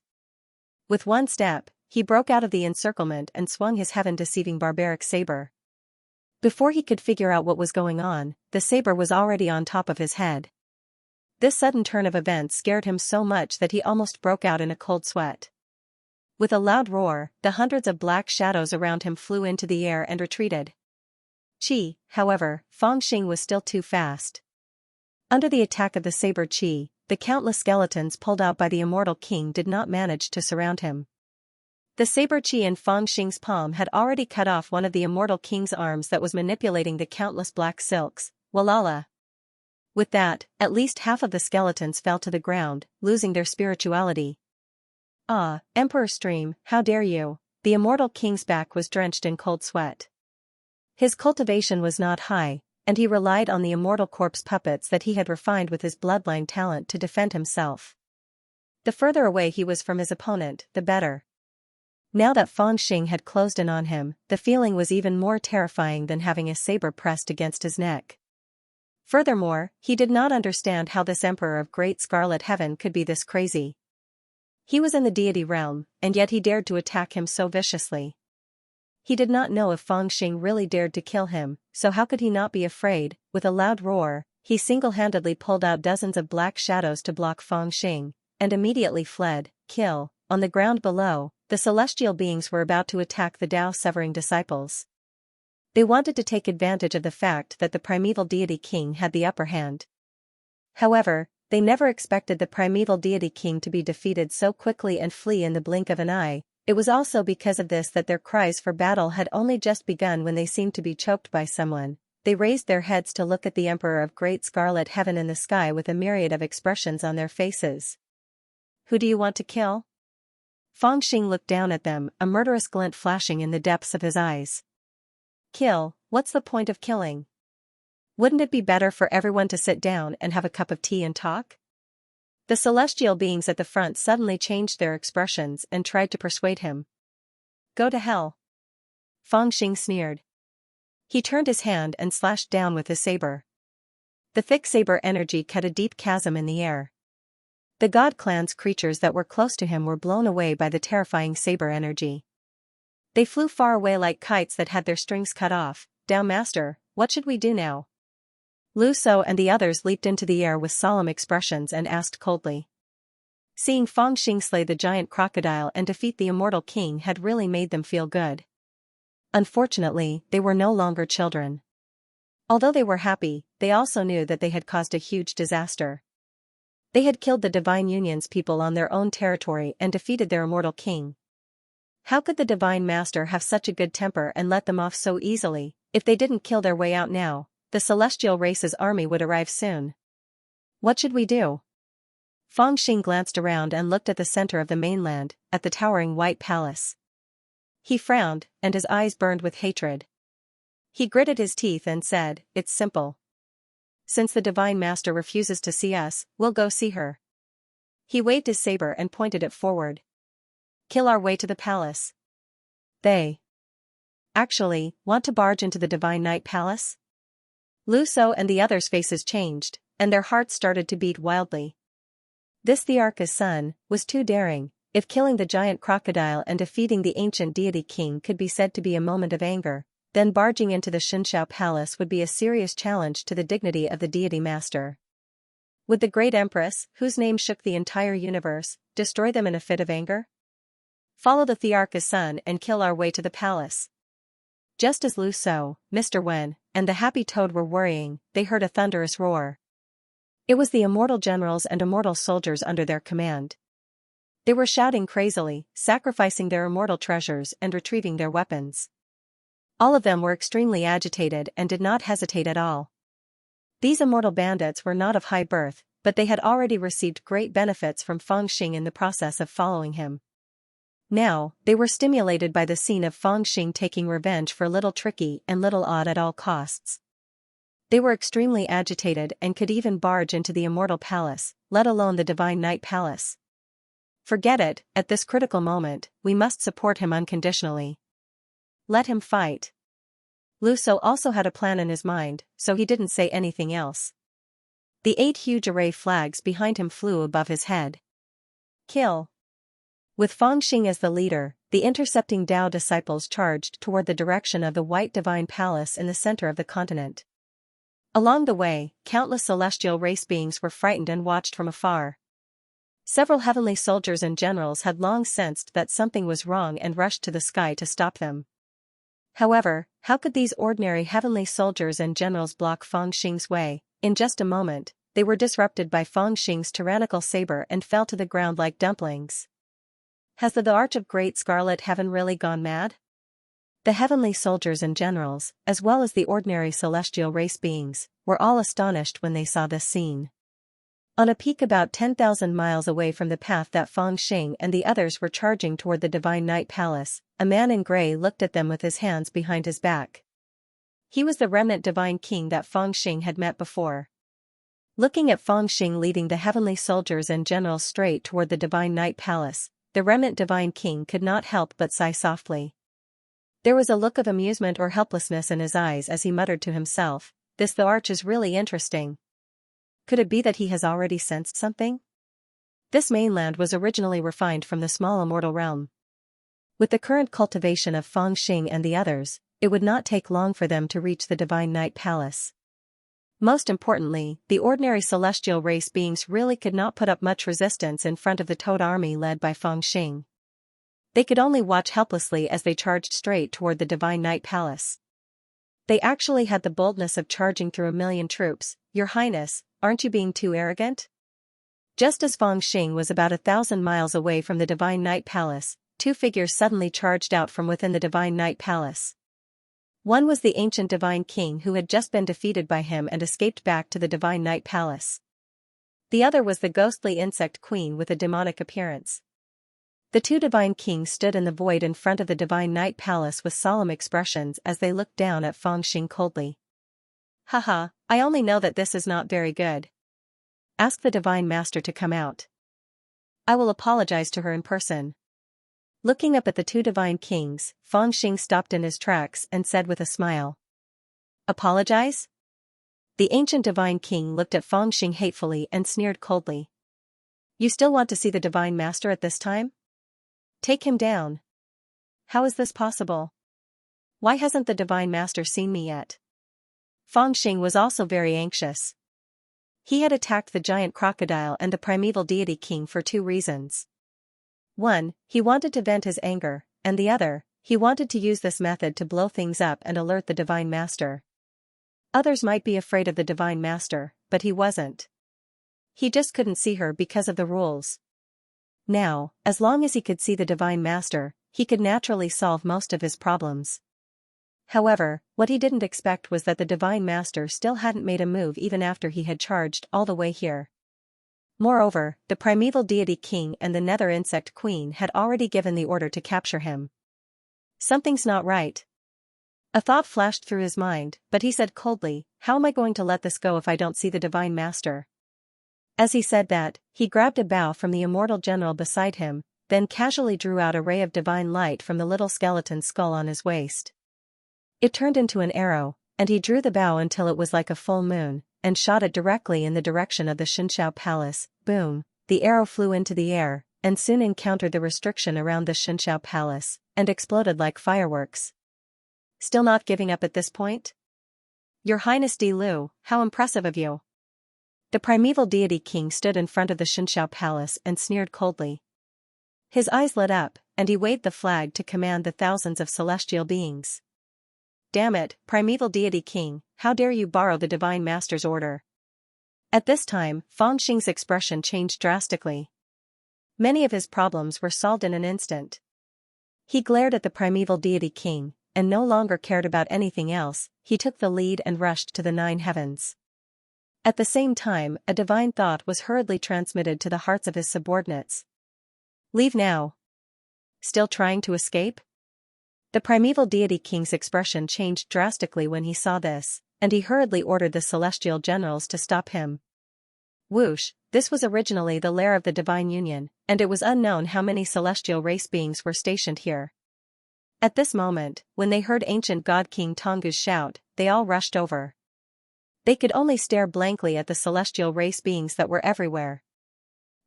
With one step, he broke out of the encirclement and swung his heaven-deceiving barbaric saber. Before he could figure out what was going on, the saber was already on top of his head. This sudden turn of events scared him so much that he almost broke out in a cold sweat. With a loud roar, the hundreds of black shadows around him flew into the air and retreated. However, Feng Xing was still too fast. Under the attack of the saber Qi, the countless skeletons pulled out by the immortal king did not manage to surround him. The saber Qi in Feng Xing's palm had already cut off one of the immortal king's arms that was manipulating the countless black silks. Walala. With that, at least half of the skeletons fell to the ground, losing their spirituality. Ah, Emperor Stream, how dare you! The immortal king's back was drenched in cold sweat. His cultivation was not high, and he relied on the immortal corpse puppets that he had refined with his bloodline talent to defend himself. The further away he was from his opponent, the better. Now that Feng Xing had closed in on him, the feeling was even more terrifying than having a saber pressed against his neck. Furthermore, he did not understand how this emperor of great scarlet heaven could be this crazy. He was in the deity realm, and yet he dared to attack him so viciously. He did not know if Fangxing really dared to kill him, so how could he not be afraid? With a loud roar, he single-handedly pulled out dozens of black shadows to block Fangxing, and immediately fled. Kill. On the ground below, the celestial beings were about to attack the Tao-severing disciples. They wanted to take advantage of the fact that the primeval deity king had the upper hand. However, they never expected the primeval deity king to be defeated so quickly and flee in the blink of an eye. It was also because of this that their cries for battle had only just begun when they seemed to be choked by someone. They raised their heads to look at the Emperor of Great Scarlet Heaven in the sky with a myriad of expressions on their faces. Who do you want to kill? Fangxing looked down at them, a murderous glint flashing in the depths of his eyes. Kill? What's the point of killing? Wouldn't it be better for everyone to sit down and have a cup of tea and talk? The celestial beings at the front suddenly changed their expressions and tried to persuade him. Go to hell. Fangxing sneered. He turned his hand and slashed down with his saber. The thick saber energy cut a deep chasm in the air. The God Clan's creatures that were close to him were blown away by the terrifying saber energy. They flew far away like kites that had their strings cut off. Tao Master, what should we do now? Lu Shou and the others leaped into the air with solemn expressions and asked coldly. Seeing Fangxing slay the giant crocodile and defeat the immortal king had really made them feel good. Unfortunately, they were no longer children. Although they were happy, they also knew that they had caused a huge disaster. They had killed the Divine Union's people on their own territory and defeated their immortal king. How could the Divine Master have such a good temper and let them off so easily? If they didn't kill their way out now, the celestial race's army would arrive soon. What should we do? Fangxing glanced around and looked at the center of the mainland, at the towering white palace. He frowned, and his eyes burned with hatred. He gritted his teeth and said, "It's simple. Since the Divine Master refuses to see us, we'll go see her." He waved his saber and pointed it forward. Kill our way to the palace. They actually want to barge into the Divine Night Palace? Lu Shou and the others' faces changed, and their hearts started to beat wildly. This Thearka's son was too daring. If killing the giant crocodile and defeating the ancient deity king could be said to be a moment of anger, then barging into the Xianxia palace would be a serious challenge to the dignity of the deity master. Would the great empress, whose name shook the entire universe, destroy them in a fit of anger? Follow the Thearka's son and kill our way to the palace. Just as Lu Shou, Mr. Wen, and the happy toad were worrying, they heard a thunderous roar. It was the immortal generals and immortal soldiers under their command. They were shouting crazily, sacrificing their immortal treasures and retrieving their weapons. All of them were extremely agitated and did not hesitate at all. These immortal bandits were not of high birth, but they had already received great benefits from Fangxing in the process of following him. Now, they were stimulated by the scene of Fangxing taking revenge for Little Tricky and Little Odd at all costs. They were extremely agitated and could even barge into the immortal palace, let alone the Divine Night Palace. Forget it, at this critical moment, we must support him unconditionally. Let him fight. Lu Shou also had a plan in his mind, so he didn't say anything else. The 8 huge array flags behind him flew above his head. Kill. With Fangxing as the leader, the intercepting Tao disciples charged toward the direction of the White Divine Palace in the center of the continent. Along the way, countless celestial race beings were frightened and watched from afar. Several heavenly soldiers and generals had long sensed that something was wrong and rushed to the sky to stop them. However, how could these ordinary heavenly soldiers and generals block Fangxing's way? In just a moment, they were disrupted by Fangxing's tyrannical saber and fell to the ground like dumplings. Has the Arch of Great Scarlet Heaven really gone mad? The heavenly soldiers and generals, as well as the ordinary celestial race beings, were all astonished when they saw this scene. On a peak about 10,000 miles away from the path that Fangxing and the others were charging toward the Divine Night Palace, a man in gray looked at them with his hands behind his back. He was the remnant Divine King that Fangxing had met before. Looking at Fangxing leading the heavenly soldiers and generals straight toward the Divine Night Palace, the remnant Divine King could not help but sigh softly. There was a look of amusement or helplessness in his eyes as he muttered to himself, "This the Arch is really interesting. Could it be that he has already sensed something? This mainland was originally refined from the small immortal realm. With the current cultivation of Feng Xing and the others, it would not take long for them to reach the Divine Night Palace. Most importantly, the ordinary celestial race beings really could not put up much resistance in front of the Toad army led by Feng Xing. They could only watch helplessly as they charged straight toward the Divine Night Palace. They actually had the boldness of charging through 1,000,000 troops. Your Highness, aren't you being too arrogant? Just as Feng Xing was about 1,000 miles away from the Divine Night Palace, two figures suddenly charged out from within the Divine Night Palace. One was the ancient Divine King who had just been defeated by him and escaped back to the Divine Night Palace. The other was the ghostly insect queen with a demonic appearance. The two Divine Kings stood in the void in front of the Divine Night Palace with solemn expressions as they looked down at Feng Xing coldly. Haha, I only know that this is not very good. Ask the Divine Master to come out. I will apologize to her in person. Looking up at the two Divine Kings, Feng Xing stopped in his tracks and said with a smile. Apologize? The ancient Divine King looked at Feng Xing hatefully and sneered coldly. You still want to see the Divine Master at this time? Take him down. How is this possible? Why hasn't the Divine Master seen me yet? Feng Xing was also very anxious. He had attacked the giant crocodile and the primeval deity king for two reasons. One, he wanted to vent his anger, and the other, he wanted to use this method to blow things up and alert the Divine Master. Others might be afraid of the Divine Master, but he wasn't. He just couldn't see her because of the rules. Now, as long as he could see the Divine Master, he could naturally solve most of his problems. However, what he didn't expect was that the Divine Master still hadn't made a move even after he had charged all the way here. Moreover, the primeval deity king and the nether insect queen had already given the order to capture him. Something's not right. A thought flashed through his mind, but he said coldly, how am I going to let this go if I don't see the Divine Master? As he said that, he grabbed a bow from the immortal general beside him, then casually drew out a ray of divine light from the little skeleton skull on his waist. It turned into an arrow, and he drew the bow until it was like a full moon, and shot it directly in the direction of the Xianxia Palace. Boom, the arrow flew into the air, and soon encountered the restriction around the Xianxia Palace, and exploded like fireworks. Still not giving up at this point? Your Highness Di Lu, how impressive of you. The primeval deity king stood in front of the Xianxia Palace and sneered coldly. His eyes lit up, and he waved the flag to command the thousands of celestial beings. Damn it, primeval deity king, how dare you borrow the Divine Master's order? At this time, Feng Xing's expression changed drastically. Many of his problems were solved in an instant. He glared at the primeval deity king, and no longer cared about anything else. He took the lead and rushed to the 9 heavens. At the same time, a divine thought was hurriedly transmitted to the hearts of his subordinates. Leave now. Still trying to escape? The primeval deity king's expression changed drastically when he saw this, and he hurriedly ordered the celestial generals to stop him. Whoosh, this was originally the lair of the Divine Union, and it was unknown how many celestial race beings were stationed here. At this moment, when they heard ancient god King Tongu's shout, they all rushed over. They could only stare blankly at the celestial race beings that were everywhere.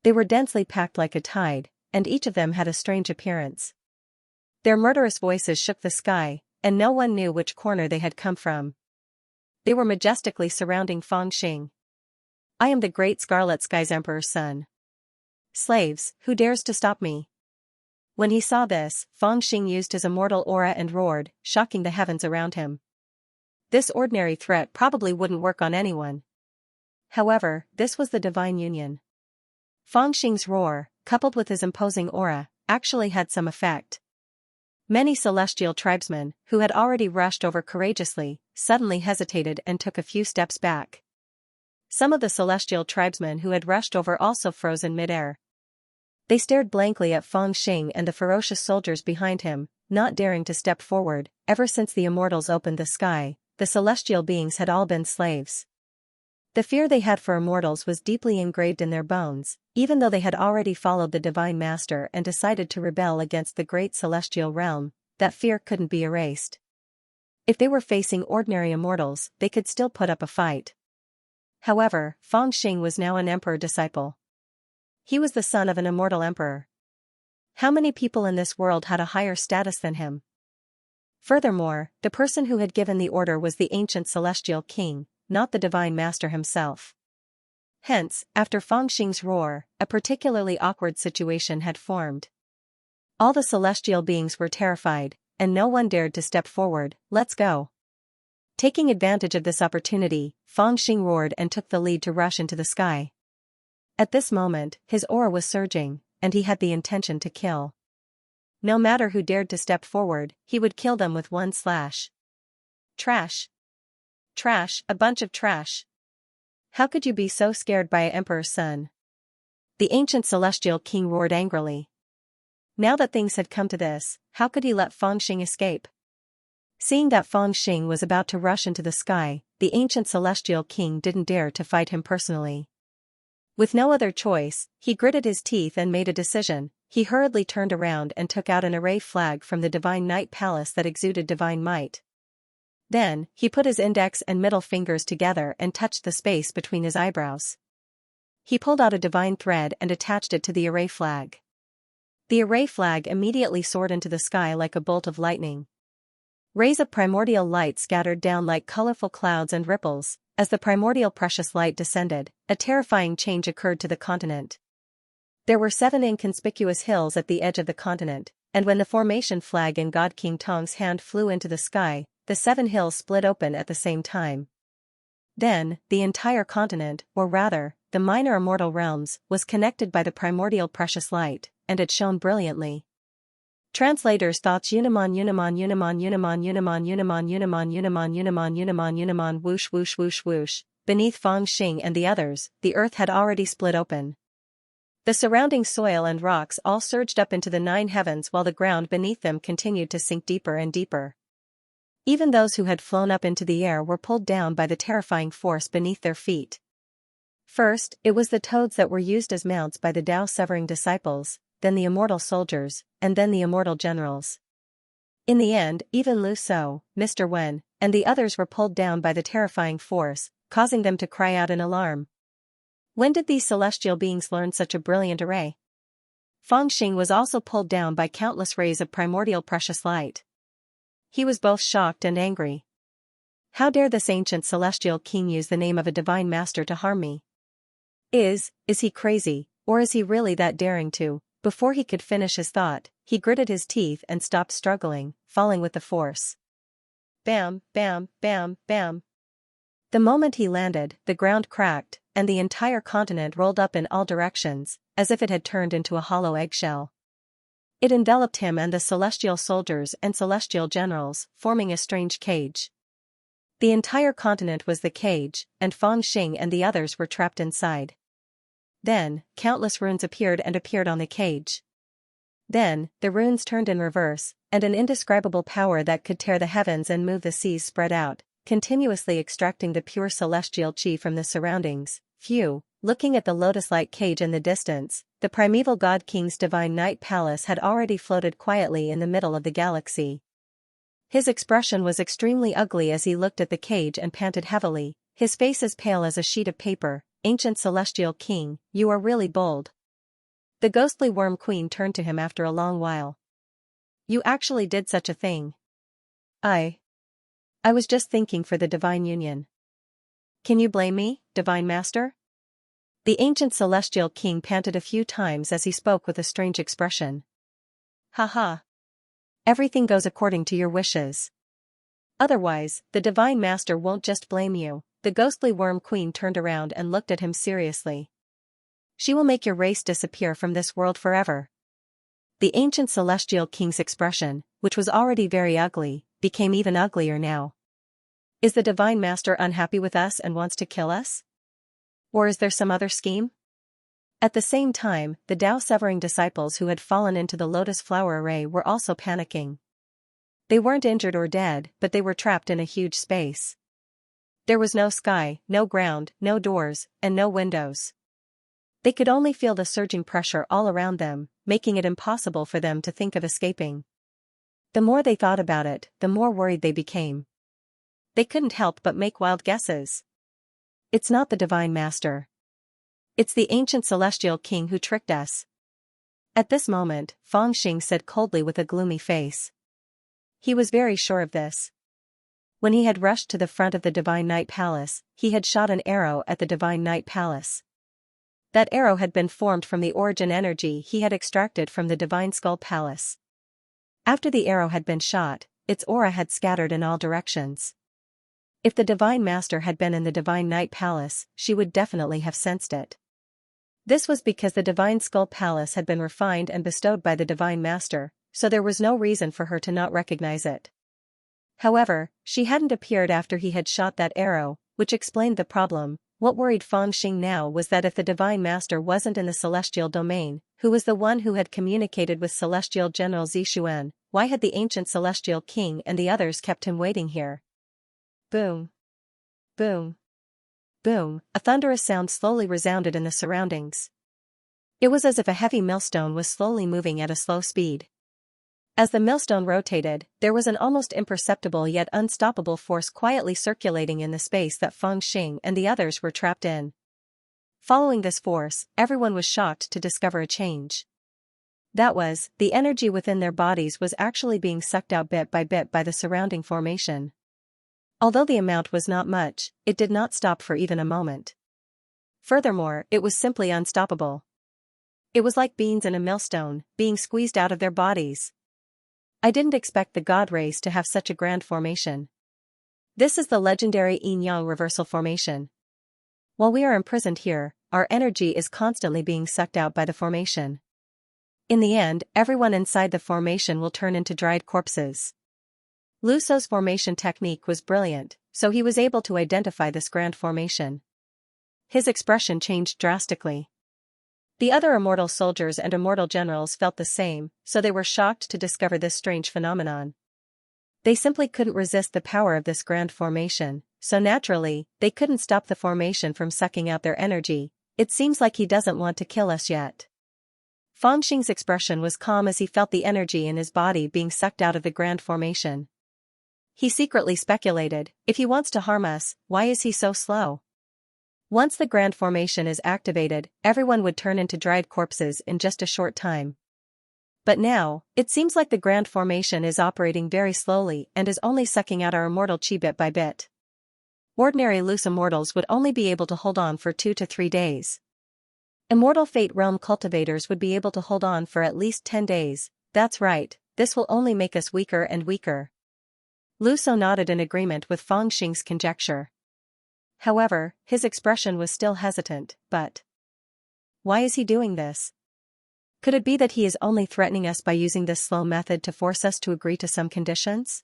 They were densely packed like a tide, and each of them had a strange appearance. Their murderous voices shook the sky, and no one knew which corner they had come from. They were majestically surrounding Feng Xing. I am the great Scarlet Sky's Emperor's son. Slaves, who dares to stop me? When he saw this, Feng Xing used his immortal aura and roared, shocking the heavens around him. This ordinary threat probably wouldn't work on anyone. However, this was the Divine Union. Feng Xing's roar, coupled with his imposing aura, actually had some effect. Many celestial tribesmen, who had already rushed over courageously, suddenly hesitated and took a few steps back. Some of the celestial tribesmen who had rushed over also froze in midair. They stared blankly at Feng Xing and the ferocious soldiers behind him, not daring to step forward. Ever since the immortals opened the sky, the celestial beings had all been slaves. The fear they had for immortals was deeply engraved in their bones, even though they had already followed the Divine Master and decided to rebel against the great celestial realm. That fear couldn't be erased. If they were facing ordinary immortals, they could still put up a fight. However, Feng Xing was now an emperor disciple. He was the son of an immortal emperor. How many people in this world had a higher status than him? Furthermore, the person who had given the order was the ancient celestial king, not the divine master himself. Hence, after Fangxing's roar, a particularly awkward situation had formed. All the celestial beings were terrified, and no one dared to step forward. Let's go. Taking advantage of this opportunity, Fangxing roared and took the lead to rush into the sky. At this moment, his aura was surging, and he had the intention to kill. No matter who dared to step forward, he would kill them with one slash. Trash. Trash, a bunch of trash. How could you be so scared by an emperor's son? The ancient celestial king roared angrily. Now that things had come to this, how could he let Fangxing escape? Seeing that Fangxing was about to rush into the sky, the ancient celestial king didn't dare to fight him personally. With no other choice, he gritted his teeth and made a decision. He hurriedly turned around and took out an array flag from the divine night palace that exuded divine might. Then, he put his index and middle fingers together and touched the space between his eyebrows. He pulled out a divine thread and attached it to the array flag. The array flag immediately soared into the sky like a bolt of lightning. Rays of primordial light scattered down like colorful clouds and ripples. As the primordial precious light descended, a terrifying change occurred to the continent. There were 7 inconspicuous hills at the edge of the continent, and when the formation flag in God King Tong's hand flew into the sky, the 7 hills split open at the same time. Then, the entire continent, or rather, the minor immortal realms, was connected by the primordial precious light, and it shone brilliantly. Translators thoughts Unimon whoosh whoosh whoosh whoosh. Beneath Fangxing and the others, the earth had already split open. The surrounding soil and rocks all surged up into the 9 heavens while the ground beneath them continued to sink deeper and deeper. Even those who had flown up into the air were pulled down by the terrifying force beneath their feet. First, it was the toads that were used as mounts by the Tao-severing disciples, then the immortal soldiers, and then the immortal generals. In the end, even Lu So, Mr. Wen, and the others were pulled down by the terrifying force, causing them to cry out in alarm. When did these celestial beings learn such a brilliant array? Fangxing was also pulled down by countless rays of primordial precious light. He was both shocked and angry. How dare this ancient celestial king use the name of a divine master to harm me? Is he crazy, or is he really that daring to? Before he could finish his thought, he gritted his teeth and stopped struggling, falling with the force. Bam, bam, bam, bam. The moment he landed, the ground cracked, and the entire continent rolled up in all directions, as if it had turned into a hollow eggshell. It enveloped him and the celestial soldiers and celestial generals, forming a strange cage. The entire continent was the cage, and Fangxing and the others were trapped inside. Then, countless runes appeared on the cage. Then, the runes turned in reverse, and an indescribable power that could tear the heavens and move the seas spread out, continuously extracting the pure celestial chi from the surroundings. Phew, looking at the lotus-like cage in the distance, the primeval God King's divine night palace had already floated quietly in the middle of the galaxy. His expression was extremely ugly as he looked at the cage and panted heavily, his face as pale as a sheet of paper. Ancient celestial king, you are really bold. The ghostly worm queen turned to him after a long while. You actually did such a thing. I was just thinking for the divine union. Can you blame me, divine master? The ancient celestial king panted a few times as he spoke with a strange expression. Haha. Everything goes according to your wishes. Otherwise, the divine master won't just blame you. The ghostly worm queen turned around and looked at him seriously. She will make your race disappear from this world forever. The ancient celestial king's expression, which was already very ugly, became even uglier now. Is the divine master unhappy with us and wants to kill us? Or is there some other scheme? At the same time, the Tao-severing disciples who had fallen into the lotus flower array were also panicking. They weren't injured or dead, but they were trapped in a huge space. There was no sky, no ground, no doors, and no windows. They could only feel the surging pressure all around them, making it impossible for them to think of escaping. The more they thought about it, the more worried they became. They couldn't help but make wild guesses. It's not the divine master. It's the ancient celestial king who tricked us. At this moment, Fangxing said coldly with a gloomy face. He was very sure of this. When he had rushed to the front of the Divine Night Palace, he had shot an arrow at the Divine Night Palace. That arrow had been formed from the origin energy he had extracted from the Divine Skull Palace. After the arrow had been shot, its aura had scattered in all directions. If the Divine Master had been in the Divine Night Palace, she would definitely have sensed it. This was because the Divine Skull Palace had been refined and bestowed by the Divine Master, so there was no reason for her to not recognize it. However, she hadn't appeared after he had shot that arrow, which explained the problem. What worried Fangxing now was that if the Divine Master wasn't in the Celestial Domain, who was the one who had communicated with Celestial General Zixuan, why had the ancient Celestial King and the others kept him waiting here? Boom. Boom. Boom, a thunderous sound slowly resounded in the surroundings. It was as if a heavy millstone was slowly moving at a slow speed. As the millstone rotated, there was an almost imperceptible yet unstoppable force quietly circulating in the space that Fangxing and the others were trapped in. Following this force, everyone was shocked to discover a change. That was, the energy within their bodies was actually being sucked out bit by the surrounding formation. Although the amount was not much, it did not stop for even a moment. Furthermore, it was simply unstoppable. It was like beans in a millstone, being squeezed out of their bodies. I didn't expect the God race to have such a grand formation. This is the legendary yin-yang reversal formation. While we are imprisoned here, our energy is constantly being sucked out by the formation. In the end, everyone inside the formation will turn into dried corpses. Lu Shou's formation technique was brilliant, so he was able to identify this grand formation. His expression changed drastically. The other immortal soldiers and immortal generals felt the same, so they were shocked to discover this strange phenomenon. They simply couldn't resist the power of this grand formation, so naturally, they couldn't stop the formation from sucking out their energy. It seems like he doesn't want to kill us yet. Fangxing's expression was calm as he felt the energy in his body being sucked out of the grand formation. He secretly speculated, if he wants to harm us, why is he so slow? Once the grand formation is activated, everyone would turn into dried corpses in just a short time. But now, it seems like the grand formation is operating very slowly and is only sucking out our immortal chi bit by bit. Ordinary loose immortals would only be able to hold on for 2 to 3 days. Immortal Fate Realm cultivators would be able to hold on for at least 10 days, that's right, this will only make us weaker and weaker. Lu Shou nodded in agreement with Fangxing's conjecture. However, his expression was still hesitant, but why is he doing this? Could it be that he is only threatening us by using this slow method to force us to agree to some conditions?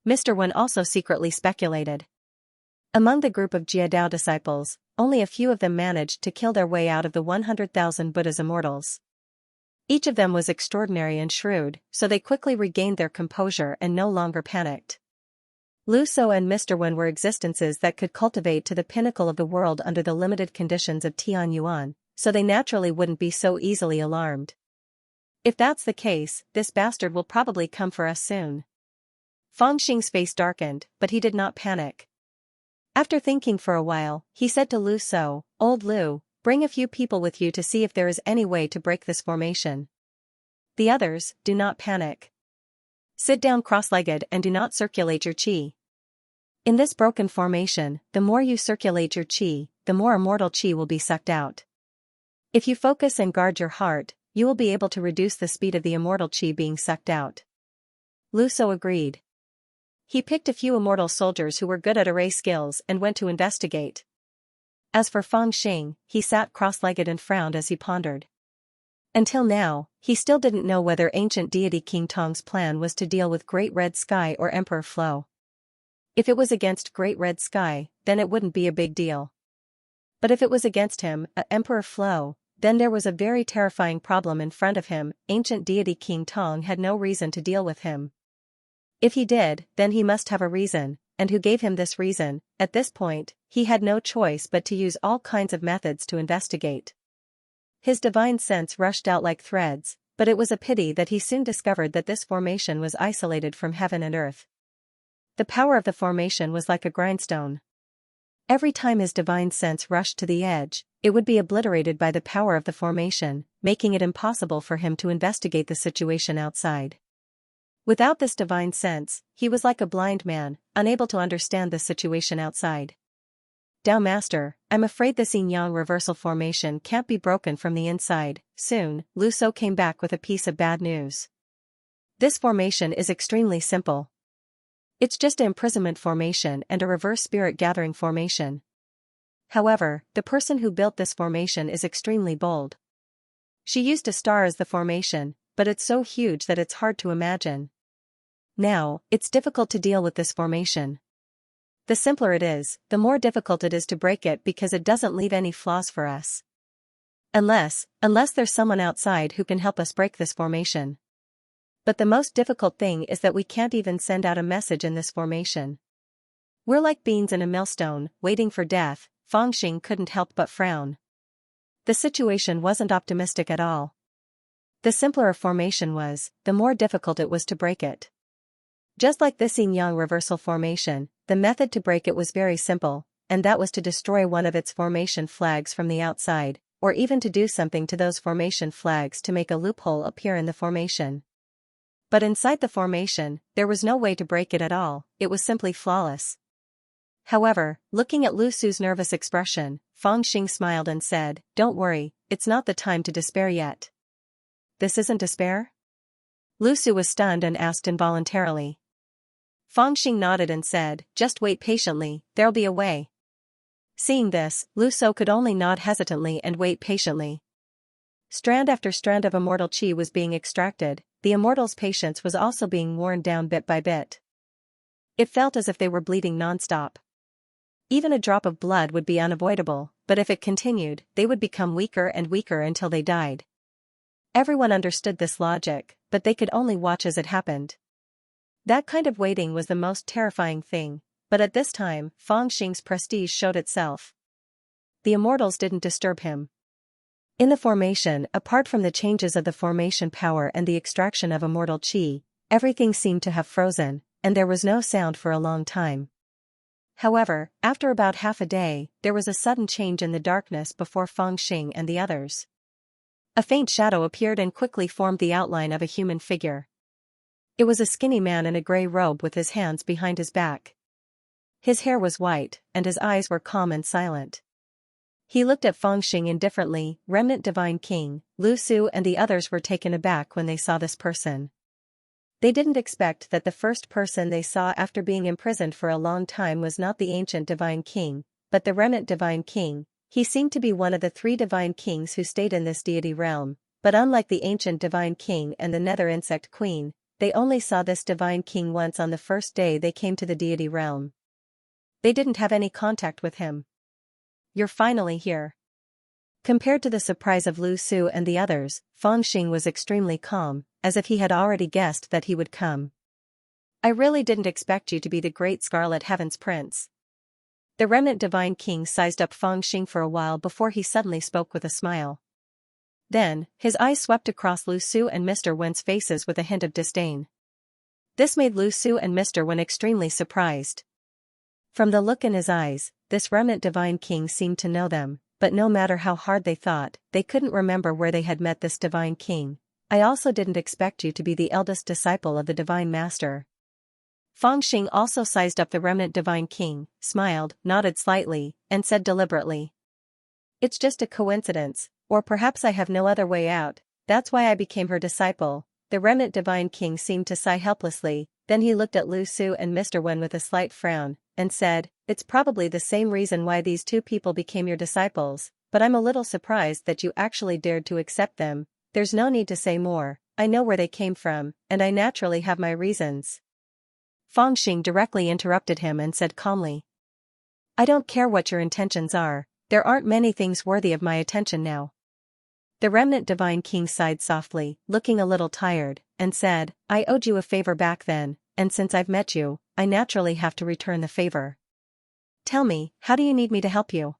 Mr. Wen also secretly speculated. Among the group of Jiadao disciples, only a few of them managed to kill their way out of the 100,000 Buddha's immortals. Each of them was extraordinary and shrewd, so they quickly regained their composure and no longer panicked. Lu Shou and Mr. Wen were existences that could cultivate to the pinnacle of the world under the limited conditions of Tianyuan, so they naturally wouldn't be so easily alarmed. If that's the case, this bastard will probably come for us soon. Fangxing's face darkened, but he did not panic. After thinking for a while, he said to Lu Shou, "Old Lu, bring a few people with you to see if there is any way to break this formation. The others, do not panic. Sit down cross-legged and do not circulate your chi. In this broken formation, the more you circulate your chi, the more immortal chi will be sucked out. If you focus and guard your heart, you will be able to reduce the speed of the immortal chi being sucked out." Lu Shou agreed. He picked a few immortal soldiers who were good at array skills and went to investigate. As for Fangxing, he sat cross-legged and frowned as he pondered. Until now, he still didn't know whether ancient deity King Tong's plan was to deal with Great Red Sky or Emperor Flo. If it was against Great Red Sky, then it wouldn't be a big deal. But if it was against him, Emperor Flo, then there was a very terrifying problem in front of him. Ancient deity King Tong had no reason to deal with him. If he did, then he must have a reason, and who gave him this reason? At this point, he had no choice but to use all kinds of methods to investigate. His divine sense rushed out like threads, but it was a pity that he soon discovered that this formation was isolated from heaven and earth. The power of the formation was like a grindstone. Every time his divine sense rushed to the edge, it would be obliterated by the power of the formation, making it impossible for him to investigate the situation outside. Without this divine sense, he was like a blind man, unable to understand the situation outside. Dao Master, I'm afraid this yin-yang reversal formation can't be broken from the inside. Soon, Lu Su came back with a piece of bad news. This formation is extremely simple. It's just an imprisonment formation and a reverse spirit gathering formation. However, the person who built this formation is extremely bold. She used a star as the formation, but it's so huge that it's hard to imagine. Now, it's difficult to deal with this formation. The simpler it is, the more difficult it is to break it because it doesn't leave any flaws for us. Unless there's someone outside who can help us break this formation. But the most difficult thing is that we can't even send out a message in this formation. We're like beans in a millstone, waiting for death. Fang Xing couldn't help but frown. The situation wasn't optimistic at all. The simpler a formation was, the more difficult it was to break it. Just like this yin-yang reversal formation, the method to break it was very simple, and that was to destroy one of its formation flags from the outside, or even to do something to those formation flags to make a loophole appear in the formation. But inside the formation, there was no way to break it at all, it was simply flawless. However, looking at Lu Su's nervous expression, Fang Xing smiled and said, "Don't worry, it's not the time to despair yet." "This isn't despair?" Lu Su was stunned and asked involuntarily. Fang Xing nodded and said, "Just wait patiently, there'll be a way." Seeing this, Lu Su could only nod hesitantly and wait patiently. Strand after strand of immortal qi was being extracted, the immortals' patience was also being worn down bit by bit. It felt as if they were bleeding non-stop. Even a drop of blood would be unavoidable, but if it continued, they would become weaker and weaker until they died. Everyone understood this logic, but they could only watch as it happened. That kind of waiting was the most terrifying thing, but at this time, Fang Xing's prestige showed itself. The immortals didn't disturb him. In the formation, apart from the changes of the formation power and the extraction of immortal qi, everything seemed to have frozen, and there was no sound for a long time. However, after about half a day, there was a sudden change in the darkness before Fang Xing and the others. A faint shadow appeared and quickly formed the outline of a human figure. It was a skinny man in a gray robe with his hands behind his back. His hair was white, and his eyes were calm and silent. He looked at Fang Xing indifferently. Remnant Divine King, Lu Su and the others were taken aback when they saw this person. They didn't expect that the first person they saw after being imprisoned for a long time was not the ancient Divine King, but the Remnant Divine King. He seemed to be one of the 3 Divine Kings who stayed in this deity realm, but unlike the ancient Divine King and the Nether Insect Queen, they only saw this Divine King once on the first day they came to the deity realm. They didn't have any contact with him. "You're finally here." Compared to the surprise of Lu Su and the others, Fang Xing was extremely calm, as if he had already guessed that he would come. "I really didn't expect you to be the great Scarlet Heaven's Prince." The Remnant Divine King sized up Fang Xing for a while before he suddenly spoke with a smile. Then, his eyes swept across Lu Su and Mr. Wen's faces with a hint of disdain. This made Lu Su and Mr. Wen extremely surprised. From the look in his eyes, this Remnant Divine King seemed to know them, but no matter how hard they thought, they couldn't remember where they had met this Divine King. "I also didn't expect you to be the eldest disciple of the Divine Master." Fang Xing also sized up the Remnant Divine King, smiled, nodded slightly, and said deliberately, "It's just a coincidence, or perhaps I have no other way out, that's why I became her disciple." The Remnant Divine King seemed to sigh helplessly, then he looked at Lu Su and Mr. Wen with a slight frown, and said, "It's probably the same reason why these 2 people became your disciples, but I'm a little surprised that you actually dared to accept them. There's no need to say more, I know where they came from, and I naturally have my reasons." Fang Xing directly interrupted him and said calmly, "I don't care what your intentions are, there aren't many things worthy of my attention now." The Remnant Divine King sighed softly, looking a little tired, and said, "I owed you a favor back then, and since I've met you, I naturally have to return the favor. Tell me, how do you need me to help you?"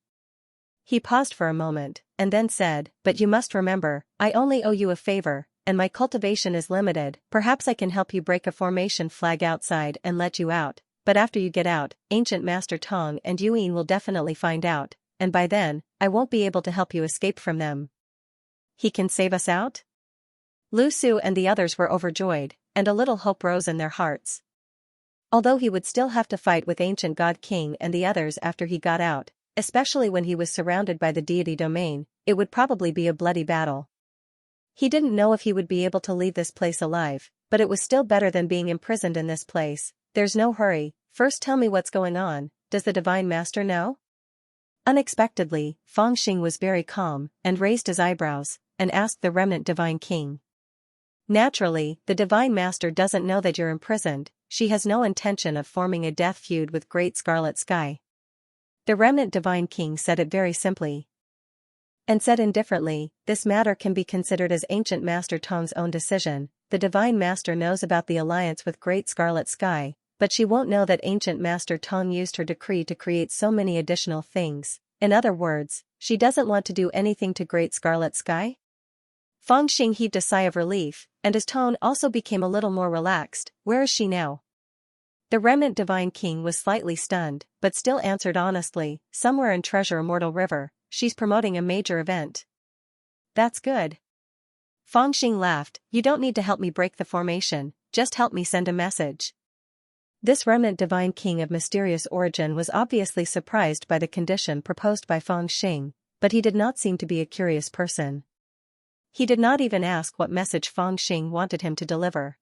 He paused for a moment, and then said, "But you must remember, I only owe you a favor, and my cultivation is limited. Perhaps I can help you break a formation flag outside and let you out, but after you get out, Ancient Master Tong and Yuan will definitely find out, and by then, I won't be able to help you escape from them. He can save us out? Lu Su and the others were overjoyed, and a little hope rose in their hearts. Although he would still have to fight with Ancient God King and the others after he got out, especially when he was surrounded by the deity domain, it would probably be a bloody battle. He didn't know if he would be able to leave this place alive, but it was still better than being imprisoned in this place. There's no hurry, first tell me what's going on, does the Divine Master know? Unexpectedly, Fangxing was very calm, and raised his eyebrows, and asked the remnant Divine King. Naturally, the Divine Master doesn't know that you're imprisoned, she has no intention of forming a death feud with Great Scarlet Sky. The remnant Divine King said it very simply. And said indifferently, this matter can be considered as Ancient Master Tong's own decision. The Divine Master knows about the alliance with Great Scarlet Sky, but she won't know that Ancient Master Tong used her decree to create so many additional things. In other words, she doesn't want to do anything to Great Scarlet Sky? Fangxing heaved a sigh of relief, and his tone also became a little more relaxed. Where is she now? The remnant Divine King was slightly stunned, but still answered honestly, somewhere in Treasure Immortal River, she's promoting a major event. That's good. Fangxing laughed, you don't need to help me break the formation, just help me send a message. This remnant Divine King of mysterious origin was obviously surprised by the condition proposed by Fangxing, but he did not seem to be a curious person. He did not even ask what message Fangxing wanted him to deliver.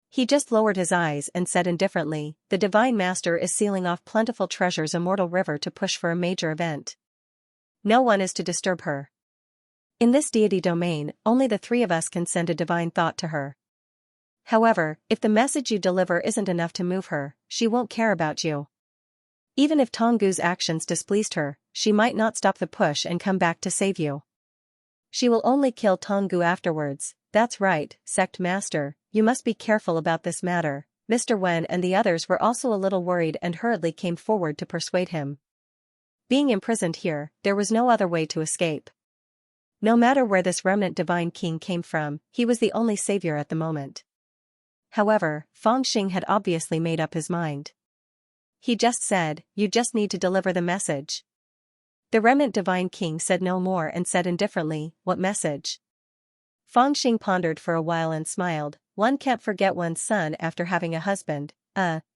He just lowered his eyes and said indifferently, the Divine Master is sealing off plentiful treasures Immortal River to push for a major event. No one is to disturb her. In this deity domain, only the three of us can send a divine thought to her. However, if the message you deliver isn't enough to move her, she won't care about you. Even if Tonggu's actions displeased her, she might not stop the push and come back to save you. She will only kill Tonggu afterwards. That's right, Sect Master, you must be careful about this matter. Mr. Wen and the others were also a little worried and hurriedly came forward to persuade him. Being imprisoned here, there was no other way to escape. No matter where this remnant Divine King came from, he was the only savior at the moment. However, Fangxing had obviously made up his mind. He just said, you just need to deliver the message. The remnant Divine King said no more and said indifferently, what message? Fangxing pondered for a while and smiled, one can't forget one's son after having a husband.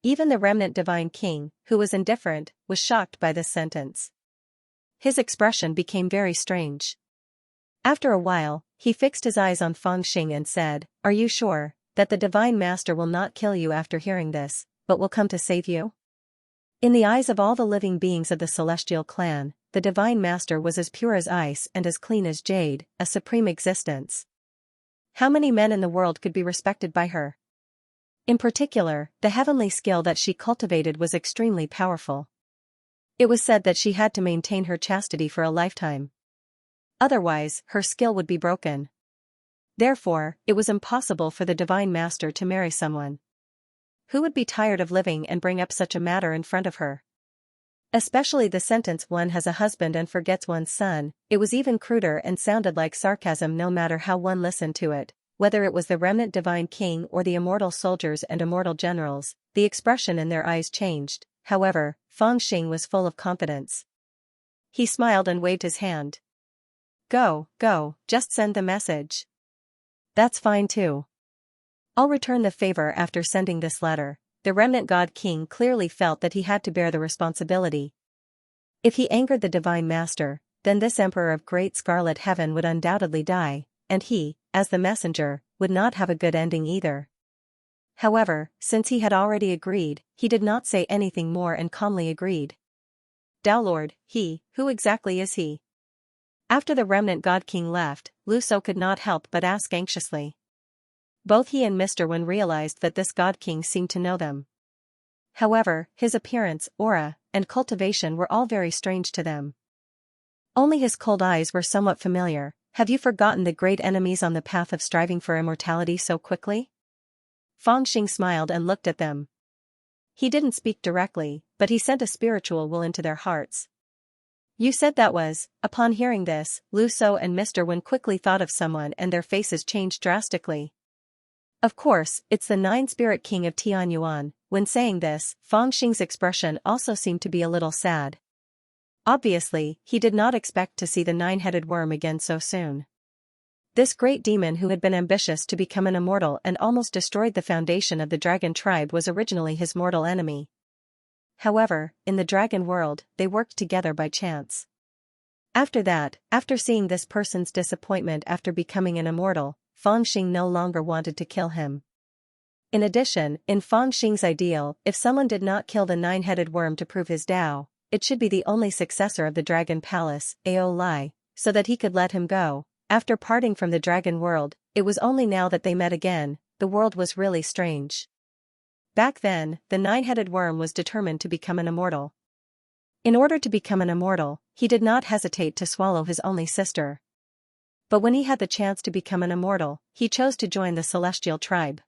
Even the remnant Divine King, who was indifferent, was shocked by this sentence. His expression became very strange. After a while, he fixed his eyes on Fangxing and said, are you sure that the Divine Master will not kill you after hearing this, but will come to save you? In the eyes of all the living beings of the Celestial Clan, the Divine Master was as pure as ice and as clean as jade, a supreme existence. How many men in the world could be respected by her? In particular, the heavenly skill that she cultivated was extremely powerful. It was said that she had to maintain her chastity for a lifetime. Otherwise, her skill would be broken. Therefore, it was impossible for the Divine Master to marry someone who would be tired of living and bring up such a matter in front of her. Especially the sentence one has a husband and forgets one's son, it was even cruder and sounded like sarcasm no matter how one listened to it, whether it was the remnant Divine King or the immortal soldiers and immortal generals, the expression in their eyes changed. However, Fangxing was full of confidence. He smiled and waved his hand. Go, just send the message. That's fine too. I'll return the favor after sending this letter. The remnant God King clearly felt that he had to bear the responsibility. If he angered the Divine Master, then this Emperor of Great Scarlet Heaven would undoubtedly die, and he, as the messenger, would not have a good ending either. However, since he had already agreed, he did not say anything more and calmly agreed. Downlord, who exactly is he? After the remnant God King left, Lu Su could not help but ask anxiously. Both he and Mr. Wen realized that this God King seemed to know them. However, his appearance, aura, and cultivation were all very strange to them. Only his cold eyes were somewhat familiar. Have you forgotten the great enemies on the path of striving for immortality so quickly? Fangxing smiled and looked at them. He didn't speak directly, but he sent a spiritual will into their hearts. You said that was. Upon hearing this, Lu Su and Mr. Wen quickly thought of someone and their faces changed drastically. Of course, it's the Nine-Spirit King of Tianyuan. When saying this, Fangxing's expression also seemed to be a little sad. Obviously, he did not expect to see the nine-headed worm again so soon. This great demon who had been ambitious to become an immortal and almost destroyed the foundation of the dragon tribe was originally his mortal enemy. However, in the dragon world, they worked together by chance. After that, after seeing this person's disappointment after becoming an immortal, Fangxing no longer wanted to kill him. In addition, in Fangxing's ideal, if someone did not kill the nine-headed worm to prove his Tao, it should be the only successor of the dragon palace, Ao Lai, so that he could let him go. After parting from the dragon world, it was only now that they met again. The world was really strange. Back then, the nine-headed worm was determined to become an immortal. In order to become an immortal, he did not hesitate to swallow his only sister. But when he had the chance to become an immortal, he chose to join the celestial tribe.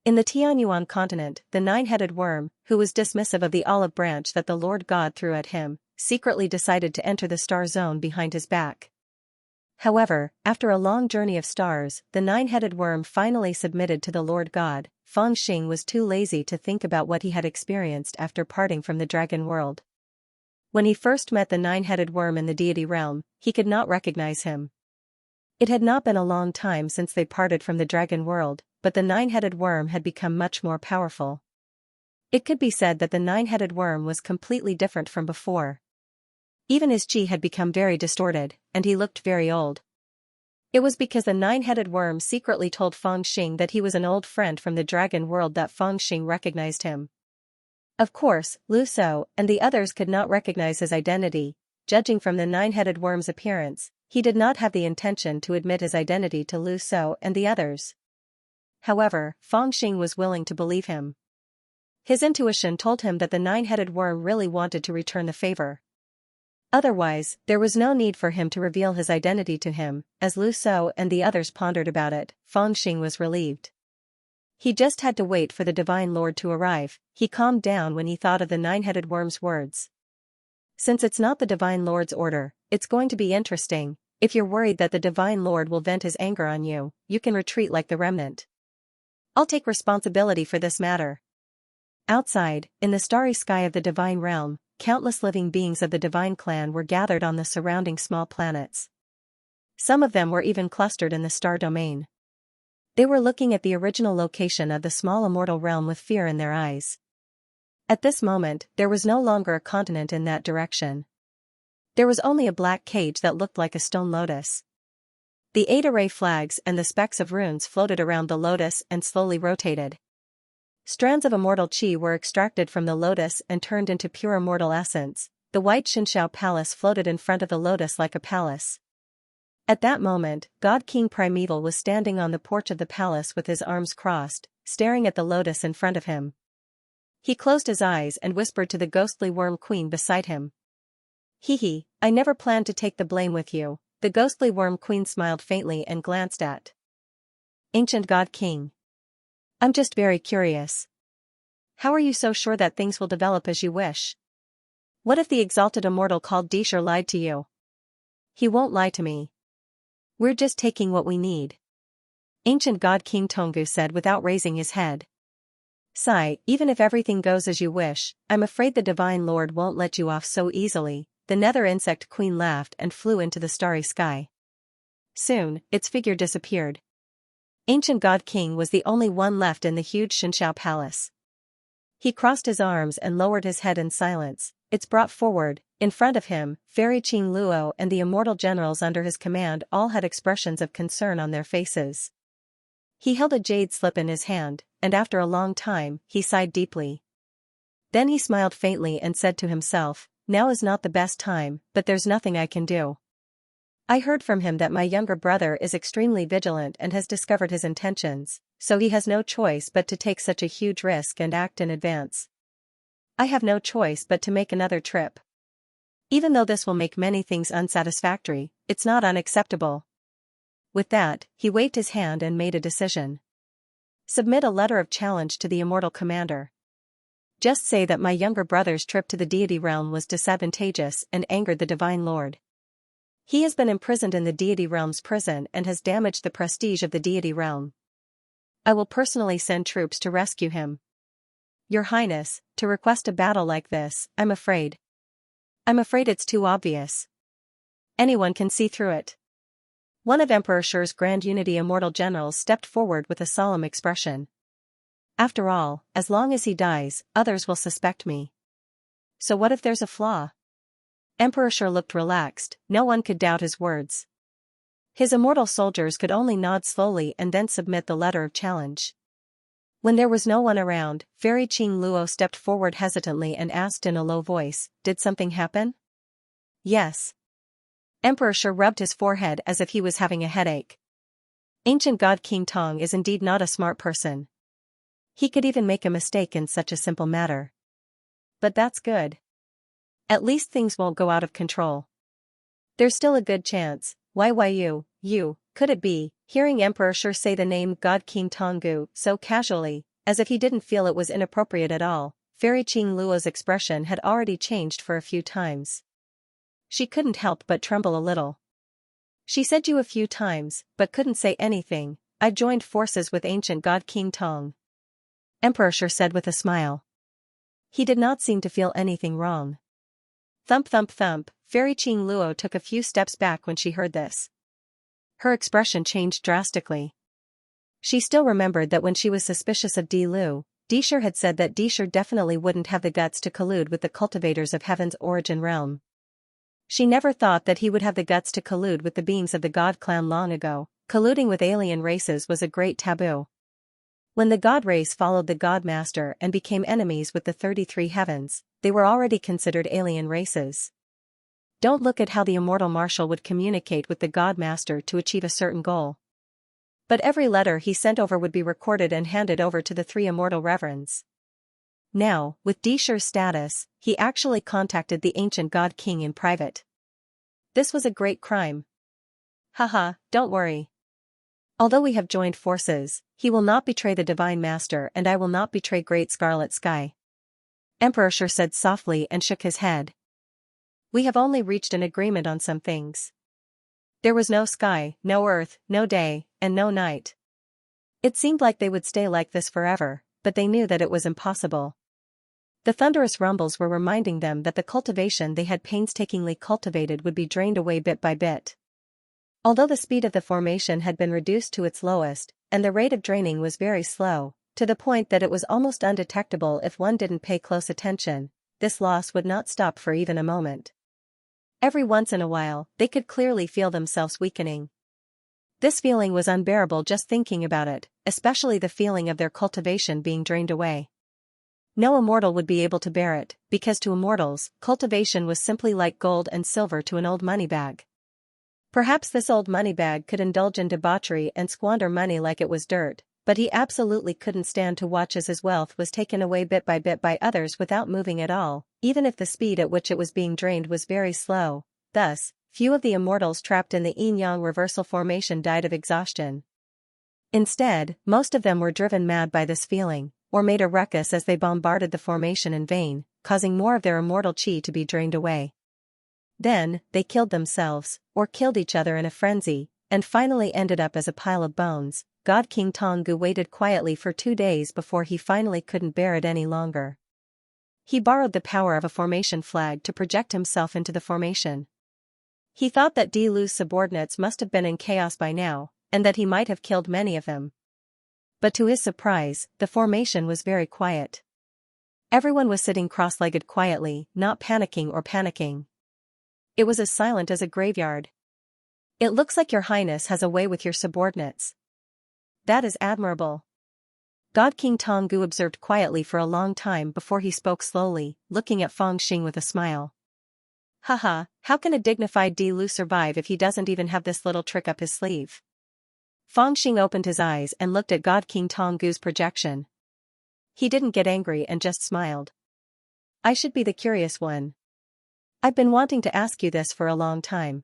In the Tianyuan continent, the nine-headed worm, who was dismissive of the olive branch that the Lord God threw at him, secretly decided to enter the star zone behind his back. However, after a long journey of stars, the nine-headed worm finally submitted to the Lord God. Fangxing was too lazy to think about what he had experienced after parting from the dragon world. When he first met the nine-headed worm in the deity realm, he could not recognize him. It had not been a long time since they parted from the dragon world, but the nine-headed worm had become much more powerful. It could be said that the nine-headed worm was completely different from before. Even his chi had become very distorted, and he looked very old. It was because the nine-headed worm secretly told Fangxing that he was an old friend from the dragon world that Fangxing recognized him. Of course, Lu Shou and the others could not recognize his identity. Judging from the nine-headed worm's appearance, he did not have the intention to admit his identity to Lu Shou and the others. However, Fangxing was willing to believe him. His intuition told him that the nine-headed worm really wanted to return the favor. Otherwise, there was no need for him to reveal his identity to him. As Lu Shou and the others pondered about it, Fangxing was relieved. He just had to wait for the Divine Lord to arrive. He calmed down when he thought of the nine-headed worm's words. Since it's not the Divine Lord's order, it's going to be interesting. If you're worried that the Divine Lord will vent his anger on you, you can retreat like the remnant. I'll take responsibility for this matter. Outside, in the starry sky of the divine realm, countless living beings of the divine clan were gathered on the surrounding small planets. Some of them were even clustered in the star domain. They were looking at the original location of the small immortal realm with fear in their eyes. At this moment, there was no longer a continent in that direction. There was only a black cage that looked like a stone lotus. The 8 array flags and the specks of runes floated around the lotus and slowly rotated. Strands of immortal chi were extracted from the lotus and turned into pure immortal essence. The white Xianxia palace floated in front of the lotus like a palace. At that moment, God King Primeval was standing on the porch of the palace with his arms crossed, staring at the lotus in front of him. He closed his eyes and whispered to the ghostly worm queen beside him. "Hee, I never planned to take the blame with you." The ghostly worm queen smiled faintly and glanced at Ancient God King. "I'm just very curious. How are you so sure that things will develop as you wish? What if the exalted immortal called Disher lied to you?" "He won't lie to me. We're just taking what we need," Ancient God King Tonggu said without raising his head. "Sigh, even if everything goes as you wish, I'm afraid the Divine Lord won't let you off so easily." The nether insect queen laughed and flew into the starry sky. Soon, its figure disappeared. Ancient God King was the only one left in the huge Xianxia palace. He crossed his arms and lowered his head in silence. It's brought forward. In front of him, Fairy Qing Luo and the immortal generals under his command all had expressions of concern on their faces. He held a jade slip in his hand, and after a long time, he sighed deeply. Then he smiled faintly and said to himself, "Now is not the best time, but there's nothing I can do. I heard from him that my younger brother is extremely vigilant and has discovered his intentions, so he has no choice but to take such a huge risk and act in advance. I have no choice but to make another trip. Even though this will make many things unsatisfactory, it's not unacceptable." With that, he waved his hand and made a decision. "Submit a letter of challenge to the immortal commander. Just say that my younger brother's trip to the deity realm was disadvantageous and angered the Divine Lord. He has been imprisoned in the deity realm's prison and has damaged the prestige of the deity realm. I will personally send troops to rescue him. Your Highness, to request a battle like this, I'm afraid I'm afraid it's too obvious. Anyone can see through it. One of Emperor Shi's Grand Unity Immortal Generals stepped forward with a solemn expression. After all, as long as he dies, others will suspect me. So what if there's a flaw? Emperor Shi looked relaxed, no one could doubt his words. His immortal soldiers could only nod slowly and then submit the letter of challenge. When there was no one around, Fairy Qing Luo stepped forward hesitantly and asked in a low voice, "Did something happen?" "Yes." Emperor Shi rubbed his forehead as if he was having a headache. Ancient God King Tong is indeed not a smart person. He could even make a mistake in such a simple matter. But that's good. At least things won't go out of control. There's still a good chance. You, could it be? Hearing Emperor Shi say the name God King Tonggu so casually, as if he didn't feel it was inappropriate at all, Fairy Qing Luo's expression had already changed for a few times. She couldn't help but tremble a little. She said you a few times, but couldn't say anything. "I joined forces with ancient God King Tong," Emperor Shi said with a smile. He did not seem to feel anything wrong. Thump thump thump, Fairy Qing Luo took a few steps back when she heard this. Her expression changed drastically. She still remembered that when she was suspicious of Di Lu, Di Shi had said that Di Shi definitely wouldn't have the guts to collude with the cultivators of Heaven's origin realm. She never thought that he would have the guts to collude with the beings of the God clan long ago. Colluding with alien races was a great taboo. When the God race followed the God Master and became enemies with the 33 heavens, they were already considered alien races. Don't look at how the immortal marshal would communicate with the God Master to achieve a certain goal. But every letter he sent over would be recorded and handed over to the 3 immortal reverends. Now, with Di Shi's status, he actually contacted the ancient God King in private. This was a great crime. Haha, don't worry. Although we have joined forces, he will not betray the Divine Master and I will not betray Great Scarlet Sky. Emperor Shi said softly and shook his head. We have only reached an agreement on some things. There was no sky, no earth, no day, and no night. It seemed like they would stay like this forever, but they knew that it was impossible. The thunderous rumbles were reminding them that the cultivation they had painstakingly cultivated would be drained away bit by bit. Although the speed of the formation had been reduced to its lowest, and the rate of draining was very slow, to the point that it was almost undetectable if one didn't pay close attention, this loss would not stop for even a moment. Every once in a while, they could clearly feel themselves weakening. This feeling was unbearable just thinking about it, especially the feeling of their cultivation being drained away. No immortal would be able to bear it, because to immortals, cultivation was simply like gold and silver to an old money bag. Perhaps this old money bag could indulge in debauchery and squander money like it was dirt, but he absolutely couldn't stand to watch as his wealth was taken away bit by others without moving at all, even if the speed at which it was being drained was very slow. Thus, few of the immortals trapped in the yin-yang reversal formation died of exhaustion. Instead, most of them were driven mad by this feeling, or made a ruckus as they bombarded the formation in vain, causing more of their immortal chi to be drained away. Then, they killed themselves, or killed each other in a frenzy, and finally ended up as a pile of bones. God King Tonggu waited quietly for 2 days before he finally couldn't bear it any longer. He borrowed the power of a formation flag to project himself into the formation. He thought that Di Lu's subordinates must have been in chaos by now, and that he might have killed many of them. But to his surprise, the formation was very quiet. Everyone was sitting cross-legged quietly, not panicking or panicking. It was as silent as a graveyard. It looks like your highness has a way with your subordinates. That is admirable. God King Tonggu observed quietly for a long time before he spoke slowly, looking at Feng Xing with a smile. Haha, how can a dignified Di Lu survive if he doesn't even have this little trick up his sleeve? Feng Xing opened his eyes and looked at God King Tonggu's projection. He didn't get angry and just smiled. I should be the curious one. I've been wanting to ask you this for a long time.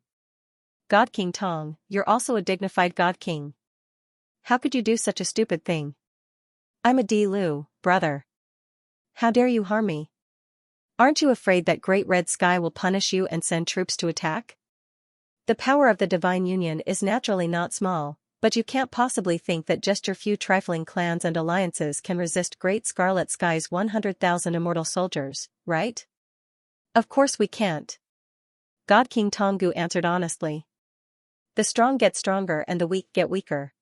God King Tong, you're also a dignified God King. How could you do such a stupid thing? I'm a Di Lu, brother. How dare you harm me? Aren't you afraid that Great Red Sky will punish you and send troops to attack? The power of the Divine Union is naturally not small, but you can't possibly think that just your few trifling clans and alliances can resist Great Scarlet Sky's 100,000 immortal soldiers, right? Of course we can't. God King Tonggu answered honestly. The strong get stronger and the weak get weaker.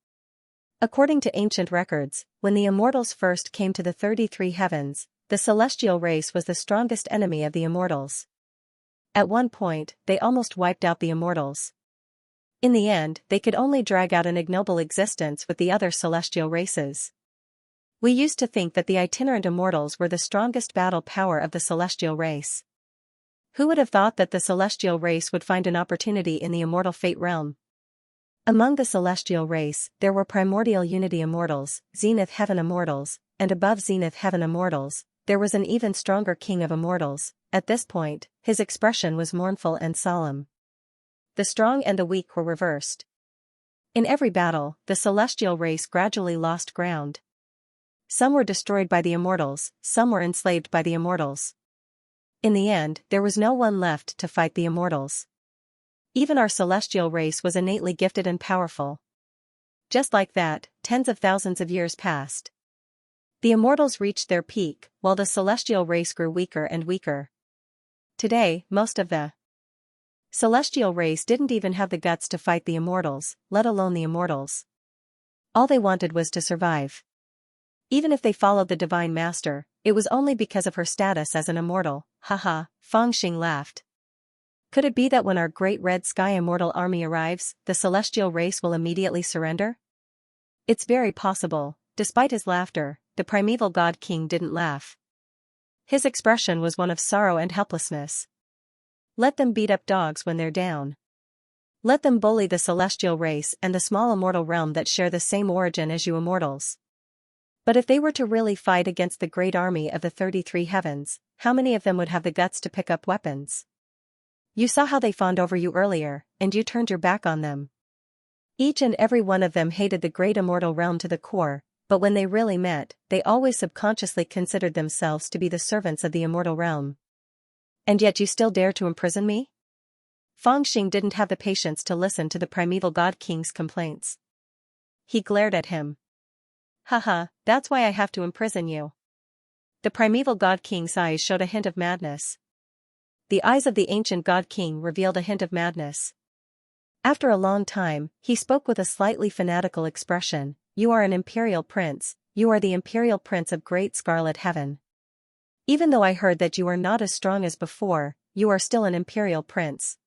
According to ancient records, when the immortals first came to the 33 heavens, the celestial race was the strongest enemy of the immortals. At one point, they almost wiped out the immortals. In the end, they could only drag out an ignoble existence with the other celestial races. We used to think that the itinerant immortals were the strongest battle power of the celestial race. Who would have thought that the celestial race would find an opportunity in the immortal fate realm? Among the celestial race, there were primordial unity immortals, zenith heaven immortals, and above zenith heaven immortals, there was an even stronger king of immortals. At this point, his expression was mournful and solemn. The strong and the weak were reversed. In every battle, the celestial race gradually lost ground. Some were destroyed by the immortals, some were enslaved by the immortals. In the end, there was no one left to fight the immortals. Even our celestial race was innately gifted and powerful. Just like that, tens of thousands of years passed. The immortals reached their peak, while the celestial race grew weaker and weaker. Today, most of the celestial race didn't even have the guts to fight the immortals, let alone the immortals. All they wanted was to survive. Even if they followed the Divine Master, it was only because of her status as an immortal. Haha, Fangxing laughed. Could it be that when our great red sky immortal army arrives, the celestial race will immediately surrender? It's very possible. Despite his laughter, the primeval god king didn't laugh. His expression was one of sorrow and helplessness. Let them beat up dogs when they're down. Let them bully the celestial race and the small immortal realm that share the same origin as you immortals. But if they were to really fight against the great army of the 33 heavens, how many of them would have the guts to pick up weapons? You saw how they fawned over you earlier, and you turned your back on them. Each and every one of them hated the great immortal realm to the core, but when they really met, they always subconsciously considered themselves to be the servants of the immortal realm. And yet you still dare to imprison me? Fangxing didn't have the patience to listen to the primeval god king's complaints. He glared at him. Haha, that's why I have to imprison you. The primeval god king's eyes showed a hint of madness. The eyes of the ancient god king revealed a hint of madness. After a long time, he spoke with a slightly fanatical expression. You are an imperial prince, you are the imperial prince of great scarlet heaven. Even though I heard that you are not as strong as before, you are still an imperial prince.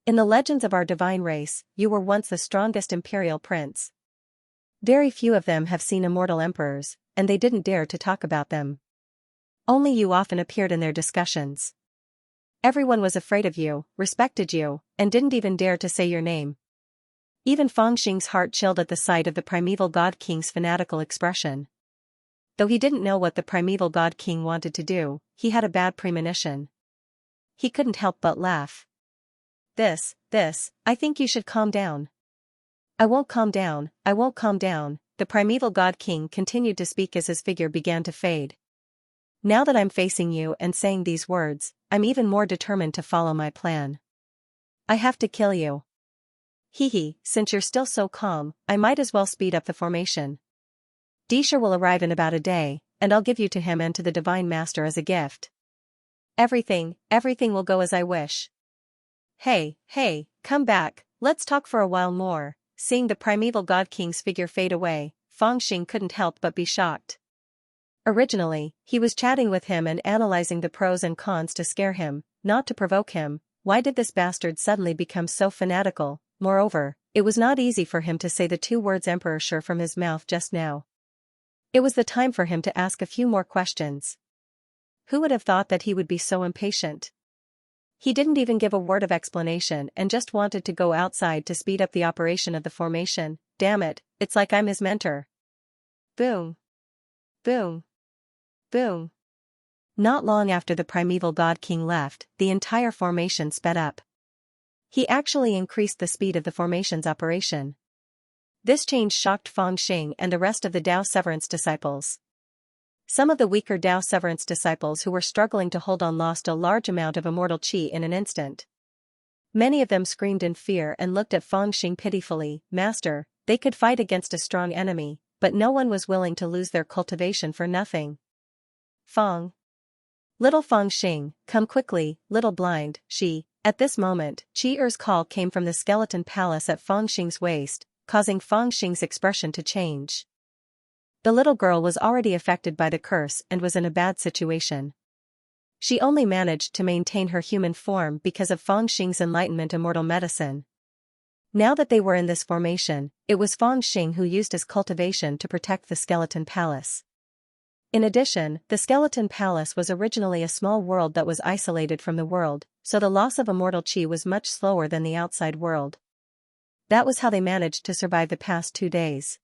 In the legends of our divine race, you were once the strongest imperial prince. Very few of them have seen immortal emperors, and they didn't dare to talk about them. Only you often appeared in their discussions. Everyone was afraid of you, respected you, and didn't even dare to say your name. Even Fangxing's heart chilled at the sight of the primeval god king's fanatical expression. Though he didn't know what the primeval god king wanted to do, he had a bad premonition. He couldn't help but laugh. This, I think you should calm down. I won't calm down, the primeval god king continued to speak as his figure began to fade. Now that I'm facing you and saying these words, I'm even more determined to follow my plan. I have to kill you. Hehe, since you're still so calm, I might as well speed up the formation. Disher will arrive in about a day, and I'll give you to him and to the Divine Master as a gift. Everything will go as I wish. Hey, come back, let's talk for a while more. Seeing the primeval god king's figure fade away, Fangxing couldn't help but be shocked. Originally, he was chatting with him and analyzing the pros and cons to scare him, not to provoke him. Why did this bastard suddenly become so fanatical? Moreover, it was not easy for him to say the two words Emperor sure from his mouth just now. It was the time for him to ask a few more questions. Who would have thought that he would be so impatient? He didn't even give a word of explanation and just wanted to go outside to speed up the operation of the formation. Damn it, it's like I'm his mentor. Boom. Boom. Boom. Not long after the primeval god king left, the entire formation sped up. He actually increased the speed of the formation's operation. This change shocked Fangxing and the rest of the Dao Severance disciples. Some of the weaker Dao Severance disciples who were struggling to hold on lost a large amount of immortal qi in an instant. Many of them screamed in fear and looked at Fangxing pitifully. Master, they could fight against a strong enemy, but no one was willing to lose their cultivation for nothing. Fang. Little Fangxing, come quickly, little blind, she. At this moment, Qi Er's call came from the skeleton palace at Fangxing's waist, causing Fangxing's expression to change. The little girl was already affected by the curse and was in a bad situation. She only managed to maintain her human form because of Fangxing's enlightenment immortal medicine. Now that they were in this formation, it was Fangxing who used his cultivation to protect the skeleton palace. In addition, the skeleton palace was originally a small world that was isolated from the world, so the loss of immortal qi was much slower than the outside world. That was how they managed to survive the past 2 days.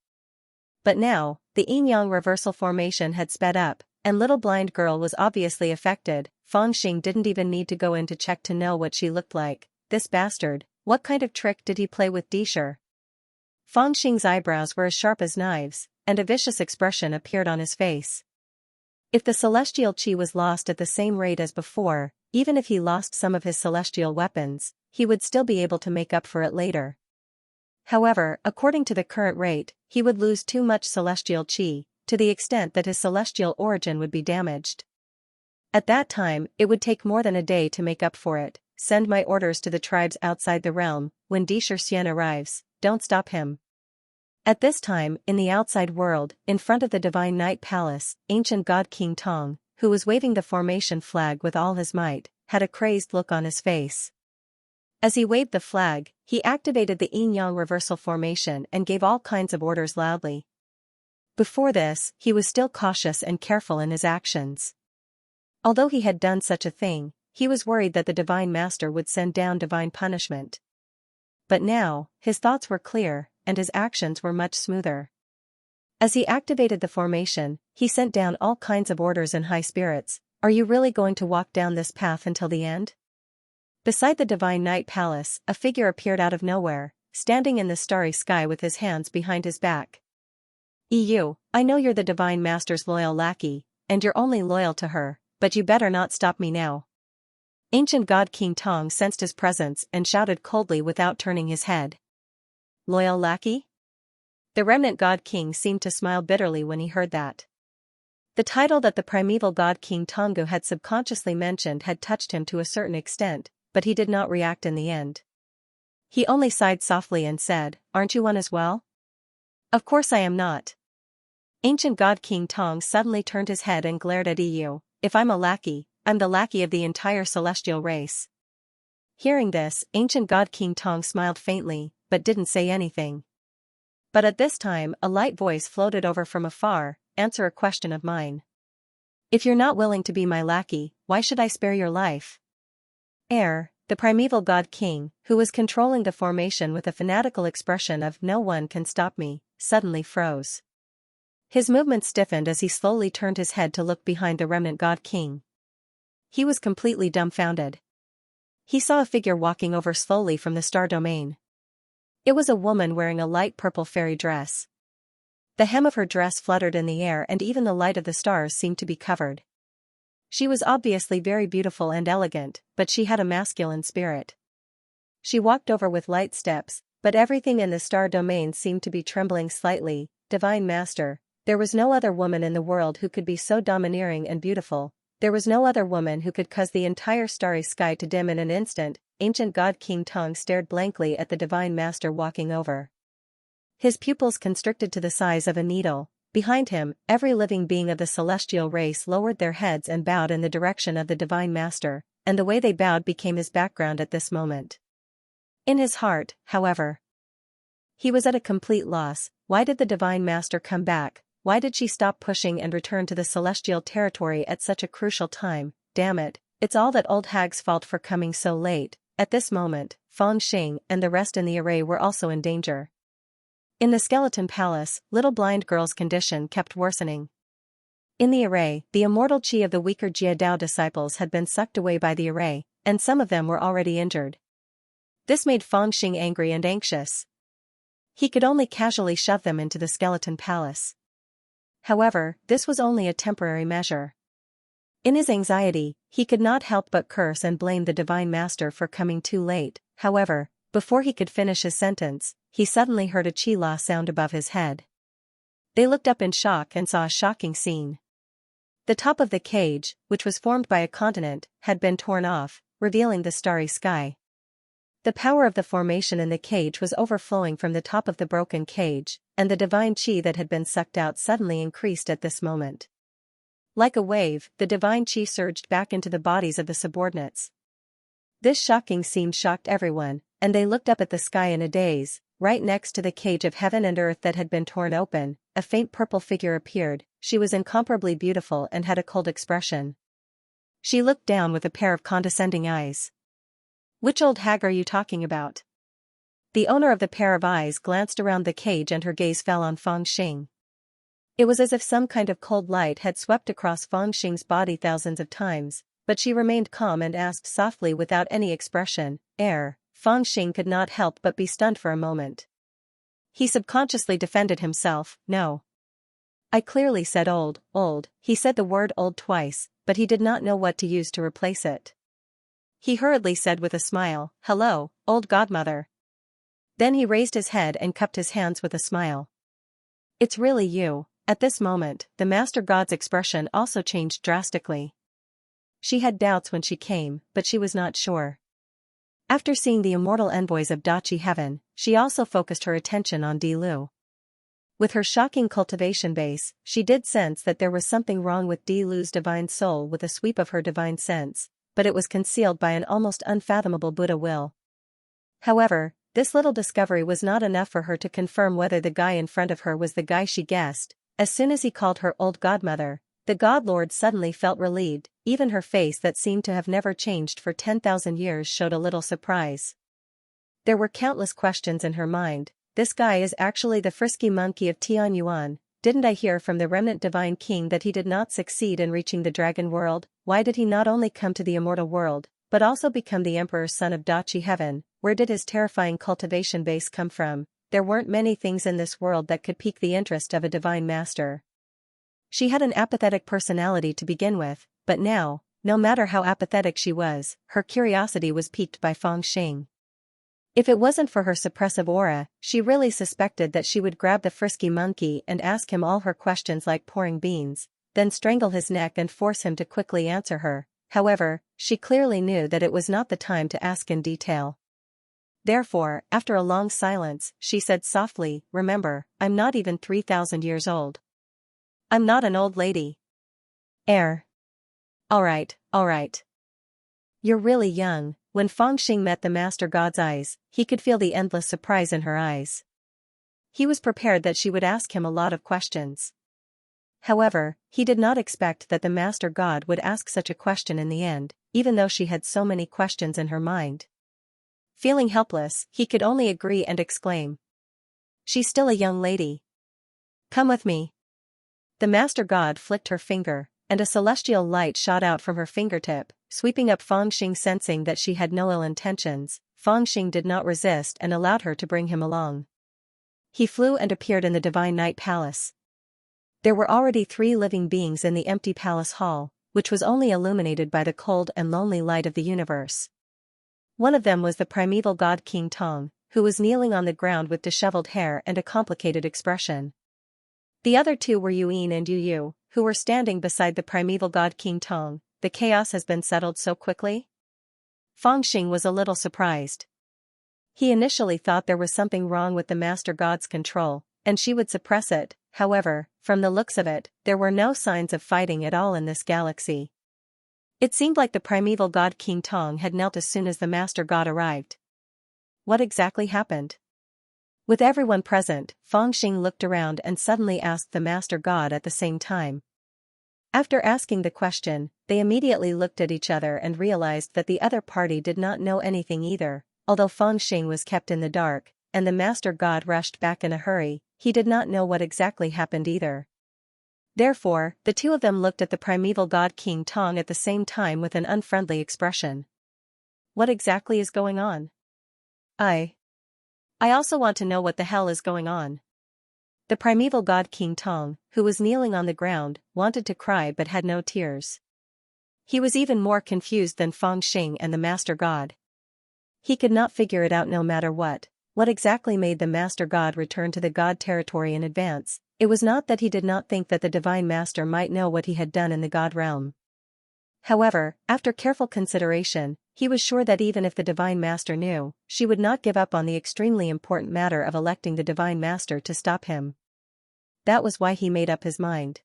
But now, the yin-yang reversal formation had sped up, and little blind girl was obviously affected. Fangxing didn't even need to go in to check to know what she looked like. This bastard, what kind of trick did he play with Disher? Fangxing's eyebrows were as sharp as knives, and a vicious expression appeared on his face. If the celestial qi was lost at the same rate as before, even if he lost some of his celestial weapons, he would still be able to make up for it later. However, according to the current rate, he would lose too much celestial qi, to the extent that his celestial origin would be damaged. At that time, it would take more than a day to make up for it. Send my orders to the tribes outside the realm. When Xian arrives, don't stop him. At this time, in the outside world, in front of the Divine Night Palace, ancient god King Tong, who was waving the formation flag with all his might, had a crazed look on his face. As he waved the flag, he activated the yin-yang reversal formation and gave all kinds of orders loudly. Before this, he was still cautious and careful in his actions. Although he had done such a thing, he was worried that the Divine Master would send down divine punishment. But now, his thoughts were clear, and his actions were much smoother. As he activated the formation, he sent down all kinds of orders in high spirits. Are you really going to walk down this path until the end? Beside the Divine Night Palace, a figure appeared out of nowhere, standing in the starry sky with his hands behind his back. I know you're the Divine Master's loyal lackey, and you're only loyal to her, but you better not stop me now. Ancient god King Tong sensed his presence and shouted coldly without turning his head. Loyal lackey? The remnant god king seemed to smile bitterly when he heard that. The title that the primeval god King Tongu had subconsciously mentioned had touched him to a certain extent, but he did not react in the end. He only sighed softly and said, Aren't you one as well? Of course I am not. Ancient god King Tong suddenly turned his head and glared at EU. If I'm a lackey, I'm the lackey of the entire celestial race. Hearing this, ancient god King Tong smiled faintly, but didn't say anything. But at this time, a light voice floated over from afar, answer a question of mine. If you're not willing to be my lackey, why should I spare your life? The primeval god king, who was controlling the formation with a fanatical expression of no one can stop me, suddenly froze. His movements stiffened as he slowly turned his head to look behind the remnant god king. He was completely dumbfounded. He saw a figure walking over slowly from the star domain. It was a woman wearing a light purple fairy dress. The hem of her dress fluttered in the air and even the light of the stars seemed to be covered. She was obviously very beautiful and elegant, but she had a masculine spirit. She walked over with light steps, but everything in the star domain seemed to be trembling slightly. Divine Master, there was no other woman in the world who could be so domineering and beautiful. There was no other woman who could cause the entire starry sky to dim in an instant. Ancient god King Tong stared blankly at the Divine Master walking over. His pupils constricted to the size of a needle. Behind him, every living being of the celestial race lowered their heads and bowed in the direction of the Divine Master, and the way they bowed became his background at this moment. In his heart, however, he was at a complete loss. Why did the Divine Master come back? Why did she stop pushing and return to the celestial territory at such a crucial time? Damn it, it's all that old hag's fault for coming so late. At this moment, Fangxing and the rest in the array were also in danger. In the skeleton palace, little blind girl's condition kept worsening. In the array, the immortal qi of the weaker Jia Dao disciples had been sucked away by the array, and some of them were already injured. This made Fangxing angry and anxious. He could only casually shove them into the skeleton palace. However, this was only a temporary measure. In his anxiety, he could not help but curse and blame the Divine Master for coming too late. However, before he could finish his sentence, he suddenly heard a qi-la sound above his head. They looked up in shock and saw a shocking scene. The top of the cage, which was formed by a continent, had been torn off, revealing the starry sky. The power of the formation in the cage was overflowing from the top of the broken cage, and the divine chi that had been sucked out suddenly increased at this moment. Like a wave, the divine chi surged back into the bodies of the subordinates. This shocking scene shocked everyone, and they looked up at the sky in a daze. Right next to the cage of heaven and earth that had been torn open, a faint purple figure appeared. She was incomparably beautiful and had a cold expression. She looked down with a pair of condescending eyes. "Which old hag are you talking about?" The owner of the pair of eyes glanced around the cage and her gaze fell on Feng Xing. It was as if some kind of cold light had swept across Feng Xing's body thousands of times, but she remained calm and asked softly without any expression, Feng Xing could not help but be stunned for a moment. He subconsciously defended himself. "No. I clearly said old." He said the word old twice, but he did not know what to use to replace it. He hurriedly said with a smile, "Hello, old godmother." Then he raised his head and cupped his hands with a smile. "It's really you." At this moment, the Master God's expression also changed drastically. She had doubts when she came, but she was not sure. After seeing the immortal envoys of Dachi Heaven, she also focused her attention on Di Lu. With her shocking cultivation base, she did sense that there was something wrong with Di Lu's divine soul with a sweep of her divine sense, but it was concealed by an almost unfathomable Buddha will. However, this little discovery was not enough for her to confirm whether the guy in front of her was the guy she guessed. As soon as he called her old godmother, the God Lord suddenly felt relieved. Even her face that seemed to have never changed for 10,000 years showed a little surprise. There were countless questions in her mind. This guy is actually the frisky monkey of Tianyuan. Didn't I hear from the remnant divine king that he did not succeed in reaching the dragon world? Why did he not only come to the immortal world, but also become the emperor's son of Dachi Heaven? Where did his terrifying cultivation base come from? There weren't many things in this world that could pique the interest of a divine master. She had an apathetic personality to begin with, but now, no matter how apathetic she was, her curiosity was piqued by Feng Xing. If it wasn't for her suppressive aura, she really suspected that she would grab the frisky monkey and ask him all her questions like pouring beans, then strangle his neck and force him to quickly answer her. However, she clearly knew that it was not the time to ask in detail. Therefore, after a long silence, she said softly, "Remember, I'm not even 3,000 years old. I'm not an old lady. All right. You're really young." When Feng Xing met the Master God's eyes, he could feel the endless surprise in her eyes. He was prepared that she would ask him a lot of questions. However, he did not expect that the Master God would ask such a question in the end, even though she had so many questions in her mind. Feeling helpless, he could only agree and exclaim, "She's still a young lady. Come with me." The Master God flicked her finger, and a celestial light shot out from her fingertip, sweeping up Feng Xing. Sensing that she had no ill intentions, Feng Xing did not resist and allowed her to bring him along. He flew and appeared in the divine night palace. There were already 3 living beings in the empty palace hall, which was only illuminated by the cold and lonely light of the universe. One of them was the primeval god King Tong, who was kneeling on the ground with disheveled hair and a complicated expression. The other 2 were Yuan and Yu, who were standing beside the primeval god King Tong. "The chaos has been settled so quickly?" Feng Xing was a little surprised. He initially thought there was something wrong with the Master God's control, and she would suppress it. However, from the looks of it, there were no signs of fighting at all in this galaxy. It seemed like the primeval god King Tong had knelt as soon as the Master God arrived. What exactly happened? With everyone present, Feng Xing looked around and suddenly asked the Master God at the same time. After asking the question, they immediately looked at each other and realized that the other party did not know anything either. Although Feng Xing was kept in the dark, and the Master God rushed back in a hurry, he did not know what exactly happened either. Therefore, the 2 of them looked at the primeval god King Tong at the same time with an unfriendly expression. What exactly is going on? I also want to know what the hell is going on. The primeval god King Tong, who was kneeling on the ground, wanted to cry but had no tears. He was even more confused than Feng Xing and the Master God. He could not figure it out no matter what exactly made the Master God return to the God territory in advance. It was not that he did not think that the Divine Master might know what he had done in the God realm. However, after careful consideration, he was sure that even if the Divine Master knew, she would not give up on the extremely important matter of electing the Divine Master to stop him. That was why he made up his mind.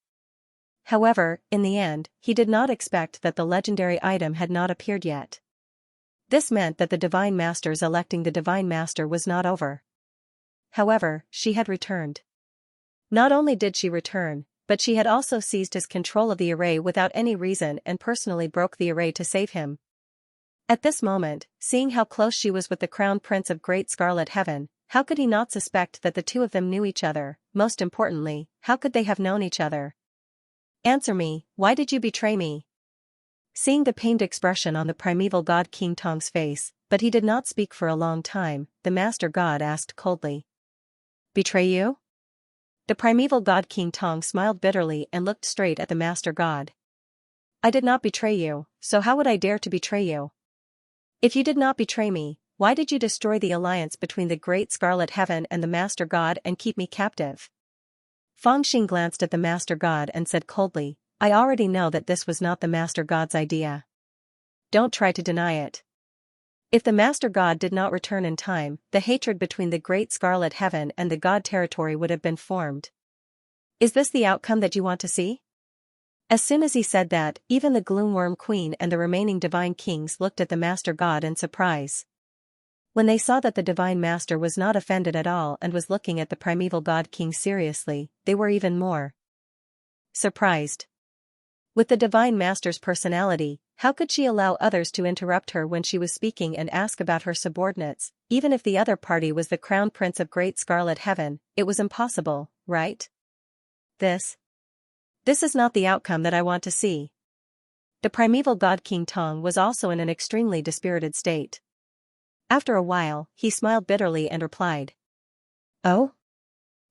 However, in the end, he did not expect that the legendary item had not appeared yet. This meant that the Divine Master's electing the Divine Master was not over. However, she had returned. Not only did she return, but she had also seized his control of the array without any reason and personally broke the array to save him. At this moment, seeing how close she was with the Crown Prince of Great Scarlet Heaven, how could he not suspect that the two of them knew each other? Most importantly, how could they have known each other? Answer me, why did you betray me? Seeing the pained expression on the primeval god King Tong's face, but he did not speak for a long time, the Master God asked coldly. Betray you? The primeval god King Tong smiled bitterly and looked straight at the Master God. I did not betray you, so how would I dare to betray you? If you did not betray me, why did you destroy the alliance between the Great Scarlet Heaven and the Master God and keep me captive? Fang Xing glanced at the Master God and said coldly, I already know that this was not the Master God's idea. Don't try to deny it. If the Master God did not return in time, the hatred between the Great Scarlet Heaven and the God territory would have been formed. Is this the outcome that you want to see? As soon as he said that, even the Gloomworm Queen and the remaining Divine Kings looked at the Master God in surprise. When they saw that the Divine Master was not offended at all and was looking at the primeval God King seriously, they were even more surprised. With the Divine Master's personality, how could she allow others to interrupt her when she was speaking and ask about her subordinates? Even if the other party was the Crown Prince of Great Scarlet Heaven, it was impossible, right? This is not the outcome that I want to see. The primeval god King Tong was also in an extremely dispirited state. After a while, he smiled bitterly and replied. Oh?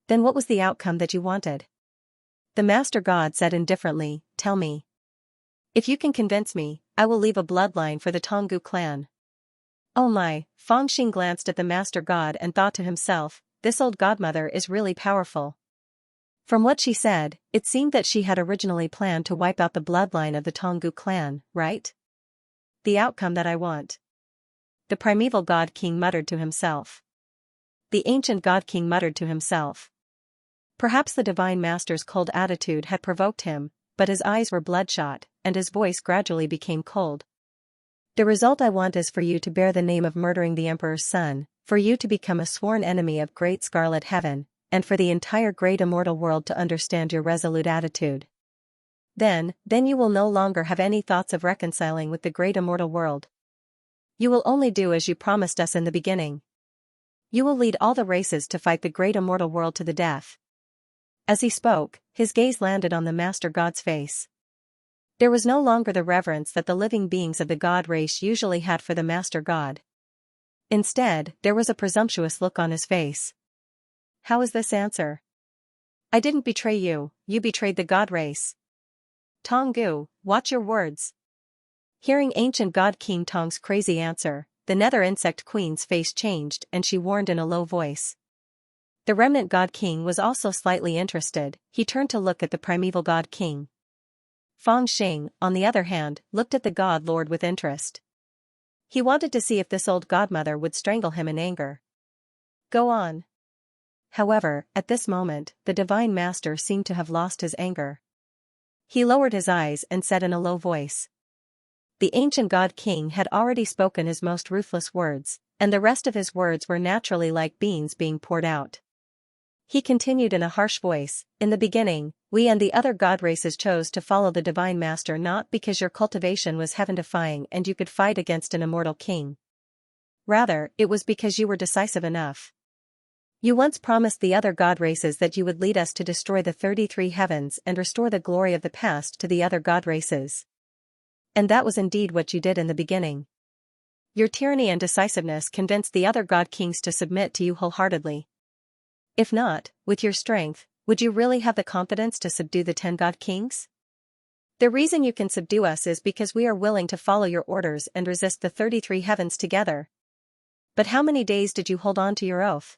Then what was the outcome that you wanted? The Master God said indifferently, tell me. If you can convince me, I will leave a bloodline for the Tonggu clan. Oh my, Fang Xing glanced at the Master God and thought to himself, this old godmother is really powerful. From what she said, it seemed that she had originally planned to wipe out the bloodline of the Tonggu clan, right? The outcome that I want. The primeval god king muttered to himself. The ancient god king muttered to himself. Perhaps the Divine Master's cold attitude had provoked him, but his eyes were bloodshot, and his voice gradually became cold. The result I want is for you to bear the name of murdering the Emperor's son, for you to become a sworn enemy of Great Scarlet Heaven, and for the entire great immortal world to understand your resolute attitude. Then you will no longer have any thoughts of reconciling with the great immortal world. You will only do as you promised us in the beginning. You will lead all the races to fight the great immortal world to the death. As he spoke, his gaze landed on the Master God's face. There was no longer the reverence that the living beings of the God race usually had for the Master God. Instead, there was a presumptuous look on his face. How is this answer? I didn't betray you, you betrayed the God race. Tonggu, watch your words. Hearing ancient God King Tong's crazy answer, the Nether Insect Queen's face changed and she warned in a low voice. The remnant God King was also slightly interested, he turned to look at the primeval God King. Fang Xing, on the other hand, looked at the God Lord with interest. He wanted to see if this old godmother would strangle him in anger. Go on. However, at this moment, the Divine Master seemed to have lost his anger. He lowered his eyes and said in a low voice. The ancient God King had already spoken his most ruthless words, and the rest of his words were naturally like beans being poured out. He continued in a harsh voice, in the beginning, we and the other god races chose to follow the Divine Master not because your cultivation was heaven-defying and you could fight against an immortal king. Rather, it was because you were decisive enough. You once promised the other god races that you would lead us to destroy the 33 heavens and restore the glory of the past to the other god races. And that was indeed what you did in the beginning. Your tyranny and decisiveness convinced the other god kings to submit to you wholeheartedly. If not, with your strength, would you really have the confidence to subdue the 10 god kings? The reason you can subdue us is because we are willing to follow your orders and resist the 33 heavens together. But how many days did you hold on to your oath?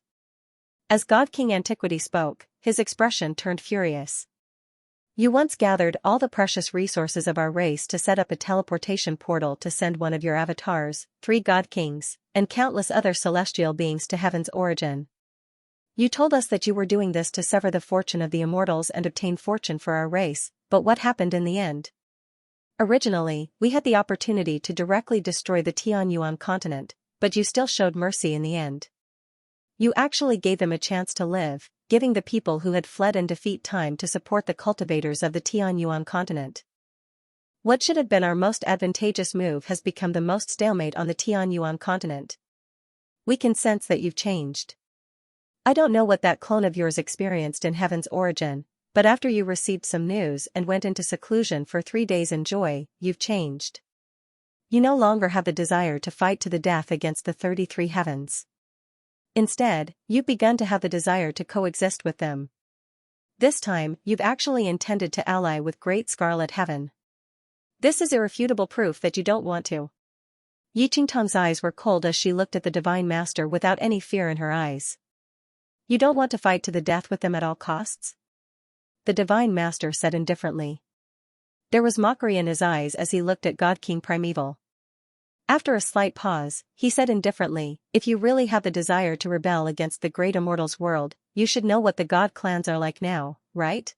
As God King Antiquity spoke, his expression turned furious. You once gathered all the precious resources of our race to set up a teleportation portal to send one of your avatars, 3 god kings, and countless other celestial beings to heaven's origin. You told us that you were doing this to sever the fortune of the immortals and obtain fortune for our race, but what happened in the end? Originally, we had the opportunity to directly destroy the Tianyuan continent, but you still showed mercy in the end. You actually gave them a chance to live, giving the people who had fled in defeat time to support the cultivators of the Tianyuan continent. What should have been our most advantageous move has become the most stalemate on the Tianyuan continent. We can sense that you've changed. I don't know what that clone of yours experienced in heaven's origin, but after you received some news and went into seclusion for 3 days in joy, you've changed. You no longer have the desire to fight to the death against the 33 heavens. Instead, you've begun to have the desire to coexist with them. This time, you've actually intended to ally with Great Scarlet Heaven. This is irrefutable proof that you don't want to. Yi Qingtang's eyes were cold as she looked at the Divine Master without any fear in her eyes. You don't want to fight to the death with them at all costs? The Divine Master said indifferently. There was mockery in his eyes as he looked at God King Primeval. After a slight pause, he said indifferently, if you really have the desire to rebel against the great immortals world, you should know what the god clans are like now, right?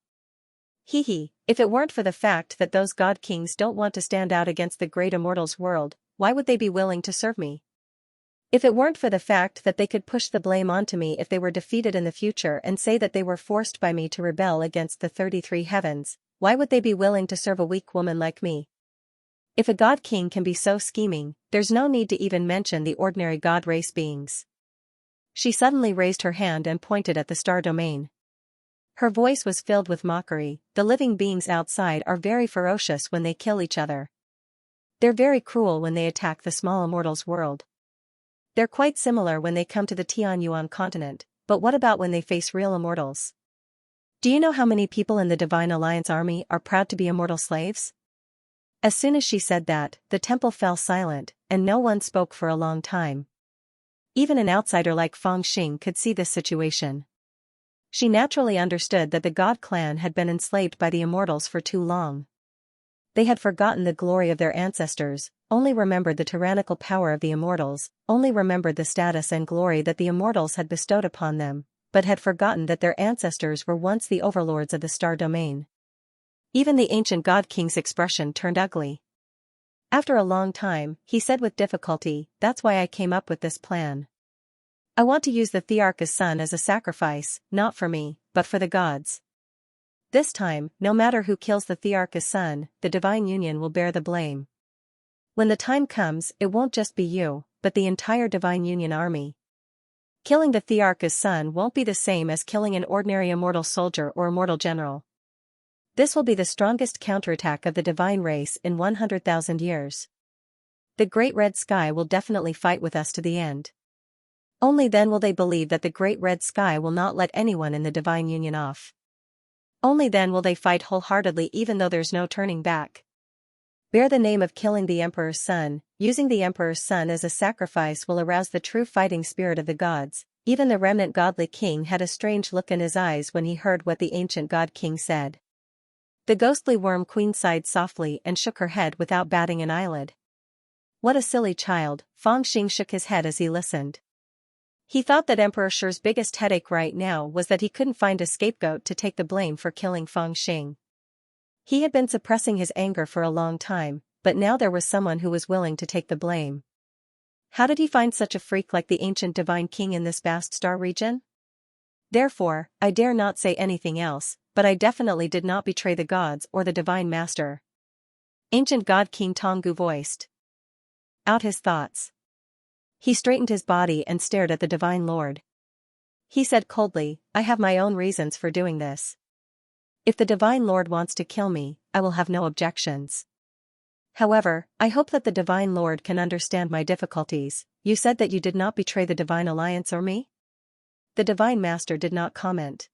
If it weren't for the fact that those god kings don't want to stand out against the great immortals world, why would they be willing to serve me? If it weren't for the fact that they could push the blame onto me if they were defeated in the future and say that they were forced by me to rebel against the 33 heavens, why would they be willing to serve a weak woman like me? If a god king can be so scheming, there's no need to even mention the ordinary god race beings. She suddenly raised her hand and pointed at the star domain. Her voice was filled with mockery. The living beings outside are very ferocious when they kill each other. They're very cruel when they attack the small immortals world. They're quite similar when they come to the Tianyuan continent, but what about when they face real immortals? Do you know how many people in the Divine Alliance army are proud to be immortal slaves? As soon as she said that, the temple fell silent, and no one spoke for a long time. Even an outsider like Feng Xing could see this situation. She naturally understood that the god clan had been enslaved by the immortals for too long. They had forgotten the glory of their ancestors, only remembered the tyrannical power of the immortals, only remembered the status and glory that the immortals had bestowed upon them, but had forgotten that their ancestors were once the overlords of the star domain. Even the ancient god king's expression turned ugly. After a long time, he said with difficulty, that's why I came up with this plan. I want to use the Thearch's son as a sacrifice, not for me, but for the gods. This time, no matter who kills the Thearch's son, the Divine Union will bear the blame. When the time comes, it won't just be you, but the entire Divine Union army. Killing the Thearch's son won't be the same as killing an ordinary immortal soldier or immortal general. This will be the strongest counterattack of the divine race in 100,000 years. The Great Red Sky will definitely fight with us to the end. Only then will they believe that the Great Red Sky will not let anyone in the Divine Union off. Only then will they fight wholeheartedly even though there's no turning back. Bear the name of killing the Emperor's son. Using the Emperor's son as a sacrifice will arouse the true fighting spirit of the gods. Even the remnant godly king had a strange look in his eyes when he heard what the ancient god king said. The ghostly worm queen sighed softly and shook her head without batting an eyelid. What a silly child, Feng Xing shook his head as he listened. He thought that Emperor Shi's biggest headache right now was that he couldn't find a scapegoat to take the blame for killing Feng Xing. He had been suppressing his anger for a long time, but now there was someone who was willing to take the blame. How did he find such a freak like the ancient divine king in this vast star region? Therefore, I dare not say anything else, but I definitely did not betray the gods or the divine master. Ancient god King Tonggu voiced out his thoughts. He straightened his body and stared at the Divine Lord. He said coldly, I have my own reasons for doing this. If the Divine Lord wants to kill me, I will have no objections. However, I hope that the Divine Lord can understand my difficulties. You said that you did not betray the Divine Alliance or me? The Divine Master did not comment.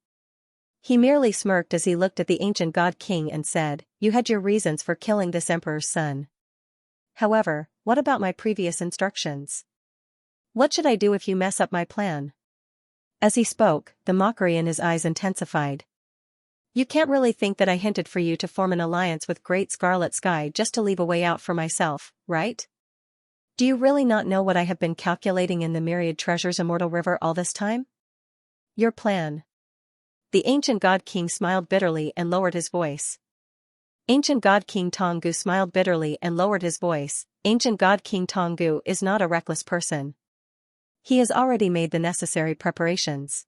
He merely smirked as he looked at the ancient god king and said, you had your reasons for killing this emperor's son. However, what about my previous instructions? What should I do if you mess up my plan? As he spoke, the mockery in his eyes intensified. You can't really think that I hinted for you to form an alliance with Great Scarlet Sky just to leave a way out for myself, right? Do you really not know what I have been calculating in the myriad treasures Immortal River all this time? Your plan. The ancient God King smiled bitterly and lowered his voice. Ancient God King Tonggu smiled bitterly and lowered his voice. Ancient God King Tonggu is not a reckless person. He has already made the necessary preparations.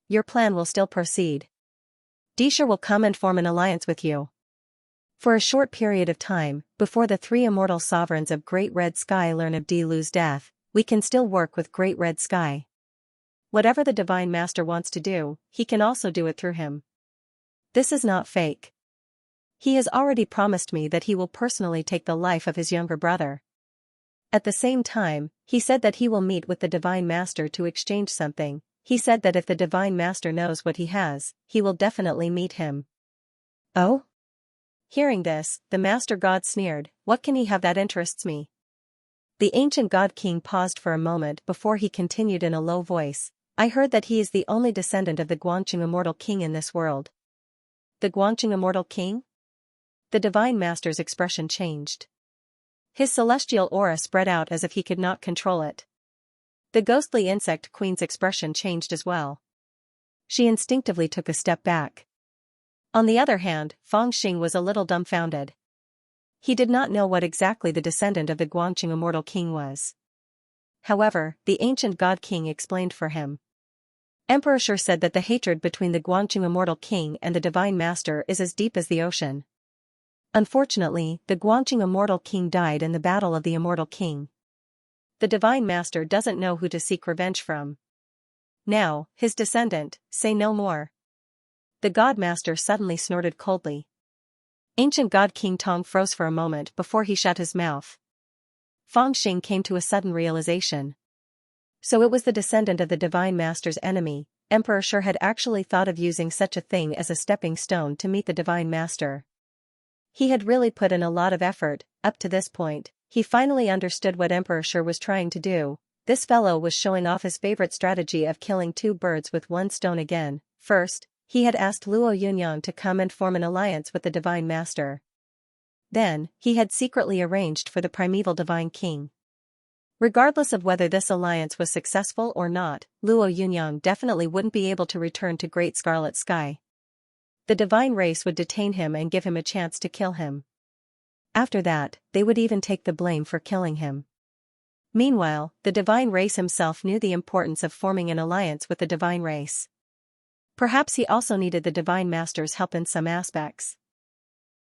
Your plan will still proceed. Disha will come and form an alliance with you. For a short period of time, before the three immortal sovereigns of Great Red Sky learn of Dilu's death, we can still work with Great Red Sky. Whatever the Divine Master wants to do, he can also do it through him. This is not fake. He has already promised me that he will personally take the life of his younger brother. At the same time, he said that he will meet with the Divine Master to exchange something. He said that if the Divine Master knows what he has, he will definitely meet him. Oh? Hearing this, the Master God sneered, what can he have that interests me? The ancient God King paused for a moment before he continued in a low voice, I heard that he is the only descendant of the Guangqing Immortal King in this world. The Guangqing Immortal King? The Divine Master's expression changed. His celestial aura spread out as if he could not control it. The ghostly insect queen's expression changed as well. She instinctively took a step back. On the other hand, Feng Xing was a little dumbfounded. He did not know what exactly the descendant of the Guangqing Immortal King was. However, the ancient God King explained for him. Emperor Shi said that the hatred between the Guangqing Immortal King and the Divine Master is as deep as the ocean. Unfortunately, the Guangqing Immortal King died in the Battle of the Immortal King. The Divine Master doesn't know who to seek revenge from. Now, his descendant, say no more. The God Master suddenly snorted coldly. Ancient God King Tong froze for a moment before he shut his mouth. Feng Xing came to a sudden realization. So it was the descendant of the Divine Master's enemy. Emperor Shi had actually thought of using such a thing as a stepping stone to meet the Divine Master. He had really put in a lot of effort. Up to this point, he finally understood what Emperor Shi was trying to do. This fellow was showing off his favorite strategy of killing two birds with one stone again. First, he had asked Luo Yunyang to come and form an alliance with the Divine Master. Then, he had secretly arranged for the primeval Divine King. Regardless of whether this alliance was successful or not, Luo Yunyang definitely wouldn't be able to return to Great Scarlet Sky. The divine race would detain him and give him a chance to kill him. After that, they would even take the blame for killing him. Meanwhile, the divine race himself knew the importance of forming an alliance with the divine race. Perhaps he also needed the Divine Master's help in some aspects.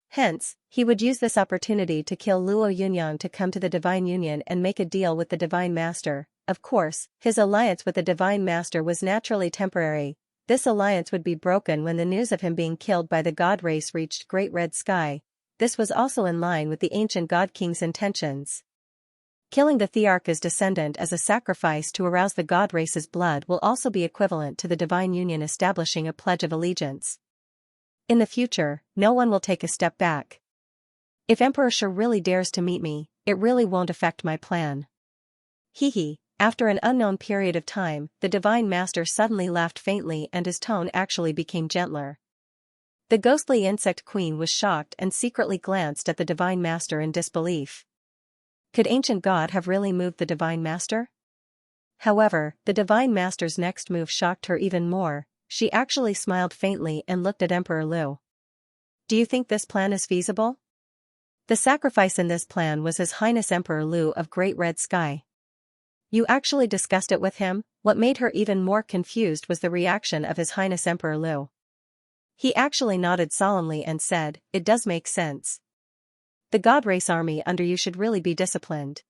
Hence, he would use this opportunity to kill Luo Yunyang to come to the Divine Union and make a deal with the Divine Master. Of course, his alliance with the Divine Master was naturally temporary. This alliance would be broken when the news of him being killed by the God race reached Great Red Sky. This was also in line with the ancient God King's intentions. Killing the Thearcha's descendant as a sacrifice to arouse the God race's blood will also be equivalent to the Divine Union establishing a pledge of allegiance. In the future, no one will take a step back. If Emperor Shi really dares to meet me, it really won't affect my plan. Hee. After an unknown period of time, the Divine Master suddenly laughed faintly and his tone actually became gentler. The ghostly insect queen was shocked and secretly glanced at the Divine Master in disbelief. Could Ancient God have really moved the Divine Master? However, the Divine Master's next move shocked her even more. She actually smiled faintly and looked at Emperor Lu. Do you think this plan is feasible? The sacrifice in this plan was His Highness Emperor Lu of Great Red Sky. You actually discussed it with him? What made her even more confused was the reaction of His Highness Emperor Lu. He actually nodded solemnly and said, it does make sense. The God Race army under you should really be disciplined.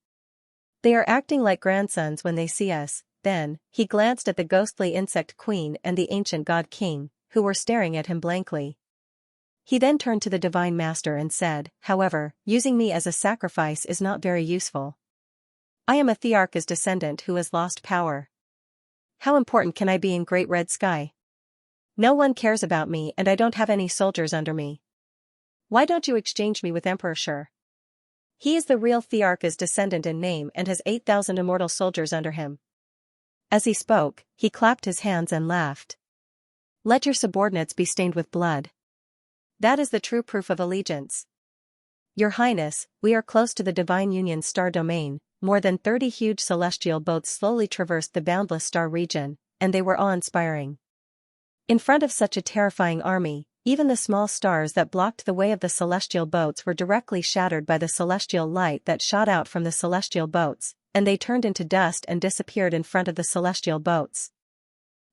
They are acting like grandsons when they see us. Then, he glanced at the ghostly insect queen and the ancient God King, who were staring at him blankly. He then turned to the Divine Master and said, however, using me as a sacrifice is not very useful. I am a Thearcha's descendant who has lost power. How important can I be in Great Red Sky? No one cares about me and I don't have any soldiers under me. Why don't you exchange me with Emperor Shi? He is the real Thearcha's descendant in name and has 8,000 immortal soldiers under him. As he spoke, he clapped his hands and laughed. Let your subordinates be stained with blood. That is the true proof of allegiance. Your Highness, we are close to the Divine Union's star domain. More than 30 huge celestial boats slowly traversed the boundless star region, and they were awe-inspiring. In front of such a terrifying army, even the small stars that blocked the way of the celestial boats were directly shattered by the celestial light that shot out from the celestial boats, and they turned into dust and disappeared in front of the celestial boats.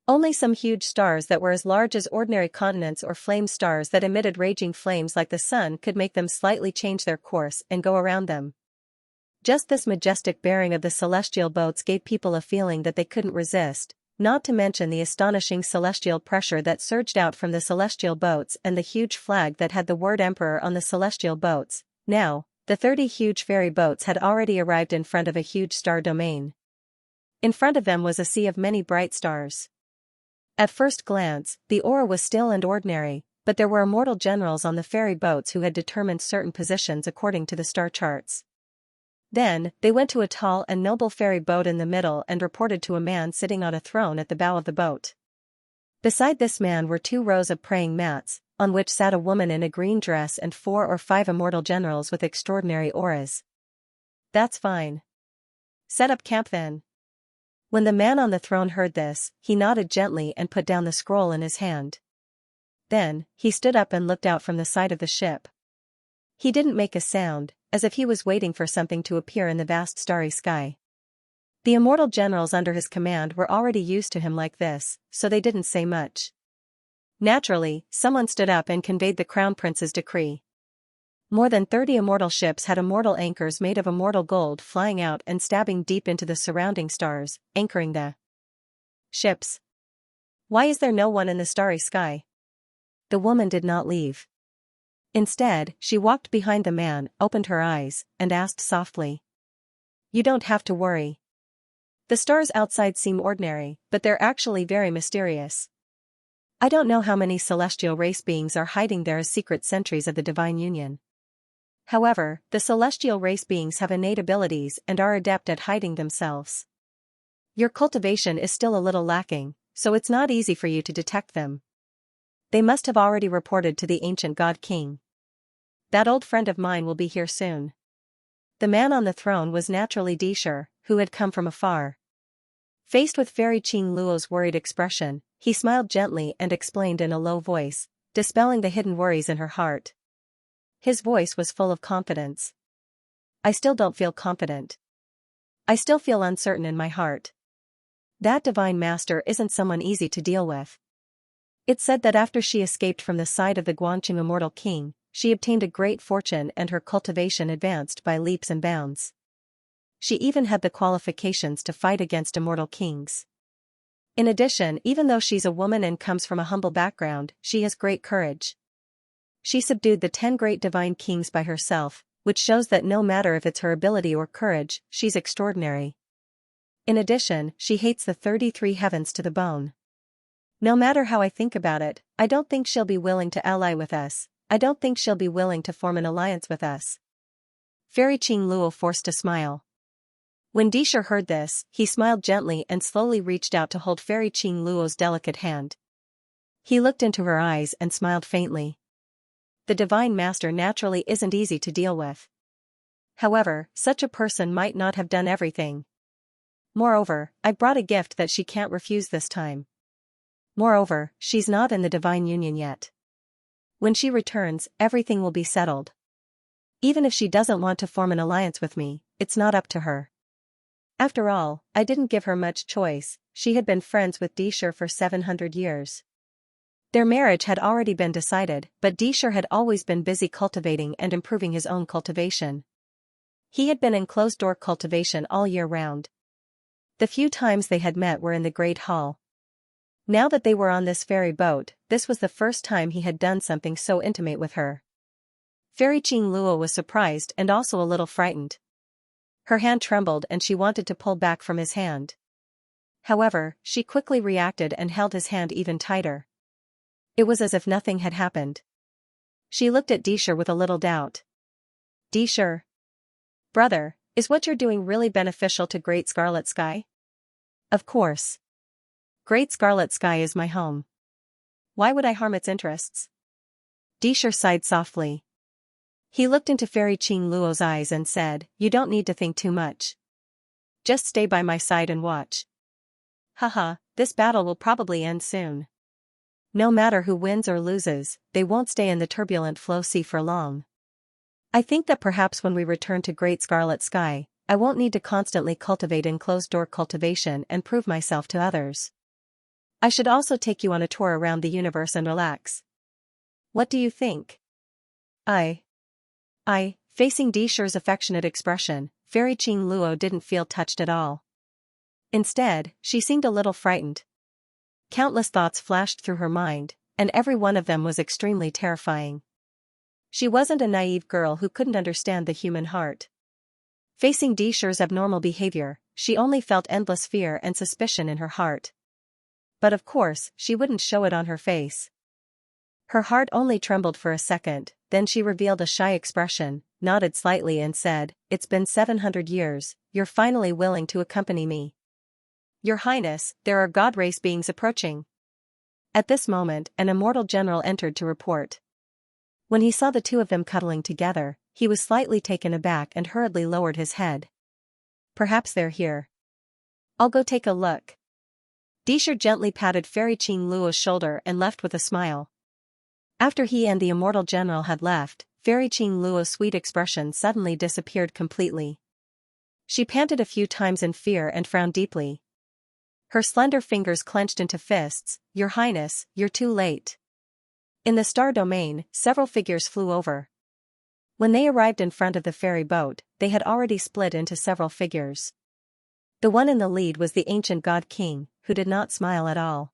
Only some huge stars that were as large as ordinary continents or flame stars that emitted raging flames like the sun could make them slightly change their course and go around them. Just this majestic bearing of the celestial boats gave people a feeling that they couldn't resist, not to mention the astonishing celestial pressure that surged out from the celestial boats and the huge flag that had the word Emperor on the celestial boats. Now, the 30 huge ferry boats had already arrived in front of a huge star domain. In front of them was a sea of many bright stars. At first glance, the aura was still and ordinary, but there were immortal generals on the ferry boats who had determined certain positions according to the star charts. Then, they went to a tall and noble ferry boat in the middle and reported to a man sitting on a throne at the bow of the boat. Beside this man were 2 rows of praying mats, on which sat a woman in a green dress and 4 or 5 immortal generals with extraordinary auras. That's fine. Set up camp then. When the man on the throne heard this, he nodded gently and put down the scroll in his hand. Then, he stood up and looked out from the side of the ship. He didn't make a sound, as if he was waiting for something to appear in the vast starry sky. The immortal generals under his command were already used to him like this, so they didn't say much. Naturally, someone stood up and conveyed the crown prince's decree. More than 30 immortal ships had immortal anchors made of immortal gold flying out and stabbing deep into the surrounding stars, anchoring the ships. Why is there no one in the starry sky? The woman did not leave. Instead, she walked behind the man, opened her eyes, and asked softly. You don't have to worry. The stars outside seem ordinary, but they're actually very mysterious. I don't know how many celestial race beings are hiding there as secret sentries of the Divine Union. However, the celestial race beings have innate abilities and are adept at hiding themselves. Your cultivation is still a little lacking, so it's not easy for you to detect them. They must have already reported to the ancient God King. That old friend of mine will be here soon. The man on the throne was naturally Dishur, who had come from afar. Faced with Fairy Qing Luo's worried expression, he smiled gently and explained in a low voice, dispelling the hidden worries in her heart. His voice was full of confidence. I still don't feel confident. I still feel uncertain in my heart. That divine master isn't someone easy to deal with. It's said that after she escaped from the side of the Guangqing immortal king, she obtained a great fortune and her cultivation advanced by leaps and bounds. She even had the qualifications to fight against immortal kings. In addition, even though she's a woman and comes from a humble background, she has great courage. She subdued the 10 great divine kings by herself, which shows that no matter if it's her ability or courage, she's extraordinary. In addition, she hates the 33 heavens to the bone. No matter how I think about it, I don't think she'll be willing to ally with us. I don't think she'll be willing to form an alliance with us. Fairy Qing Luo forced a smile. When Dishur heard this, he smiled gently and slowly reached out to hold Fairy Qing Luo's delicate hand. He looked into her eyes and smiled faintly. The Divine Master naturally isn't easy to deal with. However, such a person might not have done everything. Moreover, I brought a gift that she can't refuse this time. Moreover, she's not in the Divine Union yet. When she returns, everything will be settled. Even if she doesn't want to form an alliance with me, it's not up to her. After all, I didn't give her much choice. She had been friends with Dishur for 700 years. Their marriage had already been decided, but Dishur had always been busy cultivating and improving his own cultivation. He had been in closed-door cultivation all year round. The few times they had met were in the Great Hall. Now that they were on this ferry boat, this was the first time he had done something so intimate with her. Fairy Qing Luo was surprised and also a little frightened. Her hand trembled and she wanted to pull back from his hand. However, she quickly reacted and held his hand even tighter. It was as if nothing had happened. She looked at Dishur with a little doubt. Dishur. Brother, is what you're doing really beneficial to Great Scarlet Sky? Of course. Great Scarlet Sky is my home. Why would I harm its interests? Disher sighed softly. He looked into Fairy Qing Luo's eyes and said, "You don't need to think too much. Just stay by my side and watch. Haha, this battle will probably end soon. No matter who wins or loses, they won't stay in the turbulent flow sea for long. I think that perhaps when we return to Great Scarlet Sky, I won't need to constantly cultivate in closed-door cultivation and prove myself to others. I should also take you on a tour around the universe and relax. What do you think?" Facing Disher's affectionate expression, Fairy Qing Luo didn't feel touched at all. Instead, she seemed a little frightened. Countless thoughts flashed through her mind, and every one of them was extremely terrifying. She wasn't a naive girl who couldn't understand the human heart. Facing Disher's abnormal behavior, she only felt endless fear and suspicion in her heart. But of course, she wouldn't show it on her face. Her heart only trembled for a second, then she revealed a shy expression, nodded slightly and said, "It's been 700 years, you're finally willing to accompany me. Your Highness, there are god race beings approaching." At this moment, an immortal general entered to report. When he saw the two of them cuddling together, he was slightly taken aback and hurriedly lowered his head. "Perhaps they're here. I'll go take a look." Disher gently patted Fairy Qing Luo's shoulder and left with a smile. After he and the immortal general had left, Fairy Qing Luo's sweet expression suddenly disappeared completely. She panted a few times in fear and frowned deeply. Her slender fingers clenched into fists. "Your Highness, you're too late." In the star domain, several figures flew over. When they arrived in front of the ferry boat, they had already split into several figures. The one in the lead was the ancient god king, who did not smile at all.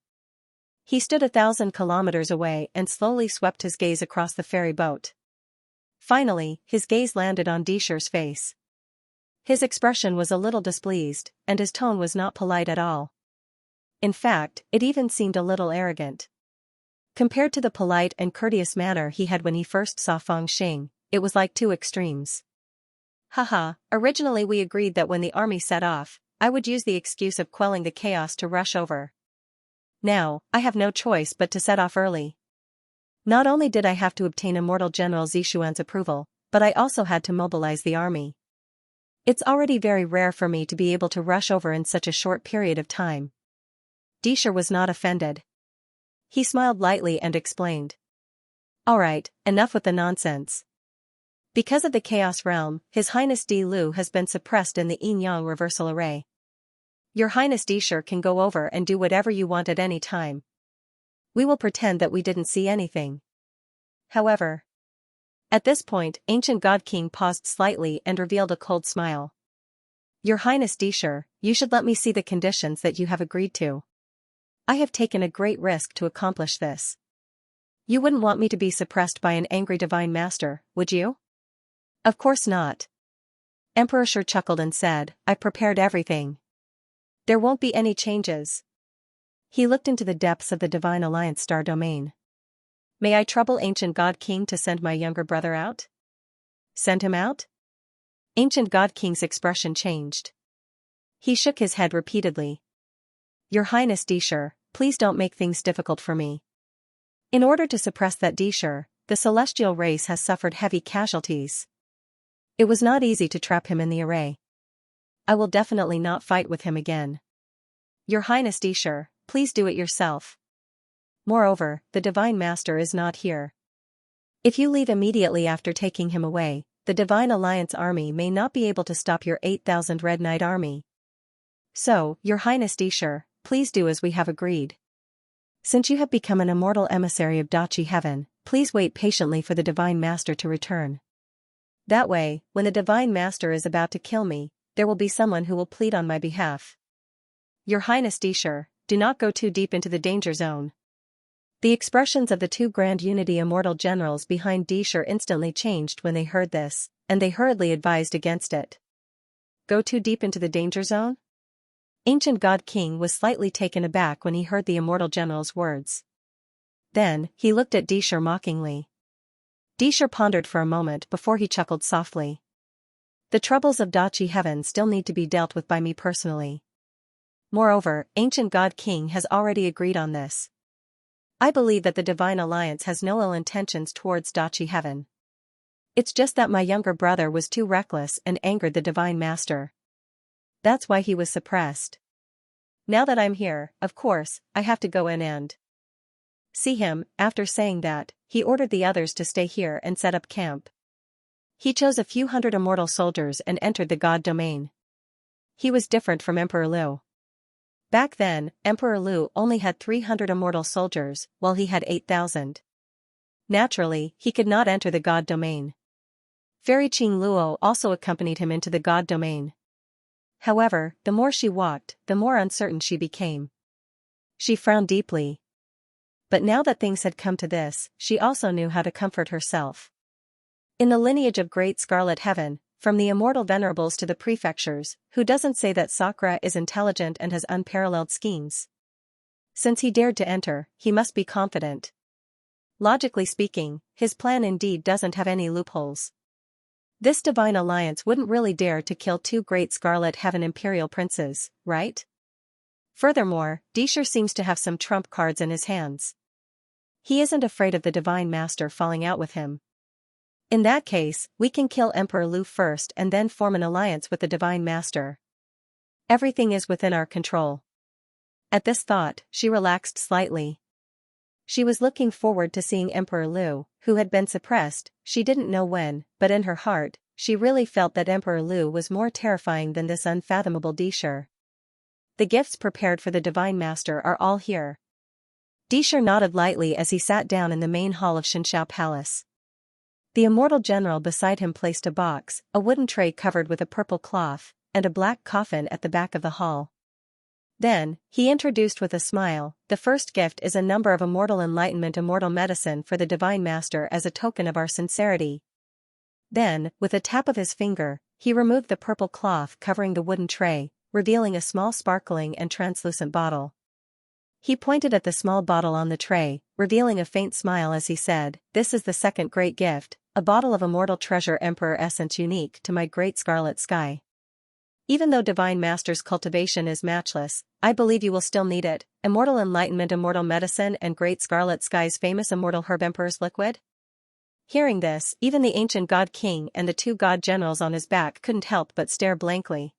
He stood 1,000 kilometers away and slowly swept his gaze across the ferry boat. Finally, his gaze landed on Disher's face. His expression was a little displeased, and his tone was not polite at all. In fact, it even seemed a little arrogant. Compared to the polite and courteous manner he had when he first saw Feng Xing, it was like two extremes. "Haha, originally we agreed that when the army set off, I would use the excuse of quelling the chaos to rush over. Now, I have no choice but to set off early. Not only did I have to obtain Immortal General Zixuan's approval, but I also had to mobilize the army. It's already very rare for me to be able to rush over in such a short period of time." Disher was not offended. He smiled lightly and explained. "Alright, enough with the nonsense. Because of the Chaos Realm, His Highness Di Lu has been suppressed in the Yin-Yang reversal array. Your Highness Disher can go over and do whatever you want at any time. We will pretend that we didn't see anything. However..." At this point, Ancient God King paused slightly and revealed a cold smile. "Your Highness Disher, you should let me see the conditions that you have agreed to. I have taken a great risk to accomplish this. You wouldn't want me to be suppressed by an angry divine master, would you?" "Of course not." Emperor Shi chuckled and said, "I've prepared everything. There won't be any changes." He looked into the depths of the Divine Alliance star domain. "May I trouble Ancient God King to send my younger brother out?" "Send him out?" Ancient God King's expression changed. He shook his head repeatedly. "Your Highness Disher, please don't make things difficult for me. In order to suppress that Disher, the celestial race has suffered heavy casualties. It was not easy to trap him in the array. I will definitely not fight with him again. Your Highness Disher, please do it yourself. Moreover, the Divine Master is not here. If you leave immediately after taking him away, the Divine Alliance army may not be able to stop your 8,000 Red Knight army. So, Your Highness Disher, please do as we have agreed. Since you have become an immortal emissary of Dachi Heaven, please wait patiently for the Divine Master to return. That way, when the Divine Master is about to kill me, there will be someone who will plead on my behalf. Your Highness Disher, do not go too deep into the danger zone." The expressions of the two Grand Unity Immortal Generals behind Disher instantly changed when they heard this, and they hurriedly advised against it. "Go too deep into the danger zone?" Ancient God King was slightly taken aback when he heard the Immortal General's words. Then, he looked at Disher mockingly. Disher pondered for a moment before he chuckled softly. "The troubles of Dachi Heaven still need to be dealt with by me personally. Moreover, ancient God King has already agreed on this. I believe that the Divine Alliance has no ill intentions towards Dachi Heaven. It's just that my younger brother was too reckless and angered the Divine Master. That's why he was suppressed. Now that I'm here, of course, I have to go in and see him. After saying that, he ordered the others to stay here and set up camp. He chose a few hundred immortal soldiers and entered the god domain. He was different from Emperor Liu. Back then, Emperor Liu only had 300 immortal soldiers, while he had 8,000. Naturally, he could not enter the god domain. Fairy Qing Luo also accompanied him into the god domain. However, the more she walked, the more uncertain she became. She frowned deeply. But now that things had come to this, she also knew how to comfort herself. In the lineage of Great Scarlet Heaven, from the immortal venerables to the prefectures, who doesn't say that Sakura is intelligent and has unparalleled schemes? Since he dared to enter, he must be confident. Logically speaking, his plan indeed doesn't have any loopholes. This Divine Alliance wouldn't really dare to kill two Great Scarlet Heaven Imperial Princes, right? Furthermore, Disher seems to have some trump cards in his hands. He isn't afraid of the Divine Master falling out with him. In that case, we can kill Emperor Liu first and then form an alliance with the Divine Master. Everything is within our control. At this thought, she relaxed slightly. She was looking forward to seeing Emperor Liu, who had been suppressed, she didn't know when, but in her heart, she really felt that Emperor Liu was more terrifying than this unfathomable Disher. The gifts prepared for the Divine Master are all here. Disher nodded lightly as he sat down in the main hall of Xianxia Palace. The immortal general beside him placed a box, a wooden tray covered with a purple cloth, and a black coffin at the back of the hall. Then, he introduced with a smile, the first gift is a number of immortal enlightenment immortal medicine for the Divine Master as a token of our sincerity. Then, with a tap of his finger, he removed the purple cloth covering the wooden tray, revealing a small sparkling and translucent bottle. He pointed at the small bottle on the tray, revealing a faint smile as he said, "This is the second great gift, a bottle of immortal treasure Emperor essence unique to my great scarlet sky. Even though Divine Master's cultivation is matchless, I believe you will still need it, immortal enlightenment immortal medicine and great scarlet sky's famous immortal herb Emperor's liquid." Hearing this, even the ancient God King and the two God Generals on his back couldn't help but stare blankly.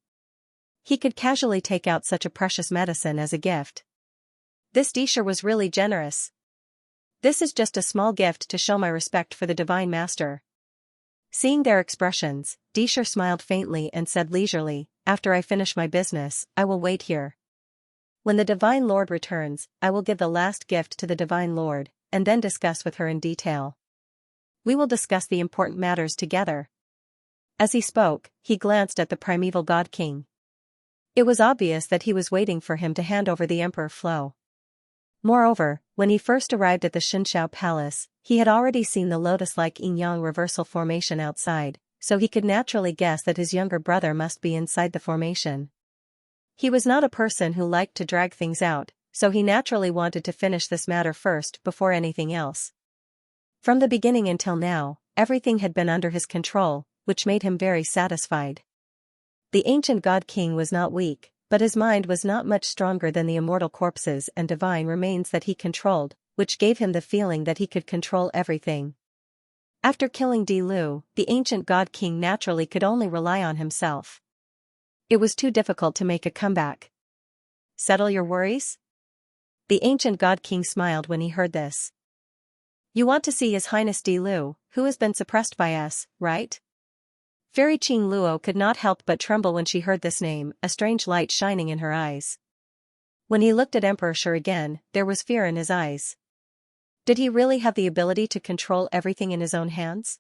He could casually take out such a precious medicine as a gift. This Disher was really generous. This is just a small gift to show my respect for the Divine Master. Seeing their expressions, Disher smiled faintly and said leisurely, "After I finish my business, I will wait here. When the Divine Lord returns, I will give the last gift to the Divine Lord, and then discuss with her in detail. We will discuss the important matters together." As he spoke, he glanced at the primeval God King. It was obvious that he was waiting for him to hand over the Emperor Flow. Moreover, when he first arrived at the Xianxia Palace, he had already seen the lotus-like yin-yang reversal formation outside, so he could naturally guess that his younger brother must be inside the formation. He was not a person who liked to drag things out, so he naturally wanted to finish this matter first before anything else. From the beginning until now, everything had been under his control, which made him very satisfied. The ancient God King was not weak, but his mind was not much stronger than the immortal corpses and divine remains that he controlled, which gave him the feeling that he could control everything. After killing Di Lu, the ancient God King naturally could only rely on himself. It was too difficult to make a comeback. "Settle your worries?" The ancient God King smiled when he heard this. "You want to see His Highness Di Lu, who has been suppressed by us, right?" Fairy Qing Luo could not help but tremble when she heard this name, a strange light shining in her eyes. When he looked at Emperor Shi again, there was fear in his eyes. Did he really have the ability to control everything in his own hands?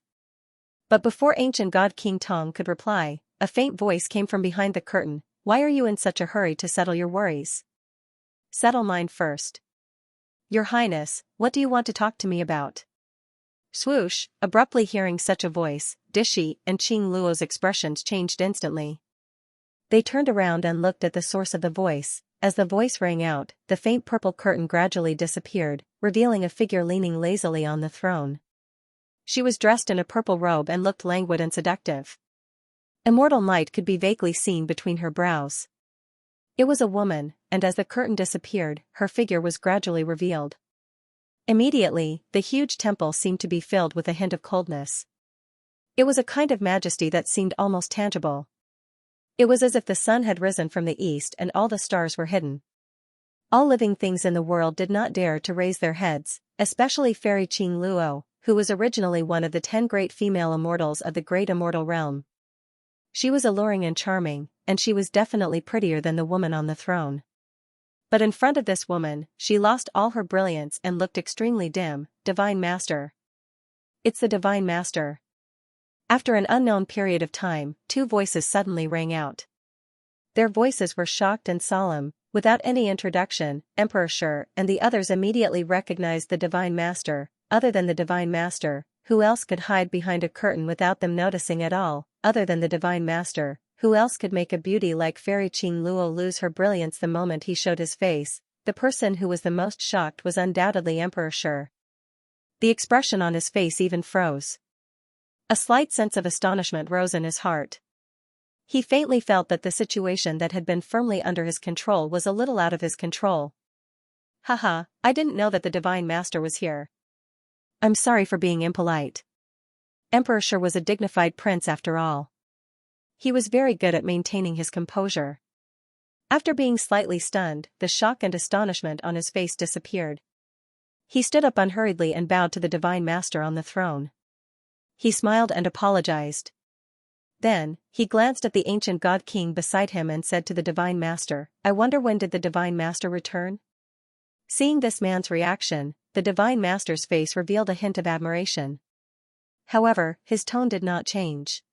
But before ancient God King Tong could reply, a faint voice came from behind the curtain. "Why are you in such a hurry to settle your worries?" "Settle mine first." "Your Highness, what do you want to talk to me about?" Swoosh, abruptly hearing such a voice, Dishi and Qing Luo's expressions changed instantly. They turned around and looked at the source of the voice. As the voice rang out, the faint purple curtain gradually disappeared, revealing a figure leaning lazily on the throne. She was dressed in a purple robe and looked languid and seductive. Immortal might could be vaguely seen between her brows. It was a woman, and as the curtain disappeared, her figure was gradually revealed. Immediately, the huge temple seemed to be filled with a hint of coldness. It was a kind of majesty that seemed almost tangible. It was as if the sun had risen from the east and all the stars were hidden. All living things in the world did not dare to raise their heads, especially Fairy Qing Luo, who was originally one of the 10 great female immortals of the great immortal realm. She was alluring and charming, and she was definitely prettier than the woman on the throne. But in front of this woman, she lost all her brilliance and looked extremely dim. Divine Master. It's the Divine Master. After an unknown period of time, 2 voices suddenly rang out. Their voices were shocked and solemn. Without any introduction, Emperor Shi and the others immediately recognized the Divine Master. Other than the Divine Master, who else could hide behind a curtain without them noticing at all? Other than the Divine Master, who else could make a beauty like Fairy Qing Luo lose her brilliance the moment he showed his face? The person who was the most shocked was undoubtedly Emperor Shi. The expression on his face even froze. A slight sense of astonishment rose in his heart. He faintly felt that the situation that had been firmly under his control was a little out of his control. Haha, I didn't know that the Divine Master was here. I'm sorry for being impolite. Emperor Shi was a dignified prince after all. He was very good at maintaining his composure. After being slightly stunned, the shock and astonishment on his face disappeared. He stood up unhurriedly and bowed to the Divine Master on the throne. He smiled and apologized. Then, he glanced at the ancient god king beside him and said to the Divine Master, I wonder when did the Divine Master return? Seeing this man's reaction, the Divine Master's face revealed a hint of admiration. However, his tone did not change.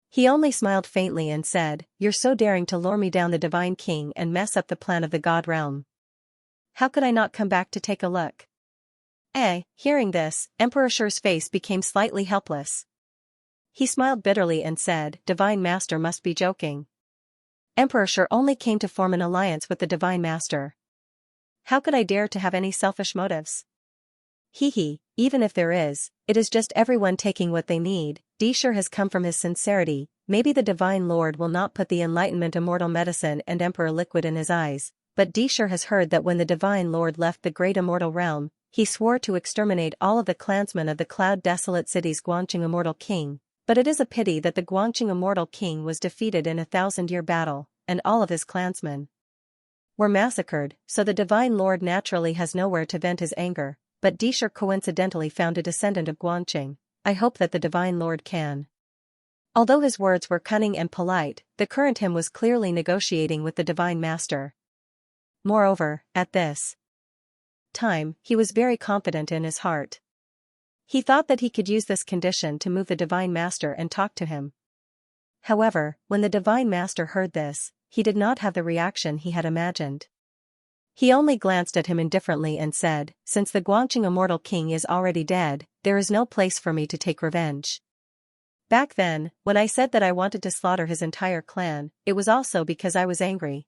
He only smiled faintly and said, You're so daring to lure me down the Divine King and mess up the plan of the God realm. How could I not come back to take a look? Hearing this, Emperor Shi's face became slightly helpless. He smiled bitterly and said, Divine Master must be joking. Emperor Shi only came to form an alliance with the Divine Master. How could I dare to have any selfish motives? Even if there is, it is just everyone taking what they need. Shi has come from his sincerity. Maybe the Divine Lord will not put the Enlightenment Immortal Medicine and Emperor Liquid in his eyes, but Shi has heard that when the Divine Lord left the great immortal realm, he swore to exterminate all of the clansmen of the Cloud Desolate City's Guangqing Immortal King. But it is a pity that the Guangqing Immortal King was defeated in a 1,000-year battle, and all of his clansmen were massacred, so the Divine Lord naturally has nowhere to vent his anger, but Shi coincidentally found a descendant of Guangqing. I hope that the Divine Lord can. Although his words were cunning and polite, the current him was clearly negotiating with the Divine Master. Moreover, at this time, he was very confident in his heart. He thought that he could use this condition to move the Divine Master and talk to him. However, when the Divine Master heard this, he did not have the reaction he had imagined. He only glanced at him indifferently and said, Since the Guangqing Immortal King is already dead, there is no place for me to take revenge. Back then, when I said that I wanted to slaughter his entire clan, it was also because I was angry.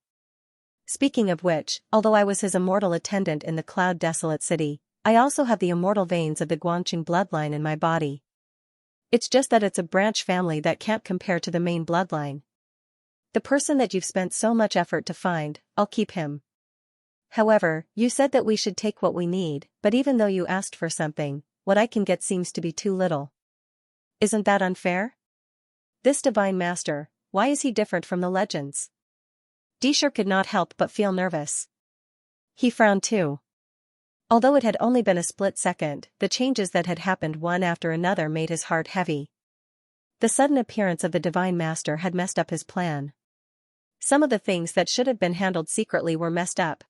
Speaking of which, although I was his immortal attendant in the Cloud Desolate City, I also have the immortal veins of the Guangqing bloodline in my body. It's just that it's a branch family that can't compare to the main bloodline. The person that you've spent so much effort to find, I'll keep him. However, you said that we should take what we need, but even though you asked for something, what I can get seems to be too little. Isn't that unfair? This Divine Master, why is he different from the legends? Shi could not help but feel nervous. He frowned too. Although it had only been a split second, the changes that had happened one after another made his heart heavy. The sudden appearance of the Divine Master had messed up his plan. Some of the things that should have been handled secretly were messed up.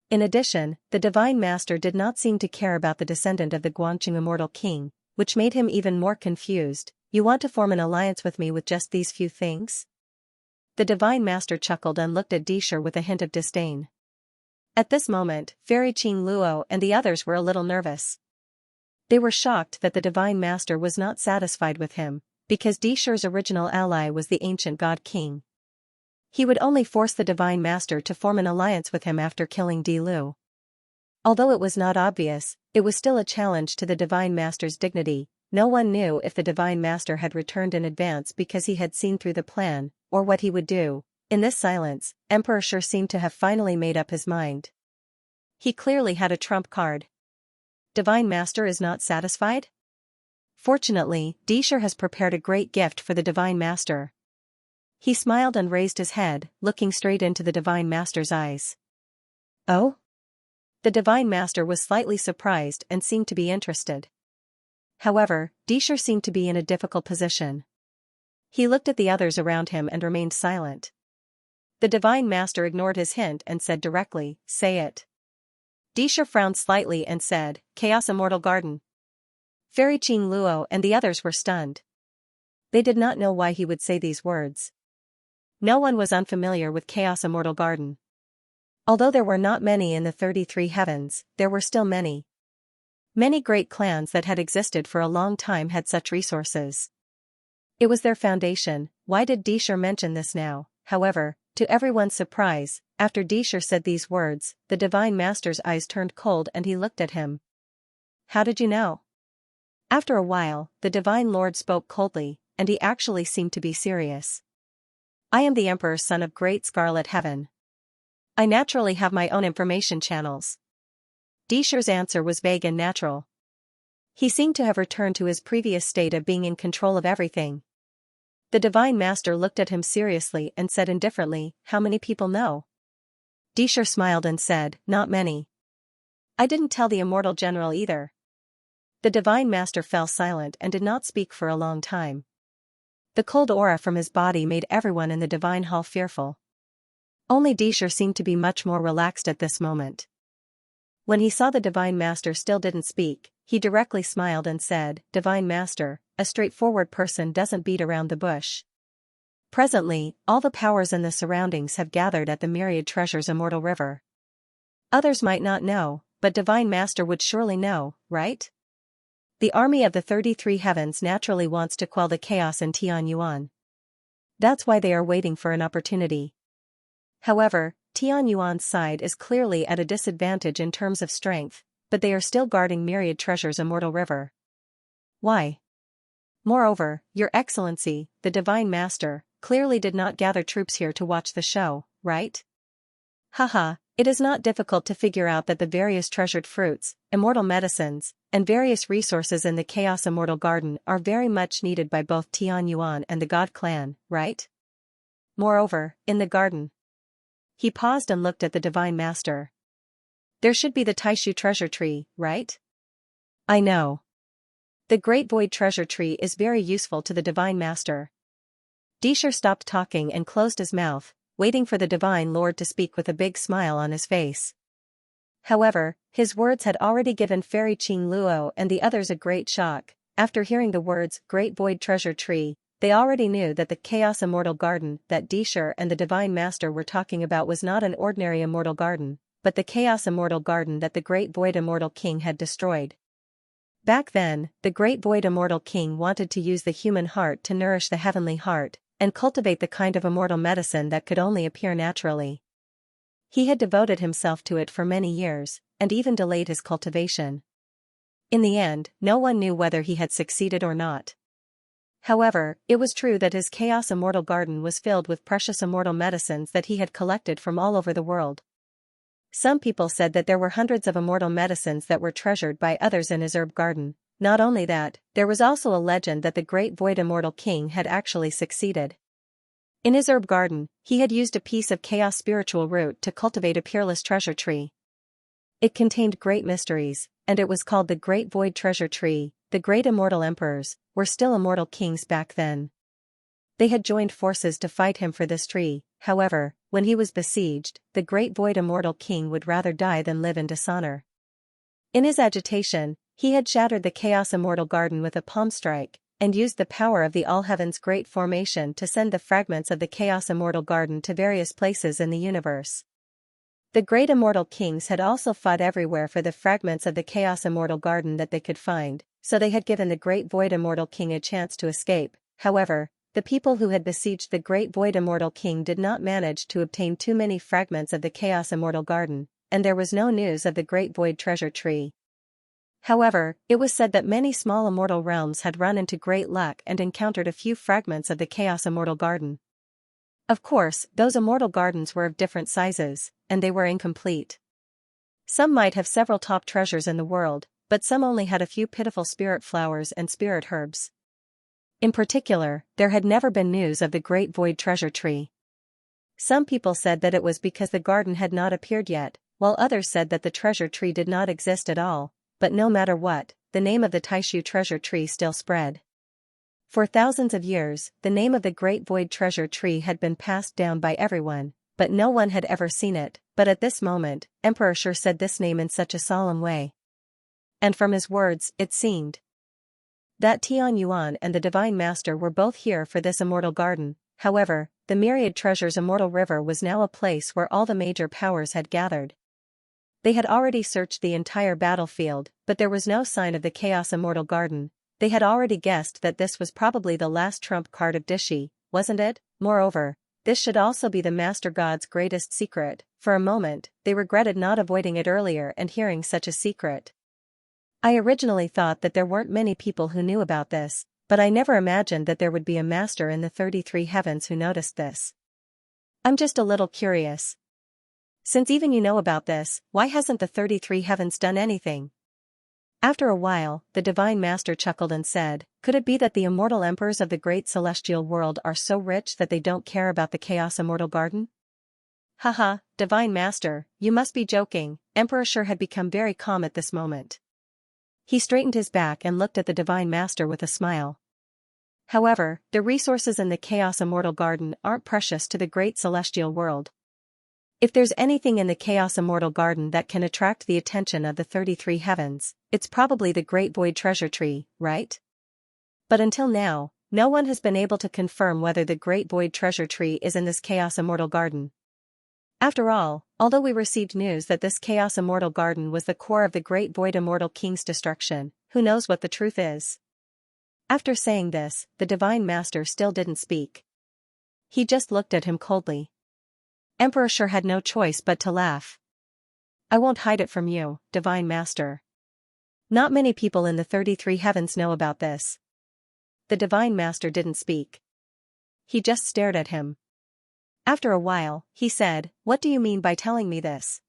In addition, the Divine Master did not seem to care about the descendant of the Guangqing Immortal King, which made him even more confused. You want to form an alliance with me with just these few things? The Divine Master chuckled and looked at Shi with a hint of disdain. At this moment, Fairy Qing Luo and the others were a little nervous. They were shocked that the Divine Master was not satisfied with him, because Shi's original ally was the ancient God King. He would only force the Divine Master to form an alliance with him after killing Lu. Although it was not obvious, it was still a challenge to the Divine Master's dignity. No one knew if the Divine Master had returned in advance because he had seen through the plan, or what he would do. In this silence, Emperor Sure seemed to have finally made up his mind. He clearly had a trump card. Divine Master is not satisfied? Fortunately, Sure has prepared a great gift for the Divine Master. He smiled and raised his head, looking straight into the Divine Master's eyes. Oh? The Divine Master was slightly surprised and seemed to be interested. However, Sure seemed to be in a difficult position. He looked at the others around him and remained silent. The Divine Master ignored his hint and said directly, "Say it." Sure frowned slightly and said, "Chaos Immortal Garden." Fairy Qing Luo and the others were stunned. They did not know why he would say these words. No one was unfamiliar with Chaos Immortal Garden. Although there were not many in the 33 heavens, there were still many. Many great clans that had existed for a long time had such resources. It was their foundation. Why did Sure mention this now? However, to everyone's surprise, after Sure said these words, the Divine Master's eyes turned cold and he looked at him. "How did you know?" After a while, the Divine Lord spoke coldly, and he actually seemed to be serious. "I am the Emperor's son of Great Scarlet Heaven. I naturally have my own information channels." Sure's answer was vague and natural. He seemed to have returned to his previous state of being in control of everything. The Divine Master looked at him seriously and said indifferently, "How many people know?" Sure smiled and said, "Not many. I didn't tell the Immortal General either." The Divine Master fell silent and did not speak for a long time. The cold aura from his body made everyone in the Divine Hall fearful. Only Sure seemed to be much more relaxed at this moment. When he saw the Divine Master still didn't speak, he directly smiled and said, "Divine Master, a straightforward person doesn't beat around the bush. Presently, all the powers in the surroundings have gathered at the Myriad Treasures Immortal River. Others might not know, but Divine Master would surely know, right? The army of the 33 heavens naturally wants to quell the chaos in Tianyuan. That's why they are waiting for an opportunity. However, Tianyuan's side is clearly at a disadvantage in terms of strength, but they are still guarding Myriad Treasures Immortal River. Why? Moreover, Your Excellency, the Divine Master, clearly did not gather troops here to watch the show, right? Haha, it is not difficult to figure out that the various treasured fruits, immortal medicines, and various resources in the Chaos Immortal Garden are very much needed by both Tianyuan and the God Clan, right? Moreover, in the garden." He paused and looked at the Divine Master. "There should be the Taishu treasure tree, right?" "I know. The Great Void treasure tree is very useful to the Divine Master." Sure stopped talking and closed his mouth, waiting for the Divine Lord to speak with a big smile on his face. However, his words had already given Fairy Qing Luo and the others a great shock. After hearing the words Great Void treasure tree, they already knew that the Chaos Immortal Garden that Sure and the Divine Master were talking about was not an ordinary immortal garden, but the Chaos Immortal Garden that the Great Void Immortal King had destroyed. Back then, the Great Void Immortal King wanted to use the human heart to nourish the heavenly heart, and cultivate the kind of immortal medicine that could only appear naturally. He had devoted himself to it for many years, and even delayed his cultivation. In the end, no one knew whether he had succeeded or not. However, it was true that his Chaos Immortal Garden was filled with precious immortal medicines that he had collected from all over the world. Some people said that there were hundreds of immortal medicines that were treasured by others in his herb garden. Not only that, there was also a legend that the Great Void Immortal King had actually succeeded. In his herb garden, he had used a piece of chaos spiritual root to cultivate a peerless treasure tree. It contained great mysteries, and it was called the Great Void Treasure Tree. The great immortal emperors were still immortal kings back then. They had joined forces to fight him for this tree. However, when he was besieged, the Great Void Immortal King would rather die than live in dishonor. In his agitation, he had shattered the Chaos Immortal Garden with a palm strike, and used the power of the All Heaven's Great Formation to send the fragments of the Chaos Immortal Garden to various places in the universe. The great immortal kings had also fought everywhere for the fragments of the Chaos Immortal Garden that they could find, so they had given the Great Void Immortal King a chance to escape. However, the people who had besieged the Great Void Immortal King did not manage to obtain too many fragments of the Chaos Immortal Garden, and there was no news of the Great Void Treasure Tree. However, it was said that many small immortal realms had run into great luck and encountered a few fragments of the Chaos Immortal Garden. Of course, those immortal gardens were of different sizes, and they were incomplete. Some might have several top treasures in the world, but some only had a few pitiful spirit flowers and spirit herbs. In particular, there had never been news of the Great Void Treasure Tree. Some people said that it was because the garden had not appeared yet, while others said that the treasure tree did not exist at all, but no matter what, the name of the Taishu treasure tree still spread. For thousands of years, the name of the Great Void Treasure Tree had been passed down by everyone, but no one had ever seen it, but at this moment, Emperor Shi said this name in such a solemn way. And from his words, it seemed that Tian Yuan and the Divine Master were both here for this immortal garden. However, the myriad treasures immortal river was now a place where all the major powers had gathered. They had already searched the entire battlefield, but there was no sign of the Chaos Immortal Garden. They had already guessed that this was probably the last trump card of Dishi, wasn't it? Moreover, this should also be the Master God's greatest secret. For a moment, they regretted not avoiding it earlier and hearing such a secret. I originally thought that there weren't many people who knew about this, but I never imagined that there would be a master in the 33 heavens who noticed this. I'm just a little curious. Since even you know about this, why hasn't the 33 heavens done anything? After a while, the Divine Master chuckled and said, could it be that the immortal emperors of the great celestial world are so rich that they don't care about the Chaos Immortal Garden? Haha, Divine Master, you must be joking. Emperor Shi had become very calm at this moment. He straightened his back and looked at the Divine Master with a smile. However, the resources in the Chaos Immortal Garden aren't precious to the great celestial world. If there's anything in the Chaos Immortal Garden that can attract the attention of the 33 heavens, it's probably the Great Void Treasure Tree, right? But until now, no one has been able to confirm whether the Great Void Treasure Tree is in this Chaos Immortal Garden. After all, although we received news that this Chaos Immortal Garden was the core of the Great Void Immortal King's destruction, who knows what the truth is? After saying this, the Divine Master still didn't speak. He just looked at him coldly. Emperor Shi had no choice but to laugh. I won't hide it from you, Divine Master. Not many people in the 33 heavens know about this. The Divine Master didn't speak. He just stared at him. After a while, he said, what do you mean by telling me this?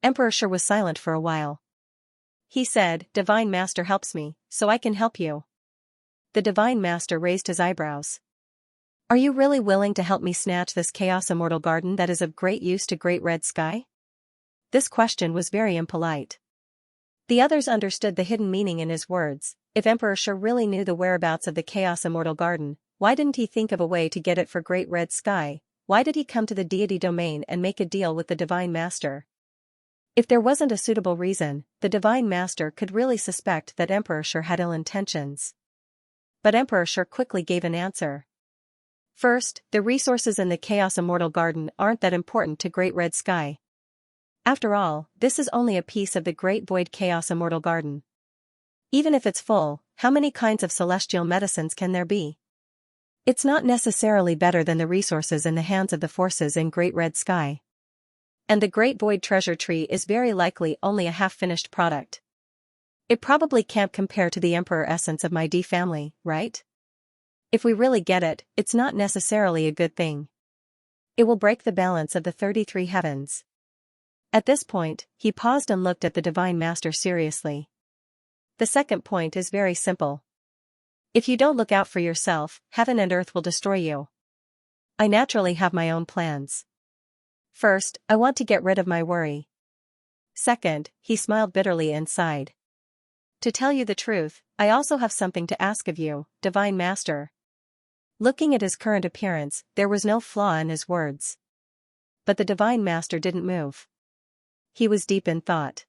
Emperor Shi was silent for a while. He said, Divine Master helps me, so I can help you. The Divine Master raised his eyebrows. Are you really willing to help me snatch this Chaos Immortal Garden that is of great use to Great Red Sky? This question was very impolite. The others understood the hidden meaning in his words. If Emperor Shi really knew the whereabouts of the Chaos Immortal Garden, why didn't he think of a way to get it for Great Red Sky? Why did he come to the deity domain and make a deal with the Divine Master? If there wasn't a suitable reason, the Divine Master could really suspect that Emperor Shi had ill intentions. But Emperor Shi quickly gave an answer. First, the resources in the Chaos Immortal Garden aren't that important to Great Red Sky. After all, this is only a piece of the Great Void Chaos Immortal Garden. Even if it's full, how many kinds of celestial medicines can there be? It's not necessarily better than the resources in the hands of the forces in Great Red Sky. And the Great Void Treasure Tree is very likely only a half-finished product. It probably can't compare to the Emperor essence of my D family, right? If we really get it, it's not necessarily a good thing. It will break the balance of the 33 heavens. At this point, he paused and looked at the Divine Master seriously. The second point is very simple. If you don't look out for yourself, heaven and earth will destroy you. I naturally have my own plans. First, I want to get rid of my worry. Second, he smiled bitterly and sighed. To tell you the truth, I also have something to ask of you, Divine Master. Looking at his current appearance, there was no flaw in his words. But the Divine Master didn't move. He was deep in thought.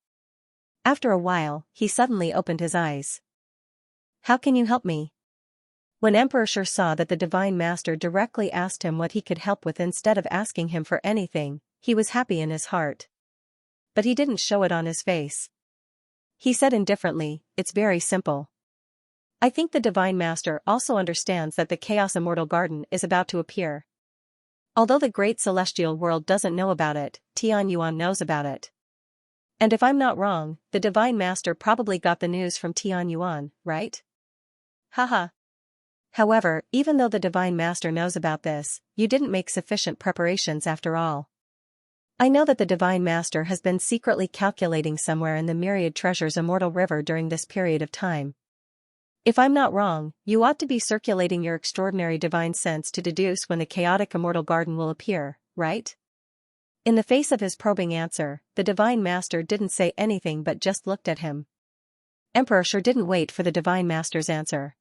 After a while, he suddenly opened his eyes. How can you help me? When Emperor Shi saw that the Divine Master directly asked him what he could help with instead of asking him for anything, he was happy in his heart. But he didn't show it on his face. He said indifferently, it's very simple. I think the Divine Master also understands that the Chaos Immortal Garden is about to appear. Although the great celestial world doesn't know about it, Tian Yuan knows about it. And if I'm not wrong, the Divine Master probably got the news from Tian Yuan, right? Haha. However, even though the Divine Master knows about this, you didn't make sufficient preparations after all. I know that the Divine Master has been secretly calculating somewhere in the myriad treasures Immortal River during this period of time. If I'm not wrong, you ought to be circulating your extraordinary divine sense to deduce when the chaotic Immortal Garden will appear, right? In the face of his probing answer, the Divine Master didn't say anything but just looked at him. Emperor sure didn't wait for the Divine Master's answer.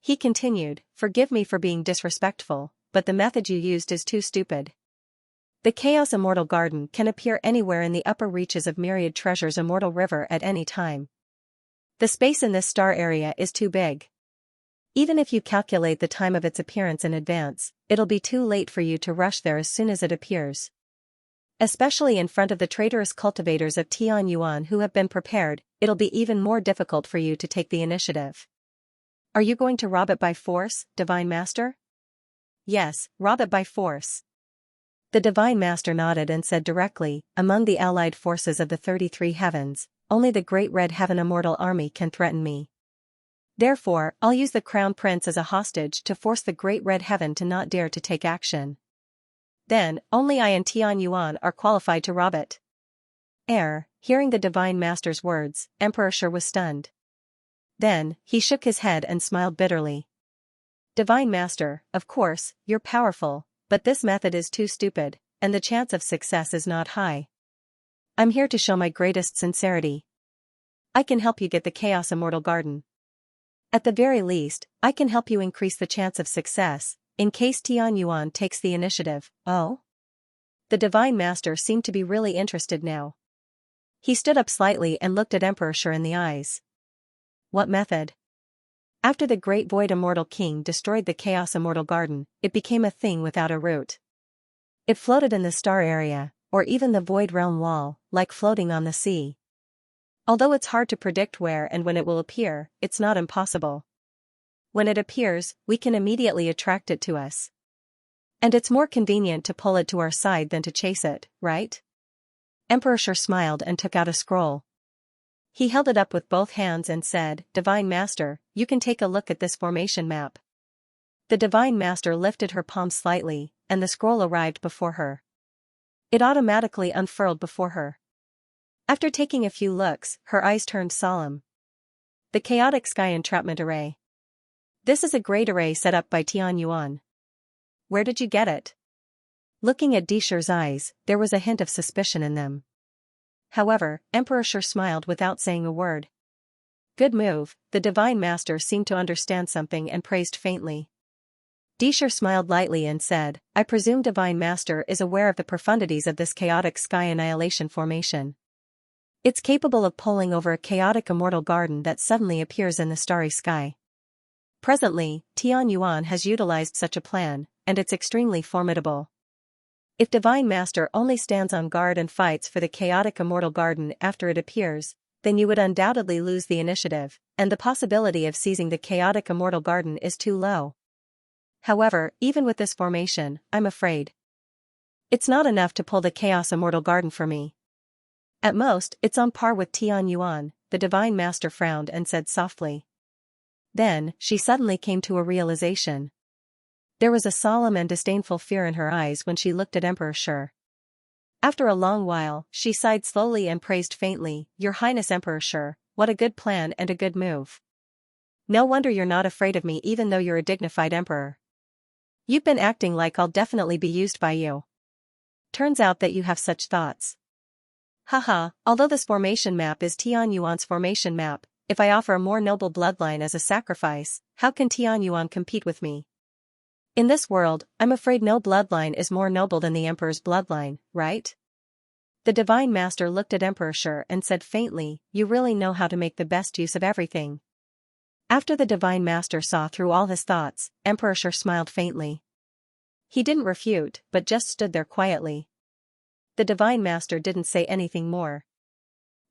He continued, "Forgive me for being disrespectful, but the method you used is too stupid. The Chaos Immortal Garden can appear anywhere in the upper reaches of myriad treasures Immortal River at any time. The space in this star area is too big. Even if you calculate the time of its appearance in advance, it'll be too late for you to rush there as soon as it appears. Especially in front of the traitorous cultivators of Tianyuan who have been prepared, it'll be even more difficult for you to take the initiative. Are you going to rob it by force, Divine Master?" "Yes, rob it by force." The Divine Master nodded and said directly, "Among the allied forces of the 33 heavens, only the Great Red Heaven Immortal Army can threaten me. Therefore, I'll use the Crown Prince as a hostage to force the Great Red Heaven to not dare to take action. Then, only I and Tianyuan are qualified to rob it." Hearing the Divine Master's words, Emperor Shi was stunned. Then, he shook his head and smiled bitterly. "Divine Master, of course, you're powerful, but this method is too stupid, and the chance of success is not high. I'm here to show my greatest sincerity. I can help you get the Chaos Immortal Garden. At the very least, I can help you increase the chance of success, in case Tianyuan takes the initiative." "Oh?" The Divine Master seemed to be really interested now. He stood up slightly and looked at Emperor Shi in the eyes. "What method?" "After the Great Void Immortal King destroyed the Chaos Immortal Garden, it became a thing without a root. It floated in the star area, or even the Void Realm wall, like floating on the sea. Although it's hard to predict where and when it will appear, it's not impossible. When it appears, we can immediately attract it to us. And it's more convenient to pull it to our side than to chase it, right?" Emperor Shi smiled and took out a scroll. He held it up with both hands and said, "Divine Master, you can take a look at this formation map." The Divine Master lifted her palm slightly, and the scroll arrived before her. It automatically unfurled before her. After taking a few looks, her eyes turned solemn. "The Chaotic Sky Entrapment Array. This is a great array set up by Tianyuan. Where did you get it?" Looking at Dishir's eyes, there was a hint of suspicion in them. However, Emperor Shi smiled without saying a word. "Good move." The Divine Master seemed to understand something and praised faintly. Dishir smiled lightly and said, "I presume Divine Master is aware of the profundities of this Chaotic Sky Annihilation formation. It's capable of pulling over a chaotic Immortal Garden that suddenly appears in the starry sky. Presently, Tianyuan has utilized such a plan, and it's extremely formidable. If Divine Master only stands on guard and fights for the chaotic Immortal Garden after it appears, then you would undoubtedly lose the initiative, and the possibility of seizing the chaotic Immortal Garden is too low. However, even with this formation, I'm afraid it's not enough to pull the Chaos Immortal Garden for me. At most, it's on par with Tianyuan." The Divine Master frowned and said softly. Then, she suddenly came to a realization. There was a solemn and disdainful fear in her eyes when she looked at Emperor Shi. After a long while, she sighed slowly and praised faintly, "Your Highness Emperor Shi, what a good plan and a good move. No wonder you're not afraid of me even though you're a dignified emperor. You've been acting like I'll definitely be used by you. Turns out that you have such thoughts. Haha, although this formation map is Tianyuan's formation map, if I offer a more noble bloodline as a sacrifice, how can Tianyuan compete with me? In this world, I'm afraid no bloodline is more noble than the Emperor's bloodline, right?" The Divine Master looked at Emperor Shi and said faintly, "You really know how to make the best use of everything." After the Divine Master saw through all his thoughts, Emperor Shi smiled faintly. He didn't refute, but just stood there quietly. The Divine Master didn't say anything more.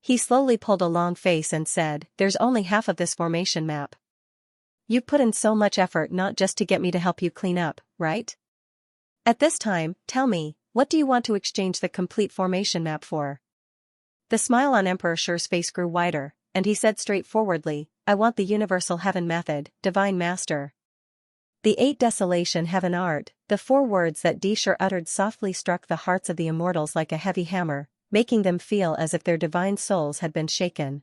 He slowly pulled a long face and said, "There's only half of this formation map. You've put in so much effort not just to get me to help you clean up, right? At this time, tell me, what do you want to exchange the complete formation map for?" The smile on Emperor Shi's face grew wider, and he said straightforwardly, "I want the Universal Heaven Method, Divine Master." The 8 Desolation Heaven Art, the 4 words that Dishur uttered softly struck the hearts of the immortals like a heavy hammer, making them feel as if their divine souls had been shaken.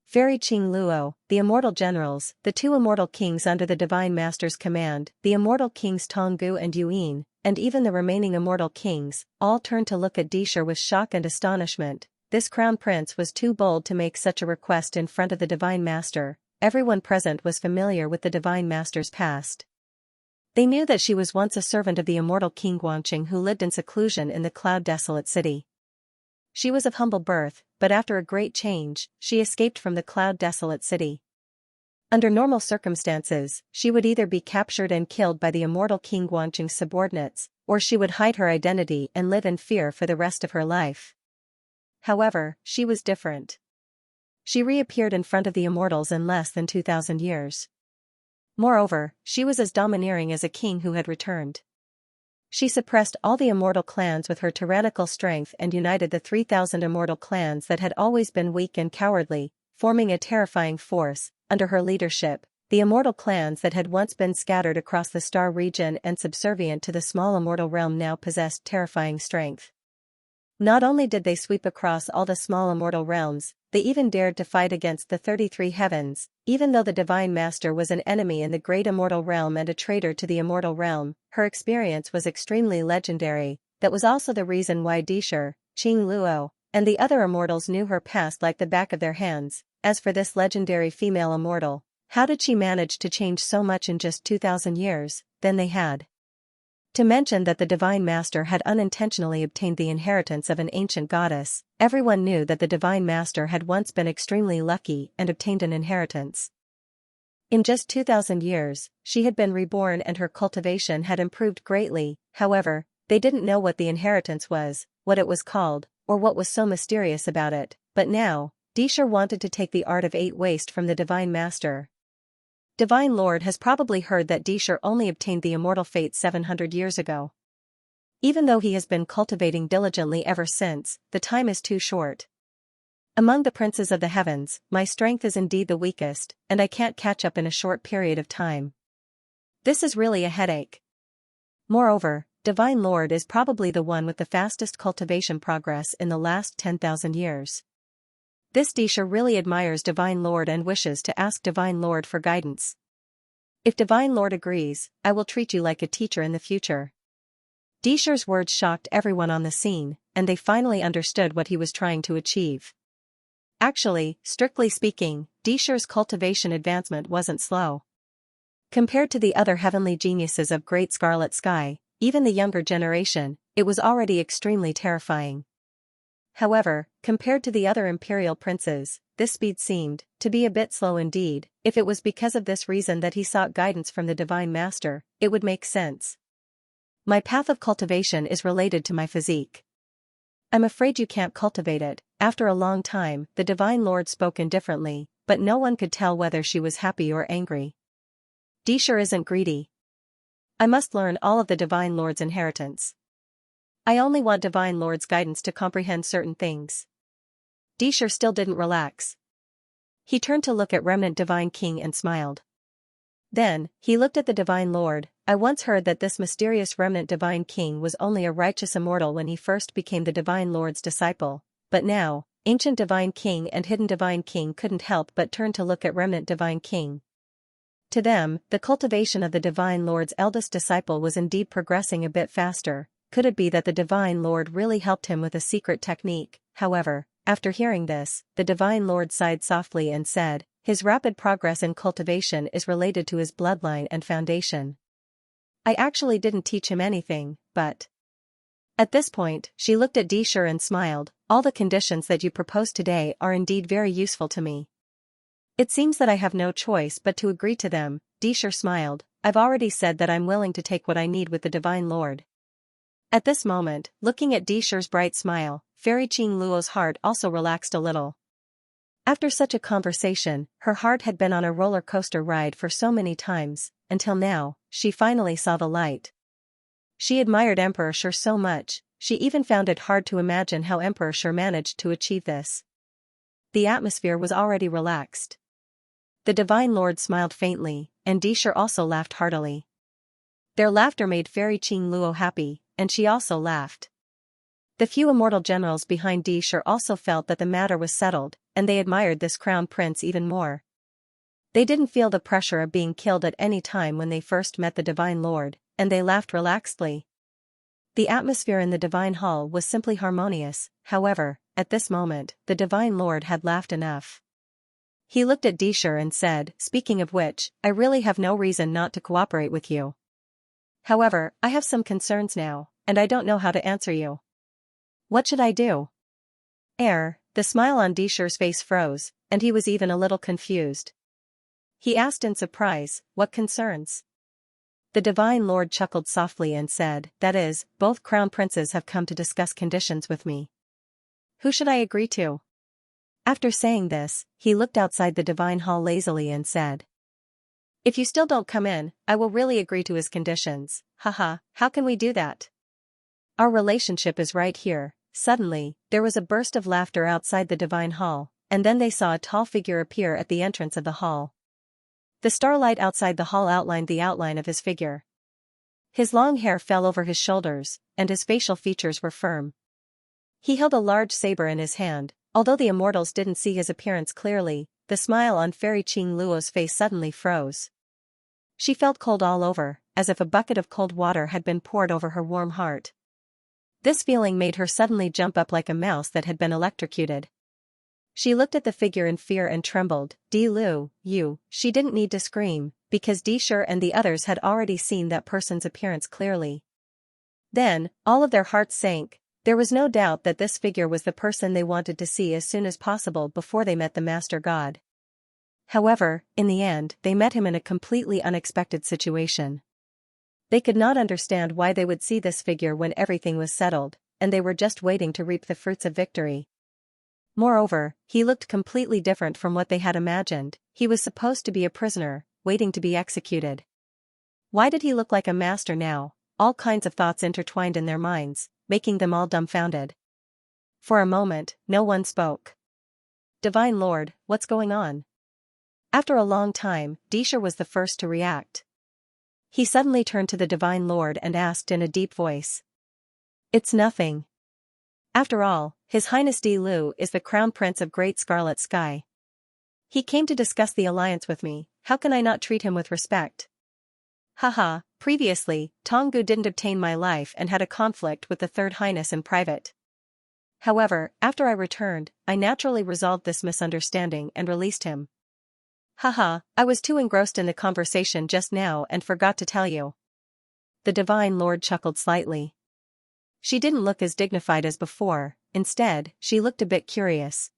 Fairy Qing Luo, the immortal generals, the 2 immortal kings under the divine master's command, the immortal kings Tonggu and Yuyin, and even the remaining immortal kings, all turned to look at Dishur with shock and astonishment. This crown prince was too bold to make such a request in front of the divine master. Everyone present was familiar with the divine master's past. They knew that she was once a servant of the immortal king Guangqing who lived in seclusion in the cloud-desolate city. She was of humble birth, but after a great change, she escaped from the cloud-desolate city. Under normal circumstances, she would either be captured and killed by the immortal king Guangqing's subordinates, or she would hide her identity and live in fear for the rest of her life. However, she was different. She reappeared in front of the immortals in less than 2,000 years. Moreover, she was as domineering as a king who had returned. She suppressed all the immortal clans with her tyrannical strength and united the 3,000 immortal clans that had always been weak and cowardly, forming a terrifying force. Under her leadership, the immortal clans that had once been scattered across the star region and subservient to the small immortal realm now possessed terrifying strength. Not only did they sweep across all the small immortal realms, they even dared to fight against the 33 heavens. Even though the Divine Master was an enemy in the great immortal realm and a traitor to the immortal realm, her experience was extremely legendary. That was also the reason why Dishur, Qing Luo, and the other immortals knew her past like the back of their hands. As for this legendary female immortal, how did she manage to change so much in just 2,000 years? Then they had to mention that the Divine Master had unintentionally obtained the inheritance of an ancient goddess. Everyone knew that the Divine Master had once been extremely lucky and obtained an inheritance. In just 2,000 years, she had been reborn and her cultivation had improved greatly. However, they didn't know what the inheritance was, what it was called, or what was so mysterious about it. But now, Dishur wanted to take the art of 8 waste from the Divine Master. Divine Lord has probably heard that Dishur only obtained the immortal fate 700 years ago. Even though he has been cultivating diligently ever since, the time is too short. Among the princes of the heavens, my strength is indeed the weakest, and I can't catch up in a short period of time. This is really a headache. Moreover, Divine Lord is probably the one with the fastest cultivation progress in the last 10,000 years. This Dishur really admires Divine Lord and wishes to ask Divine Lord for guidance. If Divine Lord agrees, I will treat you like a teacher in the future. Dishur's words shocked everyone on the scene, and they finally understood what he was trying to achieve. Actually, strictly speaking, Dishur's cultivation advancement wasn't slow. Compared to the other heavenly geniuses of Great Scarlet Sky, even the younger generation, it was already extremely terrifying. However, compared to the other imperial princes, this speed seemed to be a bit slow indeed. If it was because of this reason that he sought guidance from the Divine Master, it would make sense. My path of cultivation is related to my physique. I'm afraid you can't cultivate it. After a long time, the Divine Lord spoke indifferently, but no one could tell whether she was happy or angry. Dishur isn't greedy. I must learn all of the Divine Lord's inheritance. I only want Divine Lord's guidance to comprehend certain things. Dishur still didn't relax. He turned to look at Remnant Divine King and smiled. Then, he looked at the Divine Lord. I once heard that this mysterious Remnant Divine King was only a righteous immortal when he first became the Divine Lord's disciple, but now, Ancient Divine King and Hidden Divine King couldn't help but turn to look at Remnant Divine King. To them, the cultivation of the Divine Lord's eldest disciple was indeed progressing a bit faster. Could it be that the Divine Lord really helped him with a secret technique? However, after hearing this, the Divine Lord sighed softly and said, his rapid progress in cultivation is related to his bloodline and foundation. I actually didn't teach him anything, but... At this point, she looked at Dishur and smiled. All the conditions that you proposed today are indeed very useful to me. It seems that I have no choice but to agree to them. Dishur smiled. I've already said that I'm willing to take what I need with the Divine Lord. At this moment, looking at Dishur's bright smile, Fairy Qing Luo's heart also relaxed a little. After such a conversation, her heart had been on a roller coaster ride for so many times, until now, she finally saw the light. She admired Emperor Shi so much, she even found it hard to imagine how Emperor Shi managed to achieve this. The atmosphere was already relaxed. The Divine Lord smiled faintly, and Dishur also laughed heartily. Their laughter made Fairy Qing Luo happy, and she also laughed. The few immortal generals behind Di Shi also felt that the matter was settled, and they admired this crown prince even more. They didn't feel the pressure of being killed at any time when they first met the Divine Lord, and they laughed relaxedly. The atmosphere in the Divine Hall was simply harmonious. However, at this moment, the Divine Lord had laughed enough. He looked at Di Shi and said, "Speaking of which, I really have no reason not to cooperate with you. However, I have some concerns now, and I don't know how to answer you. What should I do?" The smile on Di Shi's face froze, and he was even a little confused. He asked in surprise, "What concerns?" The Divine Lord chuckled softly and said, "That is, both crown princes have come to discuss conditions with me. Who should I agree to?" After saying this, he looked outside the Divine Hall lazily and said, "If you still don't come in, I will really agree to his conditions. Haha, how can we do that? Our relationship is right here." Suddenly, there was a burst of laughter outside the Divine Hall, and then they saw a tall figure appear at the entrance of the hall. The starlight outside the hall outlined the outline of his figure. His long hair fell over his shoulders, and his facial features were firm. He held a large saber in his hand. Although the immortals didn't see his appearance clearly, the smile on Fairy Qing Luo's face suddenly froze. She felt cold all over, as if a bucket of cold water had been poured over her warm heart. This feeling made her suddenly jump up like a mouse that had been electrocuted. She looked at the figure in fear and trembled. "Di Lu, you," she didn't need to scream, because Di Shi and the others had already seen that person's appearance clearly. Then, all of their hearts sank. There was no doubt that this figure was the person they wanted to see as soon as possible before they met the Master God. However, in the end, they met him in a completely unexpected situation. They could not understand why they would see this figure when everything was settled, and they were just waiting to reap the fruits of victory. Moreover, he looked completely different from what they had imagined. He was supposed to be a prisoner, waiting to be executed. Why did he look like a master now? All kinds of thoughts intertwined in their minds, making them all dumbfounded. For a moment, no one spoke. "Divine Lord, what's going on?" After a long time, Di Shi was the first to react. He suddenly turned to the Divine Lord and asked in a deep voice. "It's nothing. After all, His Highness Di Lu is the Crown Prince of Great Scarlet Sky. He came to discuss the alliance with me. How can I not treat him with respect? Haha, previously, Tonggu didn't obtain my life and had a conflict with the Third Highness in private. However, after I returned, I naturally resolved this misunderstanding and released him. Haha, I was too engrossed in the conversation just now and forgot to tell you." The Divine Lord chuckled slightly. She didn't look as dignified as before. Instead, she looked a bit curious.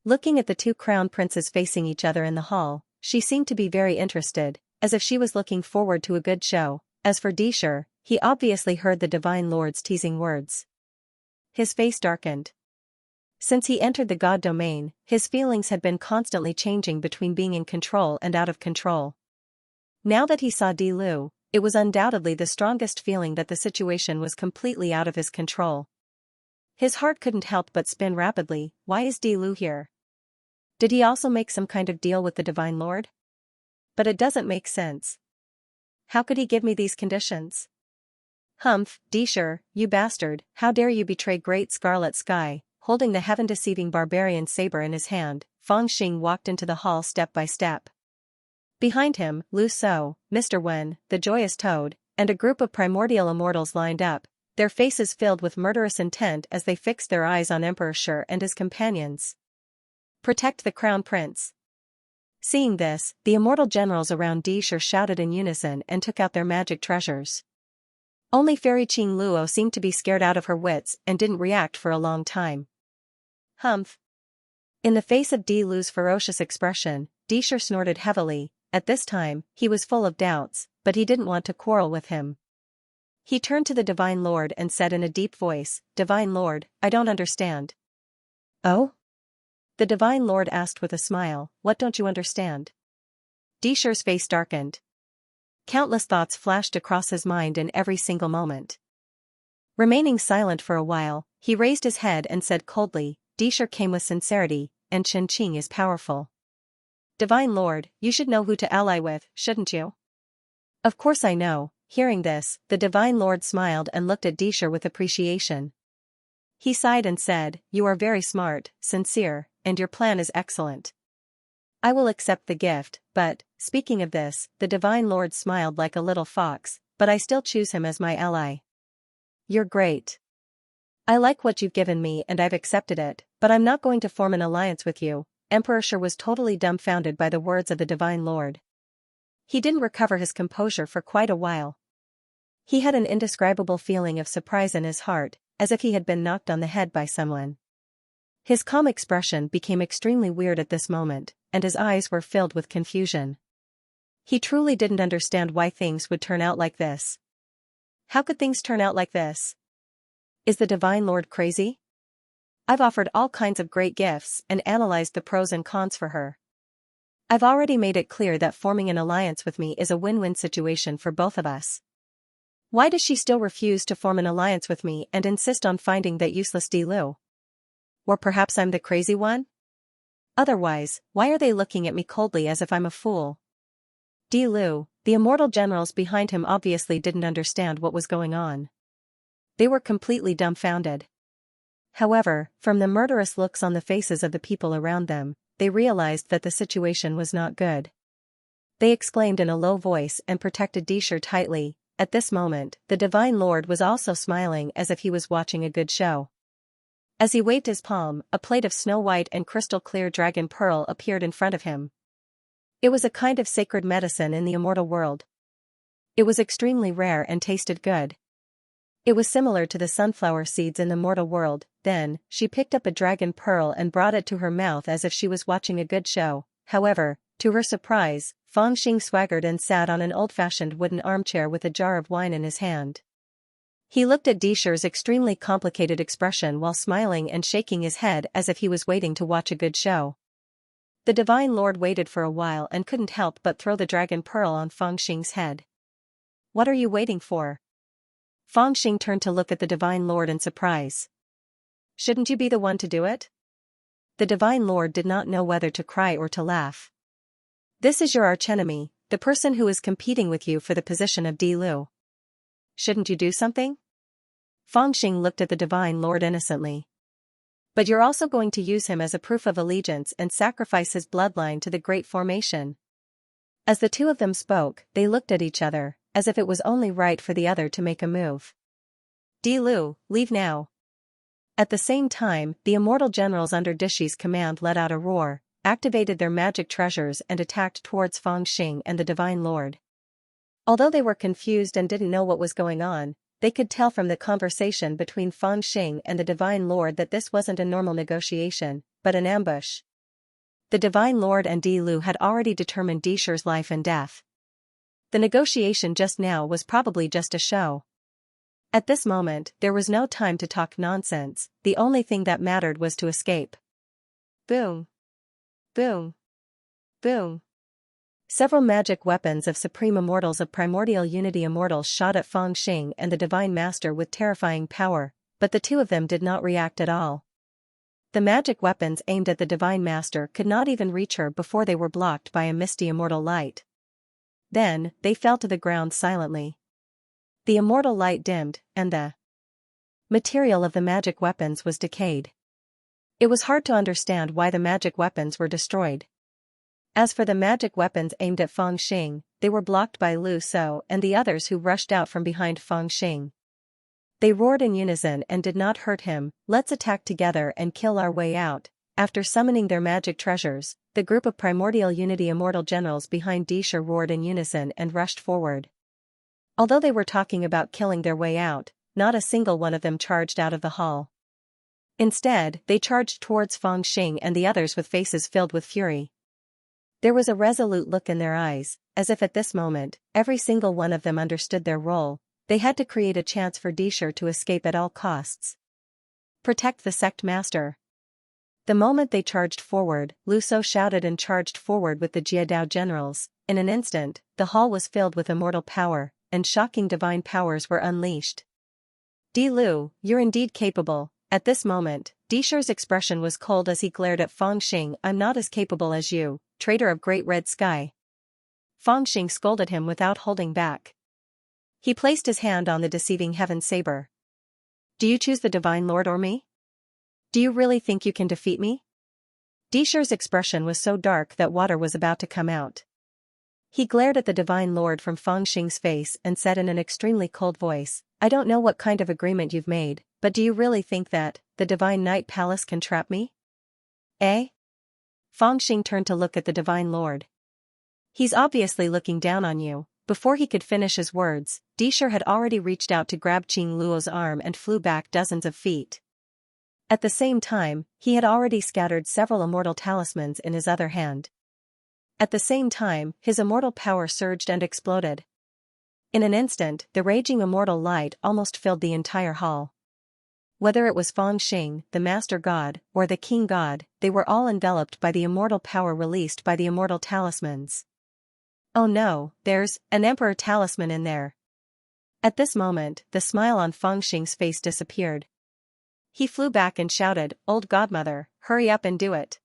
Looking at the two crown princes facing each other in the hall, she seemed to be very interested, as if she was looking forward to a good show. As for Di Shi, he obviously heard the Divine Lord's teasing words. His face darkened. Since he entered the God domain, his feelings had been constantly changing between being in control and out of control. Now that he saw Di Lu, it was undoubtedly the strongest feeling that the situation was completely out of his control. His heart couldn't help but spin rapidly. Why is Di Lu here? Did he also make some kind of deal with the Divine Lord? But it doesn't make sense. How could he give me these conditions? Humph, Di Shi, you bastard, how dare you betray Great Scarlet Sky? Holding the heaven-deceiving barbarian saber in his hand, Feng Xing walked into the hall step by step. Behind him, Lu So, Mr. Wen, the Joyous Toad, and a group of primordial immortals lined up, their faces filled with murderous intent as they fixed their eyes on Emperor Shi and his companions. "Protect the Crown Prince." Seeing this, the immortal generals around Di Shi shouted in unison and took out their magic treasures. Only Fairy Qing Luo seemed to be scared out of her wits and didn't react for a long time. Humph. In the face of Di Lu's ferocious expression, Di Shi snorted heavily. At this time, he was full of doubts, but he didn't want to quarrel with him. He turned to the Divine Lord and said in a deep voice, "Divine Lord, I don't understand." "Oh?" The Divine Lord asked with a smile, "What don't you understand?" Di Shi's face darkened. Countless thoughts flashed across his mind in every single moment. Remaining silent for a while, he raised his head and said coldly, "Di Shi came with sincerity, and Xianxia is powerful. Divine Lord, you should know who to ally with, shouldn't you?" "Of course I know," Hearing this, the Divine Lord smiled and looked at Disher with appreciation. He sighed and said, "You are very smart, sincere, and your plan is excellent. I will accept the gift, but, speaking of this, the Divine Lord smiled like a little fox, but I still choose him as my ally. You're great. I like what you've given me and I've accepted it, but I'm not going to form an alliance with you." Emperor Shi was totally dumbfounded by the words of the Divine Lord. He didn't recover his composure for quite a while. He had an indescribable feeling of surprise in his heart, as if he had been knocked on the head by someone. His calm expression became extremely weird at this moment, and his eyes were filled with confusion. He truly didn't understand why things would turn out like this. How could things turn out like this? Is the Divine Lord crazy? I've offered all kinds of great gifts and analyzed the pros and cons for her. I've already made it clear that forming an alliance with me is a win-win situation for both of us. Why does she still refuse to form an alliance with me and insist on finding that useless Di Lu? Or perhaps I'm the crazy one? Otherwise, why are they looking at me coldly as if I'm a fool? Di Lu, the immortal generals behind him obviously didn't understand what was going on. They were completely dumbfounded. However, from the murderous looks on the faces of the people around them, they realized that the situation was not good. They exclaimed in a low voice and protected Disher tightly. At this moment, the Divine Lord was also smiling as if he was watching a good show. As he waved his palm, a plate of snow-white and crystal-clear dragon pearl appeared in front of him. It was a kind of sacred medicine in the immortal world. It was extremely rare and tasted good. It was similar to the sunflower seeds in the mortal world. Then, she picked up a dragon pearl and brought it to her mouth as if she was watching a good show. However, to her surprise, Fang Xing swaggered and sat on an old-fashioned wooden armchair with a jar of wine in his hand. He looked at Disher's extremely complicated expression while smiling and shaking his head as if he was waiting to watch a good show. The Divine Lord waited for a while and couldn't help but throw the dragon pearl on Fang Xing's head. "What are you waiting for?" Fang Xing turned to look at the Divine Lord in surprise. "Shouldn't you be the one to do it?" The Divine Lord did not know whether to cry or to laugh. "This is your archenemy, the person who is competing with you for the position of Di Lu. Shouldn't you do something?" Fang Xing looked at the Divine Lord innocently. "But you're also going to use him as a proof of allegiance and sacrifice his bloodline to the Great Formation." As the two of them spoke, they looked at each other, as if it was only right for the other to make a move. "Di Lu, leave now." At the same time, the immortal generals under Dishi's command let out a roar, activated their magic treasures and attacked towards Fang Xing and the Divine Lord. Although they were confused and didn't know what was going on, they could tell from the conversation between Fang Xing and the Divine Lord that this wasn't a normal negotiation, but an ambush. The Divine Lord and Di Lu had already determined Disher's life and death. The negotiation just now was probably just a show. At this moment, there was no time to talk nonsense, the only thing that mattered was to escape. Boom. Boom. Boom. Several magic weapons of Supreme Immortals of Primordial Unity Immortals shot at Fang Xing and the Divine Master with terrifying power, but the two of them did not react at all. The magic weapons aimed at the Divine Master could not even reach her before they were blocked by a misty immortal light. Then, they fell to the ground silently. The immortal light dimmed, and the material of the magic weapons was decayed. It was hard to understand why the magic weapons were destroyed. As for the magic weapons aimed at Fang Xing, they were blocked by Lu So and the others who rushed out from behind Fang Xing. They roared in unison and did not hurt him. "Let's attack together and kill our way out." After summoning their magic treasures, the group of Primordial Unity Immortal Generals behind Disher roared in unison and rushed forward. Although they were talking about killing their way out, not a single one of them charged out of the hall. Instead, they charged towards Fang Xing and the others with faces filled with fury. There was a resolute look in their eyes, as if at this moment, every single one of them understood their role. They had to create a chance for Disher to escape at all costs. Protect the sect master. The moment they charged forward, Lu So shouted and charged forward with the Jiadao generals. In an instant, the hall was filled with immortal power, and shocking divine powers were unleashed. "Di Lu, you're indeed capable." At this moment, Disher's expression was cold as he glared at Fang Xing. "I'm not as capable as you, traitor of Great Red Sky." Fang Xing scolded him without holding back. He placed his hand on the deceiving heaven saber. Do you choose the Divine Lord or me? Do you really think you can defeat me? Disher's expression was so dark that water was about to come out. He glared at the Divine Lord from Fangxing's face and said in an extremely cold voice, I don't know what kind of agreement you've made, but do you really think that the Divine Night Palace can trap me? Eh? Fangxing turned to look at the Divine Lord. He's obviously looking down on you. Before he could finish his words, Disher had already reached out to grab Qing Luo's arm and flew back dozens of feet. At the same time, he had already scattered several immortal talismans in his other hand. At the same time, his immortal power surged and exploded. In an instant, the raging immortal light almost filled the entire hall. Whether it was Fangxing, the Master God, or the King God, they were all enveloped by the immortal power released by the immortal talismans. Oh no, there's an Emperor talisman in there. At this moment, the smile on Fangxing's face disappeared. He flew back and shouted, Old Godmother, hurry up and do it.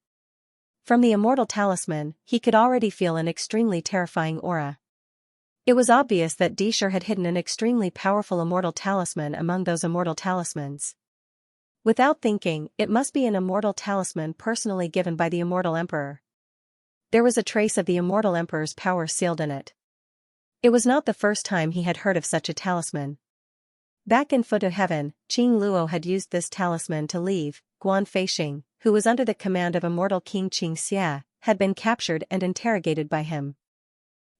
From the immortal talisman, he could already feel an extremely terrifying aura. It was obvious that Disher had hidden an extremely powerful immortal talisman among those immortal talismans. Without thinking, it must be an immortal talisman personally given by the immortal emperor. There was a trace of the immortal emperor's power sealed in it. It was not the first time he had heard of such a talisman. Back in Foot of Heaven, Qing Luo had used this talisman to leave. Guan Feixing, who was under the command of immortal King Xianxia, had been captured and interrogated by him.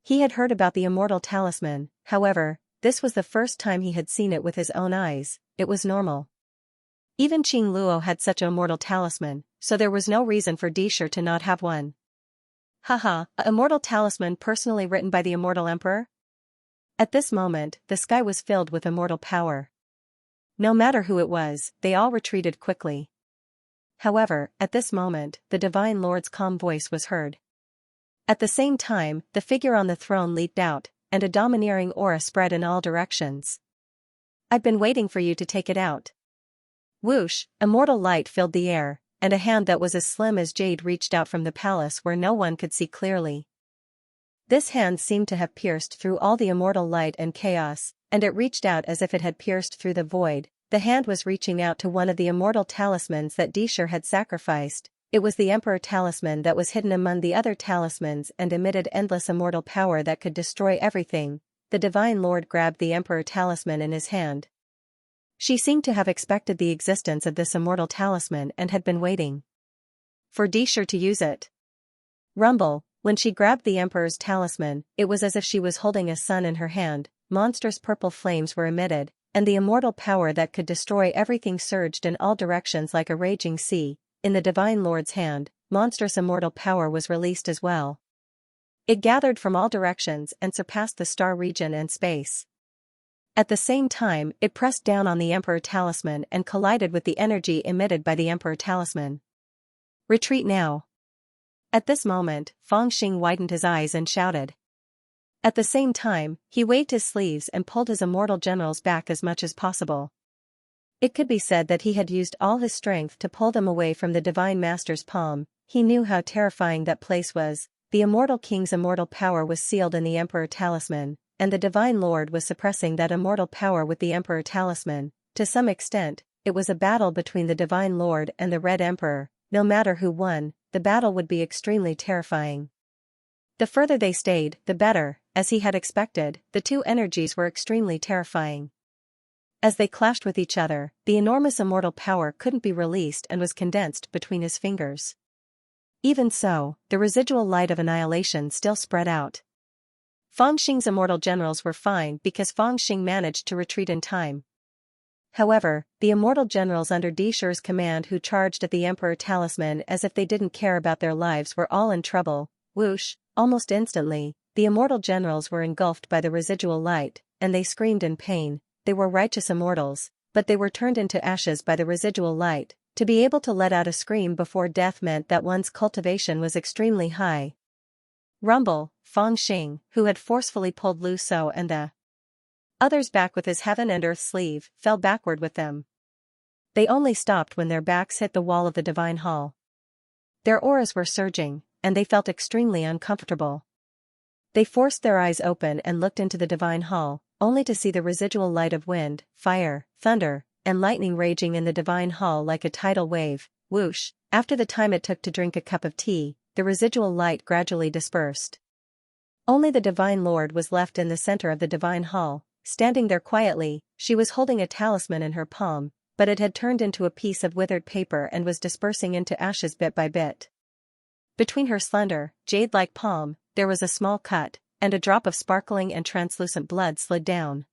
He had heard about the immortal talisman, however, this was the first time he had seen it with his own eyes. It was normal. Even Qing Luo had such an immortal talisman, so there was no reason for Disher to not have one. Haha, a immortal talisman personally written by the immortal emperor? At this moment, the sky was filled with immortal power. No matter who it was, they all retreated quickly. However, at this moment, the Divine Lord's calm voice was heard. At the same time, the figure on the throne leaped out, and a domineering aura spread in all directions. I've been waiting for you to take it out. Whoosh, immortal light filled the air, and a hand that was as slim as jade reached out from the palace where no one could see clearly. This hand seemed to have pierced through all the immortal light and chaos, and it reached out as if it had pierced through the void. The hand was reaching out to one of the immortal talismans that Disher had sacrificed. It was the Emperor talisman that was hidden among the other talismans and emitted endless immortal power that could destroy everything. The Divine Lord grabbed the Emperor talisman in his hand. She seemed to have expected the existence of this immortal talisman and had been waiting for Disher to use it. Rumble, when she grabbed the Emperor's talisman, it was as if she was holding a sun in her hand. Monstrous purple flames were emitted, and the immortal power that could destroy everything surged in all directions like a raging sea. In the Divine Lord's hand, monstrous immortal power was released as well. It gathered from all directions and surpassed the star region and space. At the same time, it pressed down on the Emperor talisman and collided with the energy emitted by the Emperor talisman. Retreat now. At this moment, Fangxing widened his eyes and shouted. At the same time, he waved his sleeves and pulled his immortal generals back as much as possible. It could be said that he had used all his strength to pull them away from the Divine Master's palm. He knew how terrifying that place was. The immortal king's immortal power was sealed in the Emperor talisman, and the Divine Lord was suppressing that immortal power with the Emperor talisman. To some extent, it was a battle between the Divine Lord and the Red Emperor. No matter who won, the battle would be extremely terrifying. The further they stayed, the better. As he had expected, the two energies were extremely terrifying. As they clashed with each other, the enormous immortal power couldn't be released and was condensed between his fingers. Even so, the residual light of annihilation still spread out. Fangxing's immortal generals were fine because Fangxing managed to retreat in time. However, the immortal generals under Disher's command who charged at the Emperor talisman as if they didn't care about their lives were all in trouble. Whoosh, almost instantly, the immortal generals were engulfed by the residual light, and they screamed in pain. They were righteous immortals, but they were turned into ashes by the residual light. To be able to let out a scream before death meant that one's cultivation was extremely high. Rumble, Fangxing, who had forcefully pulled Lu So and the others back with his heaven and earth sleeve, fell backward with them. They only stopped when their backs hit the wall of the Divine Hall. Their auras were surging, and they felt extremely uncomfortable. They forced their eyes open and looked into the Divine Hall. only to see the residual light of wind, fire, thunder, and lightning raging in the divine hall like a tidal wave. Whoosh! After the time it took to drink a cup of tea, the residual light gradually dispersed. Only the divine lord was left in the center of the divine hall, standing there quietly. She was holding a talisman in her palm, but it had turned into a piece of withered paper and was dispersing into ashes bit by bit. Between her slender, jade-like palm, there was a small cut, and a drop of sparkling and translucent blood slid down.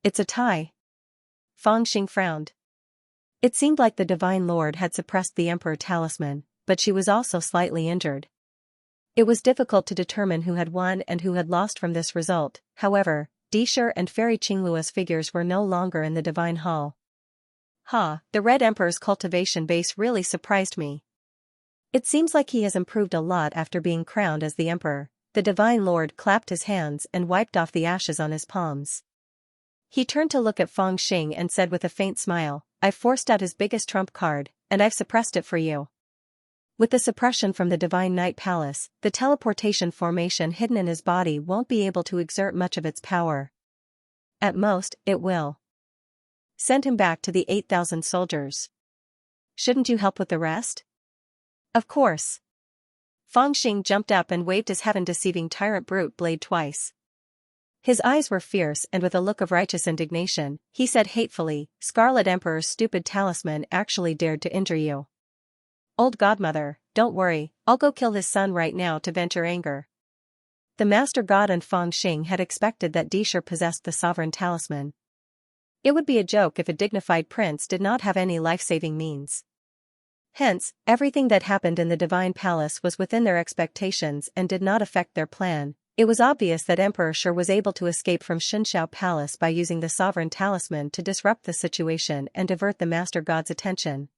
"It's a tie." Fang Xing frowned. It seemed like the divine lord had suppressed the emperor talisman, but she was also slightly injured. It was difficult to determine who had won and who had lost from this result. However, Dishur and Fairy Qinglua's figures were no longer in the divine hall. The Red Emperor's cultivation base really surprised me. It seems like he has improved a lot after being crowned as the emperor. The divine lord clapped his hands and wiped off the ashes on his palms. He turned to look at Fang Xing and said with a faint smile, "I've forced out his biggest trump card, and I've suppressed it for you." With the suppression from the Divine Night Palace, the teleportation formation hidden in his body won't be able to exert much of its power. At most, it will send him back to the 8,000 soldiers. Shouldn't you help with the rest? Of course. Fang Xing jumped up and waved his heaven-deceiving tyrant brute blade twice. His eyes were fierce, and with a look of righteous indignation, he said hatefully, "Scarlet Emperor's stupid talisman actually dared to injure you. Old godmother, don't worry, I'll go kill his son right now to vent your anger." The Master God and Fang Xing had expected that Dishur possessed the sovereign talisman. It would be a joke if a dignified prince did not have any life-saving means. Hence, everything that happened in the Divine Palace was within their expectations and did not affect their plan. It was obvious that Emperor Shi was able to escape from Xianxia Palace by using the sovereign talisman to disrupt the situation and divert the Master God's attention.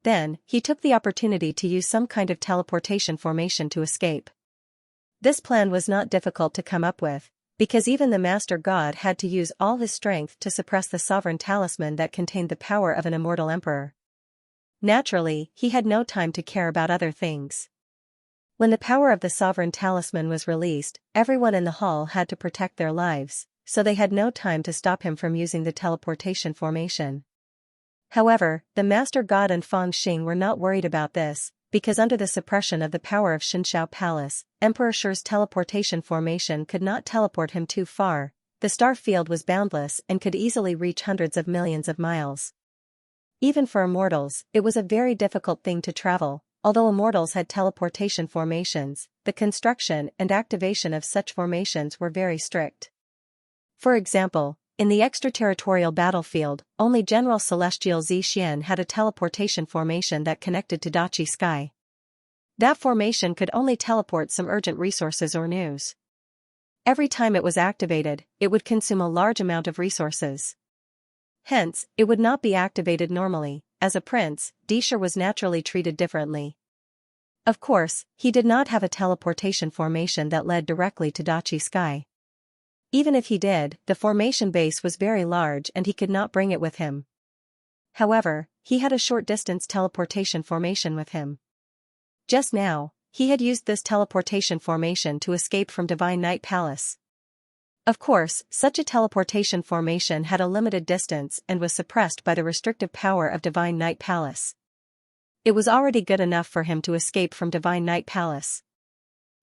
Then, he took the opportunity to use some kind of teleportation formation to escape. This plan was not difficult to come up with, because even the Master God had to use all his strength to suppress the sovereign talisman that contained the power of an immortal emperor. Naturally, he had no time to care about other things. When the power of the sovereign talisman was released, everyone in the hall had to protect their lives, so they had no time to stop him from using the teleportation formation. However, the Master God and Fang Xing were not worried about this, because under the suppression of the power of Xianxia Palace, Emperor Shi's teleportation formation could not teleport him too far. The star field was boundless and could easily reach hundreds of millions of miles. Even for immortals, it was a very difficult thing to travel. Although immortals had teleportation formations, the construction and activation of such formations were very strict. For example, in the extraterritorial battlefield, only General Celestial Xian had a teleportation formation that connected to Dachi Sky. That formation could only teleport some urgent resources or news. Every time it was activated, it would consume a large amount of resources. Hence, it would not be activated normally. As a prince, Dishur was naturally treated differently. Of course, he did not have a teleportation formation that led directly to Dachi Sky. Even if he did, the formation base was very large and he could not bring it with him. However, he had a short-distance teleportation formation with him. Just now, he had used this teleportation formation to escape from Divine Night Palace. Of course, such a teleportation formation had a limited distance and was suppressed by the restrictive power of Divine Night Palace. It was already good enough for him to escape from Divine Night Palace.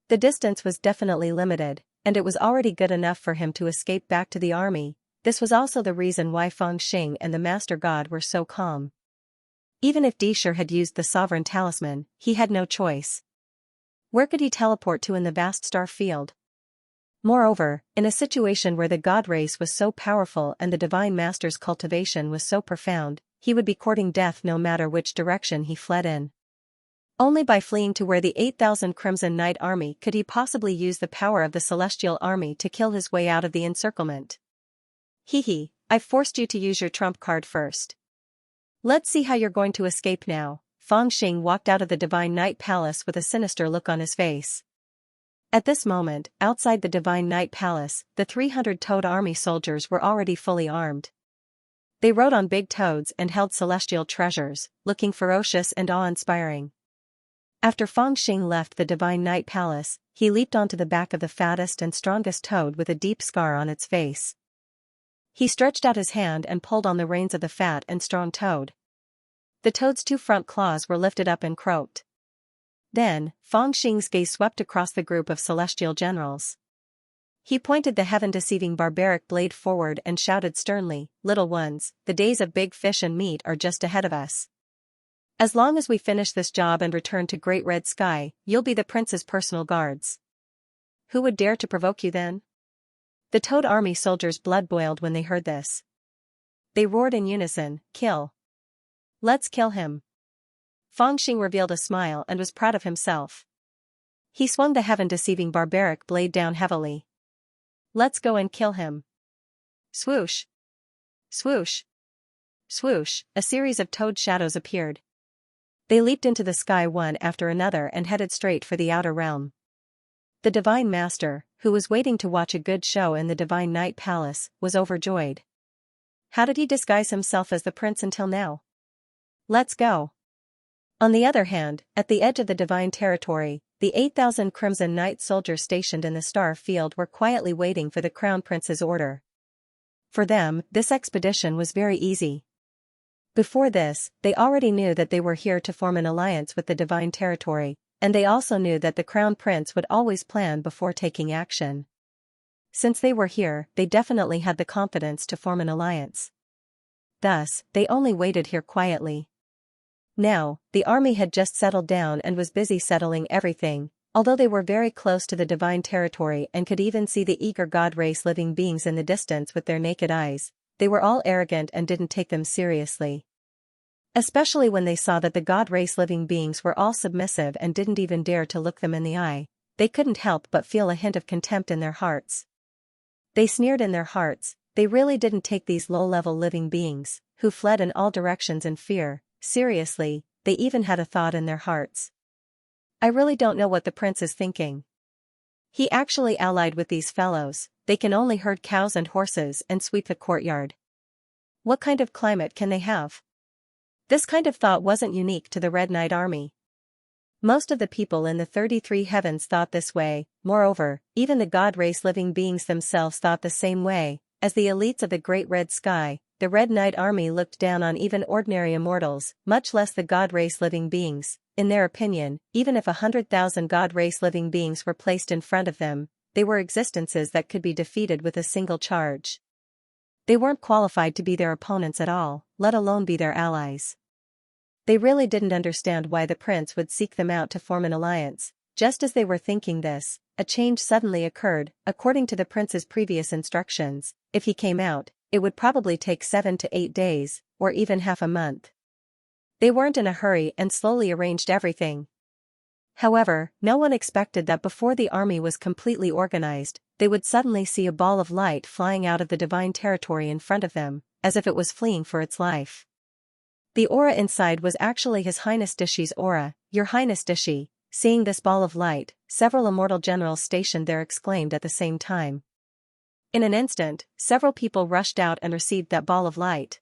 The distance was definitely limited, and it was already good enough for him to escape back to the army. This was also the reason why Fang Xing and the Master God were so calm. Even if Dishur had used the sovereign talisman, he had no choice. Where could he teleport to in the vast star field? Moreover, in a situation where the god race was so powerful and the Divine Master's cultivation was so profound, he would be courting death no matter which direction he fled in. Only by fleeing to where the 8,000 Crimson Knight army could he possibly use the power of the Celestial Army to kill his way out of the encirclement. I've forced you to use your trump card first. Let's see how you're going to escape now. Fang Xing walked out of the Divine Night Palace with a sinister look on his face. At this moment, outside the Divine Night Palace, the 300-toad army soldiers were already fully armed. They rode on big toads and held celestial treasures, looking ferocious and awe-inspiring. After Fangxing left the Divine Night Palace, he leaped onto the back of the fattest and strongest toad with a deep scar on its face. He stretched out his hand and pulled on the reins of the fat and strong toad. The toad's two front claws were lifted up and croaked. Then, Fangxing's gaze swept across the group of celestial generals. He pointed the heaven-deceiving barbaric blade forward and shouted sternly, "Little ones, the days of big fish and meat are just ahead of us. As long as we finish this job and return to Great Red Sky, you'll be the prince's personal guards. Who would dare to provoke you then?" The Toad Army soldiers' blood boiled when they heard this. They roared in unison, "Kill! Let's kill him!" Fangxing revealed a smile and was proud of himself. He swung the heaven-deceiving barbaric blade down heavily. "Let's go and kill him!" Swoosh! Swoosh! Swoosh! A series of toad shadows appeared. They leaped into the sky one after another and headed straight for the outer realm. The Divine Master, who was waiting to watch a good show in the Divine Night Palace, was overjoyed. How did he disguise himself as the prince until now? Let's go! On the other hand, at the edge of the Divine Territory, the 8,000 Crimson Knight soldiers stationed in the Star Field were quietly waiting for the Crown Prince's order. For them, this expedition was very easy. Before this, they already knew that they were here to form an alliance with the Divine Territory, and they also knew that the Crown Prince would always plan before taking action. Since they were here, they definitely had the confidence to form an alliance. Thus, they only waited here quietly. Now, the army had just settled down and was busy settling everything, although they were very close to the Divine Territory and could even see the eager god race living beings in the distance with their naked eyes. They were all arrogant and didn't take them seriously. Especially when they saw that the god race living beings were all submissive and didn't even dare to look them in the eye, they couldn't help but feel a hint of contempt in their hearts. They sneered in their hearts. They really didn't take these low-level living beings, who fled in all directions in fear, seriously. They even had a thought in their hearts. I really don't know what the prince is thinking. He actually allied with these fellows. They can only herd cows and horses and sweep the courtyard. What kind of climate can they have? This kind of thought wasn't unique to the Red Knight Army. Most of the people in the 33 heavens thought this way. Moreover, even the god race living beings themselves thought the same way. As the elites of the Great Red Sky, the Red Knight Army looked down on even ordinary immortals, much less the god race living beings. In their opinion, even if 100,000 god race living beings were placed in front of them, they were existences that could be defeated with a single charge. They weren't qualified to be their opponents at all, let alone be their allies. They really didn't understand why the prince would seek them out to form an alliance. Just as they were thinking this, a change suddenly occurred. According to the prince's previous instructions, if he came out, it would probably take 7 to 8 days, or even half a month. They weren't in a hurry and slowly arranged everything. However, no one expected that before the army was completely organized, they would suddenly see a ball of light flying out of the Divine Territory in front of them, as if it was fleeing for its life. The aura inside was actually His Highness Dishi's aura. Your Highness Dishi. Seeing this ball of light, several immortal generals stationed there exclaimed at the same time. In an instant, several people rushed out and received that ball of light.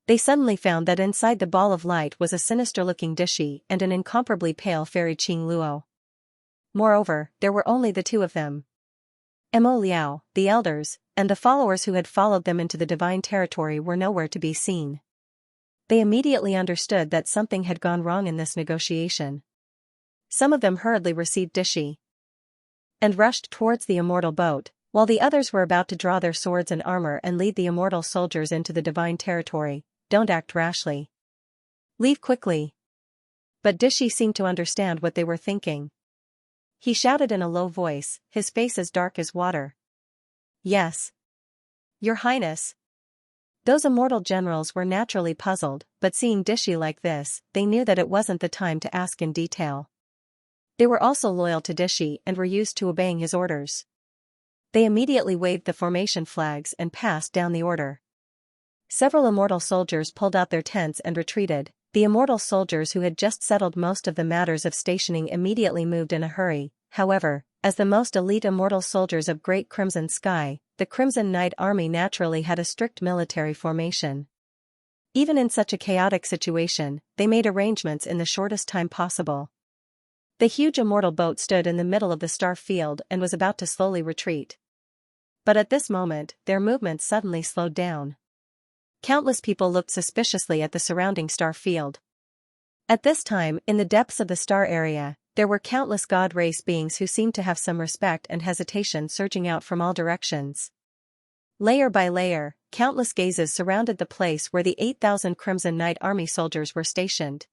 They suddenly found that inside the ball of light was a sinister-looking Dishi and an incomparably pale fairy Qing Luo. Moreover, there were only the two of them. Mo Liao, the elders, and the followers who had followed them into the Divine Territory were nowhere to be seen. They immediately understood that something had gone wrong in this negotiation. Some of them hurriedly received Dishi and rushed towards the immortal boat, while the others were about to draw their swords and armor and lead the immortal soldiers into the Divine Territory. Don't act rashly. Leave quickly. But Dishi seemed to understand what they were thinking. He shouted in a low voice, his face as dark as water. Yes. Your Highness. Those immortal generals were naturally puzzled, but seeing Dishi like this, they knew that it wasn't the time to ask in detail. They were also loyal to Dishi and were used to obeying his orders. They immediately waved the formation flags and passed down the order. Several immortal soldiers pulled out their tents and retreated. The immortal soldiers who had just settled most of the matters of stationing immediately moved in a hurry. However, as the most elite immortal soldiers of Great Crimson Sky, the Crimson Knight Army naturally had a strict military formation. Even in such a chaotic situation, they made arrangements in the shortest time possible. The huge immortal boat stood in the middle of the star field and was about to slowly retreat. But at this moment, their movements suddenly slowed down. Countless people looked suspiciously at the surrounding star field. At this time, in the depths of the star area, there were countless god race beings who seemed to have some respect and hesitation surging out from all directions. Layer by layer, countless gazes surrounded the place where the 8,000 Crimson Knight Army soldiers were stationed.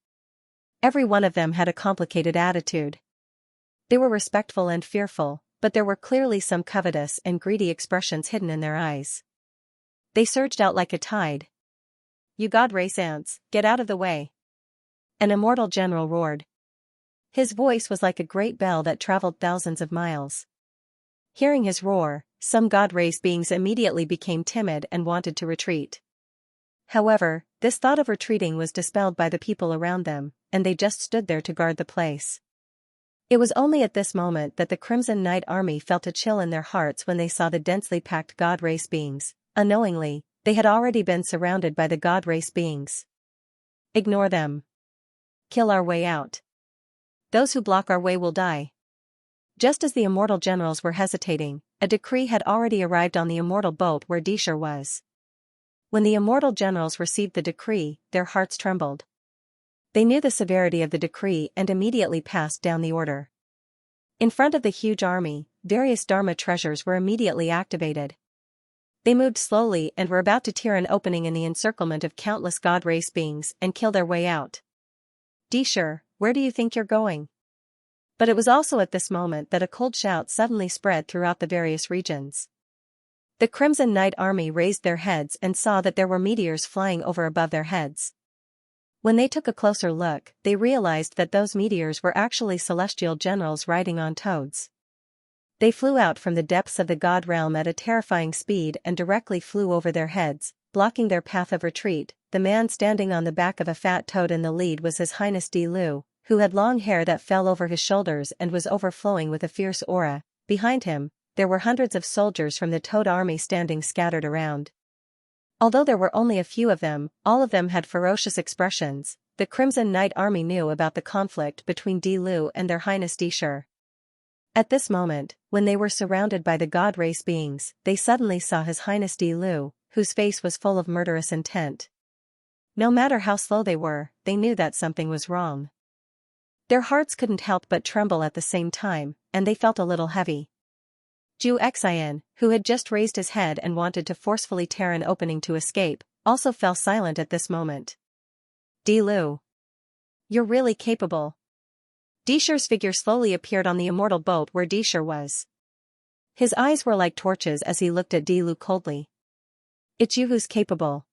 Every one of them had a complicated attitude. They were respectful and fearful, but there were clearly some covetous and greedy expressions hidden in their eyes. They surged out like a tide. "You god race ants, get out of the way!" An immortal general roared. His voice was like a great bell that traveled thousands of miles. Hearing his roar, some god race beings immediately became timid and wanted to retreat. However, this thought of retreating was dispelled by the people around them, and they just stood there to guard the place. It was only at this moment that the Crimson Knight army felt a chill in their hearts when they saw the densely packed god race beings. Unknowingly, they had already been surrounded by the god race beings. "Ignore them. Kill our way out. Those who block our way will die." Just as the immortal generals were hesitating, a decree had already arrived on the immortal boat where Xianxia was. When the immortal generals received the decree, their hearts trembled. They knew the severity of the decree and immediately passed down the order. In front of the huge army, various Dharma treasures were immediately activated. They moved slowly and were about to tear an opening in the encirclement of countless god race beings and kill their way out. "Xianxia, where do you think you're going?" But it was also at this moment that a cold shout suddenly spread throughout the various regions. The Crimson Knight army raised their heads and saw that there were meteors flying over above their heads. When they took a closer look, they realized that those meteors were actually celestial generals riding on toads. They flew out from the depths of the god realm at a terrifying speed and directly flew over their heads, blocking their path of retreat. The man standing on the back of a fat toad in the lead was His Highness Lu, who had long hair that fell over his shoulders and was overflowing with a fierce aura. Behind him, there were hundreds of soldiers from the Toad army standing scattered around. Although there were only a few of them, all of them had ferocious expressions. The Crimson Knight army knew about the conflict between Lu and their Highness Xianxia. At this moment, when they were surrounded by the god race beings, they suddenly saw His Highness Lu, whose face was full of murderous intent. No matter how slow they were, they knew that something was wrong. Their hearts couldn't help but tremble at the same time, and they felt a little heavy. Xianxia, who had just raised his head and wanted to forcefully tear an opening to escape, also fell silent at this moment. "Lu. You're really capable." Xianxia's figure slowly appeared on the immortal boat where Xianxia was. His eyes were like torches as he looked at Lu coldly. "It's you who's capable.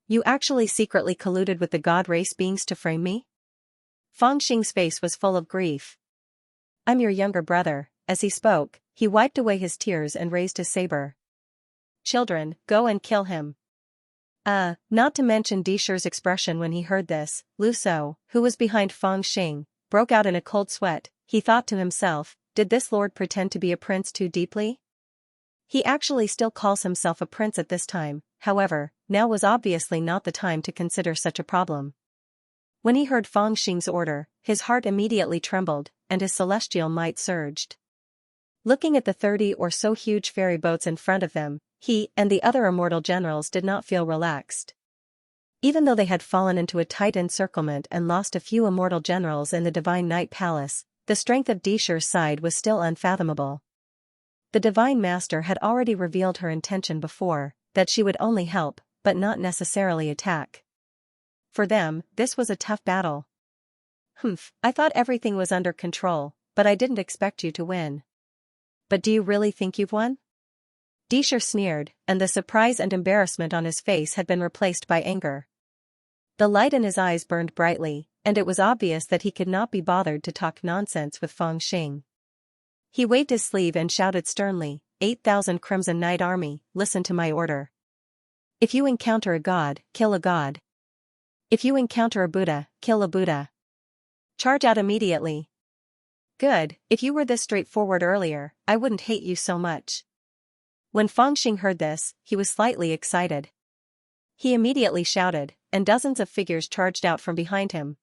You actually secretly colluded with the god race beings to frame me?" Fangxing's face was full of grief. "I'm your younger brother." As he spoke, he wiped away his tears and raised his saber. "Children, go and kill him." Not to mention Xianxia's expression when he heard this, Lu So, who was behind Fangxing, broke out in a cold sweat. He thought to himself, did this lord pretend to be a prince too deeply? He actually still calls himself a prince at this time. However, now was obviously not the time to consider such a problem. When he heard Fangxing's order, his heart immediately trembled, and his celestial might surged. Looking at the 30 or so huge ferry boats in front of them, he and the other immortal generals did not feel relaxed. Even though they had fallen into a tight encirclement and lost a few immortal generals in the Divine Night Palace, the strength of Xianxia's side was still unfathomable. The Divine Master had already revealed her intention before, that she would only help, but not necessarily attack. For them, this was a tough battle. I thought everything was under control, but I didn't expect you to win." "But do you really think you've won?" Xianxia sneered, and the surprise and embarrassment on his face had been replaced by anger. The light in his eyes burned brightly, and it was obvious that he could not be bothered to talk nonsense with Fangxing. He waved his sleeve and shouted sternly, 8,000 Crimson Knight army, listen to my order. If you encounter a god, kill a god. If you encounter a Buddha, kill a Buddha. Charge out immediately." "Good, if you were this straightforward earlier, I wouldn't hate you so much." When Fangxing heard this, he was slightly excited. He immediately shouted, and dozens of figures charged out from behind him.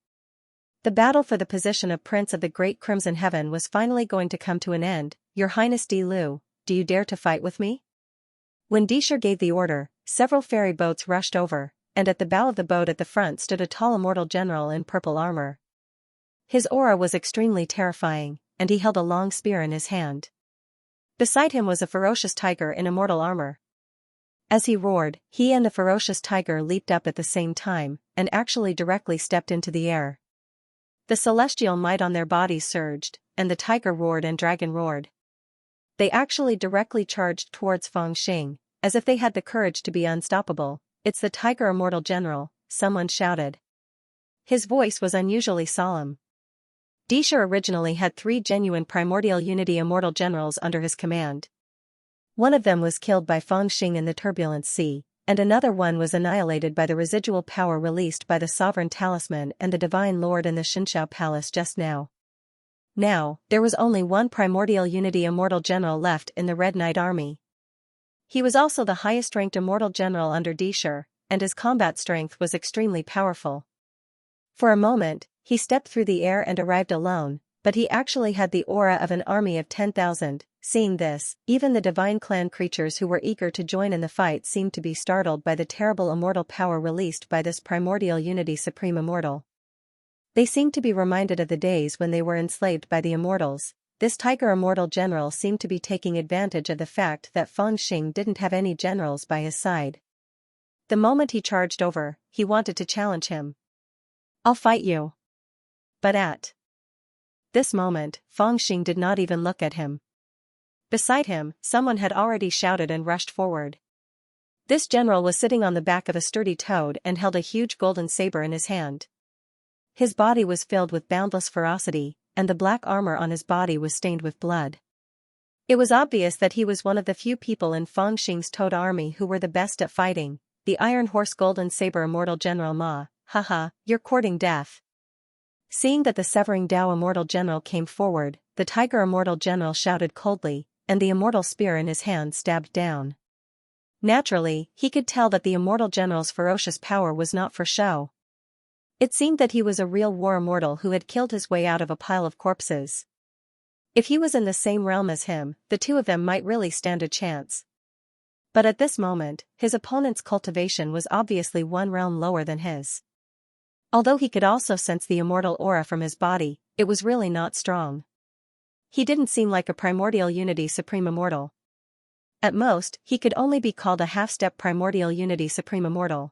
The battle for the position of Prince of the Great Crimson Heaven was finally going to come to an end. Your Highness Di Lu, do you dare to fight with me? When Disher gave the order, several ferry boats rushed over, and at the bow of the boat at the front stood a tall immortal general in purple armor. His aura was extremely terrifying, and he held a long spear in his hand. Beside him was a ferocious tiger in immortal armor. As he roared, he and the ferocious tiger leaped up at the same time, and actually directly stepped into the air. The celestial might on their bodies surged, and the tiger roared and dragon roared. They actually directly charged towards Feng Xing, as if they had the courage to be unstoppable. It's the Tiger Immortal General, someone shouted. His voice was unusually solemn. Disher originally had 3 genuine Primordial Unity Immortal Generals under his command. One of them was killed by Feng Xing in the Turbulent Sea, and another one was annihilated by the residual power released by the Sovereign Talisman and the Divine Lord in the Xianxia Palace just now. Now, there was only one Primordial Unity Immortal General left in the Red Knight Army. He was also the highest-ranked Immortal General under Disher, and his combat strength was extremely powerful. For a moment, he stepped through the air and arrived alone, but he actually had the aura of an army of 10,000. Seeing this, even the Divine Clan creatures who were eager to join in the fight seemed to be startled by the terrible immortal power released by this Primordial Unity Supreme Immortal. They seemed to be reminded of the days when they were enslaved by the Immortals. This Tiger Immortal General seemed to be taking advantage of the fact that Feng Xing didn't have any generals by his side. The moment he charged over, he wanted to challenge him. I'll fight you. But at this moment, Feng Xing did not even look at him. Beside him, someone had already shouted and rushed forward. This general was sitting on the back of a sturdy toad and held a huge golden saber in his hand. His body was filled with boundless ferocity, and the black armor on his body was stained with blood. It was obvious that he was one of the few people in Feng Xing's Toad army who were the best at fighting, the Iron Horse Golden Saber Immortal General Ma. Haha, you're courting death. Seeing that the Severing Dao Immortal General came forward, the Tiger Immortal General shouted coldly, and the immortal spear in his hand stabbed down. Naturally, he could tell that the Immortal General's ferocious power was not for show. It seemed that he was a real war immortal who had killed his way out of a pile of corpses. If he was in the same realm as him, the two of them might really stand a chance. But at this moment, his opponent's cultivation was obviously one realm lower than his. Although he could also sense the immortal aura from his body, it was really not strong. He didn't seem like a Primordial Unity Supreme Immortal. At most, he could only be called a half-step Primordial Unity Supreme Immortal.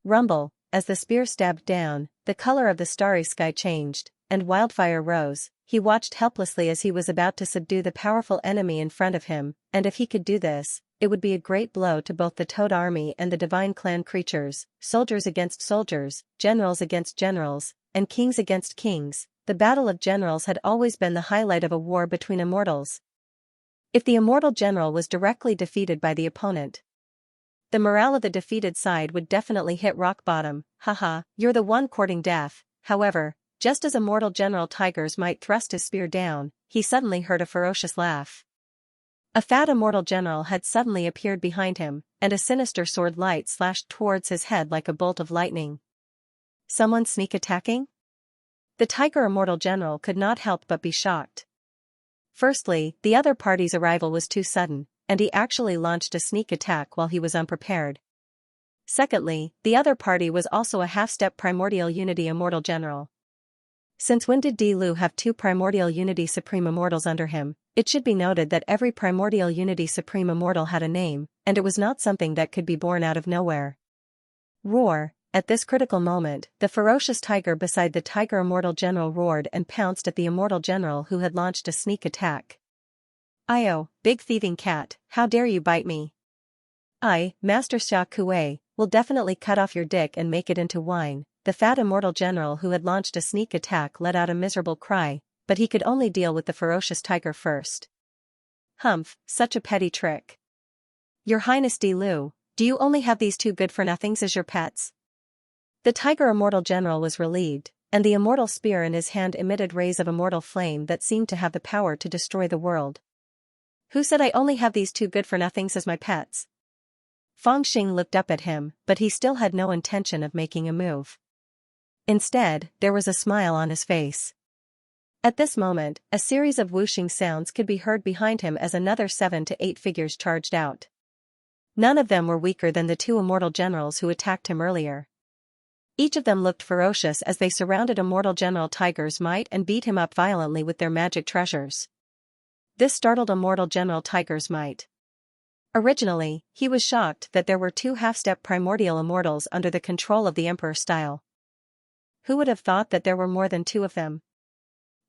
Rumble, as the spear stabbed down, the color of the starry sky changed, and wildfire rose. He watched helplessly as he was about to subdue the powerful enemy in front of him, and if he could do this, it would be a great blow to both the Toad army and the Divine Clan creatures, soldiers against soldiers, generals against generals, and kings against kings. The battle of generals had always been the highlight of a war between immortals. If the immortal general was directly defeated by the opponent, the morale of the defeated side would definitely hit rock bottom. Haha, you're the one courting death. However, just as Immortal General Tigers might thrust his spear down, he suddenly heard a ferocious laugh. A fat immortal general had suddenly appeared behind him, and a sinister sword light slashed towards his head like a bolt of lightning. Someone sneak attacking? The Tiger Immortal General could not help but be shocked. Firstly, the other party's arrival was too sudden, and he actually launched a sneak attack while he was unprepared. Secondly, the other party was also a half-step Primordial Unity Immortal General. Since when did Di Lu have 2 Primordial Unity Supreme Immortals under him? It should be noted that every Primordial Unity Supreme Immortal had a name, and it was not something that could be born out of nowhere. Roar! At this critical moment, the ferocious tiger beside the Tiger Immortal General roared and pounced at the Immortal General who had launched a sneak attack. "Io, big thieving cat, how dare you bite me? I, Master Xia Kuei, will definitely cut off your dick and make it into wine." The fat Immortal General who had launched a sneak attack let out a miserable cry, but he could only deal with the ferocious tiger first. Humph, such a petty trick. Your Highness Di Lu, do you only have these 2 good-for-nothings as your pets? The Tiger Immortal General was relieved, and the immortal spear in his hand emitted rays of immortal flame that seemed to have the power to destroy the world. Who said I only have these 2 good-for-nothings as my pets? Feng Xing looked up at him, but he still had no intention of making a move. Instead, there was a smile on his face. At this moment, a series of whooshing sounds could be heard behind him as another 7 to 8 figures charged out. None of them were weaker than the 2 immortal generals who attacked him earlier. Each of them looked ferocious as they surrounded Immortal General Tiger's Might and beat him up violently with their magic treasures. This startled Immortal General Tiger's Might. Originally, he was shocked that there were 2 half-step primordial immortals under the control of the Emperor style. Who would have thought that there were more than 2 of them?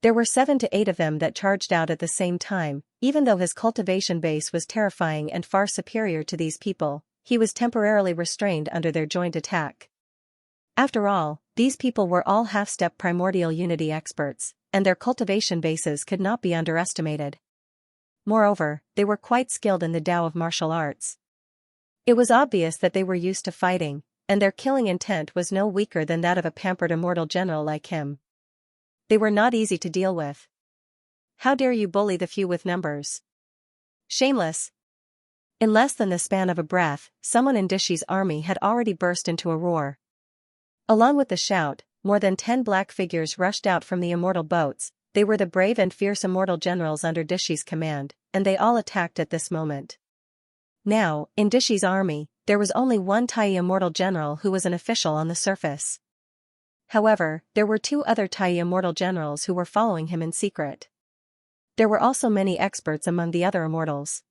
There were 7 to 8 of them that charged out at the same time. Even though his cultivation base was terrifying and far superior to these people, he was temporarily restrained under their joint attack. After all, these people were all half-step primordial unity experts, and their cultivation bases could not be underestimated. Moreover, they were quite skilled in the Tao of martial arts. It was obvious that they were used to fighting, and their killing intent was no weaker than that of a pampered immortal general like him. They were not easy to deal with. How dare you bully the few with numbers? Shameless! In less than the span of a breath, someone in Dishi's army had already burst into a roar. Along with the shout, more than 10 black figures rushed out from the immortal boats. They were the brave and fierce immortal generals under Dishi's command, and they all attacked at this moment. Now, in Dishi's army, there was only one Tai immortal general who was an official on the surface. However, there were 2 other Tai immortal generals who were following him in secret. There were also many experts among the other immortals.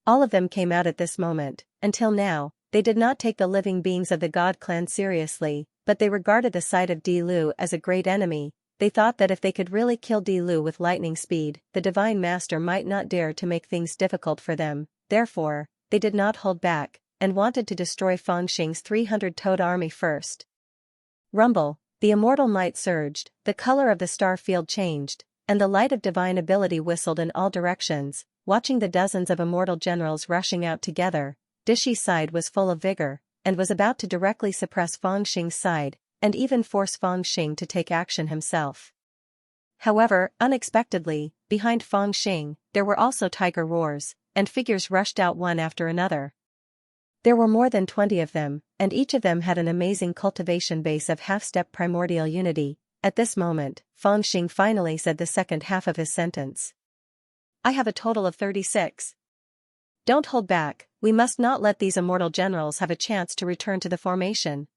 All of them came out at this moment. Until now, they did not take the living beings of the God clan seriously, but they regarded the sight of Di Lu as a great enemy. They thought that if they could really kill Di Lu with lightning speed, the Divine Master might not dare to make things difficult for them. Therefore, they did not hold back, and wanted to destroy Fangxing's 300-toed army first. Rumble, the immortal might surged, the color of the star field changed, and the light of divine ability whistled in all directions. Watching the dozens of immortal generals rushing out together, Dishi's side was full of vigor, and was about to directly suppress Fangxing's side, and even force Fangxing to take action himself. However, unexpectedly, behind Fangxing, there were also tiger roars, and figures rushed out one after another. There were more than 20 of them, and each of them had an amazing cultivation base of half-step primordial unity. At this moment, Fangxing finally said the second half of his sentence. I have a total of 36. Don't hold back, we must not let these immortal generals have a chance to return to the formation.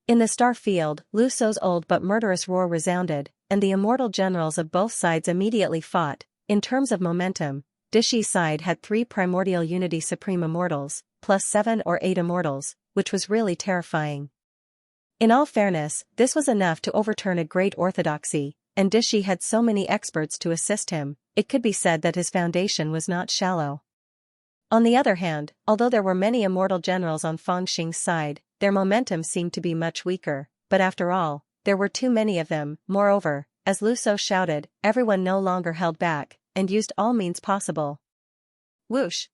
In the star field, Lu Sou's old but murderous roar resounded, and the immortal generals of both sides immediately fought. In terms of momentum, Dishi's side had 3 primordial unity supreme immortals, plus 7 or 8 immortals, which was really terrifying. In all fairness, this was enough to overturn a great orthodoxy, and Dishi had so many experts to assist him, it could be said that his foundation was not shallow. On the other hand, although there were many immortal generals on Fangxing's side, their momentum seemed to be much weaker, but after all, there were too many of them. Moreover, as Lu Shou shouted, everyone no longer held back, and used all means possible. Whoosh!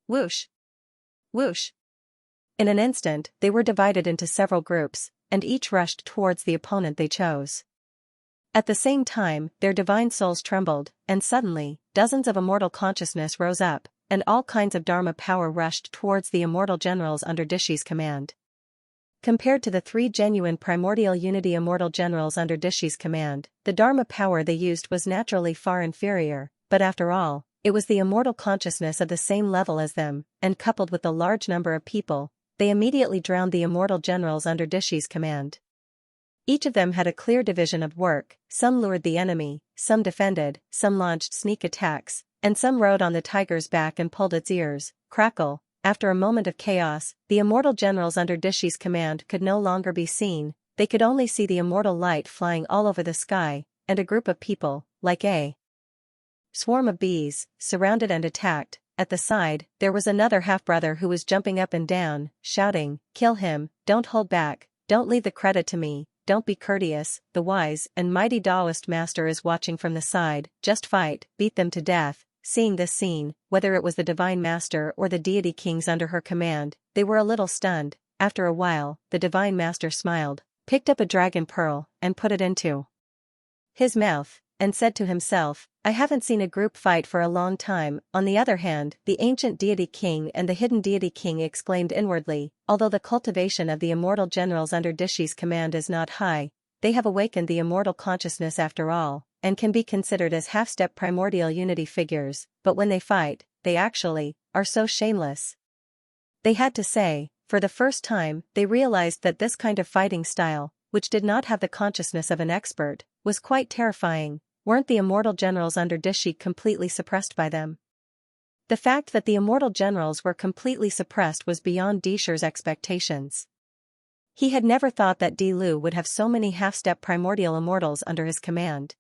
Whoosh! Whoosh! In an instant, they were divided into several groups, and each rushed towards the opponent they chose. At the same time, their divine souls trembled, and suddenly, dozens of immortal consciousness rose up, and all kinds of Dharma power rushed towards the immortal generals under Dishi's command. Compared to the 3 genuine primordial unity immortal generals under Dishi's command, the Dharma power they used was naturally far inferior, but after all, it was the immortal consciousness of the same level as them, and coupled with the large number of people, they immediately drowned the immortal generals under Dishi's command. Each of them had a clear division of work, some lured the enemy, some defended, some launched sneak attacks, and some rode on the tiger's back and pulled its ears. Crackle! After a moment of chaos, the immortal generals under Dishi's command could no longer be seen, they could only see the immortal light flying all over the sky, and a group of people, like a swarm of bees, surrounded and attacked. At the side, there was another half-brother who was jumping up and down, shouting, "Kill him, don't hold back, don't leave the credit to me, don't be courteous, the wise and mighty Taoist master is watching from the side, just fight, beat them to death." Seeing this scene, whether it was the divine master or the deity kings under her command, they were a little stunned. After a while, the divine master smiled, picked up a dragon pearl, and put it into his mouth, and said to himself, I haven't seen a group fight for a long time." On the other hand, the ancient deity king and the hidden deity king exclaimed inwardly, "Although the cultivation of the immortal generals under Dishi's command is not high, they have awakened the immortal consciousness after all, and can be considered as half-step primordial unity figures, but when they fight, they actually are so shameless." They had to say, for the first time, they realized that this kind of fighting style, which did not have the consciousness of an expert, was quite terrifying. Weren't the immortal generals under Dishi completely suppressed by them? The fact that the immortal generals were completely suppressed was beyond Disher's expectations. He had never thought that Di Lu would have so many half-step primordial immortals under his command.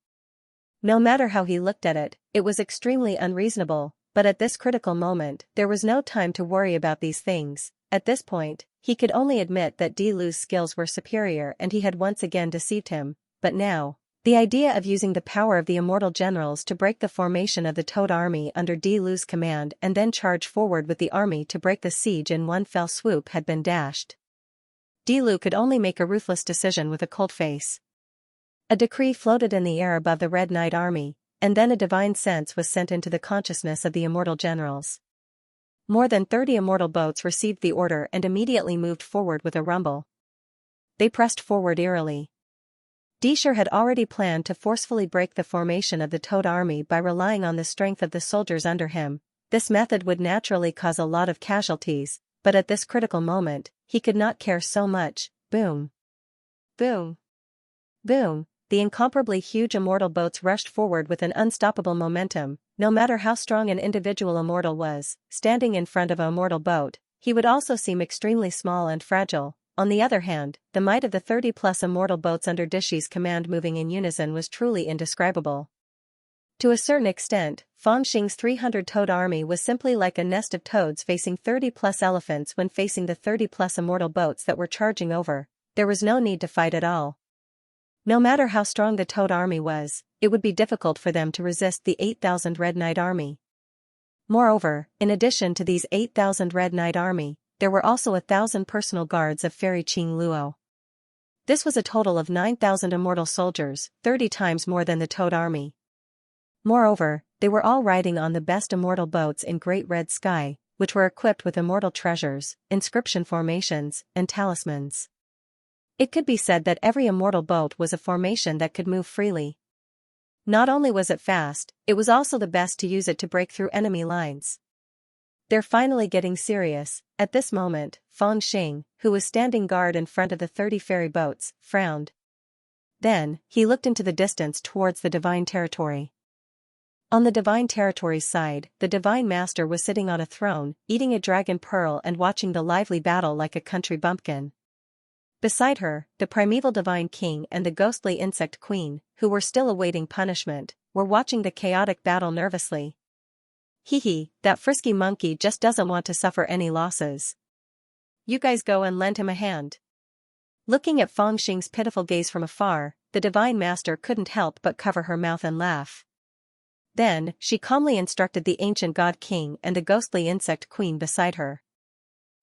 No matter how he looked at it, it was extremely unreasonable, but at this critical moment, there was no time to worry about these things. At this point, he could only admit that Di Lu's skills were superior and he had once again deceived him, but now, the idea of using the power of the immortal generals to break the formation of the Toad army under Di Lu's command and then charge forward with the army to break the siege in one fell swoop had been dashed. Di Lu could only make a ruthless decision with a cold face. A decree floated in the air above the Red Knight army, and then a divine sense was sent into the consciousness of the immortal generals. More than 30 immortal boats received the order and immediately moved forward with a rumble. They pressed forward eerily. Disher had already planned to forcefully break the formation of the Toad army by relying on the strength of the soldiers under him. This method would naturally cause a lot of casualties, but at this critical moment, he could not care so much. Boom. Boom. Boom. The incomparably huge immortal boats rushed forward with an unstoppable momentum. No matter how strong an individual immortal was, standing in front of an immortal boat, he would also seem extremely small and fragile. On the other hand, the might of the 30-plus immortal boats under Dishi's command moving in unison was truly indescribable. To a certain extent, Fangxing's 300 Toad army was simply like a nest of toads facing 30-plus elephants when facing the 30-plus immortal boats that were charging over. There was no need to fight at all. No matter how strong the Toad army was, it would be difficult for them to resist the 8,000 Red Knight army. Moreover, in addition to these 8,000 Red Knight army, there were also 1,000 personal guards of Fairy Qing Luo. This was a total of 9,000 immortal soldiers, 30 times more than the Toad army. Moreover, they were all riding on the best immortal boats in Great Red Sky, which were equipped with immortal treasures, inscription formations, and talismans. It could be said that every immortal boat was a formation that could move freely. Not only was it fast, it was also the best to use it to break through enemy lines. They're finally getting serious. At this moment, Fangxing, who was standing guard in front of the 30 ferry boats, frowned. Then, he looked into the distance towards the Divine Territory. On the Divine Territory's side, the Divine Master was sitting on a throne, eating a dragon pearl and watching the lively battle like a country bumpkin. Beside her, the primeval Divine King and the ghostly Insect Queen, who were still awaiting punishment, were watching the chaotic battle nervously. Hee, that frisky monkey just doesn't want to suffer any losses. You guys go and lend him a hand. Looking at Fangxing's pitiful gaze from afar, the Divine Master couldn't help but cover her mouth and laugh. Then, she calmly instructed the ancient God King and the ghostly Insect Queen beside her.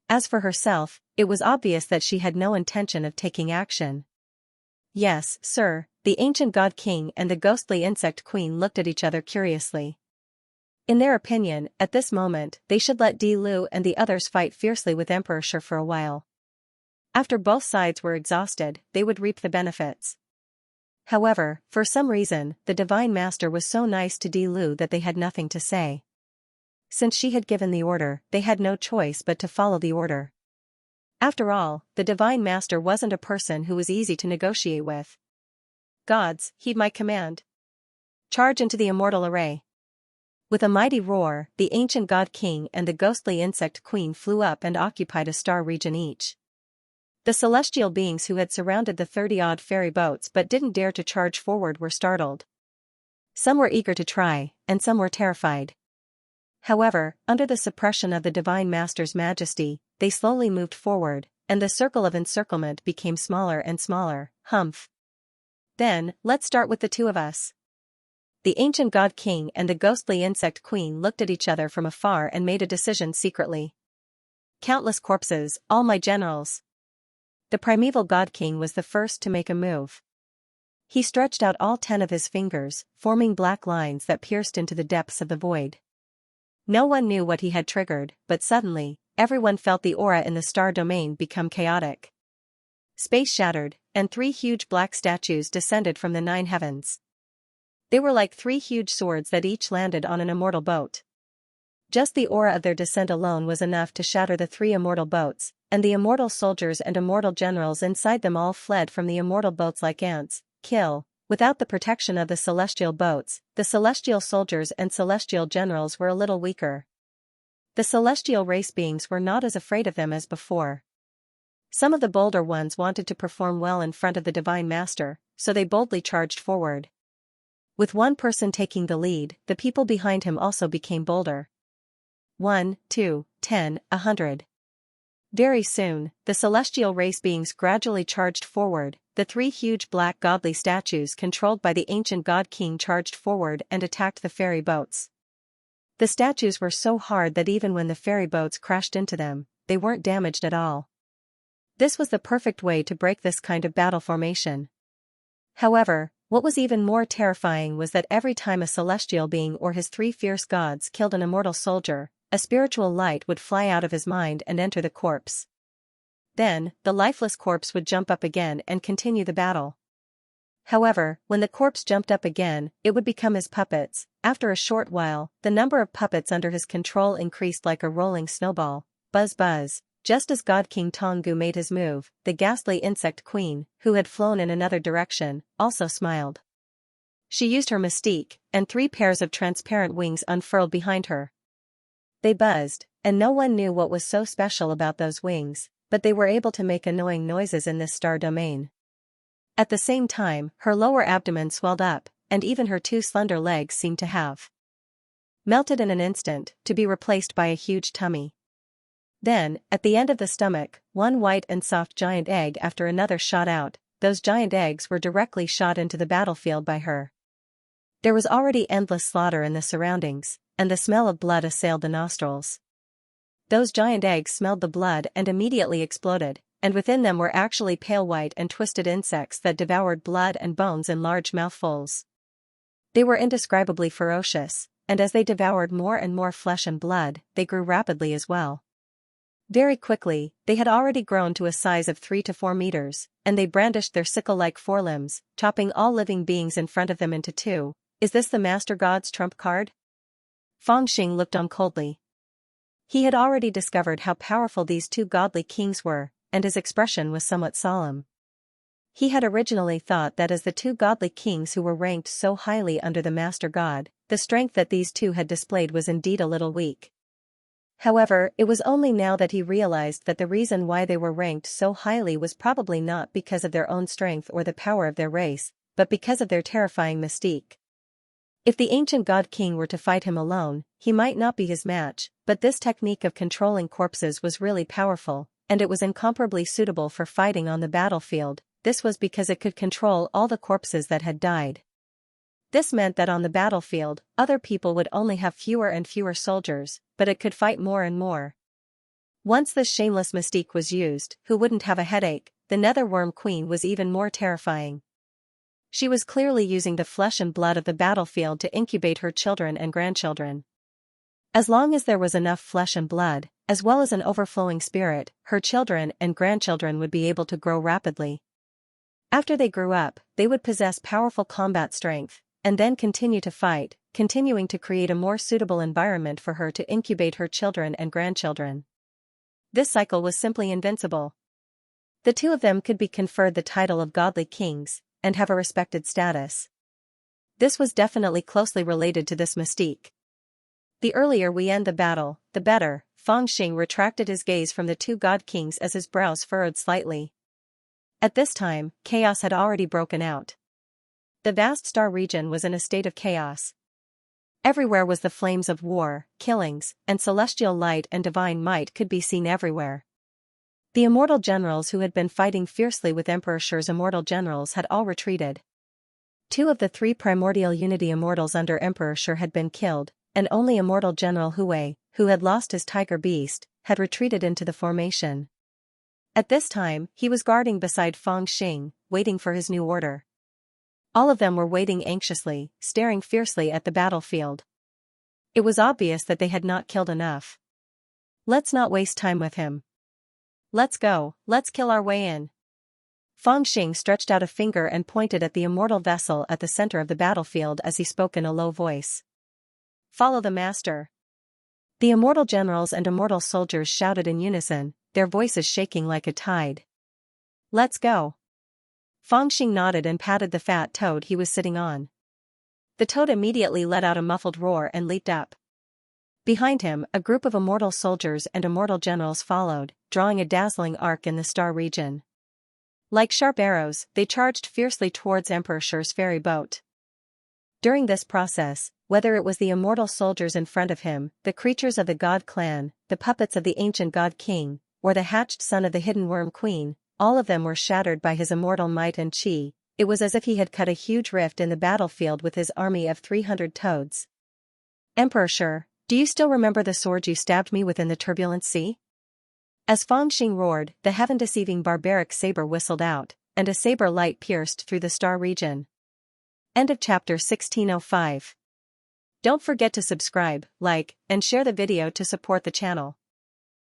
As for herself, it was obvious that she had no intention of taking action. Yes, sir, the ancient God King and the ghostly Insect Queen looked at each other curiously. In their opinion, at this moment, they should let Di Lu and the others fight fiercely with Emperor Shi for a while. After both sides were exhausted, they would reap the benefits. However, for some reason, the Divine Master was so nice to Di Lu that they had nothing to say. Since she had given the order, they had no choice but to follow the order. After all, the Divine Master wasn't a person who was easy to negotiate with. Gods, heed my command. Charge into the immortal array. With a mighty roar, the ancient God King and the ghostly Insect Queen flew up and occupied a star region each. The celestial beings who had surrounded the 30-odd ferry boats but didn't dare to charge forward were startled. Some were eager to try, and some were terrified. However, under the suppression of the Divine Master's majesty, they slowly moved forward, and the circle of encirclement became smaller and smaller. Humph. Then, let's start with the two of us. The ancient God King and the ghostly Insect Queen looked at each other from afar and made a decision secretly. Countless corpses, all my generals. The primeval God King was the first to make a move. He stretched out all 10 of his fingers, forming black lines that pierced into the depths of the void. No one knew what he had triggered, but suddenly, everyone felt the aura in the star domain become chaotic. Space shattered, and 3 huge black statues descended from the 9 heavens. They were like 3 huge swords that each landed on an immortal boat. Just the aura of their descent alone was enough to shatter the 3 immortal boats, and the immortal soldiers and immortal generals inside them all fled from the immortal boats like ants. Without the protection of the celestial boats, the celestial soldiers and celestial generals were a little weaker. The celestial race beings were not as afraid of them as before. Some of the bolder ones wanted to perform well in front of the Divine Master, so they boldly charged forward. With one person taking the lead, the people behind him also became bolder. 1, 2, 10, 100. Very soon, the celestial race beings gradually charged forward. The 3 huge black godly statues controlled by the ancient god king charged forward and attacked the ferry boats. The statues were so hard that even when the ferry boats crashed into them, they weren't damaged at all. This was the perfect way to break this kind of battle formation. However, what was even more terrifying was that every time a celestial being or his 3 fierce gods killed an immortal soldier, a spiritual light would fly out of his mind and enter the corpse. Then, the lifeless corpse would jump up again and continue the battle. However, when the corpse jumped up again, it would become his puppets. After a short while, the number of puppets under his control increased like a rolling snowball. Buzz buzz. Just as God King Tongu made his move, the ghastly insect queen, who had flown in another direction, also smiled. She used her mystique, and 3 pairs of transparent wings unfurled behind her. They buzzed, and no one knew what was so special about those wings, but they were able to make annoying noises in this star domain. At the same time, her lower abdomen swelled up, and even her 2 slender legs seemed to have melted in an instant, to be replaced by a huge tummy. Then, at the end of the stomach, one white and soft giant egg after another shot out. Those giant eggs were directly shot into the battlefield by her. There was already endless slaughter in the surroundings, and the smell of blood assailed the nostrils. Those giant eggs smelled the blood and immediately exploded, and within them were actually pale white and twisted insects that devoured blood and bones in large mouthfuls. They were indescribably ferocious, and as they devoured more and more flesh and blood, they grew rapidly as well. Very quickly, they had already grown to a size of 3 to 4 meters, and they brandished their sickle-like forelimbs, chopping all living beings in front of them into 2. Is this the Master God's trump card? Feng Xing looked on coldly. He had already discovered how powerful these 2 godly kings were, and his expression was somewhat solemn. He had originally thought that as the 2 godly kings who were ranked so highly under the Master God, the strength that these 2 had displayed was indeed a little weak. However, it was only now that he realized that the reason why they were ranked so highly was probably not because of their own strength or the power of their race, but because of their terrifying mystique. If the ancient god king were to fight him alone, he might not be his match, but this technique of controlling corpses was really powerful, and it was incomparably suitable for fighting on the battlefield. This was because it could control all the corpses that had died. This meant that on the battlefield, other people would only have fewer and fewer soldiers, but it could fight more and more. Once this shameless mystique was used, who wouldn't have a headache? The Netherworm Queen was even more terrifying. She was clearly using the flesh and blood of the battlefield to incubate her children and grandchildren. As long as there was enough flesh and blood, as well as an overflowing spirit, her children and grandchildren would be able to grow rapidly. After they grew up, they would possess powerful combat strength, and then continue to fight, continuing to create a more suitable environment for her to incubate her children and grandchildren. This cycle was simply invincible. The 2 of them could be conferred the title of godly kings, and have a respected status. This was definitely closely related to this mystique. The earlier we end the battle, the better. Feng Xing retracted his gaze from the 2 god kings as his brows furrowed slightly. At this time, chaos had already broken out. The vast star region was in a state of chaos. Everywhere was the flames of war, killings, and celestial light and divine might could be seen everywhere. The immortal generals who had been fighting fiercely with Emperor Shi's immortal generals had all retreated. 2 of the 3 primordial unity immortals under Emperor Shi had been killed, and only immortal General Hui, who had lost his tiger beast, had retreated into the formation. At this time, he was guarding beside Feng Xing, waiting for his new order. All of them were waiting anxiously, staring fiercely at the battlefield. It was obvious that they had not killed enough. Let's not waste time with him. Let's go, let's kill our way in. Fang Xing stretched out a finger and pointed at the immortal vessel at the center of the battlefield as he spoke in a low voice. Follow the master. The immortal generals and immortal soldiers shouted in unison, their voices shaking like a tide. Let's go. Fang Xing nodded and patted the fat toad he was sitting on. The toad immediately let out a muffled roar and leaped up. Behind him, a group of immortal soldiers and immortal generals followed, drawing a dazzling arc in the star region. Like sharp arrows, they charged fiercely towards Emperor Shi's ferry boat. During this process, whether it was the immortal soldiers in front of him, the creatures of the god clan, the puppets of the ancient god king, or the hatched son of the hidden worm queen, all of them were shattered by his immortal might and chi. It was as if he had cut a huge rift in the battlefield with his army of 300 toads. Emperor Shi, do you still remember the sword you stabbed me with in the turbulent sea? As Fang Xing roared, the heaven-deceiving barbaric saber whistled out, and a saber light pierced through the star region. End of chapter 1605. Don't forget to subscribe, like, and share the video to support the channel.